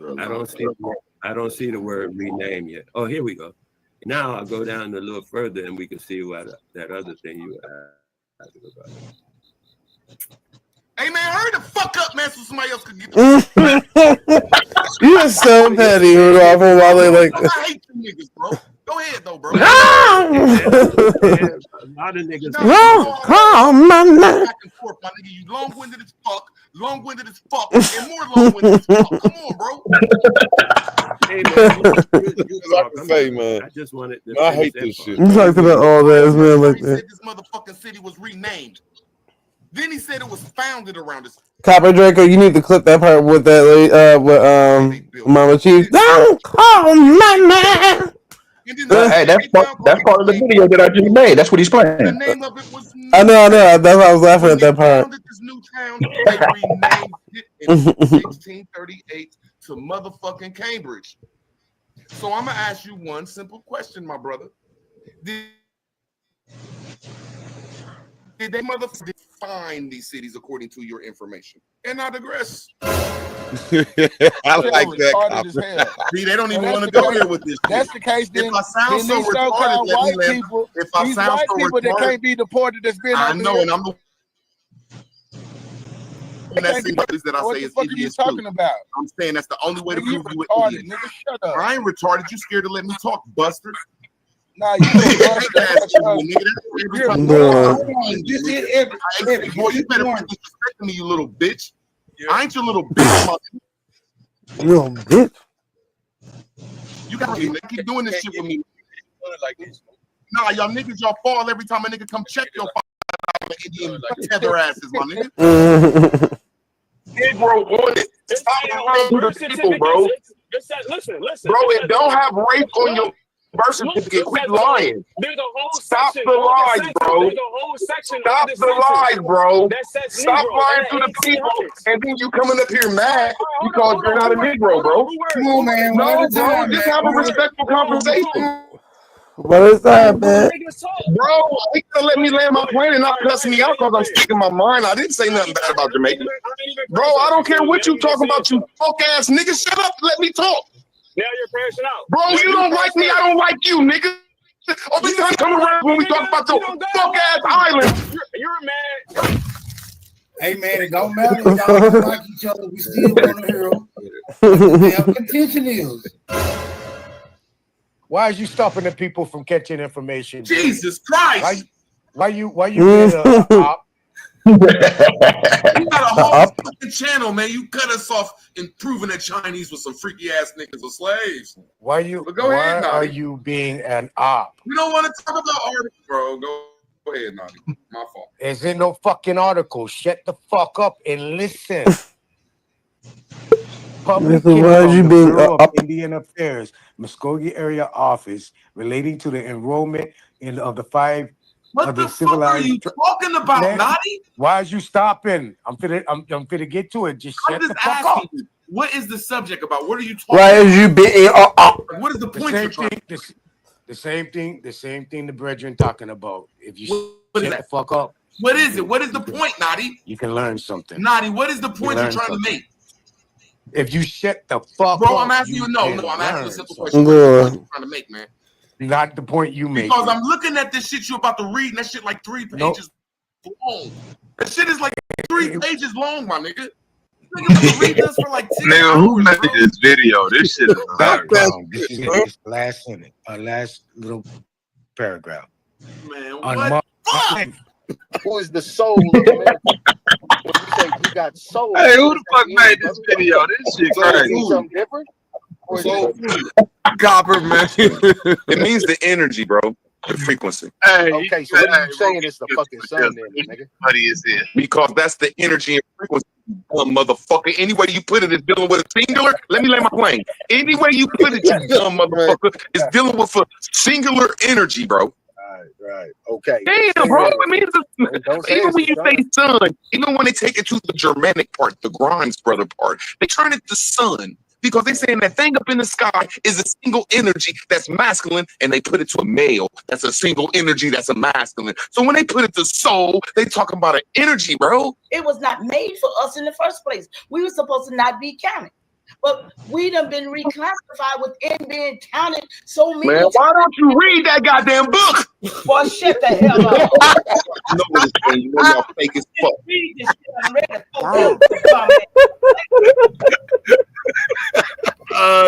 I don't see the word rename yet. Oh, here we go. Now I'll go down a little further and we can see what that other thing you asked about. Hey man, hurry the fuck up, man, so somebody else can get the You are so petty, Rudolph. While they like. I hate you niggas, bro. Go ahead though, bro. A lot of niggas. Call my name. Back and forth, my nigga. You long-winded as fuck, and more long-winded as fuck. Come on, bro. Hey, man, man. I just wanted to I hate this shit. You talked about all that, man. Like He that. said this motherfucking city was renamed. Then he said it was founded around this. Copper Draco, you need to clip that part with that. With Mama Chief. Don't call my man. Hey, that's part of the video that I just made. That's what he's playing. The name of it was. I know. That's why I was laughing at that part. This new town, they renamed it in 1638 to motherfucking Cambridge. So I'm gonna ask you one simple question, my brother. Did they motherfucking define these cities according to your information? And I digress. I like that. See, they don't even want to go here with this. That's the case. Then, if I sound so these so-called retarded, white people, if I these sound white so people that retarded, can't be deported, that's been I over know, here. and I'm the one that say that I What say the is fuck are you idiots talking too. about? I'm saying that's the only way to You prove you retarded, an idiot. nigga. Shut up. I ain't retarded. You scared to let me talk, Buster. Nah, you boy, you better quit disrespecting me, you little bitch. I ain't your little bitch, mother. You little bitch. You gotta keep doing this shit with me. Nah, y'all niggas, y'all fall every time a nigga come check your Indian tether asses, my nigga. Negro wanted. Stop lying to the people, bro. Listen. Bro, it don't have rape on your birth certificate. Quit lying. Stop the lies, bro. Stop the lies, bro. Stop lying to the people, and then you coming up here mad because you're not a Negro, bro. Come on, man. No, bro. Just have a respectful conversation. What is that, man? Bro, he gonna let me land my plane and not cuss me out because I'm speaking my mind. I didn't say nothing bad about Jamaica. Bro, I don't care what you talking about, you fuck ass nigga. Shut up, let me talk. Now you're crashing out. Bro, you don't like me, I don't like you, nigga. Every time you come around when we talk about the fuck ass island. You're mad. Hey man, it don't matter. Y'all don't like each other. We still want to hear them. Damn contention is. Why are you stopping the people from catching information? Jesus Christ! Why you being a op? You got a whole fucking channel, man. You cut us off in proving that Chinese was some freaky ass niggas or slaves. Why go ahead, are Naughty. you being an op? We don't want to talk about articles, bro. Go ahead, Naughty. My fault. There's in no fucking article. Shut the fuck up and listen. Public Why are you being Bureau of Indian Affairs, Muskogee area office relating to the enrollment of the five What of the the fuck civilized. are you talking about, Man, Naughty? why is you stopping? I'm finna get to it. Just I'm shut just the fuck up. asking you. What is the subject about? What are you talking Why about? is you being What is the point you're trying to The same thing the brethren talking about. If you What is shut that? the fuck up, What is it? What is the point, Naughty? you can learn something. Naughty, what is the point you're learn trying to something. make? If you shut the fuck Bro, up, I'm asking you, no, can I'm asking you a learn simple something. question. What is the point you're trying to make, man? Not the point you make. Because I'm looking at this shit you're about to read, and that shit like 3 pages long. That shit is like 3 pages long, my nigga. Nigga about to read this for like 10 Nigga, hours, who made bro. this video? This shit is hilarious. Background. This is this last sentence, last little paragraph. Man, On what? Fuck! Who is the soul of America? When you say you got soul, Hey, who the fuck made this video? This shit crazy. Something different? Or is it- Copper, man. It means the energy, bro. The frequency. Hey, Okay, so what are you saying is the fucking sun then, nigga? Funny is it? Because that's the energy and frequency, dumb motherfucker. Any way you put it is dealing with a singular. Let me lay my plane. Any way you put it, you dumb motherfucker, is dealing with a singular energy, bro. Right. Okay. Damn, bro. It means Don't say even it's when you the say sun, even when they take it to the Germanic part, the Grimes brother part, they turn it to sun. Because they're saying that thing up in the sky is a single energy that's masculine, and they put it to a male that's a single energy that's a masculine. So when they put it to soul, they talking about an energy, bro. It was not made for us in the first place. We were supposed to not be counted. But we done been reclassified within being counted so many Man, why don't you read that goddamn book? Boy, shut the hell up. You know what it's saying. You know y'all fake as fuck. Read this shit. I'm ready to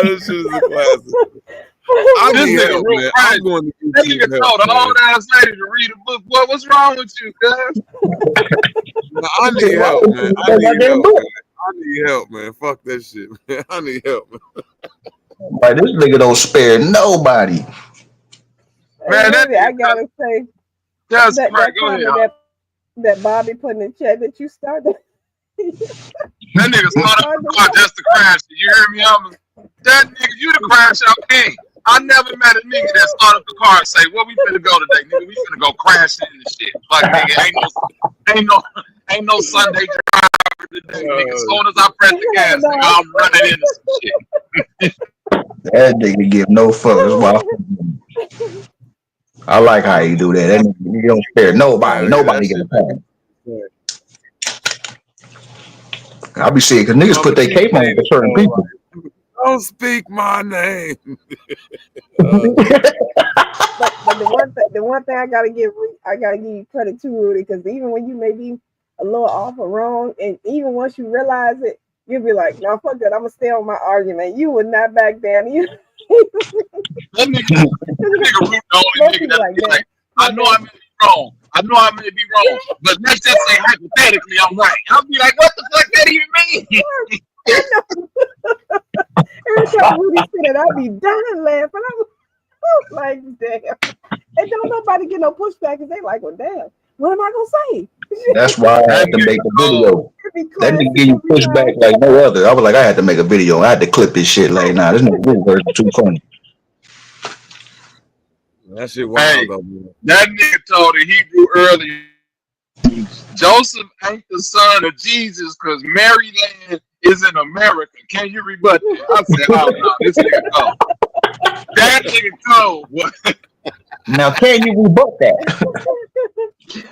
This shit is a classic. I This need nigga help, real man. crazy. I'm going to get That you nigga help, told an man. old ass lady to read a book. What's wrong with you, cuz? I need help, man. I need help, man. I need help, man. Fuck that shit, man. I need help, man. Right, this nigga don't spare nobody. Man, that Really, I nigga gotta say that's that crazy. Go ahead. comment that Bobby put in the chat that you started. That nigga started the car just to crash. You hear me? That nigga, you the crash out king. I never met a nigga that started the car and say, "Where we finna go today, nigga? We finna go crash into shit." Like, nigga, ain't no Sunday driver today, nigga. As soon as I press the gas, nigga, I'm running into some shit. That nigga give no fucks. I like how you do that. That nigga, you don't spare nobody. Nobody get a pass. I be seeing because niggas put their cape on for certain people. Don't speak my name. But the one thing I gotta give you credit to, Rudy, because even when you may be a little off or wrong, and even once you realize it, you'll be like, "No, fuck that. I'm gonna stay on my argument." You would not back down. That nigga Root the only nigga that be like, I know I may be wrong. I know I may be wrong, but let's just say hypothetically I'm right. I'll be like, what the fuck that even mean? Every time Rudy said it, I'd be dying laughing. I was like, damn. And don't nobody get no pushback because they like, well, damn, what am I gonna say? That's why I had to make a video. That nigga give you pushback like no other. I was like, I had to make a video. I had to clip this shit like, nah, this nigga really version too funny. That shit wild though, man. That nigga told the Hebrew earlier, Joseph ain't the son of Jesus because Maryland is in America. Can you rebut that? I said, oh no, this nigga cold. That nigga cold. What? Now, can you rebut that?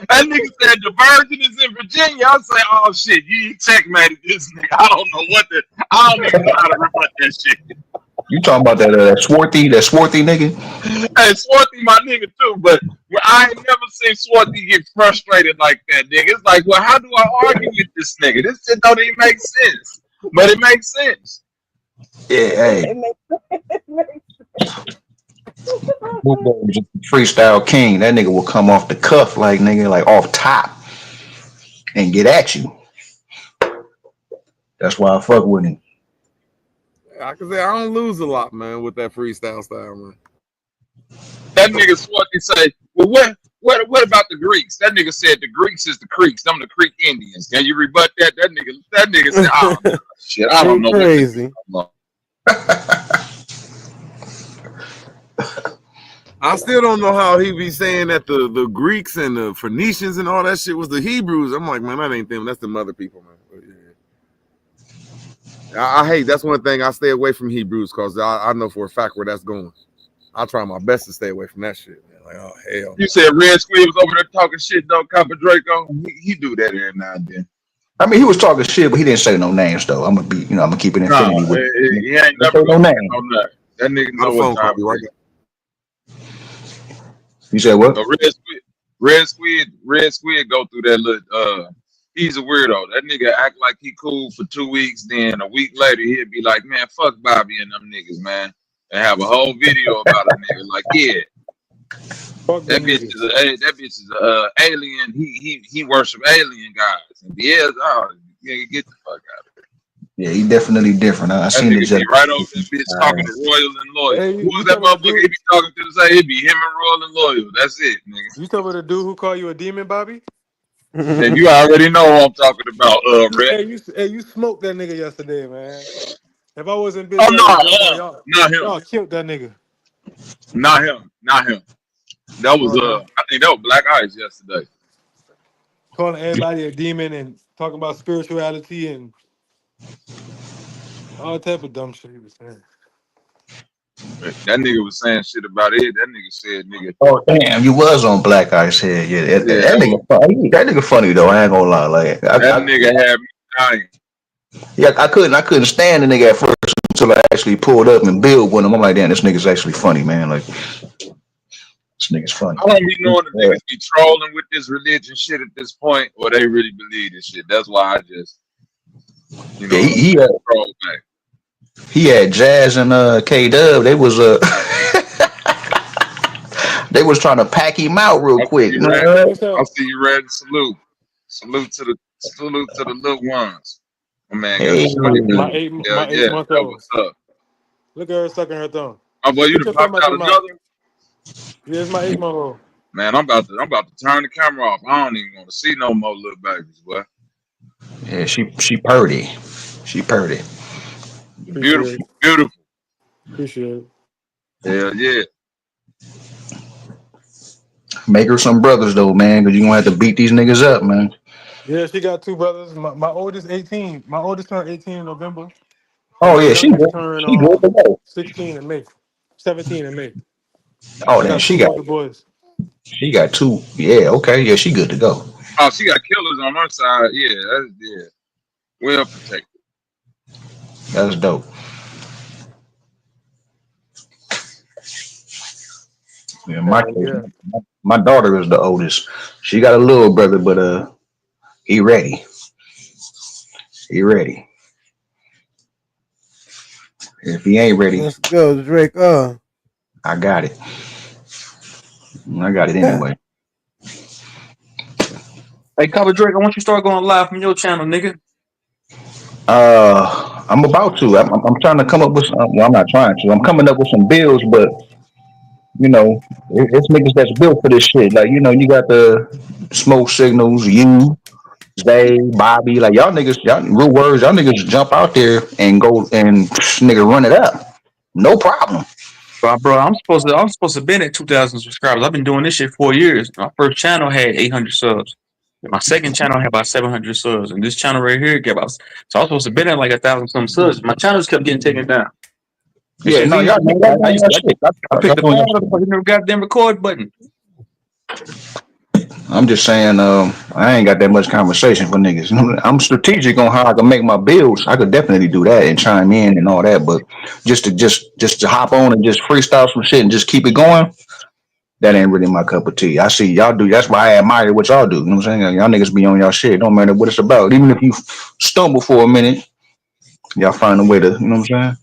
That nigga said the virgin is in Virginia. I say, oh shit, you checkmated this nigga. I don't even know how to rebut that shit. You talking about that Swarthy nigga? Hey, Swarthy my nigga too, but I ain't never seen Swarthy get frustrated like that, nigga. It's like, well, how do I argue with this nigga? This shit don't even make sense. But it makes sense. Yeah, hey. It makes sense. Freestyle king. That nigga will come off the cuff like nigga, like off top and get at you. That's why I fuck with him. I can say I don't lose a lot, man, with that freestyle style, man. That nigga Swarthy say, well, what about the Greeks? That nigga said the Greeks is the Creeks. I'm the Creek Indians. Can you rebut that? That nigga said, oh, shit, I don't know. Crazy. I still don't know how he be saying that the Greeks and the Phoenicians and all that shit was the Hebrews. I'm like, man, that ain't them. That's the other people, man. But yeah. I hate. That's one thing I stay away from Hebrews because I know for a fact where that's going. I try my best to stay away from that shit, man. Like, oh hell. You said Red Squid was over there talking shit, though. Copper Draco. He do that every now and then. I mean, he was talking shit, but he didn't say no names though. I'm gonna keep it infinity with it. He ain't never no name. That nigga know what time it is. You said what? So Red Squid go through that little he's a weirdo. That nigga act like he cool for 2 weeks, then a week later he'll be like, man, fuck Bobby and them niggas, man. And have a whole video about a nigga. Like, yeah. That bitch is a alien. He worship alien guys. And yeah, get the fuck out of here. Yeah, he definitely different. I seen it. Right over that bitch talking to Royal and Loyal. Hey, who was that motherfucker he be talking to say? It be him and Royal and Loyal. That's it, nigga. You talking about the dude who called you a demon, Bobby? And you already know what I'm talking about, Red. Hey, you smoked that nigga yesterday, man. If I wasn't busy, not him. Y'all killed that nigga. Not him. That was I think that was Black Ice yesterday. Calling everybody a demon and talking about spirituality and all type of dumb shit he was saying. That nigga was saying shit about it. That nigga said, nigga. Oh damn, you was on Black Ice head. Yeah, that nigga funny. That nigga funny though. I ain't gonna lie. Like that nigga had me dying. Yeah, I couldn't stand the nigga at first until I actually pulled up and build with him. I'm like, damn, this nigga's actually funny, man. Like this nigga's funny. I don't be knowing the niggas be trolling with this religion shit at this point, or they really believe this shit. That's why I just, he troll back. He had Jazz and K Dub. They was they was trying to pack him out real I see quick. you, You Red. know? I see you, Red. Salute to the little ones. My man got Hey, the shorty My done. eight Hell my yeah, 8 month that's old. what's up. Look at her sucking her thumb. Oh boy, you Put done your thumb popped out out your mouth. another? Yeah, it's my 8 month old. Man, I'm about to turn the camera off. I don't even want to see no more little babies, boy. yeah, she purdy. She purdy. Appreciate Beautiful, it. beautiful. Appreciate it. Hell yeah. Make her some brothers though, man, because you gonna have to beat these niggas up, man. Yeah, she got 2 brothers. My oldest 18. My oldest turned 18 in November. And Oh my yeah, youngest turned she good to go. 16 in May. 17 in May. Oh I then got she 2 got older boys. 2. Yeah, okay, yeah, she good to go. Oh, she got killers on her side. Yeah, well protected. That's dope. Yeah, my case, Yeah. my daughter is the oldest. She got a little brother, but he ready. He ready. If he ain't ready, Let's go, Drake. I got it. I got it anyway. Hey, Cover Drake, I want you to start going live from your channel, nigga. I'm about to. I'm trying to come up with some. Well, I'm not trying to. I'm coming up with some bills, but you know, it's niggas that's built for this shit. Like, you know, you got the smoke signals, you, Zay, Bobby, like y'all niggas, y'all real words, y'all niggas jump out there and go and nigga run it up. No problem. Bro, I'm supposed to been at 2,000 subscribers. I've been doing this shit 4 years. My first channel had 800 subs. My second channel had about 700 subs, and this channel right here got about. So I was supposed to been at like 1,000 some subs. My channel just kept getting taken down. It's Yeah, just no, easy, y'all, man. y'all doing your shit. I Y'all picked the doing your phone up, shit. but hit the goddamn record button. I'm just saying, I ain't got that much conversation for niggas. I'm strategic on how I can make my bills. I could definitely do that and chime in and all that, but just to hop on and just freestyle some shit and just keep it going, that ain't really my cup of tea. I see y'all do. That's why I admire what y'all do. You know what I'm saying? Y'all niggas be on y'all shit. Don't matter what it's about. Even if you stumble for a minute, y'all find a way to, you know what I'm saying?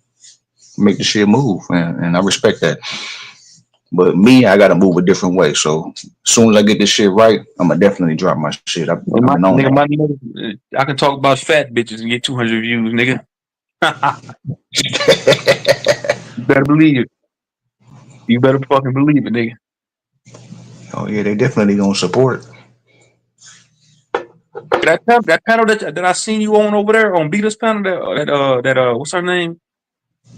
Make the shit move, and I respect that. But me, I gotta move a different way. So as soon as I get this shit right, I'm gonna definitely drop my shit. I've My been on nigga, that. I can talk about fat bitches and get 200 views, nigga. You better believe it. You better fucking believe it, nigga. Oh yeah, they definitely gonna support. That panel that I seen you on over there on Beater's panel, that what's her name?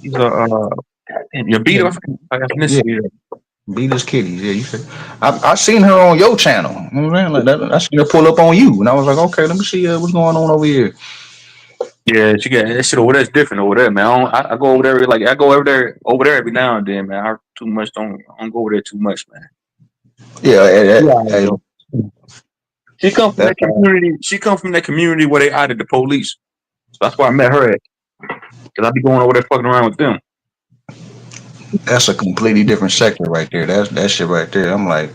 He's your Beater. I got Yeah, ethnicity. beat his kitties. Yeah, you said. I seen her on your channel. You know what I'm saying? Like that, I seen her pull up on you, and I was like, okay, let me see what's going on over here. Yeah, she got that shit over there's different over there, man. I go over there like I go over there every now and then, man. I don't go over there too much, man. Yeah, Yeah, hey, though. She come from that's that community. She come from that community where they audit the police. So that's where I met her at. Cause I be going over there fucking around with them. a completely different sector right there. That's that shit right there. I'm like,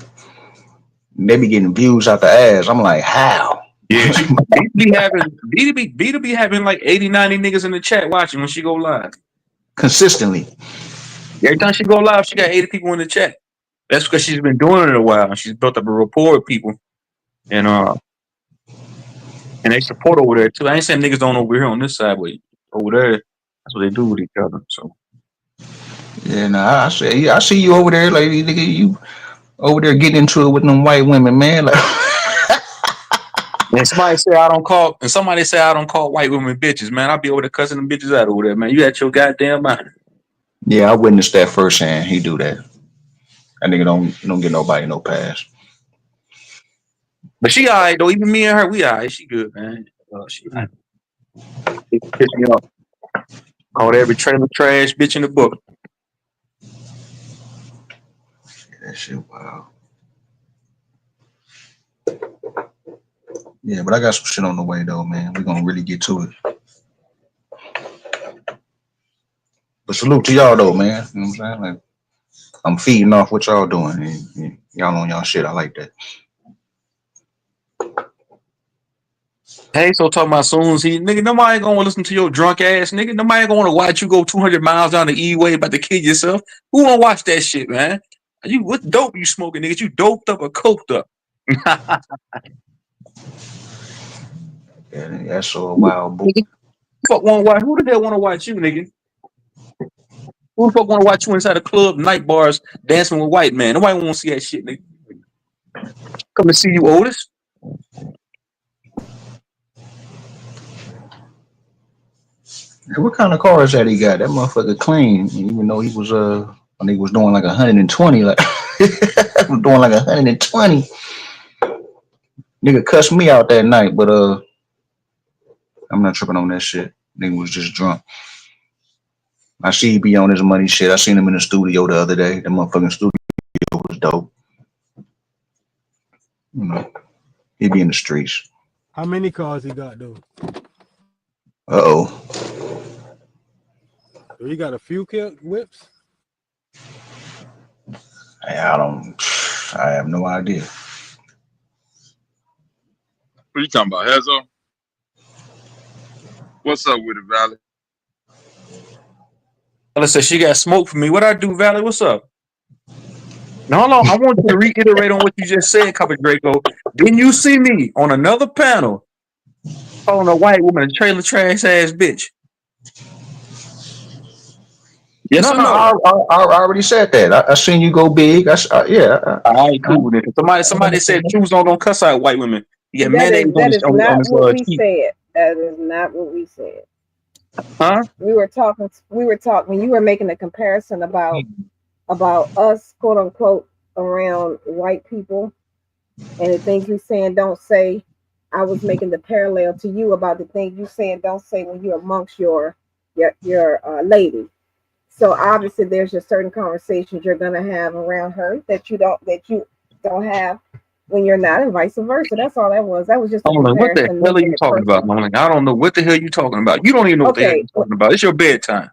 they be getting views out the ass. I'm like, how? Yeah, she B to be having like 80, 90 niggas in the chat watching when she go live. Consistently. Every time she go live, she got 80 people in the chat. That's because she's been doing it a while and she's built up a rapport with people. And they support over there too. I ain't saying niggas don't over here on this side, but over there, that's what they do with each other. So Yeah, nah, I see you over there, like nigga, you over there getting into it with them white women, man. Like, and somebody say I don't call white women bitches, man. I'll be over there cussing them bitches out over there, man. You at your goddamn mind. yeah, I witnessed that firsthand. He do that. That nigga don't get nobody no pass. But she alright though. Even me and her, we alright. She good, man. She alright. It pissed me off. Called every trailer trash bitch in the book. That shit wow. Yeah, but I got some shit on the way though, man. We're gonna really get to it. But salute to y'all though, man. You know what I'm saying? Like, I'm feeding off what y'all doing. And y'all on y'all shit. I like that. Hey, so talking about soon as he nigga, nobody ain't gonna listen to your drunk ass nigga. Nobody ain't gonna watch you go 200 miles down the E-way about to kill yourself. Who wanna watch that shit, man? You what dope you smoking, niggas? You doped up or coked up? Yeah, that's so a wild boy. Fuck wanna watch? Who the hell wanna watch you, nigga? Who the fuck wanna watch you inside a club, night bars, dancing with white man? Nobody wanna see that shit, nigga. Come to see you, Otis. What kind of car is that he got? That motherfucker clean. Even though he was when he was doing like 120, like was doing like 120. Nigga cussed me out that night, but I'm not tripping on that shit. Nigga was just drunk. I see he be on his money shit. I seen him in the studio the other day. That motherfucking studio was dope. You know, he be in the streets. How many cars he got though? Uh-oh. He got a few whips. I have no idea. What are you talking about, Hezo? What's up with it, Valley? Valley said she got smoke for me. What I do, Valley? What's up? No, hold on. I want you to reiterate on what you just said, Copper Draco. Didn't you see me on another panel calling a white woman a trailer trash ass bitch? Yes or no? I already said that. I seen you go big. Yeah. All right, cool. Somebody said Jews don't cuss out white women. Yeah, mayonnaise on That is not what we teeth. said. That is not what we said. Huh? We were talking when you were making a comparison about us, quote unquote, around white people and the things you saying don't say. I was making the parallel to you about the things you saying don't say when you're amongst your lady. So obviously there's just certain conversations you're gonna have around her that you don't have when you're not, and vice versa. That's all that was. That was just a comparison. What the hell are you talking about, Monica? I don't know what the hell you talking about. You don't even know what the hell you're talking about. It's your bedtime.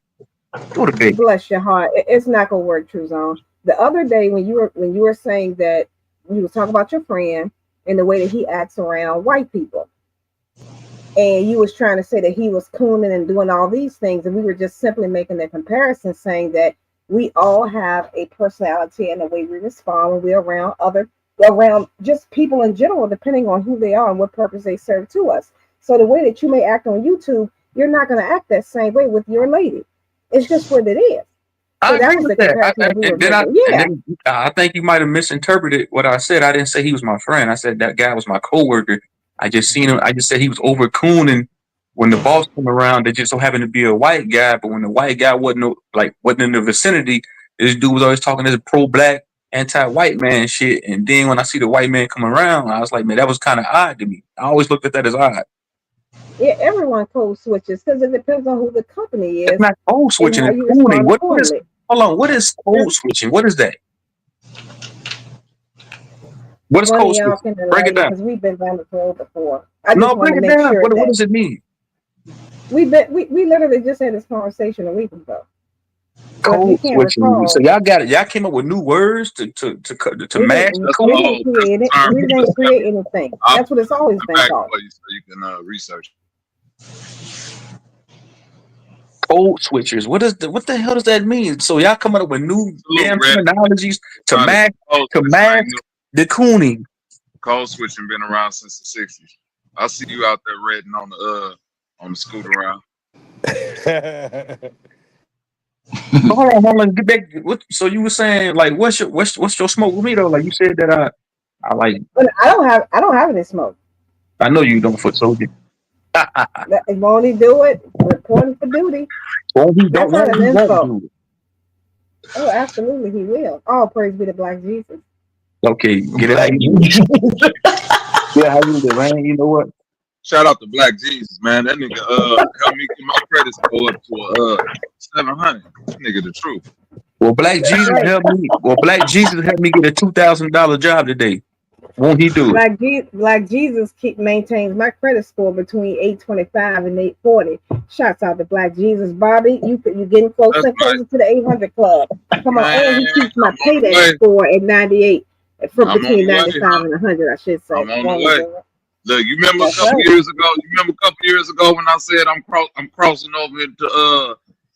Go to bed. Bless your heart. It's not gonna work, True Zone. The other day when you were saying that you was talking about your friend and the way that he acts around white people, and you was trying to say that he was cooning and doing all these things, and we were just simply making the comparison, saying that we all have a personality and the way we respond when we're around just people in general, depending on who they are and what purpose they serve to us. So the way that you may act on YouTube, you're not going to act that same way with your lady. It's just what it is. So I agree with that. I think you might have misinterpreted what I said. I didn't say he was my friend. I said that guy was my coworker. I just seen him. I just said he was over cooning when the boss came around. They just so happened to be a white guy, but when the white guy wasn't in the vicinity, this dude was always talking this pro-black, anti-white man shit. And then when I see the white man come around, I was like, man, that was kind of odd to me. I always looked at that as odd. Yeah, everyone code switches because it depends on who the company is. It's not code switching and cooning. What is code switching? What is that? What is code switching? Break it down. Because we've been down the road before. Break it down. What does it mean? We literally just had this conversation a week ago. Code switching. So y'all got it. Y'all came up with new words to match. We didn't create anything. That's what it's always been called. So you can research. Code switchers. What the hell does that mean? So y'all coming up with new damn terminologies to match the cooning. Code switching been around since the 60s. I see you out there reading on the scooter around. Hold on, get back. So you were saying like, what's your smoke with me though? Like you said that I like. But I don't have any smoke. I know you don't, foot soldier. Won't he do it? Reporting for duty. Won't he do it? Oh, absolutely, he will. All praise be to Black Jesus. Okay, get it out. Yeah, how you doing, man? You know what? Shout out to Black Jesus, man. That nigga helped me get my credit score up to 700. That nigga the truth. Well, Black Jesus helped me. Well, Black Jesus helped me get a $2,000 job today. Won't he do it? Black Jesus maintains my credit score between 825 and 840. Shouts out to Black Jesus, Bobby. You getting closer and closer to the 800 club. Come on, and he keeps my payday score at 98, from between 95 and 100. I should say. I'm on the way. Look, you remember a That's couple right. years ago? You remember a couple years ago when I said I'm crossing over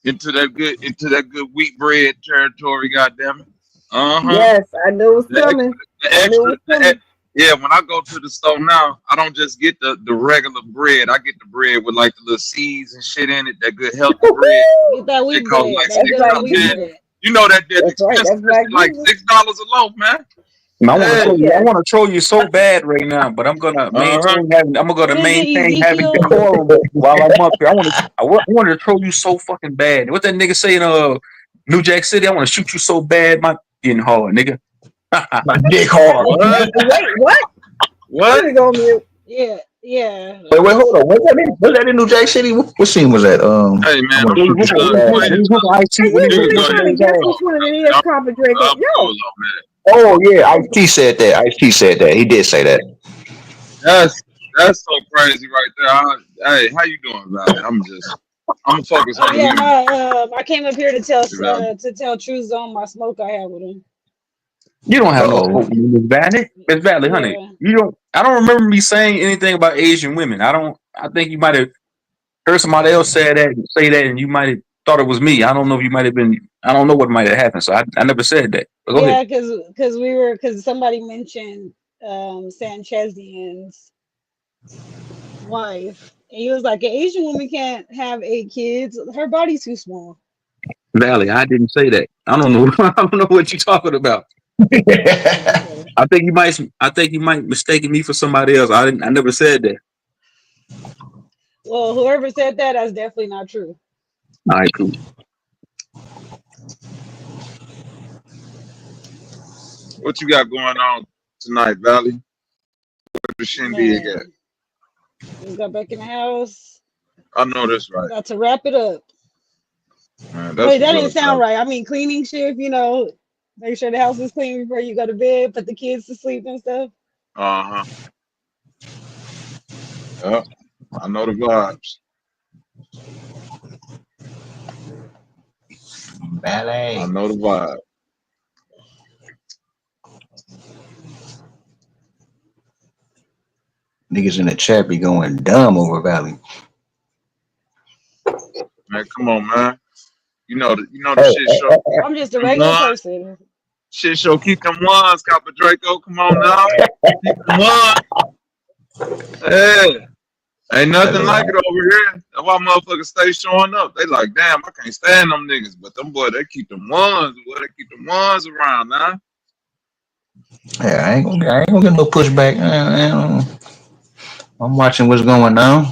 into that good wheat bread territory? Goddamn it! Yes, I knew it was The coming. extra, I knew it was coming. yeah. When I go to the store now, I don't just get the regular bread. I get the bread with like the little seeds and shit in it. That good healthy bread. Get that It wheat costs bread. like That good old $6. wheat Man, bread. you know that That's right. expensive. That's Black It's like Jesus. $6 a loaf, man. I want to Hey. troll you. I want to troll you so bad right now, but I'm gonna maintain having. I'm gonna What is it, maintain having Ezekiel? decorum while I'm up here. I wanted to troll you so fucking bad. What that nigga say in New Jack City? I want to shoot you so bad, my getting hard, nigga. My dick hard. Wait, what? What? Let me go mute. Yeah, yeah. Wait, hold on. Was that in New Jack City? What scene was that? Hey I man, want to shoot you so bad. Hey, you really trying to guess which one it is, Papa Draco? Yo. Oh yeah, Ice-T said that. Ice-T said that. He did say that. That's so crazy right there. Hey, how you doing, Valley? I'm gonna focus on Yeah, you. I came up here to tell Truth on my smoke I had with him. You don't have no smoke, Miss Valley. Miss Valley, honey. Yeah. You don't. I don't remember me saying anything about Asian women. I think you might have heard somebody else say that, and you might have thought it was me. I don't know if you might have been. I don't know what might have happened. So I never said that. But go ahead. because somebody mentioned Sanchezian's wife, and he was like, an Asian woman can't have 8 kids. Her body's too small. Valley, I didn't say that. I don't know. I don't know what you're talking about. I think you might mistaken me for somebody else. I never said that. Well, whoever said that, that's definitely not true. All right, cool. What you got going on tonight, Valley? Where the shindig at? We got back in the house. I know that's right. Got to wrap it up. Man, Wait, that didn't sound right. I mean, cleaning shift, make sure the house is clean before you go to bed, put the kids to sleep and stuff. Yep, I know the vibes. Ballet. I know the vibe. Niggas in the chat be going dumb over Valley. Man, come on, man. You know the shit show. I'm just a regular person. Shit show, keep them ones, Copper Draco. Come on now. Keep them ones. Hey. Ain't nothing like it over here. That's why motherfuckers stay showing up. They like, damn, I can't stand them niggas. But them boy, they keep them ones. Boy, they keep them ones around, man. Yeah, I ain't gonna get no pushback. I'm watching what's going on.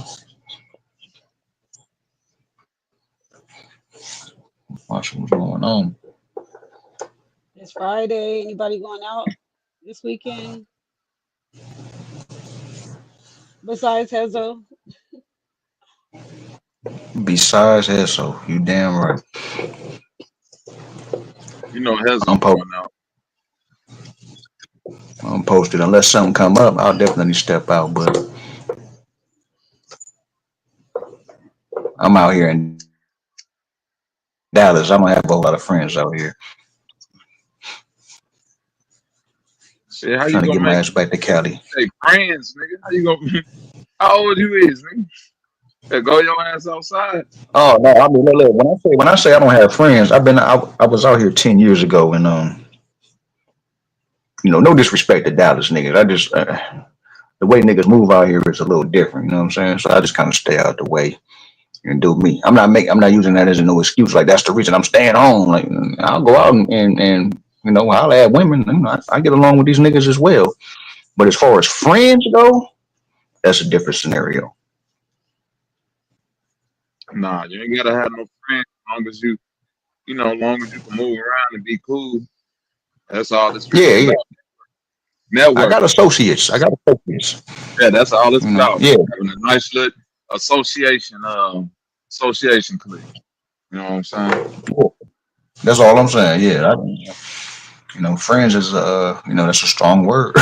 Watching what's going on. It's Friday. Anybody going out this weekend? Besides Hezo? Besides Hezo, you damn right. You know Hezo going out. I'm posted. Unless something come up, I'll definitely step out. But I'm out here in Dallas. I don't have a whole lot of friends out here. Shit, how you Trying to gonna get my make ass back to Cali. hey, friends, nigga? How you gonna how old you is, nigga? Hey, go your ass outside. Oh no, I mean, look, when I say I don't have friends, I was out here 10 years ago, and no disrespect to Dallas niggas. I just the way niggas move out here is a little different. You know what I'm saying? So I just kind of stay out the way and do me. I'm not using that as a no excuse. Like that's the reason I'm staying home. Like I'll go out and holler at women. I get along with these niggas as well. But as far as friends go, that's a different scenario. Nah, you ain't gotta have no friends as long as long as you can move around and be cool. That's all it's really about. Network. I got associates. Yeah, that's all it's about. Yeah. Having a nice little association clique. You know what I'm saying? That's all I'm saying. Yeah. Friends is that's a strong word.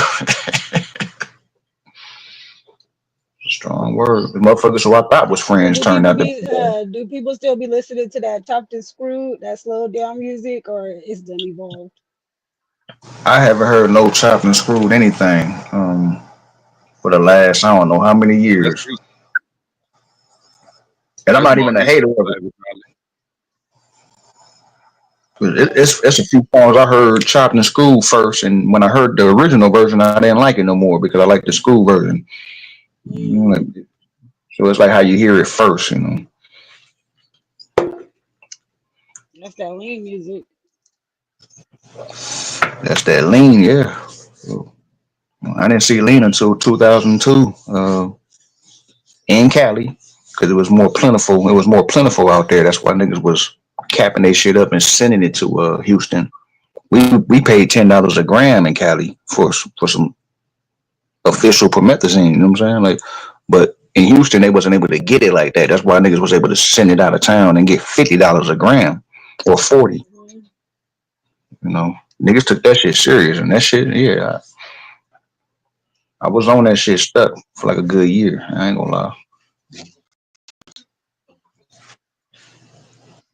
Strong word. The motherfuckers who I thought was friends turned out to be. Do people still be listening to that Chopped and Screwed, that slow down music, or is done evolved? I haven't heard no chopped and screwed anything. for the last I don't know how many years. And I'm That's not more even a recent hater of it. flavor, probably. It's a few songs I heard chopped in school first, and when I heard the original version, I didn't like it no more because I like the school version. So it's like how you hear it first, you know. That's that lean music. That's that lean, yeah. I didn't see lean until 2002 in Cali because it was more plentiful. It was more plentiful out there. That's why niggas was capping their shit up and sending it to Houston. We paid $10 a gram in Cali for some official promethazine. You know what I'm saying? Like, but in Houston they wasn't able to get it like that. That's why niggas was able to send it out of town and get $50 a gram or 40. You know, niggas took that shit serious, and that shit, yeah. I was on that shit stuck for like a good year. I ain't gonna lie.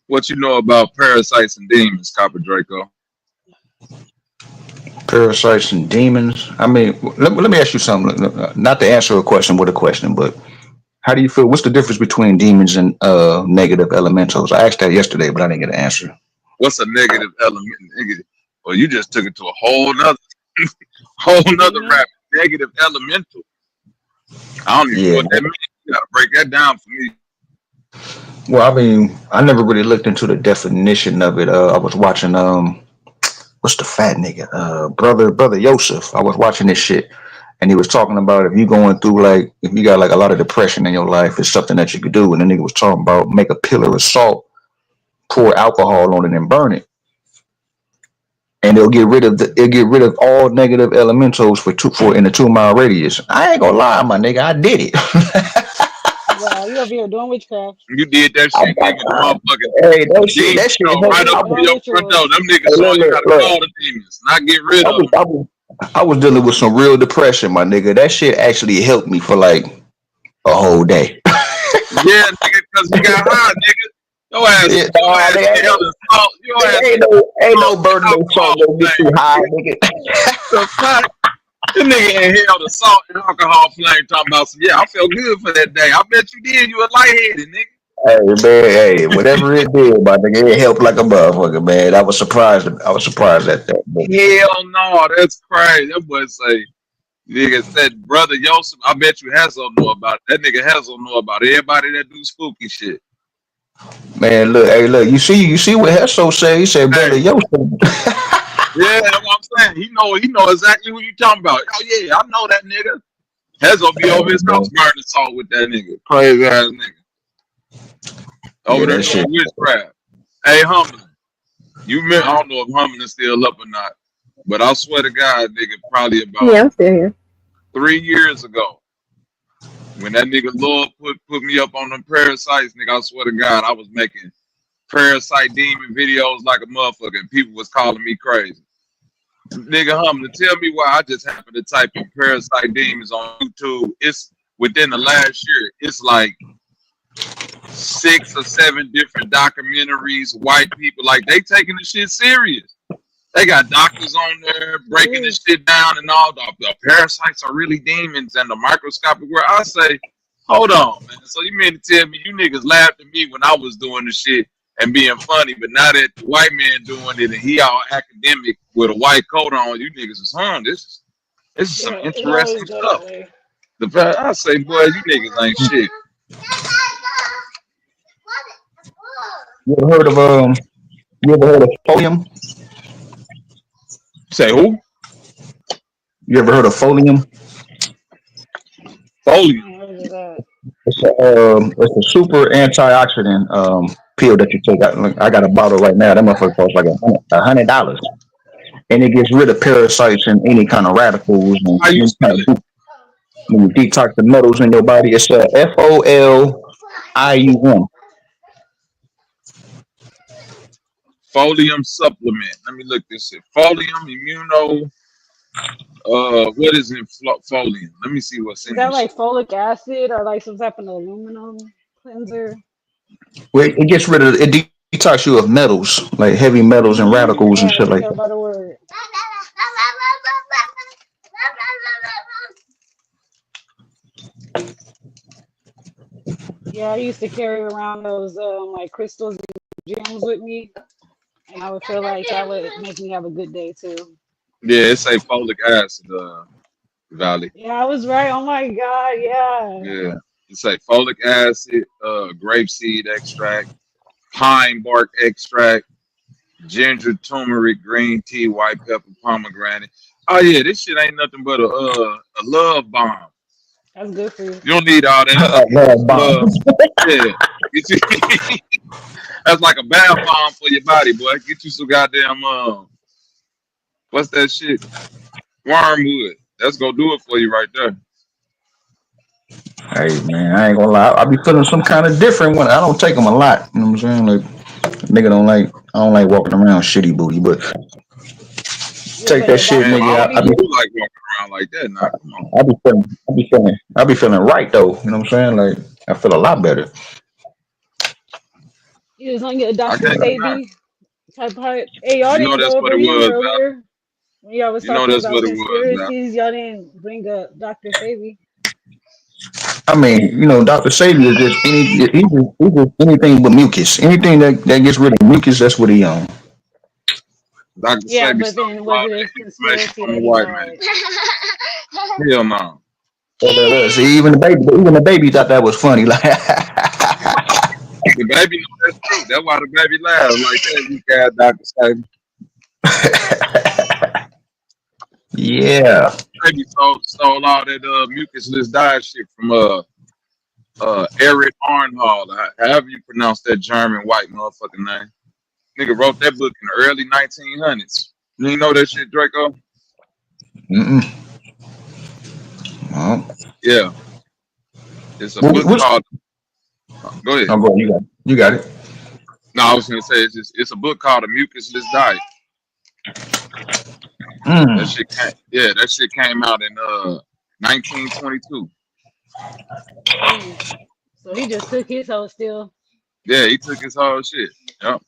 What you know about parasites and demons, Copper Draco? Parasites and demons. I mean, let me ask you something. Not to answer a question with a question, but how do you feel? What's the difference between demons and negative elementals? I asked that yesterday, but I didn't get an answer. What's a negative element? Well, you just took it to a whole nother rap. Negative elemental. I don't even know what that means. You gotta break that down for me. Well, I mean, I never really looked into the definition of it. I was watching what's the fat nigga? Brother Yosef. I was watching this shit, and he was talking about if you going through like if you got like a lot of depression in your life, it's something that you could do. And the nigga was talking about make a pillar of salt, pour alcohol on it, and burn it, and it'll get rid of all negative elementals for in a 2 mile radius. I ain't gonna lie, my nigga, I did it. Wow, you over here doing witchcraft. You did that shit, nigga. The motherfucking Hey, that shit right up to your front door. Them niggas saw you gotta call the demons, not get rid of them. I was dealing with some real depression, my nigga. That shit actually helped me for like a whole day. Yeah, nigga, because you got high, nigga. Your ass inhaled the salt. Your ass ain't no burden no salt gonna get too high, nigga. The fact, this nigga inhaled the salt and alcohol flame talking about some, yeah, I felt good for that day. I bet you did. You were lightheaded, nigga. Hey man, hey, whatever it did, my nigga, it helped like a motherfucker, man. I was surprised at that. Man. Hell no, that's crazy. That boy say, nigga said, brother Yosef, I bet you Hazel know about it. That nigga Hazel know about everybody that do spooky shit. Man, look, you see what Hesso say? He said, brother Yosef. Yeah, that's what I'm saying. He know exactly who you talking about. Oh yeah, I know that nigga. Hazel be over his house burning salt with that nigga. Crazy ass nigga. Over there doing witchcraft. Hey, Humble. I don't know if Humble is still up or not, but I swear to God, nigga, probably about I'm still here. 3 years ago, when that nigga Lord put me up on them parasites, nigga, I swear to God, I was making parasite demon videos like a motherfucker, and people was calling me crazy. Nigga, Humble, tell me why I just happened to type in parasite demons on YouTube. It's within the last year, it's like 6 or 7 different documentaries, white people, like they taking the shit serious. They got doctors on there breaking this shit down and all. The parasites are really demons and the microscopic world. I say, hold on, man. So you mean to tell me you niggas laughed at me when I was doing the shit and being funny, but now that the white man doing it and he all academic with a white coat on, you niggas is this is some interesting stuff. I say, boy, you niggas ain't shit. You ever heard of folium? Say who? You ever heard of folium? Folium. It's a super antioxidant pill that you take. I got a bottle right now. That motherfucker costs like $100, and it gets rid of parasites and any kind of radicals. And how you spell it? When you detox the metals in your body, it's FOLIUM. Folium supplement. Let me look this up. Folium immuno. What is in folium? Let me see what's in. Is that like folic acid or like some type of aluminum cleanser? Well, it gets rid of it. Detox you of metals, like heavy metals and radicals and shit like that. About a word. Yeah, I used to carry around those like crystals and gems with me, and I would feel like that would make me have a good day too. Yeah, it's a folic acid, Valley. Yeah, I was right. Oh my God, yeah. Yeah. It's a folic acid, grapeseed extract, pine bark extract, ginger, turmeric, green tea, white pepper, pomegranate. Oh yeah, this shit ain't nothing but a love bomb. That's good for you. You don't need all that. Love bomb. Yeah. Get you, that's like a bath bomb for your body, boy. Get you some goddamn what's that shit? Wormwood. That's gonna do it for you right there. Hey man, I ain't gonna lie. I be feeling some kind of different one. I don't take them a lot. You know what I'm saying? Like nigga don't like. I don't like walking around shitty booty, but Yeah, take but that the shit, Dr. Man, nigga. all I people be, do like walking around like that now. Come on. I be feeling right though. You know what I'm saying? Like I feel a lot better. You was on your I Dr. can't deny. Sebi type part. Hey, y'all You know didn't that's go what over it him was, Val. earlier when y'all was You know talking that's about what it was, Val. conspiracies. Y'all didn't bring up Dr. Sebi. I mean, you know, Dr. Sabi is just he just anything but mucus. Anything that gets rid of mucus, that's what he on. Dr. Yeah, Sebi but stole then was all it a that information conspiracy from the that he white man. lied? Hell no. See, even the baby thought that was funny. Like, The baby know that's true. That's why the baby laughed like that. You got Dr. Sebi. yeah, Baby stole all that mucusless diet shit from Eric Arnhold. However you pronounce that German white motherfucking name. Nigga wrote that book in the early 1900s. You ain't know that shit, Draco? mm-mm. Well, Yeah. It's a book which, called. Go ahead. oh, go on, you got it. No, I was gonna say it's a book called A Mucusless Diet. That Mm. shit came out in 1922. So he just took his whole still. Yeah, he took his whole shit. Yep.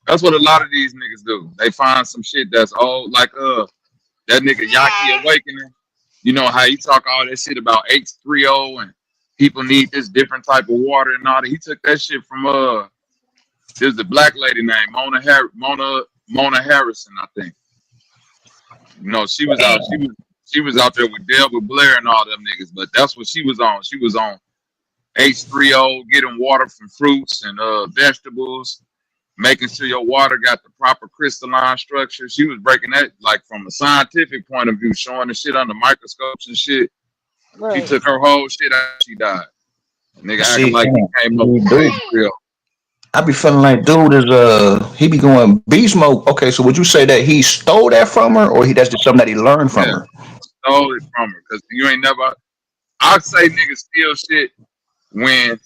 That's what a lot of these niggas do. They find some shit that's old, like that nigga Yaki Awakening. You know how he talk all that shit about H3O and people need this different type of water and all that. He took that shit from there's the black lady named Mona Harrison, I think. You know, she was out there with Delbert Blair and all them niggas, but that's what she was on. She was on H3O, getting water from fruits and vegetables, making sure your water got the proper crystalline structure. She was breaking that like from a scientific point of view, showing the shit under microscopes and shit. Right. She took her whole shit out. She died. Nigga acting See, like he came up with H3O. I be feeling like dude is he be going beast mode. Okay, so would you say that he stole that from her, or that's just something that he learned from Yeah, her? stole it from her because you ain't never. I'd say niggas steal shit when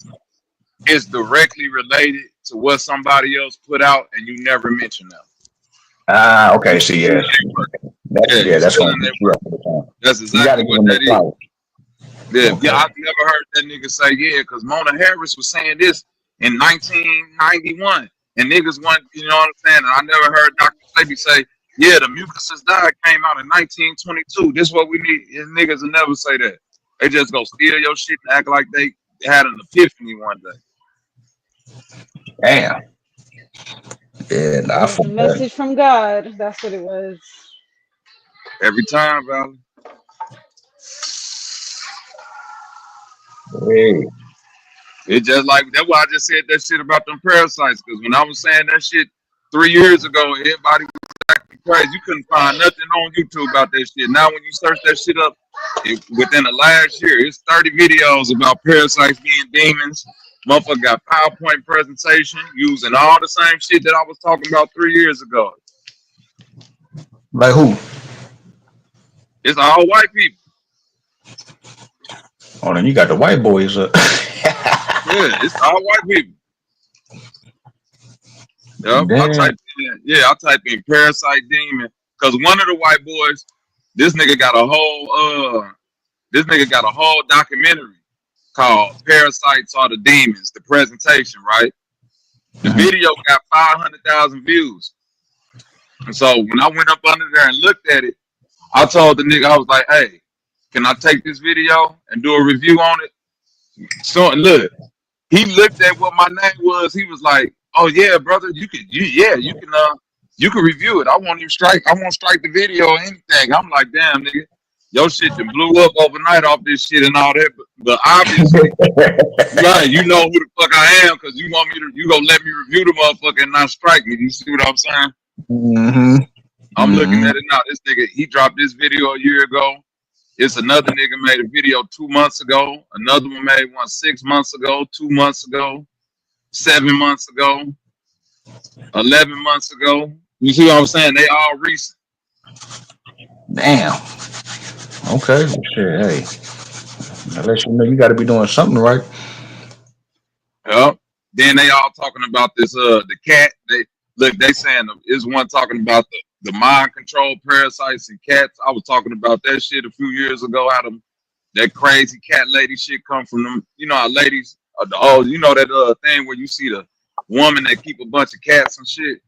it's directly related to what somebody else put out and you never mention them. Ah, okay. See, yes, that's stealing going to their get you work. up for the time. That's You got to exactly give what him the that is. clout. Yeah, Okay. yeah, I've never heard that nigga say because Mona Harris was saying this in 1991, and niggas want, you know what I'm saying? And I never heard Dr. Sebi say, yeah, the mucusless diet came out in 1922. This is what we need. And niggas will never say that. They just go steal your shit and act like they had an epiphany one day. Damn. Yeah, nah, I It was a fuck that. message from God. That's what it was. Every time, Valley. Hey. It just like that's why I just said that shit about them parasites. Because when I was saying that shit 3 years ago, everybody was acting crazy. You couldn't find nothing on YouTube about that shit. Now when you search that shit up, within the last year, it's 30 videos about parasites being demons. Motherfucker got PowerPoint presentation using all the same shit that I was talking about 3 years ago. Like who? It's all white people. Oh, then you got the white boys. Yeah, it's all white people. Yep, I type in parasite demon because one of the white boys, this nigga got a whole documentary called "Parasites Are the Demons." The presentation, right? The video got 500,000 views, and so when I went up under there and looked at it, I told the nigga, I was like, "Hey, can I take this video and do a review on it?" So look, he looked at what my name was. He was like, "Oh yeah, brother, you can review it. I won't strike the video or anything." I'm like, "Damn, nigga, your shit done blew up overnight off this shit and all that." But obviously, right, you know who the fuck I am because you gonna let me review the motherfucker and not strike me. You see what I'm saying? Mm-hmm. I'm looking at it now. This nigga, he dropped this video a year ago. It's another nigga made a video 2 months ago. Another one made one 6 months ago, 2 months ago, 7 months ago, 11 months ago. You see what I'm saying? They all recent. Damn. Okay. Shit, hey. Unless you know you got to be doing something right. Yep. Then they all talking about this the cat. They saying is one talking about the mind control parasites and cats. I was talking about that shit a few years ago. How that crazy cat lady shit come from them. You know how ladies you know that thing where you see the woman that keep a bunch of cats and shit,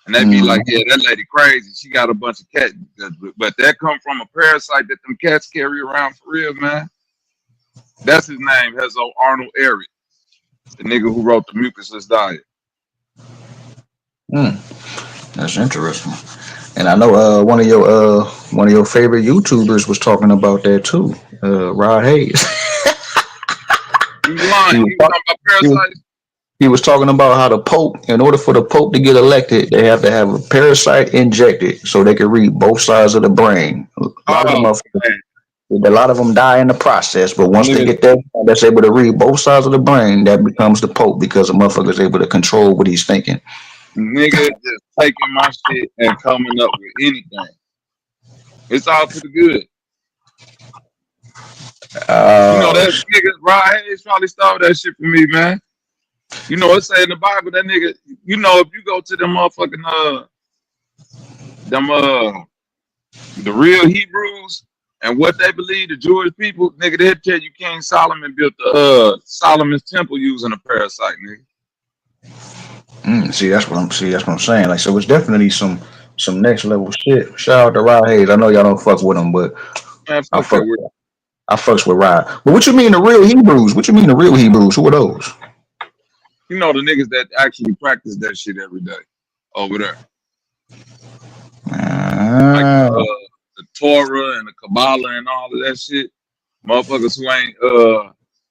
and they be like, yeah, that lady crazy. She got a bunch of cats, but that come from a parasite that them cats carry around for real, man. That's his name, Hezo Arnold Ehret, the nigga who wrote the Mucusless Diet. That's interesting. And I know one of your favorite YouTubers was talking about that too. Rod Hayes. You lying? He was talking about parasites. He was talking about how the Pope, in order for the Pope to get elected, they have to have a parasite injected so they can read both sides of the brain. A lot of them die in the process, but once they get that, that's able to read both sides of the brain, that becomes the Pope because the motherfucker's able to control what he's thinking. Nigga just taking my shit and coming up with anything. It's all to the good. You know that nigga Rod Hayes probably started that shit for me, man. You know it say in the Bible that nigga. You know if you go to them motherfucking the real Hebrews and what they believe, the Jewish people, nigga, they'll tell you King Solomon built the Solomon's temple using a parasite, nigga. See, that's what I'm saying. Like, so it's definitely some next level shit. Shout out to Rod Hayes. I know y'all don't fuck with him, but Man, I fucks with Rod. But what you mean the real Hebrews? What you mean the real Hebrews? Who are those? You know the niggas that actually practice that shit every day over there. Like the Torah and the Kabbalah and all of that shit. Motherfuckers who ain't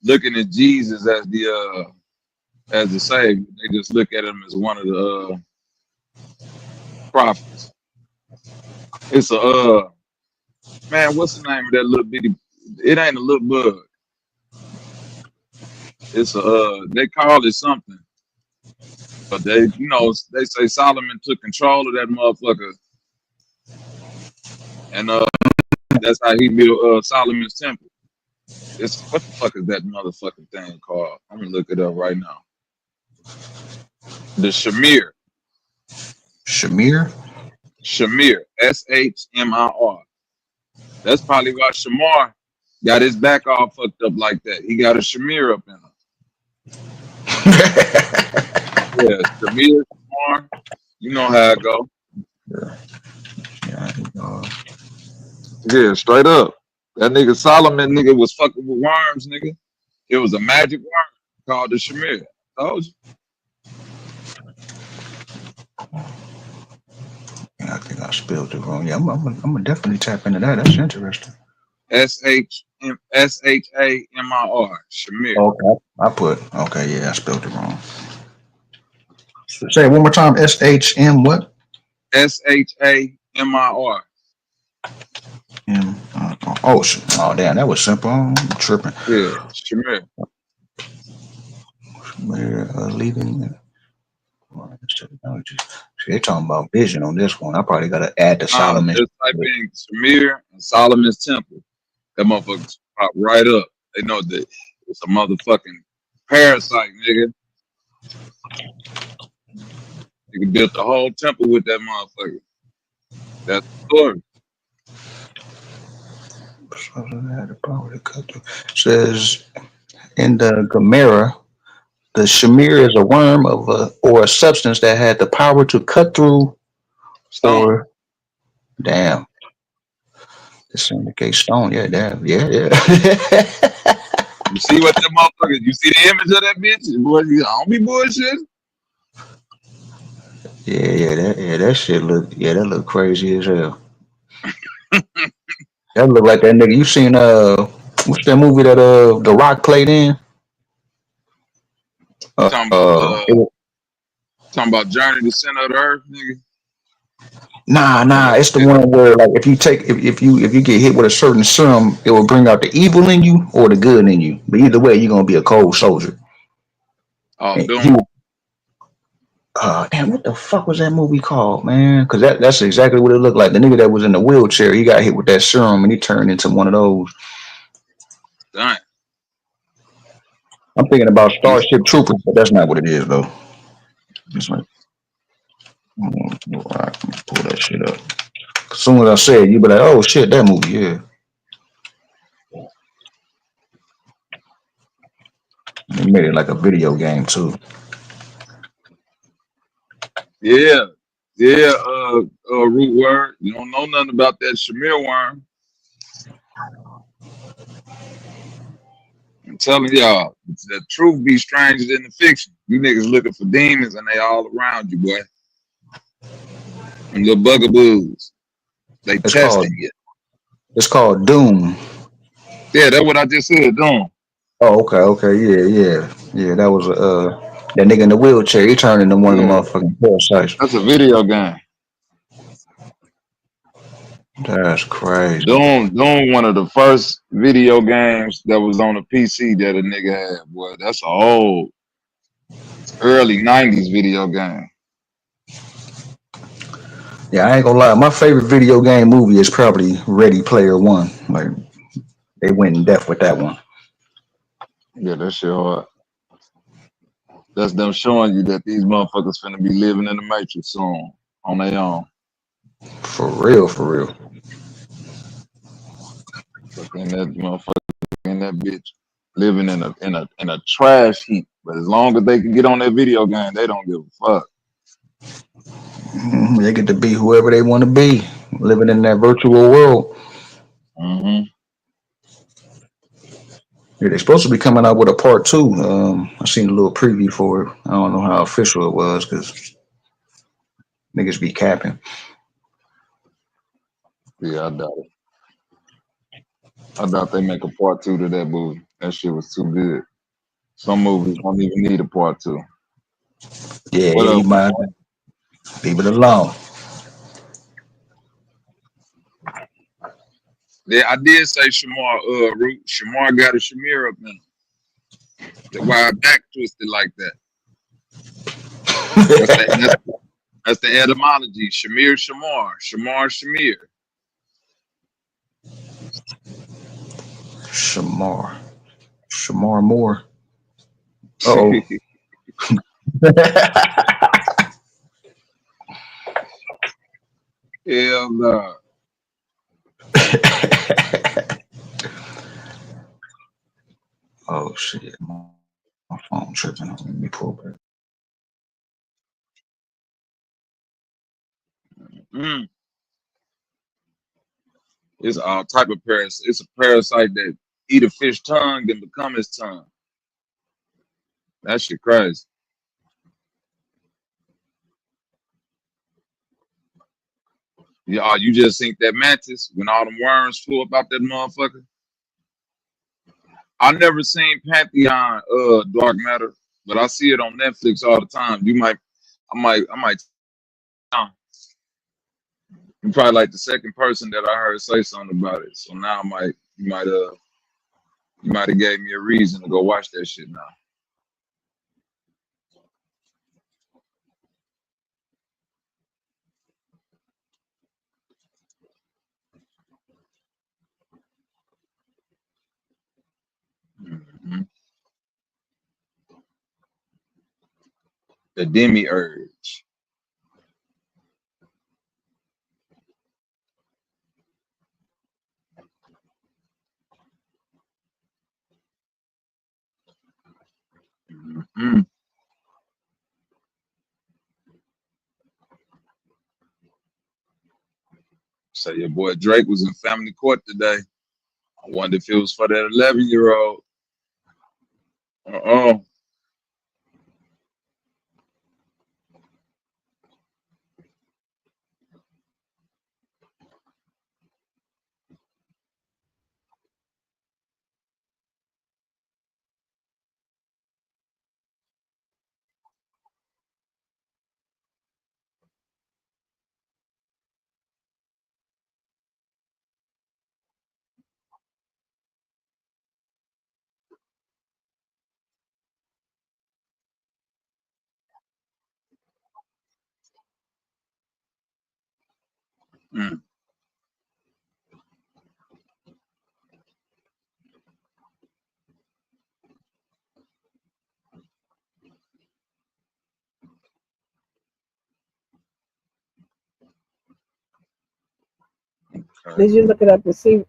looking at Jesus as the savior. They just look at him as one of the prophets. It's a man, what's the name of that little bitty? It ain't a little bug. It's they call it something. But they say Solomon took control of that motherfucker. And that's how he built Solomon's temple. It's what the fuck is that motherfucking thing called? I'm gonna look it up right now. The Shamir. Shamir? Shamir. Shmir. That's probably why Shamar got his back all fucked up like that. He got a Shamir up in him. Yeah, Shamir, Shamar. You know how it go. Yeah, straight up. That nigga Solomon nigga was fucking with worms, nigga. It was a magic worm called the Shamir. I told you. Yeah, I think I spelled it wrong. Yeah, I'm gonna definitely tap into that. That's interesting. Shmir. Shamir. Okay, I spelled it wrong. Say it one more time. SHM what? Shamir. Oh damn, that was simple. I'm tripping. Yeah, Shamir. Leading. They're talking about vision on this one. I probably gotta add the Solomon. Just type in Shamir and Solomon's temple. That motherfucker pop right up. They know that it's a motherfucking parasite, nigga. You built the whole temple with that motherfucker. That's the story. Says in the Gemara, the Shamir is a worm or a substance that had the power to cut through stone. Damn. This indicates stone. Yeah, damn. Yeah. You see what that motherfucker? You see the image of that bitch? Boy, I don't be bullshit. That shit that look crazy as hell. That look like that nigga. You seen what's that movie that The Rock played in? Talking about talking about Journey to the Center of the Earth, nigga. Nah, it's the one where like if you get hit with a certain serum, it will bring out the evil in you or the good in you. But either way, you're gonna be a cold soldier. Oh, And Doom. damn, what the fuck was that movie called, man? Because that's exactly what it looked like. The nigga that was in the wheelchair, he got hit with that serum and he turned into one of those. Dang. I'm thinking about Starship Troopers, but that's not what it is though. It's like, pull that shit up. As soon as I say it, you be like, oh shit, that movie, yeah. They made it like a video game too. Yeah. Root word. You don't know nothing about that Shamir worm. I'm telling y'all, the truth be stranger than the fiction. You niggas looking for demons and they all around you, boy. And little bugaboos. They testing you. It's called Doom. Yeah, that's what I just said, Doom. Oh, okay, yeah. That was that nigga in the wheelchair. He turned into one of the motherfucking parasites. That's a video game. That's crazy. Doom, one of the first video games that was on a PC that a nigga had, boy. That's a old, early 90s video game. Yeah, I ain't gonna lie. My favorite video game movie is probably Ready Player One. Like they went in depth with that one. Yeah, that shit hard. That's them showing you that these motherfuckers finna be living in the Matrix soon on their own. For real. Fucking that motherfucker in that bitch living in a trash heap. But as long as they can get on that video game, they don't give a fuck. They get to be whoever they want to be, living in that virtual world. Mm-hmm. Yeah, they're supposed to be coming out with a part 2. I seen a little preview for it. I don't know how official it was because niggas be capping. Yeah, I doubt it. I doubt they make a part 2 to that movie. That shit was too good. Some movies don't even need a part 2. Yeah, you might leave it alone. Yeah, I did say Shamar, Root. Shamar got a Shamir up in him. That's why I back twisted like that. That's the etymology. Shamir, Shamar. Shamar, Shamir. Shamar Moore. Oh. Hell no. Oh shit. My phone tripping. Let me pull back. Mm. It's all type of parasite. It's a parasite that eat a fish tongue and become his tongue. That shit crazy. Yeah, you just think that mantis when all them worms flew up out that motherfucker. I never seen Pantheon Dark Matter, but I see it on Netflix all the time. I might. You're probably like the second person that I heard say something about it. So now you might have gave me a reason to go watch that shit now. Mm-hmm. The demiurge. Mm-hmm. So your boy Drake was in family court today. I wonder if it was for that 11-year-old. Uh-uh. Mm. Did you look it up to see?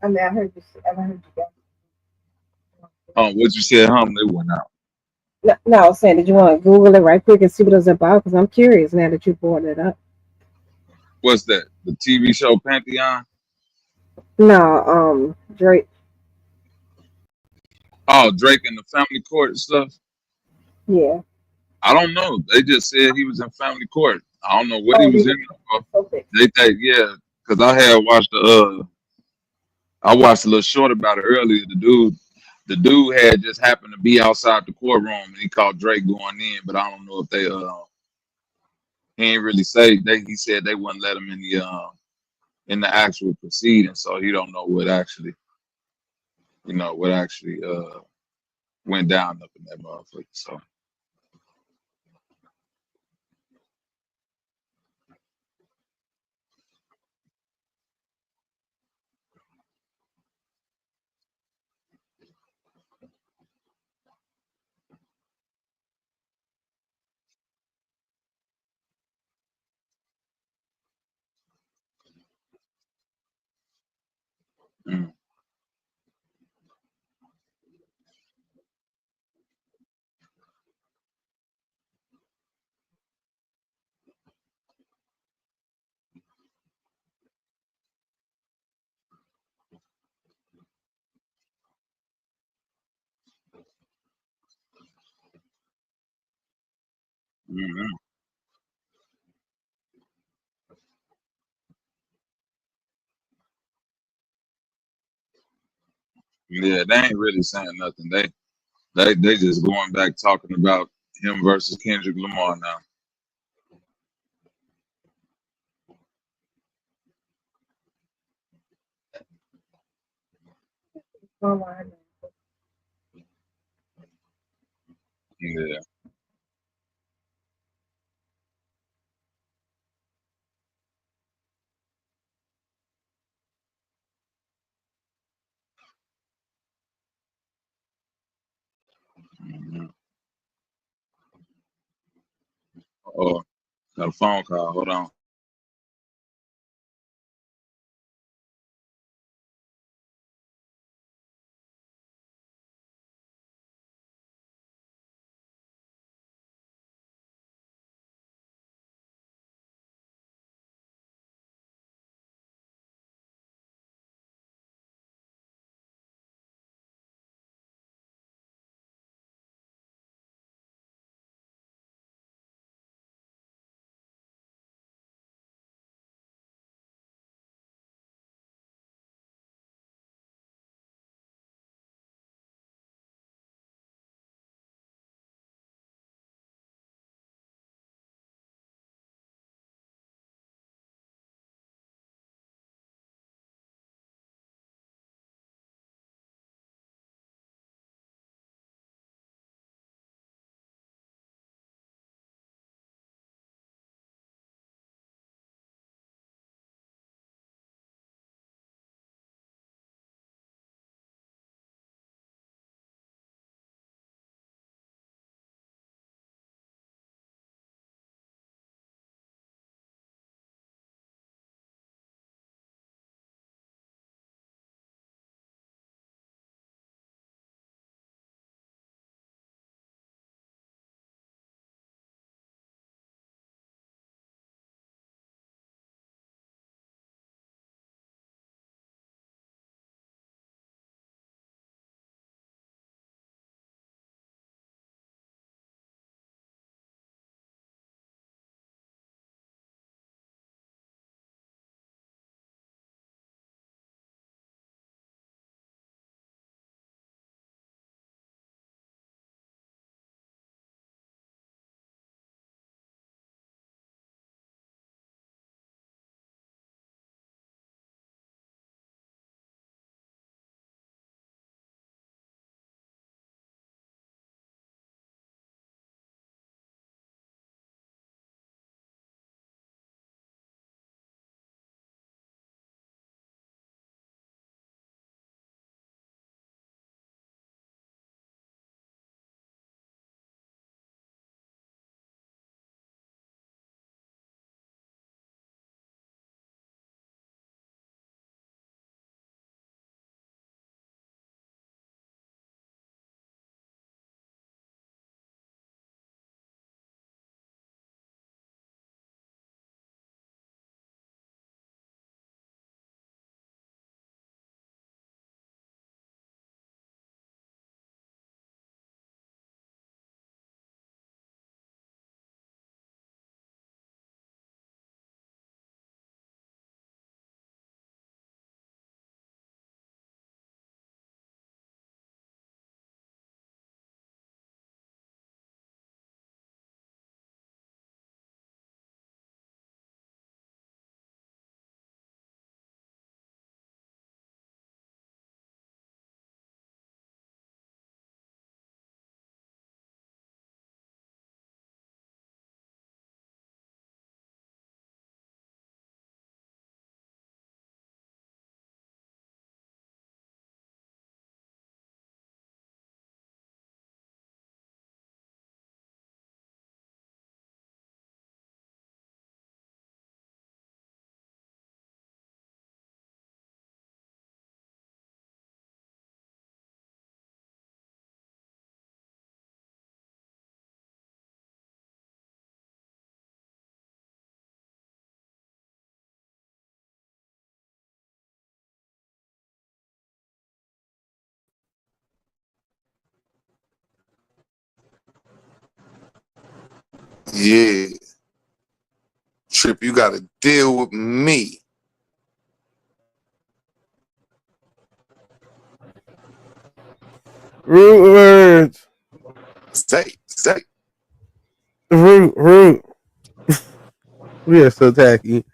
I mean, I heard you guys. What you said, they went out. No, I was saying, did you want to Google it right quick and see what it's about? Because I'm curious now that you brought it up. What's that? The TV show Pantheon? No, Drake. Oh, Drake and the family court and stuff. Yeah. I don't know. They just said he was in family court. I don't know what he Oh, was did in it? for. Okay. They think, yeah, because I had watched I watched a little short about it earlier. The dude had just happened to be outside the courtroom and he caught Drake going in, but I don't know if they he ain't really say he said they wouldn't let him in the actual proceeding, so he don't know what actually went down up in that motherfucker. So mm, mm, yeah, they ain't really saying nothing. They just going back talking about him versus Kendrick Lamar now. Oh, I know. Yeah. Mm-hmm. Oh, got a phone call. Hold on. Yeah. Trip, you gotta deal with me. Root words. Say. Root. We are so tacky.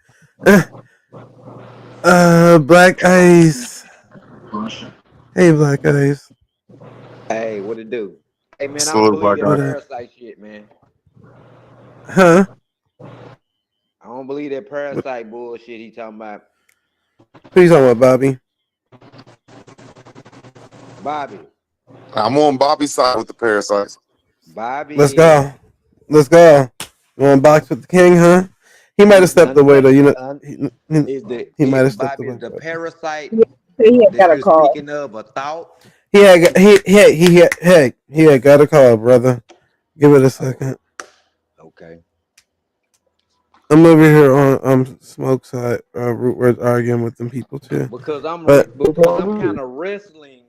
Black Ice. Hey, Black Ice. Hey, what it do? Hey, man, I don't Slow believe Black that What Eye. up? parasite shit, man. Huh? I don't believe that parasite bullshit he talking about. Who you talking about, Bobby? Bobby. I'm on Bobby's side with the Parasites. Let's Bobby. go. Let's go. You want to box with the king, huh? He might have stepped away though. You know, he might have stepped Bobby, away. is the parasite Yeah, he had that got a you're call. speaking of a thought? He had got a call, brother. Give it a second. Okay. I'm over here on smoke side. Root words arguing with them people too. Because I'm But kind of wrestling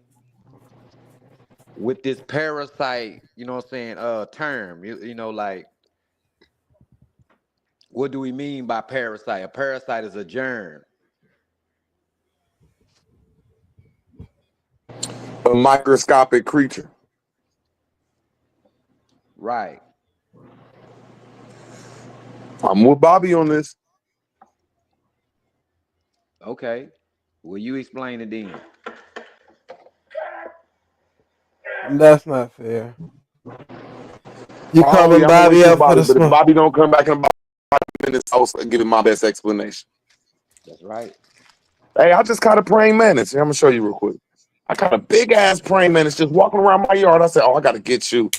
with this parasite, you know what I'm saying, term. You know, like, what do we mean by parasite? A parasite is a germ. A microscopic creature. Right. I'm with Bobby on this. Okay. Will you explain it then? that's not fair. You Oh calling yeah, I'm gonna wait Bobby till out for Bobby, the but if smoke? Bobby don't come back in about 5 minutes, I'll give him my best explanation. That's right. Hey, I just caught a praying mantis. I'm gonna show you real quick. I caught a big ass praying mantis just walking around my yard. I said, "Oh, I gotta get you."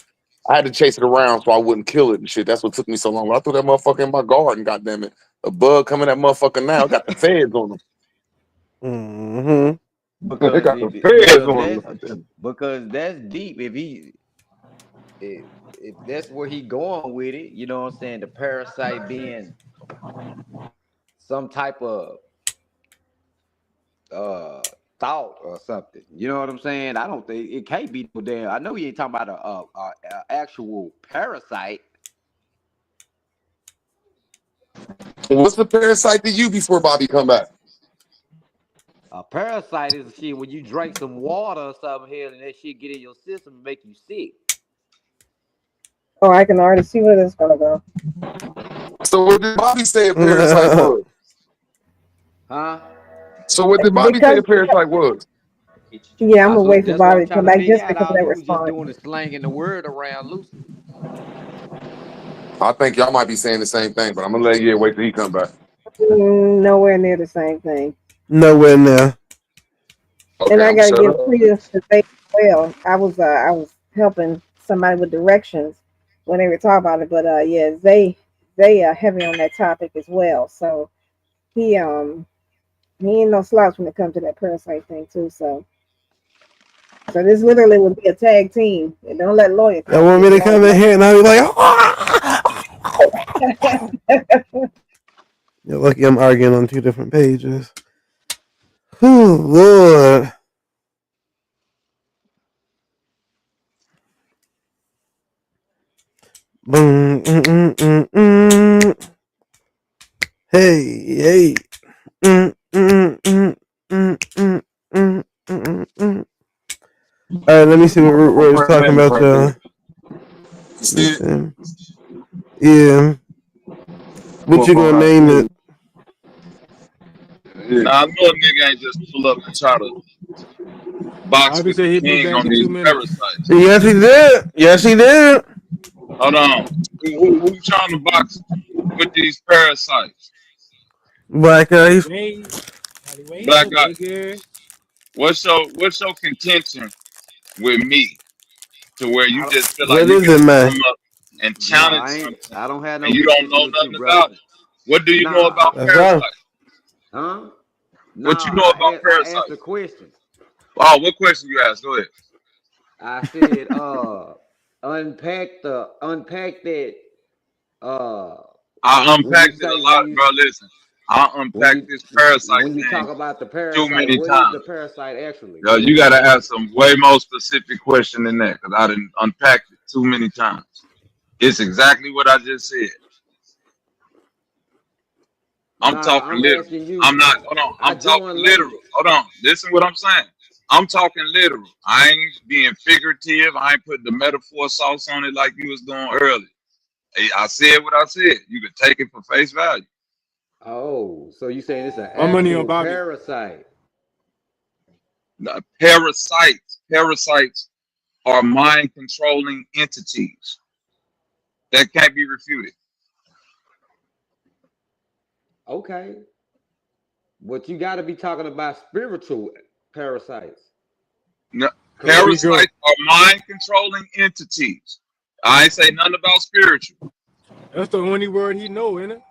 I had to chase it around so I wouldn't kill it and shit. That's what took me so long. But I threw that motherfucker in my garden. Goddamn it, a bug coming that motherfucker now. It got the feds on them. Mm-hmm. It Because got the feds on them. that's deep. If that's where he going with it, you know what I'm saying? The parasite being some type of thought or something. You know what I'm saying? I don't think it can't be no damn. I know he ain't talking about a actual parasite. What's the parasite to you before Bobby come back? A parasite is shit when you drink some water or something here and that shit get in your system and make you sick. Oh, I can already see where this is gonna go. So what did Bobby say a parasite was? Huh? So what did Bobby say a parasite was? Yeah, I'm gonna wait for That's what Bobby I'm to come trying to back figure just out. because of All that you was just response. doing is slanging the word around loosely. I think y'all might be saying the same thing, but I'm gonna let you wait till he come back. Nowhere near the same thing. Nowhere near. Okay, And I I'm gotta shut give up. credence to they as well. I was helping somebody with directions when they were talking about it, but yeah, they are heavy on that topic as well. So he ain't no slouch when it comes to that parasite thing too. So this literally would be a tag team. And don't let lawyer Y'all talk. want me Just to let come in here and I'll be like, you're lucky I'm arguing on 2 different pages. Oh Lord. Boom, Hey. All right, let me see what root word is talking about, y'all. See it? Yeah. What you gonna name it? Nah, I know a nigga ain't just pull up and try to box Bobby with said the he'd be king back on in these 2 minutes. parasites. Yes, he did. Yes, he did. Hold on. Who trying to box with these parasites? Black Ice. Black guy. What's your contention with me to where you just feel like What you is can it, just man? come up and No, challenge I something don't have no and you don't contention know with you, nothing brother. about it? What do you know Nah. about Let's go. parasites? Huh? What you Nah, know about I asked a parasites? question. Oh, what question you asked? Go ahead. I said, unpack that. I When you unpacked it say a lot, bro. Listen, I unpacked this parasite when you thing talk about the too parasite, many what is the times. parasite actually? Yo, you gotta have some way more specific question than that, because I didn't unpack it too many times. It's exactly what I just said. I'm talking literal. I'm not. Hold on. I'm talking literal. Hold on. Listen what I'm saying. I'm talking literal. I ain't being figurative. I ain't putting the metaphor sauce on it like you was doing earlier. I said what I said. You can take it for face value. Oh, so you saying it's an money on actual Bobby. parasite? Parasites are mind controlling entities that can't be refuted. Okay, but you got to be talking about spiritual parasites. No, parasites are mind controlling entities. I ain't say nothing about spiritual. That's the only word he know, isn't it?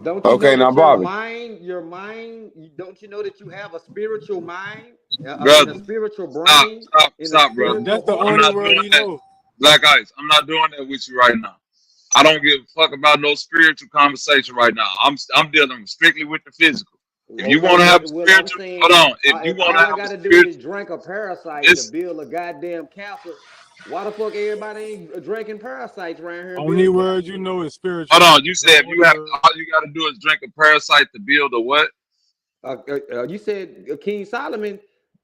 Don't you Okay, know now that Bobby. your mind, don't you know that you have a spiritual mind? Brother, A spiritual brain? Stop, brother. That's the I'm only not word doing he that. know. Black Ice, I'm not doing that with you right now. I don't give a fuck about no spiritual conversation right now. I'm dealing strictly with the physical. If you want to have a spiritual, hold on. If you want to have I a got to do is spiritual, drink a parasite to build a goddamn castle. Why the fuck everybody ain't drinking parasites around here? Only word you know is spiritual. hold on. You said if you have all you got to do is drink a parasite to build a what? You said King Solomon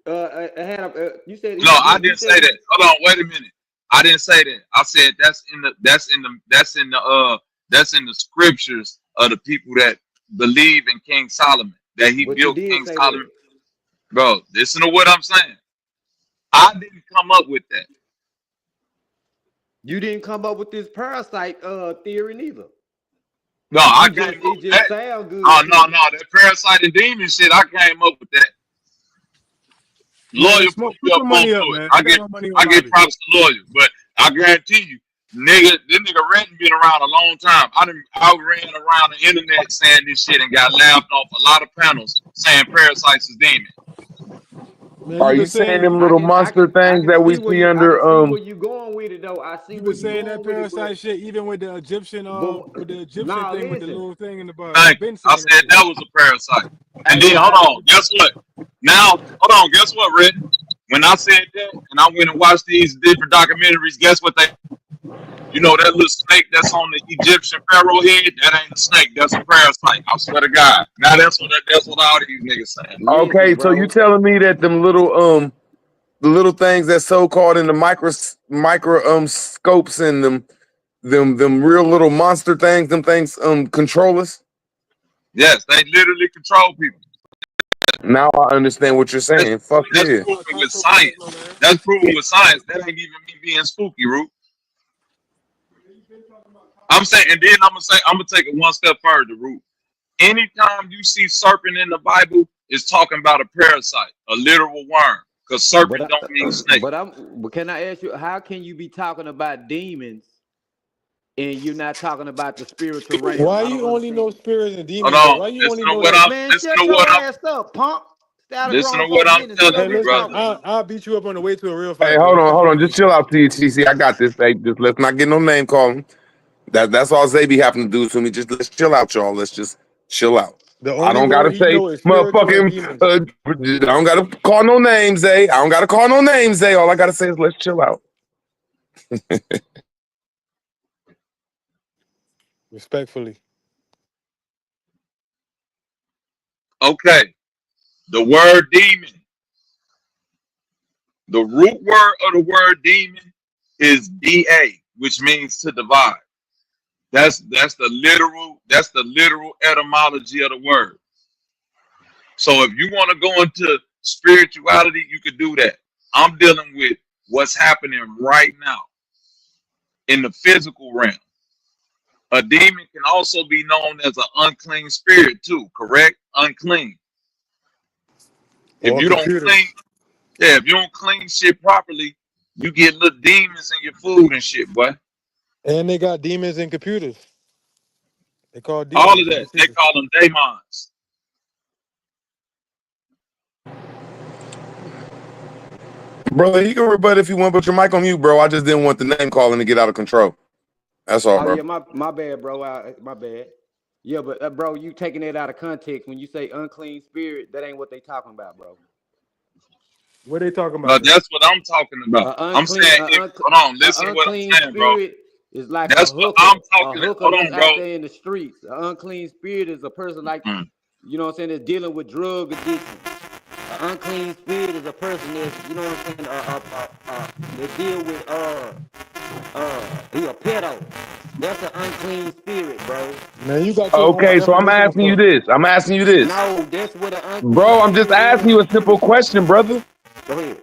had a. You said No, I didn't say that. Hold on, wait a minute. I didn't say that. I said that's in the scriptures of the people that believe in King Solomon, that he built King Solomon. Bro, listen to what I'm saying. I didn't come up with that. You didn't come up with this parasite theory neither. No, I came up with that. Sound good. Oh no, that parasite and demon shit. I came up with that. Lawyer put me up on it. I get props to lawyers, but I guarantee you, this nigga Redden been around a long time. I ran around the internet saying this shit and got laughed off a lot of panels saying parasites is demon. Are you saying them little monster things that we see under where you going with it though? I see You where been you saying going that with parasite it, shit, even with the Egyptian thing with the little thing in the bottom. Thank you. I said that was a parasite. And then hold on, guess what? Guess what, Redden? When I said that and I went and watched these different documentaries, guess what that little snake that's on the Egyptian pharaoh head? That ain't a snake. That's a parasite. I swear to God. Now that's what all these niggas saying. Okay, so you telling me that them little the little things that's so called in the micro scopes and them real little monster things, them things control us? Yes, they literally control people. Now I understand what you're saying. Fuck That's yeah. proven with science. That's proven with science. That ain't even me being spooky, Root. I'm saying, and then I'm gonna take it one step further, Root. Anytime you see serpent in the Bible, it's talking about a parasite, a literal worm, because serpent don't mean snake. But can I ask you, how can you be talking about demons and you're not talking about the spiritual realm? Why you only know spirits and demons? Hold on. Why you Listen only to know what that? I'm. Listen to what I'm. Up, punk. Listen to what I'm telling you, brother. I'll beat you up on the way to a real fight. Hey, hold on. Just chill out, TTC. I got this. Hey, just let's not get no name calling. That's all Zaby having to do to me. Just let's chill out, y'all. Let's just chill out. I don't gotta say motherfucking. I don't gotta call no names, Zay. I don't gotta call no names, Zay. All I gotta say is let's chill out. Respectfully. Okay. The word demon. The root word of the word demon is da, which means to divide. That's the literal etymology of the word. So if you want to go into spirituality, you could do that. I'm dealing with what's happening right now in the physical realm. A demon can also be known as an unclean spirit too, correct? Unclean. If you don't clean, if you don't clean shit properly, you get little demons in your food and shit, boy. And they got demons in computers. They call demons. All of that. They call them daemons. Brother, you can rebut if you want, but your mic on mute, bro. I just didn't want the name calling to get out of control. That's all, bro. Yeah, my bad, bro. My bad. Yeah, but bro, you taking it out of context when you say unclean spirit. That ain't what they talking about, bro. What they talking about? No, that's what I'm talking about. I'm saying, hold on, listen to what I'm saying, bro. It's like That's a what hooker. I'm A talking. hooker Hold that's on, bro. out there in the streets. An unclean spirit is a person like, you know what I'm saying, that's dealing with drug addiction. An unclean spirit is a person that's, you know what I'm saying, they deal with he a pedo. That's an unclean spirit, bro. Man, you got your own Okay, so I'm definition of asking you fuck. this. I'm asking you this. No, that's what an unclean Bro, I'm just spirit asking is. you a simple question, brother. Go ahead.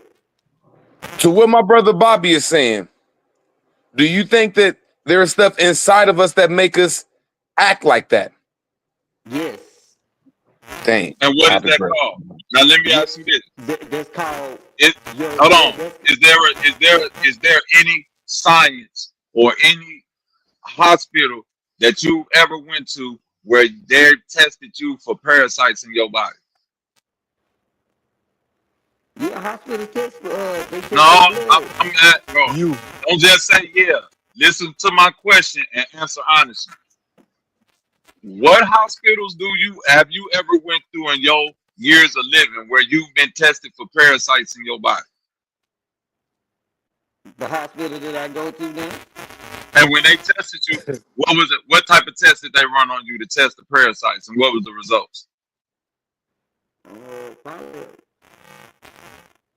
To what my brother Bobby is saying, do you think that there is stuff inside of us that make us act like that? Yes. Dang. And what is that called? Now let me ask you this. That's called. Hold on. Is there any science or any hospital that you ever went to where they tested you for parasites in your body? Yeah, hospital test for they test No, I'm at, bro. You. Don't just say yeah. Listen to my question and answer honestly. What hospitals have you ever went through in your years of living where you've been tested for parasites in your body? The hospital that I go to now. And when they tested you, what was it? What type of test did they run on you to test the parasites, and what was the results?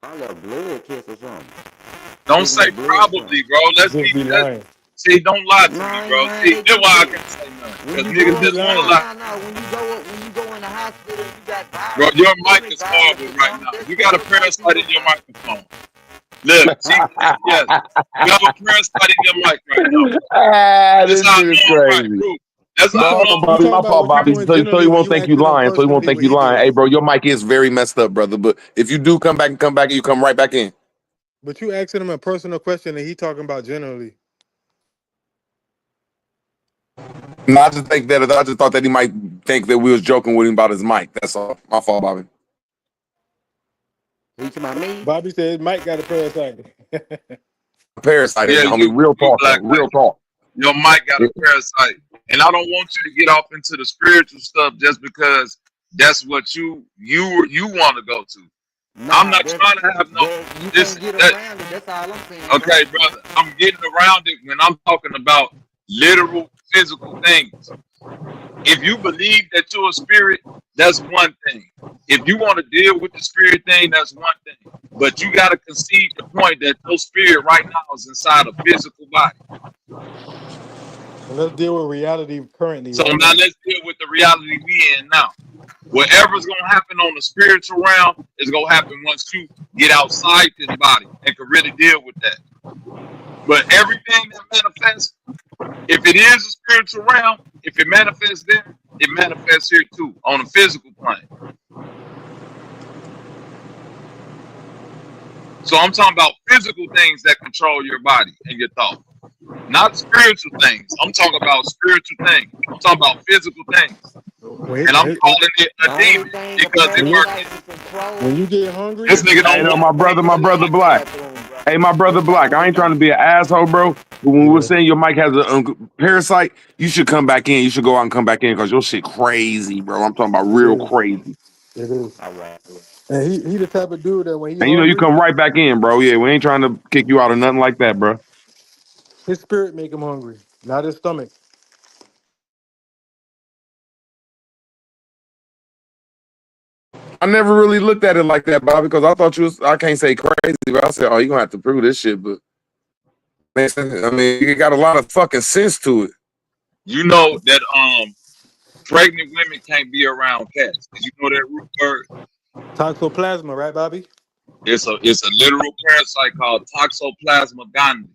Probably a blood test or something. Don't say probably, bro. Let's be lying. See, don't lie to me, bro. See, that's why I can't say nothing. Because niggas just want to lie. No. When you go in the hospital, you got virus. Bro, your mic is horrible right now. You got a parasite in your microphone. Look, see, yes, you have a parasite in your mic right now. This shit is crazy. That's how No, Bobby, my fault, Bobby. So he won't think you lying. So he won't think you lying. Hey, bro, your mic is very messed up, brother. But if you do come back, you come right back in. But you asking him a personal question and he talking about generally. No, I just thought that he might think that we was joking with him about his mic. That's all. My fault, Bobby. Bobby said Mike got a parasite. Parasite, Yeah, homie. Real talk, black though. Real talk. Your mic got a parasite. And I don't want you to get off into the spiritual stuff just because that's what you want to go to. I'm not trying to have no. That's all I'm saying. Okay, brother. I'm getting around it when I'm talking about literal physical things. If you believe that you're a spirit, that's one thing. If you want to deal with the spirit thing, that's one thing. But you got to concede the point that your spirit right now is inside a physical body. And let's deal with reality currently. So right now let's deal with the reality we in now. Whatever's going to happen on the spiritual realm is going to happen once you get outside this body and can really deal with that. But everything that manifests, if it is a spiritual realm, if it manifests there, it manifests here too, on a physical plane. So I'm talking about physical things that control your body and your thought. Not spiritual things. I'm talking about spiritual things. I'm talking about physical things. And I'm calling it a demon because it works. When you get hungry, this nigga don't my brother Black. Hey, my brother Black. I ain't trying to be an asshole, bro. But when we're saying your mic has a parasite, you should come back in. You should go out and come back in because your shit crazy, bro. I'm talking about real crazy. It is. All right. And he the type of dude that when he And you know, you come right back in, bro. Yeah, we ain't trying to kick you out or nothing like that, bro. His spirit make him hungry, not his stomach. I never really looked at it like that, Bobby, because I thought you was, I can't say crazy, but I said, oh, you gonna have to prove this shit. But man, I mean, you got a lot of fucking sense to it. You know that pregnant women can't be around cats. Did you know that root word? Toxoplasma, right, Bobby? It's a literal parasite called Toxoplasma gondii.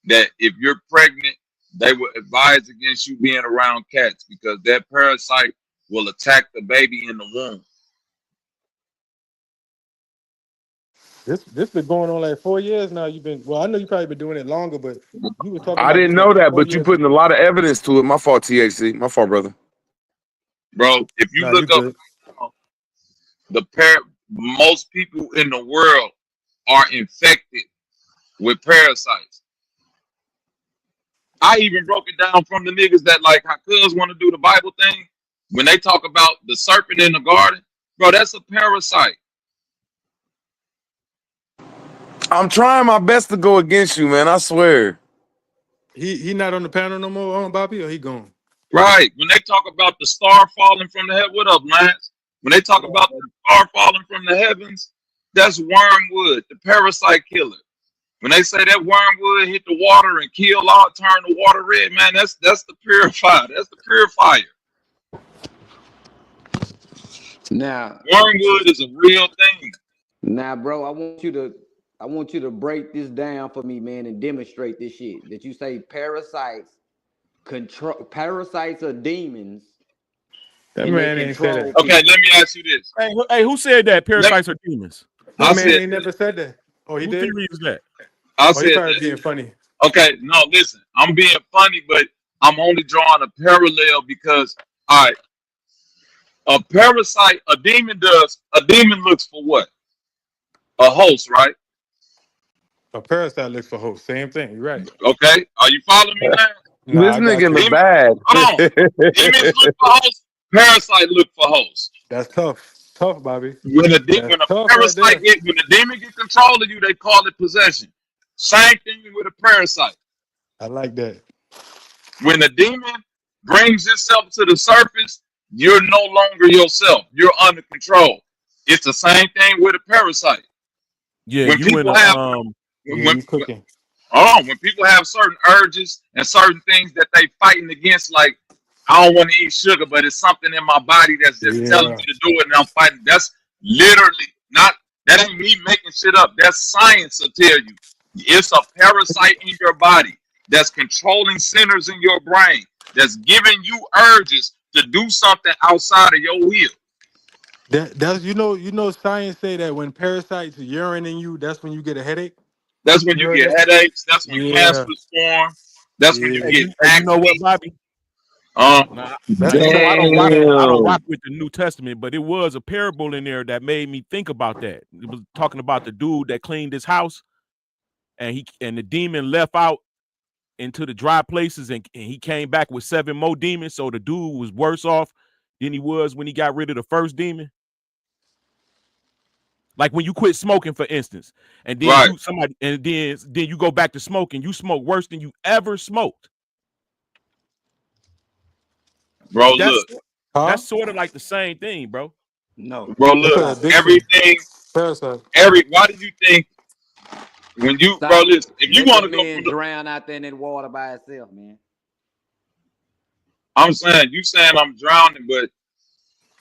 That if you're pregnant, they will advise against you being around cats because that parasite will attack the baby in the womb. This been going on like 4 years now. I know you probably been doing it longer, but you were talking. I didn't know that, but you putting a lot of evidence to it. My fault, THC. My fault, brother. Bro, if you look up most people in the world are infected with parasites. I even broke it down from the niggas that like how cuz want to do the Bible thing. When they talk about the serpent in the garden, bro, that's a parasite. I'm trying my best to go against you, man. I swear. He not on the panel no more, Bobby, or he gone? Right. When they talk about the star falling from the heaven, what up, Lance? When they talk about the star falling from the heavens, that's wormwood, the parasite killer. When they say that wormwood hit the water and kill all, turn the water red, man, that's the purifier. That's the purifier. Now, wormwood is a real thing. Now, bro, I want you to break this down for me, man, and demonstrate this shit. That you say parasites are demons. That man ain't said that. Okay, let me ask you this. Hey, who said that parasites are demons? That man ain't never said that. Oh, he Who did? theory is that? I he said probably that. being funny. Okay, no, listen. I'm being funny, but I'm only drawing a parallel because, all right, a parasite, a demon looks for what? A host, right? A parasite looks for host. Same thing. You're right. Okay, are you following me now? This nigga in the bag. Hold on. Demons look for hosts. Parasite look for hosts. That's tough. Tough, Bobby. When a parasite when a demon get control of you, they call it possession. Same thing with a parasite. I like that. When a demon brings itself to the surface, you're no longer yourself. You're under control. It's the same thing with a parasite. Yeah, when you people in a, have cooking. When people have certain urges and certain things that they fighting against, like I don't want to eat sugar, but it's something in my body that's just telling me to do it, and I'm fighting. That's literally that ain't me making shit up. That's science will tell you. It's a parasite in your body that's controlling centers in your brain, that's giving you urges to do something outside of your will. That's you know science say that when parasites urine in you, that's when you get a headache. That's when you get headaches. That's when cancers form. That's when you get you know what, Bobby? I don't rock with the New Testament, but it was a parable in there that made me think about that. It was talking about the dude that cleaned his house, and the demon left out into the dry places, and he came back with 7 more demons. So the dude was worse off than he was when he got rid of the first demon. Like when you quit smoking, for instance, and then then you go back to smoking, you smoke worse than you ever smoked. Bro, that's sort of like the same thing, bro. No, bro, look, everything. Why do you think when you, bro, listen, if you want to go drown out there in that water by itself, man? I'm saying I'm drowning, but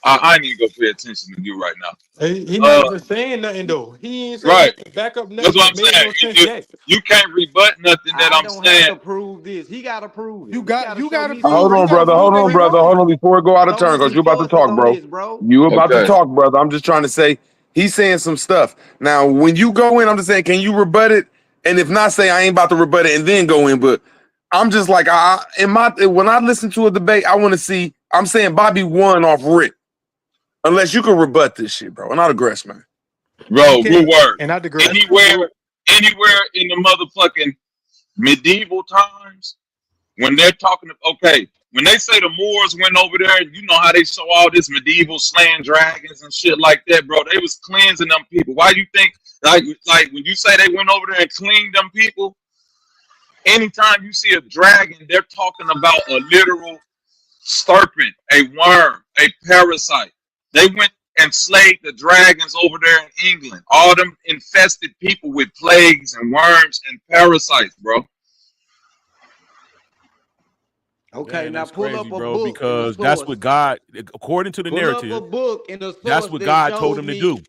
I ain't even gonna pay attention to you right now. He not even saying nothing though. He ain't saying nothing. Back up nothing. That's what I'm saying. You can't rebut nothing that I'm saying. Have to prove this. He gotta prove it. You got to prove. Hold on, brother. Hold on before it go out of turn, because you about to talk, bro. You about to talk, brother. I'm just trying to say he's saying some stuff. Now, when you go in, I'm just saying, can you rebut it? And if not, say I ain't about to rebut it and then go in. But I'm just like, when I listen to a debate, I want to see. I'm saying Bobby won off rip. Unless you can rebut this shit, bro. And I'll digress, man. Bro, good word. And I digress. Anywhere in the motherfucking medieval times, when they're talking, when they say the Moors went over there, you know how they show all this medieval slaying dragons and shit like that, bro. They was cleansing them people. Why do you think, like when you say they went over there and cleaned them people, anytime you see a dragon, they're talking about a literal serpent, a worm, a parasite. They went and slayed the dragons over there in England. All them infested people with plagues and worms and parasites, bro. Okay, Man, now that's pull crazy, up a bro, book. because that's what God, according to the narrative, Pull up a book in the that's what God told him to do.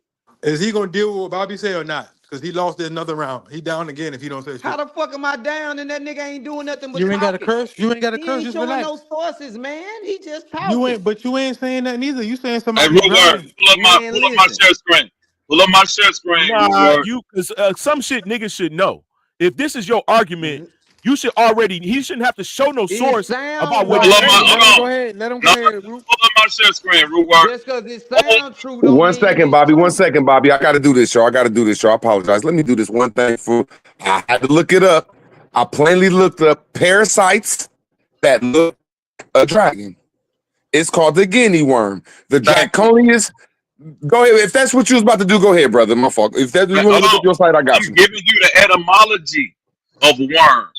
Is he gonna deal with what Bobby say or not? Because he lost another round. He down again if he don't say shit. How the fuck am I down and that nigga ain't doing nothing but You ain't got to talking? curse. You ain't got to He curse. ain't Just showing relax. no sources, man. He just talking. But you ain't saying that neither. You saying Hey, somebody Rude drowning. Word, pull up my share screen. Pull up my share screen. Nah, because some shit niggas should know. If this is your argument, you should he shouldn't have to show no source about what he's saying. Let him go ahead. Let him go ahead. Pull up my share screen, Rude Word. Just because it sounds true don't One mean second, it's Bobby. true. 1 second, Bobby. I got to do this, y'all. I apologize. Let me do this one thing. I had to look it up. I plainly looked up parasites that look like a dragon. It's called the guinea worm. The draconius. Go ahead. If that's what you was about to do, go ahead, brother. My fault. If that's you want to look up your site, I got you. I'm giving you the etymology of worm.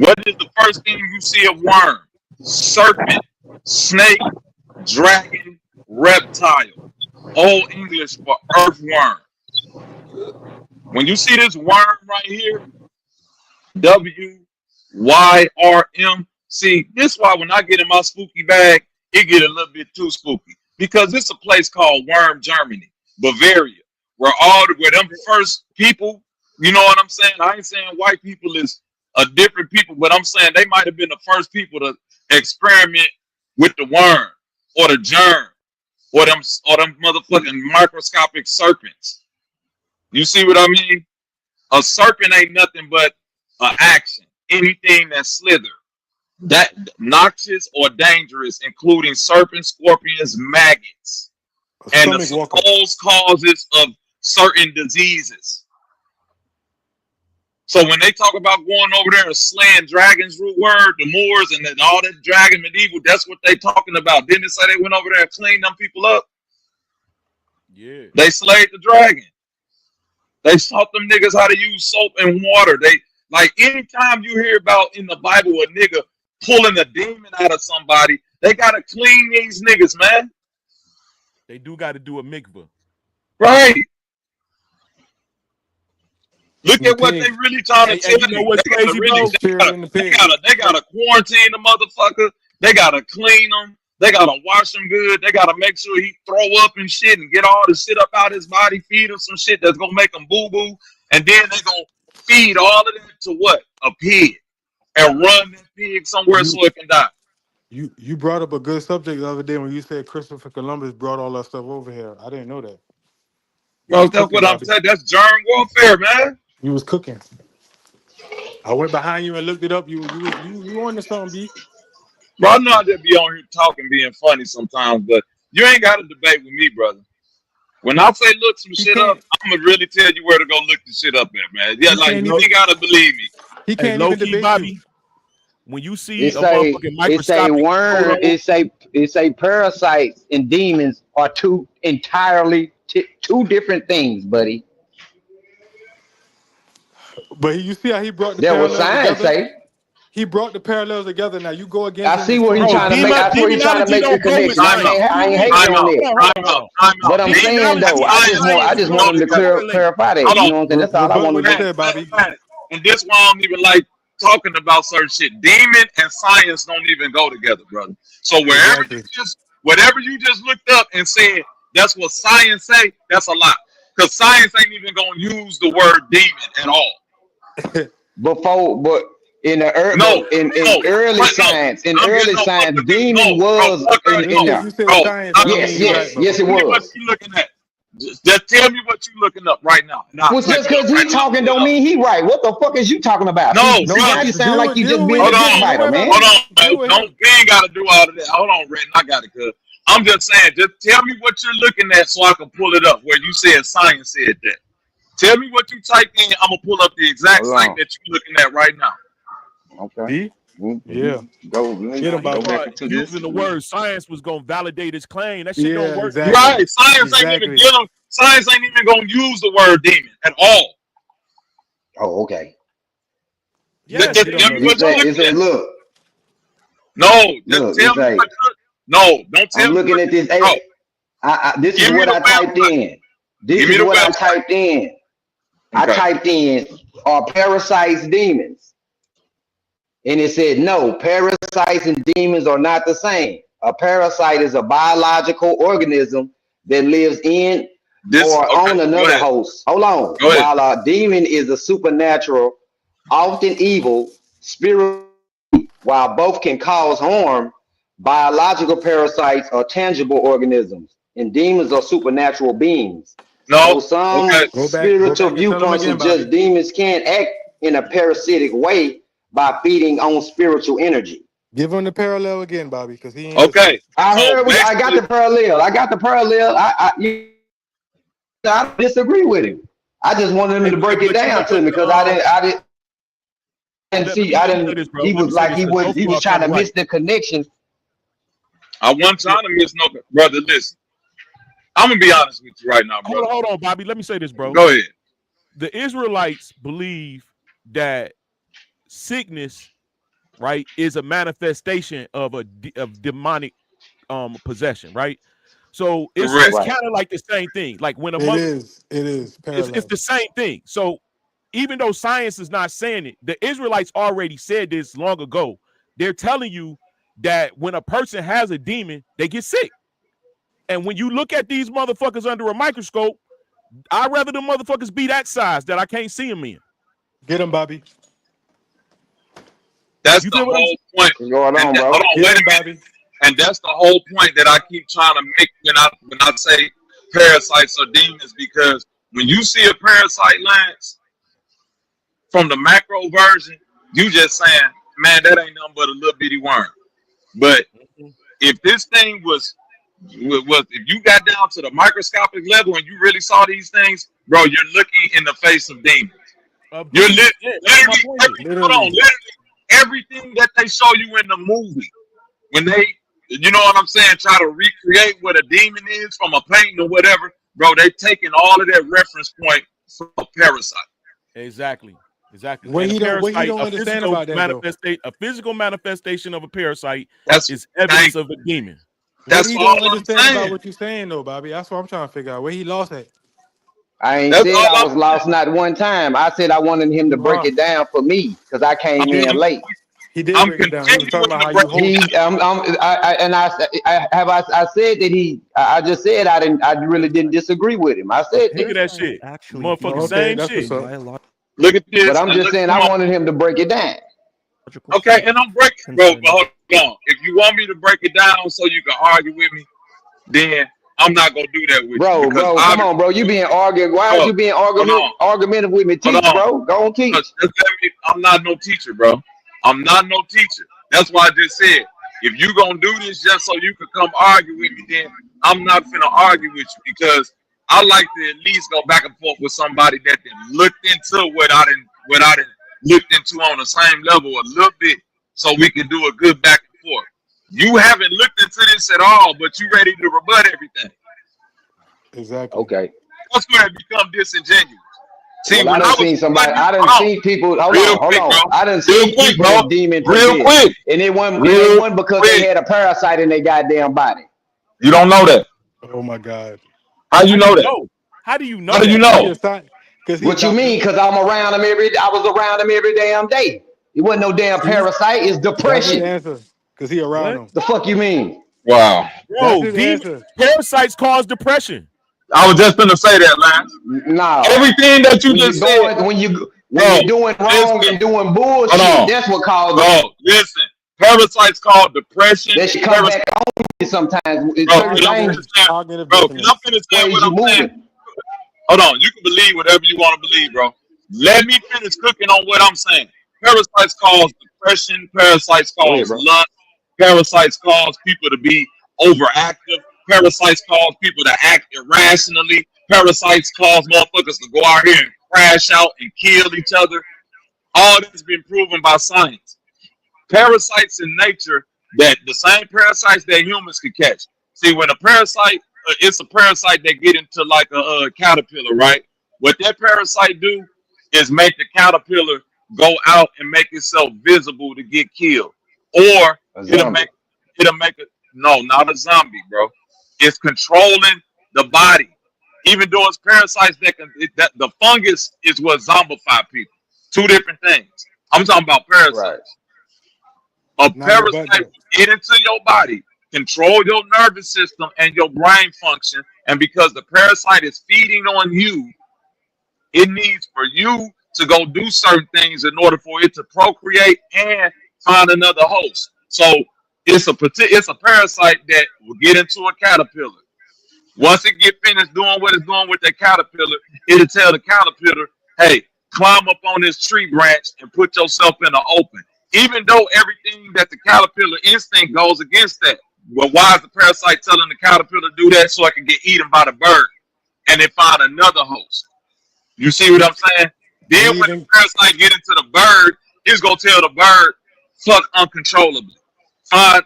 What is the first thing you see of worm? Serpent, snake, dragon, reptile. Old English for earthworm. When you see this worm right here, WYRM. See, this is why when I get in my spooky bag, it get a little bit too spooky. Because it's a place called Worm, Germany, Bavaria, where them first people, you know what I'm saying? I ain't saying white people is a different people, but I'm saying they might have been the first people to experiment with the worm or the germ or them motherfucking microscopic serpents. You see what I mean? A serpent ain't nothing but an action. Anything that slither, that noxious or dangerous, including serpents, scorpions, maggots, and the supposed causes of certain diseases. So when they talk about going over there and slaying dragons, root word, the Moors, and then all that dragon medieval, that's what they talking about. Didn't it say they went over there and cleaned them people up? Yeah. They slayed the dragon. They taught them niggas how to use soap and water. They like anytime you hear about in the Bible a nigga pulling a demon out of somebody, they gotta clean these niggas, man. They do got to do a mikvah. Right. Look at what they really trying to tell you know what's crazy, bro? They gotta quarantine the motherfucker. They gotta clean them. They gotta wash him good. They gotta make sure he throw up and shit and get all the shit up out his body. Feed him some shit that's gonna make him boo boo, and then they gonna feed all of that to what? A pig, and run that pig somewhere so it can die. You brought up a good subject the other day when you said Christopher Columbus brought all that stuff over here. I didn't know that. Bro, that's what I'm saying. That's germ warfare, man. You was cooking. I went behind you and looked it up. You on to something, B. Bro, I know I just be on here talking, being funny sometimes, but you ain't got to debate with me, brother. When I say look some shit up, I'm gonna really tell you where to go look the shit up at, man. Yeah, like you ain't gotta believe me. He can't low even key, debate Bobby. you. When you see a motherfucking microscopic, worm, it's a parasites and demons are two entirely two different things, buddy. But you see how he brought the that parallels was science together? say. He brought the parallels together. Now you go against. I see where he's trying to make. I see where he's trying to make the connection. I ain't hating on it. But I'm saying though, I just want him to clarify that. You know what I'm saying? That's all I want to do. Bobby. And this why I don't even like talking about certain shit. Demon and science don't even go together, brother. So whatever you just looked up and said that's what science say, that's a lie. Because science ain't even gonna use the word demon at all. But in the early science, demon was in there. Yes, it was. What you looking at? Just tell me what you looking up right now. Well, just because he talking don't mean he right. What the fuck is you talking about? No, now you sound like you just being a dick biter, man. Hold on, we ain't gotta do all of that. Hold on, Red, I got it, cuz. I'm just saying, just tell me what you're looking at so I can pull it up where you said science said that. Tell me what you typed in. I'm gonna pull up the exact site that you're looking at right now. Okay. Yeah. Go back into using the word science was gonna validate his claim. That shit don't work. Exactly. Right. Science ain't even gonna use the word demon at all. Oh, okay. Yeah. Tell me what you're looking at. Look. No, just tell me what no, don't tell me. I'm looking at this. This is what I typed in. This is what I typed in. I typed in, are parasites demons? And it said, no, parasites and demons are not the same. A parasite is a biological organism that lives in or on another host. Hold on. While a demon is a supernatural, often evil, spiritual, while both can cause harm, biological parasites are tangible organisms, and demons are supernatural beings. No, so some spiritual viewpoints suggest demons can't act in a parasitic way by feeding on spiritual energy. Give him the parallel again, Bobby, because he ain't I got the parallel. I don't disagree with him. I just wanted him to break it down to me because I didn't see. He was like he was trying to miss the connection. I wasn't trying to miss no, brother. Listen, I'm gonna be honest with you right now, brother. Hold on, Bobby. Let me say this, bro. Go ahead. The Israelites believe that sickness right, is a manifestation of of demonic possession, right? So it's Correct. kind of like the same thing. Like when a It mother, is. It is it's parallel. the same thing. So even though science is not saying it, the Israelites already said this long ago. They're telling you that when a person has a demon, they get sick. And when you look at these motherfuckers under a microscope, I'd rather the motherfuckers be that size that I can't see them in. Get him, Bobby. That's the whole point. What's going on, bro? Hold on, Get wait him, a minute. Bobby. And that's the whole point that I keep trying to make when I say parasites or demons, because when you see a parasite, Lance, from the macro version, you just saying, man, that ain't nothing but a little bitty worm. But if this thing was if you got down to the microscopic level and you really saw these things, bro, you're looking in the face of demons. You're literally everything that they show you in the movie, when they, you know what I'm saying, try to recreate what a demon is from a painting or whatever, bro, they taking all of that reference point from a parasite. Exactly. What he don't understand about that, though? A physical manifestation of a parasite is That's evidence of a demon. What he don't understand about what you're saying, though, Bobby? That's what I'm trying to figure out. Where he lost at? I ain't said I was lost not one time. I said I wanted him to break it down for me because I came in late. He did break it down. He was talking about how you hold it. I said that he. I just said I really didn't disagree with him. I said Look at that shit. Motherfucker, same shit. Look at this. But I'm just saying I wanted him to break it down. Okay, and I'm breaking, bro. But hold on. If you want me to break it down so you can argue with me, then I'm not gonna do that with you. Bro, come on, bro. You being arguing. Why are you being argumentative with me? Teach, bro. Go on, teach. I'm not no teacher, bro. I'm not no teacher. That's why I just said, if you gonna do this just so you can come argue with me, then I'm not finna argue with you, because I like to at least go back and forth with somebody that looked into what I didn't looked into on the same level a little bit, so we can do a good back and forth. You haven't looked into this at all, but you ready to rebut everything. Exactly. Okay. That's where it become disingenuous. See, well, I done seen somebody. I done seen people. Hold on. I done seen people with demon possessed, and it wasn't because they had a parasite in their goddamn body. You don't know that. Oh my God. How you know that? How do you know? How do you know? What you mean? Because I'm around him I was around him every damn day. It wasn't no damn parasite. It's depression. Because he around him. The fuck you mean? Wow. Bro, parasites cause depression. I was just gonna say that, Lance. Nah. Everything that you just said. When you're doing wrong and doing bullshit, that's what causes it. Listen. Parasites called depression. That should come back on you sometimes. Bro, can I finish saying what I'm saying? Hold on. You can believe whatever you want to believe, bro. Let me finish cooking on what I'm saying. Parasites cause depression. Parasites cause lust. Parasites cause people to be overactive. Parasites cause people to act irrationally. Parasites cause motherfuckers to go out here and crash out and kill each other. All this has been proven by science. Parasites in nature, that the same parasites that humans can catch. See, when a parasite, it's a parasite that get into like a caterpillar, right? What that parasite do is make the caterpillar go out and make itself visible to get killed, or it'll make it. No, not a zombie, bro. It's controlling the body. Even though it's parasites that the fungus is what zombify people. Two different things. I'm talking about parasites. Right. A parasite will get into your body, control your nervous system and your brain function, and because the parasite is feeding on you, it needs for you to go do certain things in order for it to procreate and find another host. So it's a parasite that will get into a caterpillar. Once it get finished doing what it's doing with that caterpillar, it'll tell the caterpillar, hey, climb up on this tree branch and put yourself in the open. Even though everything that the caterpillar instinct goes against that. Well, why is the parasite telling the caterpillar to do that? So it can get eaten by the bird and then find another host. You see what I'm saying? Then when the parasite get into the bird, it's going to tell the bird, fuck uncontrollably. Find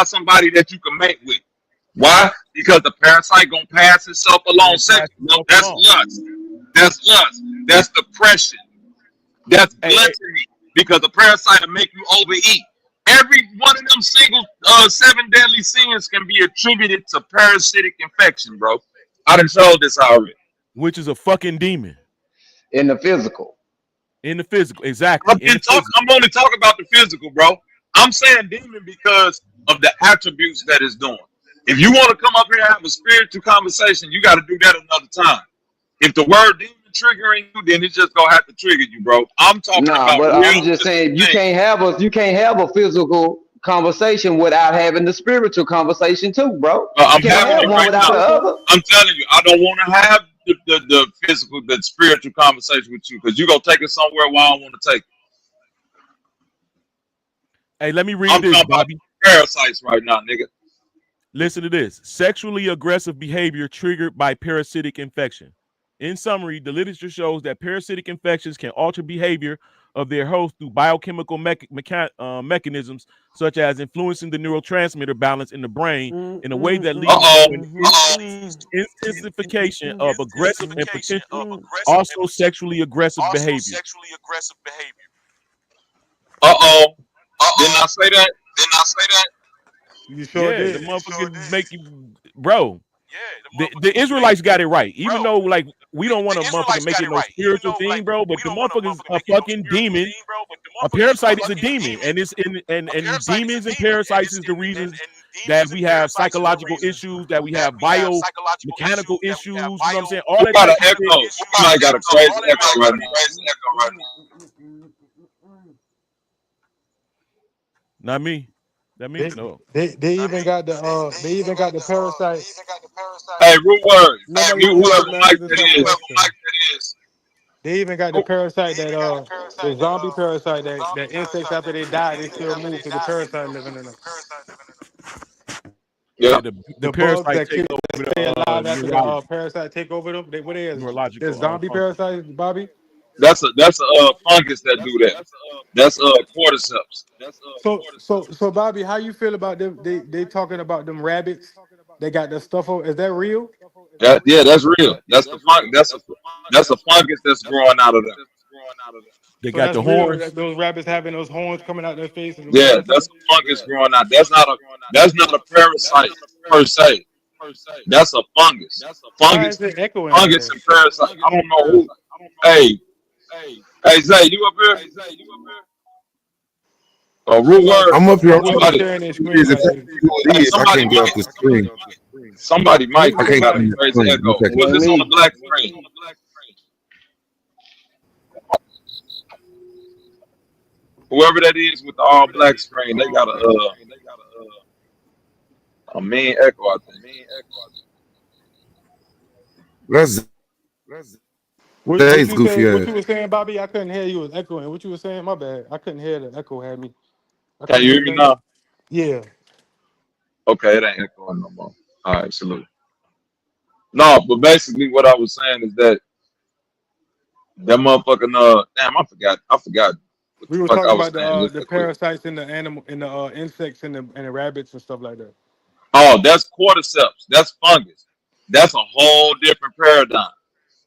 somebody that you can mate with. Why? Because the parasite going to pass itself along sexually. No, that's lust. That's lust. That's depression. That's gluttony. Because the parasite will make you overeat. Every one of them single 7 deadly sins can be attributed to parasitic infection, bro. I done showed this already. Which is a fucking demon. In the physical. In the physical, exactly. I'm only talking about the physical, bro. I'm saying demon because of the attributes that it's doing. If you want to come up here and have a spiritual conversation, you got to do that another time. If the word demon triggering you, then it's just gonna have to trigger you, bro. I'm talking about but real I'm just saying you can't have a physical conversation without having the spiritual conversation too, bro. I'm You can't having have it one right without the now. other. I'm telling you, I don't want to have the physical, the spiritual conversation with you because you're gonna take it somewhere where I don't want to take it. Hey, let me read this, Bobby. Parasites right now, nigga. Listen to this. Sexually aggressive behavior triggered by parasitic infection. In summary, the literature shows that parasitic infections can alter behavior of their host through biochemical mechanisms, such as influencing the neurotransmitter balance in the brain in a way that leads to an intensification of aggressive and potentially also sexually aggressive behavior. Didn't I say that? You sure The did. motherfucker make you, bro. The Israelites got it right, even though like we don't want to motherfucking make it no spiritual thing, bro. But the motherfucker's a fucking demon. A parasite is a demon, and it's and demons and parasites is the reasons that we have psychological issues, that we have biomechanical issues. You know what I'm saying? All that Got type an of echo. shit. Somebody got a crazy echo right now. Not me. That me? No. They even got the parasite. Hey, root word. Nobody You want to whoever man. mic Just that have a is. question. They even got the parasite the zombie parasite that insects after they die they still move to the parasite living in them. Yeah, the bugs parasite that take over stay the alive after the neurology, parasite take over them. What is it? neurological There's zombie function. parasites, Bobby. That's a fungus that do that. That's cordyceps. So Bobby, how you feel about them? They talking about them rabbits. They got the stuff on. Is that real? Yeah, that's real. That's the that's a fungus that's growing out of them. They So got that's the real. horns. Those rabbits having those horns coming out their face and the Yeah, parasite. that's a fungus growing out. That's not a parasite per se. That's a fungus. Why is it echoing like Fungus that? and parasite. I don't know who. Hey, Zay, you up here? So Root like word. I'm up here. I'm trying whoever's Somebody, sharing their to screen, see like who it is. I somebody can't get off might. the screen. Somebody might I can't got see a the crazy screen. echo. One second. Was this on the black screen? Whoever that is with the all black screen, they got a mean echo, I think. That's What Zay's you goofy say? What ass. you were saying, Bobby? I couldn't hear you. It was echoing. What you were saying? My bad. I couldn't hear the echo had me. I Can couldn't you hear hear me nothing. now? Yeah. Okay, it ain't echoing no more. All right, salute. No, but basically what I was saying is that motherfucking damn, I forgot what the We were fuck I talking was about saying just the that quick. parasites in the animal, in the insects and the rabbits and stuff like that. Oh, that's cordyceps. That's fungus. That's a whole different paradigm.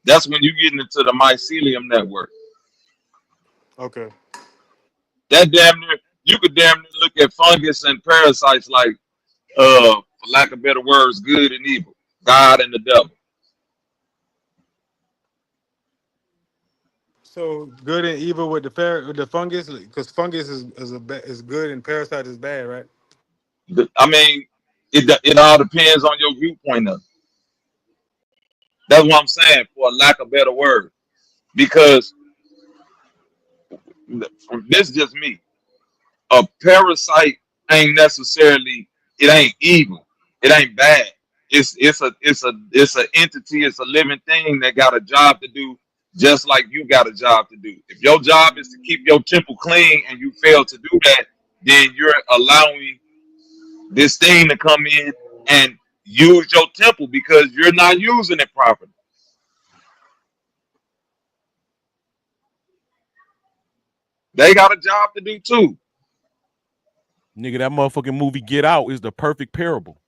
That's when you get into the mycelium network. Okay. That damn near you could damn near look at fungus and parasites like for lack of better words, good and evil, God and the devil. So good and evil with the fungus, because fungus is good and parasite is bad, right? I mean, it all depends on your viewpoint of it. That's what I'm saying, for a lack of better word. Because this is just me. A parasite ain't necessarily, it ain't evil. It ain't bad. It's an entity, it's a living thing that got a job to do, just like you got a job to do. If your job is to keep your temple clean and you fail to do that, then you're allowing this thing to come in and use your temple because you're not using it properly. They got a job to do too. Nigga, that motherfucking movie Get Out is the perfect parable.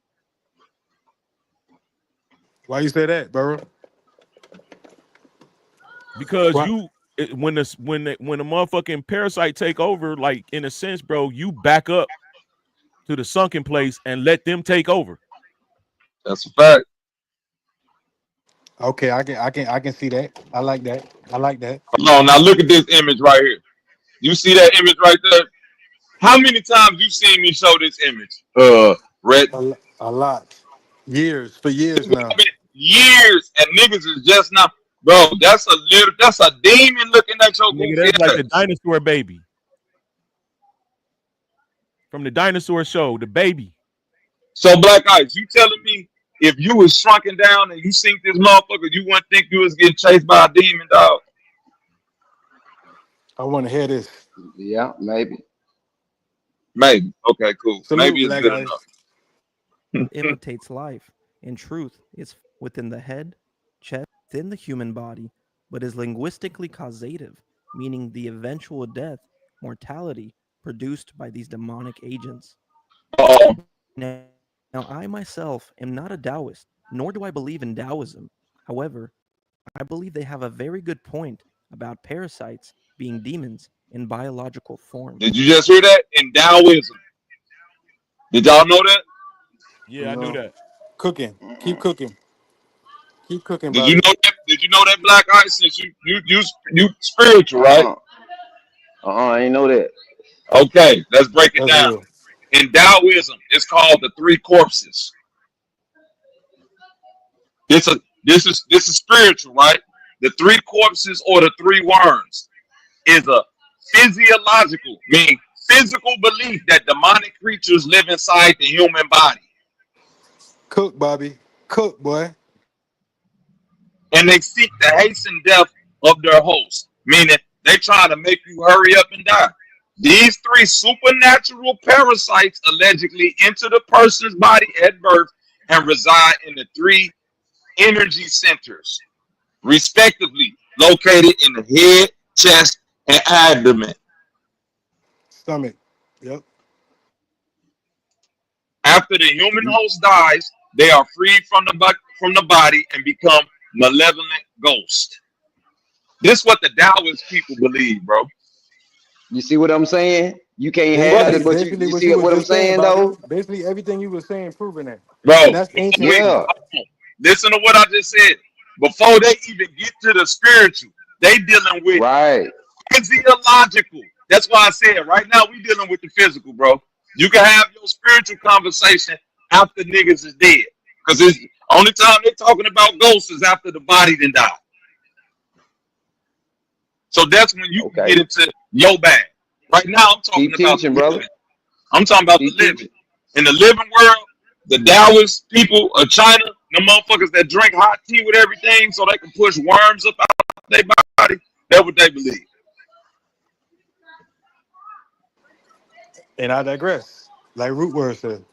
Why you say that, bro? Because What? when the motherfucking parasite take over, like in a sense, bro, you back up to the sunken place and let them take over. That's a fact. Okay, I can see that. I like that. I like that. Hold on, now look at this image right here. You see that image right there? How many times you seen me show this image? Red. A lot. For years now. Years, and niggas is just now, bro. That's a demon looking at your Nigga, goofy that's like the ass. dinosaur baby from the dinosaur show, the baby. So Black Ice, you telling me if you was shrunken down and you seen this motherfucker, you wouldn't think you was getting chased by a demon, dog? I want to hear this. Yeah, maybe. Maybe. Okay, cool. Salute, maybe it's Black good Ice. enough. Imitates life. In truth, it's within the head, chest, within the human body, but is linguistically causative, meaning the eventual death, mortality produced by these demonic agents. Now, I myself am not a Taoist, nor do I believe in Taoism. However, I believe they have a very good point about parasites being demons in biological form. Did you just hear that? In Taoism. Did y'all know that? Yeah, I knew that. Cooking. Keep cooking. Keep cooking, Did brother. you know that? Did you know that, Black Ice? Since you spiritual, right? I ain't know that. Okay, let's break it That's down. real. In Taoism, it's called the three corpses. This is spiritual, right? The three corpses or the three worms is a physiological, meaning physical belief that demonic creatures live inside the human body. Cook, Bobby. Cook, boy. And they seek the hasten death of their host, meaning they try to make you hurry up and die. These three supernatural parasites allegedly enter the person's body at birth and reside in the three energy centers, respectively, located in the head, chest, and abdomen. Stomach. Yep. After the human host dies, they are freed from the body and become malevolent ghosts. This is what the Taoist people believe, bro. You see what I'm saying? You can't have it, but you what see you what I'm just saying, saying, though? Basically, everything you were saying, proving that. Bro, And that's ancient. Yeah. Listen to what I just said. Before they even get to the spiritual, they dealing with physiological. That's why I said right now we dealing with the physical, bro. You can have your spiritual conversation after niggas is dead. Because it's only time they're talking about ghosts is after the body done died. So that's when you can get into your bag. Right now I'm talking about the living. I'm talking about the living. In the living world, the Taoist people of China, the motherfuckers that drink hot tea with everything so they can push worms up out their body, that's what they believe. And I digress. Like Root Word said.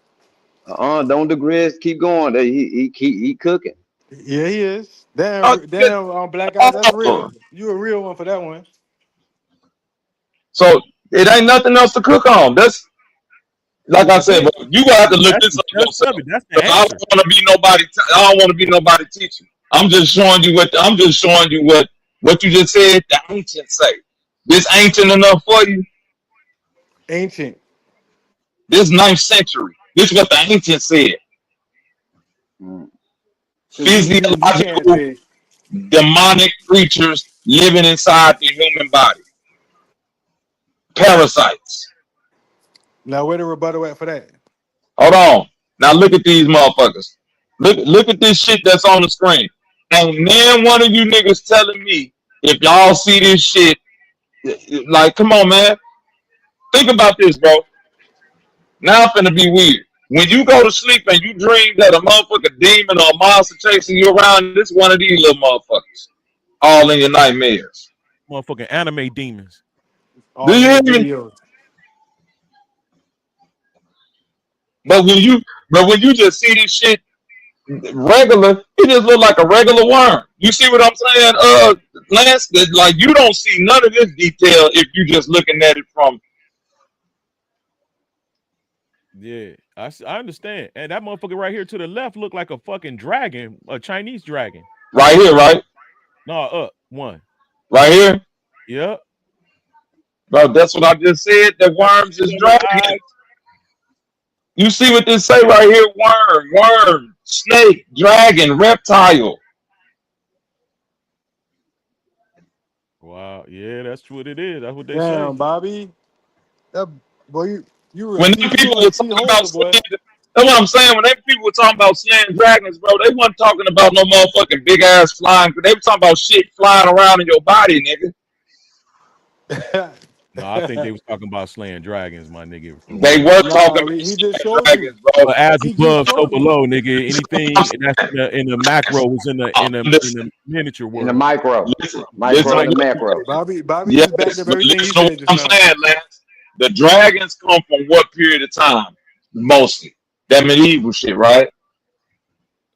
Don't digress. Keep going. He cooking. Yeah, he is. Damn, Black Eyes, that's real. You a real one for that one. So it ain't nothing else to cook on. That's like I said, but you gotta have to look this up yourself. I don't want to be nobody. I don't want to be nobody teaching. I'm just showing you what you just said. The ancients say. This ancient enough for you? Ancient. This 9th century. This is what the ancients said. Physiological, demonic creatures living inside the human body. Parasites. Now, where the rebuttal at for that? Hold on. Now look at these motherfuckers. Look at this shit that's on the screen. And then one of you niggas telling me if y'all see this shit, like, come on, man. Think about this, bro. Now it's finna be weird. When you go to sleep and you dream that a motherfucker demon or a monster chasing you around, this one of these little motherfuckers. All in your nightmares. Motherfucking anime demons. Do you hear me? But when you just see this shit regular, it just look like a regular worm. You see what I'm saying, Lance? Like you don't see none of this detail if you just looking at it from. Yeah, I understand. And that motherfucker right here to the left look like a fucking dragon, a Chinese dragon. Right here, right? No, up one. Right here. Yep. Bro, that's what I just said. The worms is dragons. You see what this say right here? Worm, snake, dragon, reptile. Wow. Yeah, that's what it is. That's what they say. Damn, Bobby. That boy, you When them people were talking about slaying, that's what I'm saying. When them people were talking about slaying dragons, bro, they wasn't talking about no motherfucking big ass flying. They were talking about shit flying around in your body, nigga. No, I think they was talking about slaying dragons, my nigga. They were talking about he just slaying showed dragons, you. bro. As He above, just so showed you. below, nigga. Anything that's in the macro was in the miniature world. In the micro. Listen And the macro. Bobby yes, just backed up but everything he listen to said what just I'm now. saying, Lance. The dragons come from what period of time? Mostly that medieval shit, right?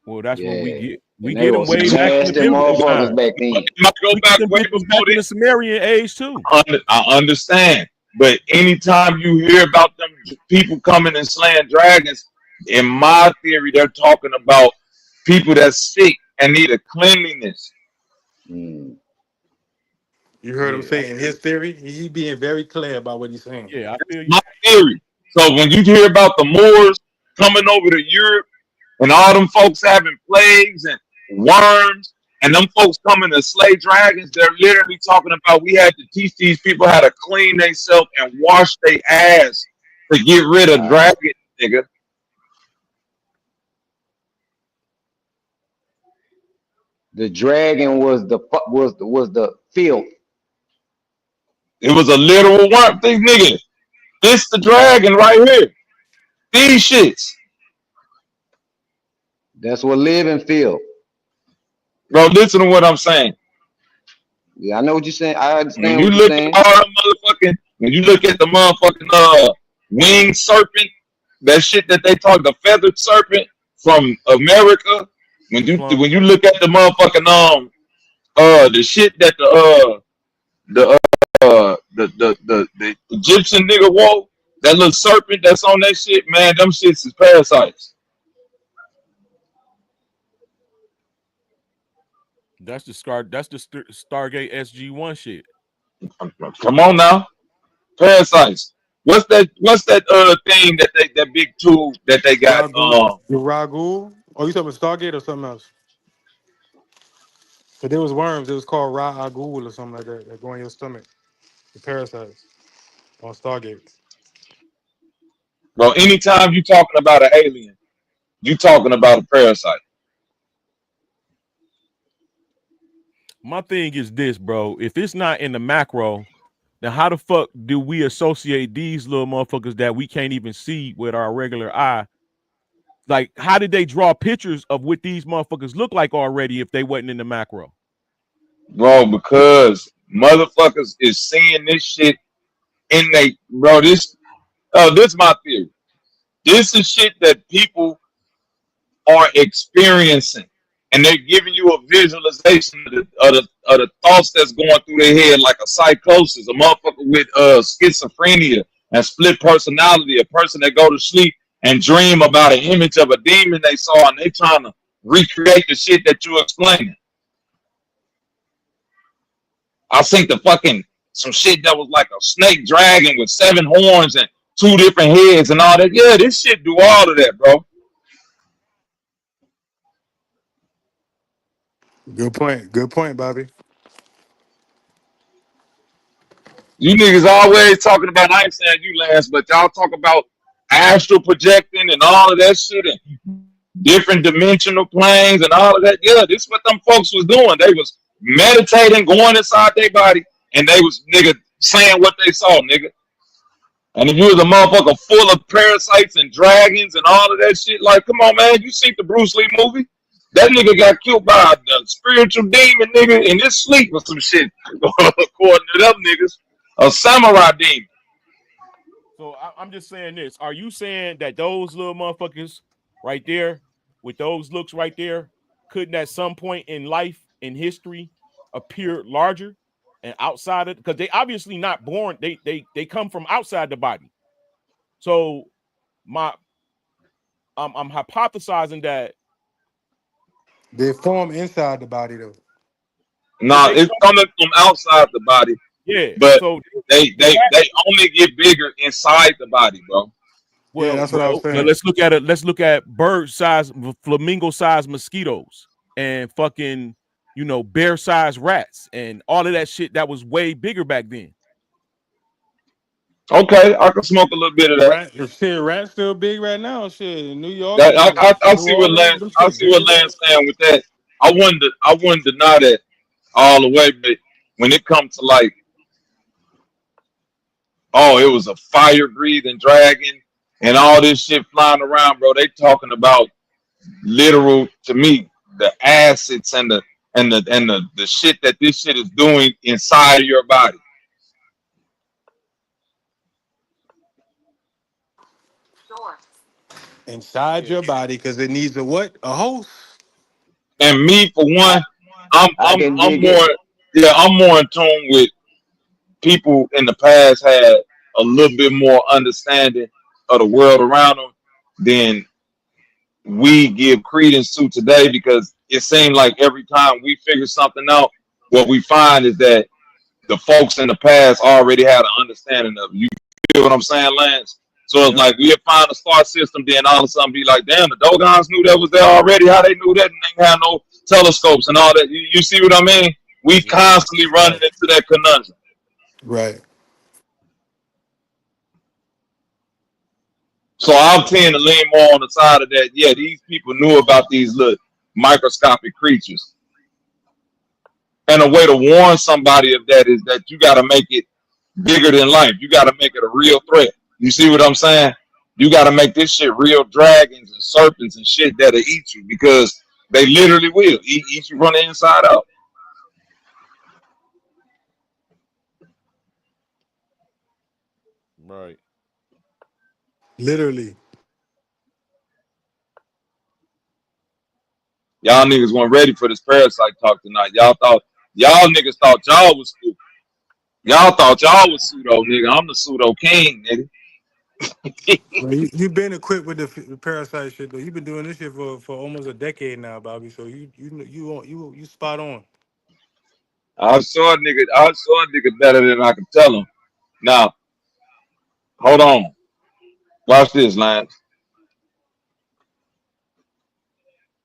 Well, that's when we get And they get them was some way back in the nasty biblical motherfuckers time. back then. It might go We get back them way bitches before back in the this. Sumerian age too. I understand, but anytime you hear about them people coming and slaying dragons, in my theory, they're talking about people that's sick and need a cleanliness. You heard him say in his theory, he being very clear about what he's saying. Yeah, I feel you. My theory. So when you hear about the Moors coming over to Europe and all them folks having plagues and worms and them folks coming to slay dragons, they're literally talking about we had to teach these people how to clean themselves and wash their ass to get rid of dragons, nigga. The dragon was the filth. It was a literal worm thing, nigga. This the dragon right here. These shits. That's what living feel. Bro, listen to what I'm saying. Yeah, I know what you're saying. I When understand you what you're look saying. at all the when you look at the motherfucking winged serpent, that shit that they talk, the feathered serpent from America, when you look at the motherfucking the shit that the Egyptian nigga wore, that little serpent that's on that shit, man, them shits is parasites. That's the Stargate SG-1 shit. Come on now. Parasites. What's that thing that big tool that they got? Ragu? Oh, you talking about Stargate or something else? But there was worms. It was called Ra-Agul or something like that go in your stomach. The parasites on Stargate. Bro, anytime you talking about an alien, you talking about a parasite. My thing is this, bro. If it's not in the macro, then how the fuck do we associate these little motherfuckers that we can't even see with our regular eye? Like, how did they draw pictures of what these motherfuckers look like already if they wasn't in the macro? Bro, because motherfuckers is seeing this shit in this is my theory. This is shit that people are experiencing. And they're giving you a visualization of the thoughts that's going through their head, like a psychosis, a motherfucker with schizophrenia and split personality, a person that go to sleep and dream about an image of a demon they saw, and they trying to recreate the shit that you explaining. I think some shit that was like a snake dragon with 7 horns and 2 different heads and all that. Yeah, this shit do all of that, bro. Good point. Good point, Bobby. You niggas always talking about, I ain't saying you, Lance, but y'all talk about astral projecting and all of that shit and different dimensional planes and all of that. Yeah, this is what them folks was doing. They was meditating, going inside their body, and they was, nigga, saying what they saw, nigga. And if you was a motherfucker full of parasites and dragons and all of that shit, like, come on, man, you seen the Bruce Lee movie? That nigga got killed by a spiritual demon, nigga, in his sleep or some shit, according to them niggas. A samurai demon. So I'm just saying this. Are you saying that those little motherfuckers right there with those looks right there couldn't at some point in life, in history, appear larger and outside of, because they obviously not born, they come from outside the body. So I'm hypothesizing that they form inside the body though. Nah, it's coming from outside the body. Yeah. But So they only get bigger inside the body, bro. Yeah, well, that's what I was saying. let's look at it. Let's look at bird size, flamingo size mosquitoes, and fucking, bear size rats, and all of that shit that was way bigger back then. Okay, I can smoke a little bit of that. Rat's still big right now. Shit, in New York, That I New see what Orleans, Lance them I shit see what big. Lance saying with that. I wouldn't deny that all the way, but when it comes to like, oh, it was a fire breathing dragon and all this shit flying around, bro. They talking about literal, to me, the acids and the shit that this shit is doing inside of your body. Inside your body, because it needs a what? A host. And me, for one, I can I'm dig it. more, yeah, I'm more in tune with people in the past had a little bit more understanding of the world around them than we give credence to today, because it seemed like every time we figure something out, what we find is that the folks in the past already had an understanding of it. You feel what I'm saying, Lance? So it's like we'll find a star system, then all of a sudden be like, damn, the Dogons knew that was there already. How they knew that, and they had no telescopes and all that. You see what I mean? We constantly running into that conundrum. Right. So I'll tend to lean more on the side of that. Yeah, these people knew about these little microscopic creatures. And a way to warn somebody of that is that you got to make it bigger than life. You got to make it a real threat. You see what I'm saying? You got to make this shit real dragons and serpents and shit that'll eat you, because they literally will eat you from the inside out. Right. Literally. Y'all niggas weren't ready for this parasite talk tonight. Y'all niggas thought y'all was stupid. Y'all thought y'all was pseudo, nigga. I'm the pseudo king, nigga. Well, you've been equipped with the parasite shit, though. You've been doing this shit for almost a decade now, Bobby. So you spot on. I saw a nigga better than I can tell him. Now, hold on. Watch this, Lance.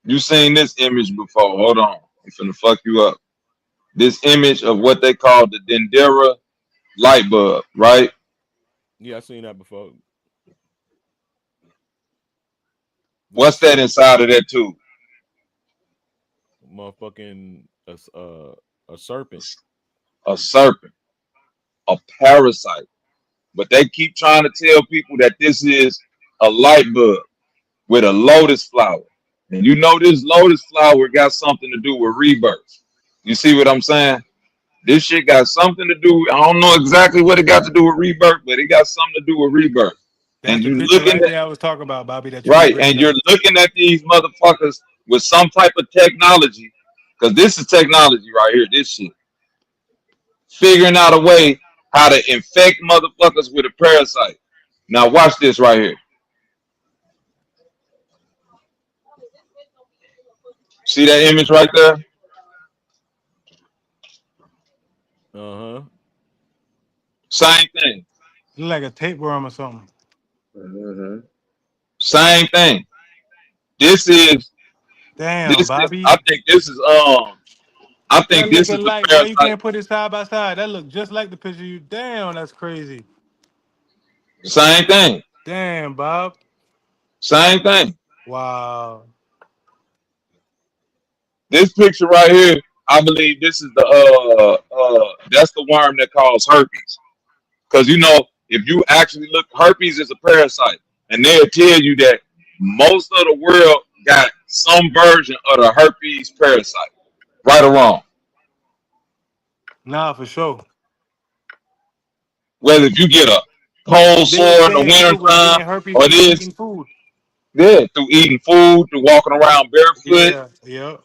You seen this image before. Hold on. I'm finna fuck you up. This image of what they call the Dendera light bulb, right? Yeah, I seen that before. What's that inside of that tube? Motherfucking a serpent. A serpent. A parasite. But they keep trying to tell people that this is a light bulb with a lotus flower. And you know this lotus flower got something to do with rebirth. You see what I'm saying? This shit got something to do. I don't know exactly what it got to do with rebirth, but it got something to do with rebirth. That's And the you picture looking right at there I was talking about, Bobby, that you was right, bringing and you're up. looking at these motherfuckers with some type of technology, because this is technology right here. This shit, figuring out a way how to infect motherfuckers with a parasite. Now watch this right here. See that image right there? Uh-huh. Same thing. Look like a tapeworm or something. Same thing. This is Damn, I Bobby. think this is That this is looking the like, boy, you parasite. can't put it side by side. That look just like the picture you. Damn, that's crazy. Same thing. Damn, Bob. Same thing. Wow. This picture right here, I believe this is that's the worm that causes herpes. Because you know, if you actually look, herpes is a parasite, and they'll tell you that most of the world got some version of the herpes parasite, right or wrong. Nah, for sure. Whether if you get a cold They were sore in the saying people winter was time getting herpes or through this, eating food. yeah, through eating food, through walking around barefoot, Yeah, yeah.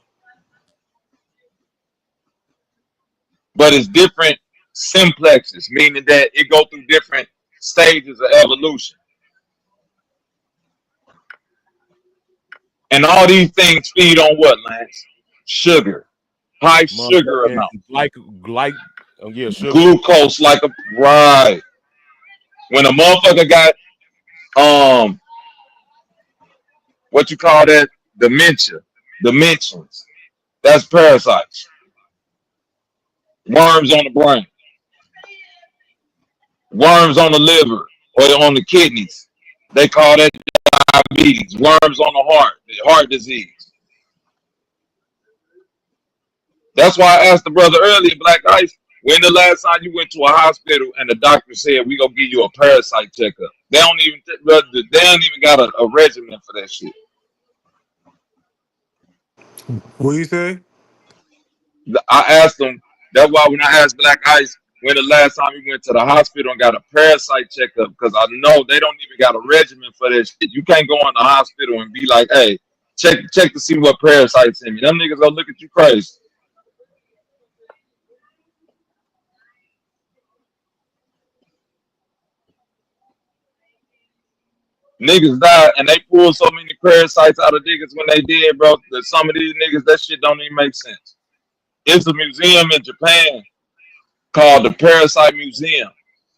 but it's different simplexes, meaning that it go through different stages of evolution. And all these things feed on what, Lance? Sugar. High sugar Motherfucking amount. like Oh yeah, sugar. Glucose like a right. When a motherfucker got what you call that? Dimensions. That's parasites. Worms on the brain. Worms on the liver or on the kidneys. They call that diabetes. Worms on the heart disease. That's why I asked the brother earlier, Black Ice, when the last time you went to a hospital and the doctor said we gonna give you a parasite checkup? They don't even got a regimen for that shit. What you say? I asked them. That's why when I asked Black Ice when the last time he went to the hospital and got a parasite checkup, because I know they don't even got a regimen for that shit. You can't go in the hospital and be like, hey, check to see what parasites in me. Them niggas gonna look at you crazy. Niggas died and they pulled so many parasites out of niggas when they did, bro. That some of these niggas, that shit don't even make sense. It's a museum in Japan called the Parasite Museum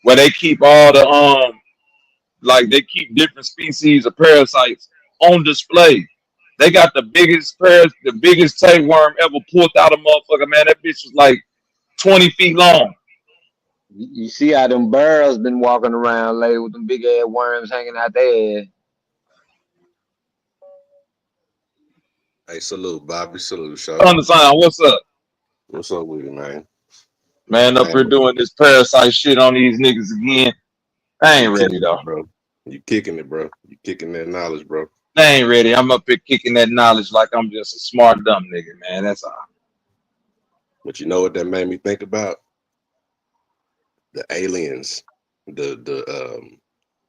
where they keep all the like they keep different species of parasites on display. They got the biggest tapeworm ever pulled out of motherfucker, man. That bitch was like 20 feet long. You see how them birds been walking around lately with them big ass worms hanging out their head. Hey, salute, Bobby. Salute, show. Understand? What's up? What's up with you, man? Man, up here doing this parasite shit on these niggas again. I ain't ready though, bro. You kicking it, bro. You kicking that knowledge, bro. I ain't ready. I'm up here kicking that knowledge like I'm just a smart dumb nigga, man. That's all. But you know what that made me think about? The aliens, the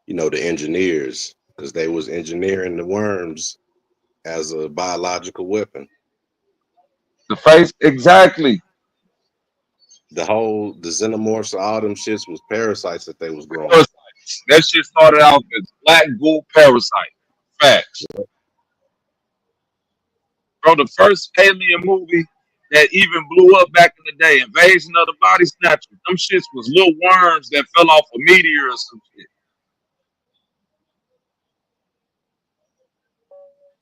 engineers, because they was engineering the worms as a biological weapon. The face, exactly. The xenomorphs, all them shits was parasites that they was growing. Parasites. That shit started out as black ghoul parasite. Facts. Bro, the first alien movie that even blew up back in the day, Invasion of the Body Snatchers, them shits was little worms that fell off a meteor or some shit.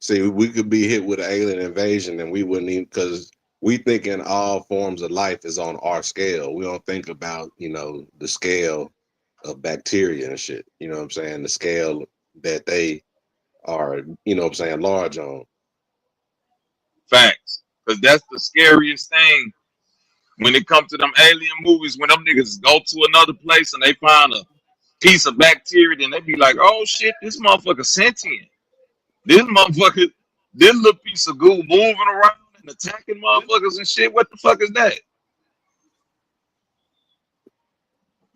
See, we could be hit with an alien invasion and we wouldn't even, because we thinking all forms of life is on our scale. We don't think about, the scale of bacteria and shit. You know what I'm saying? The scale that they are, large on. Facts. Because that's the scariest thing when it comes to them alien movies, when them niggas go to another place and they find a piece of bacteria, then they be like, oh shit, this motherfucker sentient. This little piece of goo moving around and attacking motherfuckers and shit. What the fuck is that?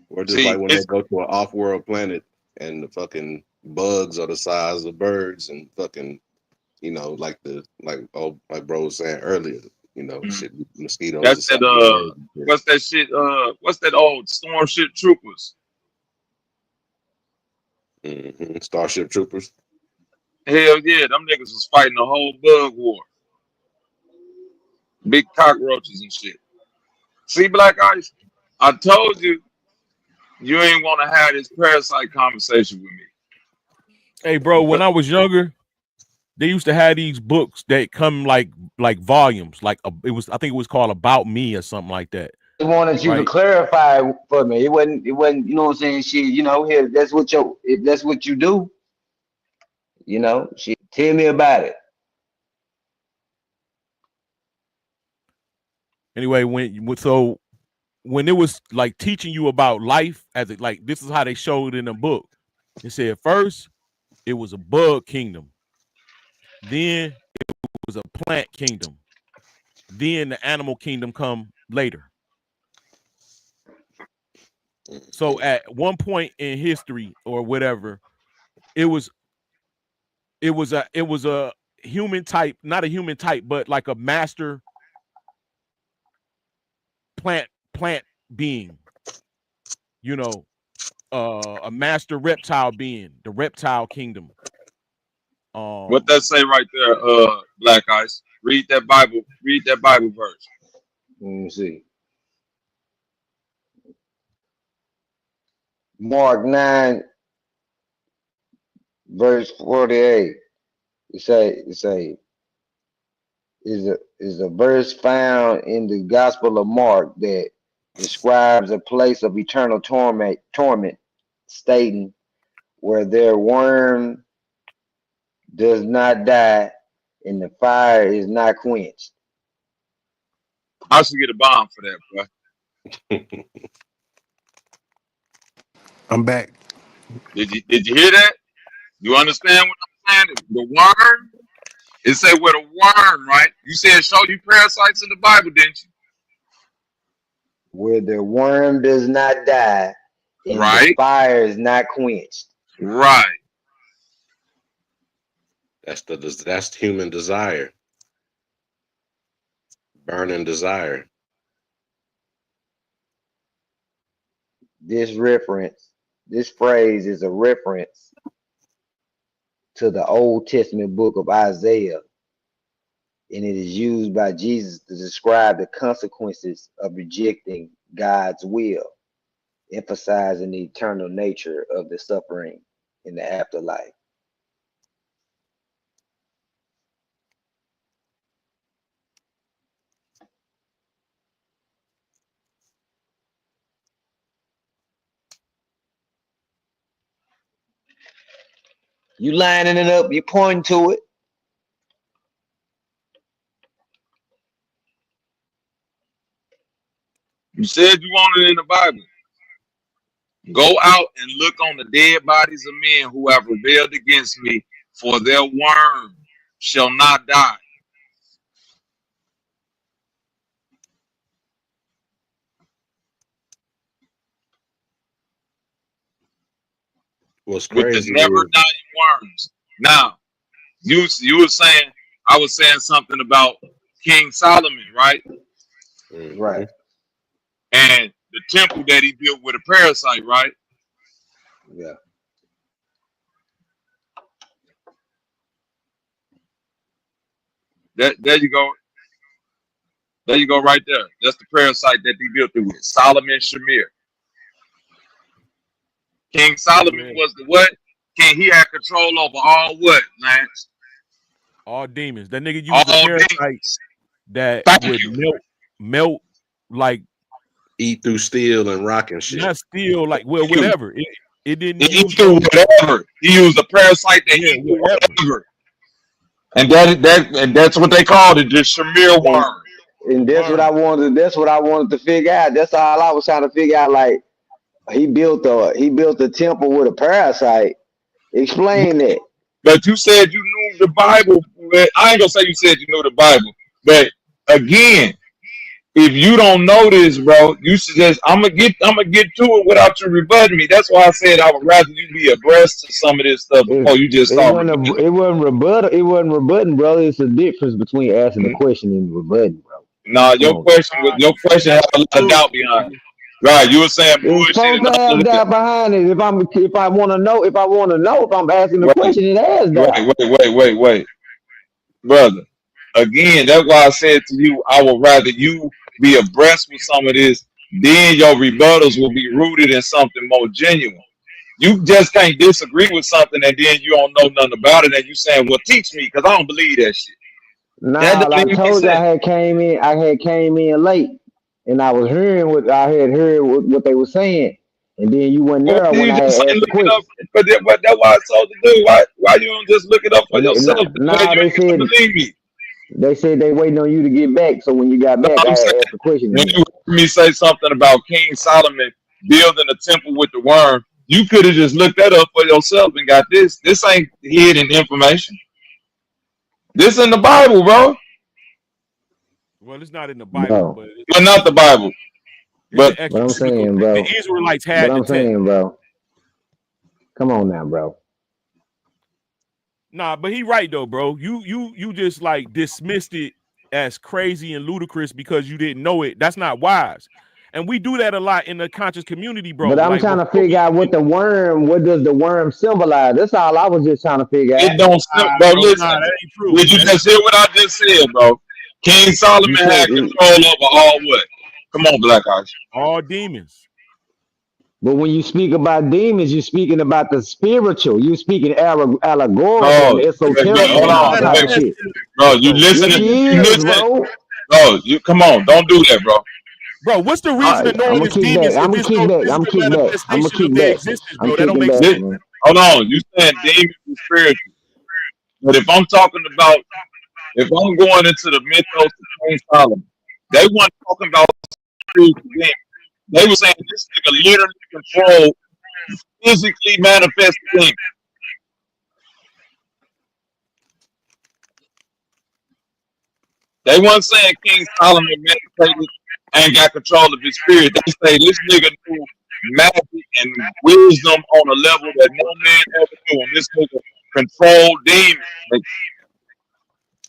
Or just like when they go to an off-world planet and the fucking bugs are the size of birds and fucking, like bro was saying earlier, shit, mosquitoes. That's that. What's that shit? What's that old Starship Troopers? Mm-hmm. Starship Troopers. Hell yeah, them niggas was fighting the whole bug war. Big cockroaches and shit. See, Black Ice, I told you, you ain't want to have this parasite conversation with me. Hey, bro, when I was younger, they used to have these books that come like volumes. I think it was called About Me or something like that. I wanted you to clarify for me. It wasn't, you know what I'm saying? Shit, here, that's what you do. Shit, tell me about it. Anyway, when it was like teaching you about life, this is how they showed in the book. It said first it was a bug kingdom, then it was a plant kingdom, then the animal kingdom come later. So at one point in history or whatever, it was a human type, not a human type, but like a master plant being, a master reptile being, the reptile kingdom. What that say right there, Black Ice? Read that Bible verse. Let me see. Mark 9, verse 48. It say is a verse found in the Gospel of Mark that describes a place of eternal torment, stating where their worm does not die and the fire is not quenched. I should get a bomb for that, bro. I'm back. Did you hear that? You understand what I'm saying? The worm. It say where the worm, right? You said show you parasites in the Bible, didn't you? Where the worm does not die and right. the fire is not quenched. Right. That's human desire. Burning desire. This phrase is a reference to the Old Testament book of Isaiah, and it is used by Jesus to describe the consequences of rejecting God's will, emphasizing the eternal nature of the suffering in the afterlife. You lining it up, you pointing to it. You said you wanted it in the Bible. Go out and look on the dead bodies of men who have rebelled against me, for their worm shall not die. What's with crazy the never dying worms. Now, you were saying, I was saying something about King Solomon, right? Right. And the temple that he built with a parasite, right? Yeah. There you go. There you go right there. That's the parasite that he built it with. Solomon Shamir. King Solomon was the what? King, he had control over all what, Lance? All demons. That nigga used a parasite that would melt like eat through steel and rock and shit. Not steel, like whatever. It didn't use whatever. He used a parasite that he whatever. And that's what they called it, just Shamir worm. And that's what I wanted to figure out. That's all I was trying to figure out. Like he built a temple with a parasite. Explain that. But you said you knew the Bible. I ain't gonna say you said you knew the Bible, but again, if you don't know this, bro, you should just I'm gonna get to it without you rebutting me. That's why I said I would rather you be abreast to some of this stuff before you just start. It wasn't rebutting, brother. It's a difference between asking the question and rebutting, bro. Nah, your question had a lot of doubt behind it. Right, you were saying it's supposed to have doubt behind it. If I want to know, if I'm asking the question, it has doubt. Wait, brother. Again, that's why I said to you, I would rather you be abreast with some of this. Then your rebuttals will be rooted in something more genuine. You just can't disagree with something and then you don't know nothing about it, and you saying, "Well, teach me," because I don't believe that shit. Nah, I told you I had came in late, and I was hearing what what they were saying, and then you went there when I had asked the question. But that's why I told you to do. Why you don't just look it up for yourself? They said believe me. They said they waiting on you to get back, so when you got back, I had asked the question. When you heard me say something about King Solomon building a temple with the worm, you could have just looked that up for yourself and got this. This ain't hidden information. This in the Bible, bro. Well, it's not in the Bible, but not the Bible. But what I'm saying, bro. The Israelites had what I'm saying, bro. Come on now, bro. Nah, but he right though, bro. You just like dismissed it as crazy and ludicrous because you didn't know it. That's not wise. And we do that a lot in the conscious community, bro. But I'm trying to figure out what does the worm symbolize? That's all I was just trying to figure out. It don't, bro. Listen, that ain't true. Did you just hear what I just said, bro? King Solomon had control over all what? Come on, Black Eyes. All demons. But when you speak about demons, you're speaking about the spiritual. You're speaking allegorical and Bro, esoteric hold and all on, type of bro. shit. Bro, you Yes, listening? he You is, listen, bro. bro. You come on, don't do that, bro. Bro, what's the All reason right, of I'm knowing gonna it's kick back. demons I'm if gonna there's kick no back. I'm physical kick back. I'm gonna manifestation of kick their back. existence, I'm bro? That don't kicking make back, sense. man. Hold on, you saying demons is spiritual, but if I'm talking about, if I'm going into the mythos of King Solomon, they weren't talking about spiritual beings. They were saying this nigga literally controlled physically manifested things. They weren't saying King Solomon meditated and got control of his spirit. They say this nigga knew magic and wisdom on a level that no man ever knew. And this nigga controlled demons.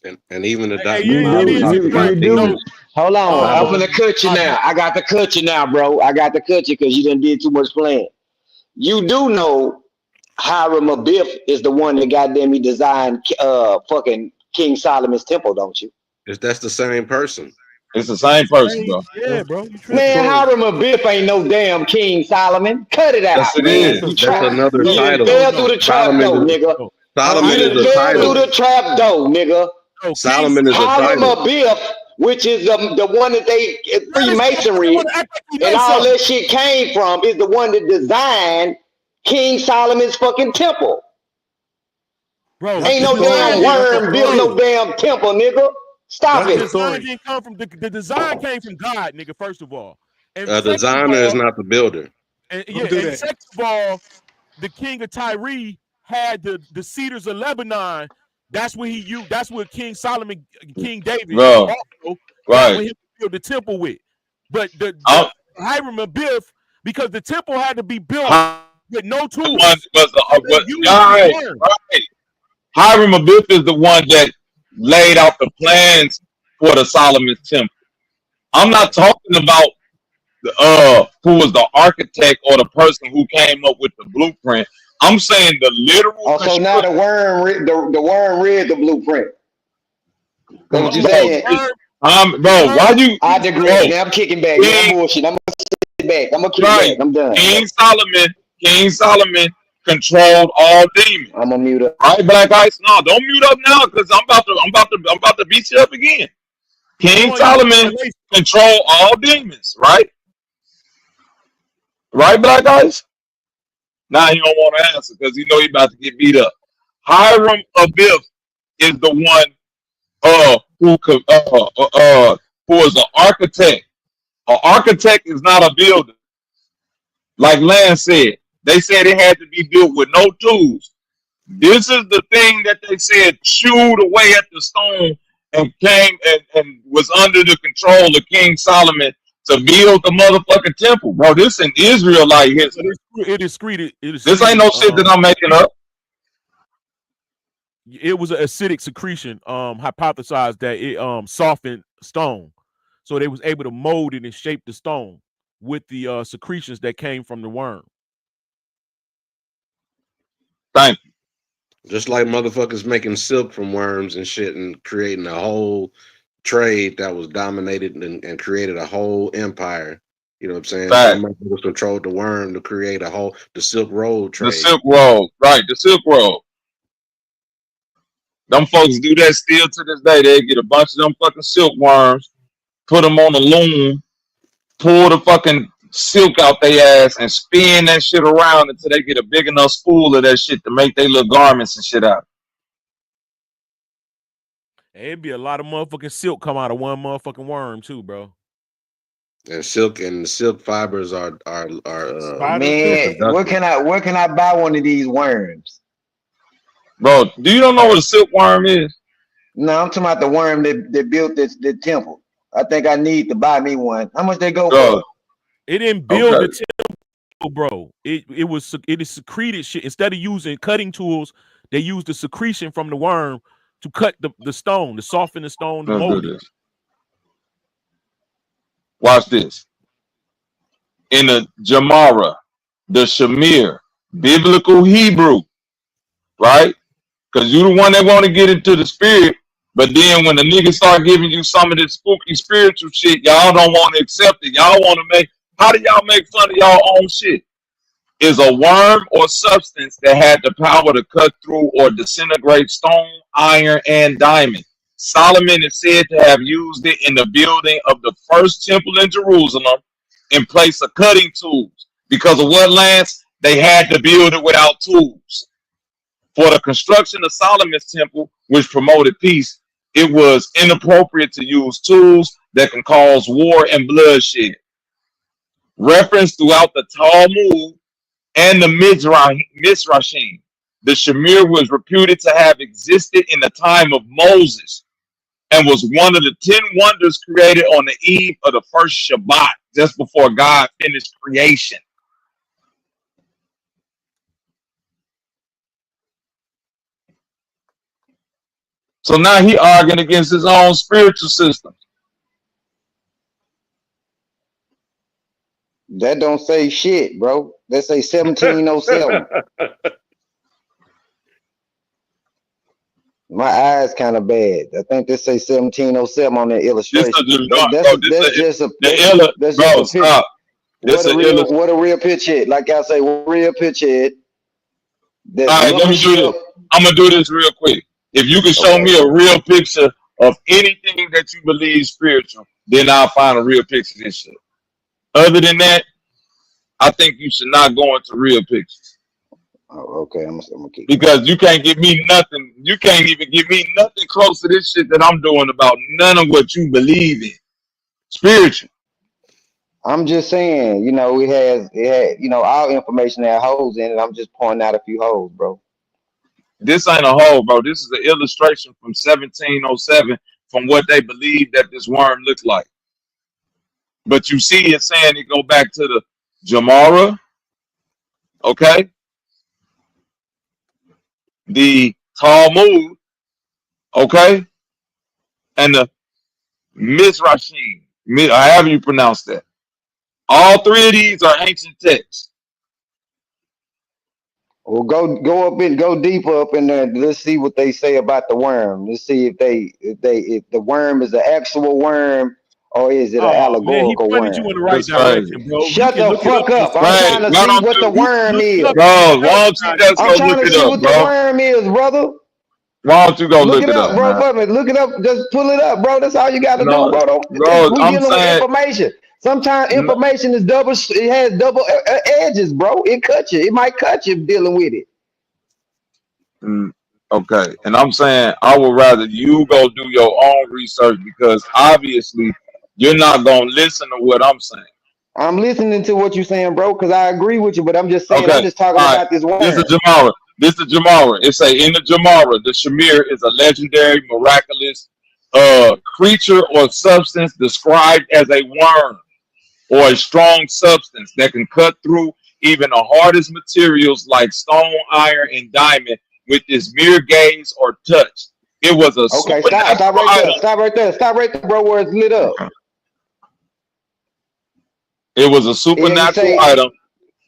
Like, And even the Hey, You Bible do, it is talks you about you correct. do. So, demons. Hold The on, I'm Bible. finna cut you now. I got to cut you now, bro. I got to cut you because you done did too much playing. You do know Hiram Abiff is the one that goddamn he designed fucking King Solomon's temple, don't you? That's the same person. it's the same person, hey, bro. yeah, bro, you That's tripping? Man, story. Hiram Abiff ain't no damn King Solomon. Cut it Yes, out, it man. That's a is. You That's try. story. another You done title. No, fell through no, the trap Solomon door, is nigga. no. You Solomon is done a fell through title. the trap door, nigga. No, King Solomon is a Hiram title. Abiff, which is the one that they That is correct. You Freemasonry want to act like you and know all something. that shit came from, is the one that designed King Solomon's fucking temple. Bro, That's Ain't the no design story. damn didn't That's the come worm from built story. no damn temple, nigga. Stop That's the the it. design story. didn't come from the design came from God, nigga, first of all. And A second of designer is all, not the builder. Don't do and that. second of all, the king of Tyre had the cedars of Lebanon. That's what he used. That's what King Solomon, King David Bro, also got right. with him to build the temple with. But the I'm, Hiram Abiff, because the temple had to be built Hiram with no was, tools, so they was used the right, worm. right. Hiram Abiff is the one that laid out the plans for the Solomon temple. I'm not talking about who was the architect or the person who came up with the blueprint. I'm saying the literal Oh, so now construction. the worm read the blueprint. That's No, what you Bro, saying? the bro, worm why you, I used digress. bro, Now I'm kicking back. Man, I'm King, bullshit. I'm gonna sit back. I'm gonna kick back. right, I'm done. King Solomon controlled all demons. I'm gonna mute up. Right, Black Ice? No, don't mute up now, because I'm about to beat you up again. He's King showing you the Solomon correlation. controlled all demons, right? Right, Black Ice? Now he don't want to answer because he know he about to get beat up. Hiram Abiff is the one who is an architect. An architect is not a builder. Like Lance said, they said it had to be built with no tools. This is the thing that they said chewed away at the stone and came and was under the control of King Solomon to build the motherfucking temple. Bro, this in Israelite history. It is secreted. It is This ain't secreted. no shit that I'm making up. It was an acidic secretion. Hypothesized that it softened stone, so they was able to mold it and shape the stone with the secretions that came from the worm. Thank you. Just like motherfuckers making silk from worms and shit and creating a whole trade that was dominated and created a whole empire. You know what I'm saying? Fact. Some motherfuckers controlled the worm to create the Silk Road trade. The Silk Road. Right, the Silk Road. Them folks do that still to this day. They get a bunch of them fucking silkworms, put them on a loom, pull the fucking silk out their ass, and spin that shit around until they get a big enough spool of that shit to make their little garments and shit out. It'd be a lot of motherfucking silk come out of one motherfucking worm too, bro. And silk fibers are Man, where can I buy one of these worms? Bro, do you don't know what a silkworm is? No, I'm talking about the worm that built the temple. I think I need to buy me one. How much they go for? It didn't build the temple, bro. It is secreted shit. Instead of using cutting tools, they used the secretion from the worm to cut the stone, to soften the stone, to Let's mold do it. this. Watch this. In the Gemara, the Shamir, biblical Hebrew, right? Because you the one that want to get into the spirit, but then when the niggas start giving you some of this spooky spiritual shit, y'all don't want to accept it. Y'all want to how do y'all make fun of y'all own shit? is a worm or substance that had the power to cut through or disintegrate stone, iron, and diamond. Solomon is said to have used it in the building of the first temple in Jerusalem in place of cutting tools. Because of what, Lance? They had to build it without tools. For the construction of Solomon's temple, which promoted peace, it was inappropriate to use tools that can cause war and bloodshed. Referenced throughout the Talmud and the Mizrashim, the Shamir was reputed to have existed in the time of Moses and was one of the 10 wonders created on the eve of the first Shabbat, just before God finished creation. So now he arguing against his own spiritual system. That don't say shit, bro. That say 1707. My eyes kind of bad. I think they say 1707 on that illustration. What a real picture. Like I say, what a real picture. All right, let me do this. I'm gonna do this real quick. If you can show me a real picture of anything that you believe spiritual, then I'll find a real picture of this shit. Other than that, I think you should not go into real pictures. Oh, okay. I'm gonna keep because you can't give me nothing. You can't even give me nothing close to this shit that I'm doing about none of what you believe in. Spiritual. I'm just saying, it had, all information that holes in it. I'm just pointing out a few holes, bro. This ain't a hole, bro. This is an illustration from 1707 from what they believe that this worm looked like. But you see it saying it go back to the Gemara, okay? The Talmud, okay? And the Mizrashim, however you pronounce that. All three of these are ancient texts. Well, go deeper up in there. Let's see what they say about the worm. Let's see if the worm is an actual worm or is it an allegorical worm. You in the right direction, bro. Shut the fuck up. I'm trying to see what the worm is. Bro, why don't you just go look it up, what the worm is, brother. Why don't you go look it up, bro? Look it up. Just pull it up, bro. That's all you got to do, bro. We dealing with information. Sometimes information is double. It has double edges, bro. It cuts you. It might cut you dealing with it. Okay, and I'm saying I would rather you go do your own research because obviously you're not gonna listen to what I'm saying. I'm listening to what you're saying, bro, because I agree with you. But I'm just saying, I'm just talking about this one. This is Gemara. It say in the Gemara, the Shamir is a legendary, miraculous creature or substance described as a worm or a strong substance that can cut through even the hardest materials like stone, iron, and diamond with its mere gaze or touch. It was a stop right there, bro, where it's lit up. It was a supernatural item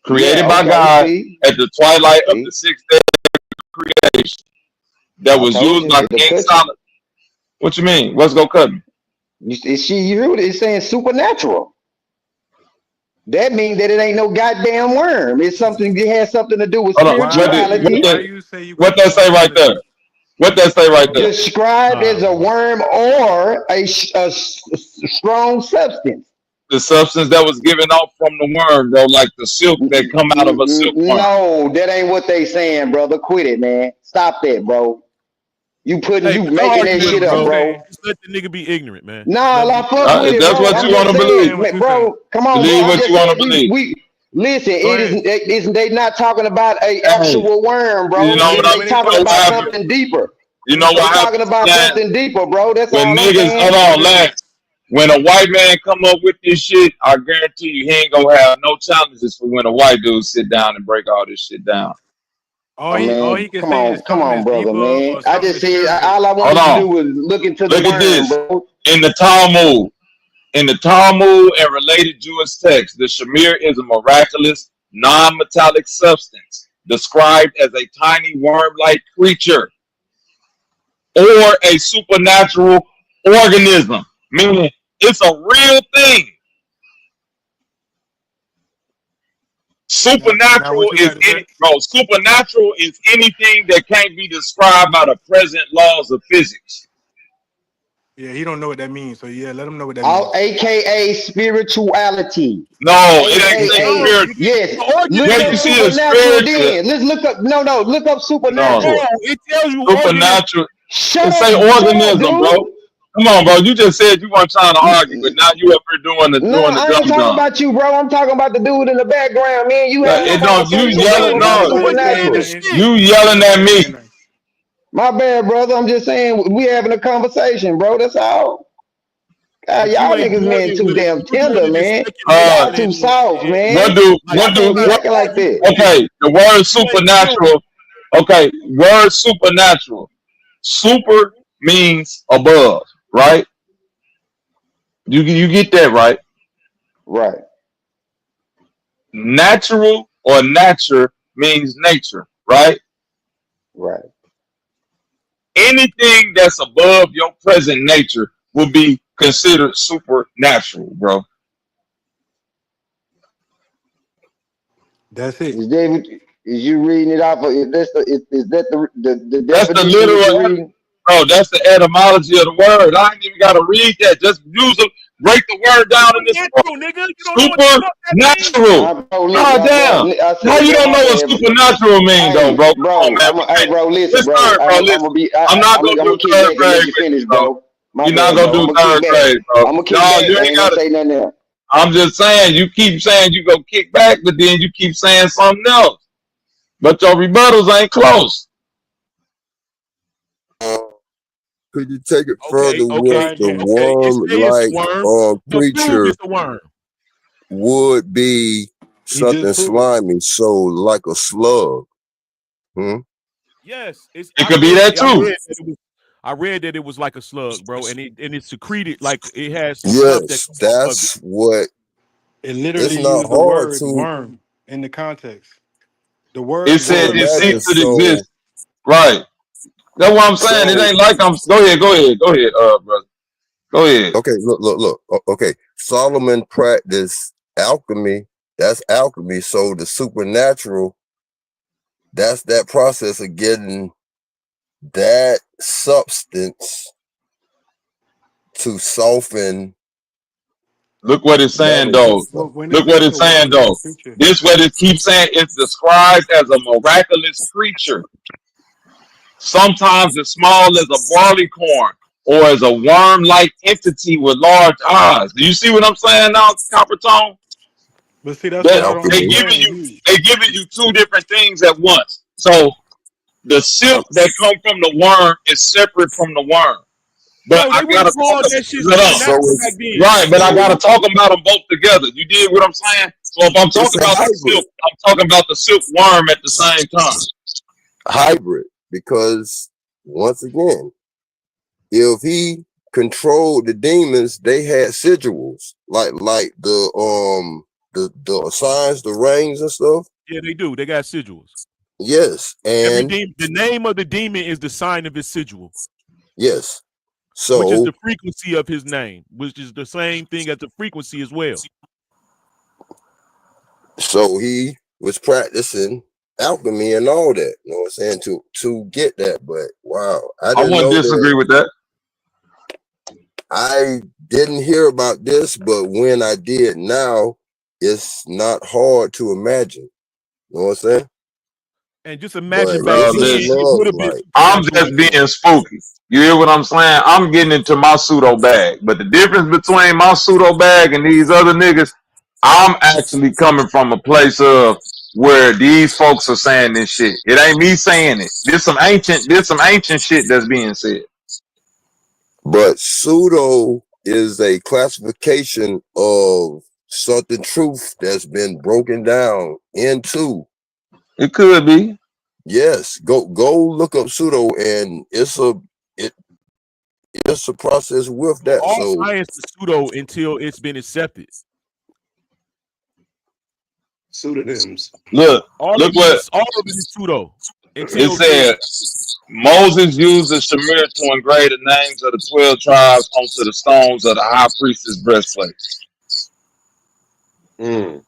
created by God at the twilight of the 6th day of creation that was used by King Solomon. What you mean? What's gonna cut me? You heard it? It's saying supernatural. That means that it ain't no goddamn worm. It's something. It has something to do with spirituality. What that say right there? What that say right there? Described as a worm or a strong substance. The substance that was given off from the worm, bro, like the silk that come out of a silk worm. No, that ain't what they saying, brother. Quit it, man. Stop that, bro. You making that shit up, bro. Just let the nigga be ignorant, man. Nah, I fuck with it, that's bro. what you want to believe, bro. Come on, believe bro. what you want to believe. Listen, they not talking about a actual worm, bro. You know they talking about something deeper. You know what? Talking about something deeper, bro. That's when all niggas. Hold on, Lance. When a white man come up with this shit, I guarantee you he ain't gonna have no challenges for when a white dude sit down and break all this shit down. All he can say is come on, brother, man. I just said all I wanted to do was look into the worm, bro. In the Talmud and related Jewish texts, the Shamir is a miraculous, non-metallic substance described as a tiny worm-like creature or a supernatural organism, meaning it's a real thing. Now Supernatural what you is got to say? supernatural is anything that can't be described by the present laws of physics. Yeah, he don't know what that means. So yeah, let him know what that All, means. AKA spirituality. No, it ain't say AKA, spiritual. yes. Look Where up you see a supernatural spiritual, then. Let's look up, look up no. supernatural. It tells you organism. Supernatural. Shut It say up, organism, bro. dude. Come on, bro. You just said you weren't trying to argue, but now you up here doing the No, I ain't dumb talking dumb. about you, bro. I'm talking about the dude in the background, man. You having a It don't. You conversation, yelling? bro, about No, You ain't saying supernatural. nothing. you You yelling ain't at me. saying nothing. My bad, brother. I'm just saying we having a conversation, bro. That's all. God, But you y'all ain't niggas, doing man, it too with it. damn You're doing tender, it in man. Y'all speculation too soft, and man. like Y'all you don't can't be got acting like argument that. with it. Okay, the word You ain't built. supernatural. Okay, word supernatural. Super means above, right? You get that right? Right. Natural or nature means nature, right? Right. Anything that's above your present nature will be considered supernatural, bro. That's it. Is David? Is you reading it off? Is that the That's the definition that you literal, reading? bro. That's the etymology of the word. I ain't even got to read that. Just use it. Break the word down in this book. Supernatural, nigga. You don't know what the fuck that means? Supernatural. Bro, God damn. I How said, you bro, don't my know what bad. supernatural mean, though, Hey, bro? Come on, bro, man. hey, bro, listen, Listen, bro. bro. I'm Listen. gonna be. I'm not I'm gonna do gonna kick third back and let grade you with you, finish, bro. bro. My You're not bad, gonna bro. I'm do gonna kick third back. grade, bro. I'm gonna kick No, back. you I ain't ain't gonna got to. say nothing else. I'm just saying, you keep saying you go kick back, but then you keep saying something else. But your rebuttals ain't close. Could you take it Okay, further All with right, the then. okay. It say it's a worm-like worm, but prove creature it's a worm. would be He something just proved it. slimy, so like a slug? Hmm? Yes, it's. It could be that I too. read that it was. I read that it was like a slug, bro, and it secreted like it has some stuff that Yes, comes off of it. that's what. It It's literally not used the hard word to worm in the context. The It word said worm it imagine. ceased itself. to So, exist. Right. That's what I'm saying. It so ain't like I'm. Go ahead, brother. Go ahead. okay, look. Okay, Solomon practiced alchemy. That's alchemy. So the supernatural, that's that process of getting that substance to soften Look what it's saying, metals and though. stuff. Well, when it Look what says a it's saying, worm-like though. creature, This what it keeps saying. It's described as a miraculous creature. Sometimes as small as a barley corn or as a worm-like entity with large eyes. Do you see what I'm saying now, Copper Tone? but see, that's what That I don't they Alchemy. giving understand. you they giving you two different things at once. So the Um, silk that come from the worm is separate from the worm. But Bro, I they would gotta have talk called that shit about so supernatural back it's then. right, but I so gotta talk about them both together. You did what I'm saying? So if I'm it's talking a about the hybrid. silk, I'm talking about the silk worm at the same time. Hybrid, because once again, if he controlled the demons, they had sigils, like the signs, the rings and stuff. Yeah, they do. They got sigils. Yes, Every and demon, the name of the demon is the sign of his sigil, yes. which is So the frequency of his name, which is the same thing as the frequency as well. so he was practicing alchemy and all that. You know what I'm saying? To get that. But wow, I I didn't wouldn't know disagree that. with that. I didn't hear about this, but when I did now, it's not hard to imagine. You know what I'm saying? And just But imagine back Bro, it's then, a listen. it would slug have been like. I'm supernatural just as well. being spooky. You hear what I'm saying? I'm getting into my pseudo bag. But the difference between my pseudo bag and these other niggas, I'm actually coming from a place of where these folks are saying this shit. It ain't me saying it. There's some ancient shit that's being said. But pseudo is a classification of something truth that's been broken down into. It could be. Yes, go look up pseudo, and it's a process with that. All So science is pseudo until it's been accepted. Pseudonyms. Look All of it what is pseudo it until it's said. Moses used the shamir to engrave the names of the 12 tribes onto the stones of the high priest's breastplate. mm.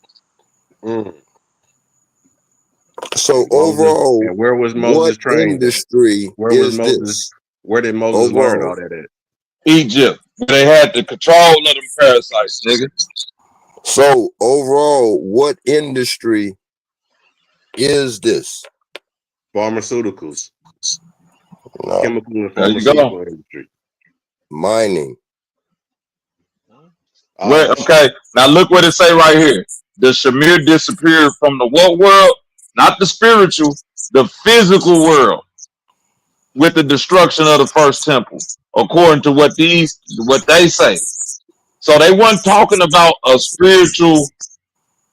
So Moses, overall, and where was what Moses trained at? industry Where was is Moses? this? Where did Moses learn all Overall, that at? Egypt. They had the control of them parasites, nigga. so overall, what industry is this? Pharmaceuticals, No, chemical and There you pharmaceutical go. industry. mining. Where, okay, now look what it say right here. The Shamir disappeared from the what world? Not the spiritual, the physical world, with the destruction of the first temple, according to what they say. So they weren't talking about a spiritual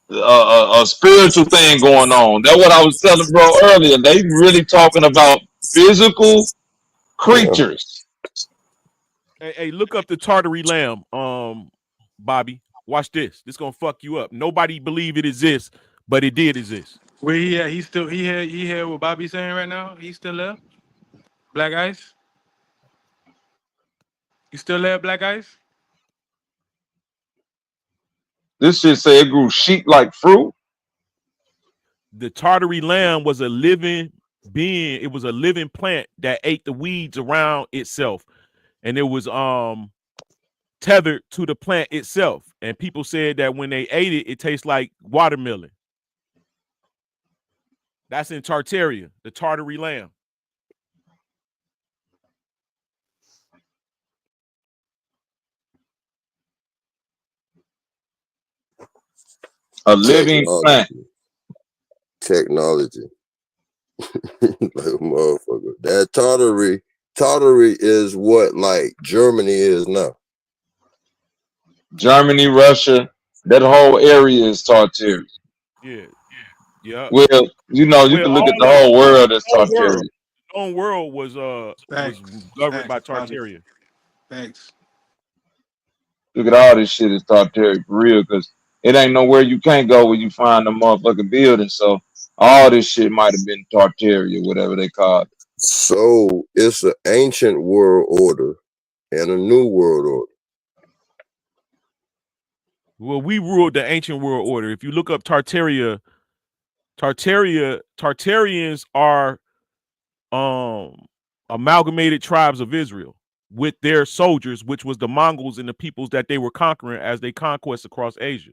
thing going on. That's what I was telling bro earlier. They really talking about physical creatures. Hey, look up the Tartary lamb, Bobby. Watch this. This gonna fuck you up. Nobody believe it exists, but it did exist. Where he at? He here what Bobby's saying right now? He's still there? Black Ice? You still there, Black Ice? This shit say it grew sheep like fruit. The Tartary lamb was a living being. It was a living plant that ate the weeds around itself, and it was tethered to the plant itself. And people said that when they ate it, it tastes like watermelon. That's in Tartaria, the Tartary lamb. A living plant. Technology. Like a motherfucker. That Tartary is what like Germany is now. Germany, Russia, that whole area is Tartaria. Yeah. Well, you know, you can look at the whole world as Tartaria. The known world was governed by Tartaria. Thanks. Look at all this shit as Tartaria for real, because it ain't nowhere you can't go where you find the motherfucking building. So all this shit might have been Tartaria, whatever they call it. So it's an ancient world order and a new world order. Well, we ruled the ancient world order. If you look up Tartaria, Tartarians are amalgamated tribes of Israel with their soldiers, which was the Mongols and the peoples that they were conquering as they conquest across Asia.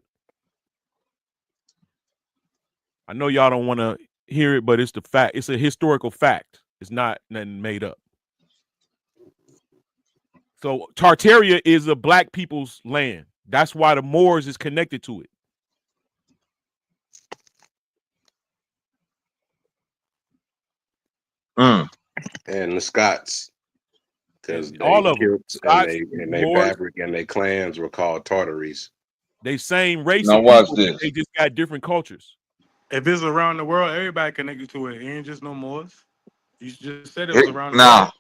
I know y'all don't want to hear it, but it's the fact. It's a historical fact. It's not nothing made up. So Tartaria is a black people's land. That's why the Moors is connected to it. And the Scots, because all of them, Scots, and they Moors, fabric and their clans were called Tartaries. They same race. Now of watch people, this. they just got different cultures. If it's around the world, everybody connected to it. It ain't just no Moors. You just said it was around the world.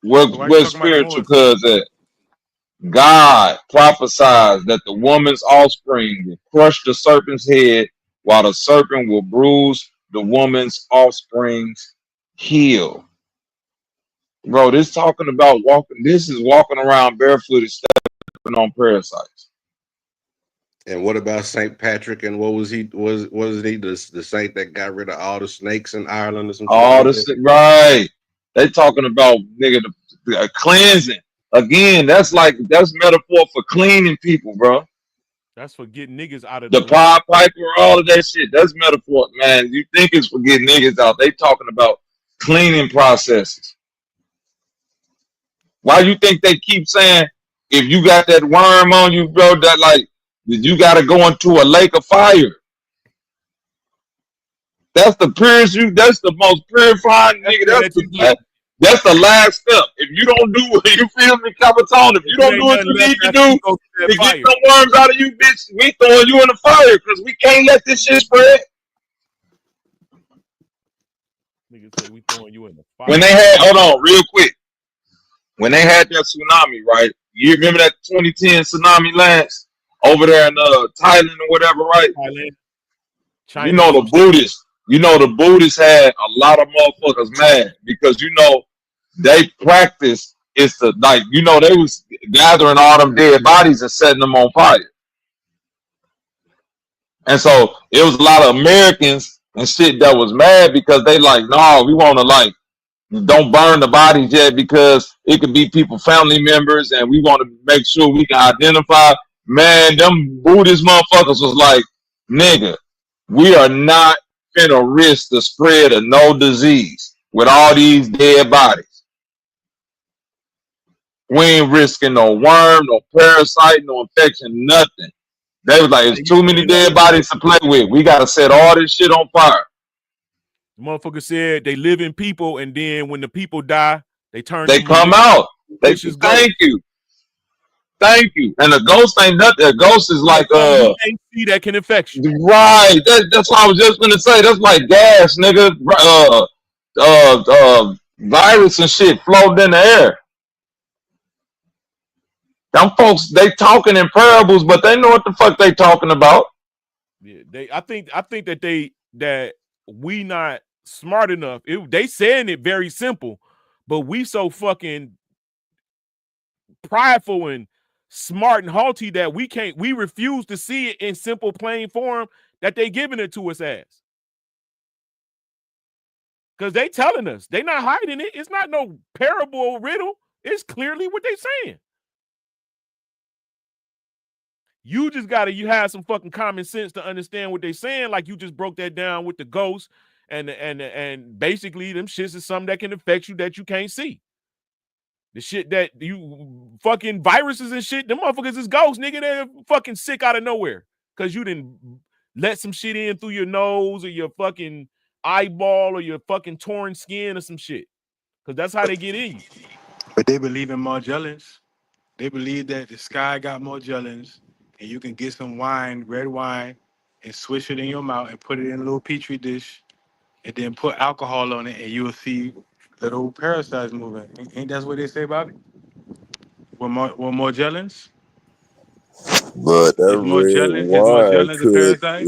Now, where spiritual cuz at? God prophesies that the woman's offspring will crush the serpent's head, while the serpent will bruise the woman's offspring's heel. Bro, this talking about walking. This is walking around barefooted, stepping on parasites. And what about Saint Patrick? And what was he? Was he the saint that got rid of all the snakes in Ireland or some shit? All this right? They talking about nigga the cleansing again. That's metaphor for cleaning people, bro. That's for getting niggas out of The Pied Piper, all of that shit. That's metaphor, man. You think it's for getting niggas out? They talking about cleaning processes. Why you think they keep saying if you got that worm on you, bro, that like you got to go into a lake of fire? That's the purest. That's the most purifying nigga. That's the last step. If you don't do what you feel me, Capitone, if you don't do what you need to do to get the worms out of you, bitch, we throwing you in the fire because we can't let this shit spread. Niggas say we throwing you in the fire. When they had, hold on, real quick. When they had that tsunami, right? You remember that 2010 tsunami, Lance, over there in Thailand or whatever, right? Thailand. China. You know the Buddhists. You know the Buddhists had a lot of motherfuckers mad because you know they practice is to like they was gathering all them dead bodies and setting them on fire. And so it was a lot of Americans and shit that was mad because they like, no, we want to like don't burn the bodies yet because it could be people, family members, and we want to make sure we can identify. Man, them Buddhist motherfuckers was like, nigga, we are not finna risk the spread of no disease with all these dead bodies. We ain't risking no worm, no parasite, no infection, nothing. They was like, it's too many dead bodies to play with. We gotta set all this shit on fire. The motherfucker said they live in people, and then when the people die, they turn. They come out. They thank you. Thank you. And a ghost ain't nothing. A ghost is like you can't see that can infect you. Right. That's what I was just gonna say. That's like gas, nigga. Virus and shit floating in the air. Them folks, they talking in parables, but they know what the fuck they talking about. Yeah, I think that we not smart enough. They saying it very simple, but we so fucking prideful and smart and haughty that we refuse to see it in simple plain form that they giving it to us as. Because they telling us, they not hiding it. It's not no parable or riddle. It's clearly what they saying. You just you have some fucking common sense to understand what they saying. Like you just broke that down with the ghosts and basically them shits is something that can affect you that you can't see. The shit that you fucking viruses and shit, them motherfuckers is ghosts, nigga. They're fucking sick out of nowhere because you didn't let some shit in through your nose or your fucking eyeball or your fucking torn skin or some shit. Because that's how they get in you. But they believe in Morgellons. They believe that the sky got Morgellons, and you can get some wine, red wine, and swish it in your mouth and put it in a little petri dish, and then put alcohol on it, and you will see little parasites moving. Ain't that what they say, Bobby? With Morgellons? But that Is red wine Morgellons a could parasite?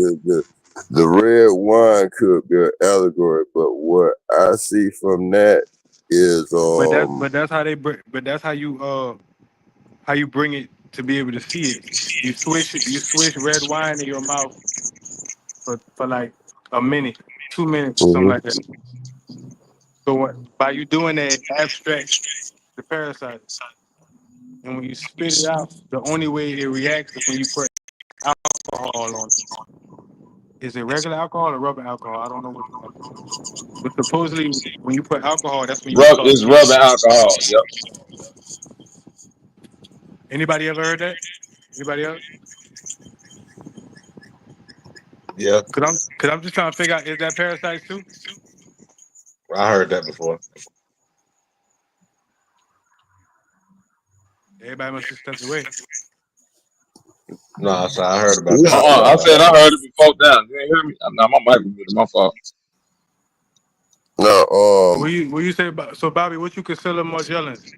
the red wine could be an allegory, but what I see from that is But that's how they bring. But that's how you bring it to be able to see it. You swish red wine in your mouth for like a minute, 2 minutes, something like that. So by you doing that, it abstracts the parasite. And when you spit it out, the only way it reacts is when you put alcohol on it. Is it regular alcohol or rubber alcohol? I don't know what. But supposedly, when you put alcohol, that's when you start. It's rubbing alcohol. Yep. Anybody ever heard that? Anybody else? Yeah. Cause I'm just trying to figure out, is that parasites too? I heard that before. Everybody must have stepped away. No, so I heard about that. I said I heard it before. Down. You ain't hear me? Now my mic was muted. My fault. No. What you say about? So Bobby, what you consider Morgellons?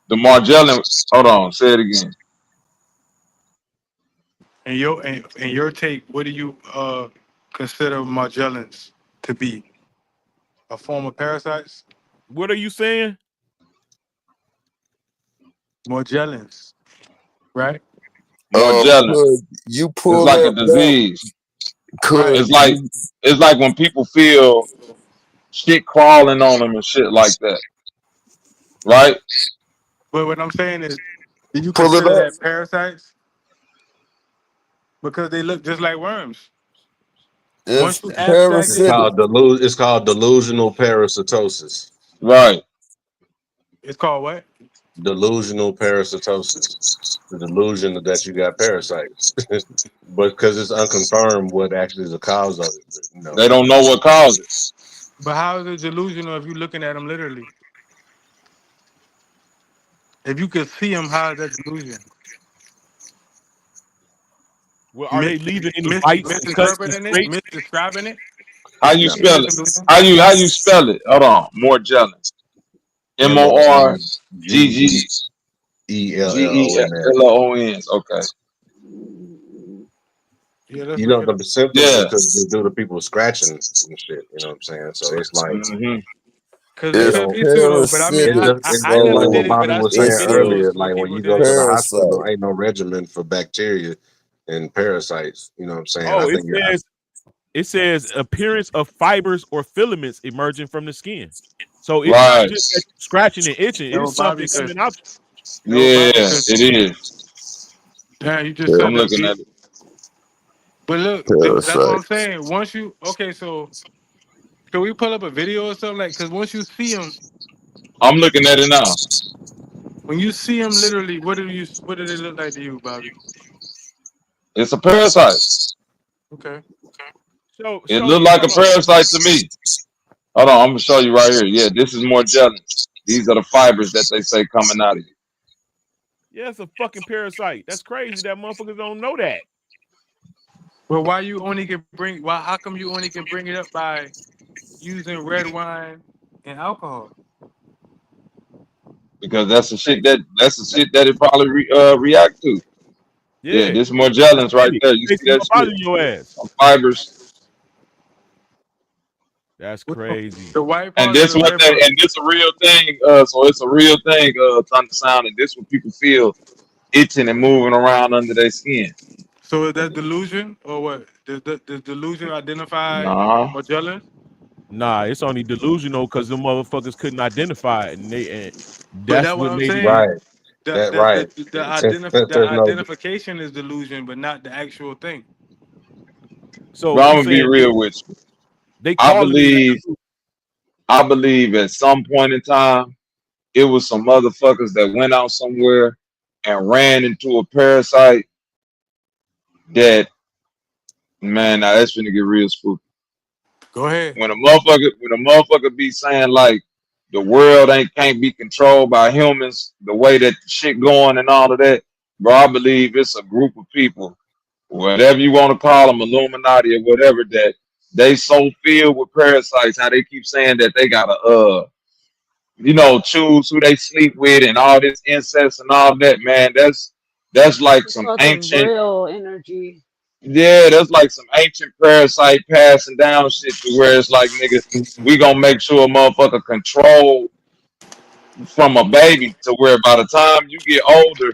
The Morgellon. Hold on. Say it again. And your take, what do you consider Morgellons to be? A form of parasites? What are you saying? Morgellons, right? Morgellon. You pull it's like up a disease. Could It's like when people feel shit crawling on them and shit like that, right? But what I'm saying is, do you pull it consider up? that parasites? Because they look just like worms. It's It's called delusional parasitosis. Right. It's called what? Delusional parasitosis. The delusion that you got parasites. But because it's unconfirmed what actually is the cause of it. But, you know. They don't know what caused it. But how is it delusional if you're looking at them literally? If you could see them, how is that delusion? Well, are they leaving any bites and cuts and Misinterpreting it? scrapes? Misdescribing it? How you spell it? How you spell it? Hold on. Morgellon. MORGGELLON. Okay. Yeah, you know the symptoms because they do the people scratching and shit. You know what I'm saying? So it's like. Because it could be too, though. But I mean, I never like did what it, Bobby but I was seen saying videos earlier, where like when people you did go it. to the hospital, ain't no regimen for bacteria. and Parasites. You know what I'm saying? Oh, I think it says appearance of fibers or filaments emerging from the skin. So it's not Right. just that you're scratching and itching; Yo, it's something Bobby, coming out. Yeah, cause it is. damn, you just said I'm that looking beat. at it. But look, that's what I'm Parasites. saying. Once you okay, so can we pull up a video or something like? Because once you see them, I'm looking at it now. when you see them, literally, what do they look like to you, Bobby? It's a parasite. Okay. So It show looked me. like a Hold on. parasite to me. Hold on, I'm gonna show you right here. Yeah, this is more gelling. These are the fibers that they say coming out of you. Yeah, it's a fucking parasite. That's crazy. That motherfuckers don't know that. Well, why you only can bring? Why? How come you only can bring it up by using red wine and alcohol? Because that's the shit that it probably react to. Yeah, Yeah, this Morgellons right there. You take see some that up out shit? of your ass. Some fibers. That's crazy. The white And part or this the what red that part? and this a real thing. So it's a real thing, thunder sound, and this what people feel itching and moving around under their skin. So is that delusion or what? Does delusion identify Nah. Magellan? Nah, it's only delusional because the motherfuckers couldn't identify it, and But that's that's what what I'm made it. saying. right. The That the right. the, the There's no identification is delusion, but not the actual thing. So But I'm you gonna be saying real with you. they I calling it? believe at some point in time it was some motherfuckers that went out somewhere and ran into a parasite that, man, now that's gonna get real spooky. Go ahead. When a motherfucker be saying like the world can't be controlled by humans, the way that the shit going and all of that, bro, I believe it's a group of people, whatever you want to call them, Illuminati or whatever, that they so filled with parasites. How they keep saying that they gotta choose who they sleep with and all this incest and all that, man. That's like It's some fucking ancient, Braille energy. yeah, that's like some ancient parasite passing down shit to where it's like, nigga, we gonna make sure a motherfucker control from a baby to where by the time you get older,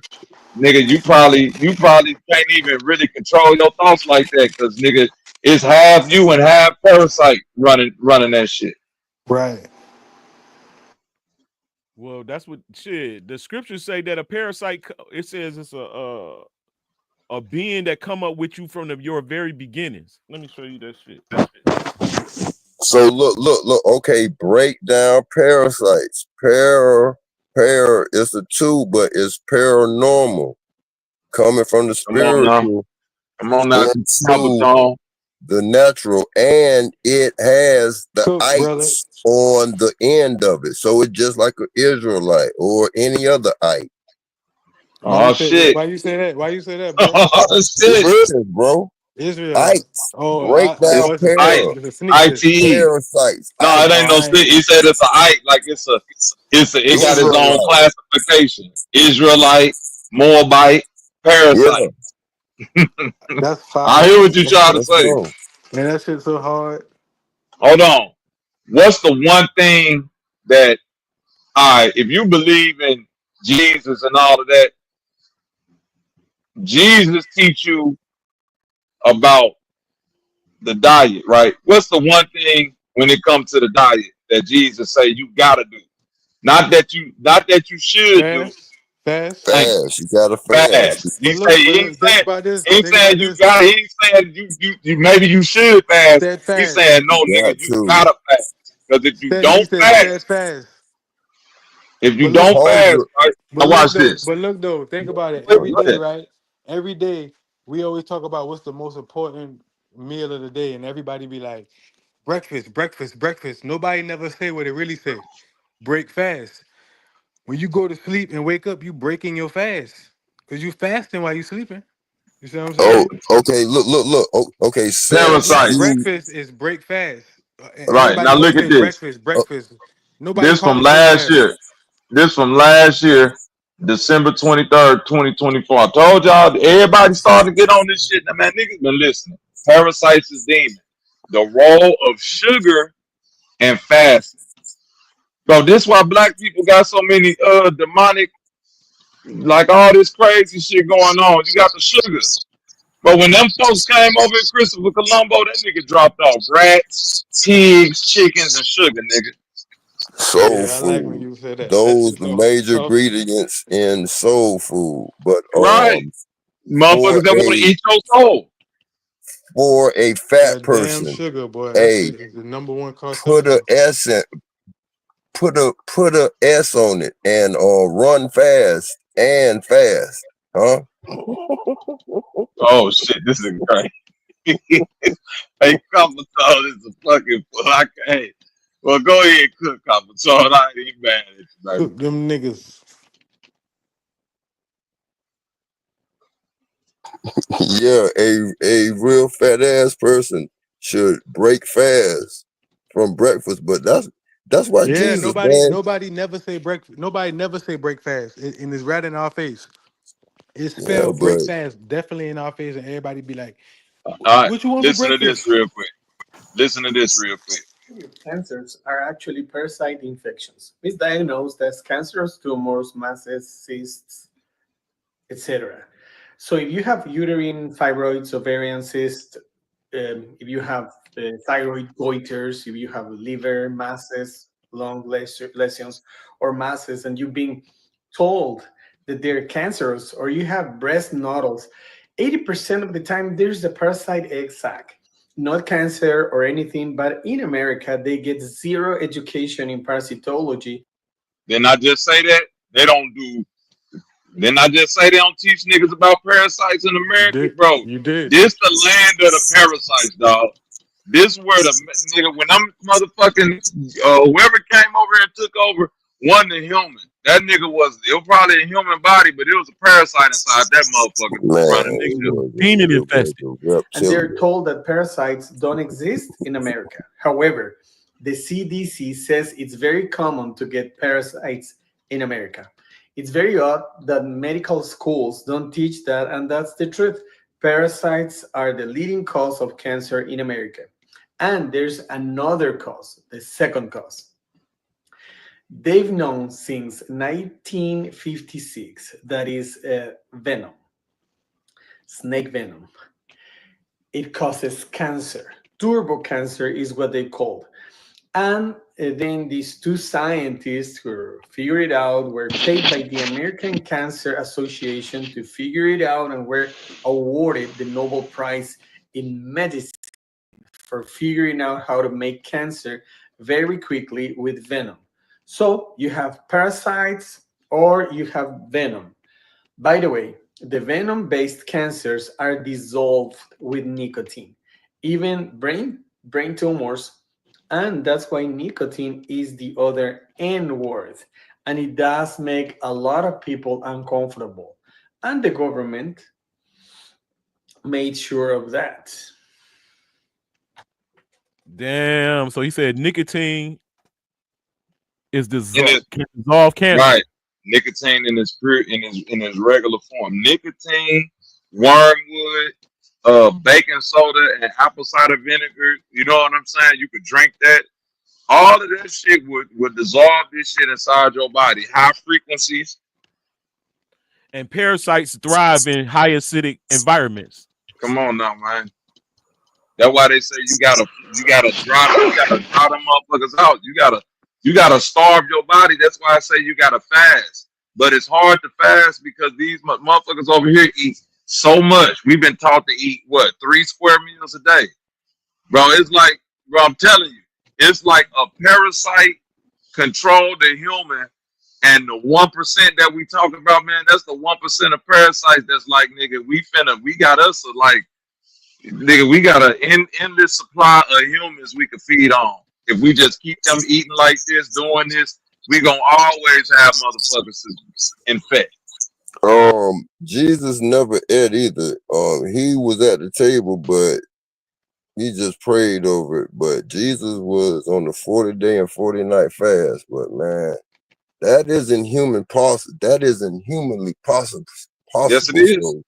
nigga, you probably can't even really control your thoughts like that, cause nigga, it's half you and half parasite running that shit. Right. Well, that's what shit. The scriptures say that a parasite. It says it's a being that come up with you from your very beginnings. Let me show you that shit. So look. Okay, break down parasites. Para is a two, but it's paranormal, coming from the Come on now, spiritual into Capital. the natural, and it has the Cook, brother. ites on the end of it. So it's just like an Israelite or any other ite. Why you Oh say that? shit. Why you say that? Why you say that, bro? Oh It shit. is, bro. Israelite. Ites. Oh, Break down It's para. it's a sneak diss. ITE. Parasites. No, it ain't no Ites. stick. He said it's a ite, like it got its own Israelite. classification. Israelite, Moabite, Yeah. parasite. That's I fire. hear what you trying to Let's say. go. Man, that shit's so hard. Hold on. What's the one thing that, if you believe in Jesus and all of that, Jesus teach you about the diet, right? What's the one thing when it comes to the diet that Jesus say you gotta do? Not that you should do. Fast. Thank you. Fast. You gotta fast. Fast. But look, think about this. He ain't Think about saying you this. got. He ain't saying you maybe you should fast. He's Steadfast. saying no, You nigga, got you to. gotta fast. Because if you He don't said fast, steadfast. if you But look, don't fast, Hunger. right? but Now look watch though. this. But look though. Think about it. Go Every day, ahead. right? Every day, we always talk about what's the most important meal of the day, and everybody be like, breakfast, breakfast, breakfast. Nobody never say what it really say. Break fast. When you go to sleep and wake up, you breaking your fast because you fasting while you sleeping. You see what I'm Oh, saying? okay. Look. Oh, okay. Since Parasite. you Breakfast is break fast. Right. Everybody Now gonna look at say this. breakfast, uh, breakfast. Nobody This call from it break last fast. year. This from last year, December 23rd, 2024. I told y'all everybody started to get on this shit. Now man, niggas been listening. Parasites is demon. The role of sugar and fasting. Bro, this why black people got so many demonic, like all this crazy shit going on. You got the sugar. But when them folks came over in Christopher Colombo, that nigga dropped off rats, pigs, chickens, and sugar, nigga. Soul Yeah, I like when food. you say that. Those the major So ingredients in soul food. But Right. for Motherfuckers that want to a eat your soul. for a fat that damn person, sugar, boy, that a shit is the number one put a carcinogen. S in, put a S on it and run fast and fast. Huh? Oh shit, this is great. Hey, Comatone is a fucking fuck. Hey, well, go ahead, cook Comatone. I ain't mad at you, baby. Cook them niggas. Yeah, a real fat ass person should break fast from breakfast, but that's why Yeah, Jesus, man. nobody never say break. Nobody never say break fast, and it's right in our face. It's Yeah, spelled but break fast, definitely in our face, and everybody be like, All right, "What you want for listen to this breakfast?" real quick. Listen to this real quick. Cancers are actually parasite infections, misdiagnosed as cancerous tumors, masses, cysts, etc. So if you have uterine fibroids, ovarian cysts, if you have thyroid goiters, if you have liver masses, lung lesions, or masses, and you've been told that they're cancerous, or you have breast nodules, 80% of the time there's a parasite egg sac. Not cancer or anything, but in America, they get zero education in parasitology. Then I just say that they don't do. Then I just say they don't teach niggas about parasites in You America, did. bro. You did. This the land of the parasites, dog. This where the nigga when I'm motherfucking whoever came over and took over wasn't a human. That nigga was it was probably a human body, but it was a parasite inside that motherfucker man, running it nigga. Demon was infested. a And they're reptilian. told that parasites don't exist in America. However, the CDC says it's very common to get parasites in America. It's very odd that medical schools don't teach that, and that's the truth. Parasites are the leading cause of cancer in America. And there's another cause, the second cause. They've known since 1956 that is venom, snake venom. It causes cancer. Turbo cancer is what they called. And then these two scientists who figured it out were paid by the American Cancer Association to figure it out and were awarded the Nobel Prize in Medicine for figuring out how to make cancer very quickly with venom. So you have parasites or you have venom. By the way, the venom-based cancers are dissolved with nicotine, even brain tumors, and that's why nicotine is the other N word, and it does make a lot of people uncomfortable. And the government made sure of that. Damn. So he said nicotine is In his can dissolve cancer. right. Nicotine in his in his regular form. Nicotine, wormwood, baking soda, and apple cider vinegar. You know what I'm saying? You could drink that. All of that shit would dissolve this shit inside your body. High frequencies. And parasites thrive in high acidic environments. Come on now, man. That's why they say you gotta dry them motherfuckers out. You gotta starve your body. That's why I say you gotta fast. But it's hard to fast because these motherfuckers over here eat so much. We've been taught to eat what 3 square meals a day, bro. It's like, bro, I'm telling you, it's like a parasite control the human, and the 1% that we talk about, man, that's the 1% of parasites. That's like, nigga, we got us a like. Nigga, we got an endless supply of humans we could feed on. If we just keep them eating like this, doing this, we gonna always have motherfuckers to infect. Jesus never ate either. He was at the table, but he just prayed over it. But Jesus was on the 40-day and 40-night fast. But man, that isn't human possible. That isn't humanly possible. Yes, it is. So,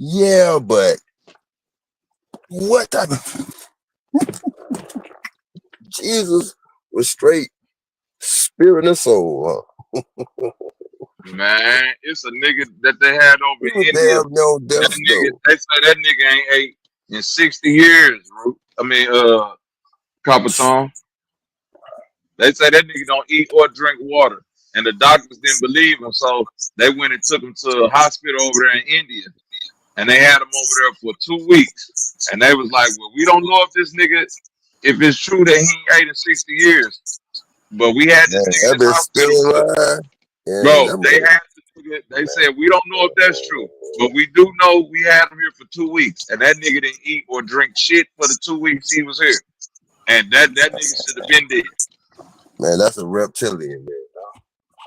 yeah, but what type of Jesus was straight spirit and soul, huh? Man, it's a nigga that they had over He in was India. damn no That death nigga, though. they say that nigga ain't ate in 60 years, bro. I mean, Copper Tone. They say that nigga don't eat or drink water. And the doctors didn't believe him, so they went and took him to a hospital over there in India. And they had him over there for 2 weeks. And they was like, well, we don't know if this nigga, if it's true that he ain't ate in 60 years. But we had this Man, nigga in that this bitch hospital still for, alive. Yeah, bro, that they mother. had the nigga, they said, we don't know if that's true. But we do know we had him here for 2 weeks. And that nigga didn't eat or drink shit for the 2 weeks he was here. And that nigga should have been dead. Man, that's a reptilian, man.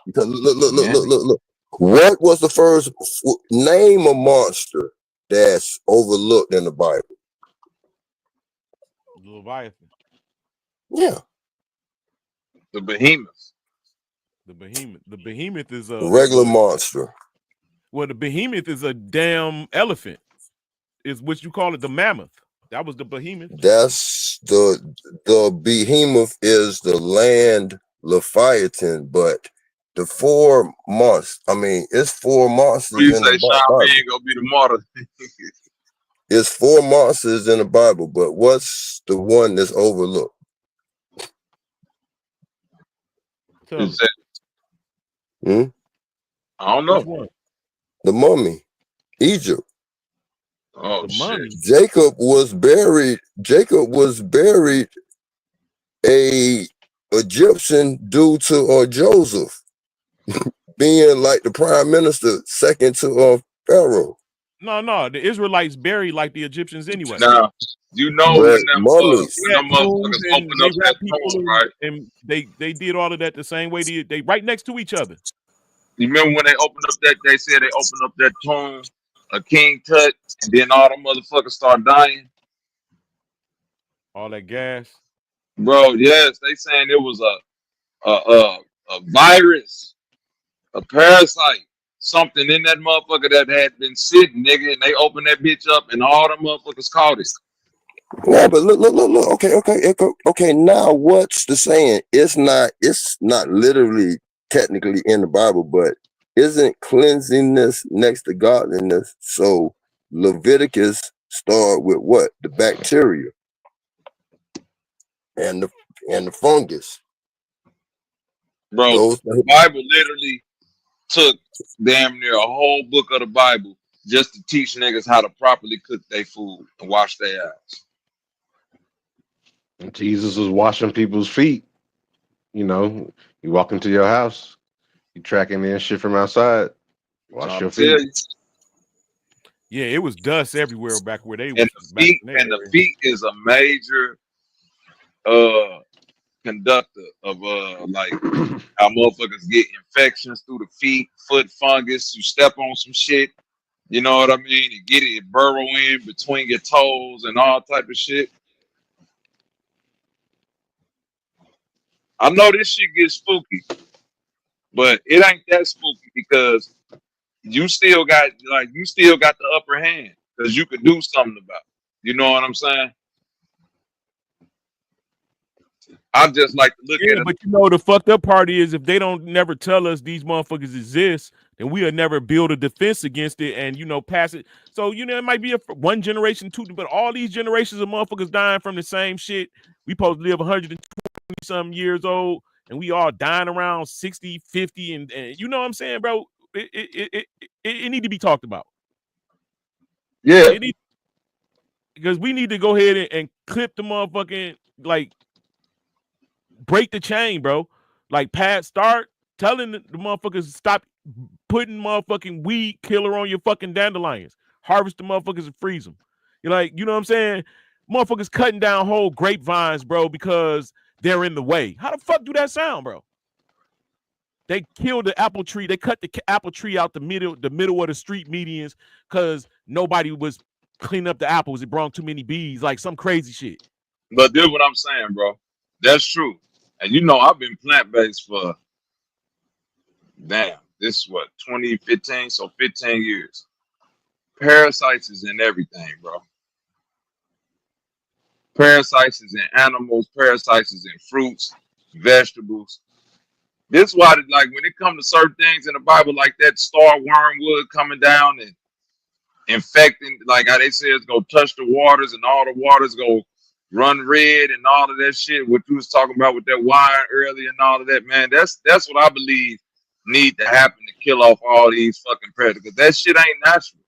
Because look. What was the first name a monster that's overlooked in the Bible? Leviathan. Yeah. The behemoth. The behemoth. The behemoth is a Regular monster. Well, the behemoth is a damn elephant. Is what you call it, the mammoth. That was the behemoth. That's the behemoth is the land Leviathan, but the 4 months. I mean, it's 4 monsters You in say the Sean Bible. B ain't gonna be the martyr. It's 4 monsters in the Bible, but what's the one that's overlooked? Is that, Hmm? I don't know. Which one? The mummy, Egypt. Oh shit. Jacob was buried a Egyptian due to Joseph being like the prime minister, second to Pharaoh. No. The Israelites buried like the Egyptians anyway. Now, you know But when mummies. them motherfuckers open They up that wrap people tomb, right? and they did all of that the same way. They right next to each other. You remember when they opened up that? They said they opened up that tomb, a King Tut, and then all the motherfuckers start dying. All that gas. Bro, yes, they saying it was a virus, a parasite, something in that motherfucker that had been sitting, nigga, and they opened that bitch up, and all the motherfuckers caught it. Yeah, but look. Okay. Now, what's the saying? It's not literally technically in the Bible, but isn't cleansiness next to godliness? So Leviticus start with what? The bacteria and the fungus. Bro, Those the Bible literally took damn near a whole book of the Bible just to teach niggas how to properly cook their food and wash their ass. Jesus was washing people's feet. You know, you walk into your house, you tracking in shit from outside. Wash your feet. Yeah, it was dust everywhere back where they And was. the feet is a major conductor of like how motherfuckers get infections through the feet, foot fungus. You step on some shit, you know what I mean? You get it burrow in between your toes and all type of shit. I know this shit gets spooky, but it ain't that spooky because you still got the upper hand because you could do something about it. You know what I'm saying? I just like to look at it. But you know the fucked up part is if they don't never tell us these motherfuckers exist, then we'll never build a defense against it and pass it. So it might be one generation, two, but all these generations of motherfuckers dying from the same shit. We supposed to live 120 some years old, and we all dying around 60, 50, and you know what I'm saying, bro? It need to be talked about. Yeah, because we need to go ahead and clip the motherfucking break the chain, bro. Like start telling the motherfuckers stop putting motherfucking weed killer on your fucking dandelions. Harvest the motherfuckers and freeze them. You're like, you know what I'm saying? Motherfuckers cutting down whole grapevines, bro, because they're in the way. How the fuck do that sound, bro? They killed the apple tree. They cut the apple tree out the middle of the street medians because nobody was cleaning up the apples. It brought too many bees, like some crazy shit. But this is what I'm saying, bro. That's true. And I've been plant-based for this is what 2015, so 15 years. Parasites is in everything, bro. Parasites is in animals, parasites is in fruits, vegetables. This why, like, when it comes to certain things in the Bible, like that star wormwood coming down and infecting, like how they say it's gonna touch the waters and all the waters go run red and all of that shit. What you was talking about with that wine earlier and all of that, man. That's what I believe need to happen to kill off all these fucking predators. That shit ain't natural.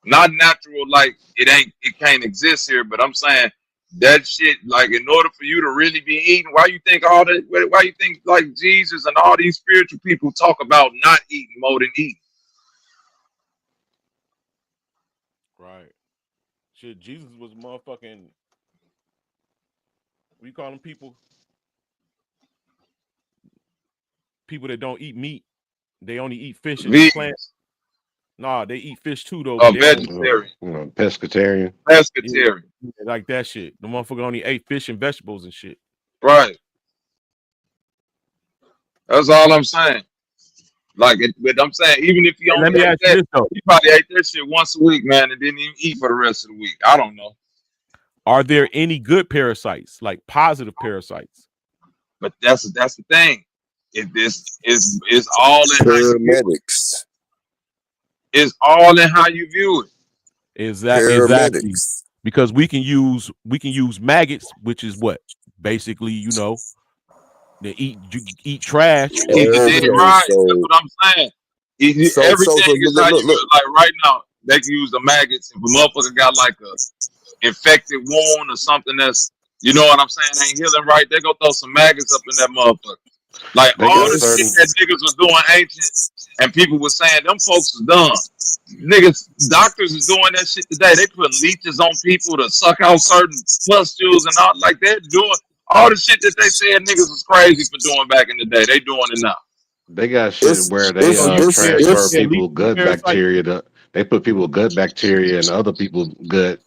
Not natural, like it can't exist here. But I'm saying that shit, like, in order for you to really be eating, why you think all that? Why you think like Jesus and all these spiritual people talk about not eating more than eating? Right. Shit, Jesus was motherfucking. What you call them people? People that don't eat meat. They only eat fish and plants. Nah, they eat fish too though. But Vegetarian. Pescatarian. Pescatarian. Yeah, like that shit. The motherfucker only ate fish and vegetables and shit. Right. That's all I'm saying. Like, but I'm saying, even if you only ate that, he probably ate that shit once a week, man, and didn't even eat for the rest of the week. I don't know. Are there any good parasites, like positive parasites? But that's the thing. It's all in paramedics. It's all in how you view it. Exactly. Because we can use maggots, which is what basically, you know, they eat trash. Right. That's what I'm saying. Everything is how you look. Like right now, they can use the maggots. If a motherfucker got like a infected wound or something that's, you know what I'm saying, ain't healing right, they go throw some maggots up in that motherfucker. Like all the shit that niggas was doing ancient, and people were saying them folks is dumb. Niggas, doctors is doing that shit today. They put leeches on people to suck out certain pustules and all, like they're doing all the shit that they said niggas was crazy for doing back in the day. They doing it now. They got shit where they transfer people gut bacteria. They put people gut bacteria in other people's gut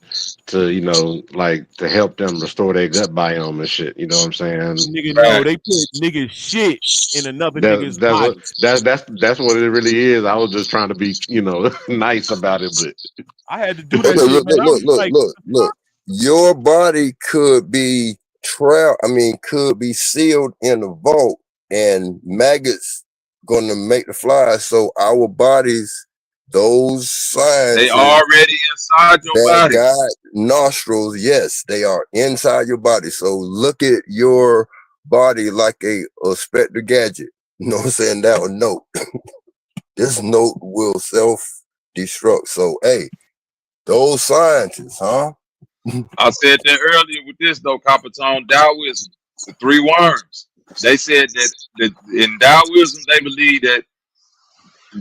to, you know, like to help them restore their gut biome and shit. You know what I'm saying? Nigga, no, they put niggas shit in another nigga's body. That's what it really is. I was just trying to be, you know, nice about it, but I had to do that shit. Look. Your body could be could be sealed in a vault, and maggots gonna make the flies. So our bodies, those signs, they already inside your body. Got nostrils, yes, they are inside your body. So look at your body like a Spectre gadget. You know what I'm saying? That will note. This note will self-destruct. So hey, those scientists, huh? I said that earlier with this though, Coppertone, Taoism, the three worms. They said that in Taoism they believe that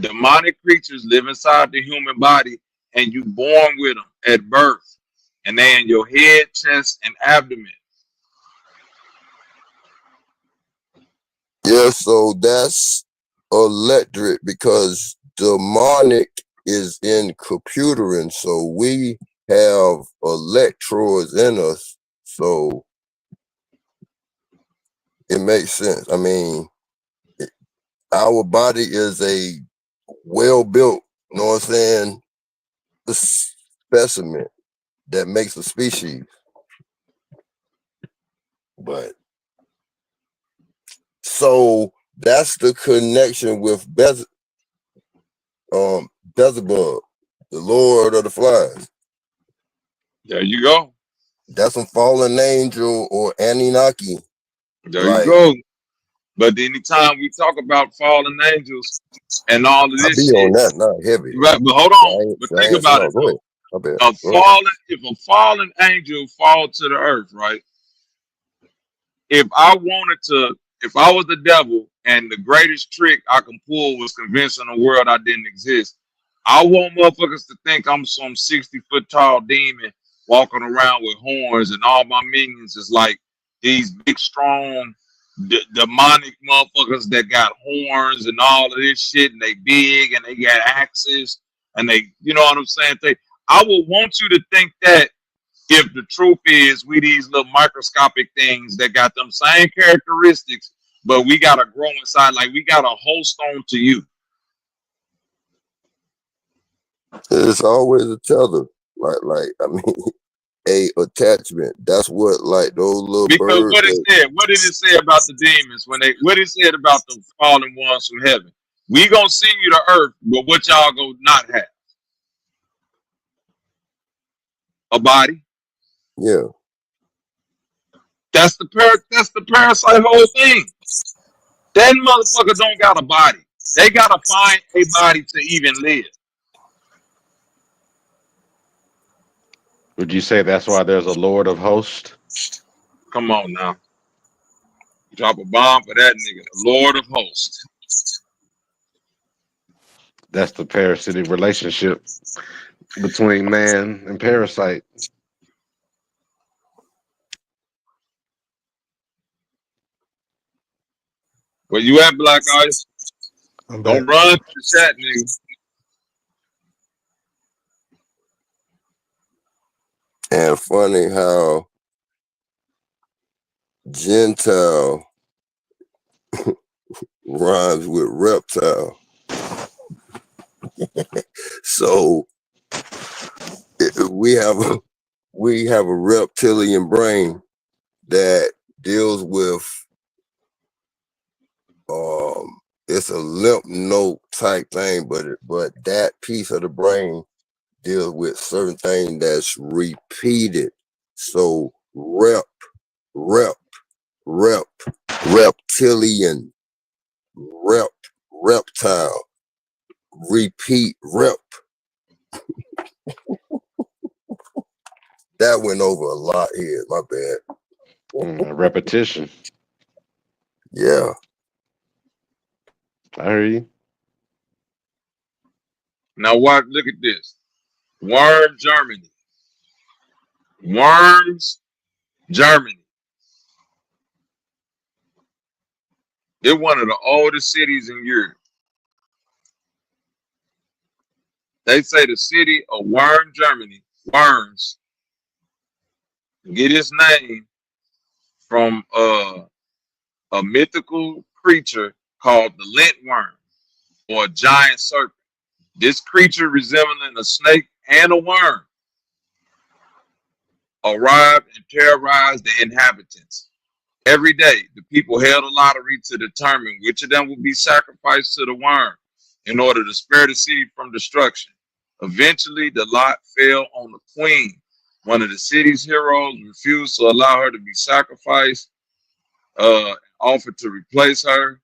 demonic creatures live inside the human body, and you born with them at birth, and they in your head, chest, and abdomen. Yeah, so that's electric because demonic is in computering, so we have electrodes in us, so it makes sense. I mean, our body is a well-built, you know what I'm saying, a specimen that makes a species. But so that's the connection with Beelzebub, the Lord of the Flies. There you go. That's a fallen angel or Anunnaki. There you go. But anytime we talk about fallen angels and all of this shit, on that, not heavy. Right? But hold on. But think about it. If a fallen angel fall to the earth, right? If I was the devil and the greatest trick I can pull was convincing the world I didn't exist, I want motherfuckers to think I'm some 60-foot tall demon walking around with horns, and all my minions is like these big, strong, demonic motherfuckers that got horns and all of this shit, and they big and they got axes, and they, you know what I'm saying? I would want you to think that if the truth is we these little microscopic things that got them same characteristics, but we gotta grow inside, like we got a host on to you. It's always a tether. Like I mean, a attachment. That's what like those little Because birds. what did it say about the demons what did it say about the fallen ones from heaven? We gonna send you to earth, but what y'all gonna not have? A body. Yeah. That's the parasite whole thing. That motherfucker don't got a body. They gotta find a body to even live. Would you say that's why there's a Lord of Hosts? Come on now. Drop a bomb for that nigga. Lord of Hosts. That's the parasitic relationship between man and parasite. Where you at, Black Ice? Don't run to the chat, nigga. And funny how Gentile rhymes with reptile. So we have a reptilian brain that deals with it's a lymph node type thing, but that piece of the brain deals with certain things that's repeated. So reptilian, reptile, repeat, rep. That went over a lot here. My bad. Repetition. Yeah. I hear you. Now what? Look at this. Worm, Germany. Worms, Germany. It's one of the oldest cities in Europe. They say the city of Worm, Germany, Worms, get its name from a mythical creature called the lintworm, or a giant serpent. This creature, resembling a snake and a worm, arrived and terrorized the inhabitants. Every day, the people held a lottery to determine which of them would be sacrificed to the worm in order to spare the city from destruction. Eventually, the lot fell on the queen. One of the city's heroes refused to allow her to be sacrificed, offered to replace her,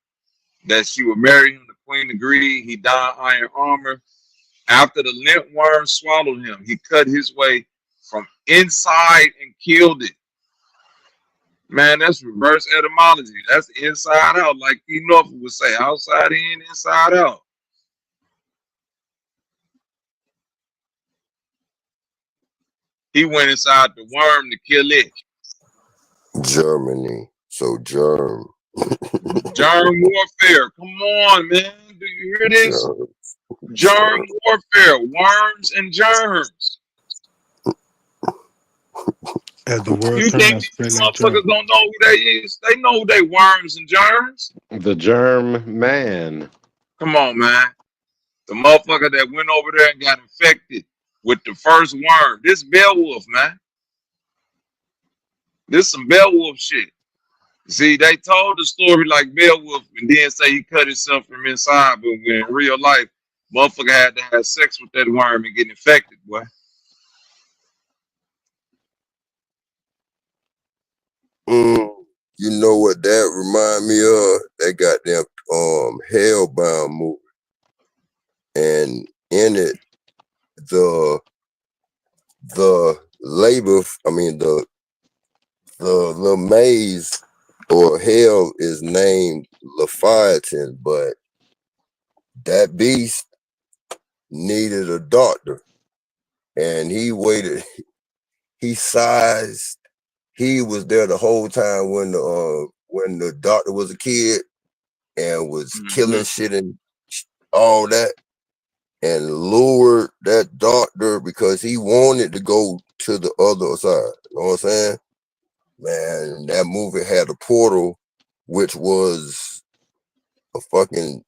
that she would marry him. The queen agreed. He donned iron armor. After the lintworm swallowed him, he cut his way from inside and killed it. Man, that's reverse etymology. That's inside out, like P. Norfolk would say, outside in, inside out. He went inside the worm to kill it. Germany. So germ. Germ warfare. Come on, man. Do you hear this? Germ warfare. Worms and germs. As the word You think these motherfuckers don't know who they is? They know who they worms and germs. The germ man. Come on, man. The motherfucker that went over there and got infected with the first worm. This Beowulf, man. This some Beowulf shit. See, they told the story like Beowulf and then say he cut himself from inside, but when in real life, motherfucker had to have sex with that worm and get infected, boy. You know what that remind me of? That goddamn Hellbound movie. And in it, the labor, I mean the little maze or hell is named Leviathan, but that beast needed a doctor. And he waited, he sized, he was there the whole time when the doctor was a kid and was killing shit and all that, and lured that doctor because he wanted to go to the other side. You know what I'm saying? Man, that movie had a portal, which was a fucking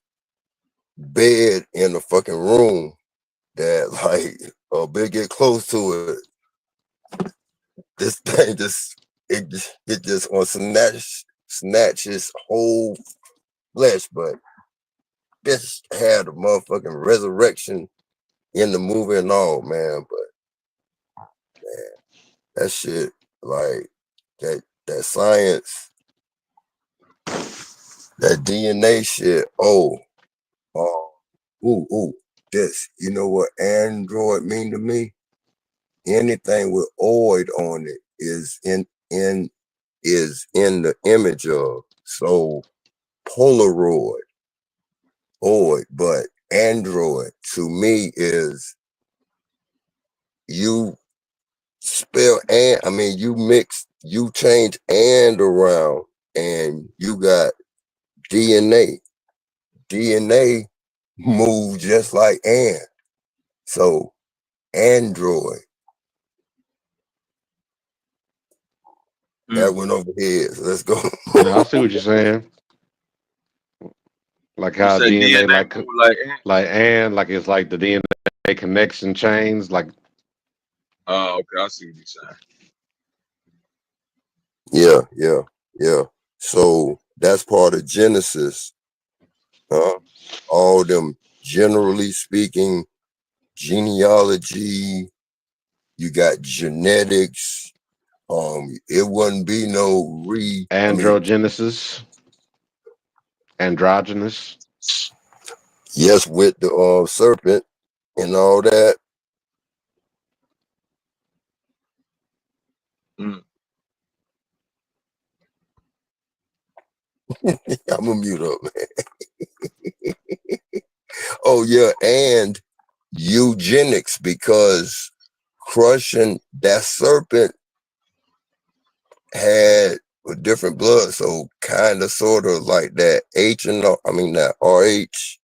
bed in a fucking room that like a bitch get close to it. this thing it just on snatches whole flesh, but this had a motherfucking resurrection in the movie and all, man. But man, that shit, like that science, that DNA shit. This. You know what android mean to me? Anything with oid on it is in the image of. So Polaroid, oid, but android to me is you spell and you change and around and you got DNA. DNA move just like and. So android. That went over here. So let's go. Yeah, I see what you're saying. Like how say DNA, DNA move like it's like the DNA connection chains, like. Oh, okay, I see what you're saying. Yeah. So that's part of Genesis. All them, generally speaking, genealogy. You got genetics. It wouldn't be no androgenesis, androgynous. Yes, with the serpent and all that. I'm gonna mute up, man. Oh yeah, and eugenics, because crushing that serpent had a different blood, so kind of sort of like that that RH,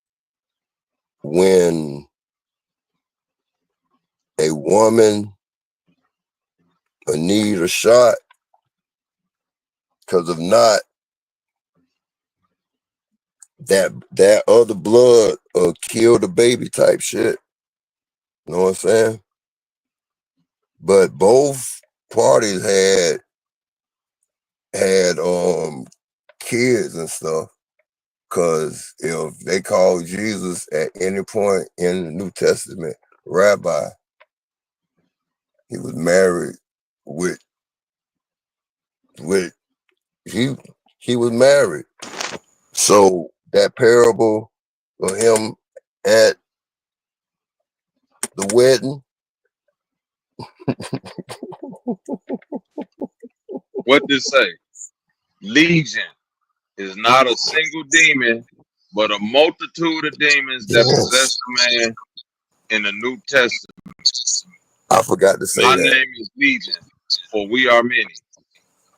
when a woman need a shot, because if not, that other blood kill the baby type shit. You know what I'm saying? But both parties had kids and stuff, because if they called Jesus at any point in the New Testament rabbi, he was married with he was married. So that parable of him at the wedding. What this say? Legion is not a single demon, but a multitude of demons that possess a man in the New Testament. I forgot to say My that. name is Legion, for we are many.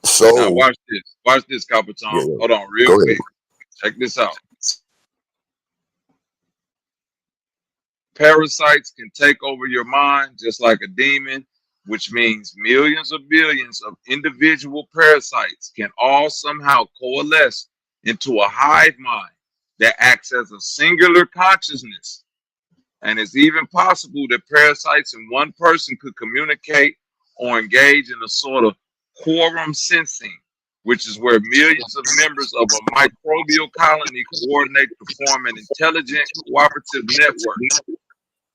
So now watch this. Watch this, Capitan. Yeah. Hold on, real Go quick. ahead. Check this out. Parasites can take over your mind just like a demon, which means millions or billions of individual parasites can all somehow coalesce into a hive mind that acts as a singular consciousness. And it's even possible that parasites in one person could communicate or engage in a sort of quorum sensing, which is where millions of members of a microbial colony coordinate to form an intelligent cooperative network.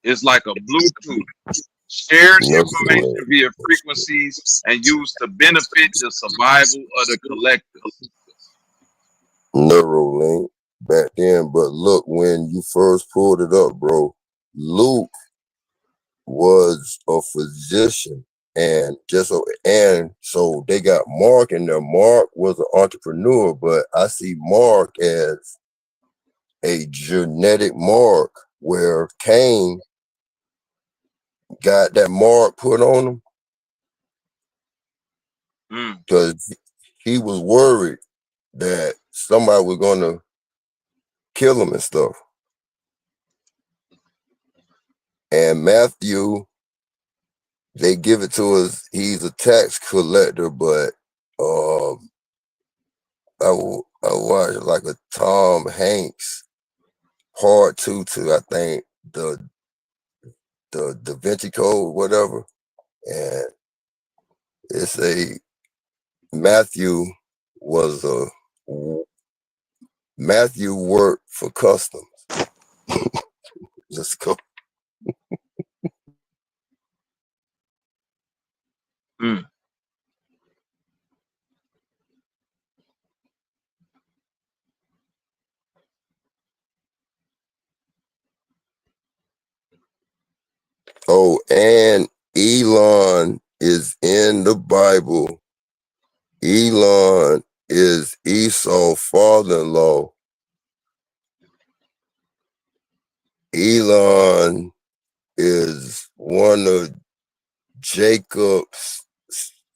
It's like a Bluetooth, shared information via frequencies and used to benefit the survival of the collective. Neuralink back then, but look, when you first pulled it up, bro, Luke was a physician, and so they got Mark in there. Mark was an entrepreneur, but I see Mark as a genetic mark, where Cain got that mark put on him because he was worried that somebody was gonna kill him and stuff. And Matthew, they give it to us, he's a tax collector, but I watched like a Tom Hanks part 2 to, I think, the Da Vinci Code, whatever. And It's a Matthew worked for customs. Let's go. Oh, and Elon is in the Bible. Elon is Esau's father-in-law. Elon is one of Jacob's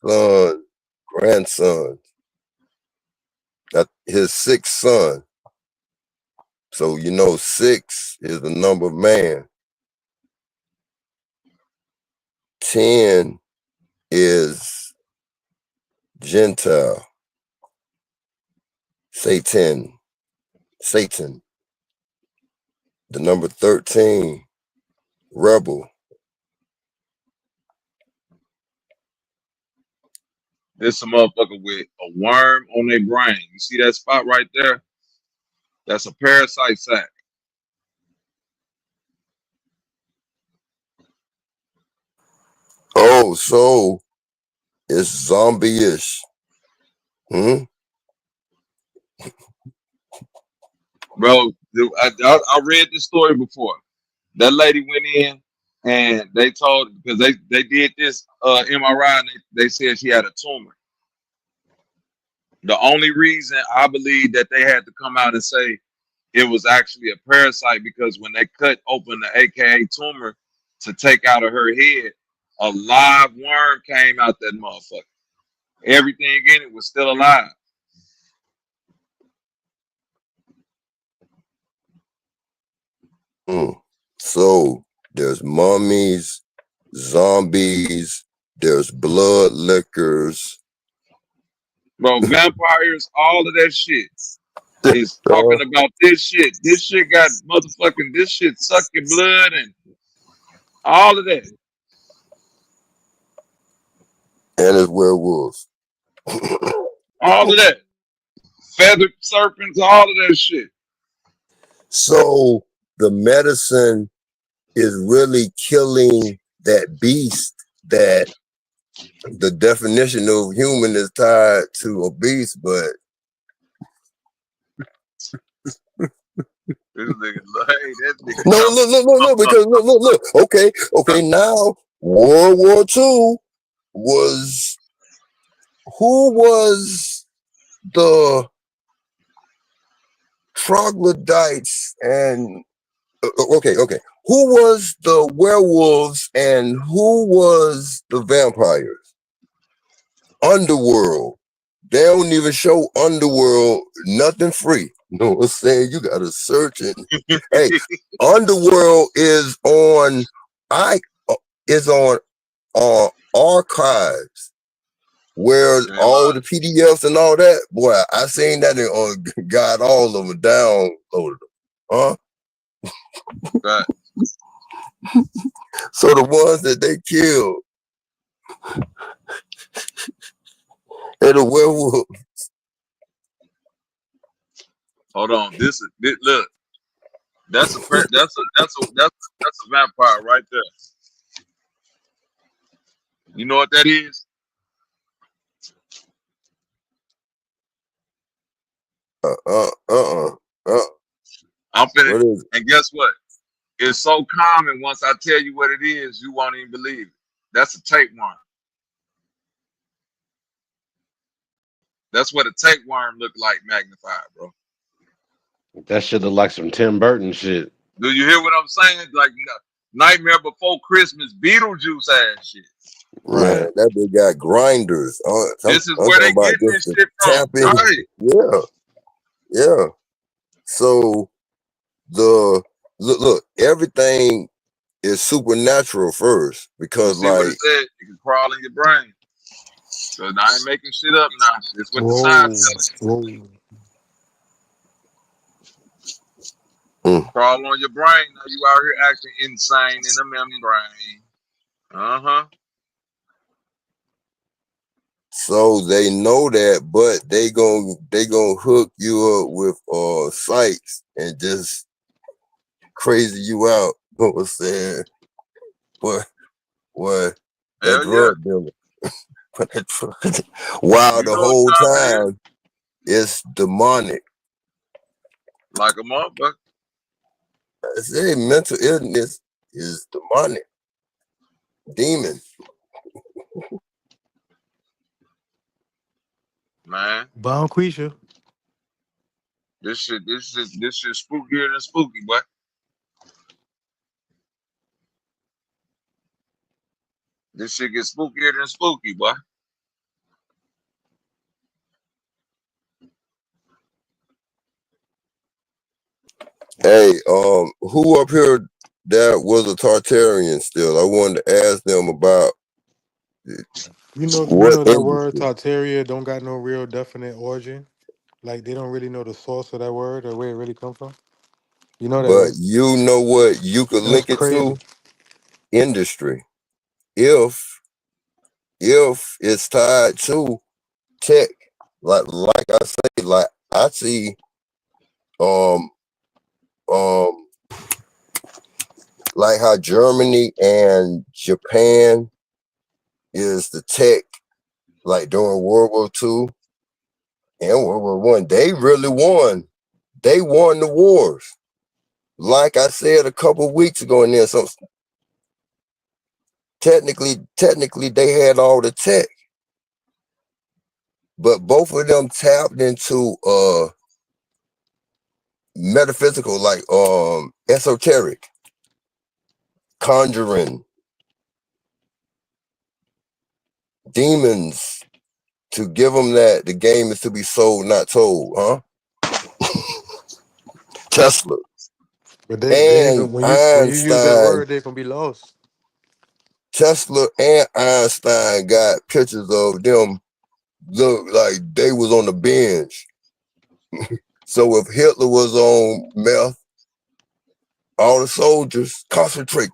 grandsons. His sixth son. So you know 6 is the number of man. 10 is Gentile. Satan. The number 13, rebel. There's some motherfucker with a worm on their brain. You see that spot right there? That's a parasite sac. Oh, so it's zombie-ish. Bro, I read this story before. That lady went in and they told, because they did this MRI and they said she had a tumor. The only reason I believe that they had to come out and say it was actually a parasite, because when they cut open the AKA tumor to take out of her head, a live worm came out that motherfucker. Everything in it was still alive. So there's mummies, zombies, there's blood lickers. Bro, vampires, all of that shit is talking about this shit. This shit got motherfucking, this shit sucking blood and all of that. And it's werewolves. All of that. Feathered serpents, all of that shit. So the medicine is really killing that beast that the definition of human is tied to a beast, but This nigga, hey, that nigga. No, because look. Okay, now World War II was, who was the troglodytes and okay. Who was the werewolves and who was the vampires? Underworld. They don't even show Underworld, nothing free. You know what I'm saying? You gotta search it. Hey, Underworld is on archives, where all the PDFs and all that. Boy, I seen that and got all of them downloaded them. Huh? Right. So the ones that they killed and the werewolf. Hold on. This look. That's a vampire right there. You know what that is? I'm finna, and guess what? It's so common. Once I tell you what it is, you won't even believe it. That's a tapeworm. That's what a tapeworm look like magnified, bro. That shit look like some Tim Burton shit. Do you hear what I'm saying? Like Nightmare Before Christmas, Beetlejuice ass shit. Right. Man, that big got grinders. This is where they get this shit from. Right. Yeah. So look, everything is supernatural first, because see what it said? You can crawl in your brain. So I ain't making shit up now. It's what the science tells you. Crawl on your brain. Now you out here acting insane in the membrane. So they know that, but they gonna hook you up with sites and just crazy you out. You know what I'm saying? What that Hell yeah. drug dealer. While You the know what whole time it is? time it's demonic. Like a motherfucker. I say mental illness is demonic. Demon. Man, Bonquisha. this shit spookier than spooky, boy. This shit gets spookier than spooky, boy. Hey, who up here that was a Tartarian still? I wanted to ask them about You what know that word industry. Tartaria don't got no real definite origin. Like they don't really know the source of that word or where it really come from. You know that, But right? you know what you could That's link it crazy. to? Industry. If it's tied to tech, like I say, like I see um like how Germany and Japan is the tech, like during World War II and World War One. They really won. They won the wars. Like I said a couple weeks ago in there, so technically they had all the tech, but both of them tapped into metaphysical, like esoteric, conjuring, demons, to give them that the game is to be sold, not told, huh? Tesla But they ain't and gonna, when you use that Einstein. word, they gonna be lost. Tesla and Einstein got pictures of them look like they was on the bench. So if Hitler was on meth, all the soldiers concentrate.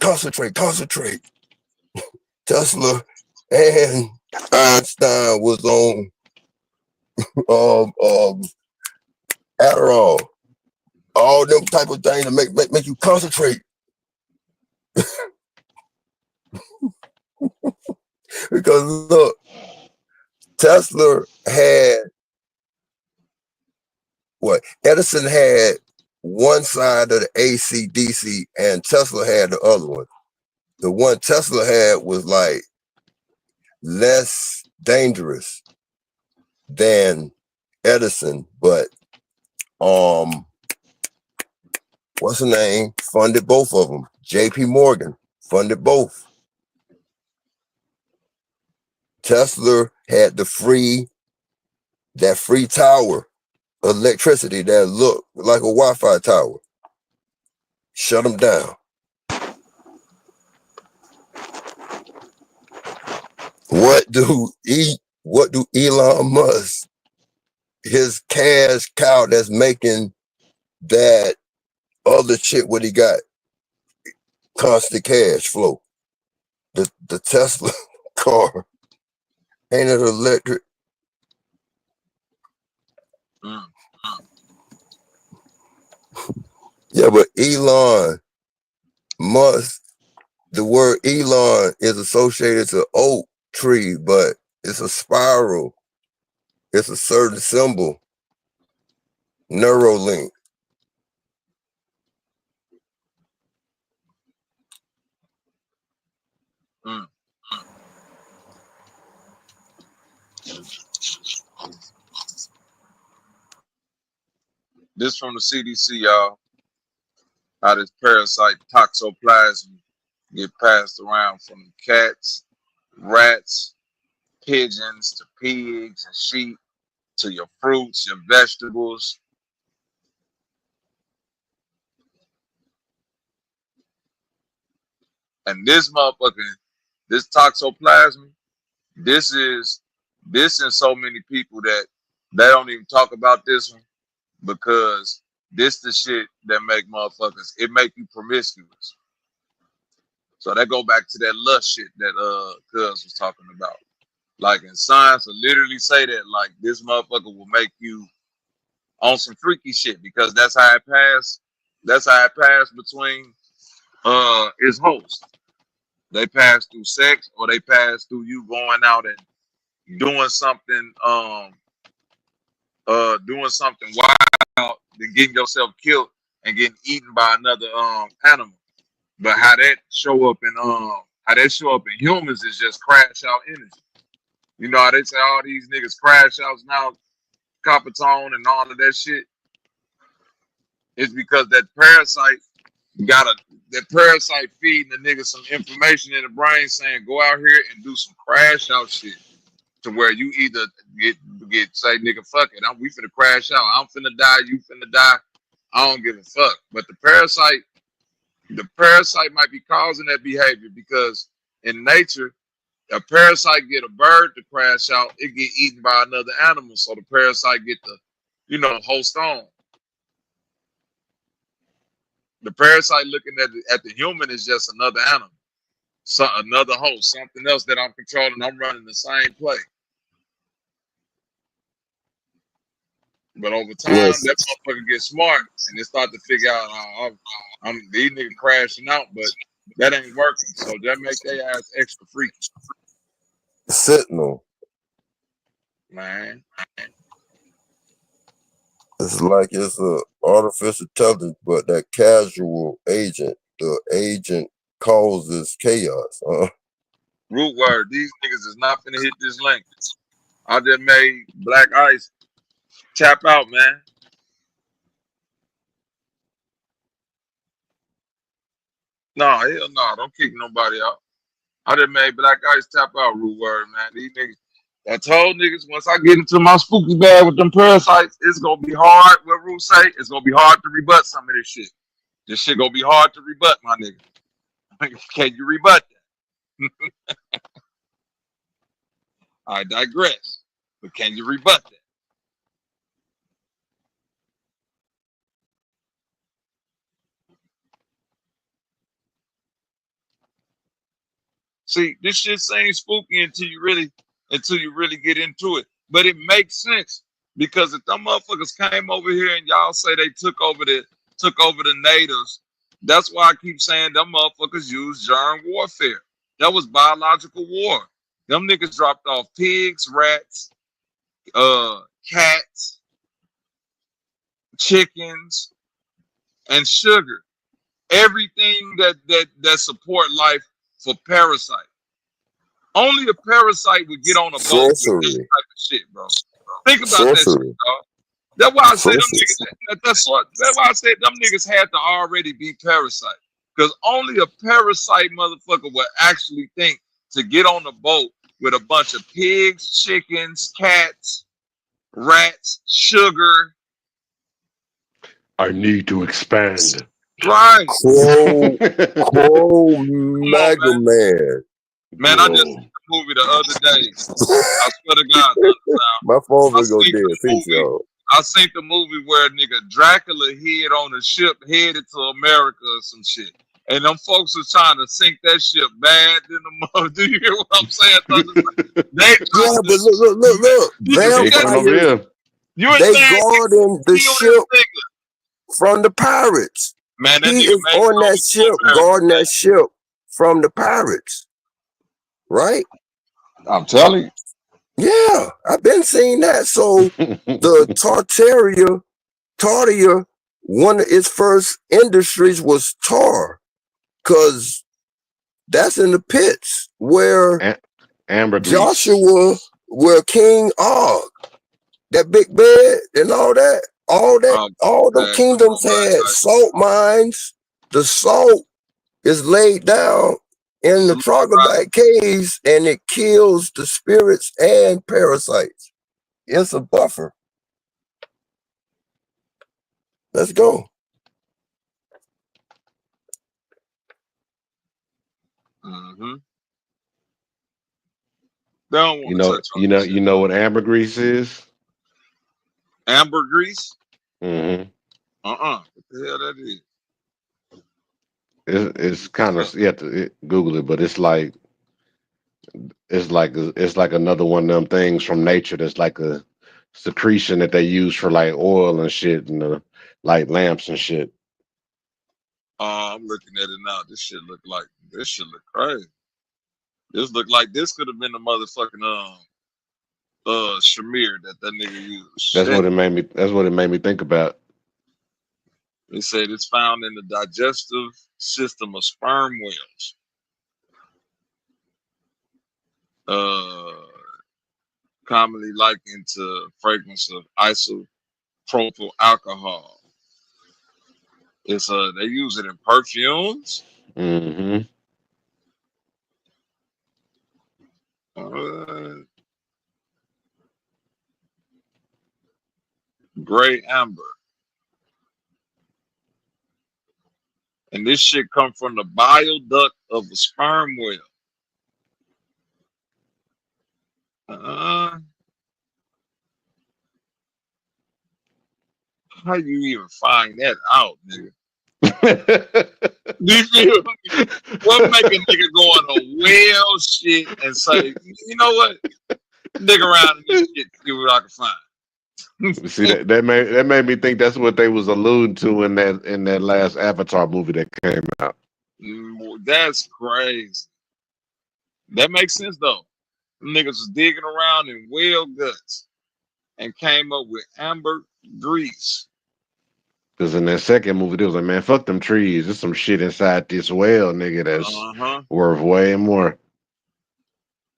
Tesla and Einstein was on Adderall. All them type of things to make you concentrate. Because look, Tesla had what? Edison had one side of the AC DC and Tesla had the other one. The one Tesla had was like less dangerous than Edison, but what's the name? Funded both of them. JP Morgan funded both. Tesla had that free tower of electricity that looked like a Wi-Fi tower. Shut them down. What do Elon Musk, his cash cow that's making that other shit, what he got? Constant cash flow. The Tesla car, ain't it electric? Yeah, but Elon Musk, the word Elon is associated to oak tree, but it's a spiral. It's a certain symbol. Neuralink. This from the CDC, y'all. How this parasite toxoplasma get passed around from cats, rats, pigeons to pigs and sheep to your fruits, your vegetables. And this motherfucker, this toxoplasma, this is so many people that they don't even talk about this one because this the shit that make motherfuckers, it make you promiscuous. So that go back to that lust shit that Cuz was talking about. Like in science, will literally say that like this motherfucker will make you on some freaky shit because that's how it passed. That's how it passed between its hosts. They pass through sex or they pass through you going out and doing something wild than getting yourself killed and getting eaten by another animal. But how that show up in humans is just crash out energy. You know how they say all these niggas crash outs now, copper tone and all of that shit? It's because that parasite feeding the nigga some information in the brain saying go out here and do some crash out shit. To where you either get say nigga fuck it, we finna crash out. I'm finna die, you finna die. I don't give a fuck. But the parasite might be causing that behavior because in nature, a parasite get a bird to crash out, it get eaten by another animal. So the parasite get the, host on. The parasite looking at the human is just another animal. So another host, something else that I'm controlling. I'm running the same play. But over time, that motherfucker gets smart and they start to figure out these niggas crashing out, but that ain't working. So that make their ass extra freaky. Sentinel. Man. It's like it's a artificial intelligence, but that casual agent, the agent causes chaos. Root word, these niggas is not finna hit this link. I just made Black Ice tap out, man. No, hell no, don't kick nobody out. I just made Black Ice tap out, root word, man. These niggas, I told niggas once I get into my spooky bag with them parasites, it's gonna be hard. What Root say? It's gonna be hard to rebut some of this shit. This shit gonna be hard to rebut, my nigga. Can you rebut that? I digress. But can you rebut that? See, this shit seems spooky until you really get into it. But it makes sense because if them motherfuckers came over here and y'all say they took over the natives, that's why I keep saying them motherfuckers use germ warfare. That was biological war. Them niggas dropped off pigs, rats, cats, chickens, and sugar. Everything that support life for parasite. Only a parasite would get on a boat with this type of shit, bro. Think about that shit, dog. That's why I said them niggas. That's why I said them niggas had to already be parasite. Because only a parasite motherfucker would actually think to get on a boat with a bunch of pigs, chickens, cats, rats, sugar. I need to expand. Right. Crow Mega Man. Man, I just seen the movie the other day. I swear to God, my phone will go dead. Peace, y'all. I seen the movie where nigga Dracula hid on a ship headed to America or some shit. And them folks was trying to sink that ship bad in the mother. Do you hear what I'm saying? Yeah, but look. Vampires, they guarding the ship from the pirates. Man, he is on that ship, guarding that ship from the pirates. Right? I'm telling you. Yeah, I've been seeing that. So the Tartaria, one of its first industries was tar, because that's in the pits where Joshua, where King Og, that big bed and all the kingdoms had salt mines. The salt is laid down in the troglodyte caves, and it kills the spirits and parasites. It's a buffer. Let's go. Mm-hmm. You know what ambergris is? Ambergris? Mm-hmm. What the hell that is? It's kind of, you have to Google it, but it's like it's like another one of them things from nature that's like a secretion that they use for like oil and shit and light lamps and shit. I'm looking at it now. This shit look crazy. This look like this could have been the motherfucking Shamir that nigga used. That's what it made me think about. They said it's found in the digestive system of sperm whales. Commonly likened to fragrance of isopropyl alcohol. It's they use it in perfumes. Mm-hmm. Gray amber. And this shit come from the bile duct of a sperm whale. How you even find that out, nigga? Do you feel me? What make a nigga go on a whale shit and say, you know what? Dig around in this shit, see what I can find. See that made me think that's what they was alluding to in that last Avatar movie that came out. That's crazy. That makes sense though. Niggas was digging around in whale guts and came up with amber grease. Because in that second movie, they was like, man, fuck them trees. There's some shit inside this whale, nigga, that's worth way more.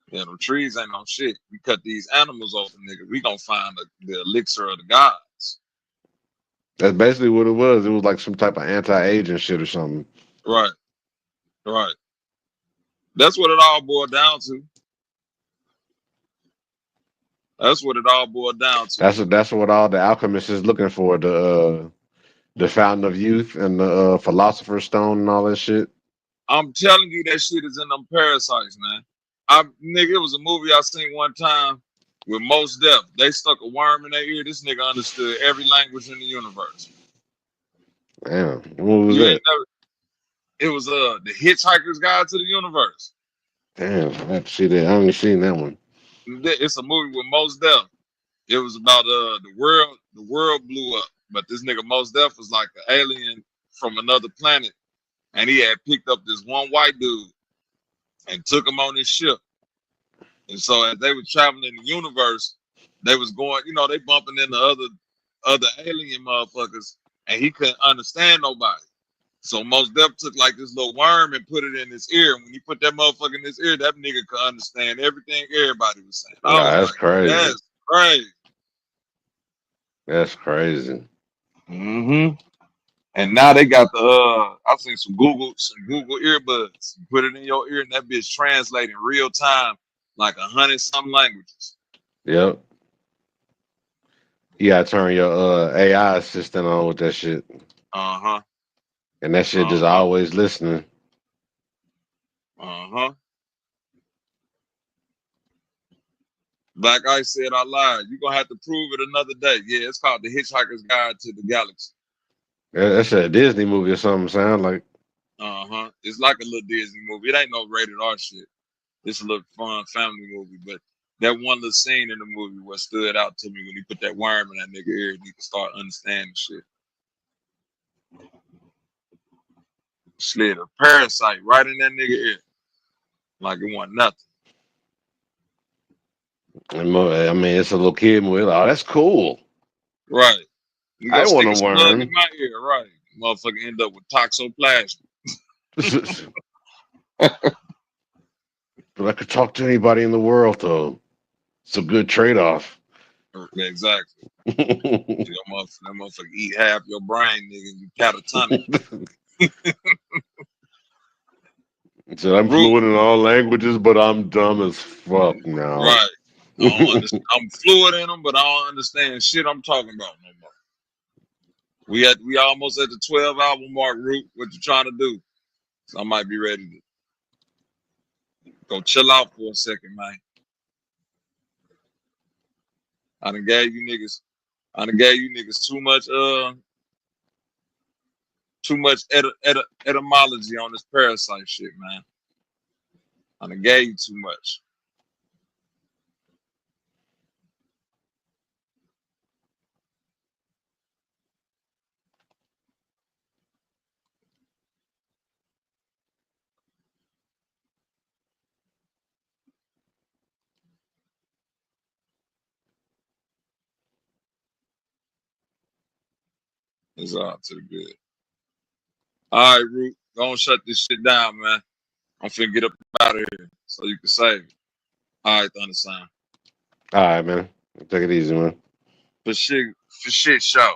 Yeah, them trees ain't no shit. We cut these animals open, nigga. We gonna find the elixir of the gods. That's basically what it was. It was like some type of anti-aging shit or something. Right. Right. That's what it all boiled down to. That's what it all boiled down to. That's what all the alchemists is looking for. The fountain of youth and the philosopher's stone and all that shit. I'm telling you, that shit is in them parasites, man. Nigga, it was a movie I seen one time with Mos Def. They stuck a worm in their ear. This nigga understood every language in the universe. Damn, what was that? It was the Hitchhiker's Guide to the Universe. Damn, I have to see that. I haven't seen that one. It's a movie with Mos Def. It was about the world blew up, but this nigga Mos Def was like an alien from another planet, and he had picked up this one white dude and took him on his ship. And so as they were traveling in the universe, they was going, they bumping into other alien motherfuckers, and he couldn't understand nobody. So Mos Def took like this little worm and put it in his ear. And when he put that motherfucker in his ear, that nigga could understand everything everybody was saying. That's crazy. That's crazy. That's crazy. Mm-hmm. And now they got I've seen some Google earbuds. You put it in your ear and that bitch translating real time, like 100-something languages. Yep. You gotta turn your AI assistant on with that shit. Uh-huh. And that shit just always listening. Uh-huh. Black Ice said I lied. You're gonna have to prove it another day. Yeah, it's called The Hitchhiker's Guide to the Galaxy. Yeah, that's a Disney movie or something, sound like. Uh-huh. It's like a little Disney movie. It ain't no rated R shit. It's a little fun family movie, but that one little scene in the movie what stood out to me when he put that worm in that nigga ear and he could start understanding shit. Slid a parasite right in that nigga ear. Like it wasn't nothing. I mean, it's a little kid movie. Oh, that's cool. Right. You I want a a worm. in my ear, right? Motherfucker end up with toxoplasma. But I could talk to anybody in the world, though. It's a good trade-off. Exactly. That motherfucker eat half your brain, nigga. You catatonic. So I'm fluent in all languages, but I'm dumb as fuck now. Right. I'm fluent in them, but I don't understand shit I'm talking about no more. We almost at the 12 album mark, Root. What you trying to do? So I might be ready to go chill out for a second, man. I done gave you niggas too much etymology on this parasite shit, man. I done gave you too much. It's all too good. All right, Root. Go and shut this shit down, man. I'm finna get up out of here so you can save it. All right, Thunder Sign. All right, man. Take it easy, man. For shit show.